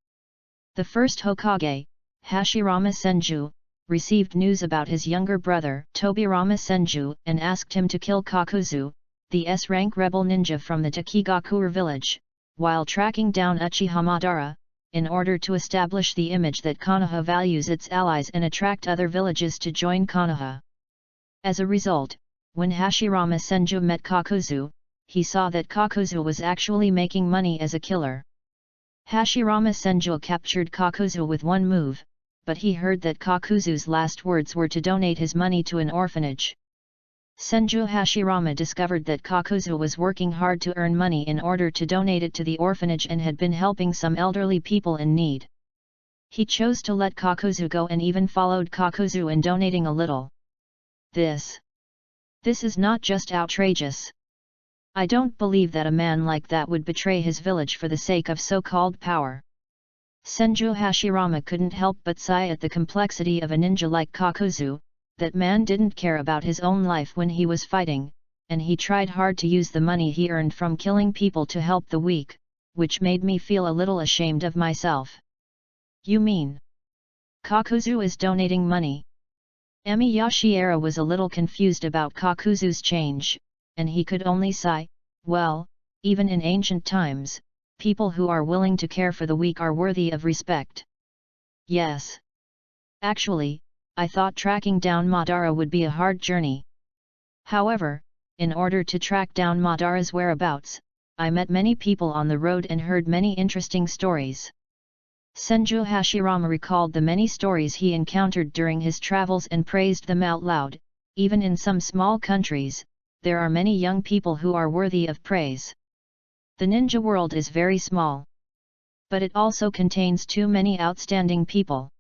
S1: The first Hokage, Hashirama Senju, received news about his younger brother, Tobirama Senju, and asked him to kill Kakuzu, the S-rank rebel ninja from the Takigakuer village, while tracking down Uchiha Madara, in order to establish the image that Konoha values its allies and attract other villages to join Konoha. As a result, when Hashirama Senju met Kakuzu, he saw that Kakuzu was actually making money as a killer. Hashirama Senju captured Kakuzu with one move, but he heard that Kakuzu's last words were to donate his money to an orphanage. Senju Hashirama discovered that Kakuzu was working hard to earn money in order to donate it to the orphanage and had been helping some elderly people in need. He chose to let Kakuzu go and even followed Kakuzu in donating a little. This is not just outrageous. I don't believe that a man like that would betray his village for the sake of so-called power. Senju Hashirama couldn't help but sigh at the complexity of a ninja like Kakuzu. That man didn't care about his own life when he was fighting, and he tried hard to use the money he earned from killing people to help the weak, which made me feel a little ashamed of myself. You mean Kakuzu is donating money? Emi Yashiera was a little confused about Kakuzu's change, and he could only sigh. Well, even in ancient times, people who are willing to care for the weak are worthy of respect. Yes. Actually, I thought tracking down Madara would be a hard journey. However, in order to track down Madara's whereabouts, I met many people on the road and heard many interesting stories. Senju Hashirama recalled the many stories he encountered during his travels and praised them out loud. Even in some small countries, there are many young people who are worthy of praise. The ninja world is very small. But it also contains too many outstanding people.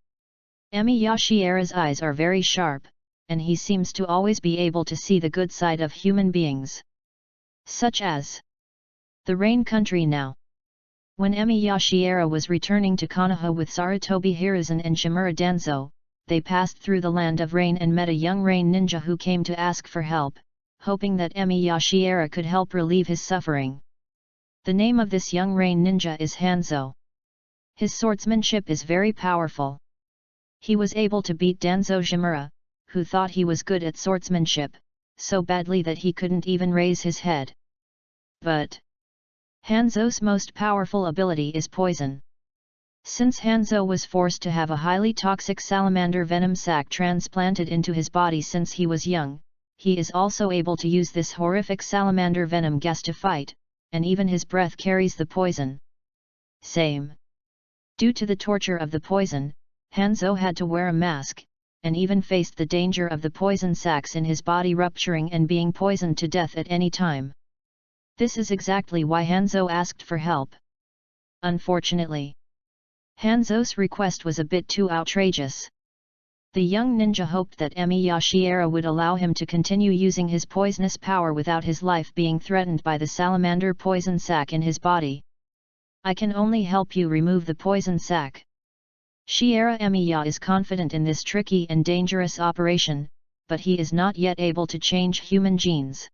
S1: Emi Yashiera's eyes are very sharp, and he seems to always be able to see the good side of human beings. Such as the rain country now. When Emi Yashiera was returning to Konoha with Sarutobi Hiruzen and Shimura Danzo, they passed through the land of rain and met a young rain ninja who came to ask for help, hoping that Emi Yashiera could help relieve his suffering. The name of this young rain ninja is Hanzo. His swordsmanship is very powerful. He was able to beat Danzo Shimura, who thought he was good at swordsmanship, so badly that he couldn't even raise his head. But Hanzo's most powerful ability is poison. Since Hanzo was forced to have a highly toxic salamander venom sac transplanted into his body since he was young, he is also able to use this horrific salamander venom gas to fight, and even his breath carries the poison. Same. Due to the torture of the poison, Hanzo had to wear a mask, and even faced the danger of the poison sacs in his body rupturing and being poisoned to death at any time. This is exactly why Hanzo asked for help. Unfortunately, Hanzo's request was a bit too outrageous. The young ninja hoped that Emi Yashiera would allow him to continue using his poisonous power without his life being threatened by the salamander poison sac in his body. I can only help you remove the poison sac. Shiera Emiya is confident in this tricky and dangerous operation, but he is not yet able to change human genes.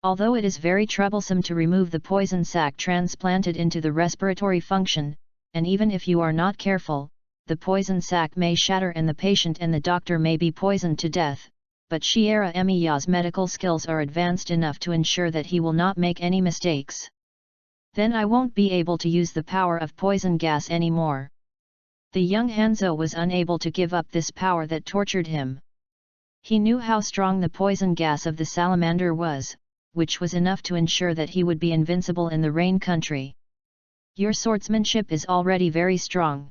S1: Although it is very troublesome to remove the poison sac transplanted into the respiratory function, and even if you are not careful, the poison sac may shatter and the patient and the doctor may be poisoned to death, but Shiera Emiya's medical skills are advanced enough to ensure that he will not make any mistakes. Then I won't be able to use the power of poison gas anymore. The young Hanzo was unable to give up this power that tortured him. He knew how strong the poison gas of the salamander was, which was enough to ensure that he would be invincible in the rain country. Your swordsmanship is already very strong.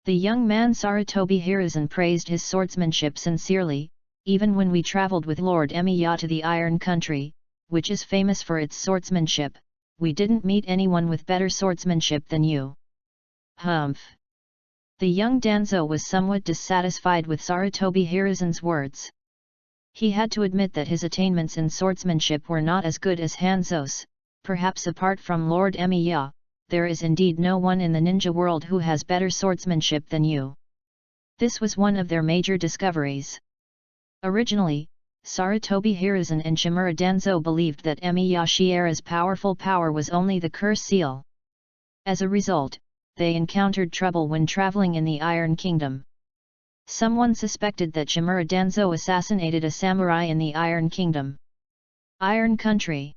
S1: The young man Sarutobi Hiruzen praised his swordsmanship sincerely. Even when we traveled with Lord Emiya to the Iron Country, which is famous for its swordsmanship, we didn't meet anyone with better swordsmanship than you. Humph. The young Danzo was somewhat dissatisfied with Sarutobi Hiruzen's words. He had to admit that his attainments in swordsmanship were not as good as Hanzo's. Perhaps apart from Lord Emiya, there is indeed no one in the ninja world who has better swordsmanship than you. This was one of their major discoveries. Originally, Sarutobi Hiruzen and Shimura Danzo believed that Emi Yashiera's powerful power was only the curse seal. As a result, they encountered trouble when traveling in the Iron Kingdom. Someone suspected that Shimura Danzo assassinated a samurai in the Iron Kingdom. Iron Country.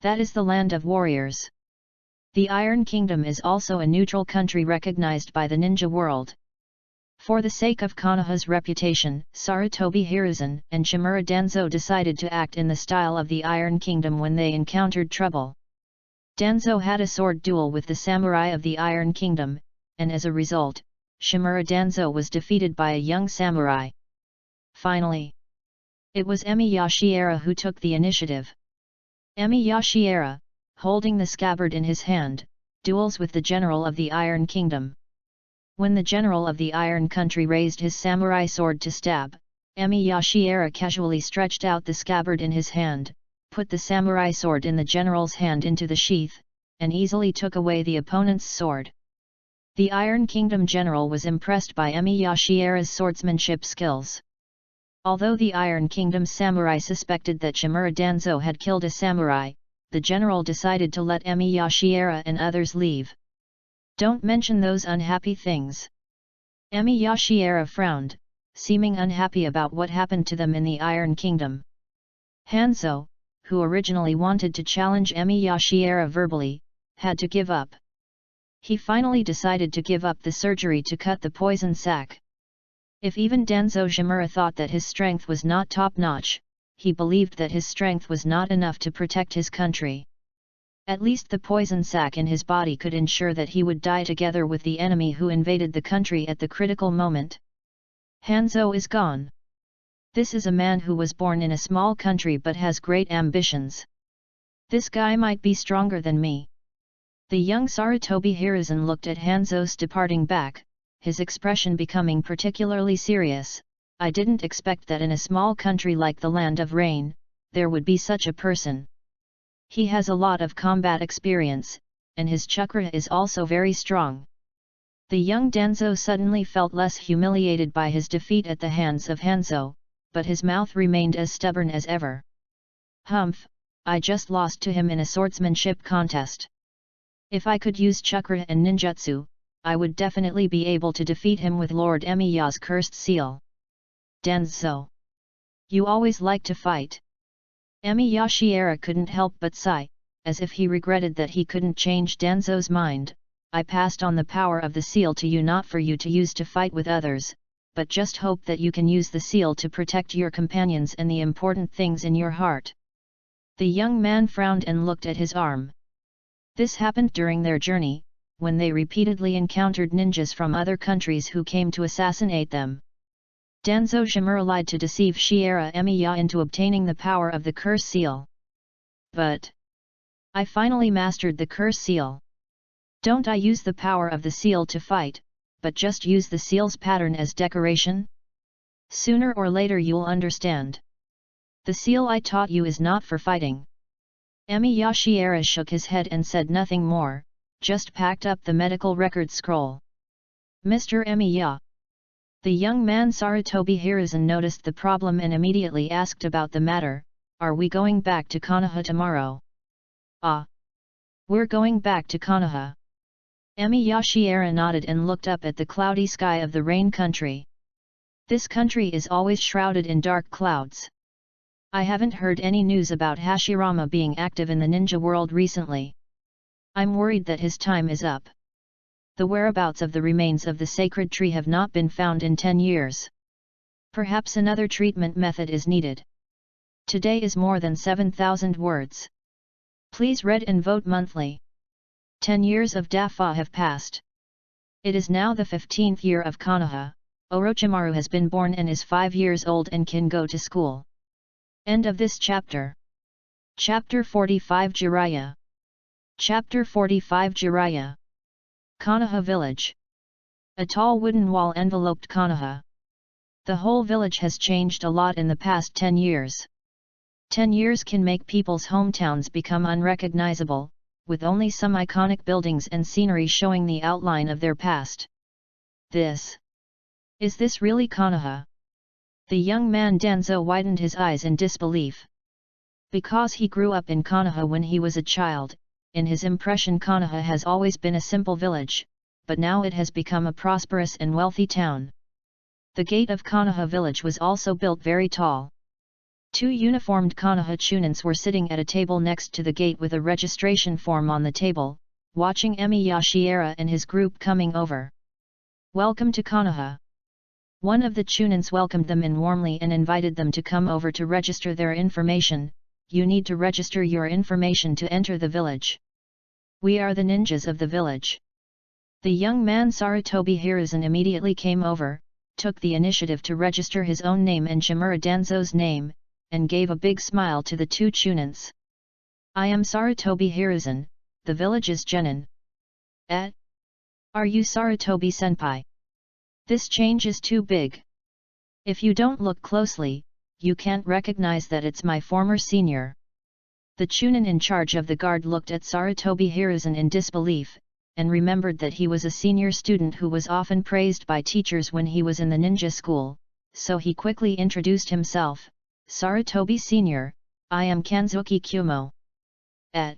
S1: That is the land of warriors. The Iron Kingdom is also a neutral country recognized by the ninja world. For the sake of Konoha's reputation, Sarutobi Hiruzen and Shimura Danzo decided to act in the style of the Iron Kingdom when they encountered trouble. Danzo had a sword duel with the samurai of the Iron Kingdom, and as a result, Shimura Danzo was defeated by a young samurai. Finally, it was Emi Yashiera who took the initiative. Emi Yashiera, holding the scabbard in his hand, duels with the general of the Iron Kingdom. When the general of the Iron Country raised his samurai sword to stab, Emi Yashiera casually stretched out the scabbard in his hand, put the samurai sword in the general's hand into the sheath, and easily took away the opponent's sword. The Iron Kingdom general was impressed by Emi Yashiera's swordsmanship skills. Although the Iron Kingdom samurai suspected that Shimura Danzo had killed a samurai, the general decided to let Emi Yashiera and others leave. Don't mention those unhappy things. Emi Yashiera frowned, seeming unhappy about what happened to them in the Iron Kingdom. Hanzo, who originally wanted to challenge Emi Yashiera verbally, had to give up. He finally decided to give up the surgery to cut the poison sac. If even Danzo Shimura thought that his strength was not top-notch, he believed that his strength was not enough to protect his country. At least the poison sac in his body could ensure that he would die together with the enemy who invaded the country at the critical moment. Hanzo is gone. This is a man who was born in a small country but has great ambitions. This guy might be stronger than me. The young Sarutobi Hiruzen looked at Hanzo's departing back, his expression becoming particularly serious. I didn't expect that in a small country like the Land of Rain, there would be such a person. He has a lot of combat experience, and his chakra is also very strong. The young Danzo suddenly felt less humiliated by his defeat at the hands of Hanzo, but his mouth remained as stubborn as ever. Humph, I just lost to him in a swordsmanship contest. If I could use chakra and ninjutsu, I would definitely be able to defeat him with Lord Emiya's cursed seal. Danzo, you always like to fight. Emiya Shiera couldn't help but sigh, as if he regretted that he couldn't change Danzo's mind. I passed on the power of the seal to you not for you to use to fight with others, but just hope that you can use the seal to protect your companions and the important things in your heart. The young man frowned and looked at his arm. This happened during their journey, when they repeatedly encountered ninjas from other countries who came to assassinate them. Danzo Shimura lied to deceive Shiera Emiya into obtaining the power of the curse seal. But I finally mastered the curse seal. Don't I use the power of the seal to fight, but just use the seal's pattern as decoration? Sooner or later you'll understand. The seal I taught you is not for fighting. Emiya Shiera shook his head and said nothing more, just packed up the medical record scroll. Mr. Emiya. The young man Sarutobi Hiruzen noticed the problem and immediately asked about the matter. Are we going back to Konoha tomorrow? Ah. We're going back to Konoha. Emiya Shiera nodded and looked up at the cloudy sky of the rain country. This country is always shrouded in dark clouds. I haven't heard any news about Hashirama being active in the ninja world recently. I'm worried that his time is up. The whereabouts of the remains of the sacred tree have not been found in 10 years. Perhaps another treatment method is needed. Today is more than 7,000 words. Please read and vote monthly. 10 years of Dafa have passed. It is now the 15th year of Konoha. Orochimaru has been born and is 5 years old and can go to school. End of this chapter. Chapter 45 Jiraiya. Chapter 45 Jiraiya. Konoha Village. A tall wooden wall enveloped Konoha. The whole village has changed a lot in the past 10 years. 10 years can make people's hometowns become unrecognizable, with only some iconic buildings and scenery showing the outline of their past. Is this really Konoha? The young man Danzo widened his eyes in disbelief. Because he grew up in Konoha when he was a child, in his impression Konoha has always been a simple village, but now it has become a prosperous and wealthy town. The gate of Konoha village was also built very tall. 2 uniformed Konoha chunins were sitting at a table next to the gate with a registration form on the table, watching Emiya Shiera and his group coming over. Welcome to Konoha. One of the chunins welcomed them in warmly and invited them to come over to register their information. You need to register your information to enter the village. We are the ninjas of the village. The young man Sarutobi Hiruzen immediately came over, took the initiative to register his own name and Shimura Danzo's name, and gave a big smile to the 2 chunins. I am Sarutobi Hiruzen, the village's genin. Are you Sarutobi senpai? This change is too big. If you don't look closely, you can't recognize that it's my former senior. The chunin in charge of the guard looked at Sarutobi Hiruzen in disbelief, and remembered that he was a senior student who was often praised by teachers when he was in the ninja school, so he quickly introduced himself. Sarutobi Senior, I am Kanzuki Kumo. The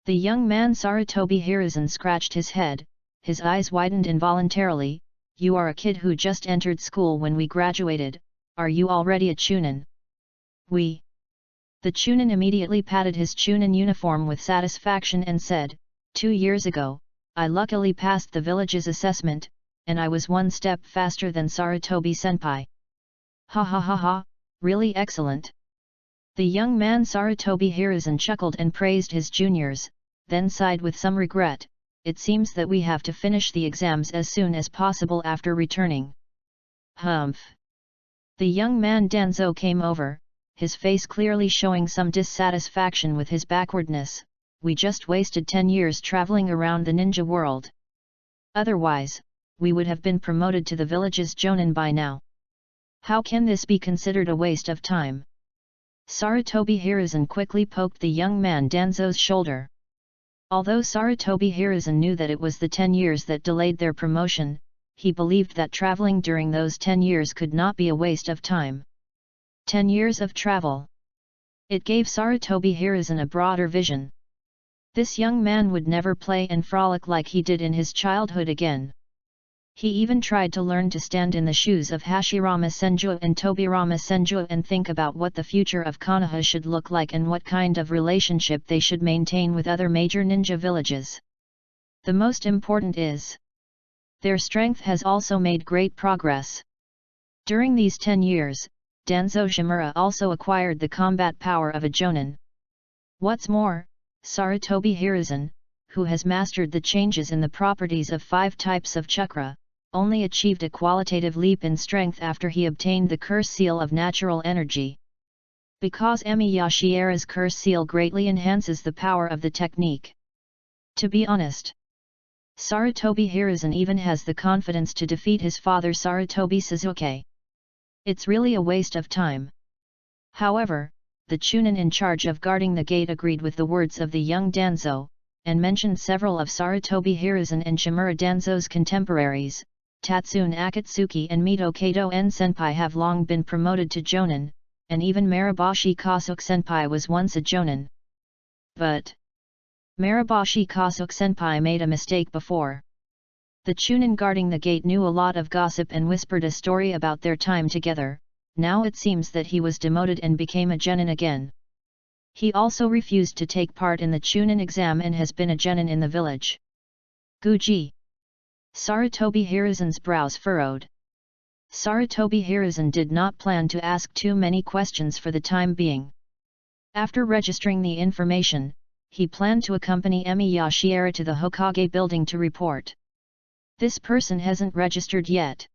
S1: young man Sarutobi Hiruzen scratched his head, his eyes widened involuntarily. You are a kid who just entered school when we graduated, are you already a chunin? The chunin immediately patted his chunin uniform with satisfaction and said, 2 years ago, I luckily passed the village's assessment, and I was 1 step faster than Sarutobi senpai. Ha ha ha ha. Really excellent. The young man Sarutobi Hiruzen chuckled and praised his juniors, then sighed with some regret. It seems that we have to finish the exams as soon as possible after returning. Humph. The young man Danzo came over, his face clearly showing some dissatisfaction with his backwardness. We just wasted 10 years traveling around the ninja world. Otherwise, we would have been promoted to the village's jonin by now. How can this be considered a waste of time? Sarutobi Hiruzen quickly poked the young man Danzo's shoulder. Although Sarutobi Hiruzen knew that it was the 10 years that delayed their promotion, he believed that traveling during those 10 years could not be a waste of time. 10 years of travel. It gave Sarutobi Hiruzen a broader vision. This young man would never play and frolic like he did in his childhood again. He even tried to learn to stand in the shoes of Hashirama Senju and Tobirama Senju and think about what the future of Konoha should look like and what kind of relationship they should maintain with other major ninja villages. The most important is, their strength has also made great progress. During these 10 years, Danzo Shimura also acquired the combat power of a Jonin. What's more, Sarutobi Hiruzen, who has mastered the changes in the properties of 5 types of chakra, only achieved a qualitative leap in strength after he obtained the curse seal of natural energy. Because Emi Yashiera's curse seal greatly enhances the power of the technique. To be honest, Sarutobi Hiruzen even has the confidence to defeat his father Sarutobi Suzuki. It's really a waste of time. However, the Chunin in charge of guarding the gate agreed with the words of the young Danzo, and mentioned several of Sarutobi Hiruzen and Shimura Danzo's contemporaries. Tatsune Akatsuki and Mito Kato En Senpai have long been promoted to Jonin, and even Mariboshi Kasuke Senpai was once a Jonin. But Mariboshi Kasuke Senpai made a mistake before. The Chunin guarding the gate knew a lot of gossip and whispered a story about their time together. Now it seems that he was demoted and became a genin again. He also refused to take part in the Chunin exam and has been a genin in the village. Guji. Sarutobi Hiruzen's brows furrowed. Sarutobi Hiruzen did not plan to ask too many questions for the time being. After registering the information, he planned to accompany Emi Yashiera to the Hokage building to report. This person hasn't registered yet.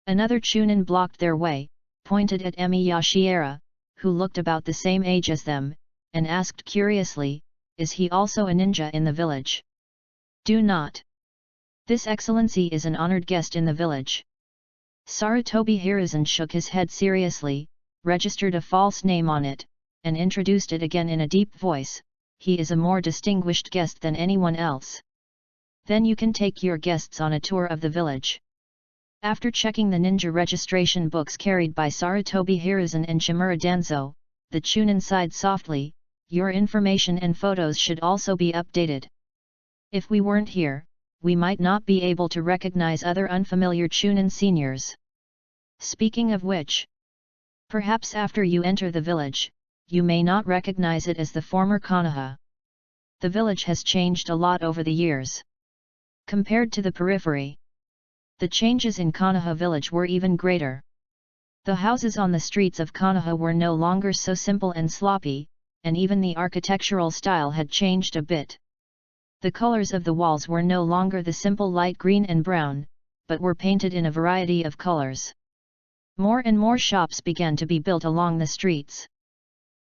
S1: Another Chunin blocked their way, pointed at Emi Yashiera, who looked about the same age as them, and asked curiously, "Is he also a ninja in the village?" "Do not. This excellency is an honored guest in the village." Sarutobi Hiruzen shook his head seriously, registered a false name on it, and introduced it again in a deep voice. "He is a more distinguished guest than anyone else. Then you can take your guests on a tour of the village." After checking the ninja registration books carried by Sarutobi Hiruzen and Shimura Danzo, the Chunin sighed softly, "Your information and photos should also be updated. If we weren't here, we might not be able to recognize other unfamiliar Chunin seniors. Speaking of which, perhaps after you enter the village, you may not recognize it as the former Konoha. The village has changed a lot over the years. Compared to the periphery, the changes in Konoha village were even greater. The houses on the streets of Konoha were no longer so simple and sloppy, and even the architectural style had changed a bit. The colors of the walls were no longer the simple light green and brown, but were painted in a variety of colors. More and more shops began to be built along the streets.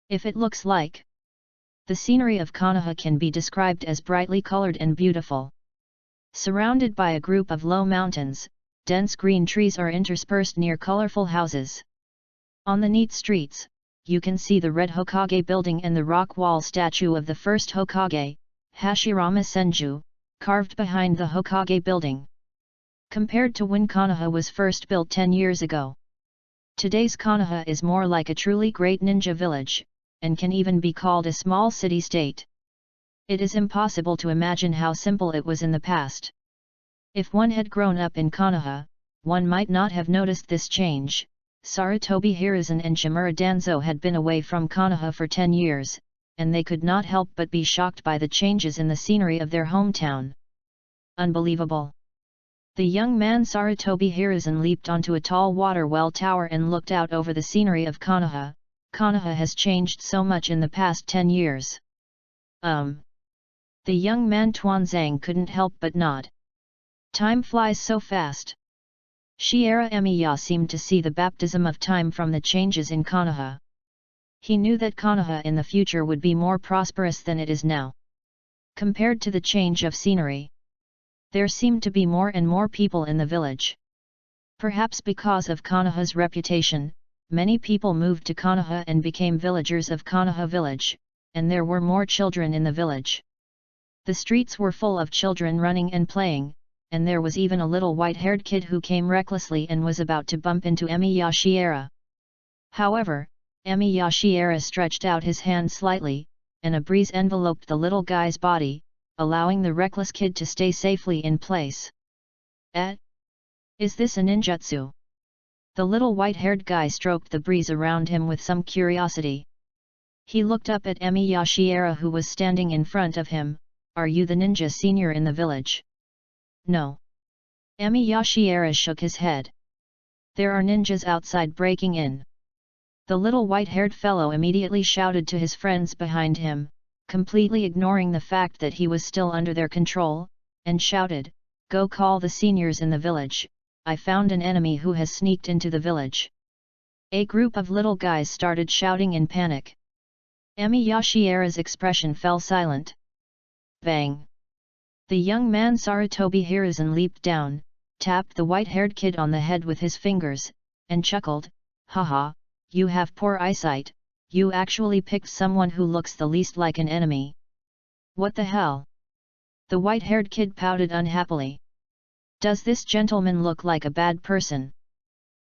S1: If it looks like, the scenery of Konoha can be described as brightly colored and beautiful. Surrounded by a group of low mountains, dense green trees are interspersed near colorful houses. On the neat streets, you can see the red Hokage building and the rock wall statue of the first Hokage, Hashirama Senju, carved behind the Hokage building. Compared to when Konoha was first built 10 years ago, today's Konoha is more like a truly great ninja village, and can even be called a small city-state. It is impossible to imagine how simple it was in the past. If one had grown up in Konoha, one might not have noticed this change. Sarutobi Hiruzen and Shimura Danzo had been away from Konoha for 10 years, and they could not help but be shocked by the changes in the scenery of their hometown. Unbelievable! The young man Sarutobi Hiruzen leaped onto a tall water well tower and looked out over the scenery of Konoha. Konoha has changed so much in the past 10 years. The young man Tuanzang couldn't help but nod. Time flies so fast. Shiera Emiya seemed to see the baptism of time from the changes in Konoha. He knew that Konoha in the future would be more prosperous than it is now. Compared to the change of scenery, there seemed to be more and more people in the village. Perhaps because of Konoha's reputation, many people moved to Konoha and became villagers of Konoha village, and there were more children in the village. The streets were full of children running and playing, and there was even a little white-haired kid who came recklessly and was about to bump into Emi Yashiera. However, Emi Yashiera stretched out his hand slightly, and a breeze enveloped the little guy's body, allowing the reckless kid to stay safely in place. Is this a ninjutsu? The little white-haired guy stroked the breeze around him with some curiosity. He looked up at Emi Yashiera who was standing in front of him. Are you the ninja senior in the village? No. Emi Yashiera shook his head. There are ninjas outside breaking in. The little white-haired fellow immediately shouted to his friends behind him, completely ignoring the fact that he was still under their control, and shouted, "Go call the seniors in the village, I found an enemy who has sneaked into the village." A group of little guys started shouting in panic. Emi Yashiera's expression fell silent. Bang! The young man Sarutobi Hiruzen leaped down, tapped the white-haired kid on the head with his fingers, and chuckled, "Haha, you have poor eyesight, you actually picked someone who looks the least like an enemy." What the hell? The white-haired kid pouted unhappily. Does this gentleman look like a bad person?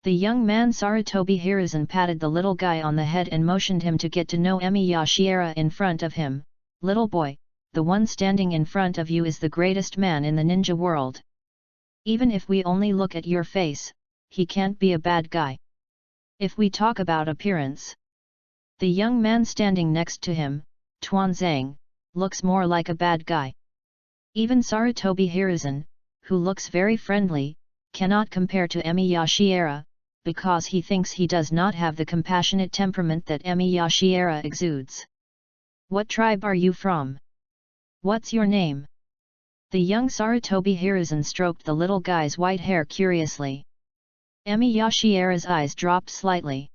S1: The young man Sarutobi Hiruzen patted the little guy on the head and motioned him to get to know Emi Yashiera in front of him. "Little boy, the one standing in front of you is the greatest man in the ninja world. Even if we only look at your face, he can't be a bad guy. If we talk about appearance, the young man standing next to him, Tuanzang, looks more like a bad guy. Even Sarutobi Hiruzen, who looks very friendly, cannot compare to Emi Yashiera, because he thinks he does not have the compassionate temperament that Emi Yashiera exudes." "What tribe are you from? What's your name?" The young Sarutobi Hiruzen stroked the little guy's white hair curiously. Emi Yashiera's eyes dropped slightly.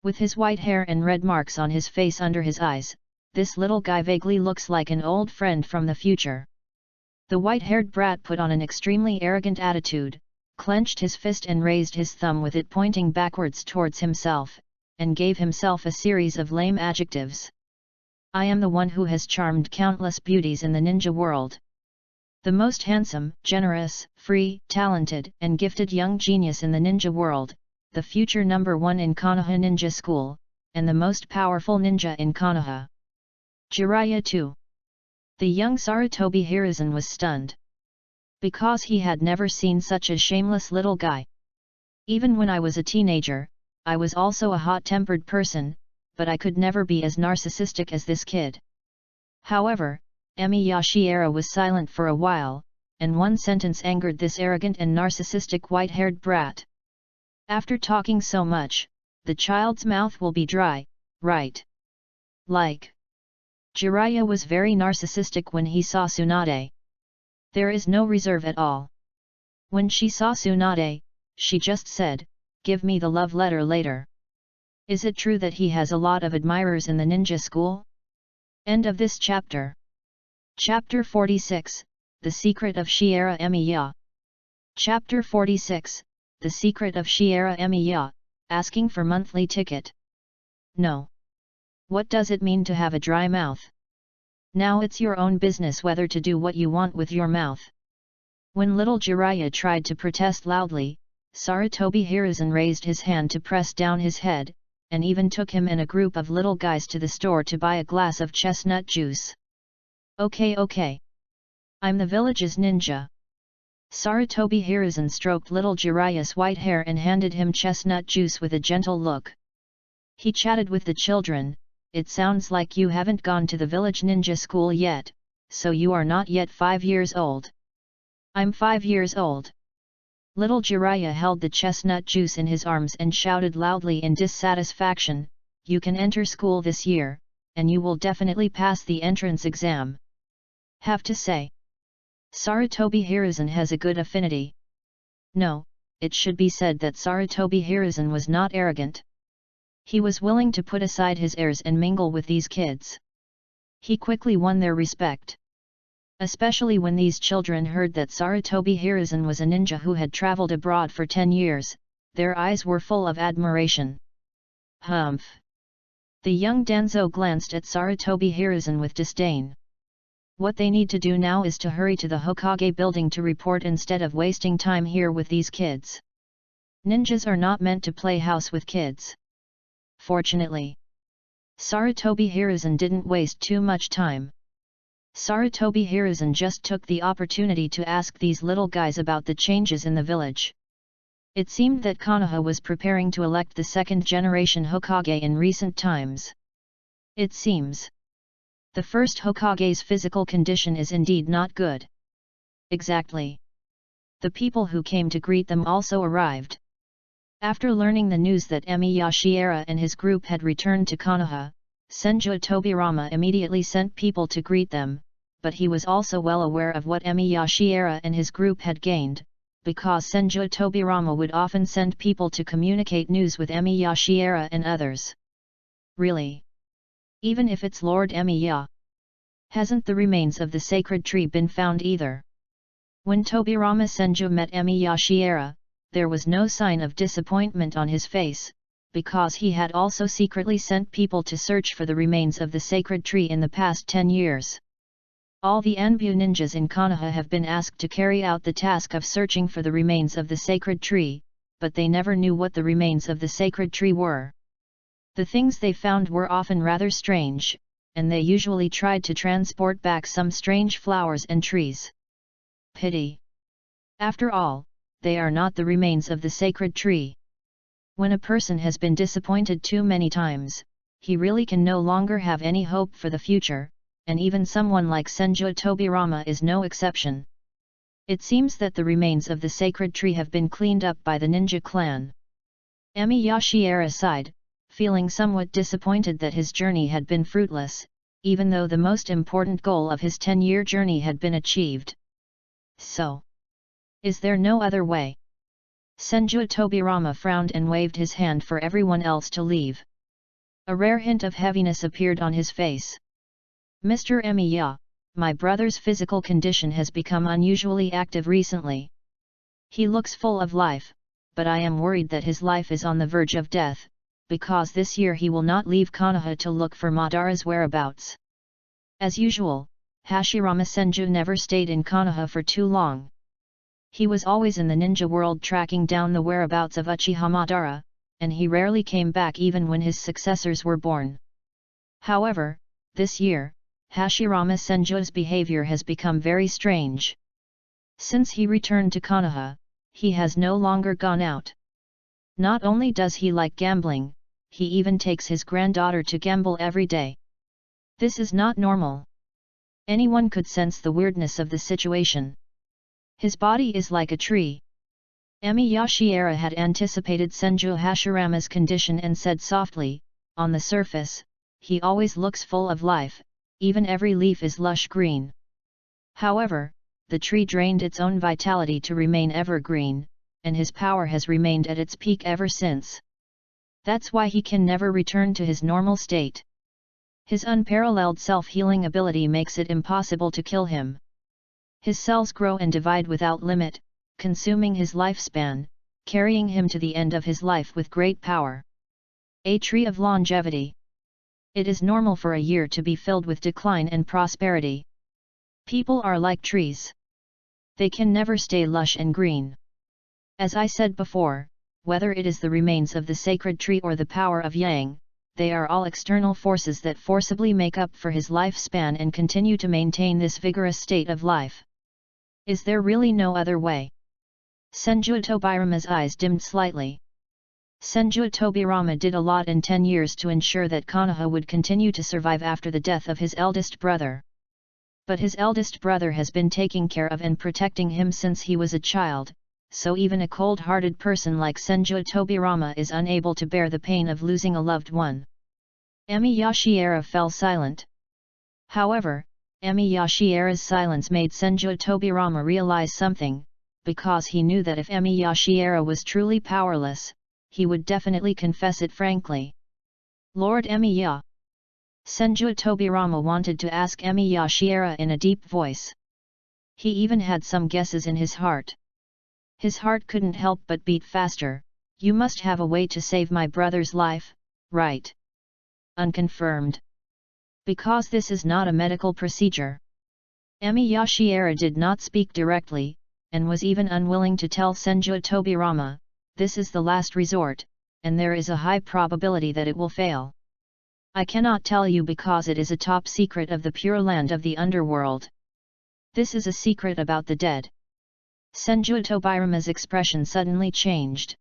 S1: With his white hair and red marks on his face under his eyes, this little guy vaguely looks like an old friend from the future. The white-haired brat put on an extremely arrogant attitude, clenched his fist and raised his thumb with it pointing backwards towards himself, and gave himself a series of lame adjectives. "I am the one who has charmed countless beauties in the ninja world. The most handsome, generous, free, talented, and gifted young genius in the ninja world, the future #1 in Konoha Ninja School, and the most powerful ninja in Konoha. Jiraiya too." The young Sarutobi Hiruzen was stunned. Because he had never seen such a shameless little guy. "Even when I was a teenager, I was also a hot-tempered person, but I could never be as narcissistic as this kid." However, Emi Yashiera was silent for a while, and one sentence angered this arrogant and narcissistic white-haired brat. "After talking so much, the child's mouth will be dry, right? Like." Jiraiya was very narcissistic when he saw Tsunade. There is no reserve at all. When she saw Tsunade, she just said, "Give me the love letter later." Is it true that he has a lot of admirers in the ninja school? End of this chapter. Chapter 46, The Secret of Shiera Emiya. Chapter 46, The Secret of Shiera Emiya, asking for monthly ticket. No. What does it mean to have a dry mouth? Now it's your own business whether to do what you want with your mouth. When little Jiraiya tried to protest loudly, Sarutobi Hiruzen raised his hand to press down his head, and even took him and a group of little guys to the store to buy a glass of chestnut juice. Okay. I'm the village's ninja." Sarutobi Hiruzen stroked little Jiraiya's white hair and handed him chestnut juice with a gentle look. He chatted with the children. "It sounds like you haven't gone to the village ninja school yet, so you are not yet 5 years old." "I'm 5 years old." Little Jiraiya held the chestnut juice in his arms and shouted loudly in dissatisfaction, "You can enter school this year, and you will definitely pass the entrance exam." Have to say, Sarutobi Hiruzen has a good affinity. No, it should be said that Sarutobi Hiruzen was not arrogant. He was willing to put aside his airs and mingle with these kids. He quickly won their respect. Especially when these children heard that Sarutobi Hiruzen was a ninja who had traveled abroad for 10 years, their eyes were full of admiration. Humph! The young Danzo glanced at Sarutobi Hiruzen with disdain. What they need to do now is to hurry to the Hokage building to report instead of wasting time here with these kids. Ninjas are not meant to play house with kids. Fortunately, Sarutobi Hiruzen didn't waste too much time. Sarutobi Hiruzen just took the opportunity to ask these little guys about the changes in the village. It seemed that Konoha was preparing to elect the second generation Hokage in recent times. It seems the first Hokage's physical condition is indeed not good. Exactly. The people who came to greet them also arrived. After learning the news that Emi Yashiera and his group had returned to Konoha, Senju Tobirama immediately sent people to greet them, but he was also well aware of what Emi Yashiera and his group had gained, because Senju Tobirama would often send people to communicate news with Emi Yashiera and others. Really? Even if it's Lord Emiya? Hasn't the remains of the sacred tree been found either? When Tobirama Senju met Emi Yashiera, there was no sign of disappointment on his face, because he had also secretly sent people to search for the remains of the sacred tree in the past 10 years. All the Anbu ninjas in Konoha have been asked to carry out the task of searching for the remains of the sacred tree, but they never knew what the remains of the sacred tree were. The things they found were often rather strange, and they usually tried to transport back some strange flowers and trees. Pity. After all, they are not the remains of the sacred tree. When a person has been disappointed too many times, he really can no longer have any hope for the future, and even someone like Senju Tobirama is no exception. It seems that the remains of the sacred tree have been cleaned up by the ninja clan. Emi Yashiera sighed, feeling somewhat disappointed that his journey had been fruitless, even though the most important goal of his 10-year journey had been achieved. So, is there no other way? Senju Tobirama frowned and waved his hand for everyone else to leave. A rare hint of heaviness appeared on his face. Mr. Emiya, my brother's physical condition has become unusually active recently. He looks full of life, but I am worried that his life is on the verge of death, because this year he will not leave Konoha to look for Madara's whereabouts. As usual, Hashirama Senju never stayed in Konoha for too long. He was always in the ninja world tracking down the whereabouts of Uchiha Madara, and he rarely came back even when his successors were born. However, this year, Hashirama Senju's behavior has become very strange. Since he returned to Konoha, he has no longer gone out. Not only does he like gambling, he even takes his granddaughter to gamble every day. This is not normal. Anyone could sense the weirdness of the situation. His body is like a tree. Emi Yashiera had anticipated Senju Hashirama's condition and said softly, on the surface, he always looks full of life, even every leaf is lush green. However, the tree drained its own vitality to remain evergreen, and his power has remained at its peak ever since. That's why he can never return to his normal state. His unparalleled self-healing ability makes it impossible to kill him. His cells grow and divide without limit, consuming his lifespan, carrying him to the end of his life with great power. A tree of longevity. It is normal for a year to be filled with decline and prosperity. People are like trees. They can never stay lush and green. As I said before, whether it is the remains of the sacred tree or the power of Yang, they are all external forces that forcibly make up for his lifespan and continue to maintain this vigorous state of life. Is there really no other way? Senju Tobirama's eyes dimmed slightly. Senju Tobirama did a lot in 10 years to ensure that Konoha would continue to survive after the death of his eldest brother. But his eldest brother has been taking care of and protecting him since he was a child, so even a cold-hearted person like Senju Tobirama is unable to bear the pain of losing a loved one. Emi Yashiera fell silent. However, Emi Yashiera's silence made Senju Tobirama realize something, because he knew that if Emi Yashiera was truly powerless, he would definitely confess it frankly. Lord Emiya. Senju Tobirama wanted to ask Emi Yashiera in a deep voice. He even had some guesses in his heart. His heart couldn't help but beat faster. You must have a way to save my brother's life, right? Unconfirmed. Because this is not a medical procedure. Emiya Shiera did not speak directly, and was even unwilling to tell Senju Tobirama, "This is the last resort, and there is a high probability that it will fail. I cannot tell you because it is a top secret of the Pure Land of the Underworld. This is a secret about the dead." Senju Tobirama's expression suddenly changed.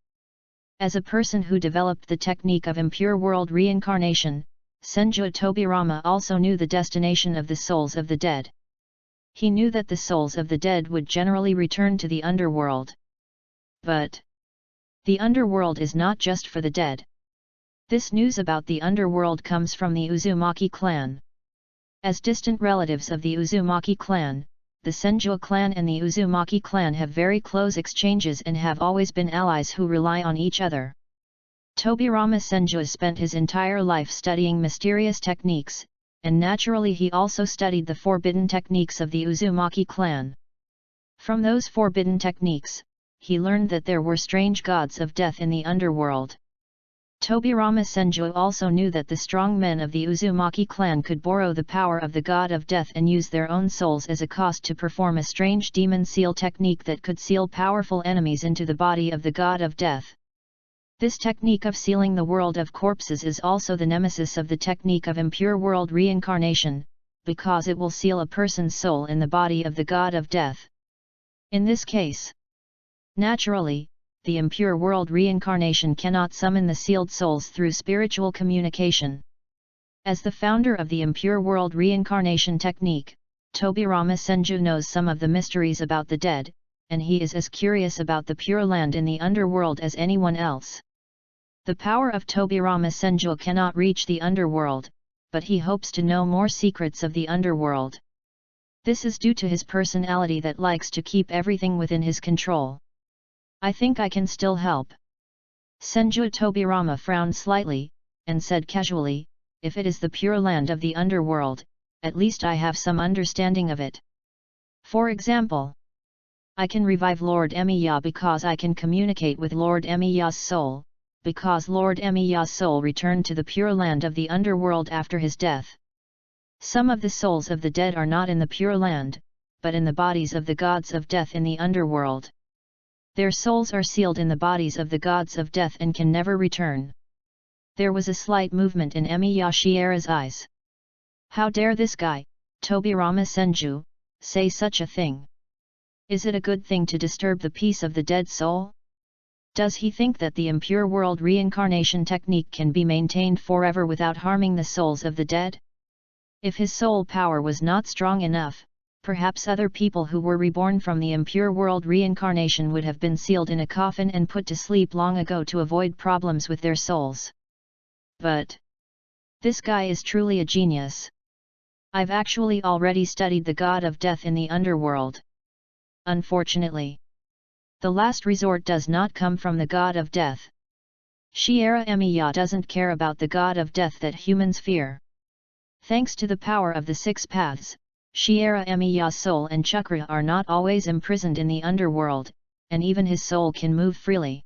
S1: As a person who developed the technique of impure world reincarnation, Senju Tobirama also knew the destination of the souls of the dead. He knew that the souls of the dead would generally return to the underworld. But the underworld is not just for the dead. This news about the underworld comes from the Uzumaki clan. As distant relatives of the Uzumaki clan, the Senju clan and the Uzumaki clan have very close exchanges and have always been allies who rely on each other. Tobirama Senju spent his entire life studying mysterious techniques, and naturally he also studied the forbidden techniques of the Uzumaki clan. From those forbidden techniques, he learned that there were strange gods of death in the underworld. Tobirama Senju also knew that the strong men of the Uzumaki clan could borrow the power of the god of death and use their own souls as a cost to perform a strange demon seal technique that could seal powerful enemies into the body of the god of death. This technique of sealing the world of corpses is also the nemesis of the technique of impure world reincarnation, because it will seal a person's soul in the body of the god of death. In this case, naturally, the impure world reincarnation cannot summon the sealed souls through spiritual communication. As the founder of the impure world reincarnation technique, Tobirama Senju knows some of the mysteries about the dead, and he is as curious about the Pure Land in the underworld as anyone else. The power of Tobirama Senju cannot reach the underworld, but he hopes to know more secrets of the underworld. This is due to his personality that likes to keep everything within his control. "I think I can still help." Senju Tobirama frowned slightly, and said casually, "If it is the Pure Land of the underworld, at least I have some understanding of it. For example, I can revive Lord Emiya because I can communicate with Lord Emiya's soul, because Lord Emiya's soul returned to the Pure Land of the underworld after his death. Some of the souls of the dead are not in the Pure Land, but in the bodies of the gods of death in the underworld. Their souls are sealed in the bodies of the gods of death and can never return." There was a slight movement in Emiya Shiera's eyes. "How dare this guy, Tobirama Senju, say such a thing? Is it a good thing to disturb the peace of the dead soul? Does he think that the impure world reincarnation technique can be maintained forever without harming the souls of the dead? If his soul power was not strong enough, perhaps other people who were reborn from the impure world reincarnation would have been sealed in a coffin and put to sleep long ago to avoid problems with their souls. But this guy is truly a genius. I've actually already studied the god of death in the underworld. Unfortunately, the last resort does not come from the god of death. Shiera Emiya doesn't care about the god of death that humans fear. Thanks to the power of the six paths, Shiera Emiya's soul and chakra are not always imprisoned in the underworld, and even his soul can move freely.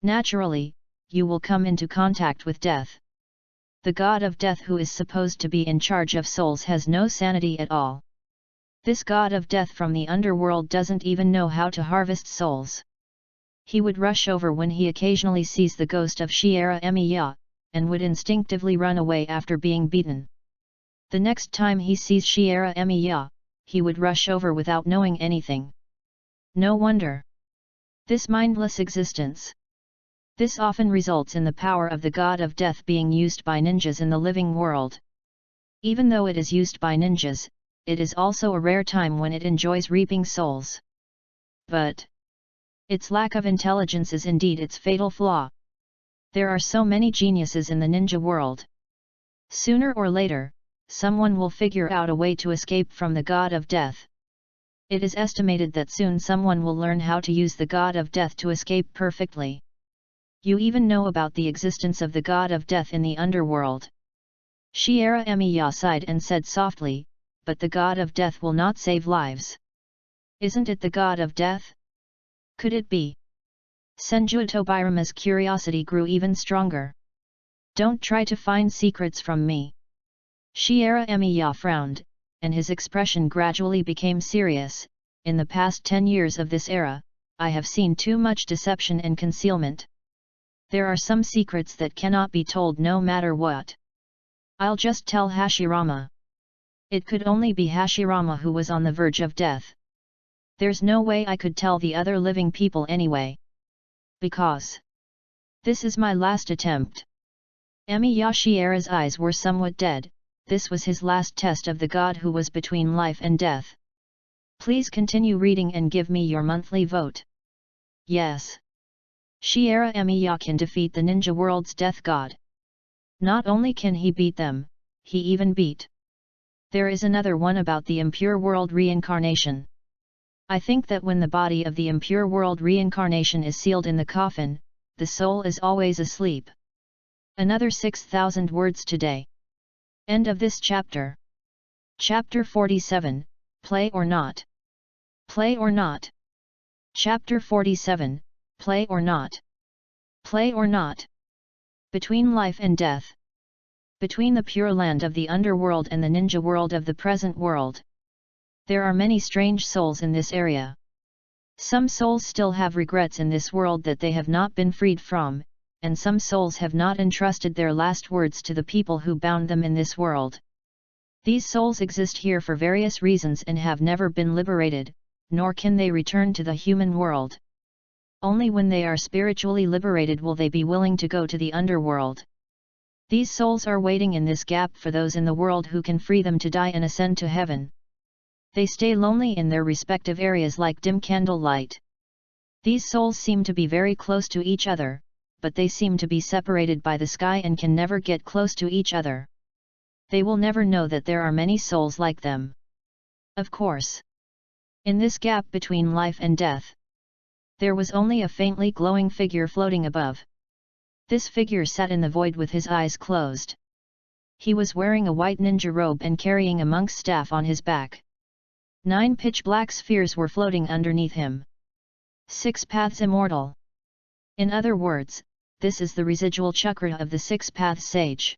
S1: Naturally, you will come into contact with death. The god of death who is supposed to be in charge of souls has no sanity at all. This god of death from the underworld doesn't even know how to harvest souls. He would rush over when he occasionally sees the ghost of Shiera Emiya, and would instinctively run away after being beaten. The next time he sees Shiera Emiya, he would rush over without knowing anything. No wonder. This mindless existence. This often results in the power of the god of death being used by ninjas in the living world. Even though it is used by ninjas, it is also a rare time when it enjoys reaping souls. But its lack of intelligence is indeed its fatal flaw. There are so many geniuses in the ninja world. Sooner or later, someone will figure out a way to escape from the god of death. It is estimated that soon someone will learn how to use the god of death to escape perfectly. You even know about the existence of the god of death in the underworld. Shiera Emiya sighed and said softly, "But the god of death will not save lives. Isn't it the god of death? Could it be?" Senju Tobirama's curiosity grew even stronger. "Don't try to find secrets from me." Shiera Emiya frowned, and his expression gradually became serious. In the past 10 years of this era, I have seen too much deception and concealment. There are some secrets that cannot be told no matter what. I'll just tell Hashirama. It could only be Hashirama who was on the verge of death. There's no way I could tell the other living people anyway. Because this is my last attempt. Emi Yashiera's eyes were somewhat dead. This was his last test of the god who was between life and death. Please continue reading and give me your monthly vote. Yes. Shiera Emiya can defeat the ninja world's death god. Not only can he beat them, he even beat. There is another one about the impure world reincarnation. I think that when the body of the impure world reincarnation is sealed in the coffin, the soul is always asleep. Another 6,000 words today. End of this chapter. Chapter 47, Play or Not. Play or Not. Chapter 47, Play or Not. Play or Not. Between life and death. Between the pure land of the underworld and the ninja world of the present world. There are many strange souls in this area. Some souls still have regrets in this world that they have not been freed from, and some souls have not entrusted their last words to the people who bound them in this world. These souls exist here for various reasons and have never been liberated, nor can they return to the human world. Only when they are spiritually liberated will they be willing to go to the underworld. These souls are waiting in this gap for those in the world who can free them to die and ascend to heaven. They stay lonely in their respective areas like dim candlelight. These souls seem to be very close to each other, but they seem to be separated by the sky and can never get close to each other. They will never know that there are many souls like them. Of course. In this gap between life and death, there was only a faintly glowing figure floating above. This figure sat in the void with his eyes closed. He was wearing a white ninja robe and carrying a monk's staff on his back. 9 pitch-black spheres were floating underneath him. 6 paths immortal. In other words, this is the residual chakra of the 6 paths sage.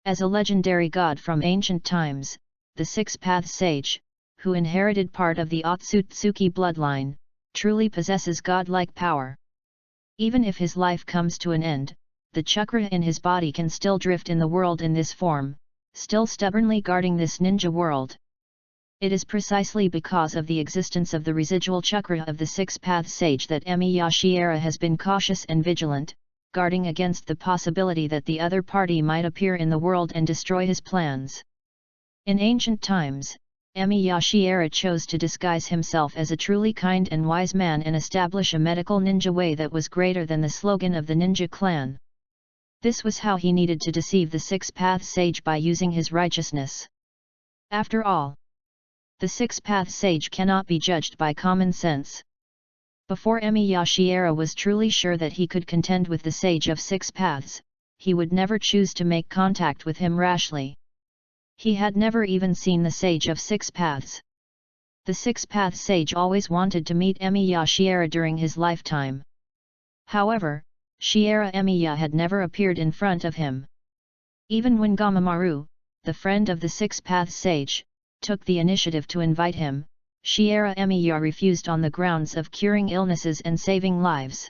S1: As a legendary god from ancient times, the 6 paths sage, who inherited part of the Otsutsuki bloodline, truly possesses godlike power. Even if his life comes to an end, the chakra in his body can still drift in the world in this form, still stubbornly guarding this ninja world. It is precisely because of the existence of the residual chakra of the 6 paths sage that Emi Yashiera has been cautious and vigilant, guarding against the possibility that the other party might appear in the world and destroy his plans. In ancient times, Emi Yashiera chose to disguise himself as a truly kind and wise man and establish a medical ninja way that was greater than the slogan of the ninja clan. This was how he needed to deceive the 6 paths sage by using his righteousness. After all, the 6 paths sage cannot be judged by common sense. Before Emi Yashiera was truly sure that he could contend with the sage of 6 paths, he would never choose to make contact with him rashly. He had never even seen the sage of 6 paths. The 6 paths sage always wanted to meet Emi Yashiera during his lifetime. However, Shiera Emiya had never appeared in front of him. Even when Gamamaru, the friend of the 6 paths sage, took the initiative to invite him, Shiera Emiya refused on the grounds of curing illnesses and saving lives.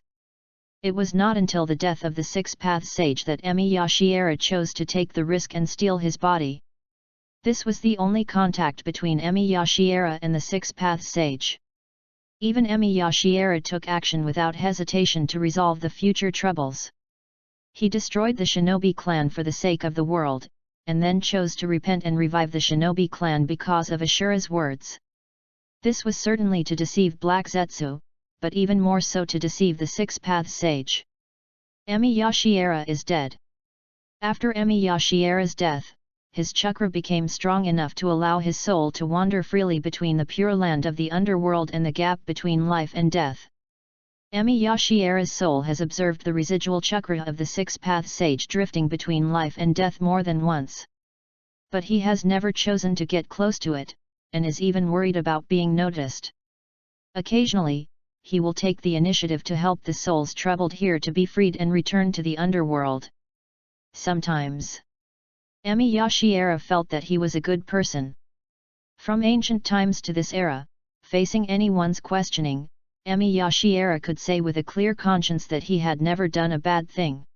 S1: It was not until the death of the 6 paths sage that Emi Yashiera chose to take the risk and steal his body. This was the only contact between Emi Yashiera and the 6 paths sage. Even Emi Yashiera took action without hesitation to resolve the future troubles. He destroyed the shinobi clan for the sake of the world, and then chose to repent and revive the shinobi clan because of Ashura's words. This was certainly to deceive Black Zetsu, but even more so to deceive the 6 paths sage. Emi Yashiera is dead. After Emi Yashiera's death, his chakra became strong enough to allow his soul to wander freely between the pure land of the underworld and the gap between life and death. Emi Yashiera's soul has observed the residual chakra of the 6 paths sage drifting between life and death more than once. But he has never chosen to get close to it, and is even worried about being noticed. Occasionally, he will take the initiative to help the souls troubled here to be freed and return to the underworld. Sometimes, Emi Yashiera felt that he was a good person. From ancient times to this era, facing anyone's questioning, Emi Yashiera could say with a clear conscience that he had never done a bad thing.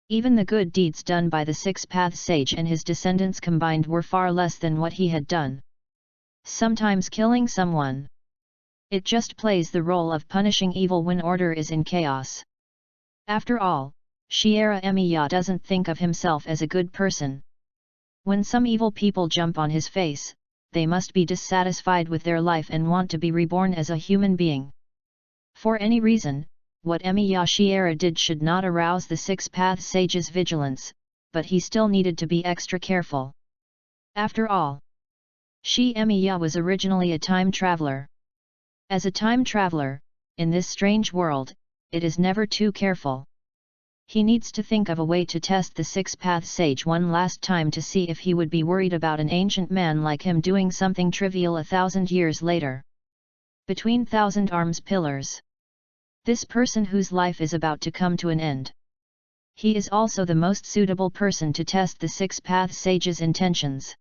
S1: Even the good deeds done by the Six-Path Sage and his descendants combined were far less than what he had done. Sometimes killing someone. It just plays the role of punishing evil when order is in chaos. After all, Shiera Emiya doesn't think of himself as a good person. When some evil people jump on his face, they must be dissatisfied with their life and want to be reborn as a human being. For any reason, what Emiya Shiera did should not arouse the Six-Path Sage's vigilance, but he still needed to be extra careful. After all, Emiya was originally a time traveler. As a time traveler, in this strange world, it is never too careful. He needs to think of a way to test the Six-Path Sage one last time to see if he would be worried about an ancient man like him doing something trivial 1,000 years later. Between 1,000 arms pillars. This person whose life is about to come to an end. He is also the most suitable person to test the Six-Path Sage's intentions.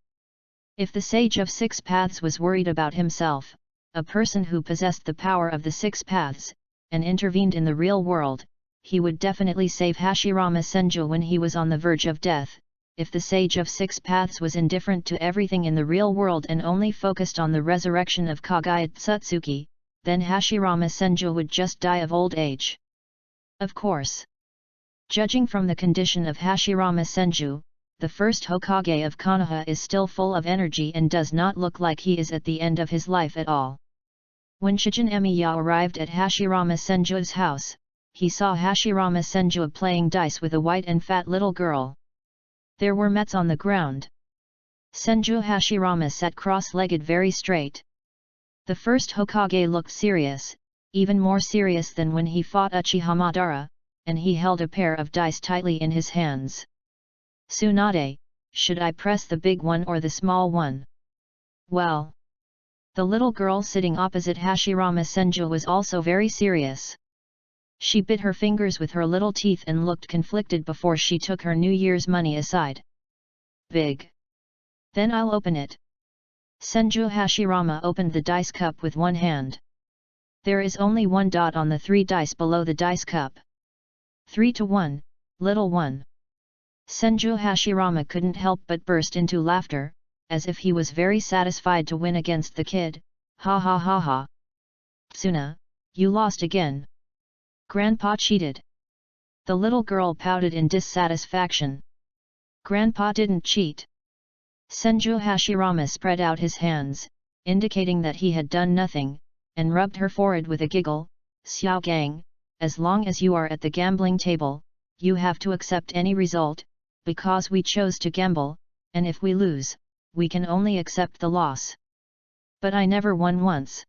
S1: If the Sage of Six Paths was worried about himself, a person who possessed the power of the Six Paths, and intervened in the real world, he would definitely save Hashirama Senju when he was on the verge of death. If the Sage of Six Paths was indifferent to everything in the real world and only focused on the resurrection of Kagaya Tsutsuki, then Hashirama Senju would just die of old age. Of course. Judging from the condition of Hashirama Senju, the first Hokage of Konoha is still full of energy and does not look like he is at the end of his life at all. When Shijin Emiya arrived at Hashirama Senju's house, he saw Hashirama Senju playing dice with a white and fat little girl. There were mets on the ground. Senju Hashirama sat cross-legged very straight. The first Hokage looked serious, even more serious than when he fought Uchiha Madara, and he held a pair of dice tightly in his hands. Tsunade, should I press the big one or the small one? Well. The little girl sitting opposite Hashirama Senju was also very serious. She bit her fingers with her little teeth and looked conflicted before she took her New Year's money aside. Big. Then I'll open it. Senju Hashirama opened the dice cup with one hand. There is only one dot on the 3 dice below the dice cup. 3 to 1, little one. Senju Hashirama couldn't help but burst into laughter, as if he was very satisfied to win against the kid. Ha ha ha ha. Tsuna, you lost again. Grandpa cheated. The little girl pouted in dissatisfaction. Grandpa didn't cheat. Senju Hashirama spread out his hands, indicating that he had done nothing, and rubbed her forehead with a giggle. Xiao Gang, as long as you are at the gambling table, you have to accept any result, because we chose to gamble, and if we lose, we can only accept the loss. But I never won once.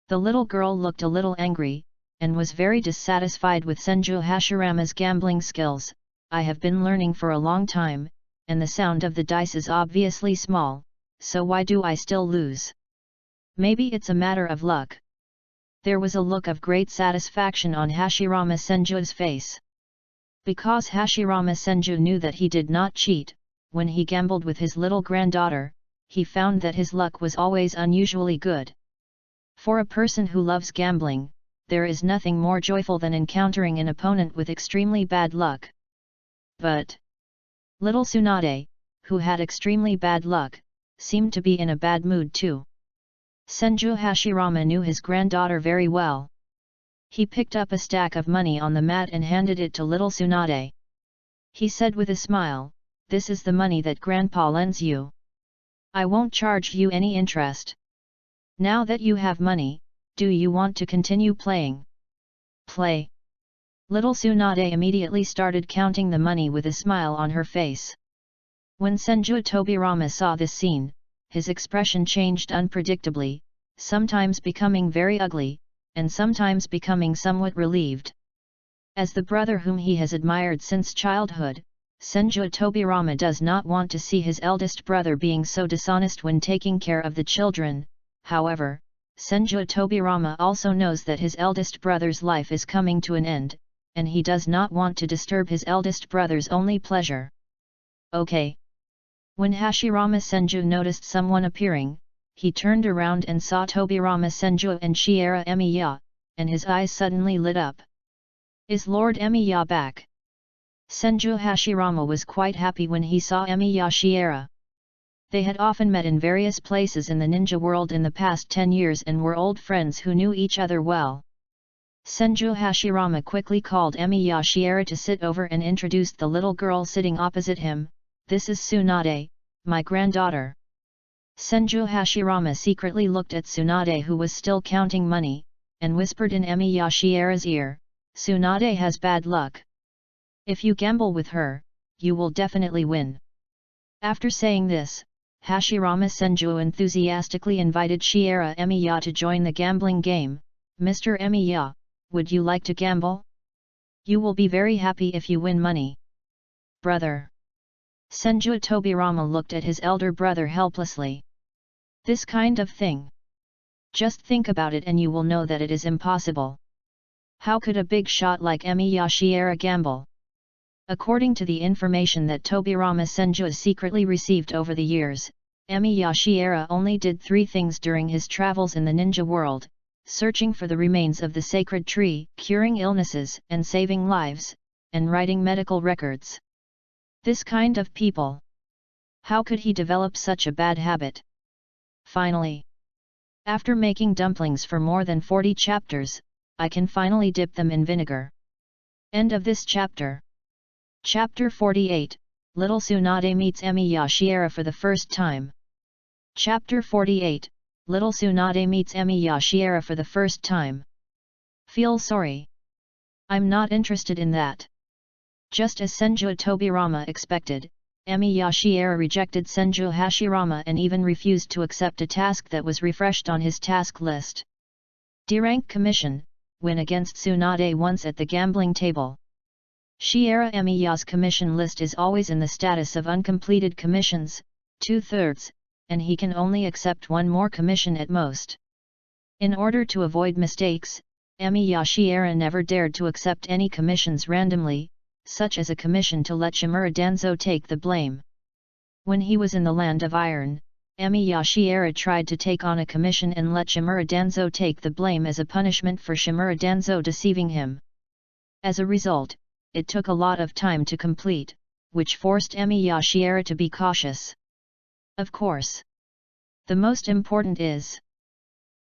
S1: The little girl looked a little angry, and was very dissatisfied with Senju Hashirama's gambling skills. I have been learning for a long time, and the sound of the dice is obviously small, so why do I still lose? Maybe it's a matter of luck. There was a look of great satisfaction on Hashirama Senju's face. Because Hashirama Senju knew that he did not cheat, when he gambled with his little granddaughter, he found that his luck was always unusually good. For a person who loves gambling, there is nothing more joyful than encountering an opponent with extremely bad luck. But little Tsunade, who had extremely bad luck, seemed to be in a bad mood too. Senju Hashirama knew his granddaughter very well. He picked up a stack of money on the mat and handed it to little Tsunade. He said with a smile, "This is the money that Grandpa lends you. I won't charge you any interest. Now that you have money, do you want to continue playing?" Play. Little Tsunade immediately started counting the money with a smile on her face. When Senju Tobirama saw this scene, his expression changed unpredictably, sometimes becoming very ugly, and sometimes becoming somewhat relieved. As the brother whom he has admired since childhood, Senju Tobirama does not want to see his eldest brother being so dishonest when taking care of the children. However, Senju Tobirama also knows that his eldest brother's life is coming to an end, and he does not want to disturb his eldest brother's only pleasure. Okay. When Hashirama Senju noticed someone appearing, he turned around and saw Tobirama Senju and Shiera Emiya, and his eyes suddenly lit up. Is Lord Emiya back? Senju Hashirama was quite happy when he saw Emiya Shiera. They had often met in various places in the ninja world in the past 10 years and were old friends who knew each other well. Senju Hashirama quickly called Emiya Shiera to sit over and introduced the little girl sitting opposite him. This is Tsunade, my granddaughter. Senju Hashirama secretly looked at Tsunade, who was still counting money, and whispered in Emiya Shiera's ear, Tsunade has bad luck. If you gamble with her, you will definitely win. After saying this, Hashirama Senju enthusiastically invited Shiera Emiya to join the gambling game. Mr. Emiya, would you like to gamble? You will be very happy if you win money. Brother. Senju Tobirama looked at his elder brother helplessly. This kind of thing. Just think about it and you will know that it is impossible. How could a big shot like Emiya Shiera gamble? According to the information that Tobirama Senju secretly received over the years, Emiya Shiera only did 3 things during his travels in the ninja world: searching for the remains of the sacred tree, curing illnesses and saving lives, and writing medical records. This kind of people. How could he develop such a bad habit? Finally. After making dumplings for more than 40 chapters, I can finally dip them in vinegar. End of this chapter. Chapter 48, Little Tsunade meets Emiya Shiera for the first time. Chapter 48, Little Tsunade meets Emiya Shiera for the first time. Feel sorry. I'm not interested in that. Just as Senju Tobirama expected, Emiya Shiera rejected Senju Hashirama and even refused to accept a task that was refreshed on his task list. D-rank commission, win against Tsunade once at the gambling table. Shiera Emiya's commission list is always in the status of uncompleted commissions, 2/3, and he can only accept 1 more commission at most. In order to avoid mistakes, Emiya Shiera never dared to accept any commissions randomly, such as a commission to let Shimura Danzo take the blame. When he was in the Land of Iron, Emiya Shiera tried to take on a commission and let Shimura Danzo take the blame as a punishment for Shimura Danzo deceiving him. As a result, it took a lot of time to complete, which forced Emiya Shiera to be cautious. Of course. The most important is,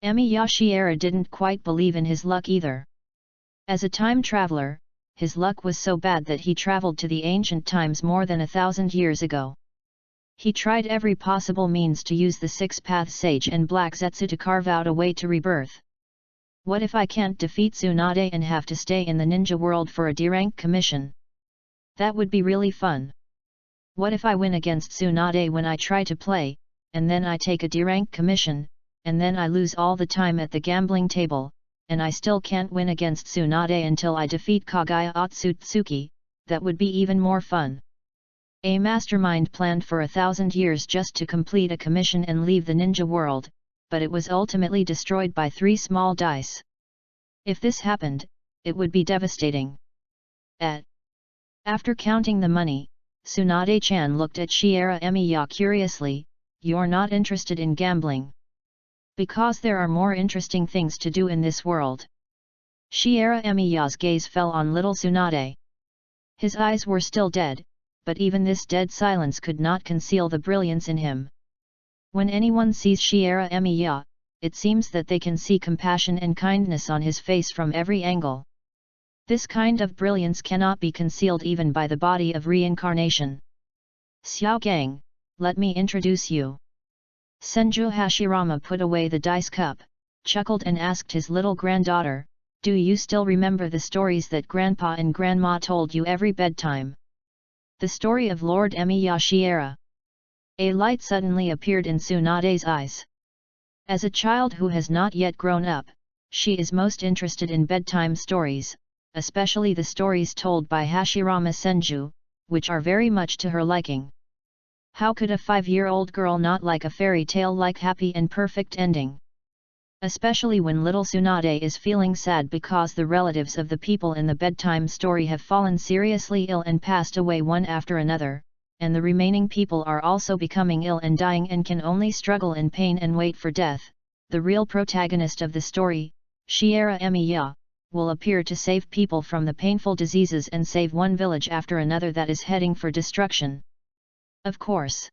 S1: Emiya Shiera didn't quite believe in his luck either. As a time traveler, his luck was so bad that he traveled to the ancient times more than 1,000 years ago. He tried every possible means to use the 6-path sage and Black Zetsu to carve out a way to rebirth. What if I can't defeat Tsunade and have to stay in the ninja world for a D-rank commission? That would be really fun. What if I win against Tsunade when I try to play, and then I take a D-rank commission, and then I lose all the time at the gambling table, and I still can't win against Tsunade until I defeat Kagaya Otsutsuki? That would be even more fun. A mastermind planned for 1,000 years just to complete a commission and leave the ninja world, but it was ultimately destroyed by 3 small dice. If this happened, it would be devastating. After counting the money, Tsunade-chan looked at Shiera Emiya curiously. You're not interested in gambling? Because there are more interesting things to do in this world. Shiera Emiya's gaze fell on little Tsunade. His eyes were still dead, but even this dead silence could not conceal the brilliance in him. When anyone sees Shiera Emiya, it seems that they can see compassion and kindness on his face from every angle. This kind of brilliance cannot be concealed even by the body of reincarnation. Xiao Gang, let me introduce you. Senju Hashirama put away the dice cup, chuckled and asked his little granddaughter, do you still remember the stories that Grandpa and Grandma told you every bedtime? The story of Lord Emiya Shiera. A light suddenly appeared in Tsunade's eyes. As a child who has not yet grown up, she is most interested in bedtime stories, especially the stories told by Hashirama Senju, which are very much to her liking. How could a 5-year-old girl not like a fairy tale like happy and perfect ending? Especially when little Tsunade is feeling sad because the relatives of the people in the bedtime story have fallen seriously ill and passed away one after another, and the remaining people are also becoming ill and dying and can only struggle in pain and wait for death. The real protagonist of the story, Shiera Emiya, will appear to save people from the painful diseases and save one village after another that is heading for destruction. Of course,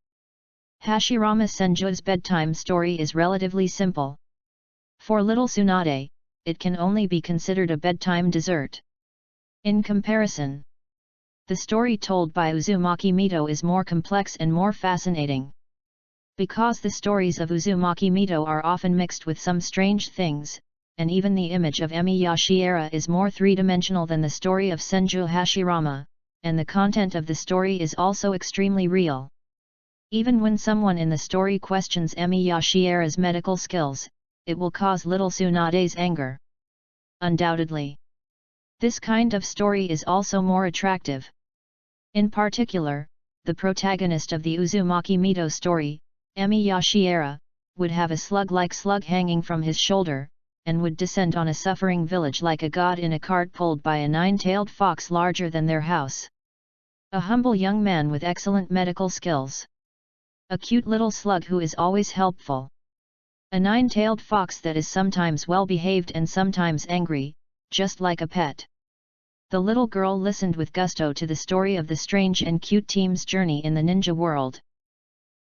S1: Hashirama Senju's bedtime story is relatively simple. For little Tsunade, it can only be considered a bedtime dessert. In comparison, the story told by Uzumaki Mito is more complex and more fascinating. Because the stories of Uzumaki Mito are often mixed with some strange things, and even the image of Emiya Shiera is more three-dimensional than the story of Senju Hashirama, and the content of the story is also extremely real. Even when someone in the story questions Emiya Shiera's medical skills, it will cause little Tsunade's anger. Undoubtedly, this kind of story is also more attractive. In particular, the protagonist of the Uzumaki Mito story, Emiya Shiera, would have a slug-like slug hanging from his shoulder, and would descend on a suffering village like a god in a cart pulled by a nine-tailed fox larger than their house. A humble young man with excellent medical skills. A cute little slug who is always helpful. A nine-tailed fox that is sometimes well-behaved and sometimes angry, just like a pet. The little girl listened with gusto to the story of the strange and cute team's journey in the ninja world.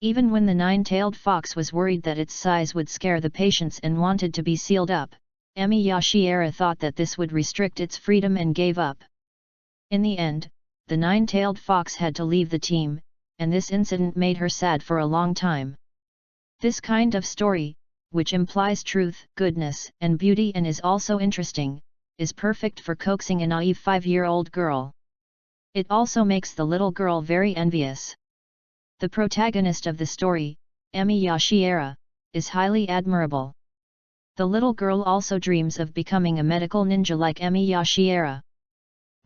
S1: Even when the nine-tailed fox was worried that its size would scare the patients and wanted to be sealed up, Emiya Shiera thought that this would restrict its freedom and gave up. In the end, the nine-tailed fox had to leave the team, and this incident made her sad for a long time. This kind of story, which implies truth, goodness, and beauty and is also interesting, is perfect for coaxing a naive 5-year-old girl. It also makes the little girl very envious. The protagonist of the story, Emiya Shiera, is highly admirable. The little girl also dreams of becoming a medical ninja like Emiya Shiera.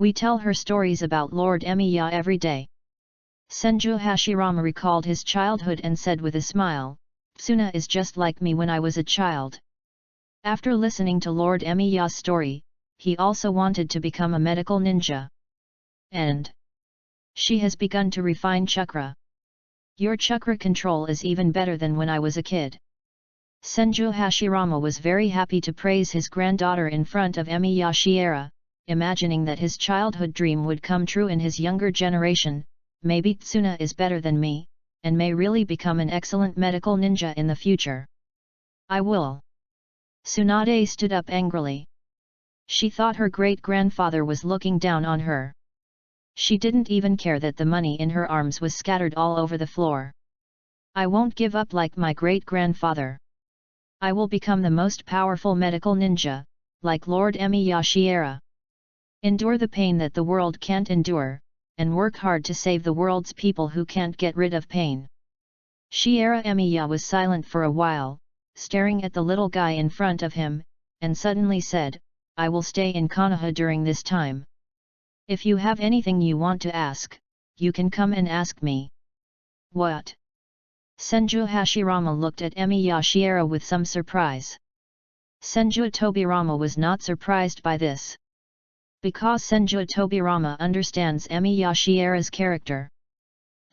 S1: We tell her stories about Lord Emiya every day. Senju Hashirama recalled his childhood and said with a smile, "Tsuna is just like me when I was a child." After listening to Lord Emiya's story, he also wanted to become a medical ninja. And she has begun to refine chakra. Your chakra control is even better than when I was a kid. Senju Hashirama was very happy to praise his granddaughter in front of Emiya Shiera, imagining that his childhood dream would come true in his younger generation. Maybe Tsuna is better than me, and may really become an excellent medical ninja in the future. I will. Tsunade stood up angrily. She thought her great-grandfather was looking down on her. She didn't even care that the money in her arms was scattered all over the floor. I won't give up like my great-grandfather. I will become the most powerful medical ninja, like Lord Emiya Shiera. Endure the pain that the world can't endure, and work hard to save the world's people who can't get rid of pain. Shiera Emiya was silent for a while, staring at the little guy in front of him, and suddenly said, "I will stay in Konoha during this time. If you have anything you want to ask, you can come and ask me." What? Senju Hashirama looked at Emiya Shiera with some surprise. Senju Tobirama was not surprised by this. Because Senju Tobirama understands Emiya Shiera's character.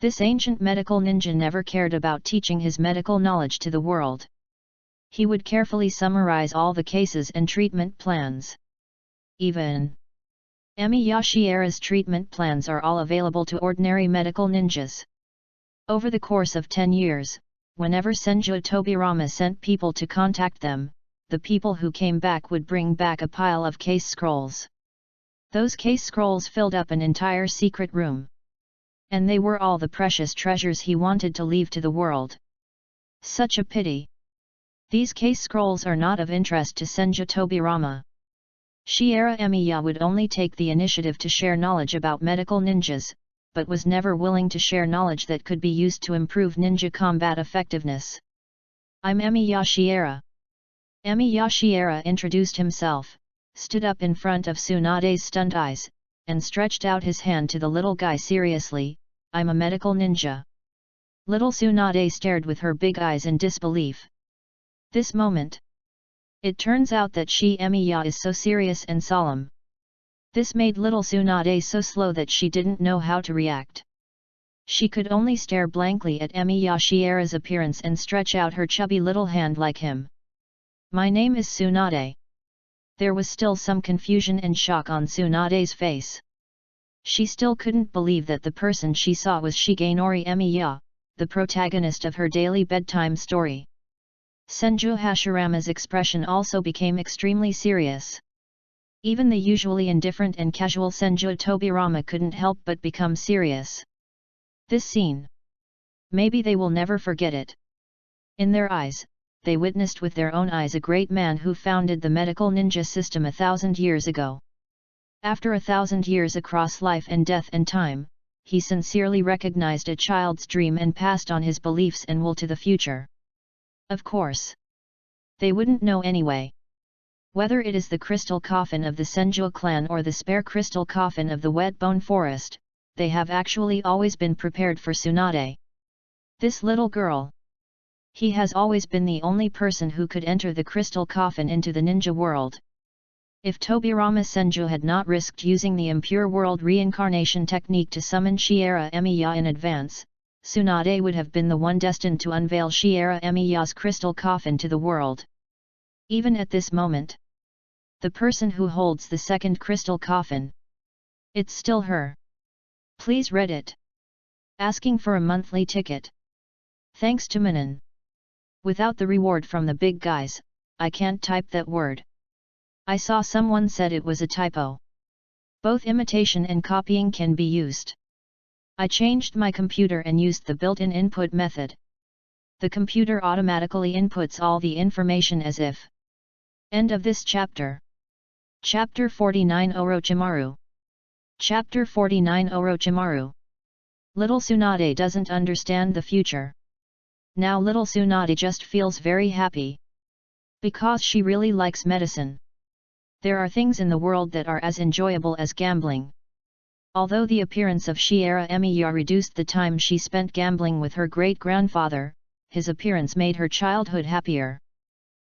S1: This ancient medical ninja never cared about teaching his medical knowledge to the world. He would carefully summarize all the cases and treatment plans. Even Emiya Shiera's treatment plans are all available to ordinary medical ninjas. Over the course of 10 years, whenever Senju Tobirama sent people to contact them, the people who came back would bring back a pile of case scrolls. Those case scrolls filled up an entire secret room. And they were all the precious treasures he wanted to leave to the world. Such a pity. These case scrolls are not of interest to Senju Tobirama. Shiera Emiya would only take the initiative to share knowledge about medical ninjas, but was never willing to share knowledge that could be used to improve ninja combat effectiveness. "I'm Emiya Shiera." Emiya Shiera introduced himself, stood up in front of Tsunade's stunned eyes, and stretched out his hand to the little guy seriously, "I'm a medical ninja." Little Tsunade stared with her big eyes in disbelief. This moment. It turns out that Emiya is so serious and solemn. This made little Tsunade so slow that she didn't know how to react. She could only stare blankly at Yashiera's appearance and stretch out her chubby little hand like him. "My name is Tsunade." There was still some confusion and shock on Tsunade's face. She still couldn't believe that the person she saw was Shigenori Emiya, the protagonist of her daily bedtime story. Senju Hashirama's expression also became extremely serious. Even the usually indifferent and casual Senju Tobirama couldn't help but become serious. This scene. Maybe they will never forget it. In their eyes, they witnessed with their own eyes a great man who founded the medical ninja system 1,000 years ago. After 1,000 years across life and death and time, he sincerely recognized a child's dream and passed on his beliefs and will to the future. Of course. They wouldn't know anyway. Whether it is the crystal coffin of the Senju clan or the spare crystal coffin of the wet bone forest, they have actually always been prepared for Tsunade. This little girl. He has always been the only person who could enter the crystal coffin into the ninja world. If Tobirama Senju had not risked using the impure world reincarnation technique to summon Shiera Emiya in advance, Tsunade would have been the one destined to unveil Shiera Emiya's crystal coffin to the world. Even at this moment, the person who holds the second crystal coffin. It's still her. Please read it. Asking for a monthly ticket. Thanks to Manon. Without the reward from the big guys, I can't type that word. I saw someone said it was a typo. Both imitation and copying can be used. I changed my computer and used the built-in input method. The computer automatically inputs all the information as if. End of this chapter. Chapter 49 Orochimaru. Chapter 49 Orochimaru. Little Tsunade doesn't understand the future. Now little Tsunade just feels very happy. Because she really likes medicine. There are things in the world that are as enjoyable as gambling. Although the appearance of Shiera Emiya reduced the time she spent gambling with her great-grandfather, his appearance made her childhood happier.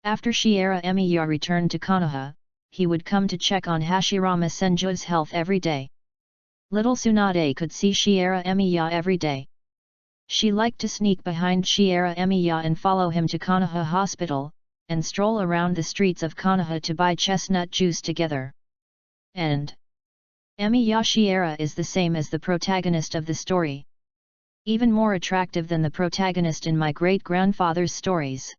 S1: After Shiera Emiya returned to Konoha, he would come to check on Hashirama Senju's health every day. Little Tsunade could see Shiera Emiya every day. She liked to sneak behind Shiera Emiya and follow him to Konoha Hospital, and stroll around the streets of Konoha to buy chestnut juice together. And Emiya Shiera is the same as the protagonist of the story. Even more attractive than the protagonist in my great-grandfather's stories.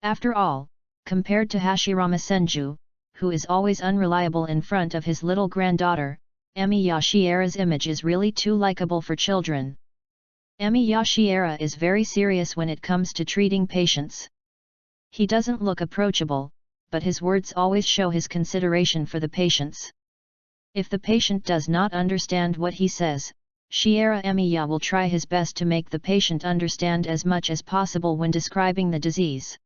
S1: After all, compared to Hashirama Senju, who is always unreliable in front of his little granddaughter, Emiya Shiera's image is really too likable for children. Emiya Shiera is very serious when it comes to treating patients. He doesn't look approachable, but his words always show his consideration for the patients. If the patient does not understand what he says, Shiera Emiya will try his best to make the patient understand as much as possible when describing the disease.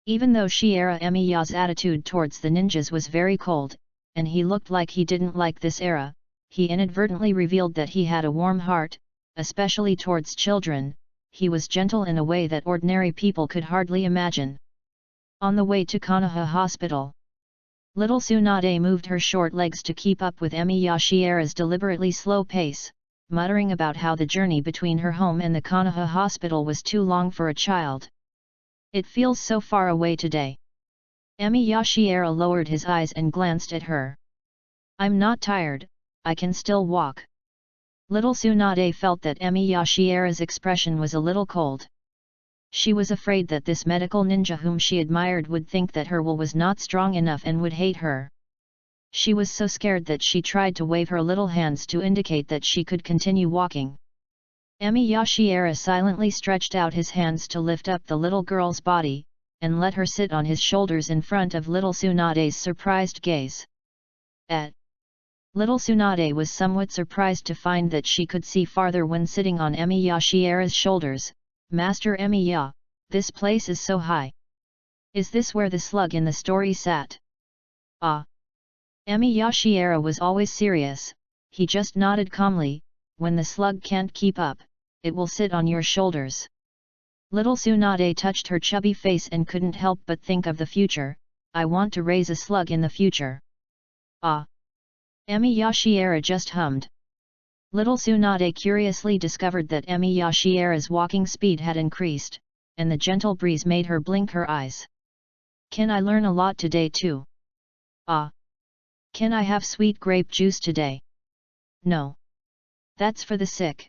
S1: Even though Shiera Emiya's attitude towards the ninjas was very cold, and he looked like he didn't like this era, he inadvertently revealed that he had a warm heart, especially towards children. He was gentle in a way that ordinary people could hardly imagine. On the way to Konoha Hospital, little Tsunade moved her short legs to keep up with Emiya Shiera's deliberately slow pace, muttering about how the journey between her home and the Konoha Hospital was too long for a child. It feels so far away today. Emiya Shiera lowered his eyes and glanced at her. I'm not tired, I can still walk. Little Tsunade felt that Emiya Shiera's expression was a little cold. She was afraid that this medical ninja whom she admired would think that her will was not strong enough and would hate her. She was so scared that she tried to wave her little hands to indicate that she could continue walking. Emiya Shiera silently stretched out his hands to lift up the little girl's body, and let her sit on his shoulders in front of little Tsunade's surprised gaze. Little Tsunade was somewhat surprised to find that she could see farther when sitting on Emiya Shiera's shoulders. Master Emiya, this place is so high. Is this where the slug in the story sat? Ah! Emiya Shiera was always serious, he just nodded calmly. When the slug can't keep up, it will sit on your shoulders. Little Tsunade touched her chubby face and couldn't help but think of the future. I want to raise a slug in the future. Ah! Emiya Shiera just hummed. Little Tsunade curiously discovered that Emi Yashiera's walking speed had increased, and the gentle breeze made her blink her eyes. Can I learn a lot today too? Ah! Can I have sweet grape juice today? No. That's for the sick.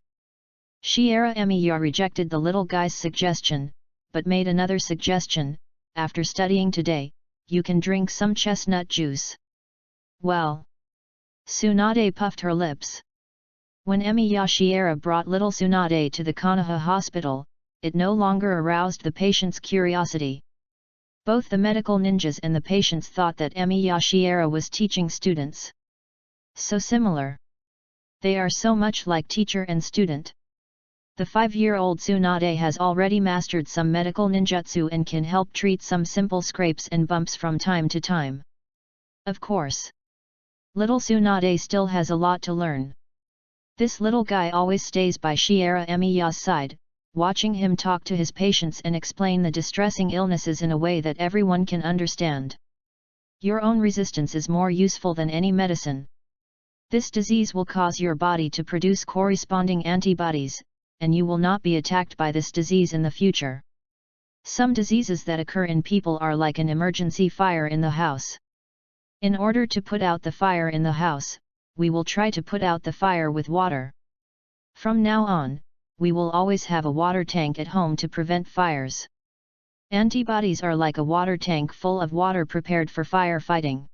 S1: Shiera Emiya rejected the little guy's suggestion, but made another suggestion. After studying today, you can drink some chestnut juice. Well. Tsunade puffed her lips. When Emiya Shiera brought little Tsunade to the Konoha hospital, it no longer aroused the patient's curiosity. Both the medical ninjas and the patients thought that Emiya Shiera was teaching students. So similar. They are so much like teacher and student. The 5-year-old Tsunade has already mastered some medical ninjutsu and can help treat some simple scrapes and bumps from time to time. Of course. Little Tsunade still has a lot to learn. This little guy always stays by Shiera Emiya's side, watching him talk to his patients and explain the distressing illnesses in a way that everyone can understand. Your own resistance is more useful than any medicine. This disease will cause your body to produce corresponding antibodies, and you will not be attacked by this disease in the future. Some diseases that occur in people are like an emergency fire in the house. In order to put out the fire in the house, we will try to put out the fire with water. From now on, we will always have a water tank at home to prevent fires. Antibodies are like a water tank full of water prepared for firefighting.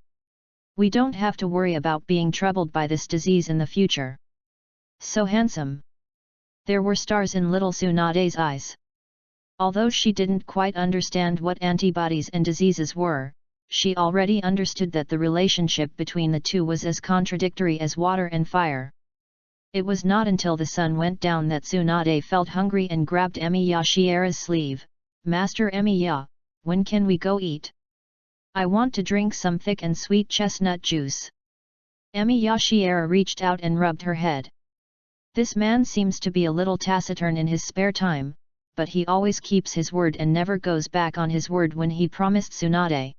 S1: We don't have to worry about being troubled by this disease in the future. So handsome. There were stars in little Tsunade's eyes. Although she didn't quite understand what antibodies and diseases were, she already understood that the relationship between the two was as contradictory as water and fire. It was not until the sun went down that Tsunade felt hungry and grabbed Emiya Shiera's sleeve. Master Emiya, when can we go eat? I want to drink some thick and sweet chestnut juice. Emiya Shiera reached out and rubbed her head. This man seems to be a little taciturn in his spare time, but he always keeps his word and never goes back on his word when he promised Tsunade.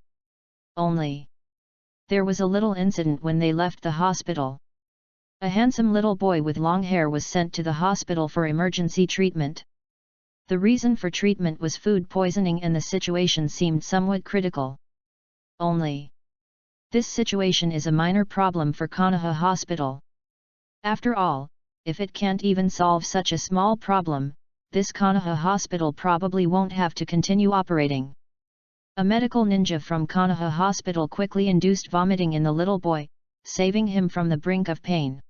S1: Only. There was a little incident when they left the hospital. A handsome little boy with long hair was sent to the hospital for emergency treatment. The reason for treatment was food poisoning and the situation seemed somewhat critical. Only. This situation is a minor problem for Konoha Hospital. After all, if it can't even solve such a small problem, this Konoha hospital probably won't have to continue operating. A medical ninja from Konoha hospital quickly induced vomiting in the little boy, saving him from the brink of pain.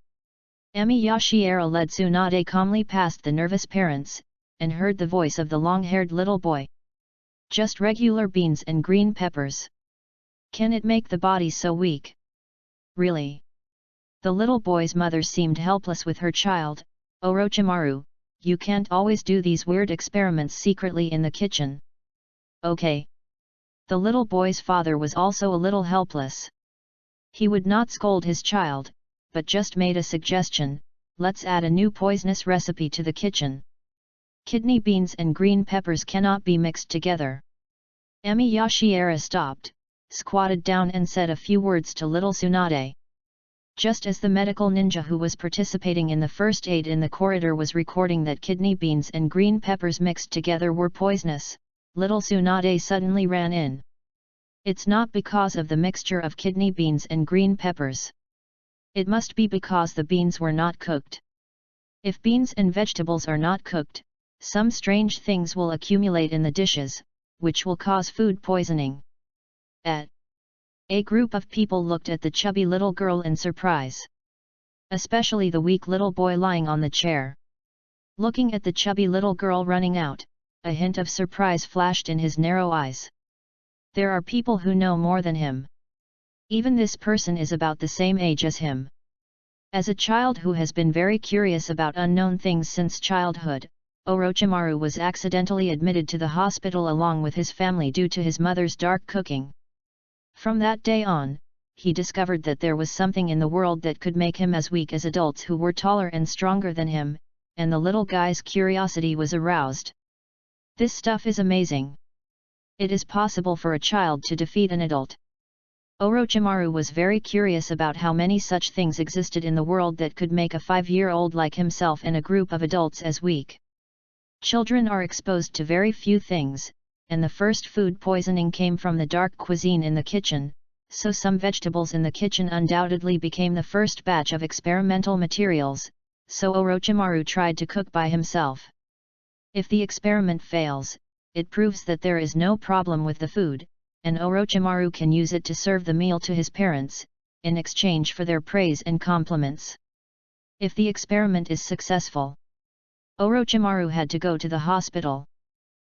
S1: Emiya Shiera led Tsunade calmly past the nervous parents, and heard the voice of the long-haired little boy. Just regular beans and green peppers. Can it make the body so weak? Really? The little boy's mother seemed helpless with her child. Orochimaru, you can't always do these weird experiments secretly in the kitchen. Okay. The little boy's father was also a little helpless. He would not scold his child, but just made a suggestion: let's add a new poisonous recipe to the kitchen. Kidney beans and green peppers cannot be mixed together. Emiya Shiera stopped, squatted down and said a few words to little Tsunade. Just as the medical ninja who was participating in the first aid in the corridor was recording that kidney beans and green peppers mixed together were poisonous, little Tsunade suddenly ran in. It's not because of the mixture of kidney beans and green peppers. It must be because the beans were not cooked. If beans and vegetables are not cooked, some strange things will accumulate in the dishes, which will cause food poisoning. A group of people looked at the chubby little girl in surprise. Especially the weak little boy lying on the chair. Looking at the chubby little girl running out, a hint of surprise flashed in his narrow eyes. There are people who know more than him. Even this person is about the same age as him. As a child who has been very curious about unknown things since childhood, Orochimaru was accidentally admitted to the hospital along with his family due to his mother's dark cooking. From that day on, he discovered that there was something in the world that could make him as weak as adults who were taller and stronger than him, and the little guy's curiosity was aroused. This stuff is amazing. It is possible for a child to defeat an adult. Orochimaru was very curious about how many such things existed in the world that could make a 5-year-old like himself and a group of adults as weak. Children are exposed to very few things, and the first food poisoning came from the dark cuisine in the kitchen, so some vegetables in the kitchen undoubtedly became the first batch of experimental materials, so Orochimaru tried to cook by himself. If the experiment fails, it proves that there is no problem with the food, and Orochimaru can use it to serve the meal to his parents, in exchange for their praise and compliments. If the experiment is successful, Orochimaru had to go to the hospital.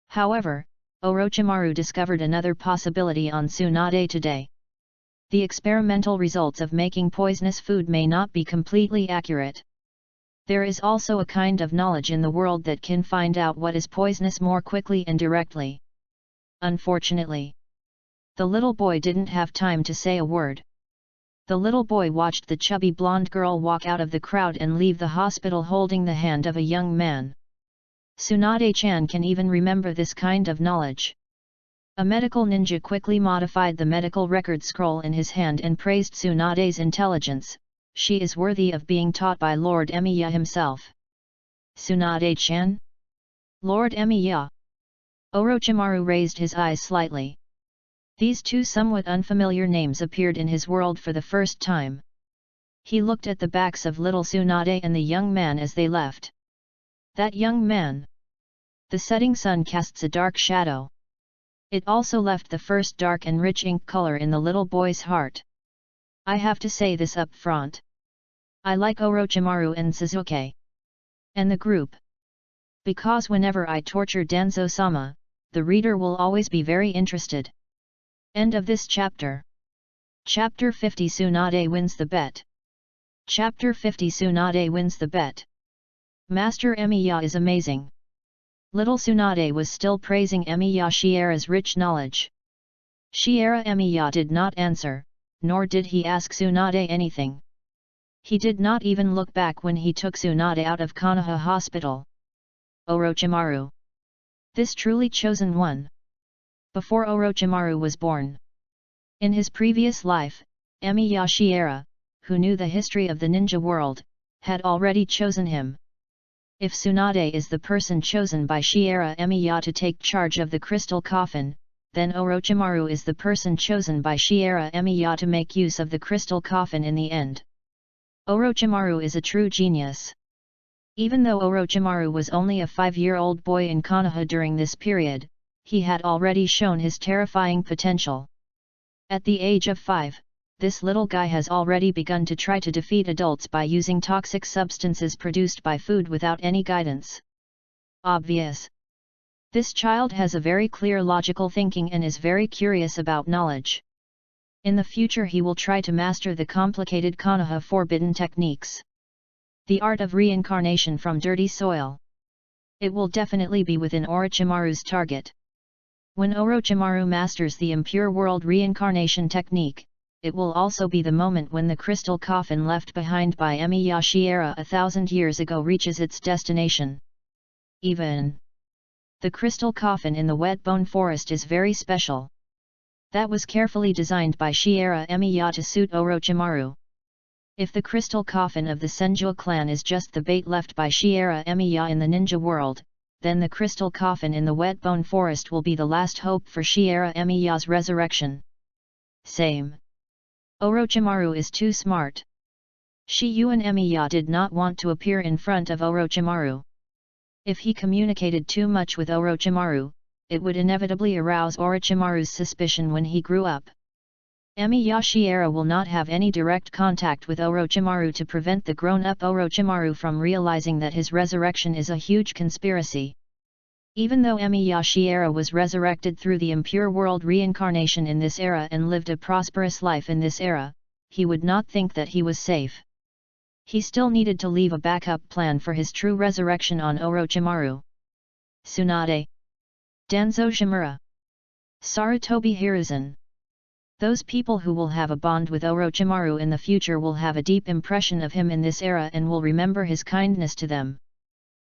S1: However, Orochimaru discovered another possibility on Tsunade today. The experimental results of making poisonous food may not be completely accurate. There is also a kind of knowledge in the world that can find out what is poisonous more quickly and directly. Unfortunately, the little boy didn't have time to say a word. The little boy watched the chubby blonde girl walk out of the crowd and leave the hospital holding the hand of a young man. Tsunade-chan can even remember this kind of knowledge. A medical ninja quickly modified the medical record scroll in his hand and praised Tsunade's intelligence. She is worthy of being taught by Lord Emiya himself. Tsunade-chan? Lord Emiya? Orochimaru raised his eyes slightly. These two somewhat unfamiliar names appeared in his world for the first time. He looked at the backs of little Tsunade and the young man as they left. That young man! The setting sun casts a dark shadow. It also left the first dark and rich ink color in the little boy's heart. I have to say this up front. I like Orochimaru and Sasuke. And the group. Because whenever I torture Danzo-sama, the reader will always be very interested. End of this chapter. Chapter 50 Tsunade wins the bet. Chapter 50 Tsunade wins the bet. Master Emiya is amazing. Little Tsunade was still praising Emiya Shiera's rich knowledge. Shiera Emiya did not answer, nor did he ask Tsunade anything. He did not even look back when he took Tsunade out of Konoha Hospital. Orochimaru. This truly chosen one. Before Orochimaru was born. In his previous life, Emiya Shiera, who knew the history of the ninja world, had already chosen him. If Tsunade is the person chosen by Shiera Emiya to take charge of the crystal coffin, then Orochimaru is the person chosen by Shiera Emiya to make use of the crystal coffin in the end. Orochimaru is a true genius. Even though Orochimaru was only a 5-year-old boy in Konoha during this period, he had already shown his terrifying potential. At the age of 5, this little guy has already begun to try to defeat adults by using toxic substances produced by food without any guidance. Obvious. This child has a very clear logical thinking and is very curious about knowledge. In the future he will try to master the complicated Konoha forbidden techniques. The art of reincarnation from dirty soil. It will definitely be within Orochimaru's target. When Orochimaru masters the impure world reincarnation technique, it will also be the moment when the crystal coffin left behind by Emiya Shiera 1,000 years ago reaches its destination. Even the crystal coffin in the wet bone forest is very special. That was carefully designed by Shiera Emiya to suit Orochimaru. If the crystal coffin of the Senju clan is just the bait left by Shiera Emiya in the ninja world, then the crystal coffin in the wet bone forest will be the last hope for Shiera Emiya's resurrection. Same. Orochimaru is too smart. Shiyu and Emiya did not want to appear in front of Orochimaru. If he communicated too much with Orochimaru, it would inevitably arouse Orochimaru's suspicion when he grew up. Emiya Shiera will not have any direct contact with Orochimaru to prevent the grown-up Orochimaru from realizing that his resurrection is a huge conspiracy. Even though Emiya Shiera was resurrected through the impure world reincarnation in this era and lived a prosperous life in this era, he would not think that he was safe. He still needed to leave a backup plan for his true resurrection on Orochimaru. Tsunade. Danzo Shimura. Sarutobi Hiruzen. Those people who will have a bond with Orochimaru in the future will have a deep impression of him in this era and will remember his kindness to them.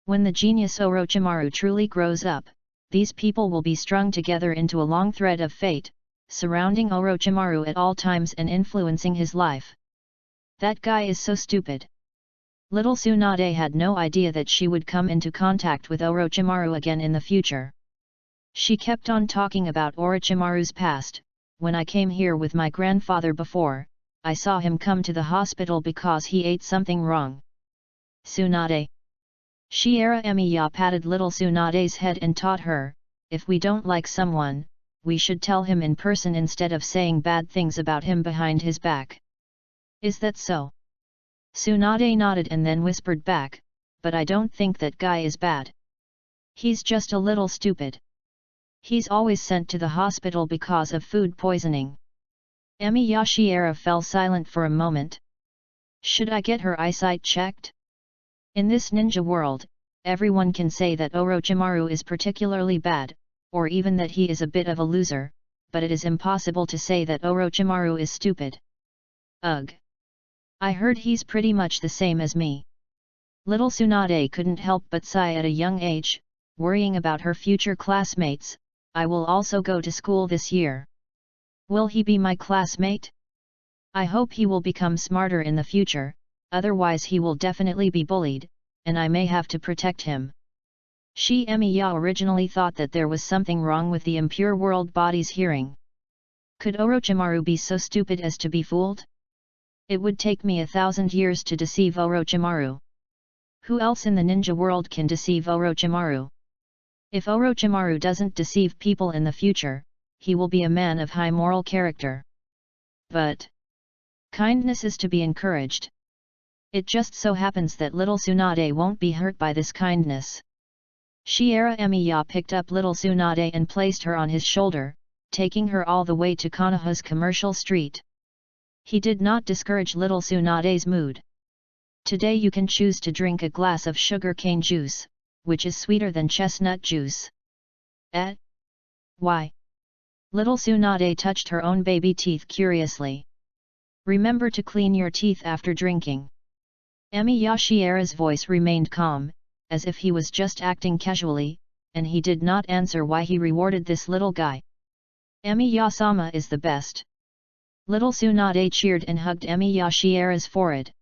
S1: When the genius Orochimaru truly grows up, these people will be strung together into a long thread of fate, surrounding Orochimaru at all times and influencing his life. That guy is so stupid. Little Tsunade had no idea that she would come into contact with Orochimaru again in the future. She kept on talking about Orochimaru's past. When I came here with my grandfather before, I saw him come to the hospital because he ate something wrong. Tsunade. Shiera Emiya patted little Tsunade's head and taught her, if we don't like someone, we should tell him in person instead of saying bad things about him behind his back. Is that so? Tsunade nodded and then whispered back, but I don't think that guy is bad. He's just a little stupid. He's always sent to the hospital because of food poisoning. Emiya Shiera fell silent for a moment. Should I get her eyesight checked? In this ninja world, everyone can say that Orochimaru is particularly bad, or even that he is a bit of a loser, but it is impossible to say that Orochimaru is stupid. Ugh! I heard he's pretty much the same as me. Little Tsunade couldn't help but sigh at a young age, worrying about her future classmates. I will also go to school this year. Will he be my classmate? I hope he will become smarter in the future, otherwise he will definitely be bullied, and I may have to protect him. Emiya originally thought that there was something wrong with the impure world body's hearing. Could Orochimaru be so stupid as to be fooled? It would take me 1,000 years to deceive Orochimaru. Who else in the ninja world can deceive Orochimaru? If Orochimaru doesn't deceive people in the future, he will be a man of high moral character. But kindness is to be encouraged. It just so happens that little Tsunade won't be hurt by this kindness. Shiera Emiya picked up little Tsunade and placed her on his shoulder, taking her all the way to Konoha's commercial street. He did not discourage little Tsunade's mood. Today you can choose to drink a glass of sugarcane juice, which is sweeter than chestnut juice. Why? Little Tsunade touched her own baby teeth curiously. Remember to clean your teeth after drinking. Emiya Shiera's voice remained calm, as if he was just acting casually, and he did not answer why he rewarded this little guy. Emiya-sama is the best. Little Tsunade cheered and hugged Emiya Shiera's forehead.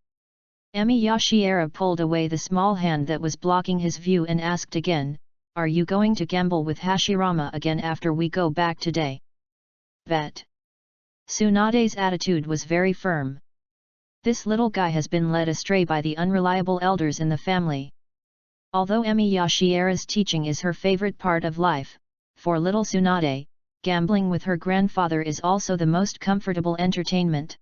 S1: Emiya Shiera pulled away the small hand that was blocking his view and asked again, "Are you going to gamble with Hashirama again after we go back today?" Bet. Tsunade's attitude was very firm. This little guy has been led astray by the unreliable elders in the family. Although Emiya Shiera's teaching is her favorite part of life, for little Tsunade, gambling with her grandfather is also the most comfortable entertainment.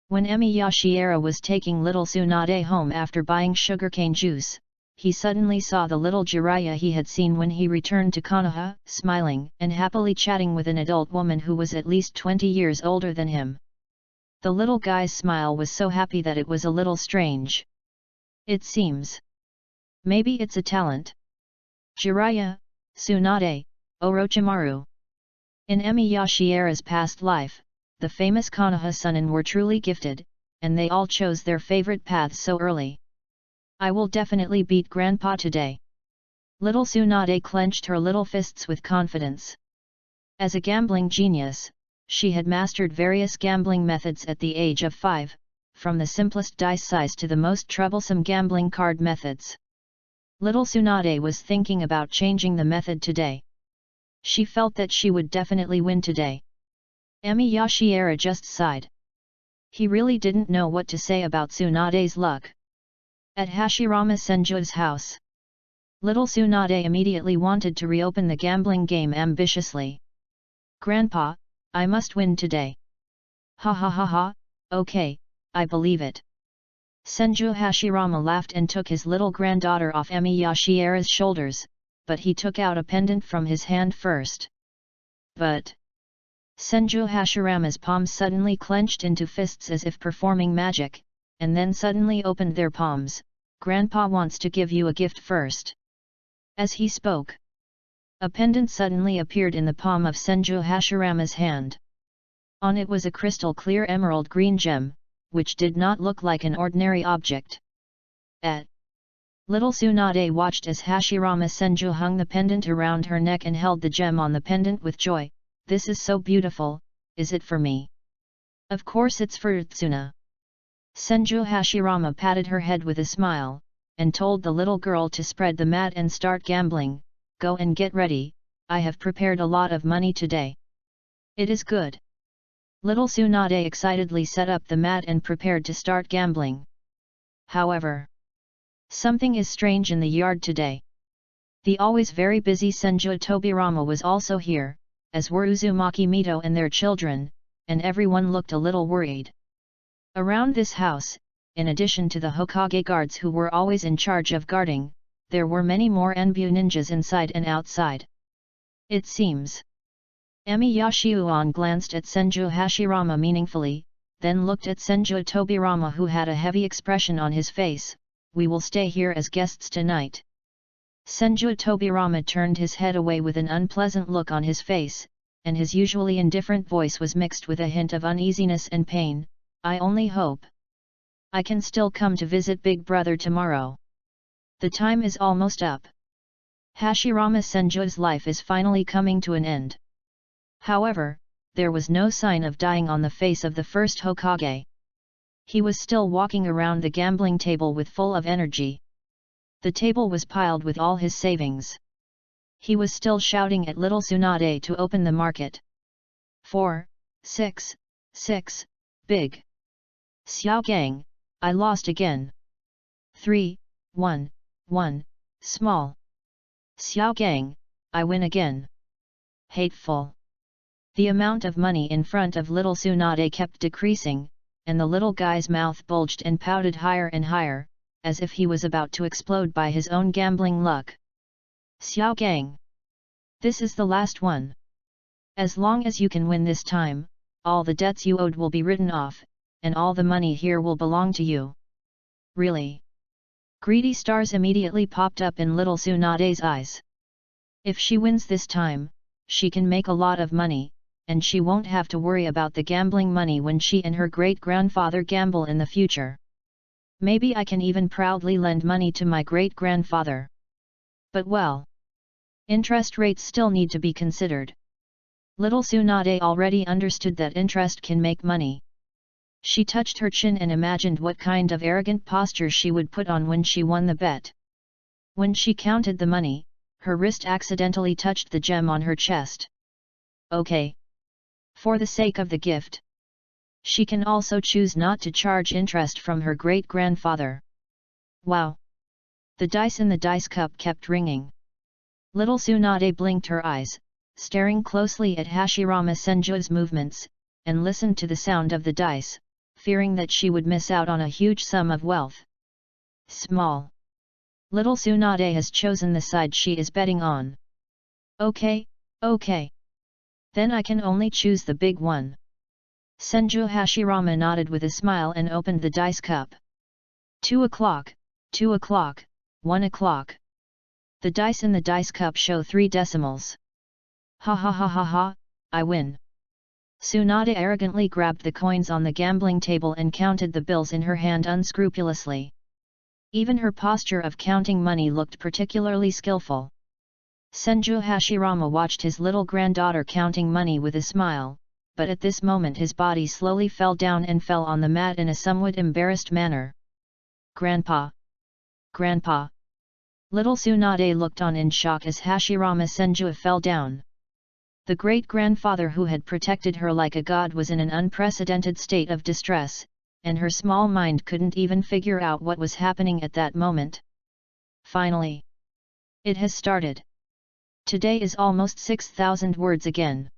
S1: When Emiya Shiera was taking little Tsunade home after buying sugarcane juice, he suddenly saw the little Jiraiya he had seen when he returned to Konoha, smiling and happily chatting with an adult woman who was at least 20 years older than him. The little guy's smile was so happy that it was a little strange. It seems. Maybe it's a talent. Jiraiya, Tsunade, Orochimaru. In Emiya Shiera's past life, the famous Konoha Sunin were truly gifted, and they all chose their favorite paths so early. I will definitely beat Grandpa today. Little Tsunade clenched her little fists with confidence. As a gambling genius, she had mastered various gambling methods at the age of 5, from the simplest dice size to the most troublesome gambling card methods. Little Tsunade was thinking about changing the method today. She felt that she would definitely win today. Emiya Shiera just sighed. He really didn't know what to say about Tsunade's luck. At Hashirama Senju's house, little Tsunade immediately wanted to reopen the gambling game ambitiously. "Grandpa, I must win today." "Ha ha ha ha, okay, I believe it." Senju Hashirama laughed and took his little granddaughter off Emiya Shiera's shoulders, but he took out a pendant from his hand first. But Senju Hashirama's palms suddenly clenched into fists as if performing magic, and then suddenly opened their palms. "Grandpa wants to give you a gift first." As he spoke, a pendant suddenly appeared in the palm of Senju Hashirama's hand. On it was a crystal-clear emerald green gem, which did not look like an ordinary object. Little Tsunade watched as Hashirama Senju hung the pendant around her neck and held the gem on the pendant with joy. this is so beautiful, is it for me? Of course it's for Utsuna. Senju Hashirama patted her head with a smile, and told the little girl to spread the mat and start gambling. Go and get ready, I have prepared a lot of money today. It is good. Little Tsunade excitedly set up the mat and prepared to start gambling. However, something is strange in the yard today. The always very busy Senju Tobirama was also here, as were Uzumaki Mito and their children, and everyone looked a little worried. Around this house, in addition to the Hokage guards who were always in charge of guarding, there were many more Enbu ninjas inside and outside. It seems. Emi Yashiuan glanced at Senju Hashirama meaningfully, then looked at Senju Tobirama who had a heavy expression on his face. We will stay here as guests tonight. Senju Tobirama turned his head away with an unpleasant look on his face, and his usually indifferent voice was mixed with a hint of uneasiness and pain. I only hope I can still come to visit Big Brother tomorrow. The time is almost up. Hashirama Senju's life is finally coming to an end. However, there was no sign of dying on the face of the first Hokage. He was still walking around the gambling table with full of energy. The table was piled with all his savings. He was still shouting at little Tsunade to open the market. 4, 6, 6, big. Xiao Gang, I lost again. 3, 1, 1, small. Xiao Gang, I win again. Hateful. The amount of money in front of little Tsunade kept decreasing, and the little guy's mouth bulged and pouted higher and higher, as if he was about to explode by his own gambling luck. Xiao Gang. This is the last one. As long as you can win this time, all the debts you owed will be written off, and all the money here will belong to you. Really? Greedy stars immediately popped up in little Tsunade's eyes. If she wins this time, she can make a lot of money, and she won't have to worry about the gambling money when she and her great-grandfather gamble in the future. Maybe I can even proudly lend money to my great-grandfather. But well, interest rates still need to be considered. Little Tsunade already understood that interest can make money. She touched her chin and imagined what kind of arrogant posture she would put on when she won the bet. When she counted the money, her wrist accidentally touched the gem on her chest. Okay. For the sake of the gift, she can also choose not to charge interest from her great-grandfather. Wow! The dice in the dice cup kept ringing. Little Tsunade blinked her eyes, staring closely at Hashirama Senju's movements, and listened to the sound of the dice, fearing that she would miss out on a huge sum of wealth. Small. Little Tsunade has chosen the side she is betting on. Okay, okay. Then I can only choose the big one. Senju Hashirama nodded with a smile and opened the dice cup. 2 o'clock, 2 o'clock, 1 o'clock. The dice in the dice cup show 3 decimals. Ha ha ha ha ha, I win. Tsunade arrogantly grabbed the coins on the gambling table and counted the bills in her hand unscrupulously. Even her posture of counting money looked particularly skillful. Senju Hashirama watched his little granddaughter counting money with a smile, but at this moment his body slowly fell down and fell on the mat in a somewhat embarrassed manner. Grandpa! Grandpa! Little Tsunade looked on in shock as Hashirama Senju fell down. The great-grandfather who had protected her like a god was in an unprecedented state of distress, and her small mind couldn't even figure out what was happening at that moment. Finally, it has started. Today is almost 6,000 words again.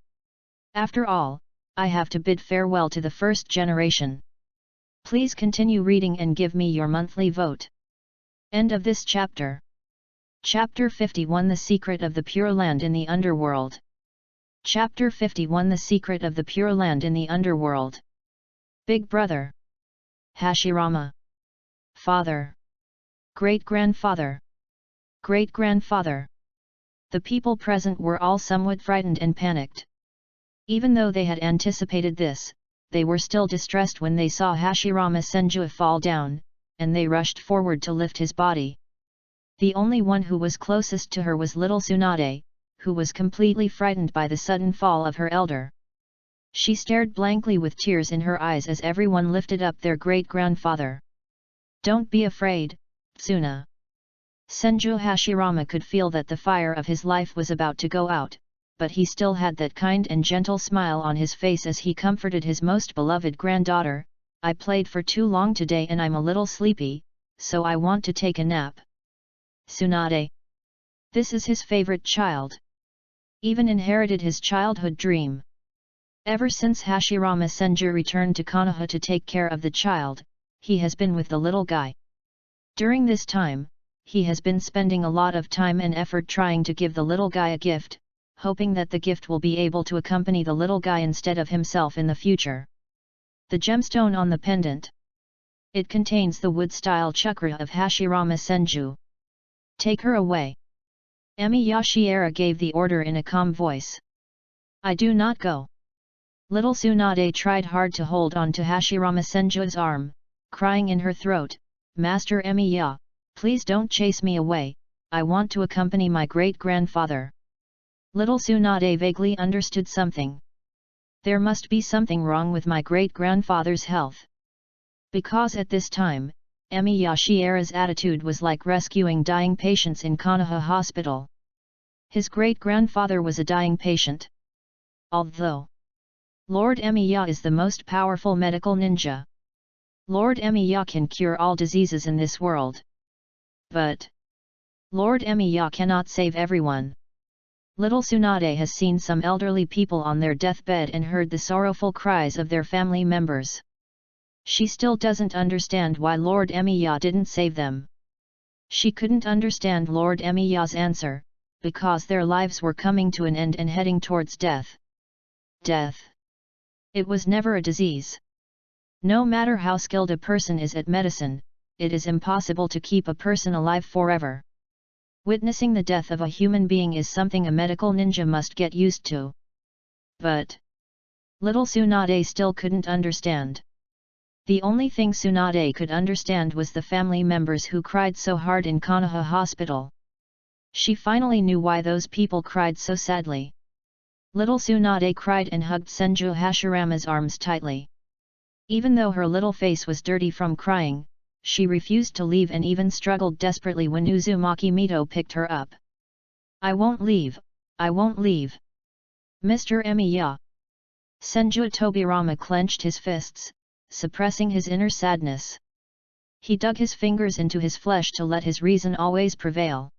S1: After all, I have to bid farewell to the first generation. Please continue reading and give me your monthly vote. End of this chapter. Chapter 51 The Secret of the Pure Land in the Underworld. Chapter 51 The Secret of the Pure Land in the Underworld. Big Brother. Hashirama. Father. Great-grandfather. Great-grandfather. The people present were all somewhat frightened and panicked. Even though they had anticipated this, they were still distressed when they saw Hashirama Senju fall down, and they rushed forward to lift his body. The only one who was closest to her was little Tsunade, who was completely frightened by the sudden fall of her elder. She stared blankly with tears in her eyes as everyone lifted up their great-grandfather. "Don't be afraid, Tsuna." Senju Hashirama could feel that the fire of his life was about to go out, but he still had that kind and gentle smile on his face as he comforted his most beloved granddaughter. "I played for too long today and I'm a little sleepy, so I want to take a nap." Tsunade. This is his favorite child. Even inherited his childhood dream. Ever since Hashirama Senju returned to Konoha to take care of the child, he has been with the little guy. During this time, he has been spending a lot of time and effort trying to give the little guy a gift, hoping that the gift will be able to accompany the little guy instead of himself in the future. The gemstone on the pendant. It contains the wood-style chakra of Hashirama Senju. "Take her away." Emi Yashiera gave the order in a calm voice. "I do not go." Little Tsunade tried hard to hold on to Hashirama Senju's arm, crying in her throat, "Master Emiya, please don't chase me away, I want to accompany my great-grandfather." Little Tsunade vaguely understood something. There must be something wrong with my great-grandfather's health. Because at this time, Emi Yashiera's attitude was like rescuing dying patients in Konoha Hospital. His great-grandfather was a dying patient. Although Lord Emiya is the most powerful medical ninja. Lord Emiya can cure all diseases in this world. But Lord Emiya cannot save everyone. Little Tsunade has seen some elderly people on their deathbed and heard the sorrowful cries of their family members. She still doesn't understand why Lord Emiya didn't save them. She couldn't understand Lord Emiya's answer, because their lives were coming to an end and heading towards death. Death. It was never a disease. No matter how skilled a person is at medicine, it is impossible to keep a person alive forever. Witnessing the death of a human being is something a medical ninja must get used to. But little Tsunade still couldn't understand. The only thing Tsunade could understand was the family members who cried so hard in Konoha Hospital. She finally knew why those people cried so sadly. Little Tsunade cried and hugged Senju Hashirama's arms tightly. Even though her little face was dirty from crying, she refused to leave and even struggled desperately when Uzumaki Mito picked her up. "I won't leave, I won't leave. Mr. Emiya." Senju Tobirama clenched his fists, suppressing his inner sadness. He dug his fingers into his flesh to let his reason always prevail.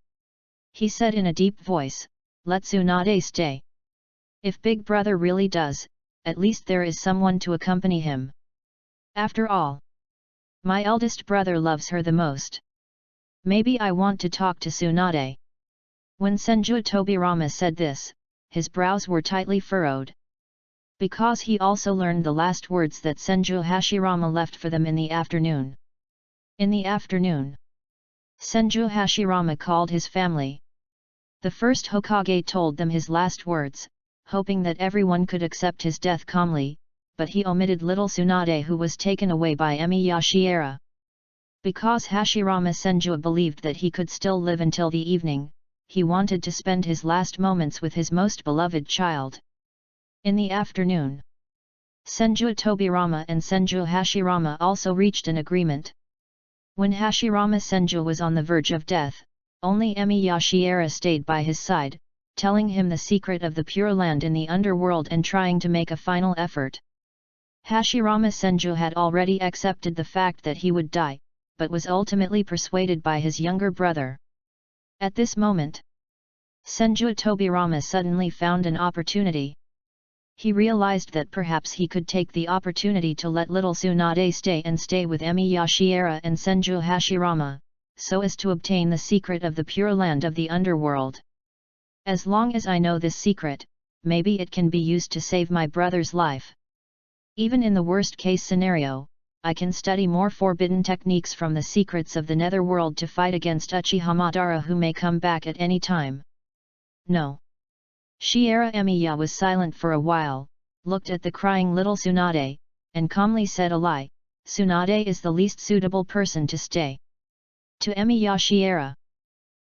S1: He said in a deep voice, "Let Tsunade stay. If Big Brother really does, at least there is someone to accompany him. After all, my eldest brother loves her the most. Maybe I want to talk to Tsunade." When Senju Tobirama said this, his brows were tightly furrowed. Because he also learned the last words that Senju Hashirama left for them in the afternoon. In the afternoon, Senju Hashirama called his family. The first Hokage told them his last words, hoping that everyone could accept his death calmly, but he omitted little Tsunade who was taken away by Emi Yashiera. Because Hashirama Senju believed that he could still live until the evening, he wanted to spend his last moments with his most beloved child. In the afternoon, Senju Tobirama and Senju Hashirama also reached an agreement. When Hashirama Senju was on the verge of death, only Emi Yashiera stayed by his side, telling him the secret of the Pure Land in the underworld and trying to make a final effort. Hashirama Senju had already accepted the fact that he would die, but was ultimately persuaded by his younger brother. At this moment, Senju Tobirama suddenly found an opportunity. He realized that perhaps he could take the opportunity to let little Tsunade stay with Emi Yashiera and Senju Hashirama, so as to obtain the secret of the Pure Land of the underworld. As long as I know this secret, maybe it can be used to save my brother's life. Even in the worst-case scenario, I can study more forbidden techniques from the secrets of the netherworld to fight against Uchiha Madara who may come back at any time. No. Shiera Emiya was silent for a while, looked at the crying little Tsunade, and calmly said a lie, "Tsunade is the least suitable person to stay." To Emi Yashiera,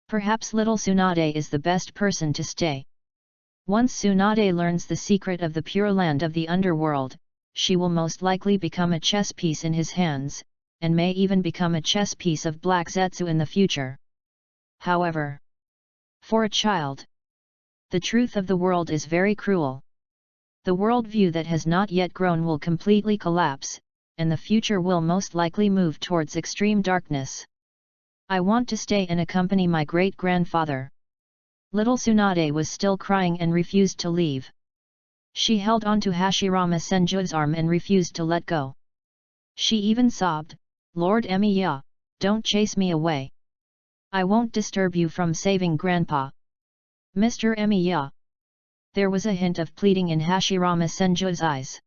S1: "Perhaps little Tsunade is the best person to stay." Once Tsunade learns the secret of the Pure Land of the underworld, she will most likely become a chess piece in his hands, and may even become a chess piece of Black Zetsu in the future. However, for a child, the truth of the world is very cruel. The worldview that has not yet grown will completely collapse, and the future will most likely move towards extreme darkness. I want to stay and accompany my great-grandfather. Little Tsunade was still crying and refused to leave. She held on to Hashirama Senju's arm and refused to let go. She even sobbed, "Lord Emiya, don't chase me away. I won't disturb you from saving Grandpa. Mr. Emiya." There was a hint of pleading in Hashirama Senju's eyes.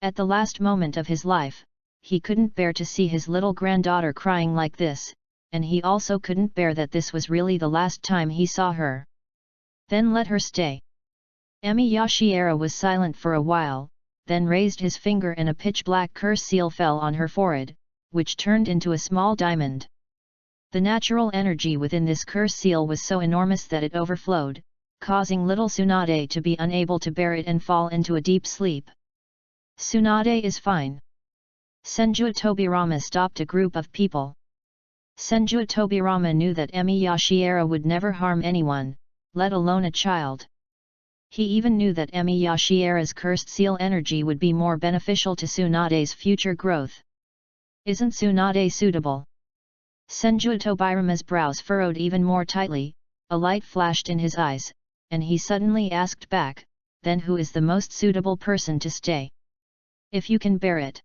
S1: At the last moment of his life, he couldn't bear to see his little granddaughter crying like this, and he also couldn't bear that this was really the last time he saw her. "Then let her stay." Emiya Shiera was silent for a while, then raised his finger and a pitch-black curse seal fell on her forehead, which turned into a small diamond. The natural energy within this curse seal was so enormous that it overflowed, causing little Tsunade to be unable to bear it and fall into a deep sleep. "Tsunade is fine." Senju Tobirama stopped a group of people. Senju Tobirama knew that Emiya Shiera would never harm anyone, let alone a child. He even knew that Emiya Shiera's cursed seal energy would be more beneficial to Tsunade's future growth. "Isn't Tsunade suitable?" Senju Tobirama's brows furrowed even more tightly, a light flashed in his eyes, and he suddenly asked back, "Then who is the most suitable person to stay? If you can bear it."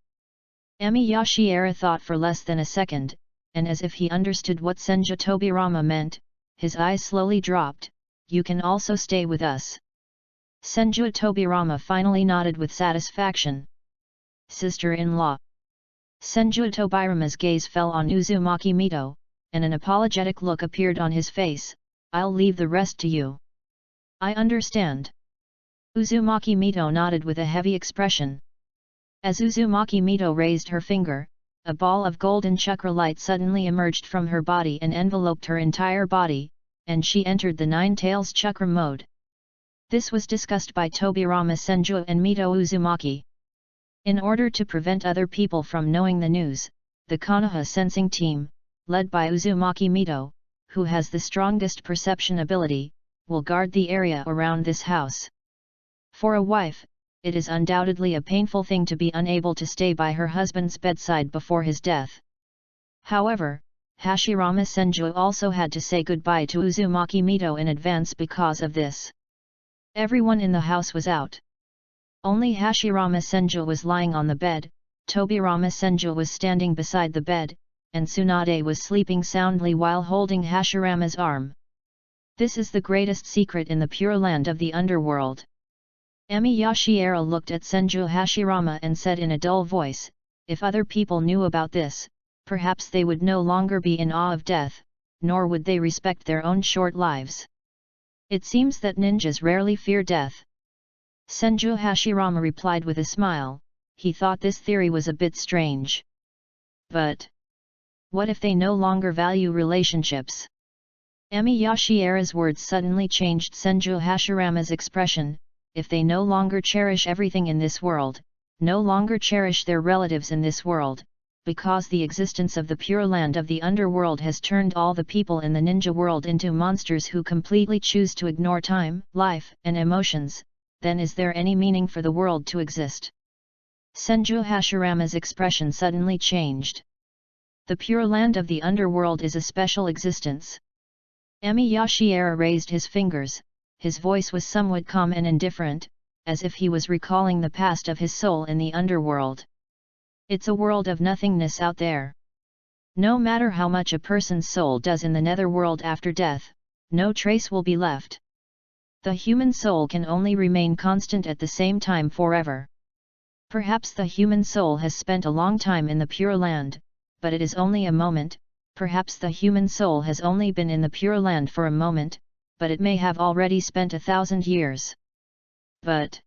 S1: Emiya Shiera thought for less than a second, and as if he understood what Senju Tobirama meant, his eyes slowly dropped, "You can also stay with us." Senju Tobirama finally nodded with satisfaction. "Sister-in-law." Senju Tobirama's gaze fell on Uzumaki Mito, and an apologetic look appeared on his face. "I'll leave the rest to you." "I understand." Uzumaki Mito nodded with a heavy expression. As Uzumaki Mito raised her finger, a ball of golden chakra light suddenly emerged from her body and enveloped her entire body, and she entered the Nine Tails chakra mode. This was discussed by Tobirama Senju and Mito Uzumaki. In order to prevent other people from knowing the news, the Konoha sensing team, led by Uzumaki Mito, who has the strongest perception ability, will guard the area around this house. For a wife, it is undoubtedly a painful thing to be unable to stay by her husband's bedside before his death. However, Hashirama Senju also had to say goodbye to Uzumaki Mito in advance because of this. Everyone in the house was out. Only Hashirama Senju was lying on the bed, Tobirama Senju was standing beside the bed, and Tsunade was sleeping soundly while holding Hashirama's arm. This is the greatest secret in the Pure Land of the underworld. Emiya Shiera looked at Senju Hashirama and said in a dull voice, "If other people knew about this, perhaps they would no longer be in awe of death, nor would they respect their own short lives. It seems that ninjas rarely fear death." Senju Hashirama replied with a smile. He thought this theory was a bit strange. But what if they no longer value relationships? Emiya Shiera's words suddenly changed Senju Hashirama's expression. If they no longer cherish everything in this world, no longer cherish their relatives in this world, because the existence of the Pure Land of the underworld has turned all the people in the ninja world into monsters who completely choose to ignore time, life, and emotions, then is there any meaning for the world to exist? Senju Hashirama's expression suddenly changed. The Pure Land of the underworld is a special existence. Emiya Shiera raised his fingers, his voice was somewhat calm and indifferent, as if he was recalling the past of his soul in the underworld. It's a world of nothingness out there. No matter how much a person's soul does in the netherworld after death, no trace will be left. The human soul can only remain constant at the same time forever. Perhaps the human soul has spent a long time in the Pure Land, but it is only a moment. Perhaps the human soul has only been in the Pure Land for a moment, but it may have already spent 1,000 years. But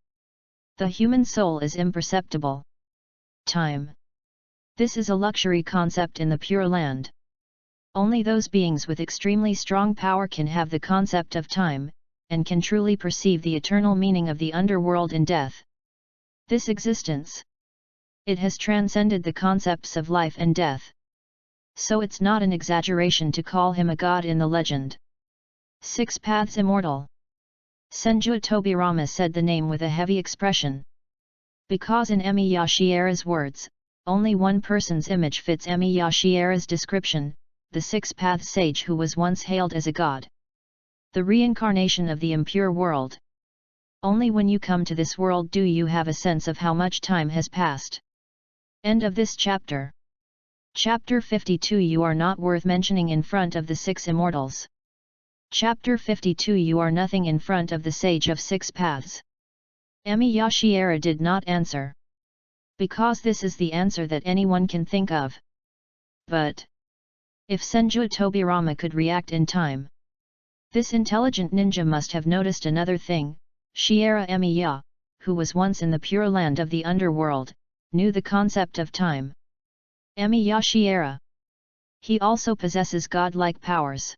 S1: the human soul is imperceptible. Time. This is a luxury concept in the Pure Land. Only those beings with extremely strong power can have the concept of time, and can truly perceive the eternal meaning of the underworld and death. This existence, it has transcended the concepts of life and death. So it's not an exaggeration to call him a god in the legend. 6 Paths Immortal. Senju Tobirama said the name with a heavy expression. Because in Emi Yashiera's words, only one person's image fits Emi Yashiera's description, the 6 Paths sage who was once hailed as a god. The reincarnation of the impure world. Only when you come to this world do you have a sense of how much time has passed. End of this chapter. Chapter 52. You are not worth mentioning in front of the 6 immortals. Chapter 52. You are nothing in front of the sage of 6 paths. Emi Yashiera did not answer. Because this is the answer that anyone can think of. But if Senju Tobirama could react in time, this intelligent ninja must have noticed another thing. Shiera Emiya, who was once in the pure land of the underworld, knew the concept of time. Emi Yashiera. He also possesses godlike powers.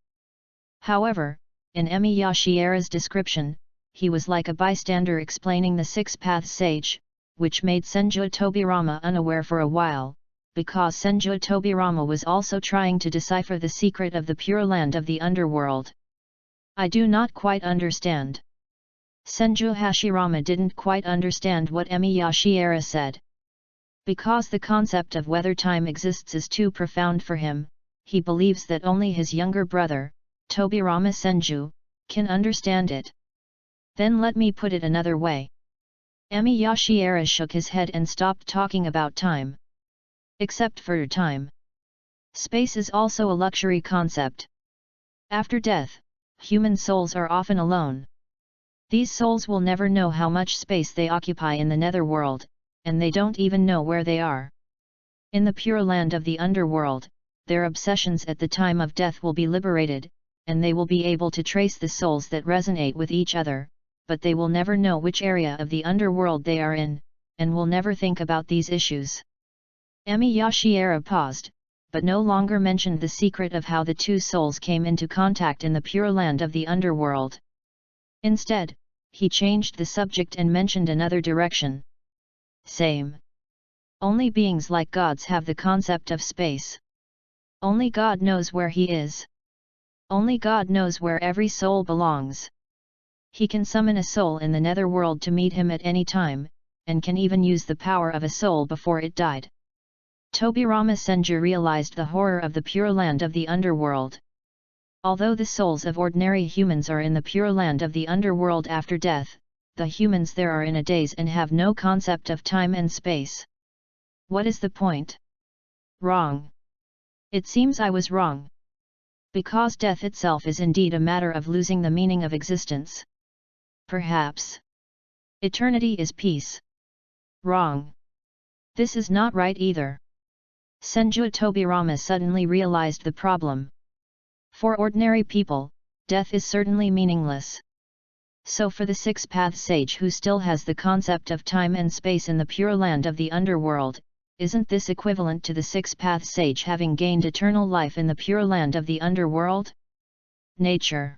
S1: However, in Emi Yashiera's description, he was like a bystander explaining the 6 Paths sage, which made Senju Tobirama unaware for a while, because Senju Tobirama was also trying to decipher the secret of the pure land of the underworld. I do not quite understand. Senju Hashirama didn't quite understand what Emi Yashiera said. Because the concept of whether time exists is too profound for him, he believes that only his younger brother, Tobirama Senju, can understand it. Then let me put it another way. Emi Yashiera shook his head and stopped talking about time. Except for time. Space is also a luxury concept. After death, human souls are often alone. These souls will never know how much space they occupy in the netherworld, and they don't even know where they are. In the pure land of the underworld, their obsessions at the time of death will be liberated, and they will be able to trace the souls that resonate with each other, but they will never know which area of the underworld they are in, and will never think about these issues. Emi Yashiera paused, but no longer mentioned the secret of how the two souls came into contact in the pure land of the underworld. Instead, he changed the subject and mentioned another direction. Same. Only beings like gods have the concept of space. Only God knows where he is. Only God knows where every soul belongs. He can summon a soul in the netherworld to meet him at any time, and can even use the power of a soul before it died. Tobirama Senju realized the horror of the pure land of the underworld. Although the souls of ordinary humans are in the pure land of the underworld after death, the humans there are in a daze and have no concept of time and space. What is the point? Wrong. It seems I was wrong. Because death itself is indeed a matter of losing the meaning of existence. Perhaps eternity is peace. Wrong. This is not right either. Senju Tobirama suddenly realized the problem. For ordinary people, death is certainly meaningless. So for the 6 Paths sage who still has the concept of time and space in the pure land of the underworld, isn't this equivalent to the 6 Paths sage having gained eternal life in the pure land of the underworld? Nature.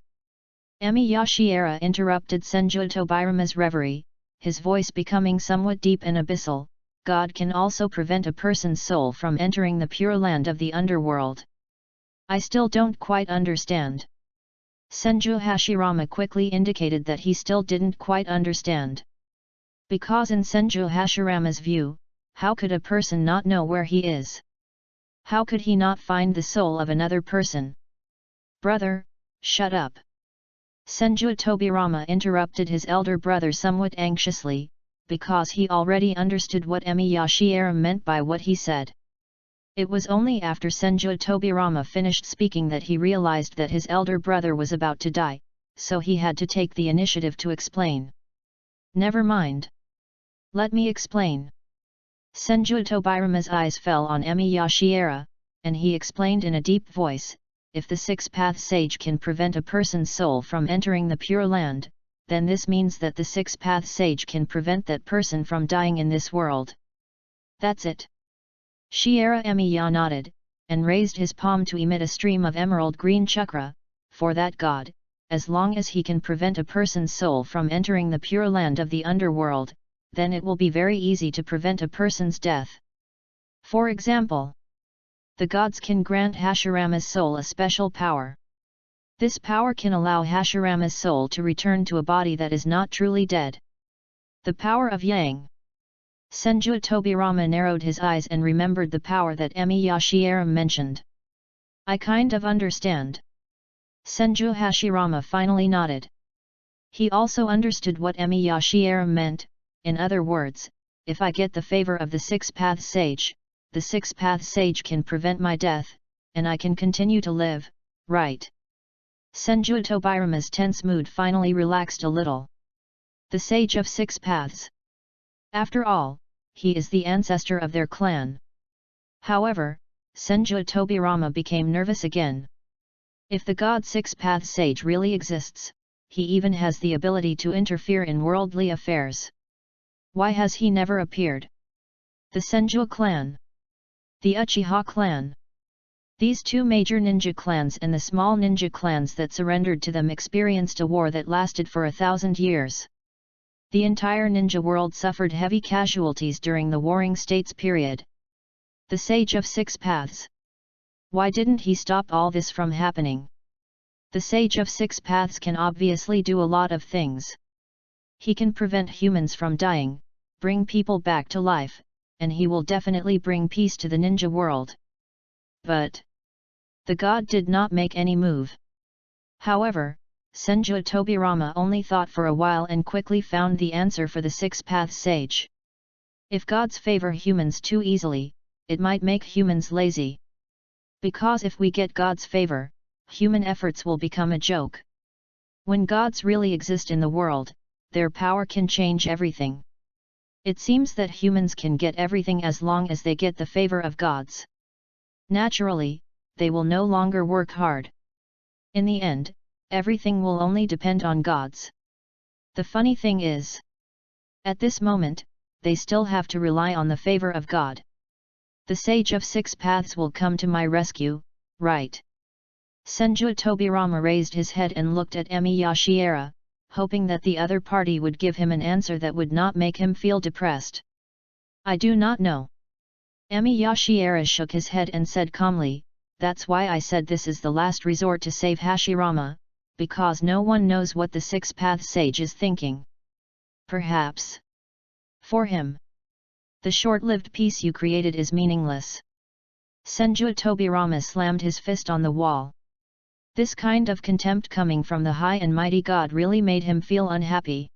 S1: Emi Yashiera interrupted Senju Tobirama's reverie, his voice becoming somewhat deep and abyssal. God can also prevent a person's soul from entering the pure land of the underworld. I still don't quite understand. Senju Hashirama quickly indicated that he still didn't quite understand. Because in Senju Hashirama's view, how could a person not know where he is? How could he not find the soul of another person? Brother, shut up. Senju Tobirama interrupted his elder brother somewhat anxiously, because he already understood what Emi Yashiera meant by what he said. It was only after Senju Tobirama finished speaking that he realized that his elder brother was about to die, so he had to take the initiative to explain. Never mind. Let me explain. Senju Tobirama's eyes fell on Emi Yashiera, and he explained in a deep voice, if the 6 Paths sage can prevent a person's soul from entering the pure land, then this means that the 6 Paths sage can prevent that person from dying in this world. That's it. Shiera Emiya nodded, and raised his palm to emit a stream of emerald green chakra, for that god, as long as he can prevent a person's soul from entering the pure land of the underworld, then it will be very easy to prevent a person's death. For example, the gods can grant Hashirama's soul a special power. This power can allow Hashirama's soul to return to a body that is not truly dead. The power of Yang. Senju Tobirama narrowed his eyes and remembered the power that Emi Yashiera mentioned. I kind of understand. Senju Hashirama finally nodded. He also understood what Emi Yashiera meant. In other words, if I get the favor of the Six-Path Sage, the Six-Path Sage can prevent my death, and I can continue to live, right? Senju Tobirama's tense mood finally relaxed a little. The Sage of Six Paths. After all, he is the ancestor of their clan. However, Senju Tobirama became nervous again. If the god Six-Path Sage really exists, he even has the ability to interfere in worldly affairs. Why has he never appeared? The Senju clan. The Uchiha clan. These two major ninja clans and the small ninja clans that surrendered to them experienced a war that lasted for 1,000 years. The entire ninja world suffered heavy casualties during the Warring States period. The Sage of Six Paths. Why didn't he stop all this from happening? The Sage of Six Paths can obviously do a lot of things. He can prevent humans from dying, bring people back to life, and he will definitely bring peace to the ninja world. But the god did not make any move. However, Senju Tobirama only thought for a while and quickly found the answer for the Six-Path Sage. If gods favor humans too easily, it might make humans lazy. Because if we get God's favor, human efforts will become a joke. When gods really exist in the world, their power can change everything. It seems that humans can get everything as long as they get the favor of gods. Naturally, they will no longer work hard. In the end, everything will only depend on gods. The funny thing is, at this moment, they still have to rely on the favor of God. The Sage of Six Paths will come to my rescue, right? Senju Tobirama raised his head and looked at Emi Yashiera, hoping that the other party would give him an answer that would not make him feel depressed. I do not know. Emi Yashiera shook his head and said calmly, that's why I said this is the last resort to save Hashirama, because no one knows what the Six-Path Sage is thinking. Perhaps for him, the short-lived peace you created is meaningless. Senju Tobirama slammed his fist on the wall. This kind of contempt coming from the high and mighty god really made him feel unhappy.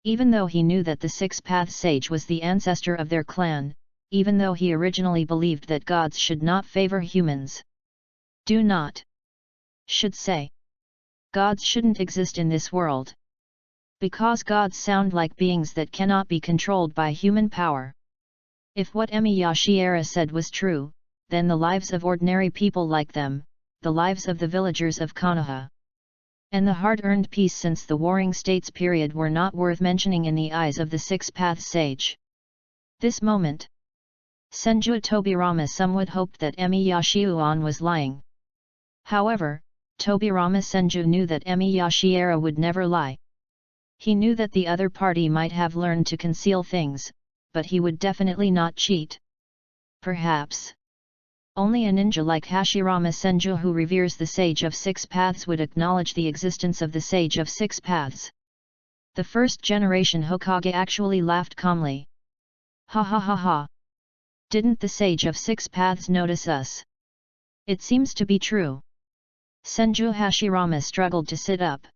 S1: Even though he knew that the Six-Path Sage was the ancestor of their clan, even though he originally believed that gods should not favor humans. Should say. Gods shouldn't exist in this world. Because gods sound like beings that cannot be controlled by human power. If what Emi Yashiera said was true, then the lives of ordinary people like them, the lives of the villagers of Konoha, and the hard-earned peace since the Warring States period were not worth mentioning in the eyes of the Six-Path Sage. This moment, Senju Tobirama somewhat hoped that Emi Yashiuan was lying. However, Tobirama Senju knew that Emi Yashiera would never lie. He knew that the other party might have learned to conceal things, but he would definitely not cheat. Perhaps only a ninja like Hashirama Senju who reveres the Sage of Six Paths would acknowledge the existence of the Sage of Six Paths. The first generation Hokage actually laughed calmly. Ha ha ha ha. Didn't the Sage of Six Paths notice us? It seems to be true. Senju Hashirama struggled to sit up.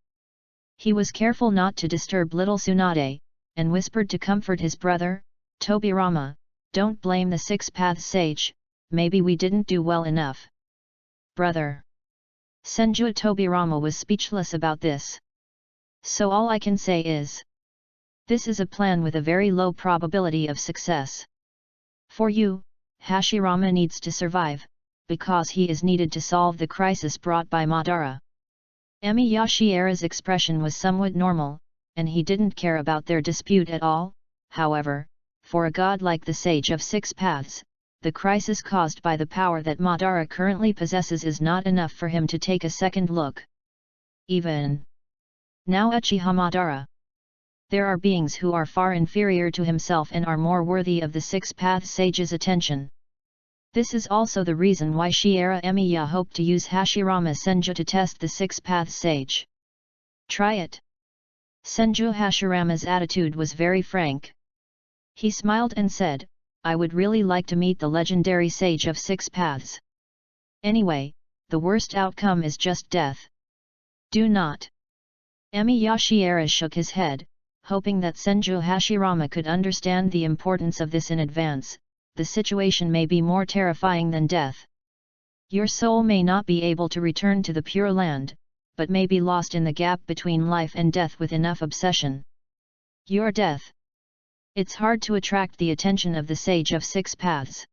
S1: He was careful not to disturb little Tsunade, and whispered to comfort his brother, Tobirama, don't blame the Six-Path Sage, maybe we didn't do well enough. Brother. Senju Tobirama was speechless about this. So all I can say is, this is a plan with a very low probability of success. For you, Hashirama needs to survive, because he is needed to solve the crisis brought by Madara. Emi Yashiera's expression was somewhat normal, and he didn't care about their dispute at all. However, for a god like the Sage of Six Paths, the crisis caused by the power that Madara currently possesses is not enough for him to take a second look. even now Uchihamadara. There are beings who are far inferior to himself and are more worthy of the Six Paths Sage's attention. This is also the reason why Shiera Emiya hoped to use Hashirama Senju to test the Six Paths Sage. Try it. Senju Hashirama's attitude was very frank. He smiled and said, I would really like to meet the legendary Sage of Six Paths. Anyway, the worst outcome is just death. Do not. Emiya Shiera shook his head, hoping that Senju Hashirama could understand the importance of this in advance. The situation may be more terrifying than death. Your soul may not be able to return to the Pure Land, but may be lost in the gap between life and death with enough obsession. Your death. It's hard to attract the attention of the Sage of Six Paths.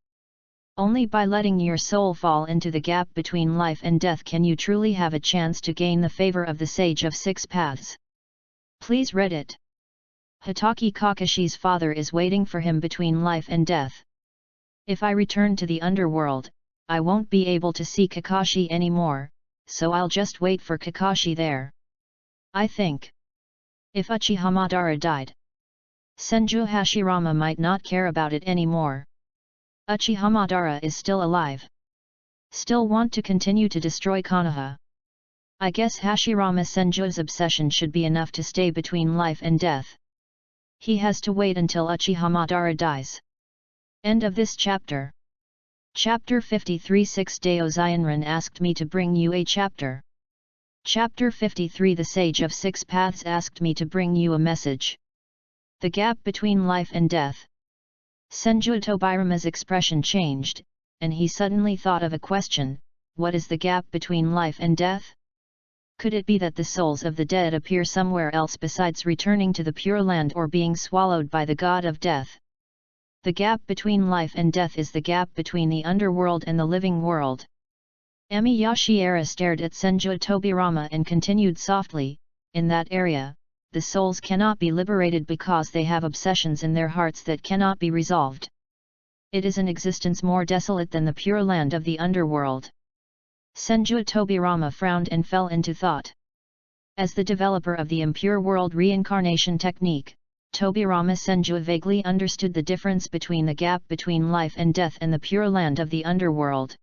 S1: Only by letting your soul fall into the gap between life and death can you truly have a chance to gain the favor of the Sage of Six Paths. Please read it. Hitaki Kakashi's father is waiting for him between life and death. If I return to the underworld, I won't be able to see Kakashi anymore, so I'll just wait for Kakashi there. I think. If Uchihamadara died, Senju Hashirama might not care about it anymore. Uchihamadara is still alive. Still want to continue to destroy Konoha. I guess Hashirama Senju's obsession should be enough to stay between life and death. He has to wait until Uchihamadara dies. End of this chapter. Chapter 53. 6 Deo Zionran asked me to bring you a chapter. Chapter 53. The Sage of Six Paths asked me to bring you a message. The gap between life and death. Senju Tobirama's expression changed, and he suddenly thought of a question: what is the gap between life and death? Could it be that the souls of the dead appear somewhere else besides returning to the Pure Land or being swallowed by the god of death? The gap between life and death is the gap between the underworld and the living world. Emiya Shiera stared at Senju Tobirama and continued softly, in that area, the souls cannot be liberated because they have obsessions in their hearts that cannot be resolved. It is an existence more desolate than the Pure Land of the underworld. Senju Tobirama frowned and fell into thought. As the developer of the impure world reincarnation technique, Tobirama Senju vaguely understood the difference between the gap between life and death and the Pure Land of the underworld.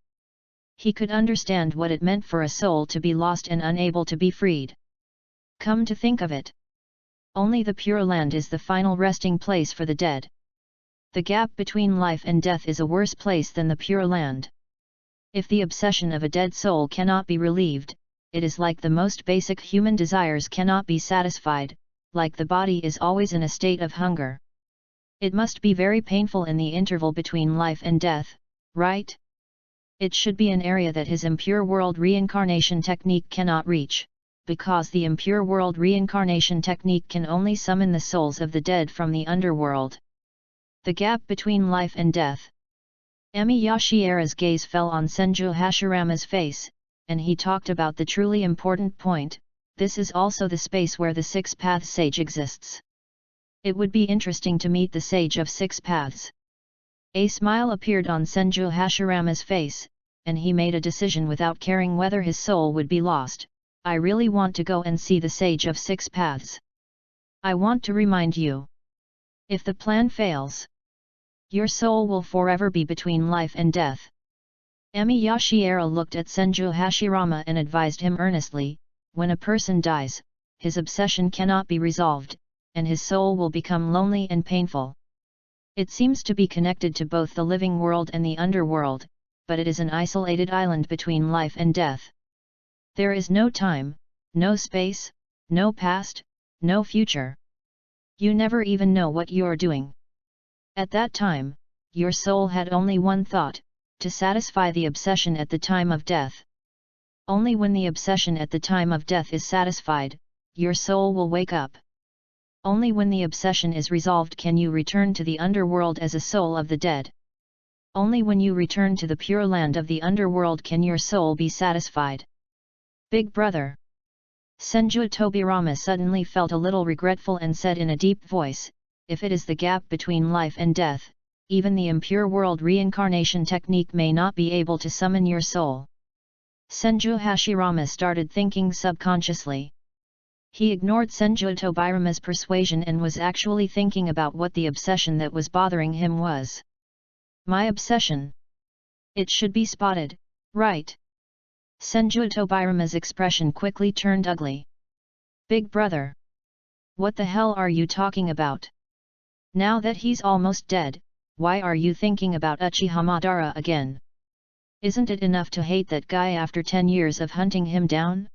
S1: He could understand what it meant for a soul to be lost and unable to be freed. Come to think of it, only the Pure Land is the final resting place for the dead. The gap between life and death is a worse place than the Pure Land. If the obsession of a dead soul cannot be relieved, it is like the most basic human desires cannot be satisfied, like the body is always in a state of hunger. It must be very painful in the interval between life and death, right? It should be an area that his impure world reincarnation technique cannot reach, because the impure world reincarnation technique can only summon the souls of the dead from the underworld. The gap between life and death. Emiya Shiera's gaze fell on Senju Hashirama's face, and he talked about the truly important point: this is also the space where the Six Paths Sage exists. It would be interesting to meet the Sage of Six Paths. A smile appeared on Senju Hashirama's face, and he made a decision without caring whether his soul would be lost. I really want to go and see the Sage of Six Paths. I want to remind you. If the plan fails, your soul will forever be between life and death. Emiya Shiera looked at Senju Hashirama and advised him earnestly: when a person dies, his obsession cannot be resolved, and his soul will become lonely and painful. It seems to be connected to both the living world and the underworld, but it is an isolated island between life and death. There is no time, no space, no past, no future. You never even know what you're doing. At that time, your soul had only one thought: to satisfy the obsession at the time of death. Only when the obsession at the time of death is satisfied, your soul will wake up. Only when the obsession is resolved can you return to the underworld as a soul of the dead. Only when you return to the Pure Land of the underworld can your soul be satisfied. Big brother. Senju Tobirama suddenly felt a little regretful and said in a deep voice: if it is the gap between life and death, even the impure world reincarnation technique may not be able to summon your soul. Senju Hashirama started thinking subconsciously. He ignored Senju Tobirama's persuasion and was actually thinking about what the obsession that was bothering him was. My obsession. It should be spotted, right? Senju Tobirama's expression quickly turned ugly. Big brother. What the hell are you talking about? Now that he's almost dead, why are you thinking about Uchiha Madara again? Isn't it enough to hate that guy after 10 years of hunting him down?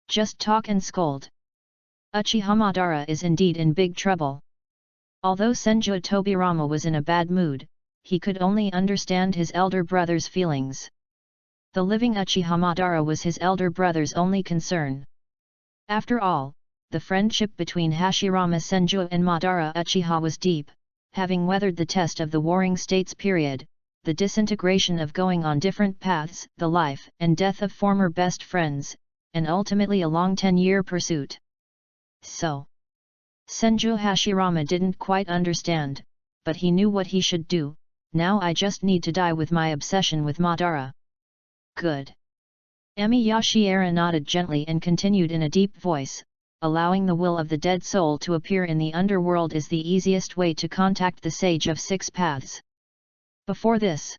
S1: Just talk and scold. Uchiha Madara is indeed in big trouble. Although Senju Tobirama was in a bad mood, he could only understand his elder brother's feelings. The living Uchiha Madara was his elder brother's only concern. After all, the friendship between Hashirama Senju and Madara Uchiha was deep, having weathered the test of the Warring States period, the disintegration of going on different paths, the life and death of former best friends, and ultimately a long 10-year pursuit. So, Senju Hashirama didn't quite understand, but he knew what he should do. Now I just need to die with my obsession with Madara. Good. Emi Yashiera nodded gently and continued in a deep voice, allowing the will of the dead soul to appear in the underworld is the easiest way to contact the Sage of Six Paths. Before this,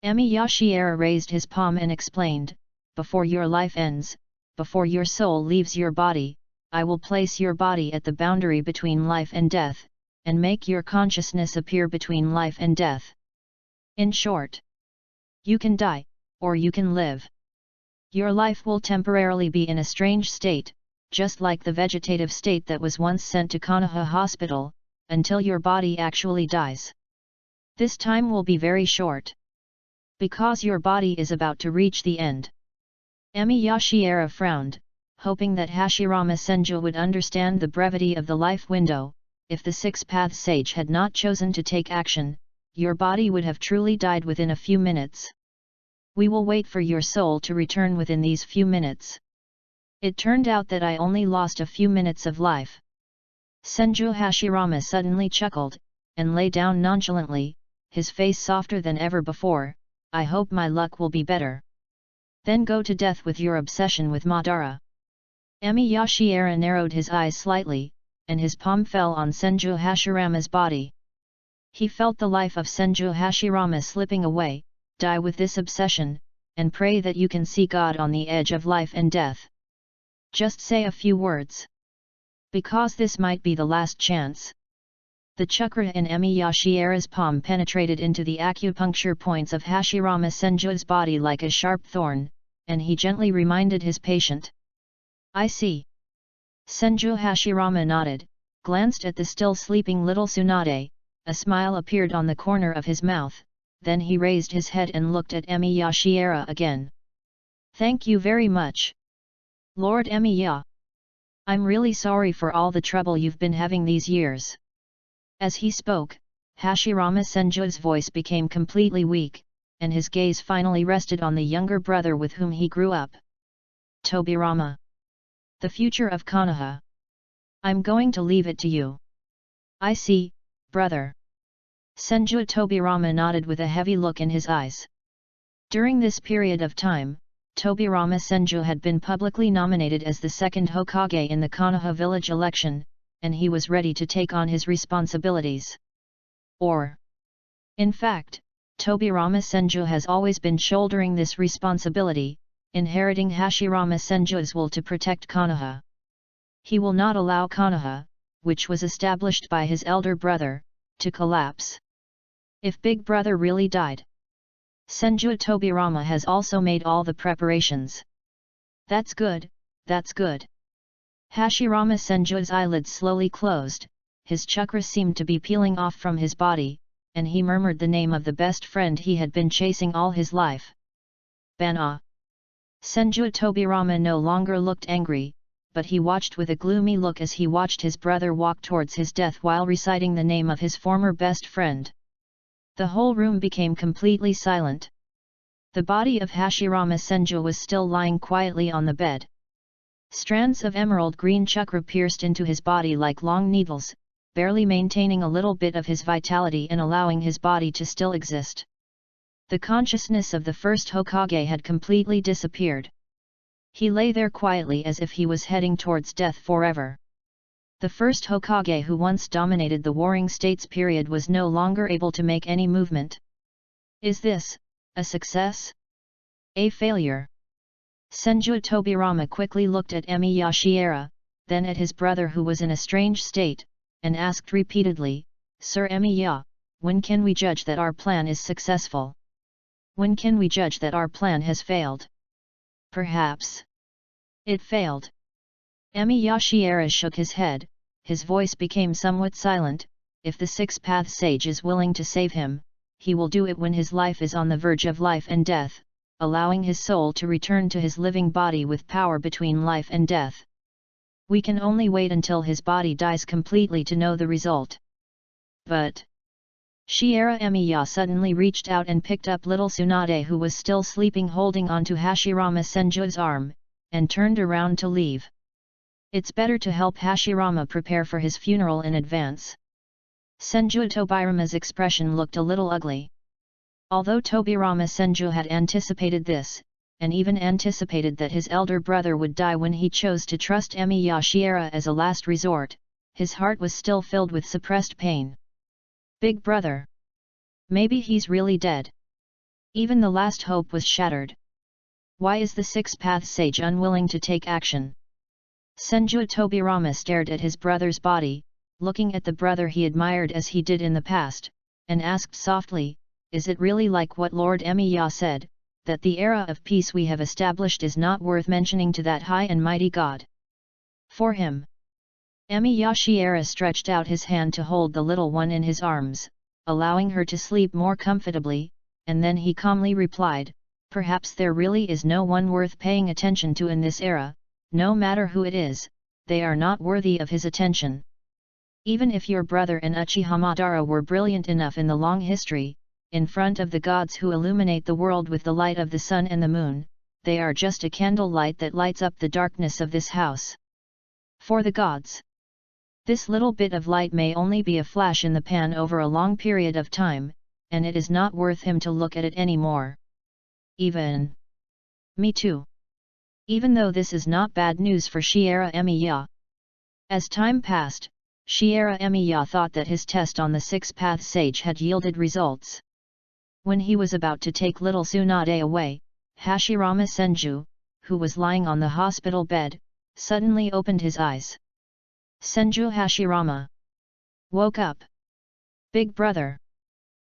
S1: Emi Yashiera raised his palm and explained, before your life ends, before your soul leaves your body, I will place your body at the boundary between life and death, and make your consciousness appear between life and death. In short, you can die, or you can live. Your life will temporarily be in a strange state, just like the vegetative state that was once sent to Konoha Hospital, until your body actually dies. This time will be very short. Because your body is about to reach the end. Emi Yashiera frowned, hoping that Hashirama Senju would understand the brevity of the life window. If the Six Paths Sage had not chosen to take action, your body would have truly died within a few minutes. We will wait for your soul to return within these few minutes. It turned out that I only lost a few minutes of life. Senju Hashirama suddenly chuckled, and lay down nonchalantly, his face softer than ever before. I hope my luck will be better. Then go to death with your obsession with Madara. Emi Yashiera narrowed his eyes slightly, and his palm fell on Senju Hashirama's body. He felt the life of Senju Hashirama slipping away. Die with this obsession, and pray that you can see God on the edge of life and death. Just say a few words. Because this might be the last chance. The chakra in Emi Yashiera's palm penetrated into the acupuncture points of Hashirama Senju's body like a sharp thorn, and he gently reminded his patient. I see. Senju Hashirama nodded, glanced at the still sleeping little Tsunade, a smile appeared on the corner of his mouth, then he raised his head and looked at Emi Yashiera again. Thank you very much. Lord Emi Ya. I'm really sorry for all the trouble you've been having these years. As he spoke, Hashirama Senju's voice became completely weak, and his gaze finally rested on the younger brother with whom he grew up. Tobirama. The future of Konoha. I'm going to leave it to you. I see, brother. Senju Tobirama nodded with a heavy look in his eyes. During this period of time, Tobirama Senju had been publicly nominated as the second Hokage in the Konoha village election, and he was ready to take on his responsibilities. In fact, Tobirama Senju has always been shouldering this responsibility, inheriting Hashirama Senju's will to protect Konoha. He will not allow Konoha, which was established by his elder brother, to collapse. If Big Brother really died, Senju Tobirama has also made all the preparations. That's good, that's good. Hashirama Senju's eyelids slowly closed, his chakra seemed to be peeling off from his body, and he murmured the name of the best friend he had been chasing all his life. Bana. Senju Tobirama no longer looked angry, but he watched with a gloomy look as he watched his brother walk towards his death while reciting the name of his former best friend. The whole room became completely silent. The body of Hashirama Senju was still lying quietly on the bed. Strands of emerald green chakra pierced into his body like long needles, barely maintaining a little bit of his vitality and allowing his body to still exist. The consciousness of the first Hokage had completely disappeared. He lay there quietly as if he was heading towards death forever. The first Hokage who once dominated the Warring States period was no longer able to make any movement. Is this a success? A failure? Senju Tobirama quickly looked at Emi Yashiera, then at his brother who was in a strange state, and asked repeatedly, Sir Emi Ya, when can we judge that our plan is successful? When can we judge that our plan has failed? Perhaps it failed. Emi Yashiera shook his head, his voice became somewhat silent. If the Six-Path Sage is willing to save him, he will do it when his life is on the verge of life and death, allowing his soul to return to his living body with power between life and death. We can only wait until his body dies completely to know the result. But Shiera Emiya suddenly reached out and picked up little Tsunade who was still sleeping, holding onto Hashirama Senju's arm, and turned around to leave. It's better to help Hashirama prepare for his funeral in advance. Senju Tobirama's expression looked a little ugly. Although Tobirama Senju had anticipated this, and even anticipated that his elder brother would die when he chose to trust Emi Yashiera as a last resort, his heart was still filled with suppressed pain. Big brother. Maybe he's really dead. Even the last hope was shattered. Why is the Six-Path Sage unwilling to take action? Senju Tobirama stared at his brother's body, looking at the brother he admired as he did in the past, and asked softly, is it really like what Lord Emiya said, that the era of peace we have established is not worth mentioning to that high and mighty God? For him. Emi Yashiera stretched out his hand to hold the little one in his arms, allowing her to sleep more comfortably, and then he calmly replied, perhaps there really is no one worth paying attention to in this era, no matter who it is, they are not worthy of his attention. Even if your brother and Uchiha Madara were brilliant enough in the long history, in front of the gods who illuminate the world with the light of the sun and the moon, they are just a candle light that lights up the darkness of this house. For the gods, this little bit of light may only be a flash in the pan over a long period of time, and it is not worth him to look at it anymore. Even me too. Even though this is not bad news for Shiera Emiya. As time passed, Shiera Emiya thought that his test on the Six-Path Sage had yielded results. When he was about to take little Tsunade away, Hashirama Senju, who was lying on the hospital bed, suddenly opened his eyes. Senju Hashirama woke up. Big brother.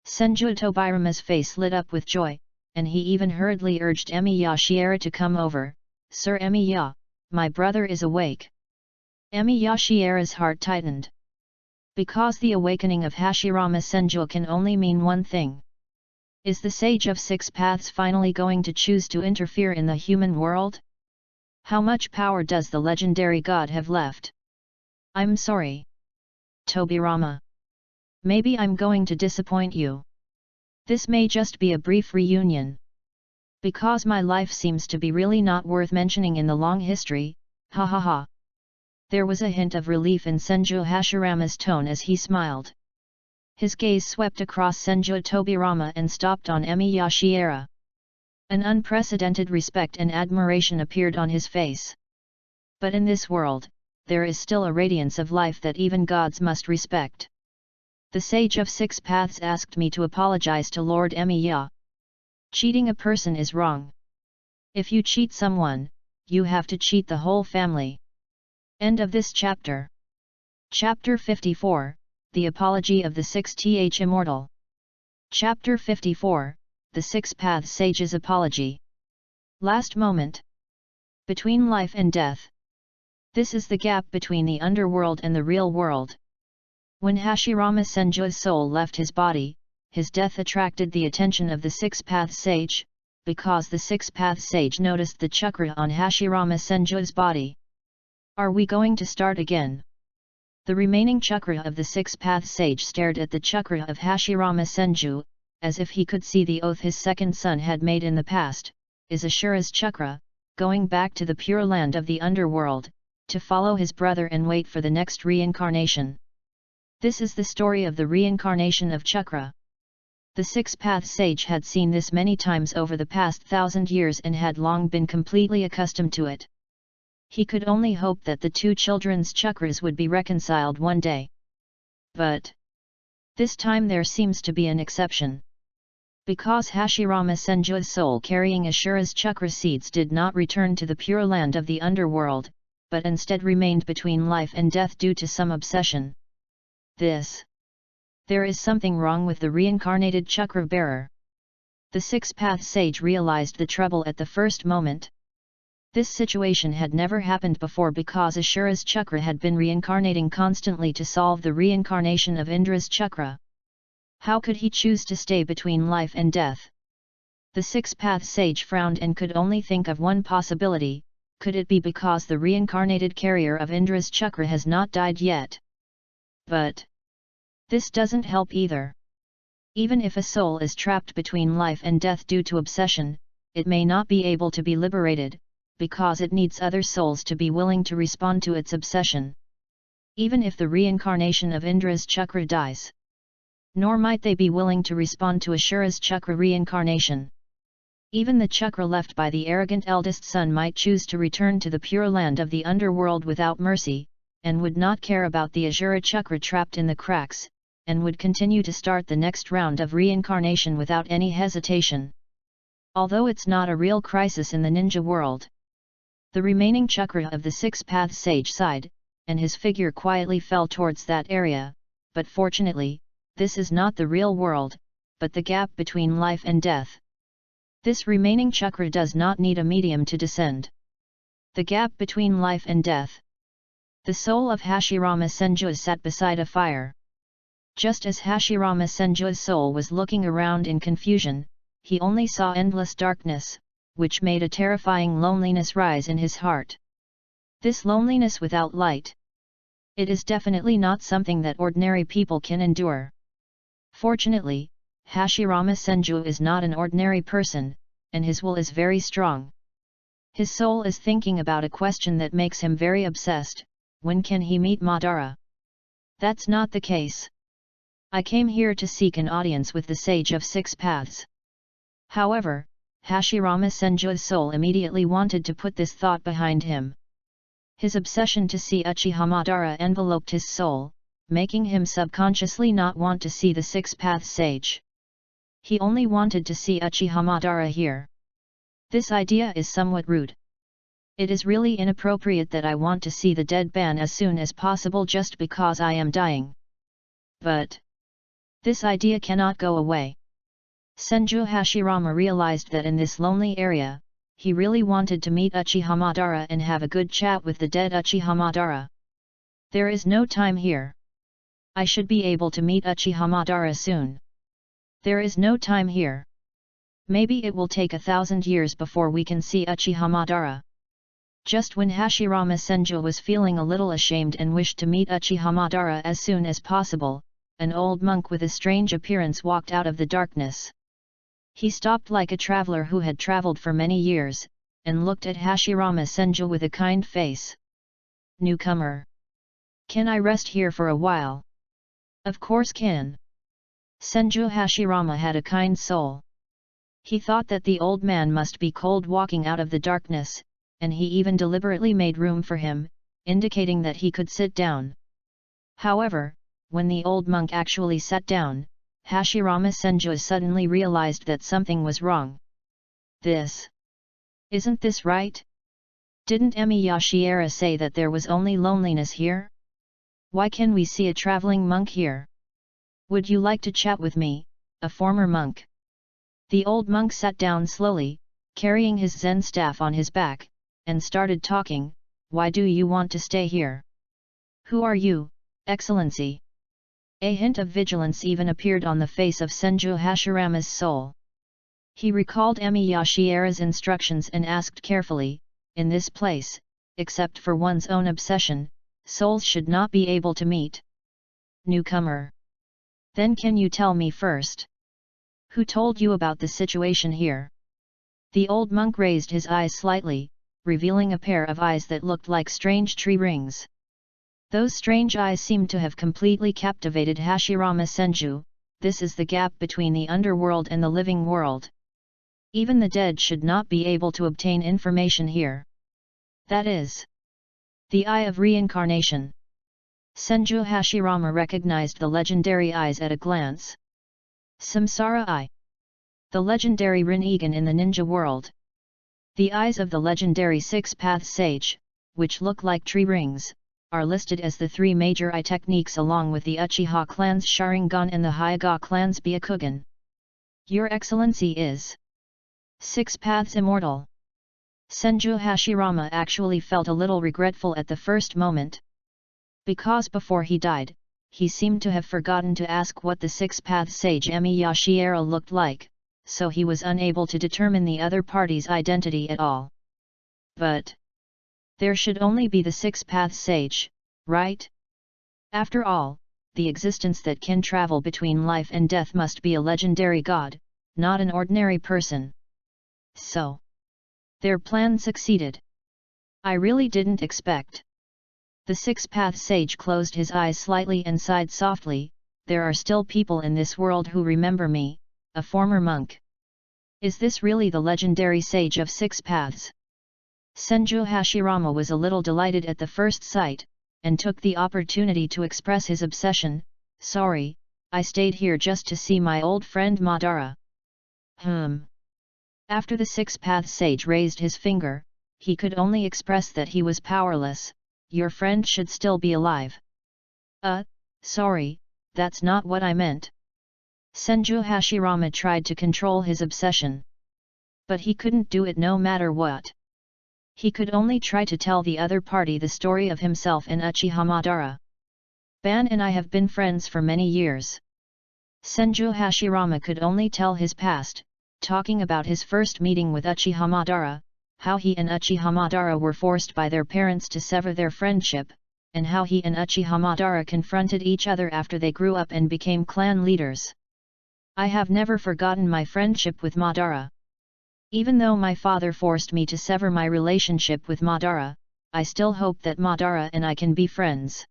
S1: Senju Tobirama's face lit up with joy, and he even hurriedly urged Emi Yashiera to come over. Sir Emiya, my brother is awake. Emi Yashiera's heart tightened. Because the awakening of Hashirama Senju can only mean one thing. Is the Sage of Six Paths finally going to choose to interfere in the human world? How much power does the legendary god have left? I'm sorry, Tobirama. Maybe I'm going to disappoint you. This may just be a brief reunion. Because my life seems to be really not worth mentioning in the long history, ha ha ha. There was a hint of relief in Senju Hashirama's tone as he smiled. His gaze swept across Senju Tobirama and stopped on Emi Yashiera. An unprecedented respect and admiration appeared on his face. But in this world, there is still a radiance of life that even gods must respect. The Sage of Six Paths asked me to apologize to Lord Emiya. Cheating a person is wrong. If you cheat someone, you have to cheat the whole family. End of this chapter. Chapter 54, The Apology of the Sixth Immortal. Chapter 54, The Six-Path Sage's Apology. Last moment. Between life and death. This is the gap between the underworld and the real world. When Hashirama Senju's soul left his body, his death attracted the attention of the Six-Path Sage, because the Six-Path Sage noticed the chakra on Hashirama Senju's body. Are we going to start again? The remaining chakra of the Six-Path Sage stared at the chakra of Hashirama Senju, as if he could see the oath his second son had made in the past, is Ashura's chakra, going back to the pure land of the underworld, to follow his brother and wait for the next reincarnation. This is the story of the reincarnation of chakra. The six-path sage had seen this many times over the past 1,000 years and had long been completely accustomed to it. He could only hope that the two children's chakras would be reconciled one day. But this time there seems to be an exception. Because Hashirama Senju's soul carrying Ashura's chakra seeds did not return to the pure land of the underworld, but instead remained between life and death due to some obsession. There is something wrong with the reincarnated chakra bearer. The six-path sage realized the trouble at the first moment. This situation had never happened before because Ashura's chakra had been reincarnating constantly to solve the reincarnation of Indra's chakra. How could he choose to stay between life and death? The six-path sage frowned and could only think of one possibility. Could it be because the reincarnated carrier of Indra's chakra has not died yet? But this doesn't help either. Even if a soul is trapped between life and death due to obsession, it may not be able to be liberated, because it needs other souls to be willing to respond to its obsession. Even if the reincarnation of Indra's chakra dies, nor might they be willing to respond to Ashura's chakra reincarnation. Even the chakra left by the arrogant eldest son might choose to return to the pure land of the underworld without mercy, and would not care about the Ashura chakra trapped in the cracks, and would continue to start the next round of reincarnation without any hesitation. Although it's not a real crisis in the ninja world. The remaining chakra of the six-path sage sighed, and his figure quietly fell towards that area, but fortunately, this is not the real world, but the gap between life and death. This remaining chakra does not need a medium to descend. The gap between life and death. The soul of Hashirama Senju sat beside a fire. Just as Hashirama Senju's soul was looking around in confusion, he only saw endless darkness, which made a terrifying loneliness rise in his heart. This loneliness without light. It is definitely not something that ordinary people can endure. Fortunately, Hashirama Senju is not an ordinary person, and his will is very strong. His soul is thinking about a question that makes him very obsessed: when can he meet Madara? That's not the case. I came here to seek an audience with the Sage of Six Paths. However, Hashirama Senju's soul immediately wanted to put this thought behind him. His obsession to see Uchiha Madara enveloped his soul, making him subconsciously not want to see the Six Paths Sage. He only wanted to see Uchiha Madara here. This idea is somewhat rude. It is really inappropriate that I want to see the dead man as soon as possible just because I am dying. But this idea cannot go away. Senju Hashirama realized that in this lonely area, he really wanted to meet Uchiha Madara and have a good chat with the dead Uchiha Madara. There is no time here. I should be able to meet Uchiha Madara soon. There is no time here. Maybe it will take 1,000 years before we can see Uchiha Madara. Just when Hashirama Senju was feeling a little ashamed and wished to meet Uchiha Madara as soon as possible, an old monk with a strange appearance walked out of the darkness. He stopped like a traveler who had traveled for many years, and looked at Hashirama Senju with a kind face. Newcomer. Can I rest here for a while? Of course can. Senju Hashirama had a kind soul. He thought that the old man must be cold walking out of the darkness, and he even deliberately made room for him, indicating that he could sit down. However, when the old monk actually sat down, Hashirama Senju suddenly realized that something was wrong. Isn't this right? Didn't Emi Yashiera say that there was only loneliness here? Why can we see a traveling monk here? Would you like to chat with me, a former monk? The old monk sat down slowly, carrying his Zen staff on his back, and started talking. Why do you want to stay here? Who are you, Excellency? A hint of vigilance even appeared on the face of Senju Hashirama's soul. He recalled Emi Yashiera's instructions and asked carefully, in this place, except for one's own obsession, souls should not be able to meet. Newcomer. Then can you tell me first? Who told you about the situation here? The old monk raised his eyes slightly, revealing a pair of eyes that looked like strange tree rings. Those strange eyes seemed to have completely captivated Hashirama Senju, this is the gap between the underworld and the living world. Even the dead should not be able to obtain information here. That is the Eye of Reincarnation. Senju Hashirama recognized the legendary eyes at a glance. Samsara Eye. The legendary Rinnegan in the ninja world. The eyes of the legendary Six-Path Sage, which look like tree rings, are listed as the three major eye techniques along with the Uchiha clan's Sharingan and the Hyuga clan's Byakugan. Your Excellency is Six Paths Immortal. Senju Hashirama actually felt a little regretful at the first moment. Because before he died, he seemed to have forgotten to ask what the Six-Path Sage Emi Yashiera looked like, so he was unable to determine the other party's identity at all. But there should only be the Six-Path Sage, right? After all, the existence that can travel between life and death must be a legendary god, not an ordinary person. So their plan succeeded. I really didn't expect. The Six-Path Sage closed his eyes slightly and sighed softly, there are still people in this world who remember me, a former monk. Is this really the legendary Sage of Six Paths? Senju Hashirama was a little delighted at the first sight, and took the opportunity to express his obsession. Sorry, I stayed here just to see my old friend Madara. After the Six-Path Sage raised his finger, he could only express that he was powerless. Your friend should still be alive. Sorry, that's not what I meant. Senju Hashirama tried to control his obsession. But he couldn't do it no matter what. He could only try to tell the other party the story of himself and Uchiha Madara. Ban and I have been friends for many years. Senju Hashirama could only tell his past, talking about his first meeting with Uchiha Madara, how he and Uchiha Madara were forced by their parents to sever their friendship, and how he and Uchiha Madara confronted each other after they grew up and became clan leaders. I have never forgotten my friendship with Madara. Even though my father forced me to sever my relationship with Madara, I still hope that Madara and I can be friends.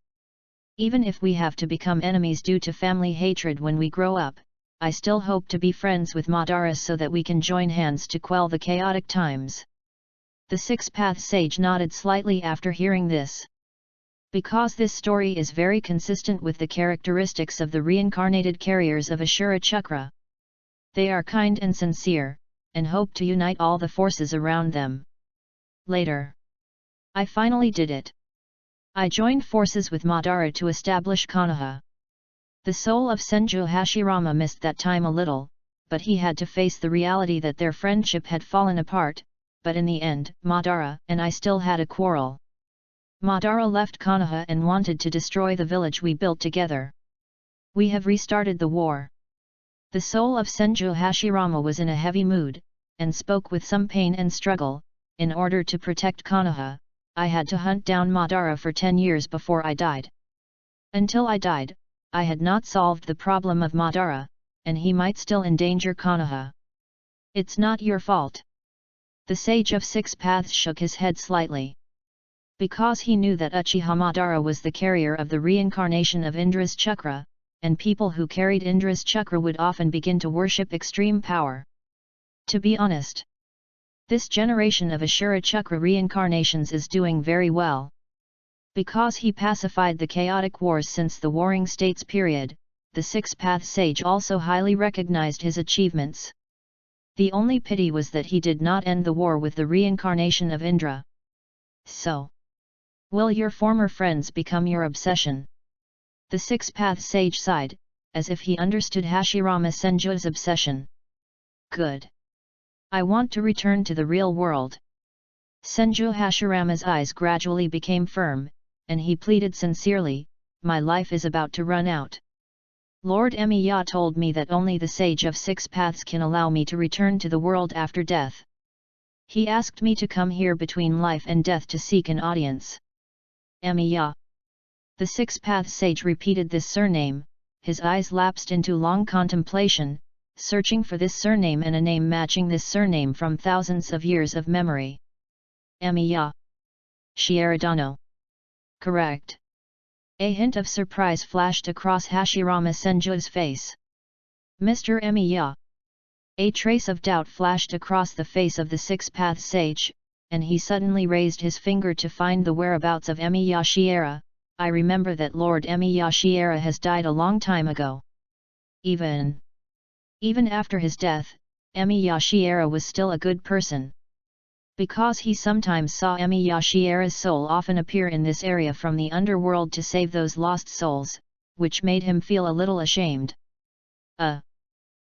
S1: Even if we have to become enemies due to family hatred when we grow up, I still hope to be friends with Madara so that we can join hands to quell the chaotic times. The Six-Path Sage nodded slightly after hearing this. Because this story is very consistent with the characteristics of the reincarnated carriers of Ashura Chakra. They are kind and sincere, and hope to unite all the forces around them. Later, I finally did it. I joined forces with Madara to establish Konoha. The soul of Senju Hashirama missed that time a little, but he had to face the reality that their friendship had fallen apart, but in the end, Madara and I still had a quarrel. Madara left Konoha and wanted to destroy the village we built together. We have restarted the war. The soul of Senju Hashirama was in a heavy mood, and spoke with some pain and struggle. In order to protect Konoha, I had to hunt down Madara for 10 years before I died. Until I died, I had not solved the problem of Madara, and he might still endanger Konoha. It's not your fault. The Sage of Six Paths shook his head slightly. Because he knew that Uchiha Madara was the carrier of the reincarnation of Indra's chakra, and people who carried Indra's chakra would often begin to worship extreme power. To be honest, this generation of Ashura chakra reincarnations is doing very well. Because he pacified the chaotic wars since the Warring States period, the Six-Path Sage also highly recognized his achievements. The only pity was that he did not end the war with the reincarnation of Indra. So, will your former friends become your obsession? The Six-Path Sage sighed, as if he understood Hashirama Senju's obsession. Good. I want to return to the real world. Senju Hashirama's eyes gradually became firm, and he pleaded sincerely, my life is about to run out. Lord Emiya told me that only the Sage of Six Paths can allow me to return to the world after death. He asked me to come here between life and death to seek an audience. Emiya. The Six-Path Sage repeated this surname, his eyes lapsed into long contemplation, searching for this surname and a name matching this surname from thousands of years of memory. Emiya. Shieridano. Correct. A hint of surprise flashed across Hashirama Senju's face. Mr. Emiya. A trace of doubt flashed across the face of the six-path sage, and he suddenly raised his finger to find the whereabouts of Emiya Shiera. I remember that Lord Emiya Shiera has died a long time ago. Even after his death, Emiya Shiera was still a good person. Because he sometimes saw Emiya Shiera's soul often appear in this area from the underworld to save those lost souls, which made him feel a little ashamed.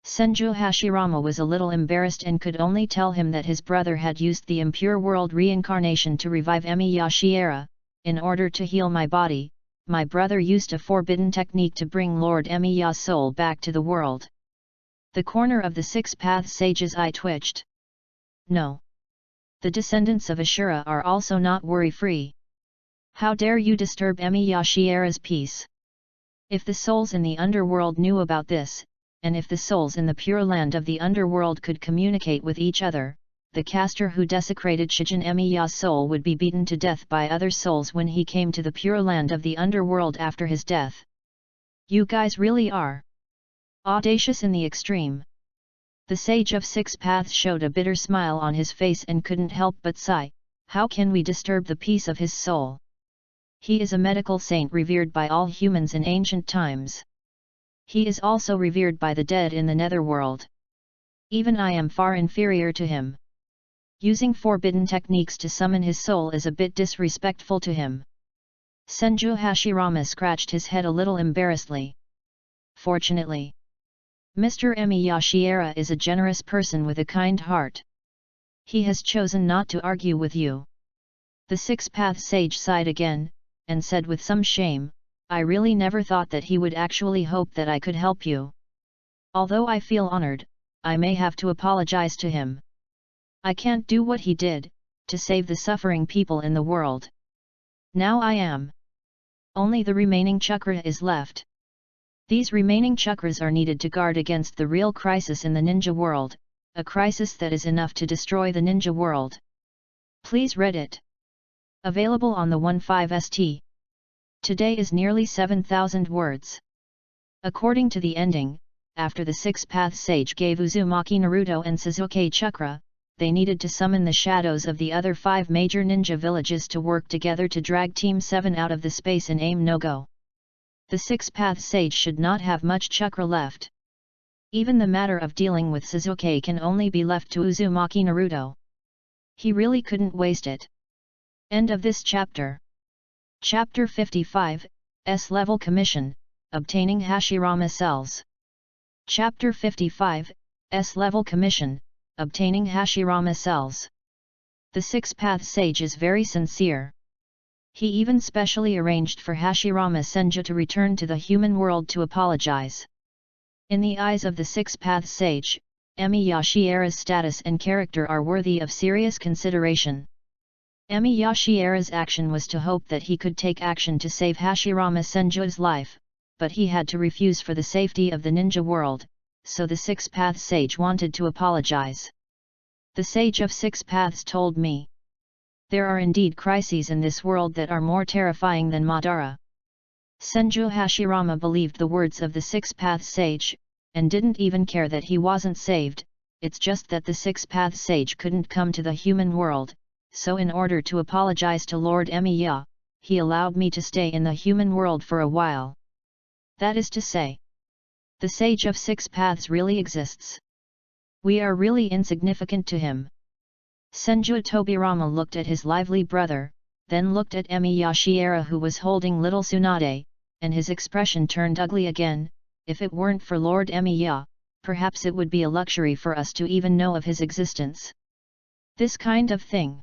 S1: Senju Hashirama was a little embarrassed and could only tell him that his brother had used the impure world reincarnation to revive Emiya Shiera. In order to heal my body, my brother used a forbidden technique to bring Lord Emiya's soul back to the world. The corner of the six-path sage's eye twitched. No. The descendants of Ashura are also not worry-free. How dare you disturb Emiya Shiera's peace? If the souls in the underworld knew about this, and if the souls in the pure land of the underworld could communicate with each other, the caster who desecrated Shijin Emiya's soul would be beaten to death by other souls when he came to the pure land of the underworld after his death. You guys really are audacious in the extreme. The sage of six paths showed a bitter smile on his face and couldn't help but sigh. How can we disturb the peace of his soul? He is a medical saint revered by all humans in ancient times. He is also revered by the dead in the netherworld. Even I am far inferior to him. Using forbidden techniques to summon his soul is a bit disrespectful to him. Senju Hashirama scratched his head a little embarrassedly. Fortunately, Mr. Emiya Shiera is a generous person with a kind heart. He has chosen not to argue with you. The six-path sage sighed again, and said with some shame, I really never thought that he would actually hope that I could help you. Although I feel honored, I may have to apologize to him. I can't do what he did, to save the suffering people in the world. Now I am. Only the remaining chakra is left. These remaining chakras are needed to guard against the real crisis in the ninja world, a crisis that is enough to destroy the ninja world. Please read it. Available on the 15ST. Today is nearly 7,000 words. According to the ending, after the six-path sage gave Uzumaki Naruto and Sasuke chakra, they needed to summon the shadows of the other 5 major ninja villages to work together to drag Team 7 out of the space in Aim no Go. The six-path sage should not have much chakra left. Even the matter of dealing with Sasuke can only be left to Uzumaki Naruto. He really couldn't waste it. End of this chapter. Chapter 55, S-Level Commission, Obtaining Hashirama Cells. Chapter 55, S-Level Commission, Obtaining Hashirama Cells. The six-path sage is very sincere. He even specially arranged for Hashirama Senju to return to the human world to apologize. In the eyes of the six-path sage, Emiya Shiera's status and character are worthy of serious consideration. Emiya Shiera's action was to hope that he could take action to save Hashirama Senju's life, but he had to refuse for the safety of the ninja world, so the six-path sage wanted to apologize. The sage of six paths told me. There are indeed crises in this world that are more terrifying than Madara. Senju Hashirama believed the words of the six-path sage, and didn't even care that he wasn't saved. It's just that the six-path sage couldn't come to the human world, so in order to apologize to Lord Emiya, he allowed me to stay in the human world for a while. That is to say, the sage of six paths really exists. We are really insignificant to him. Senju Tobirama looked at his lively brother, then looked at Emiya Shiera who was holding little Tsunade, and his expression turned ugly again. If it weren't for Lord Emiya, perhaps it would be a luxury for us to even know of his existence. This kind of thing.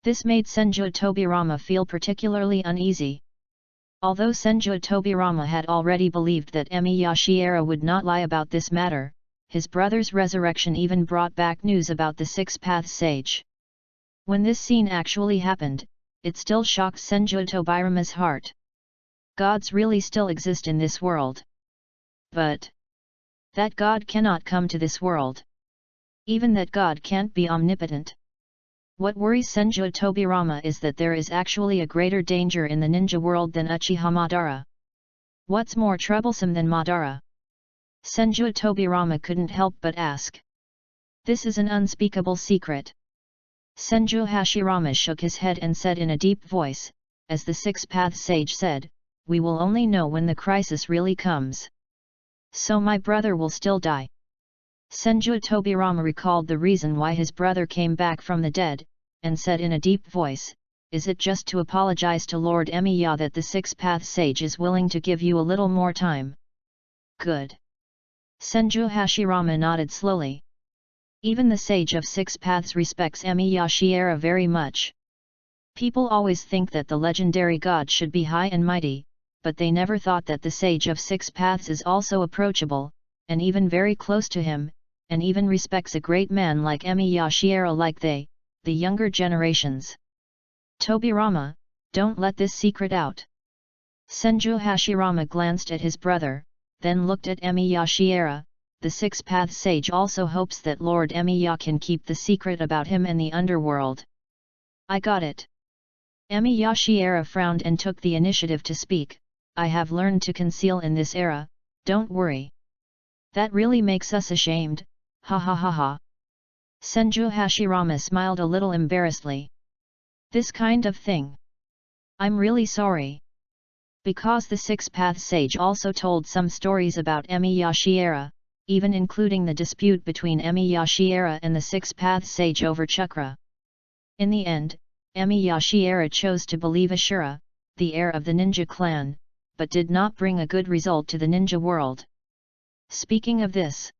S1: This made Senju Tobirama feel particularly uneasy. Although Senju Tobirama had already believed that Emiya Shiera would not lie about this matter, his brother's resurrection even brought back news about the six-path sage. When this scene actually happened, it still shocked Senju Tobirama's heart. Gods really still exist in this world. But that God cannot come to this world. Even that God can't be omnipotent. What worries Senju Tobirama is that there is actually a greater danger in the ninja world than Uchiha Madara. What's more troublesome than Madara? Senju Tobirama couldn't help but ask. This is an unspeakable secret. Senju Hashirama shook his head and said in a deep voice, as the six-path sage said, we will only know when the crisis really comes. So my brother will still die. Senju Tobirama recalled the reason why his brother came back from the dead, and said in a deep voice, is it just to apologize to Lord Emiya that the six-path sage is willing to give you a little more time? Good. Senju Hashirama nodded slowly. Even the sage of six paths respects Emiya Shiera very much. People always think that the legendary god should be high and mighty, but they never thought that the sage of six paths is also approachable, and even very close to him, and even respects a great man like Emiya Shiera like they, the younger generations. Tobirama, don't let this secret out. Senju Hashirama glanced at his brother, then looked at Emiya Shiera. The six-path sage also hopes that Lord Emiya can keep the secret about him and the underworld. I got it. Emiya Shiera frowned and took the initiative to speak. I have learned to conceal in this era, don't worry. That really makes us ashamed, ha ha ha ha. Senju Hashirama smiled a little embarrassedly. This kind of thing. I'm really sorry. Because the six-path sage also told some stories about Emiya Shiera, even including the dispute between Emiya Shiera and the six-path sage over chakra. In the end, Emiya Shiera chose to believe Ashura, the heir of the ninja clan, but did not bring a good result to the ninja world. Speaking of this,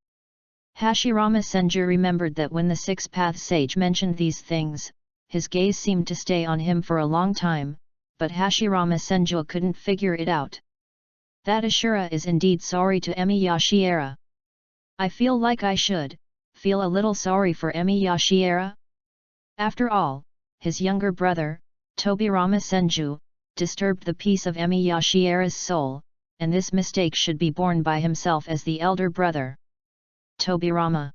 S1: Hashirama Senju remembered that when the six-path sage mentioned these things, his gaze seemed to stay on him for a long time, but Hashirama Senju couldn't figure it out. That Ashura is indeed sorry to Emiya Shiera. I feel like I should feel a little sorry for Emiya Shiera. After all, his younger brother, Tobirama Senju, disturbed the peace of Emiya Shiera's soul, and this mistake should be borne by himself as the elder brother. Tobirama.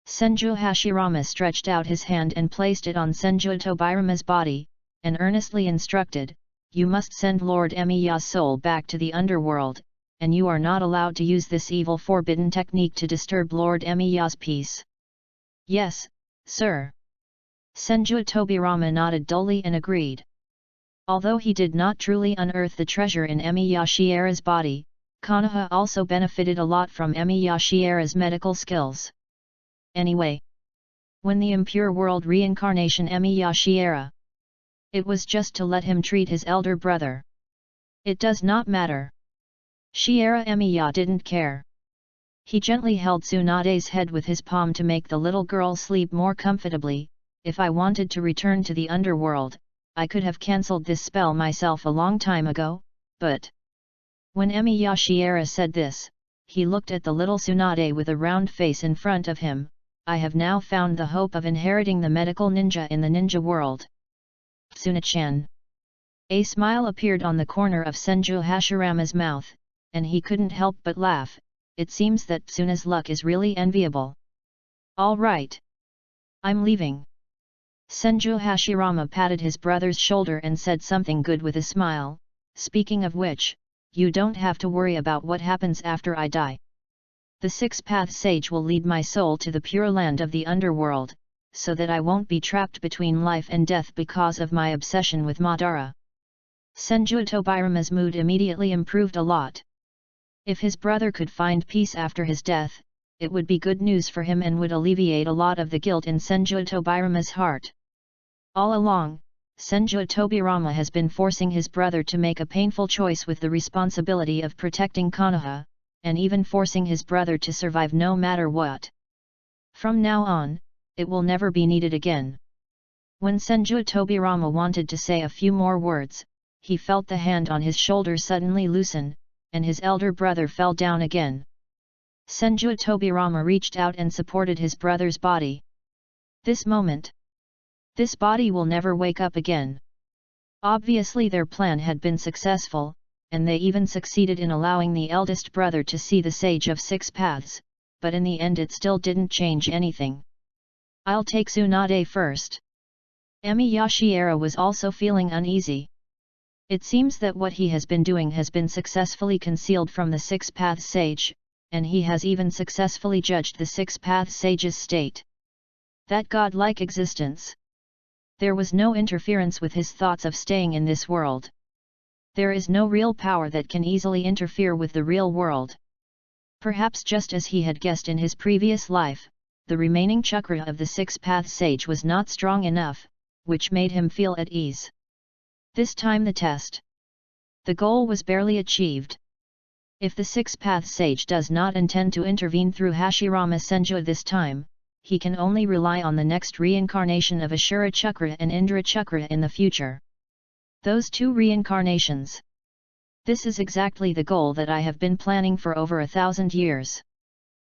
S1: Senju Hashirama stretched out his hand and placed it on Senju Tobirama's body, and earnestly instructed, you must send Lord Emiya's soul back to the underworld, and you are not allowed to use this evil forbidden technique to disturb Lord Emiya's peace. Yes, sir. Senju Tobirama nodded dully and agreed. Although he did not truly unearth the treasure in Emiya Shiera's body, Konoha also benefited a lot from Emiya Shiera's medical skills. Anyway, when the impure world reincarnation Emiya Shiera, it was just to let him treat his elder brother. It does not matter. Shiera Emiya didn't care. He gently held Tsunade's head with his palm to make the little girl sleep more comfortably. If I wanted to return to the underworld, I could have cancelled this spell myself a long time ago, but... When Emiya Shiera said this, he looked at the little Tsunade with a round face in front of him. I have now found the hope of inheriting the medical ninja in the ninja world. Tsuna-chan. A smile appeared on the corner of Senju Hashirama's mouth, and he couldn't help but laugh. It seems that Tsuna's luck is really enviable. All right. I'm leaving. Senju Hashirama patted his brother's shoulder and said something good with a smile, speaking of which, you don't have to worry about what happens after I die. The six-path sage will lead my soul to the pure land of the underworld, so that I won't be trapped between life and death because of my obsession with Madara. Senju Tobirama's mood immediately improved a lot. If his brother could find peace after his death, it would be good news for him and would alleviate a lot of the guilt in Senju Tobirama's heart. All along, Senju Tobirama has been forcing his brother to make a painful choice with the responsibility of protecting Konoha, and even forcing his brother to survive no matter what. From now on, it will never be needed again. When Senju Tobirama wanted to say a few more words, he felt the hand on his shoulder suddenly loosen, and his elder brother fell down again. Senju Tobirama reached out and supported his brother's body. This moment. This body will never wake up again. Obviously their plan had been successful, and they even succeeded in allowing the eldest brother to see the Sage of Six Paths, but in the end it still didn't change anything. I'll take Tsunade first. Emiya Shiera was also feeling uneasy. It seems that what he has been doing has been successfully concealed from the Six Paths Sage, and he has even successfully judged the six-path sage's state. That godlike existence. There was no interference with his thoughts of staying in this world. There is no real power that can easily interfere with the real world. Perhaps just as he had guessed in his previous life, the remaining chakra of the six-path sage was not strong enough, which made him feel at ease. This time the test. The goal was barely achieved. If the six-path sage does not intend to intervene through Hashirama Senju this time, he can only rely on the next reincarnation of Ashura Chakra and Indra Chakra in the future. Those two reincarnations. This is exactly the goal that I have been planning for over 1,000 years.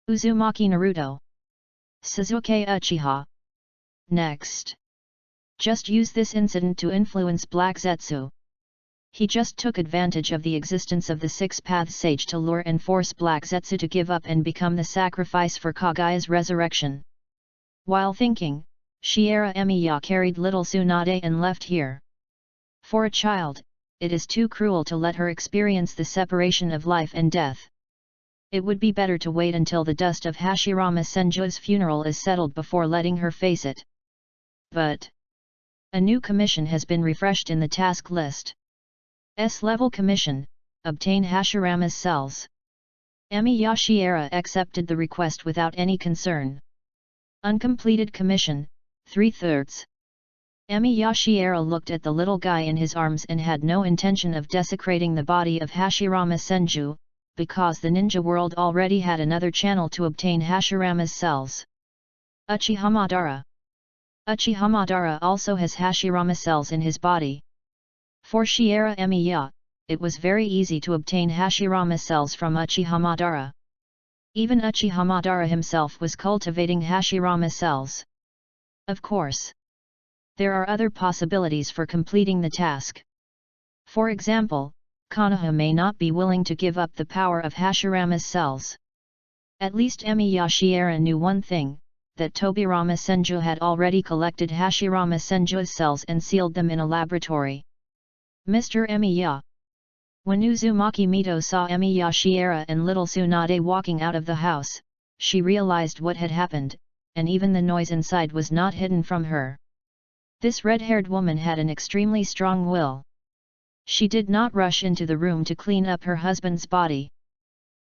S1: Uzumaki Naruto. Suzuki Uchiha. Next. Just use this incident to influence Black Zetsu. He just took advantage of the existence of the six-path sage to lure and force Black Zetsu to give up and become the sacrifice for Kagaya's resurrection. While thinking, Shiera Emiya carried little Tsunade and left here. For a child, it is too cruel to let her experience the separation of life and death. It would be better to wait until the dust of Hashirama Senju's funeral is settled before letting her face it. But a new commission has been refreshed in the task list. S-level commission, obtain Hashirama's cells. Emiya Shiera accepted the request without any concern. Uncompleted commission, 3/3. Emiya Shiera looked at the little guy in his arms and had no intention of desecrating the body of Hashirama Senju, because the ninja world already had another channel to obtain Hashirama's cells. Uchiha Madara. Uchiha Madara also has Hashirama cells in his body. For Shiera Emiya, it was very easy to obtain Hashirama cells from Uchiha Madara. Even Uchiha Madara himself was cultivating Hashirama cells. Of course, there are other possibilities for completing the task. For example, Konoha may not be willing to give up the power of Hashirama's cells. At least Emiya Shiera knew one thing, that Tobirama Senju had already collected Hashirama Senju's cells and sealed them in a laboratory. Mr. Emiya. When Uzumaki Mito saw Emiya Shiera and little Tsunade walking out of the house, she realized what had happened, and even the noise inside was not hidden from her. This red-haired woman had an extremely strong will. She did not rush into the room to clean up her husband's body.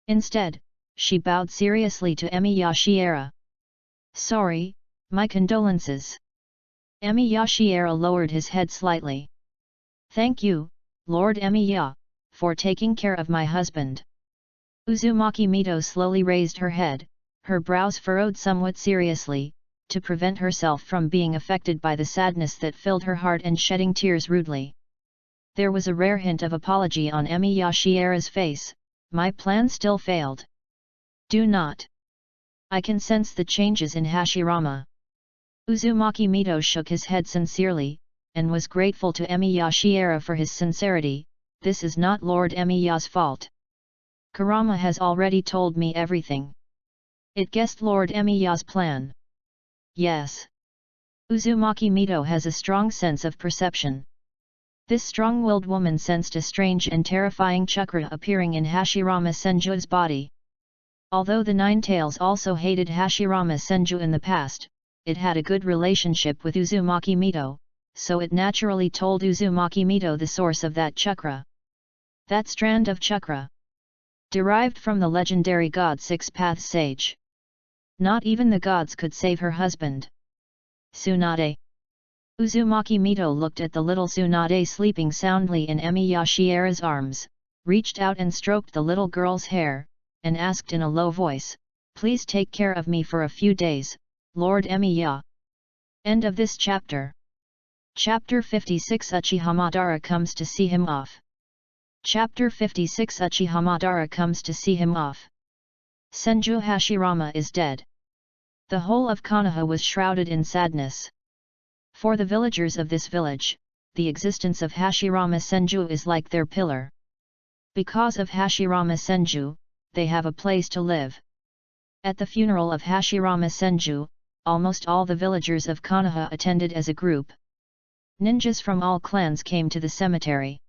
S1: Instead, she bowed seriously to Emiya Shiera. Sorry, my condolences. Emiya Shiera lowered his head slightly. Thank you, Lord Emiya, for taking care of my husband. Uzumaki Mito slowly raised her head, her brows furrowed somewhat seriously, to prevent herself from being affected by the sadness that filled her heart and shedding tears rudely. There was a rare hint of apology on Emiya Shiera's face. My plan still failed. Do not. I can sense the changes in Hashirama. Uzumaki Mito shook his head sincerely, and was grateful to Emiya Shiera for his sincerity. This is not Lord Emiya's fault. Kurama has already told me everything. It guessed Lord Emiya's plan. Yes. Uzumaki Mito has a strong sense of perception. This strong-willed woman sensed a strange and terrifying chakra appearing in Hashirama Senju's body. Although the Nine Tails also hated Hashirama Senju in the past, it had a good relationship with Uzumaki Mito, so it naturally told Uzumaki Mito the source of that chakra. That strand of chakra, derived from the legendary god Six-Path Sage. Not even the gods could save her husband. Tsunade. Uzumaki Mito looked at the little Tsunade sleeping soundly in Emiya Shiera's arms, reached out and stroked the little girl's hair, and asked in a low voice, "Please take care of me for a few days, Lord Emiya." End of this chapter. Chapter 56 Uchiha Madara comes to see him off. Chapter 56 Uchiha Madara comes to see him off. Senju Hashirama is dead. The whole of Konoha was shrouded in sadness. For the villagers of this village, the existence of Hashirama Senju is like their pillar. Because of Hashirama Senju, they have a place to live. At the funeral of Hashirama Senju, almost all the villagers of Konoha attended as a group. Ninjas from all clans came to the cemetery.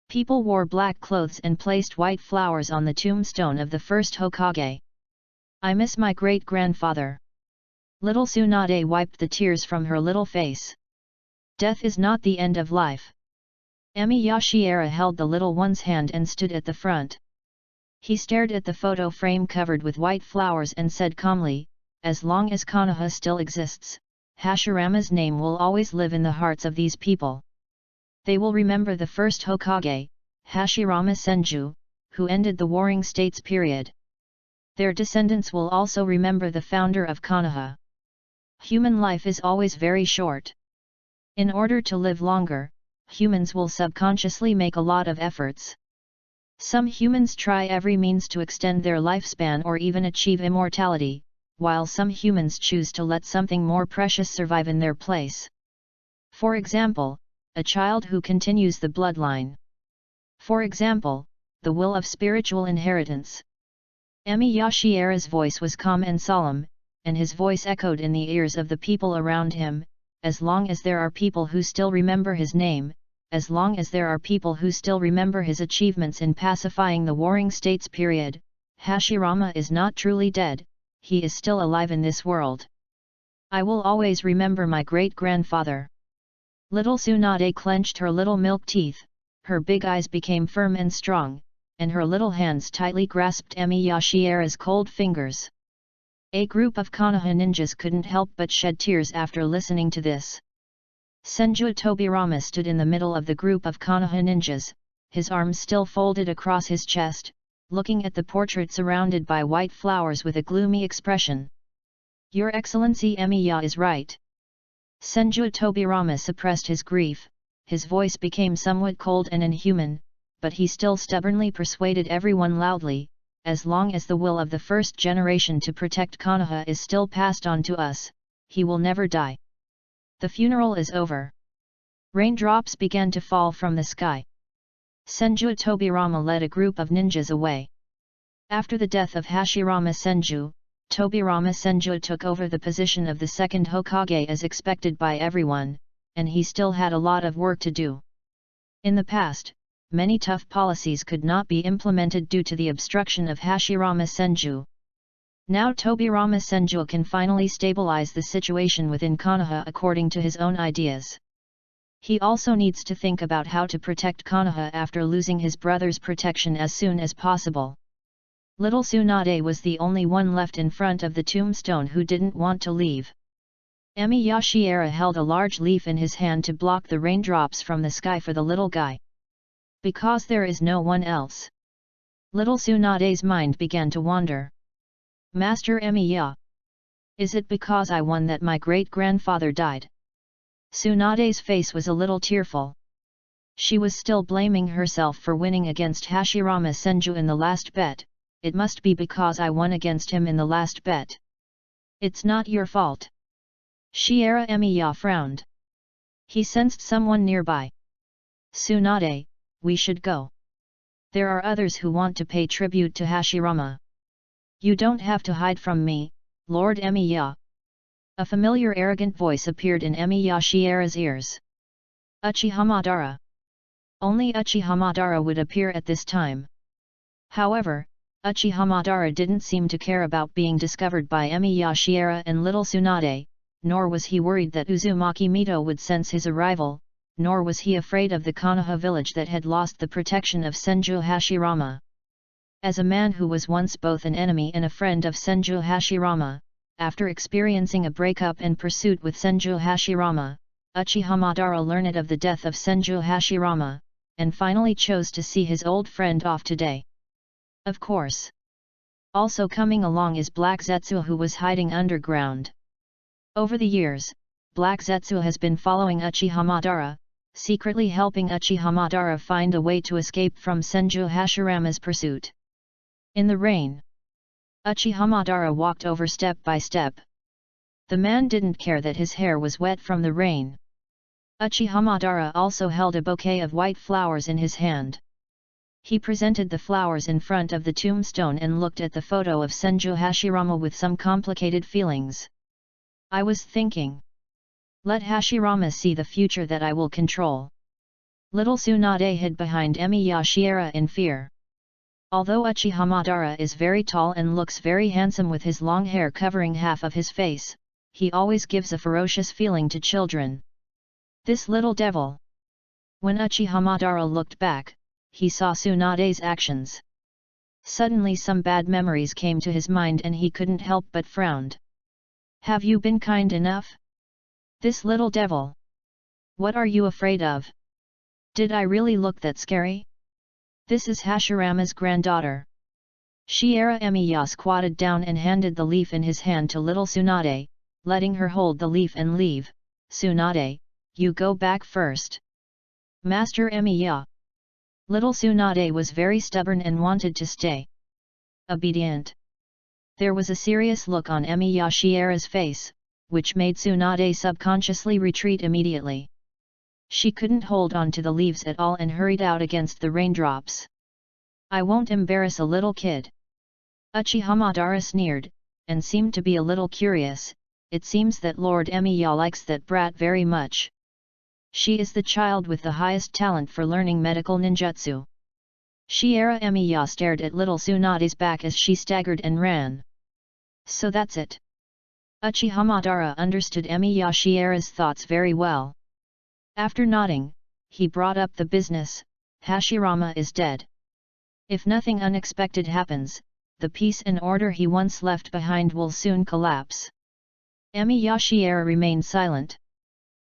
S1: People wore black clothes and placed white flowers on the tombstone of the first Hokage. I miss my great-grandfather. Little Tsunade wiped the tears from her little face. Death is not the end of life. Emi Yashiera held the little one's hand and stood at the front. He stared at the photo frame covered with white flowers and said calmly, as long as Konoha still exists, Hashirama's name will always live in the hearts of these people. They will remember the first Hokage, Hashirama Senju, who ended the Warring States period. Their descendants will also remember the founder of Konoha. Human life is always very short. In order to live longer, humans will subconsciously make a lot of efforts. Some humans try every means to extend their lifespan or even achieve immortality, while some humans choose to let something more precious survive in their place. For example, a child who continues the bloodline. For example, the will of spiritual inheritance. Emi Yashiera's voice was calm and solemn, and his voice echoed in the ears of the people around him. As long as there are people who still remember his name, as long as there are people who still remember his achievements in pacifying the Warring States period, Hashirama is not truly dead, he is still alive in this world. I will always remember my great-grandfather. Little Tsunade clenched her little milk teeth, her big eyes became firm and strong, and her little hands tightly grasped Emi Yashiera's cold fingers. A group of Konoha ninjas couldn't help but shed tears after listening to this. Senju Tobirama stood in the middle of the group of Konoha ninjas, his arms still folded across his chest, looking at the portrait surrounded by white flowers with a gloomy expression. Your Excellency Emiya is right. Senju Tobirama suppressed his grief, his voice became somewhat cold and inhuman, but he still stubbornly persuaded everyone loudly, as long as the will of the first generation to protect Konoha is still passed on to us, he will never die. The funeral is over. Raindrops began to fall from the sky. Senju Tobirama led a group of ninjas away. After the death of Hashirama Senju, Tobirama Senju took over the position of the second Hokage as expected by everyone, and he still had a lot of work to do. In the past, many tough policies could not be implemented due to the obstruction of Hashirama Senju. Now Tobirama Senju can finally stabilize the situation within Konoha according to his own ideas. He also needs to think about how to protect Konoha after losing his brother's protection as soon as possible. Little Tsunade was the only one left in front of the tombstone who didn't want to leave. Emi Yashiera held a large leaf in his hand to block the raindrops from the sky for the little guy. Because there is no one else. Little Tsunade's mind began to wander. Master Emiya. Is it because I won that my great-grandfather died? Tsunade's face was a little tearful. She was still blaming herself for winning against Hashirama Senju in the last bet. It must be because I won against him in the last bet. It's not your fault. Shiera Emiya frowned. He sensed someone nearby. Tsunade, we should go. There are others who want to pay tribute to Hashirama. You don't have to hide from me, Lord Emiya. A familiar arrogant voice appeared in Emi Yashiera's ears. Uchiha Madara. Only Uchiha Madara would appear at this time. However, Uchiha Madara didn't seem to care about being discovered by Emi Yashiera and Little Tsunade, nor was he worried that Uzumaki Mito would sense his arrival, nor was he afraid of the Konoha village that had lost the protection of Senju Hashirama. As a man who was once both an enemy and a friend of Senju Hashirama, after experiencing a breakup and pursuit with Senju Hashirama, Uchiha Madara learned of the death of Senju Hashirama, and finally chose to see his old friend off today. Of course. Also coming along is Black Zetsu, who was hiding underground. Over the years, Black Zetsu has been following Uchiha Madara, secretly helping Uchiha Madara find a way to escape from Senju Hashirama's pursuit. In the rain, Uchiha Madara walked over step by step. The man didn't care that his hair was wet from the rain. Uchiha Madara also held a bouquet of white flowers in his hand. He presented the flowers in front of the tombstone and looked at the photo of Senju Hashirama with some complicated feelings. I was thinking. Let Hashirama see the future that I will control. Little Tsunade hid behind Emi in fear. Although Uchihamadara is very tall and looks very handsome with his long hair covering half of his face, he always gives a ferocious feeling to children. This little devil! When Uchihamadara looked back, he saw Tsunade's actions. Suddenly some bad memories came to his mind and he couldn't help but frowned. Have you been kind enough? This little devil! What are you afraid of? Did I really look that scary? This is Hashirama's granddaughter. Shiera Emiya squatted down and handed the leaf in his hand to little Tsunade, letting her hold the leaf and leave. Tsunade, you go back first. Master Emiya. Little Tsunade was very stubborn and wanted to stay. Obedient. There was a serious look on Emiya Shiera's face, which made Tsunade subconsciously retreat immediately. She couldn't hold on to the leaves at all and hurried out against the raindrops. I won't embarrass a little kid. Uchihamadara sneered, and seemed to be a little curious. It seems that Lord Emiya likes that brat very much. She is the child with the highest talent for learning medical ninjutsu. Shiera Emiya stared at little Tsunade's back as she staggered and ran. So that's it. Uchihamadara understood Emiya Shiera's thoughts very well. After nodding, he brought up the business. Hashirama is dead. If nothing unexpected happens, the peace and order he once left behind will soon collapse. Emiya Shiera remained silent.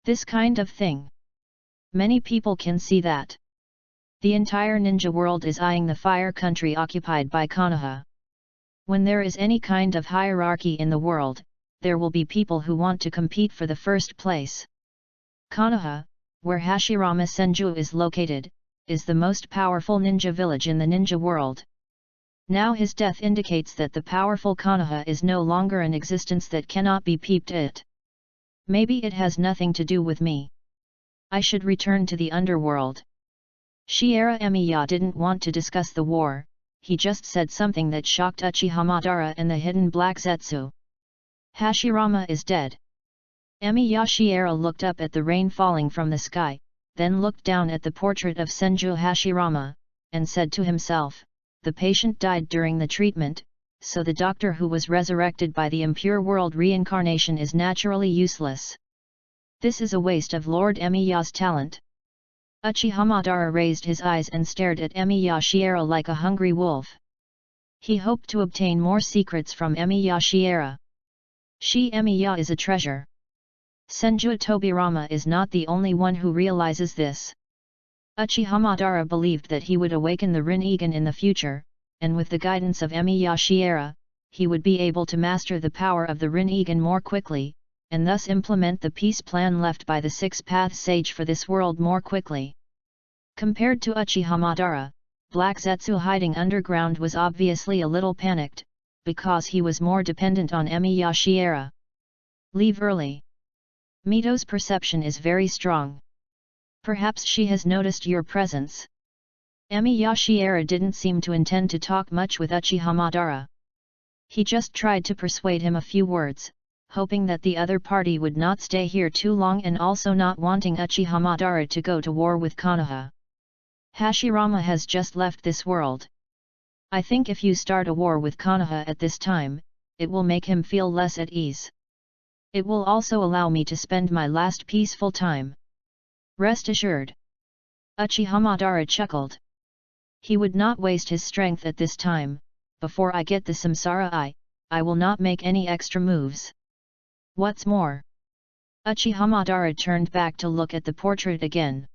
S1: This kind of thing. Many people can see that. The entire ninja world is eyeing the fire country occupied by Konoha. When there is any kind of hierarchy in the world, there will be people who want to compete for the first place. Konoha, where Hashirama Senju is located, is the most powerful ninja village in the ninja world. Now his death indicates that the powerful Konoha is no longer an existence that cannot be peeped at. Maybe it has nothing to do with me. I should return to the underworld. Shiera Emiya didn't want to discuss the war, he just said something that shocked Uchihamadara and the hidden Black Zetsu. Hashirama is dead. Emiya Shiera looked up at the rain falling from the sky, then looked down at the portrait of Senju Hashirama, and said to himself, the patient died during the treatment, so the doctor who was resurrected by the impure world reincarnation is naturally useless. This is a waste of Lord Emiya's talent. Uchihamadara raised his eyes and stared at Emiya Shiera like a hungry wolf. He hoped to obtain more secrets from Emiya Shiera. Emiya is a treasure. Senju Tobirama is not the only one who realizes this. Uchihamadara believed that he would awaken the Rinnegan in the future, and with the guidance of Emiya Shiera, he would be able to master the power of the Rinnegan more quickly, and thus implement the peace plan left by the Six-Path Sage for this world more quickly. Compared to Uchihamadara, Black Zetsu hiding underground was obviously a little panicked, because he was more dependent on Emiya Shiera. Leave early. Mito's perception is very strong. Perhaps she has noticed your presence. Emiya Shiera didn't seem to intend to talk much with Uchihamadara. He just tried to persuade him a few words, hoping that the other party would not stay here too long and also not wanting Uchihamadara to go to war with Konoha. Hashirama has just left this world. I think if you start a war with Konoha at this time, it will make him feel less at ease. It will also allow me to spend my last peaceful time. Rest assured. Uchihamadara chuckled. He would not waste his strength at this time. Before I get the Samsara I will not make any extra moves. What's more? Uchihamadara turned back to look at the portrait again.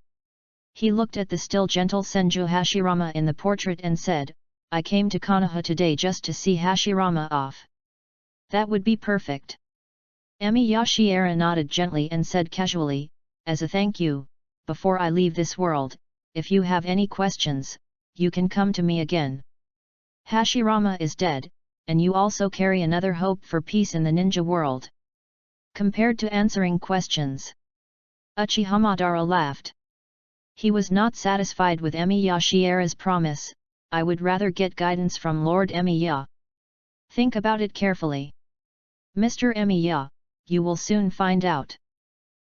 S1: He looked at the still gentle Senju Hashirama in the portrait and said, I came to Konoha today just to see Hashirama off. That would be perfect. Emiya Shiera nodded gently and said casually, as a thank you, before I leave this world, if you have any questions, you can come to me again. Hashirama is dead, and you also carry another hope for peace in the ninja world. Compared to answering questions, Uchihamadara laughed. He was not satisfied with Emiya Shiera's promise. I would rather get guidance from Lord Emiya. Think about it carefully. Mr. Emiya, you will soon find out.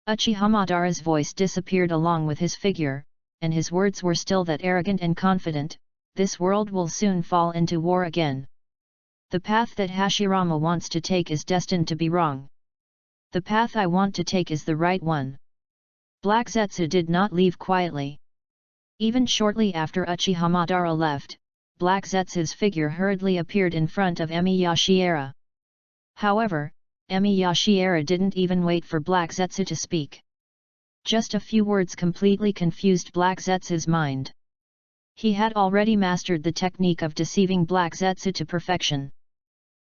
S1: Uchihamadara's voice disappeared along with his figure, and his words were still that arrogant and confident, "This world will soon fall into war again. The path that Hashirama wants to take is destined to be wrong. The path I want to take is the right one." Black Zetsu did not leave quietly. Even shortly after Uchiha Madara left, Black Zetsu's figure hurriedly appeared in front of Emi Yashiera. However, Emi Yashiera didn't even wait for Black Zetsu to speak. Just a few words completely confused Black Zetsu's mind. He had already mastered the technique of deceiving Black Zetsu to perfection.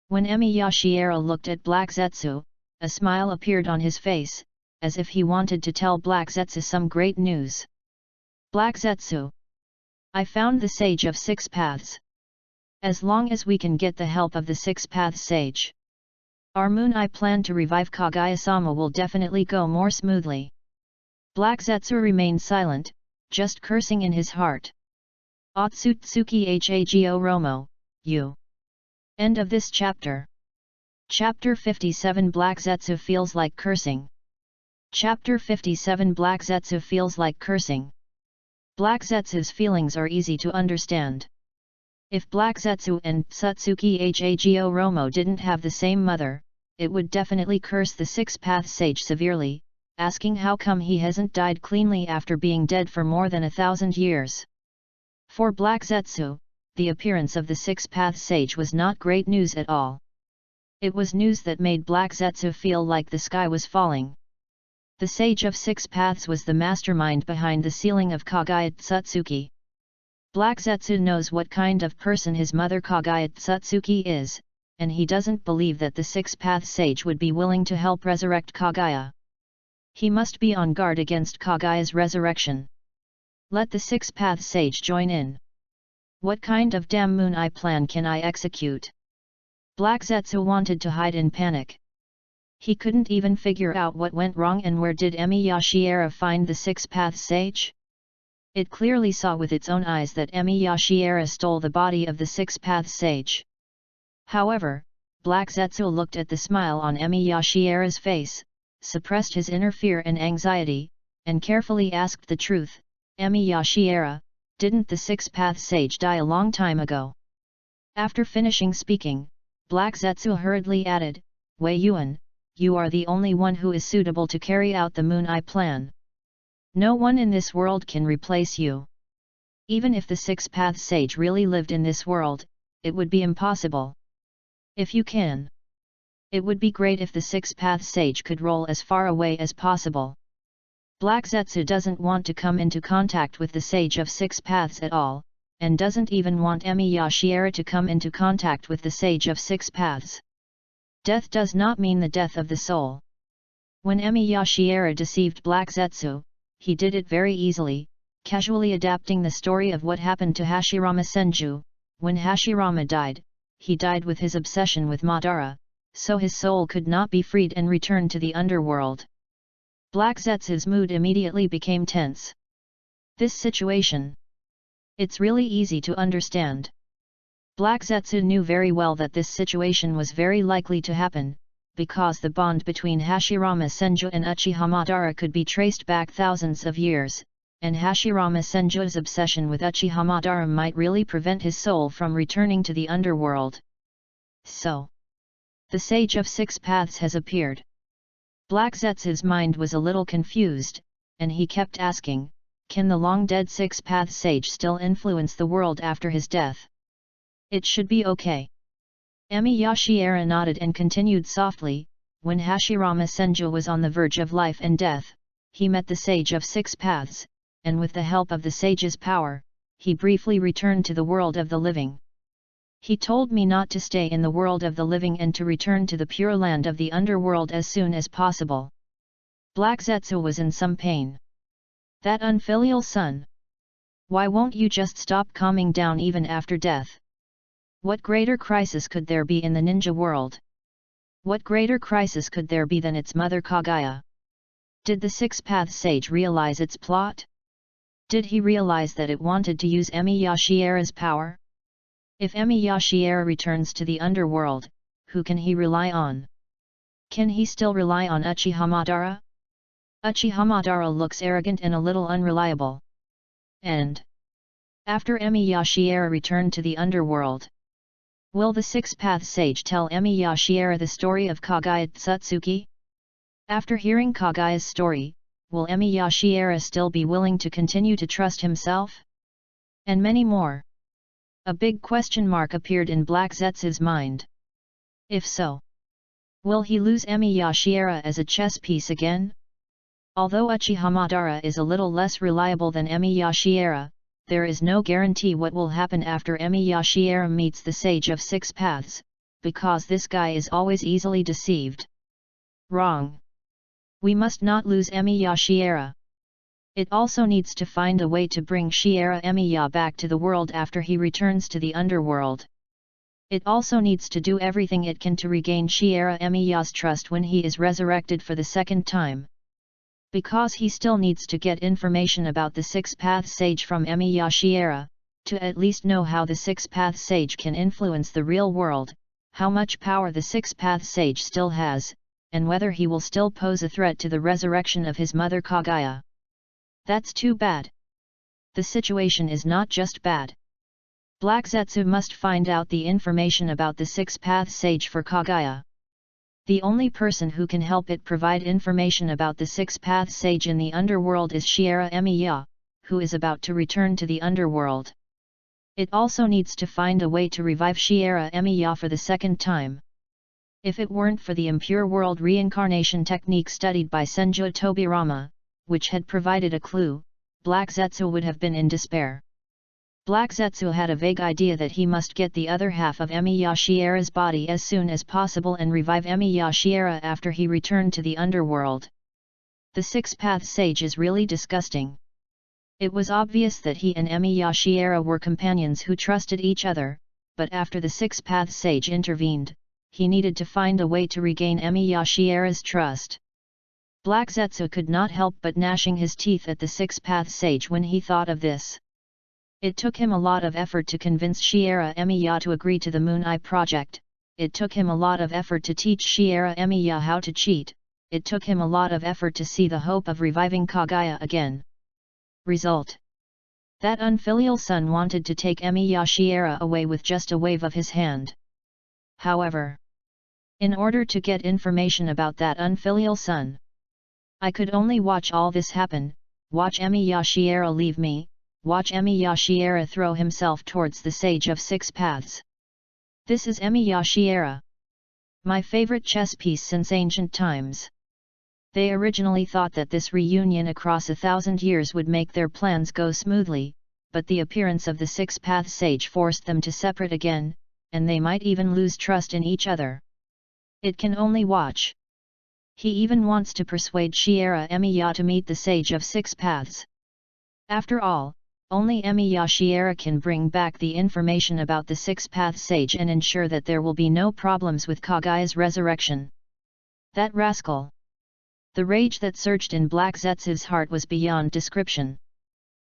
S1: When Emi Yashiera looked at Black Zetsu, a smile appeared on his face, as if he wanted to tell Black Zetsu some great news. "Black Zetsu, I found the Sage of Six Paths. As long as we can get the help of the Six Paths Sage, our Moon Eye plan to revive Kaguya-sama will definitely go more smoothly." Black Zetsu remained silent, just cursing in his heart. Otsutsuki Hago Romo, you. End of this chapter. Chapter 57 Black Zetsu feels like cursing. Chapter 57 Black Zetsu feels like cursing. Black Zetsu's feelings are easy to understand. If Black Zetsu and Otsutsuki Hago Romo didn't have the same mother, it would definitely curse the Six Paths Sage severely, asking how come he hasn't died cleanly after being dead for more than 1,000 years. For Black Zetsu, the appearance of the Six Paths Sage was not great news at all. It was news that made Black Zetsu feel like the sky was falling. The Sage of Six Paths was the mastermind behind the sealing of Kaguya Otsutsuki. Black Zetsu knows what kind of person his mother Kaguya Otsutsuki is, and he doesn't believe that the Six Paths Sage would be willing to help resurrect Kaguya. He must be on guard against Kaguya's resurrection. Let the Six Paths Sage join in. What kind of damn Moon Eye plan can I execute? Black Zetsu wanted to hide in panic. He couldn't even figure out what went wrong and where did Emi Yashiera find the Six Paths Sage? It clearly saw with its own eyes that Emi Yashiera stole the body of the Six Paths Sage. However, Black Zetsu looked at the smile on Emi Yashiera's face, suppressed his inner fear and anxiety, and carefully asked the truth, "Emi Yashiera, didn't the Six Paths Sage die a long time ago?" After finishing speaking, Black Zetsu hurriedly added, "Wei Yuan, you are the only one who is suitable to carry out the Moon Eye plan. No one in this world can replace you. Even if the Six Paths Sage really lived in this world, it would be impossible. If you can, it would be great if the Six Paths Sage could roll as far away as possible." Black Zetsu doesn't want to come into contact with the Sage of Six Paths at all, and doesn't even want Emi Yashiera to come into contact with the Sage of Six Paths. Death does not mean the death of the soul. When Emi Yashiera deceived Black Zetsu, he did it very easily, casually adapting the story of what happened to Hashirama Senju. When Hashirama died, he died with his obsession with Madara, so his soul could not be freed and returned to the underworld. Black Zetsu's mood immediately became tense. This situation. It's really easy to understand. Black Zetsu knew very well that this situation was very likely to happen, because the bond between Hashirama Senju and Uchiha Madara could be traced back thousands of years, and Hashirama Senju's obsession with Uchiha Madara might really prevent his soul from returning to the underworld. So, the Sage of Six Paths has appeared. Black Zetsu's mind was a little confused, and he kept asking, can the long-dead Six Paths Sage still influence the world after his death? It should be okay. Emi Yashiera nodded and continued softly, when Hashirama Senju was on the verge of life and death, he met the Sage of Six Paths, and with the help of the Sage's power, he briefly returned to the world of the living. He told me not to stay in the world of the living and to return to the pure land of the underworld as soon as possible. Black Zetsu was in some pain. That unfilial son! Why won't you just stop calming down even after death? What greater crisis could there be in the ninja world? What greater crisis could there be than its mother Kaguya? Did the Six Paths Sage realize its plot? Did he realize that it wanted to use Emi Yashiera's power? If Emi Yashiera returns to the underworld, who can he rely on? Can he still rely on Uchiha Madara? Uchiha Madara looks arrogant and a little unreliable. End. After Emiyashiera returned to the underworld. Will the Six-Path Sage tell Emiyashiera the story of Kagaya Tsutsuki? After hearing Kagaya's story, will Emiyashiera still be willing to continue to trust himself? And many more. A big question mark appeared in Black Zetsu's mind. If so, will he lose Emiyashiera as a chess piece again? Although Uchiha Madara is a little less reliable than Emiyashiera, there is no guarantee what will happen after Emiyashiera meets the Sage of Six Paths, because this guy is always easily deceived. Wrong. We must not lose Emiyashiera. It also needs to find a way to bring Shiera Emiya back to the world after he returns to the underworld. It also needs to do everything it can to regain Shiera Emiya's trust when he is resurrected for the second time. Because he still needs to get information about the Six-Path Sage from Emiyashiera, to at least know how the Six-Path Sage can influence the real world, how much power the Six-Path Sage still has, and whether he will still pose a threat to the resurrection of his mother Kagaya. That's too bad. The situation is not just bad. Black Zetsu must find out the information about the Six-Path Sage for Kagaya. The only person who can help it provide information about the Six-Path Sage in the underworld is Shiera Emiya, who is about to return to the underworld. It also needs to find a way to revive Shiera Emiya for the second time. If it weren't for the impure world reincarnation technique studied by Senju Tobirama, which had provided a clue, Black Zetsu would have been in despair. Black Zetsu had a vague idea that he must get the other half of Emiyashiera's body as soon as possible and revive Emiyashiera after he returned to the underworld. The Six-Path Sage is really disgusting. It was obvious that he and Emiyashiera were companions who trusted each other, but after the Six-Path Sage intervened, he needed to find a way to regain Emiyashiera's trust. Black Zetsu could not help but gnashing his teeth at the Six-Path Sage when he thought of this. It took him a lot of effort to convince Shiera Emiya to agree to the Moon Eye project, it took him a lot of effort to teach Shiera Emiya how to cheat, it took him a lot of effort to see the hope of reviving Kagaya again. Result: that unfilial son wanted to take Emiyashiera away with just a wave of his hand. However, in order to get information about that unfilial son, I could only watch all this happen, watch Emiyashiera leave me, watch Emiyashiera throw himself towards the Sage of Six Paths. This is Emiyashiera. My favorite chess piece since ancient times. They originally thought that this reunion across 1,000 years would make their plans go smoothly, but the appearance of the Six-Path Sage forced them to separate again, and they might even lose trust in each other. It can only watch. He even wants to persuade Shiera Emiya to meet the Sage of Six Paths. After all, only Emiyashiera can bring back the information about the Six-Path Sage and ensure that there will be no problems with Kagaya's resurrection. That rascal! The rage that surged in Black Zetsu's heart was beyond description.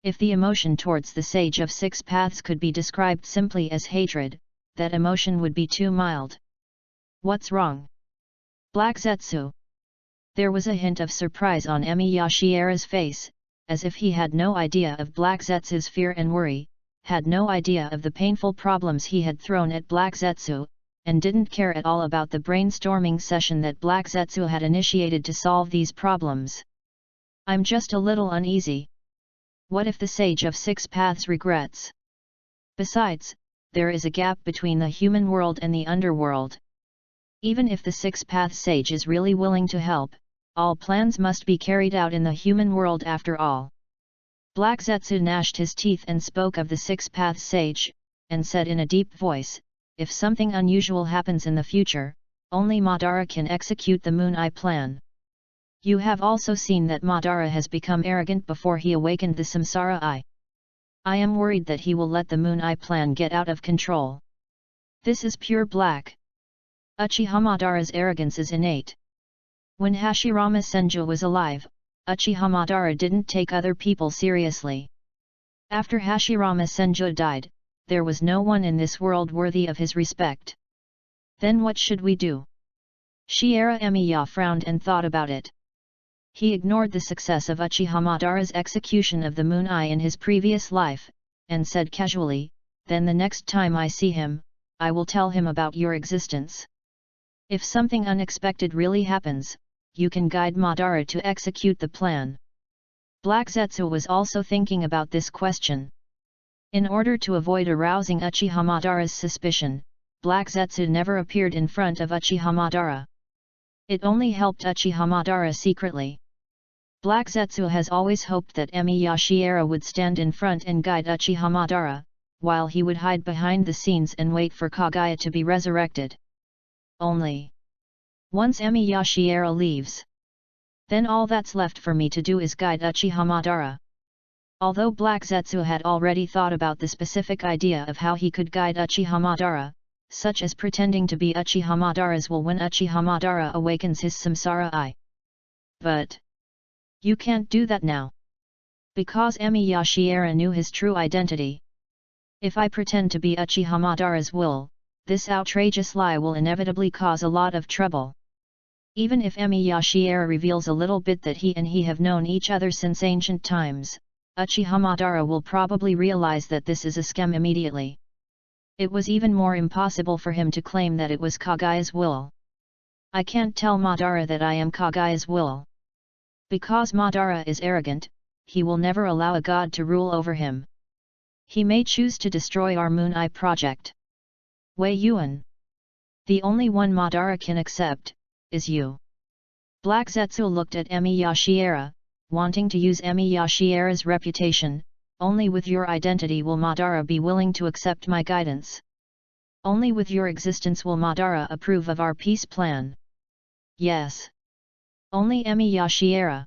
S1: If the emotion towards the Sage of Six Paths could be described simply as hatred, that emotion would be too mild. What's wrong? Black Zetsu. There was a hint of surprise on Emiyashiera's face, as if he had no idea of Black Zetsu's fear and worry, had no idea of the painful problems he had thrown at Black Zetsu, and didn't care at all about the brainstorming session that Black Zetsu had initiated to solve these problems. I'm just a little uneasy. What if the Sage of Six Paths regrets? Besides, there is a gap between the human world and the underworld. Even if the Six-Path Sage is really willing to help, all plans must be carried out in the human world after all. Black Zetsu gnashed his teeth and spoke of the Six-Path Sage, and said in a deep voice, if something unusual happens in the future, only Madara can execute the Moon Eye plan. You have also seen that Madara has become arrogant before he awakened the Samsara Eye. I am worried that he will let the Moon Eye plan get out of control. This is pure black. Uchiha Madara's arrogance is innate. When Hashirama Senju was alive, Uchiha Madara didn't take other people seriously. After Hashirama Senju died, there was no one in this world worthy of his respect. Then what should we do? Shiera Emiya frowned and thought about it. He ignored the success of Uchiha Madara's execution of the Moon Eye in his previous life, and said casually, "Then the next time I see him, I will tell him about your existence. If something unexpected really happens, you can guide Madara to execute the plan." Black Zetsu was also thinking about this question. In order to avoid arousing Uchiha Madara's suspicion, Black Zetsu never appeared in front of Uchiha Madara. It only helped Uchiha Madara secretly. Black Zetsu has always hoped that Emi Yashiera would stand in front and guide Uchiha Madara, while he would hide behind the scenes and wait for Kaguya to be resurrected. Only once Emi Yashiera leaves, then all that's left for me to do is guide Uchiha Madara. Although Black Zetsu had already thought about the specific idea of how he could guide Uchiha Madara, such as pretending to be Uchiha Madara's will when Uchiha Madara awakens his samsara eye. But you can't do that now. Because Emi Yashiera knew his true identity. If I pretend to be Uchiha Madara's will, this outrageous lie will inevitably cause a lot of trouble. Even if Emi Yashiera reveals a little bit that he have known each other since ancient times, Uchiha Madara will probably realize that this is a scam immediately. It was even more impossible for him to claim that it was Kaguya's will. I can't tell Madara that I am Kaguya's will. Because Madara is arrogant, he will never allow a god to rule over him. He may choose to destroy our Moon Eye project. Wei Yuan. The only one Madara can accept is you. Black Zetsu looked at Emi Yashiera, wanting to use Emi Yashiera's reputation. Only with your identity will Madara be willing to accept my guidance. Only with your existence will Madara approve of our peace plan. Yes. Only Emi Yashiera.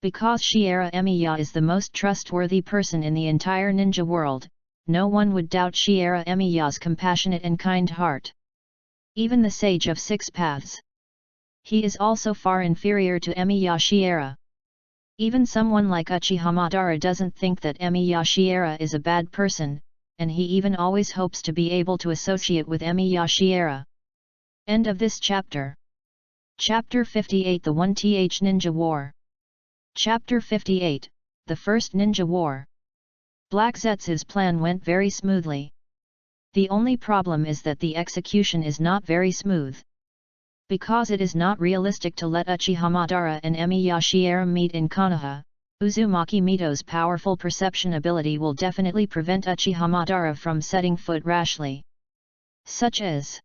S1: Because Shiera Emiya is the most trustworthy person in the entire ninja world, no one would doubt Shiera Emiya's compassionate and kind heart. Even the Sage of Six Paths. He is also far inferior to Emi Yashiera. Even someone like Uchiha Madara doesn't think that Emi Yashiera is a bad person, and he even always hopes to be able to associate with Emi Yashiera. End of this chapter. Chapter 58 The 1th Ninja War. Chapter 58, The First Ninja War. Black Zetsu's plan went very smoothly. The only problem is that the execution is not very smooth. Because it is not realistic to let Uchiha Madara and Emi Yashiera meet in Konoha, Uzumaki Mito's powerful perception ability will definitely prevent Uchiha Madara from setting foot rashly. Such as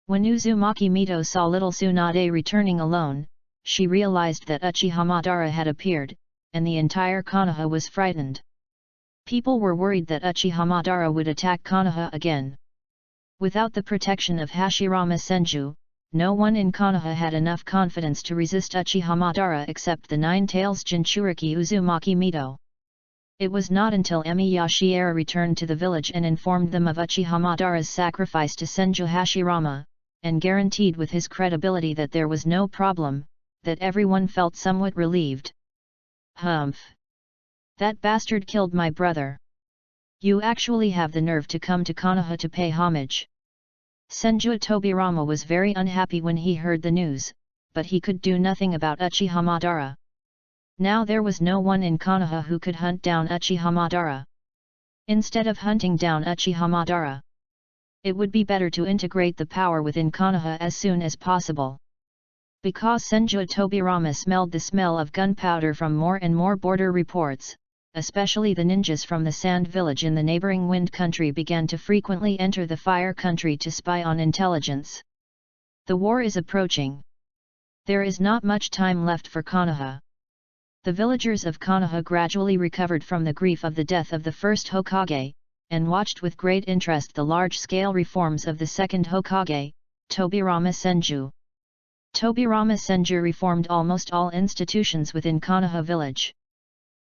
S1: when Uzumaki Mito saw little Tsunade returning alone, she realized that Uchiha Madara had appeared, and the entire Konoha was frightened. People were worried that Uchiha Madara would attack Konoha again. Without the protection of Hashirama Senju, no one in Konoha had enough confidence to resist Uchiha Madara except the Nine-Tails Jinchuriki Uzumaki Mito. It was not until Emi Yashiera returned to the village and informed them of Uchiha Madara's sacrifice to Senju Hashirama, and guaranteed with his credibility that there was no problem, that everyone felt somewhat relieved. Humph! That bastard killed my brother. You actually have the nerve to come to Konoha to pay homage. Senju Tobirama was very unhappy when he heard the news, but he could do nothing about Uchiha Madara. Now there was no one in Konoha who could hunt down Uchiha Madara. Instead of hunting down Uchiha Madara, it would be better to integrate the power within Konoha as soon as possible. Because Senju Tobirama smelled the smell of gunpowder from more and more border reports, especially the ninjas from the Sand Village in the neighboring Wind Country began to frequently enter the Fire Country to spy on intelligence. The war is approaching. There is not much time left for Konoha. The villagers of Konoha gradually recovered from the grief of the death of the first Hokage, and watched with great interest the large-scale reforms of the second Hokage, Tobirama Senju. Tobirama Senju reformed almost all institutions within Konoha village.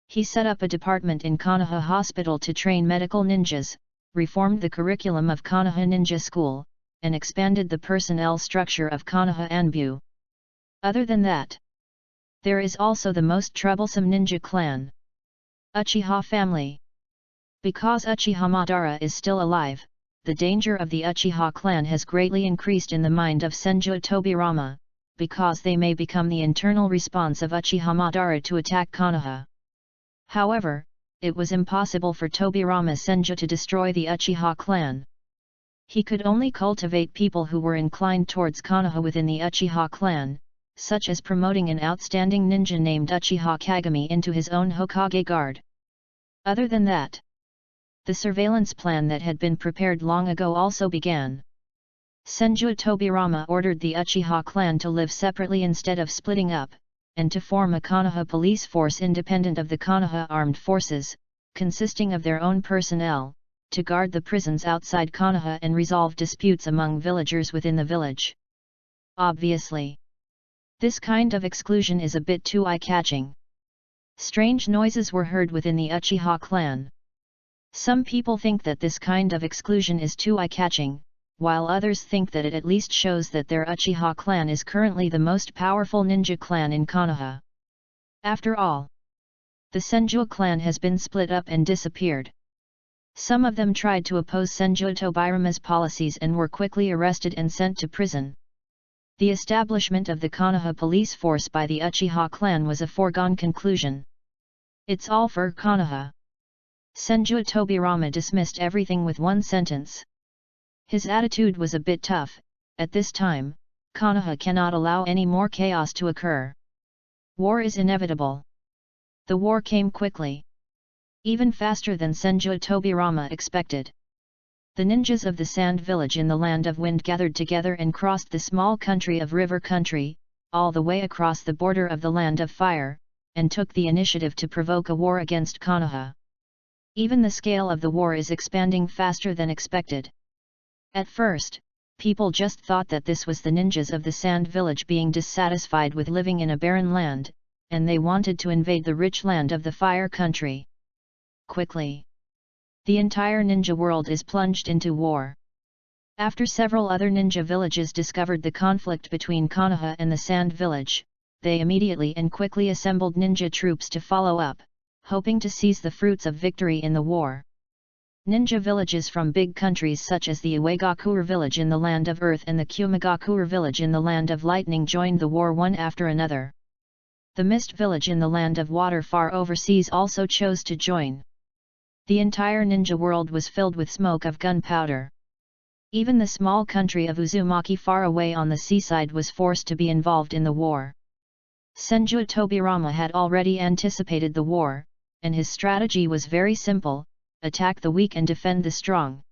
S1: He set up a department in Konoha Hospital to train medical ninjas, reformed the curriculum of Konoha Ninja School, and expanded the personnel structure of Konoha Anbu. Other than that, there is also the most troublesome ninja clan, Uchiha family. Because Uchiha Madara is still alive, the danger of the Uchiha clan has greatly increased in the mind of Senju Tobirama, because they may become the internal response of Uchiha Madara to attack Konoha. However, it was impossible for Tobirama Senju to destroy the Uchiha clan. He could only cultivate people who were inclined towards Konoha within the Uchiha clan, such as promoting an outstanding ninja named Uchiha Kagami into his own Hokage guard. Other than that, the surveillance plan that had been prepared long ago also began. Senju Tobirama ordered the Uchiha clan to live separately instead of splitting up, and to form a Konoha police force independent of the Konoha armed forces, consisting of their own personnel, to guard the prisons outside Konoha and resolve disputes among villagers within the village. Obviously, this kind of exclusion is a bit too eye-catching. Strange noises were heard within the Uchiha clan. Some people think that this kind of exclusion is too eye-catching, while others think that it at least shows that their Uchiha clan is currently the most powerful ninja clan in Konoha. After all, the Senju clan has been split up and disappeared. Some of them tried to oppose Senju Tobirama's policies and were quickly arrested and sent to prison. The establishment of the Konoha police force by the Uchiha clan was a foregone conclusion. It's all for Konoha. Senju Tobirama dismissed everything with one sentence. His attitude was a bit tough. At this time, Konoha cannot allow any more chaos to occur. War is inevitable. The war came quickly. Even faster than Senju Tobirama expected. The ninjas of the Sand Village in the Land of Wind gathered together and crossed the small country of River Country, all the way across the border of the Land of Fire, and took the initiative to provoke a war against Konoha. Even the scale of the war is expanding faster than expected. At first, people just thought that this was the ninjas of the Sand Village being dissatisfied with living in a barren land, and they wanted to invade the rich land of the Fire Country. Quickly, the entire ninja world is plunged into war. After several other ninja villages discovered the conflict between Konoha and the Sand Village, they immediately and quickly assembled ninja troops to follow up, hoping to seize the fruits of victory in the war. Ninja villages from big countries such as the Uegakure village in the Land of Earth and the Kumagakure village in the Land of Lightning joined the war one after another. The Mist village in the Land of Water far overseas also chose to join. The entire ninja world was filled with smoke of gunpowder. Even the small country of Uzumaki far away on the seaside was forced to be involved in the war. Senju Tobirama had already anticipated the war, and his strategy was very simple: attack the weak and defend the strong.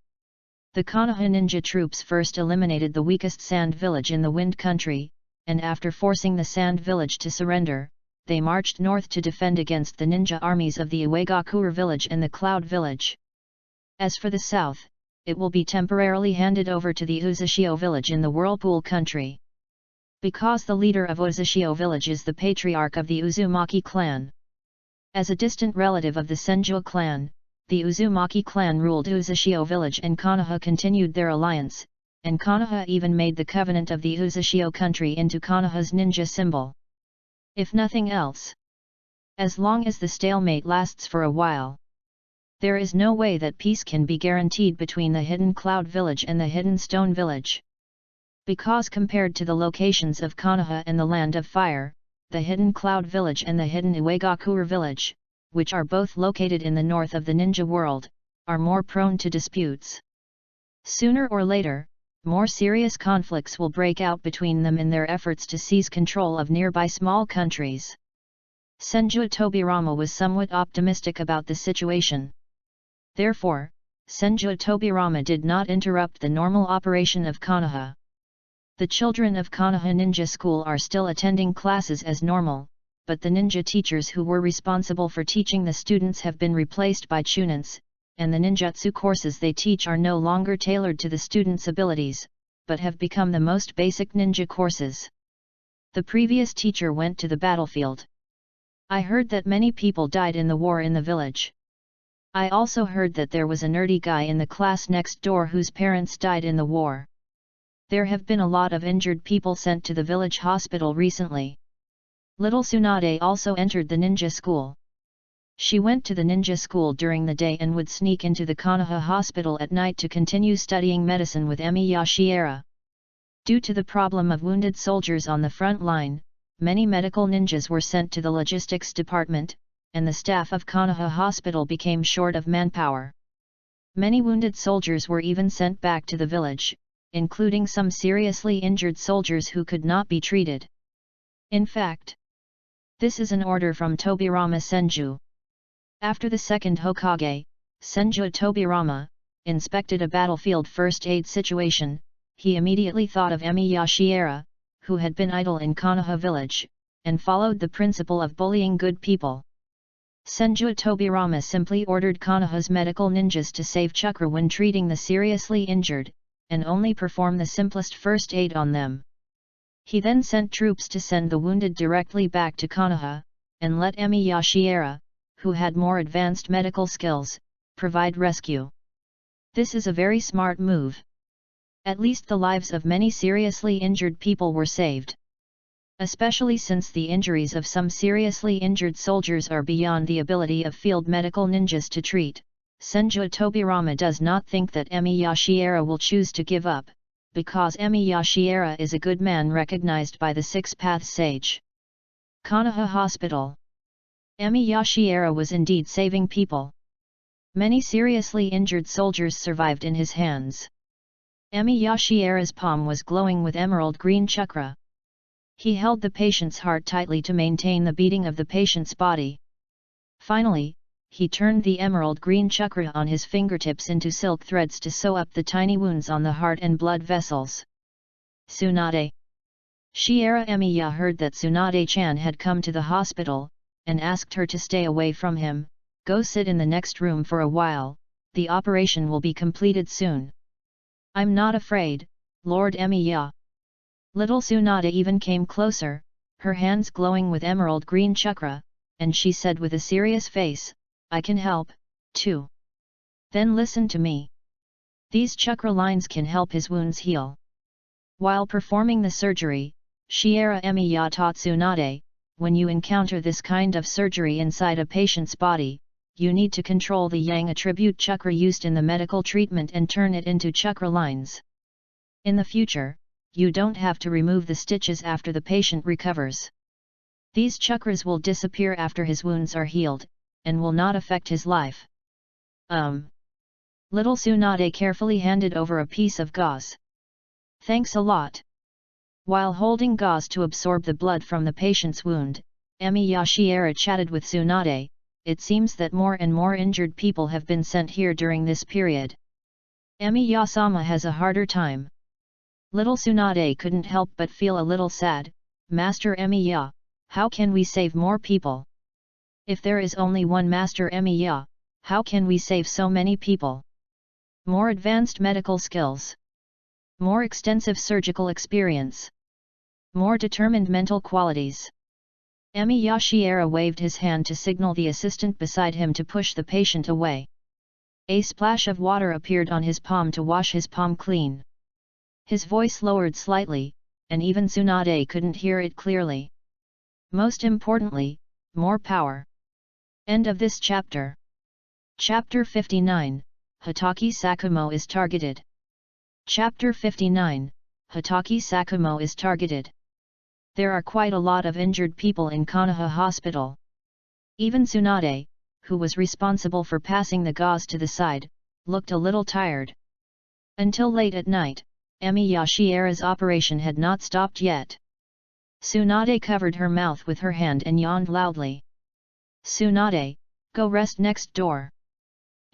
S1: The Konoha ninja troops first eliminated the weakest sand village in the Wind Country, and after forcing the sand village to surrender, they marched north to defend against the ninja armies of the Uegakure village and the Cloud village. As for the south, it will be temporarily handed over to the Uzushio village in the Whirlpool Country. Because the leader of Uzushio village is the patriarch of the Uzumaki clan. As a distant relative of the Senju clan, the Uzumaki clan ruled Uzushio village and Konoha continued their alliance, and Konoha even made the covenant of the Uzushio country into Konoha's ninja symbol. If nothing else, as long as the stalemate lasts for a while, there is no way that peace can be guaranteed between the Hidden Cloud village and the Hidden Stone village. Because compared to the locations of Konoha and the Land of Fire, the Hidden Cloud village and the Hidden Uegakure village, which are both located in the north of the ninja world, are more prone to disputes. Sooner or later, more serious conflicts will break out between them in their efforts to seize control of nearby small countries. Senju Tobirama was somewhat optimistic about the situation. Therefore, Senju Tobirama did not interrupt the normal operation of Konoha. The children of Konoha Ninja School are still attending classes as normal, but the ninja teachers who were responsible for teaching the students have been replaced by chunins, and the ninjutsu courses they teach are no longer tailored to the students' abilities, but have become the most basic ninja courses. The previous teacher went to the battlefield. I heard that many people died in the war in the village. I also heard that there was a nerdy guy in the class next door whose parents died in the war. There have been a lot of injured people sent to the village hospital recently. Little Tsunade also entered the ninja school. She went to the ninja school during the day and would sneak into the Konoha hospital at night to continue studying medicine with Emi Yashiera. Due to the problem of wounded soldiers on the front line, many medical ninjas were sent to the logistics department, and the staff of Konoha Hospital became short of manpower. Many wounded soldiers were even sent back to the village, including some seriously injured soldiers who could not be treated. In fact, this is an order from Tobirama Senju. After the second Hokage, Senju Tobirama, inspected a battlefield first aid situation, he immediately thought of Emi Yashiera, who had been idle in Konoha village, and followed the principle of bullying good people. Senju Tobirama simply ordered Konoha's medical ninjas to save chakra when treating the seriously injured, and only perform the simplest first aid on them. He then sent troops to send the wounded directly back to Konoha, and let Emi Yashiera, who had more advanced medical skills, provide rescue. This is a very smart move. At least the lives of many seriously injured people were saved. Especially since the injuries of some seriously injured soldiers are beyond the ability of field medical ninjas to treat, Senju Tobirama does not think that Emi Yashiera will choose to give up, because Emi Yashiera is a good man recognized by the Six Paths Sage. Konoha Hospital. Emi Yashiera was indeed saving people. Many seriously injured soldiers survived in his hands. Emi Yashiera's palm was glowing with emerald green chakra. He held the patient's heart tightly to maintain the beating of the patient's body. Finally, he turned the emerald green chakra on his fingertips into silk threads to sew up the tiny wounds on the heart and blood vessels. Tsunade. Shiera Emiya heard that Tsunade-chan had come to the hospital, and asked her to stay away from him. Go sit in the next room for a while, the operation will be completed soon. I'm not afraid, Lord Emiya. Little Tsunade even came closer, her hands glowing with emerald green chakra, and she said with a serious face, I can help, too. Then listen to me. These chakra lines can help his wounds heal. While performing the surgery, Shiera Emiya taught Tsunade, when you encounter this kind of surgery inside a patient's body, you need to control the yang attribute chakra used in the medical treatment and turn it into chakra lines. In the future, you don't have to remove the stitches after the patient recovers. These chakras will disappear after his wounds are healed, and will not affect his life. Little Tsunade carefully handed over a piece of gauze. Thanks a lot. While holding gauze to absorb the blood from the patient's wound, Emi Yashiera chatted with Tsunade. It seems that more and more injured people have been sent here during this period. Emi Yasama has a harder time. Little Tsunade couldn't help but feel a little sad. Master Emiya, how can we save more people? If there is only one Master Emiya, how can we save so many people? More advanced medical skills. More extensive surgical experience. More determined mental qualities. Emi Yashiera waved his hand to signal the assistant beside him to push the patient away. A splash of water appeared on his palm to wash his palm clean. His voice lowered slightly, and even Tsunade couldn't hear it clearly. Most importantly, more power. End of this chapter. Chapter 59, Hitaki Sakumo is targeted. Chapter 59, Hitaki Sakumo is targeted. There are quite a lot of injured people in Konoha Hospital. Even Tsunade, who was responsible for passing the gauze to the side, looked a little tired. Until late at night, Emi Yashiera's operation had not stopped yet. Tsunade covered her mouth with her hand and yawned loudly. Tsunade, go rest next door.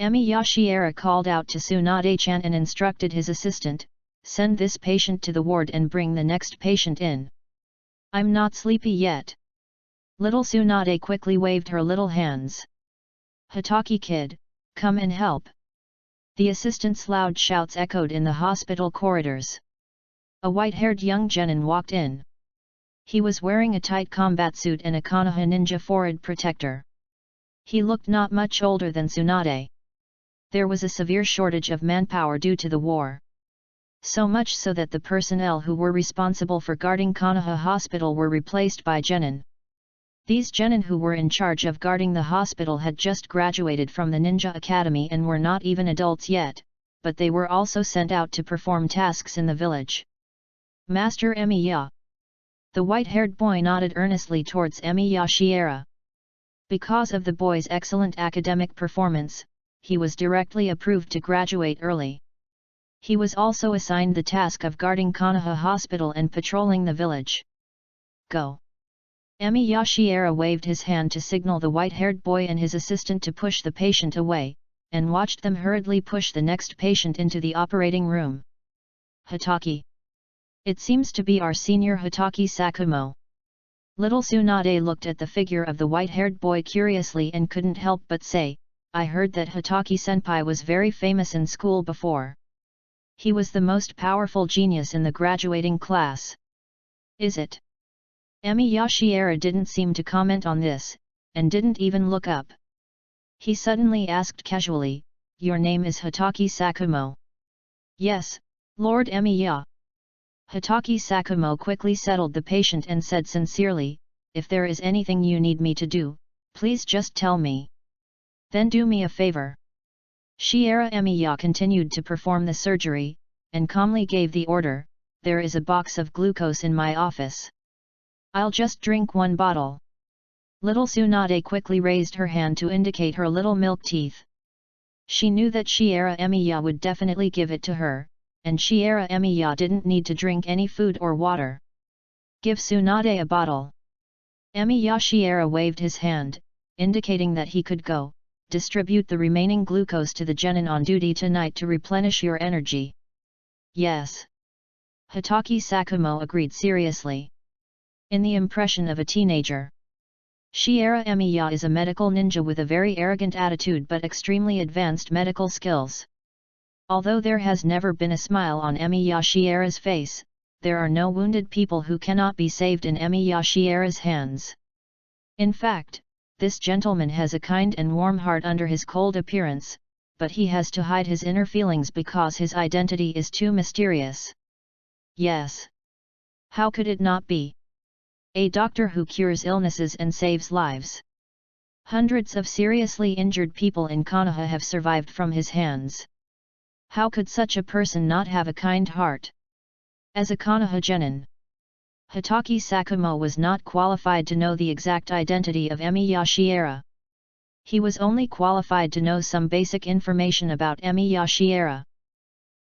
S1: Emi Yashiera called out to Tsunade-chan and instructed his assistant, send this patient to the ward and bring the next patient in. I'm not sleepy yet. Little Tsunade quickly waved her little hands. Hitaki kid, come and help. The assistant's loud shouts echoed in the hospital corridors. A white-haired young genin walked in. He was wearing a tight combat suit and a Konoha ninja forehead protector. He looked not much older than Tsunade. There was a severe shortage of manpower due to the war. So much so that the personnel who were responsible for guarding Konoha Hospital were replaced by genin. These genin who were in charge of guarding the hospital had just graduated from the Ninja Academy and were not even adults yet, but they were also sent out to perform tasks in the village. Master Emiya. The white-haired boy nodded earnestly towards Emiya Shiera. Because of the boy's excellent academic performance, he was directly approved to graduate early. He was also assigned the task of guarding Konoha Hospital and patrolling the village. Go! Emiya Shiera waved his hand to signal the white-haired boy and his assistant to push the patient away, and watched them hurriedly push the next patient into the operating room. Hitaki. It seems to be our senior Hitaki Sakumo. Little Tsunade looked at the figure of the white-haired boy curiously and couldn't help but say, I heard that Hitaki-senpai was very famous in school before. He was the most powerful genius in the graduating class. Is it? Emiya Shiera didn't seem to comment on this, and didn't even look up. He suddenly asked casually, Your name is Hitaki Sakumo? Yes, Lord Emiya. Hitaki Sakumo quickly settled the patient and said sincerely, If there is anything you need me to do, please just tell me. Then do me a favor. Shiera Emiya continued to perform the surgery, and calmly gave the order, There is a box of glucose in my office. I'll just drink one bottle. Little Tsunade quickly raised her hand to indicate her little milk teeth. She knew that Shiera Emiya would definitely give it to her, and Shiera Emiya didn't need to drink any food or water. Give Tsunade a bottle. Emiya Shiera waved his hand, indicating that he could go. Distribute the remaining glucose to the genin on duty tonight to replenish your energy. Yes. Hitaki Sakumo agreed seriously. In the impression of a teenager. Shiera Emiya is a medical ninja with a very arrogant attitude but extremely advanced medical skills. Although there has never been a smile on Emiya Shiera's face, there are no wounded people who cannot be saved in Emiya Shiera's hands. In fact, this gentleman has a kind and warm heart under his cold appearance, but he has to hide his inner feelings because his identity is too mysterious. Yes. How could it not be? A doctor who cures illnesses and saves lives. Hundreds of seriously injured people in Konoha have survived from his hands. How could such a person not have a kind heart? As a Konoha genin, Hitaki Sakumo was not qualified to know the exact identity of Emiya Shiera. He was only qualified to know some basic information about Emiya Shiera.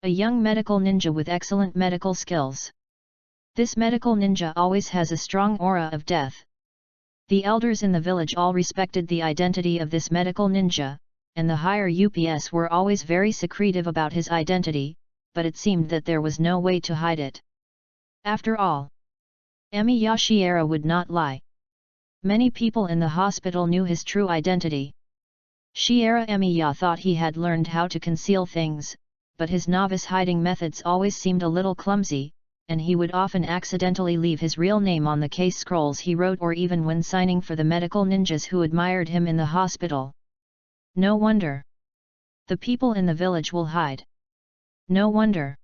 S1: A young medical ninja with excellent medical skills. This medical ninja always has a strong aura of death. The elders in the village all respected the identity of this medical ninja, and the higher UPS were always very secretive about his identity, but it seemed that there was no way to hide it. After all, Emiya Shiera would not lie. Many people in the hospital knew his true identity. Shiera Emiya thought he had learned how to conceal things, but his novice hiding methods always seemed a little clumsy, and he would often accidentally leave his real name on the case scrolls he wrote or even when signing for the medical ninjas who admired him in the hospital. No wonder. The people in the village will hide. No wonder.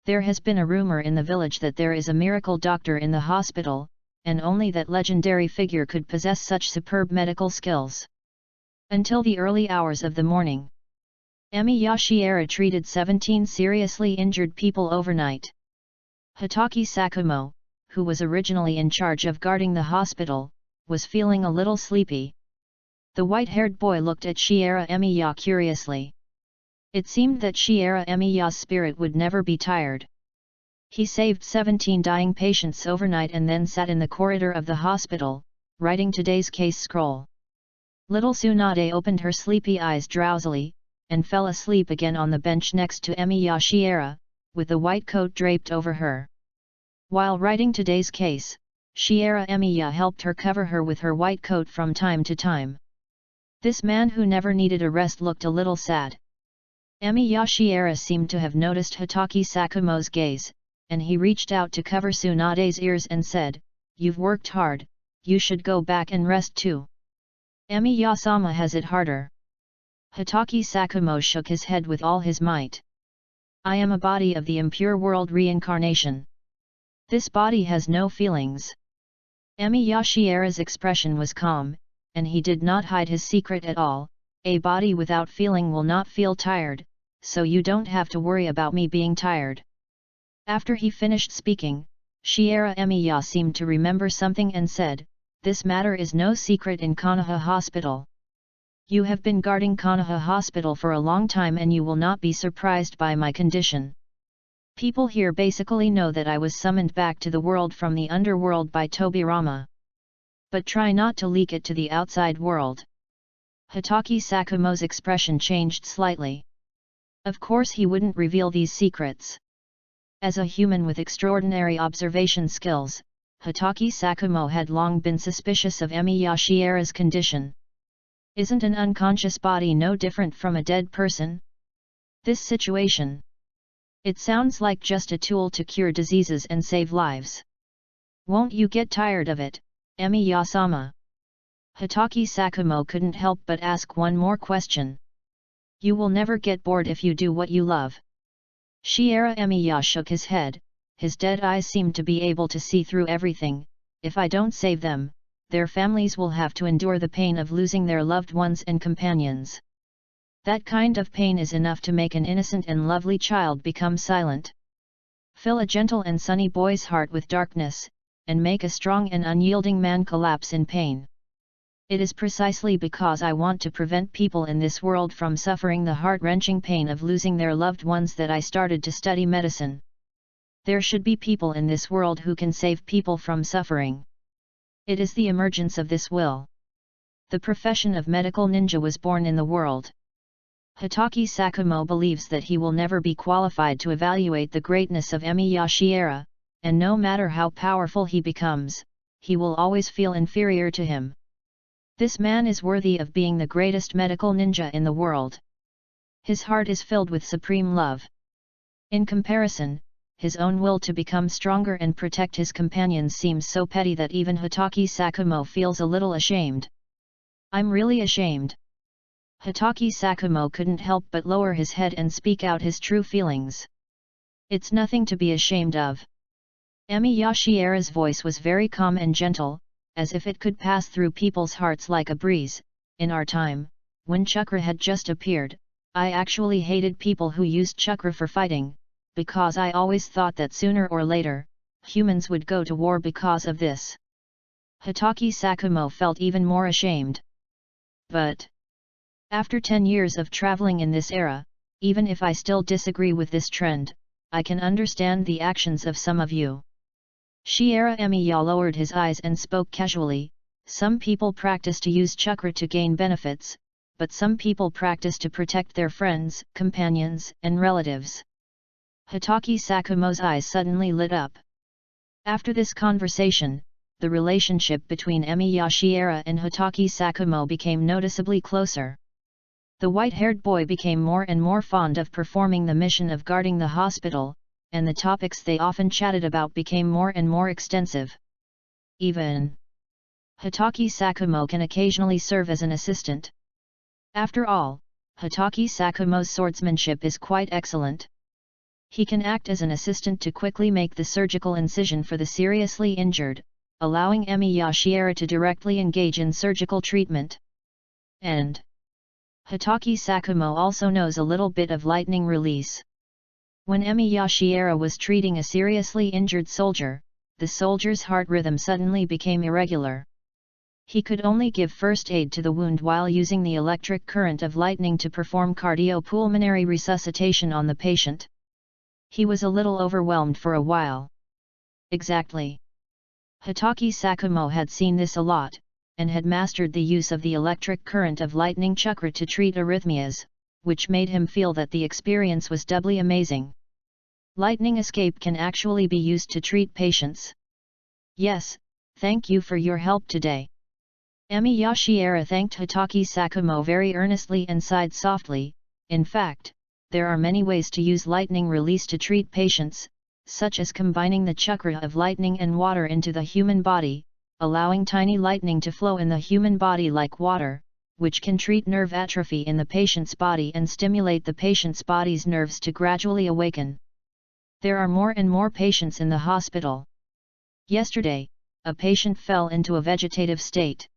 S1: There has been a rumor in the village that there is a miracle doctor in the hospital, and only that legendary figure could possess such superb medical skills. Until the early hours of the morning, Emiya Shiera treated 17 seriously injured people overnight. Hitaki Sakumo, who was originally in charge of guarding the hospital, was feeling a little sleepy. The white-haired boy looked at Shiera Emiya curiously. It seemed that Shiera Emiya's spirit would never be tired. He saved 17 dying patients overnight and then sat in the corridor of the hospital, writing today's case scroll. Little Tsunade opened her sleepy eyes drowsily, and fell asleep again on the bench next to Emiya Shiera, with the white coat draped over her. While writing today's case, Shiera Emiya helped her cover her with her white coat from time to time. This man who never needed a rest looked a little sad. Emiya Shiera seemed to have noticed Hitaki Sakumo's gaze, and he reached out to cover Tsunade's ears and said, "You've worked hard, you should go back and rest too. Emiya-sama has it harder." Hitaki Sakumo shook his head with all his might. "I am a body of the impure world reincarnation. This body has no feelings." Emiya Shiera's expression was calm, and he did not hide his secret at all. "A body without feeling will not feel tired, so you don't have to worry about me being tired." After he finished speaking, Shiera Emiya seemed to remember something and said, "This matter is no secret in Konoha Hospital. You have been guarding Konoha Hospital for a long time and you will not be surprised by my condition. People here basically know that I was summoned back to the world from the underworld by Tobirama. But try not to leak it to the outside world." Hitaki Sakumo's expression changed slightly. Of course he wouldn't reveal these secrets. As a human with extraordinary observation skills, Hitaki Sakumo had long been suspicious of Emiya Shiera's condition. Isn't an unconscious body no different from a dead person? This situation. It sounds like just a tool to cure diseases and save lives. Won't you get tired of it, Emiya-sama? Hitaki Sakumo couldn't help but ask one more question. You will never get bored if you do what you love. Shiera Emiya shook his head, his dead eyes seemed to be able to see through everything. If I don't save them, their families will have to endure the pain of losing their loved ones and companions. That kind of pain is enough to make an innocent and lovely child become silent. Fill a gentle and sunny boy's heart with darkness, and make a strong and unyielding man collapse in pain. It is precisely because I want to prevent people in this world from suffering the heart-wrenching pain of losing their loved ones that I started to study medicine. There should be people in this world who can save people from suffering. It is the emergence of this will. The profession of medical ninja was born in the world. Hitaki Sakumo believes that he will never be qualified to evaluate the greatness of Emiya Shiera, and no matter how powerful he becomes, he will always feel inferior to him. This man is worthy of being the greatest medical ninja in the world. His heart is filled with supreme love. In comparison, his own will to become stronger and protect his companions seems so petty that even Hitaki Sakumo feels a little ashamed. I'm really ashamed. Hitaki Sakumo couldn't help but lower his head and speak out his true feelings. It's nothing to be ashamed of. Emiya Shiera's voice was very calm and gentle, as if it could pass through people's hearts like a breeze. In our time, when chakra had just appeared, I actually hated people who used chakra for fighting, because I always thought that sooner or later, humans would go to war because of this. Hitaki Sakumo felt even more ashamed. But after 10 years of traveling in this era, even if I still disagree with this trend, I can understand the actions of some of you. Shiera Emiya lowered his eyes and spoke casually. Some people practice to use chakra to gain benefits, but some people practice to protect their friends, companions, and relatives. Hitaki Sakumo's eyes suddenly lit up. After this conversation, the relationship between Emiya Shiera and Hitaki Sakumo became noticeably closer. The white-haired boy became more and more fond of performing the mission of guarding the hospital, and the topics they often chatted about became more and more extensive. Even Hitaki Sakumo can occasionally serve as an assistant. After all, Hitaki Sakumo's swordsmanship is quite excellent. He can act as an assistant to quickly make the surgical incision for the seriously injured, allowing Emiya Shiera to directly engage in surgical treatment. And Hitaki Sakumo also knows a little bit of lightning release. When Emiya Shiera was treating a seriously injured soldier, the soldier's heart rhythm suddenly became irregular. He could only give first aid to the wound while using the electric current of lightning to perform cardiopulmonary resuscitation on the patient. He was a little overwhelmed for a while. Exactly. Hitaki Sakumo had seen this a lot, and had mastered the use of the electric current of lightning chakra to treat arrhythmias, which made him feel that the experience was doubly amazing. Lightning escape can actually be used to treat patients. Yes, thank you for your help today. Emiya Shiera thanked Hitaki Sakumo very earnestly and sighed softly. In fact, there are many ways to use lightning release to treat patients, such as combining the chakra of lightning and water into the human body, allowing tiny lightning to flow in the human body like water, which can treat nerve atrophy in the patient's body and stimulate the patient's body's nerves to gradually awaken. There are more and more patients in the hospital. Yesterday, a patient fell into a vegetative state.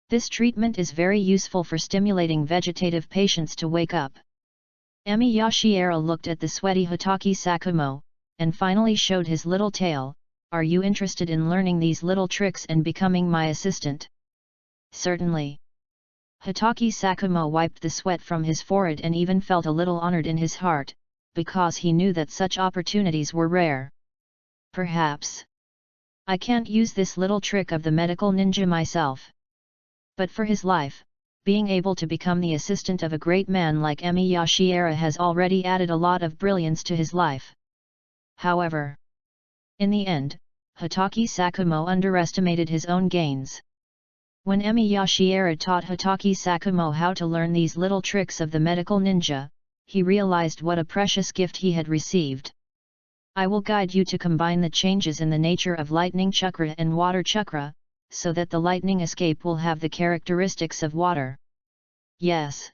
S1: This treatment is very useful for stimulating vegetative patients to wake up. Emiya Shiera looked at the sweaty Hitaki Sakumo, and finally showed his little tail. "Are you interested in learning these little tricks and becoming my assistant?" "Certainly." Hitaki Sakumo wiped the sweat from his forehead and even felt a little honored in his heart, because he knew that such opportunities were rare. "Perhaps I can't use this little trick of the medical ninja myself. But for his life, being able to become the assistant of a great man like Emi Yashiera has already added a lot of brilliance to his life." However, in the end, Hitaki Sakumo underestimated his own gains. When Emi Yashiera taught Hitaki Sakumo how to learn these little tricks of the medical ninja, he realized what a precious gift he had received. "I will guide you to combine the changes in the nature of lightning chakra and water chakra, so that the lightning escape will have the characteristics of water." "Yes."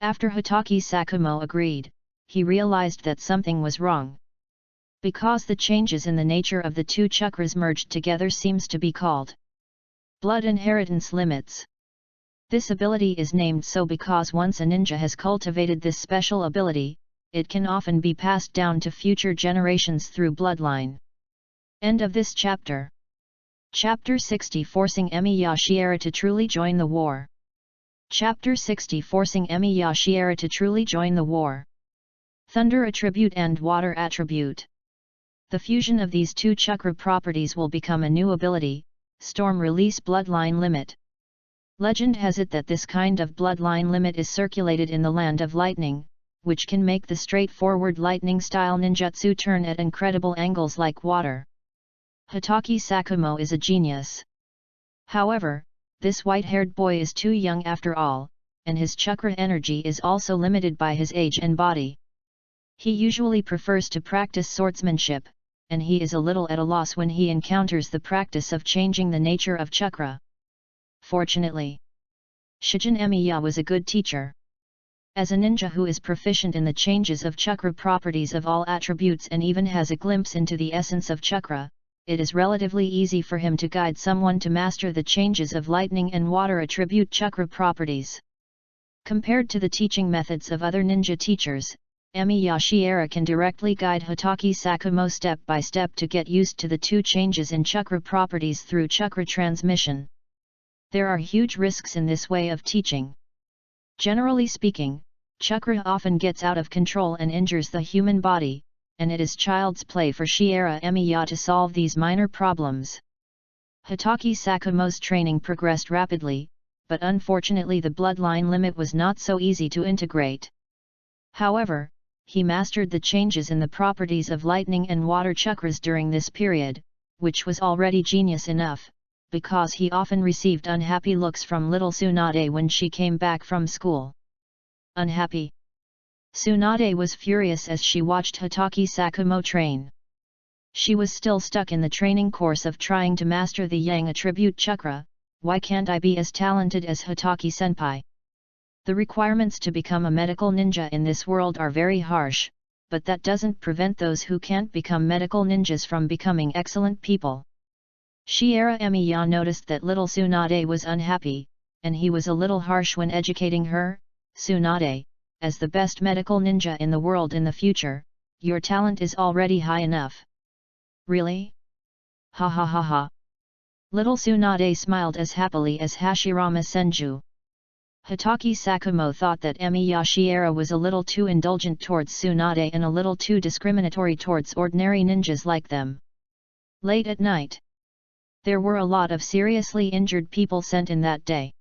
S1: After Hitaki Sakumo agreed, he realized that something was wrong. Because the changes in the nature of the two chakras merged together seems to be called blood inheritance limits. This ability is named so because once a ninja has cultivated this special ability, it can often be passed down to future generations through bloodline. End of this chapter. Chapter 60 Forcing Emi Yashiera to truly join the war. Chapter 60 Forcing Emi Yashiera to truly join the war. Thunder attribute and water attribute. The fusion of these two chakra properties will become a new ability, Storm Release Bloodline Limit. Legend has it that this kind of bloodline limit is circulated in the Land of Lightning, which can make the straightforward lightning-style ninjutsu turn at incredible angles like water. Hitaki Sakumo is a genius. However, this white-haired boy is too young after all, and his chakra energy is also limited by his age and body. He usually prefers to practice swordsmanship, and he is a little at a loss when he encounters the practice of changing the nature of chakra. Fortunately, Shijin Emiya was a good teacher. As a ninja who is proficient in the changes of chakra properties of all attributes and even has a glimpse into the essence of chakra, it is relatively easy for him to guide someone to master the changes of lightning and water attribute chakra properties. Compared to the teaching methods of other ninja teachers, Emi Yashiera can directly guide Hitaki Sakumo step by step to get used to the two changes in chakra properties through chakra transmission. There are huge risks in this way of teaching. Generally speaking, chakra often gets out of control and injures the human body, and it is child's play for Shiera Emiya to solve these minor problems. Hitaki Sakumo's training progressed rapidly, but unfortunately the bloodline limit was not so easy to integrate. However, he mastered the changes in the properties of lightning and water chakras during this period, which was already genius enough, because he often received unhappy looks from little Tsunade when she came back from school. Unhappy? Tsunade was furious as she watched Hitaki Sakumo train. She was still stuck in the training course of trying to master the Yang attribute chakra. Why can't I be as talented as Hitaki-senpai? The requirements to become a medical ninja in this world are very harsh, but that doesn't prevent those who can't become medical ninjas from becoming excellent people. Shiera Emiya noticed that little Tsunade was unhappy, and he was a little harsh when educating her. Tsunade, as the best medical ninja in the world in the future, your talent is already high enough. Really? Ha ha ha ha. Little Tsunade smiled as happily as Hashirama Senju. Hitaki Sakumo thought that Emi Yashiera was a little too indulgent towards Tsunade and a little too discriminatory towards ordinary ninjas like them. Late at night, there were a lot of seriously injured people sent in that day.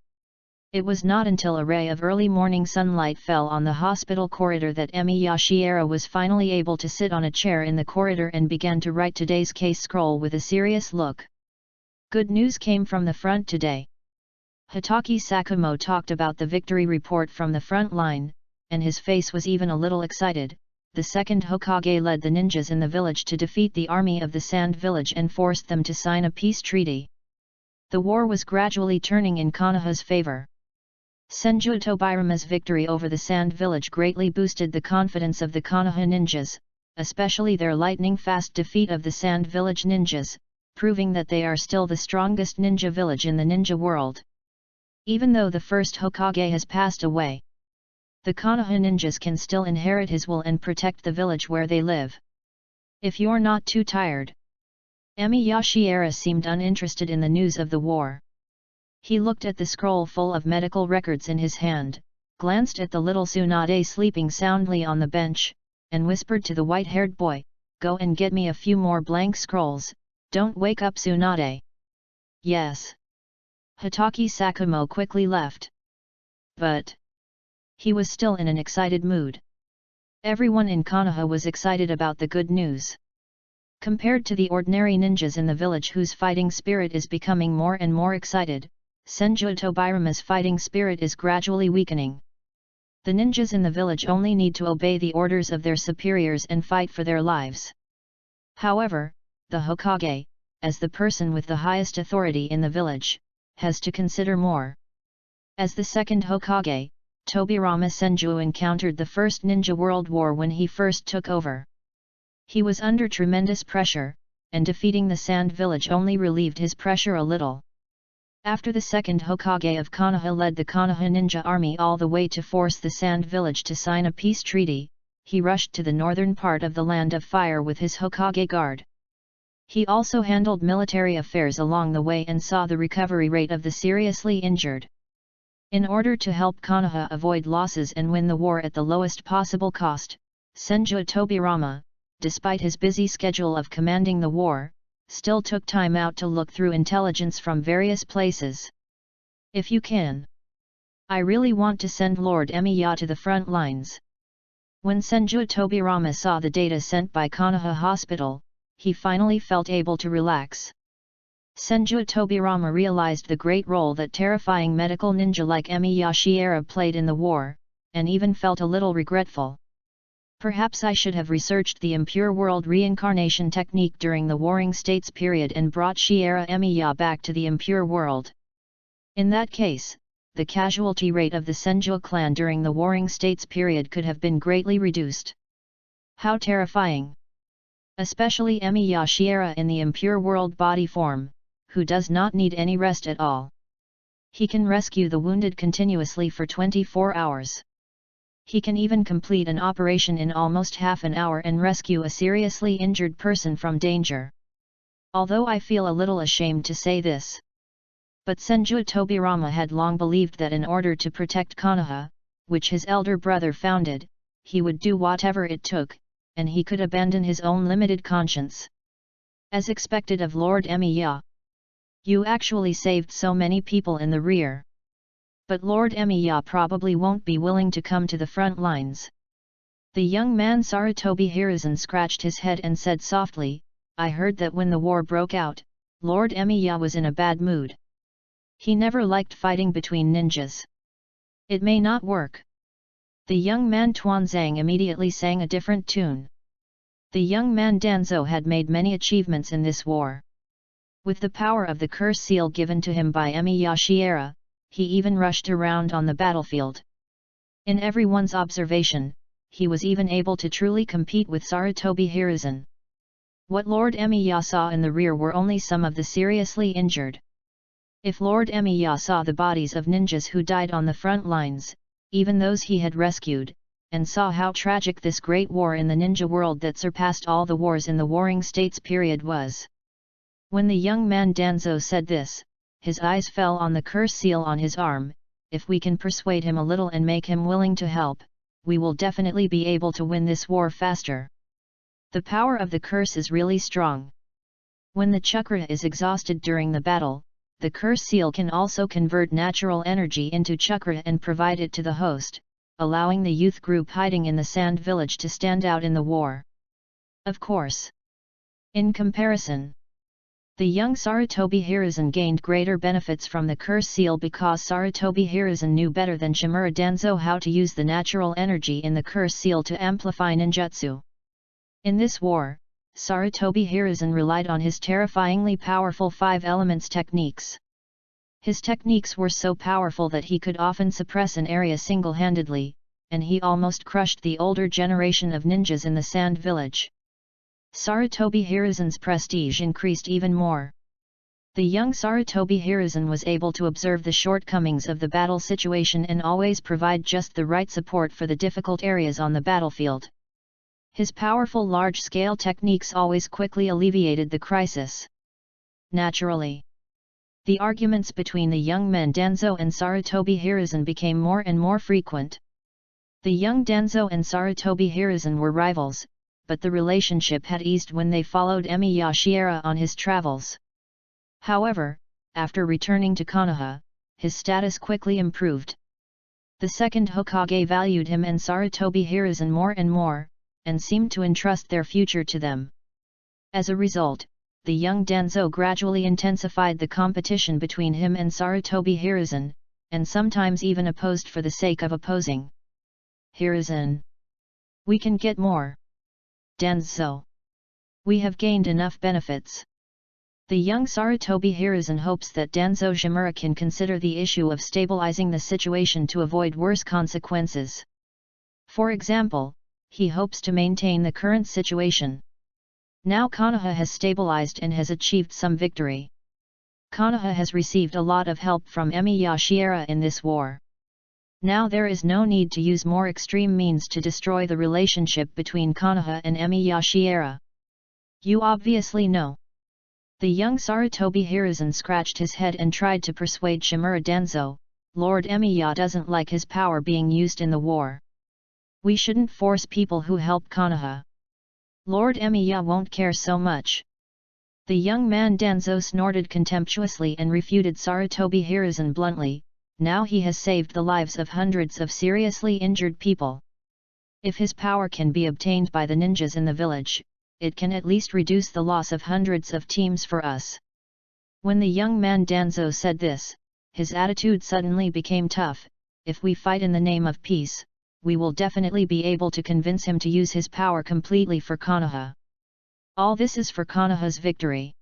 S1: It was not until a ray of early morning sunlight fell on the hospital corridor that Emi Yashiera was finally able to sit on a chair in the corridor and began to write today's case scroll with a serious look. Good news came from the front today. Hitaki Sakumo talked about the victory report from the front line, and his face was even a little excited. The second Hokage led the ninjas in the village to defeat the army of the Sand Village and forced them to sign a peace treaty. The war was gradually turning in Konoha's favor. Senju Tobirama's victory over the Sand Village greatly boosted the confidence of the Konoha ninjas, especially their lightning-fast defeat of the Sand Village ninjas, proving that they are still the strongest ninja village in the ninja world. Even though the first Hokage has passed away, the Konoha ninjas can still inherit his will and protect the village where they live. If you're not too tired. Emi Yashiera seemed uninterested in the news of the war. He looked at the scroll full of medical records in his hand, glanced at the little Tsunade sleeping soundly on the bench, and whispered to the white-haired boy, "Go and get me a few more blank scrolls, don't wake up Tsunade." "Yes." Hitaki Sakumo quickly left. But he was still in an excited mood. Everyone in Konoha was excited about the good news. Compared to the ordinary ninjas in the village whose fighting spirit is becoming more and more excited, Senju Tobirama's fighting spirit is gradually weakening. The ninjas in the village only need to obey the orders of their superiors and fight for their lives. However, the Hokage, as the person with the highest authority in the village, has to consider more. As the second Hokage, Tobirama Senju encountered the First Ninja World War when he first took over. He was under tremendous pressure, and defeating the Sand Village only relieved his pressure a little. After the second Hokage of Konoha led the Konoha Ninja Army all the way to force the Sand Village to sign a peace treaty, he rushed to the northern part of the Land of Fire with his Hokage guard. He also handled military affairs along the way and saw the recovery rate of the seriously injured. In order to help Konoha avoid losses and win the war at the lowest possible cost, Senju Tobirama, despite his busy schedule of commanding the war, still took time out to look through intelligence from various places. "If you can. I really want to send Lord Emiya to the front lines." When Senju Tobirama saw the data sent by Konoha Hospital, he finally felt able to relax. Senju Tobirama realized the great role that terrifying medical ninja like Emi Yashiera played in the war, and even felt a little regretful. "Perhaps I should have researched the impure world reincarnation technique during the Warring States period and brought Shiera Emiya back to the impure world. In that case, the casualty rate of the Senju clan during the Warring States period could have been greatly reduced." How terrifying! Especially Emi Yashiera in the impure world body form, who does not need any rest at all. He can rescue the wounded continuously for 24 hours. He can even complete an operation in almost half an hour and rescue a seriously injured person from danger. Although I feel a little ashamed to say this. But Senju Tobirama had long believed that in order to protect Konoha, which his elder brother founded, he would do whatever it took, and he could abandon his own limited conscience. As expected of Lord Emiya. "You actually saved so many people in the rear. But Lord Emiya probably won't be willing to come to the front lines." The young man Sarutobi Hiruzen scratched his head and said softly, "I heard that when the war broke out, Lord Emiya was in a bad mood. He never liked fighting between ninjas. It may not work." The young man Tuanzang immediately sang a different tune. The young man Danzo had made many achievements in this war. With the power of the curse seal given to him by Emi Yashiera, he even rushed around on the battlefield. In everyone's observation, he was even able to truly compete with Sarutobi Hiruzen. What Lord Emiya saw in the rear were only some of the seriously injured. If Lord Emiya saw the bodies of ninjas who died on the front lines, even those he had rescued, and saw how tragic this great war in the ninja world that surpassed all the wars in the Warring States period was. When the young man Danzo said this, his eyes fell on the curse seal on his arm. "If we can persuade him a little and make him willing to help, we will definitely be able to win this war faster." The power of the curse is really strong. When the chakra is exhausted during the battle, the curse seal can also convert natural energy into chakra and provide it to the host, allowing the youth group hiding in the Sand Village to stand out in the war. Of course. In comparison, the young Sarutobi Hiruzen gained greater benefits from the curse seal because Sarutobi Hiruzen knew better than Shimura Danzo how to use the natural energy in the curse seal to amplify ninjutsu. In this war, Sarutobi Hiruzen relied on his terrifyingly powerful 5 elements techniques. His techniques were so powerful that he could often suppress an area single-handedly, and he almost crushed the older generation of ninjas in the Sand Village. Sarutobi Hiruzen's prestige increased even more. The young Sarutobi Hiruzen was able to observe the shortcomings of the battle situation and always provide just the right support for the difficult areas on the battlefield. His powerful large-scale techniques always quickly alleviated the crisis. Naturally, the arguments between the young men Danzo and Sarutobi Hiruzen became more and more frequent. The young Danzo and Sarutobi Hiruzen were rivals, but the relationship had eased when they followed Emi Yashiera on his travels. However, after returning to Konoha, his status quickly improved. The second Hokage valued him and Sarutobi Hiruzen more and more, and seemed to entrust their future to them. As a result, the young Danzo gradually intensified the competition between him and Sarutobi Hiruzen, and sometimes even opposed for the sake of opposing. Hiruzen, we can get more. Danzo, we have gained enough benefits. The young Sarutobi Hiruzen hopes that Danzo Shimura can consider the issue of stabilizing the situation to avoid worse consequences. For example, he hopes to maintain the current situation. Now Konoha has stabilized and has achieved some victory. Konoha has received a lot of help from Emi Yashiera in this war. Now there is no need to use more extreme means to destroy the relationship between Konoha and Emi Yashiera. You obviously know. The young Sarutobi Hiruzen scratched his head and tried to persuade Shimura Danzo, Lord Emiya doesn't like his power being used in the war. We shouldn't force people who help Konoha. Lord Emiya won't care so much. The young man Danzo snorted contemptuously and refuted Sarutobi Hiruzen bluntly, now he has saved the lives of hundreds of seriously injured people. If his power can be obtained by the ninjas in the village, it can at least reduce the loss of hundreds of teams for us. When the young man Danzo said this, his attitude suddenly became tough. If we fight in the name of peace, we will definitely be able to convince him to use his power completely for Konoha. All this is for Konoha's victory.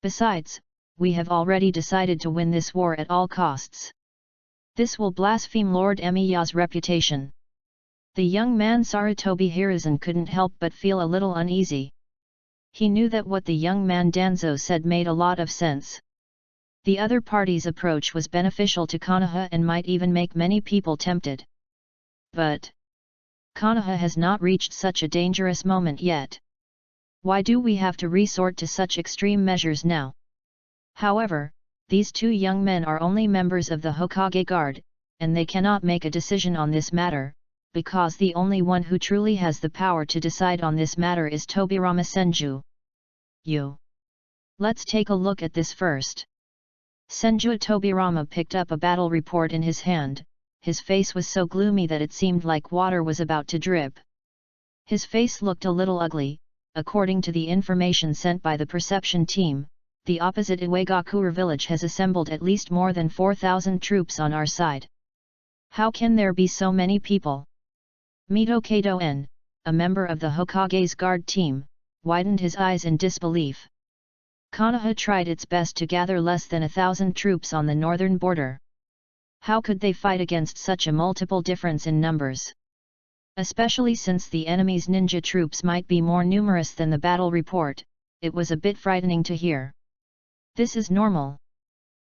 S1: Besides, we have already decided to win this war at all costs. This will blaspheme Lord Emiya's reputation. The young man Sarutobi Hiruzen couldn't help but feel a little uneasy. He knew that what the young man Danzo said made a lot of sense. The other party's approach was beneficial to Konoha and might even make many people tempted. But Konoha has not reached such a dangerous moment yet. Why do we have to resort to such extreme measures now? However, these two young men are only members of the Hokage Guard, and they cannot make a decision on this matter, because the only one who truly has the power to decide on this matter is Tobirama Senju. Let's take a look at this first. Senju Tobirama picked up a battle report in his hand. His face was so gloomy that it seemed like water was about to drip. His face looked a little ugly. According to the information sent by the perception team, the opposite Iwagakure village has assembled at least more than 4,000 troops on our side. How can there be so many people? Mito Kato-en, a member of the Hokage's guard team, widened his eyes in disbelief. Konoha tried its best to gather less than 1,000 troops on the northern border. How could they fight against such a multiple difference in numbers? Especially since the enemy's ninja troops might be more numerous than the battle report, it was a bit frightening to hear. This is normal.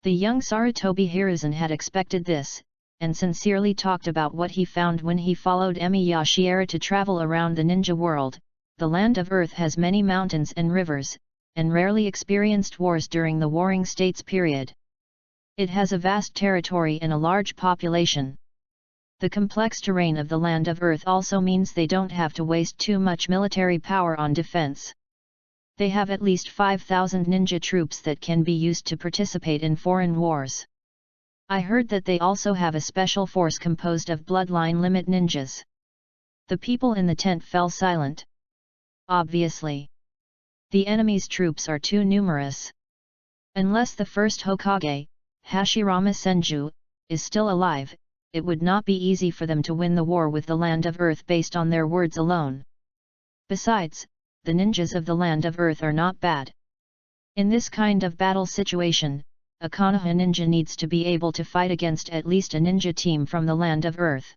S1: The young Sarutobi Hiruzen had expected this, and sincerely talked about what he found when he followed Emi Yashiera to travel around the ninja world. The land of Earth has many mountains and rivers, and rarely experienced wars during the Warring States period. It has a vast territory and a large population. The complex terrain of the land of Earth also means they don't have to waste too much military power on defense. They have at least 5,000 ninja troops that can be used to participate in foreign wars. I heard that they also have a special force composed of bloodline limit ninjas. The people in the tent fell silent. Obviously, the enemy's troops are too numerous. Unless the first Hokage, Hashirama Senju, is still alive, it would not be easy for them to win the war with the land of Earth based on their words alone. Besides, the ninjas of the land of Earth are not bad. In this kind of battle situation, a Konoha ninja needs to be able to fight against at least a ninja team from the land of Earth.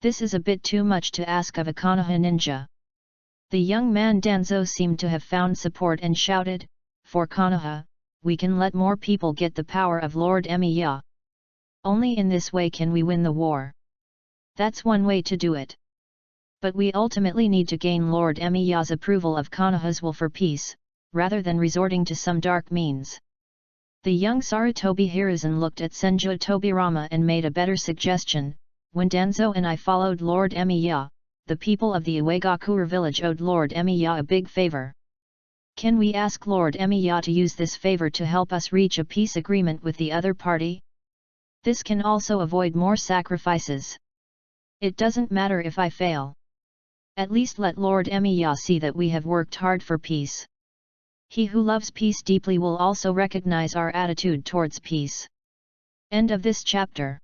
S1: This is a bit too much to ask of a Konoha ninja. The young man Danzo seemed to have found support and shouted, "For Konoha, we can let more people get the power of Lord Emiya. Only in this way can we win the war. That's one way to do it." But we ultimately need to gain Lord Emiya's approval of Konoha's will for peace, rather than resorting to some dark means. The young Sarutobi Hiruzen looked at Senju Tobirama and made a better suggestion. When Danzo and I followed Lord Emiya, the people of the Uegakure village owed Lord Emiya a big favor. Can we ask Lord Emiya to use this favor to help us reach a peace agreement with the other party? This can also avoid more sacrifices. It doesn't matter if I fail. At least let Lord Emiya see that we have worked hard for peace. He who loves peace deeply will also recognize our attitude towards peace. End of this chapter.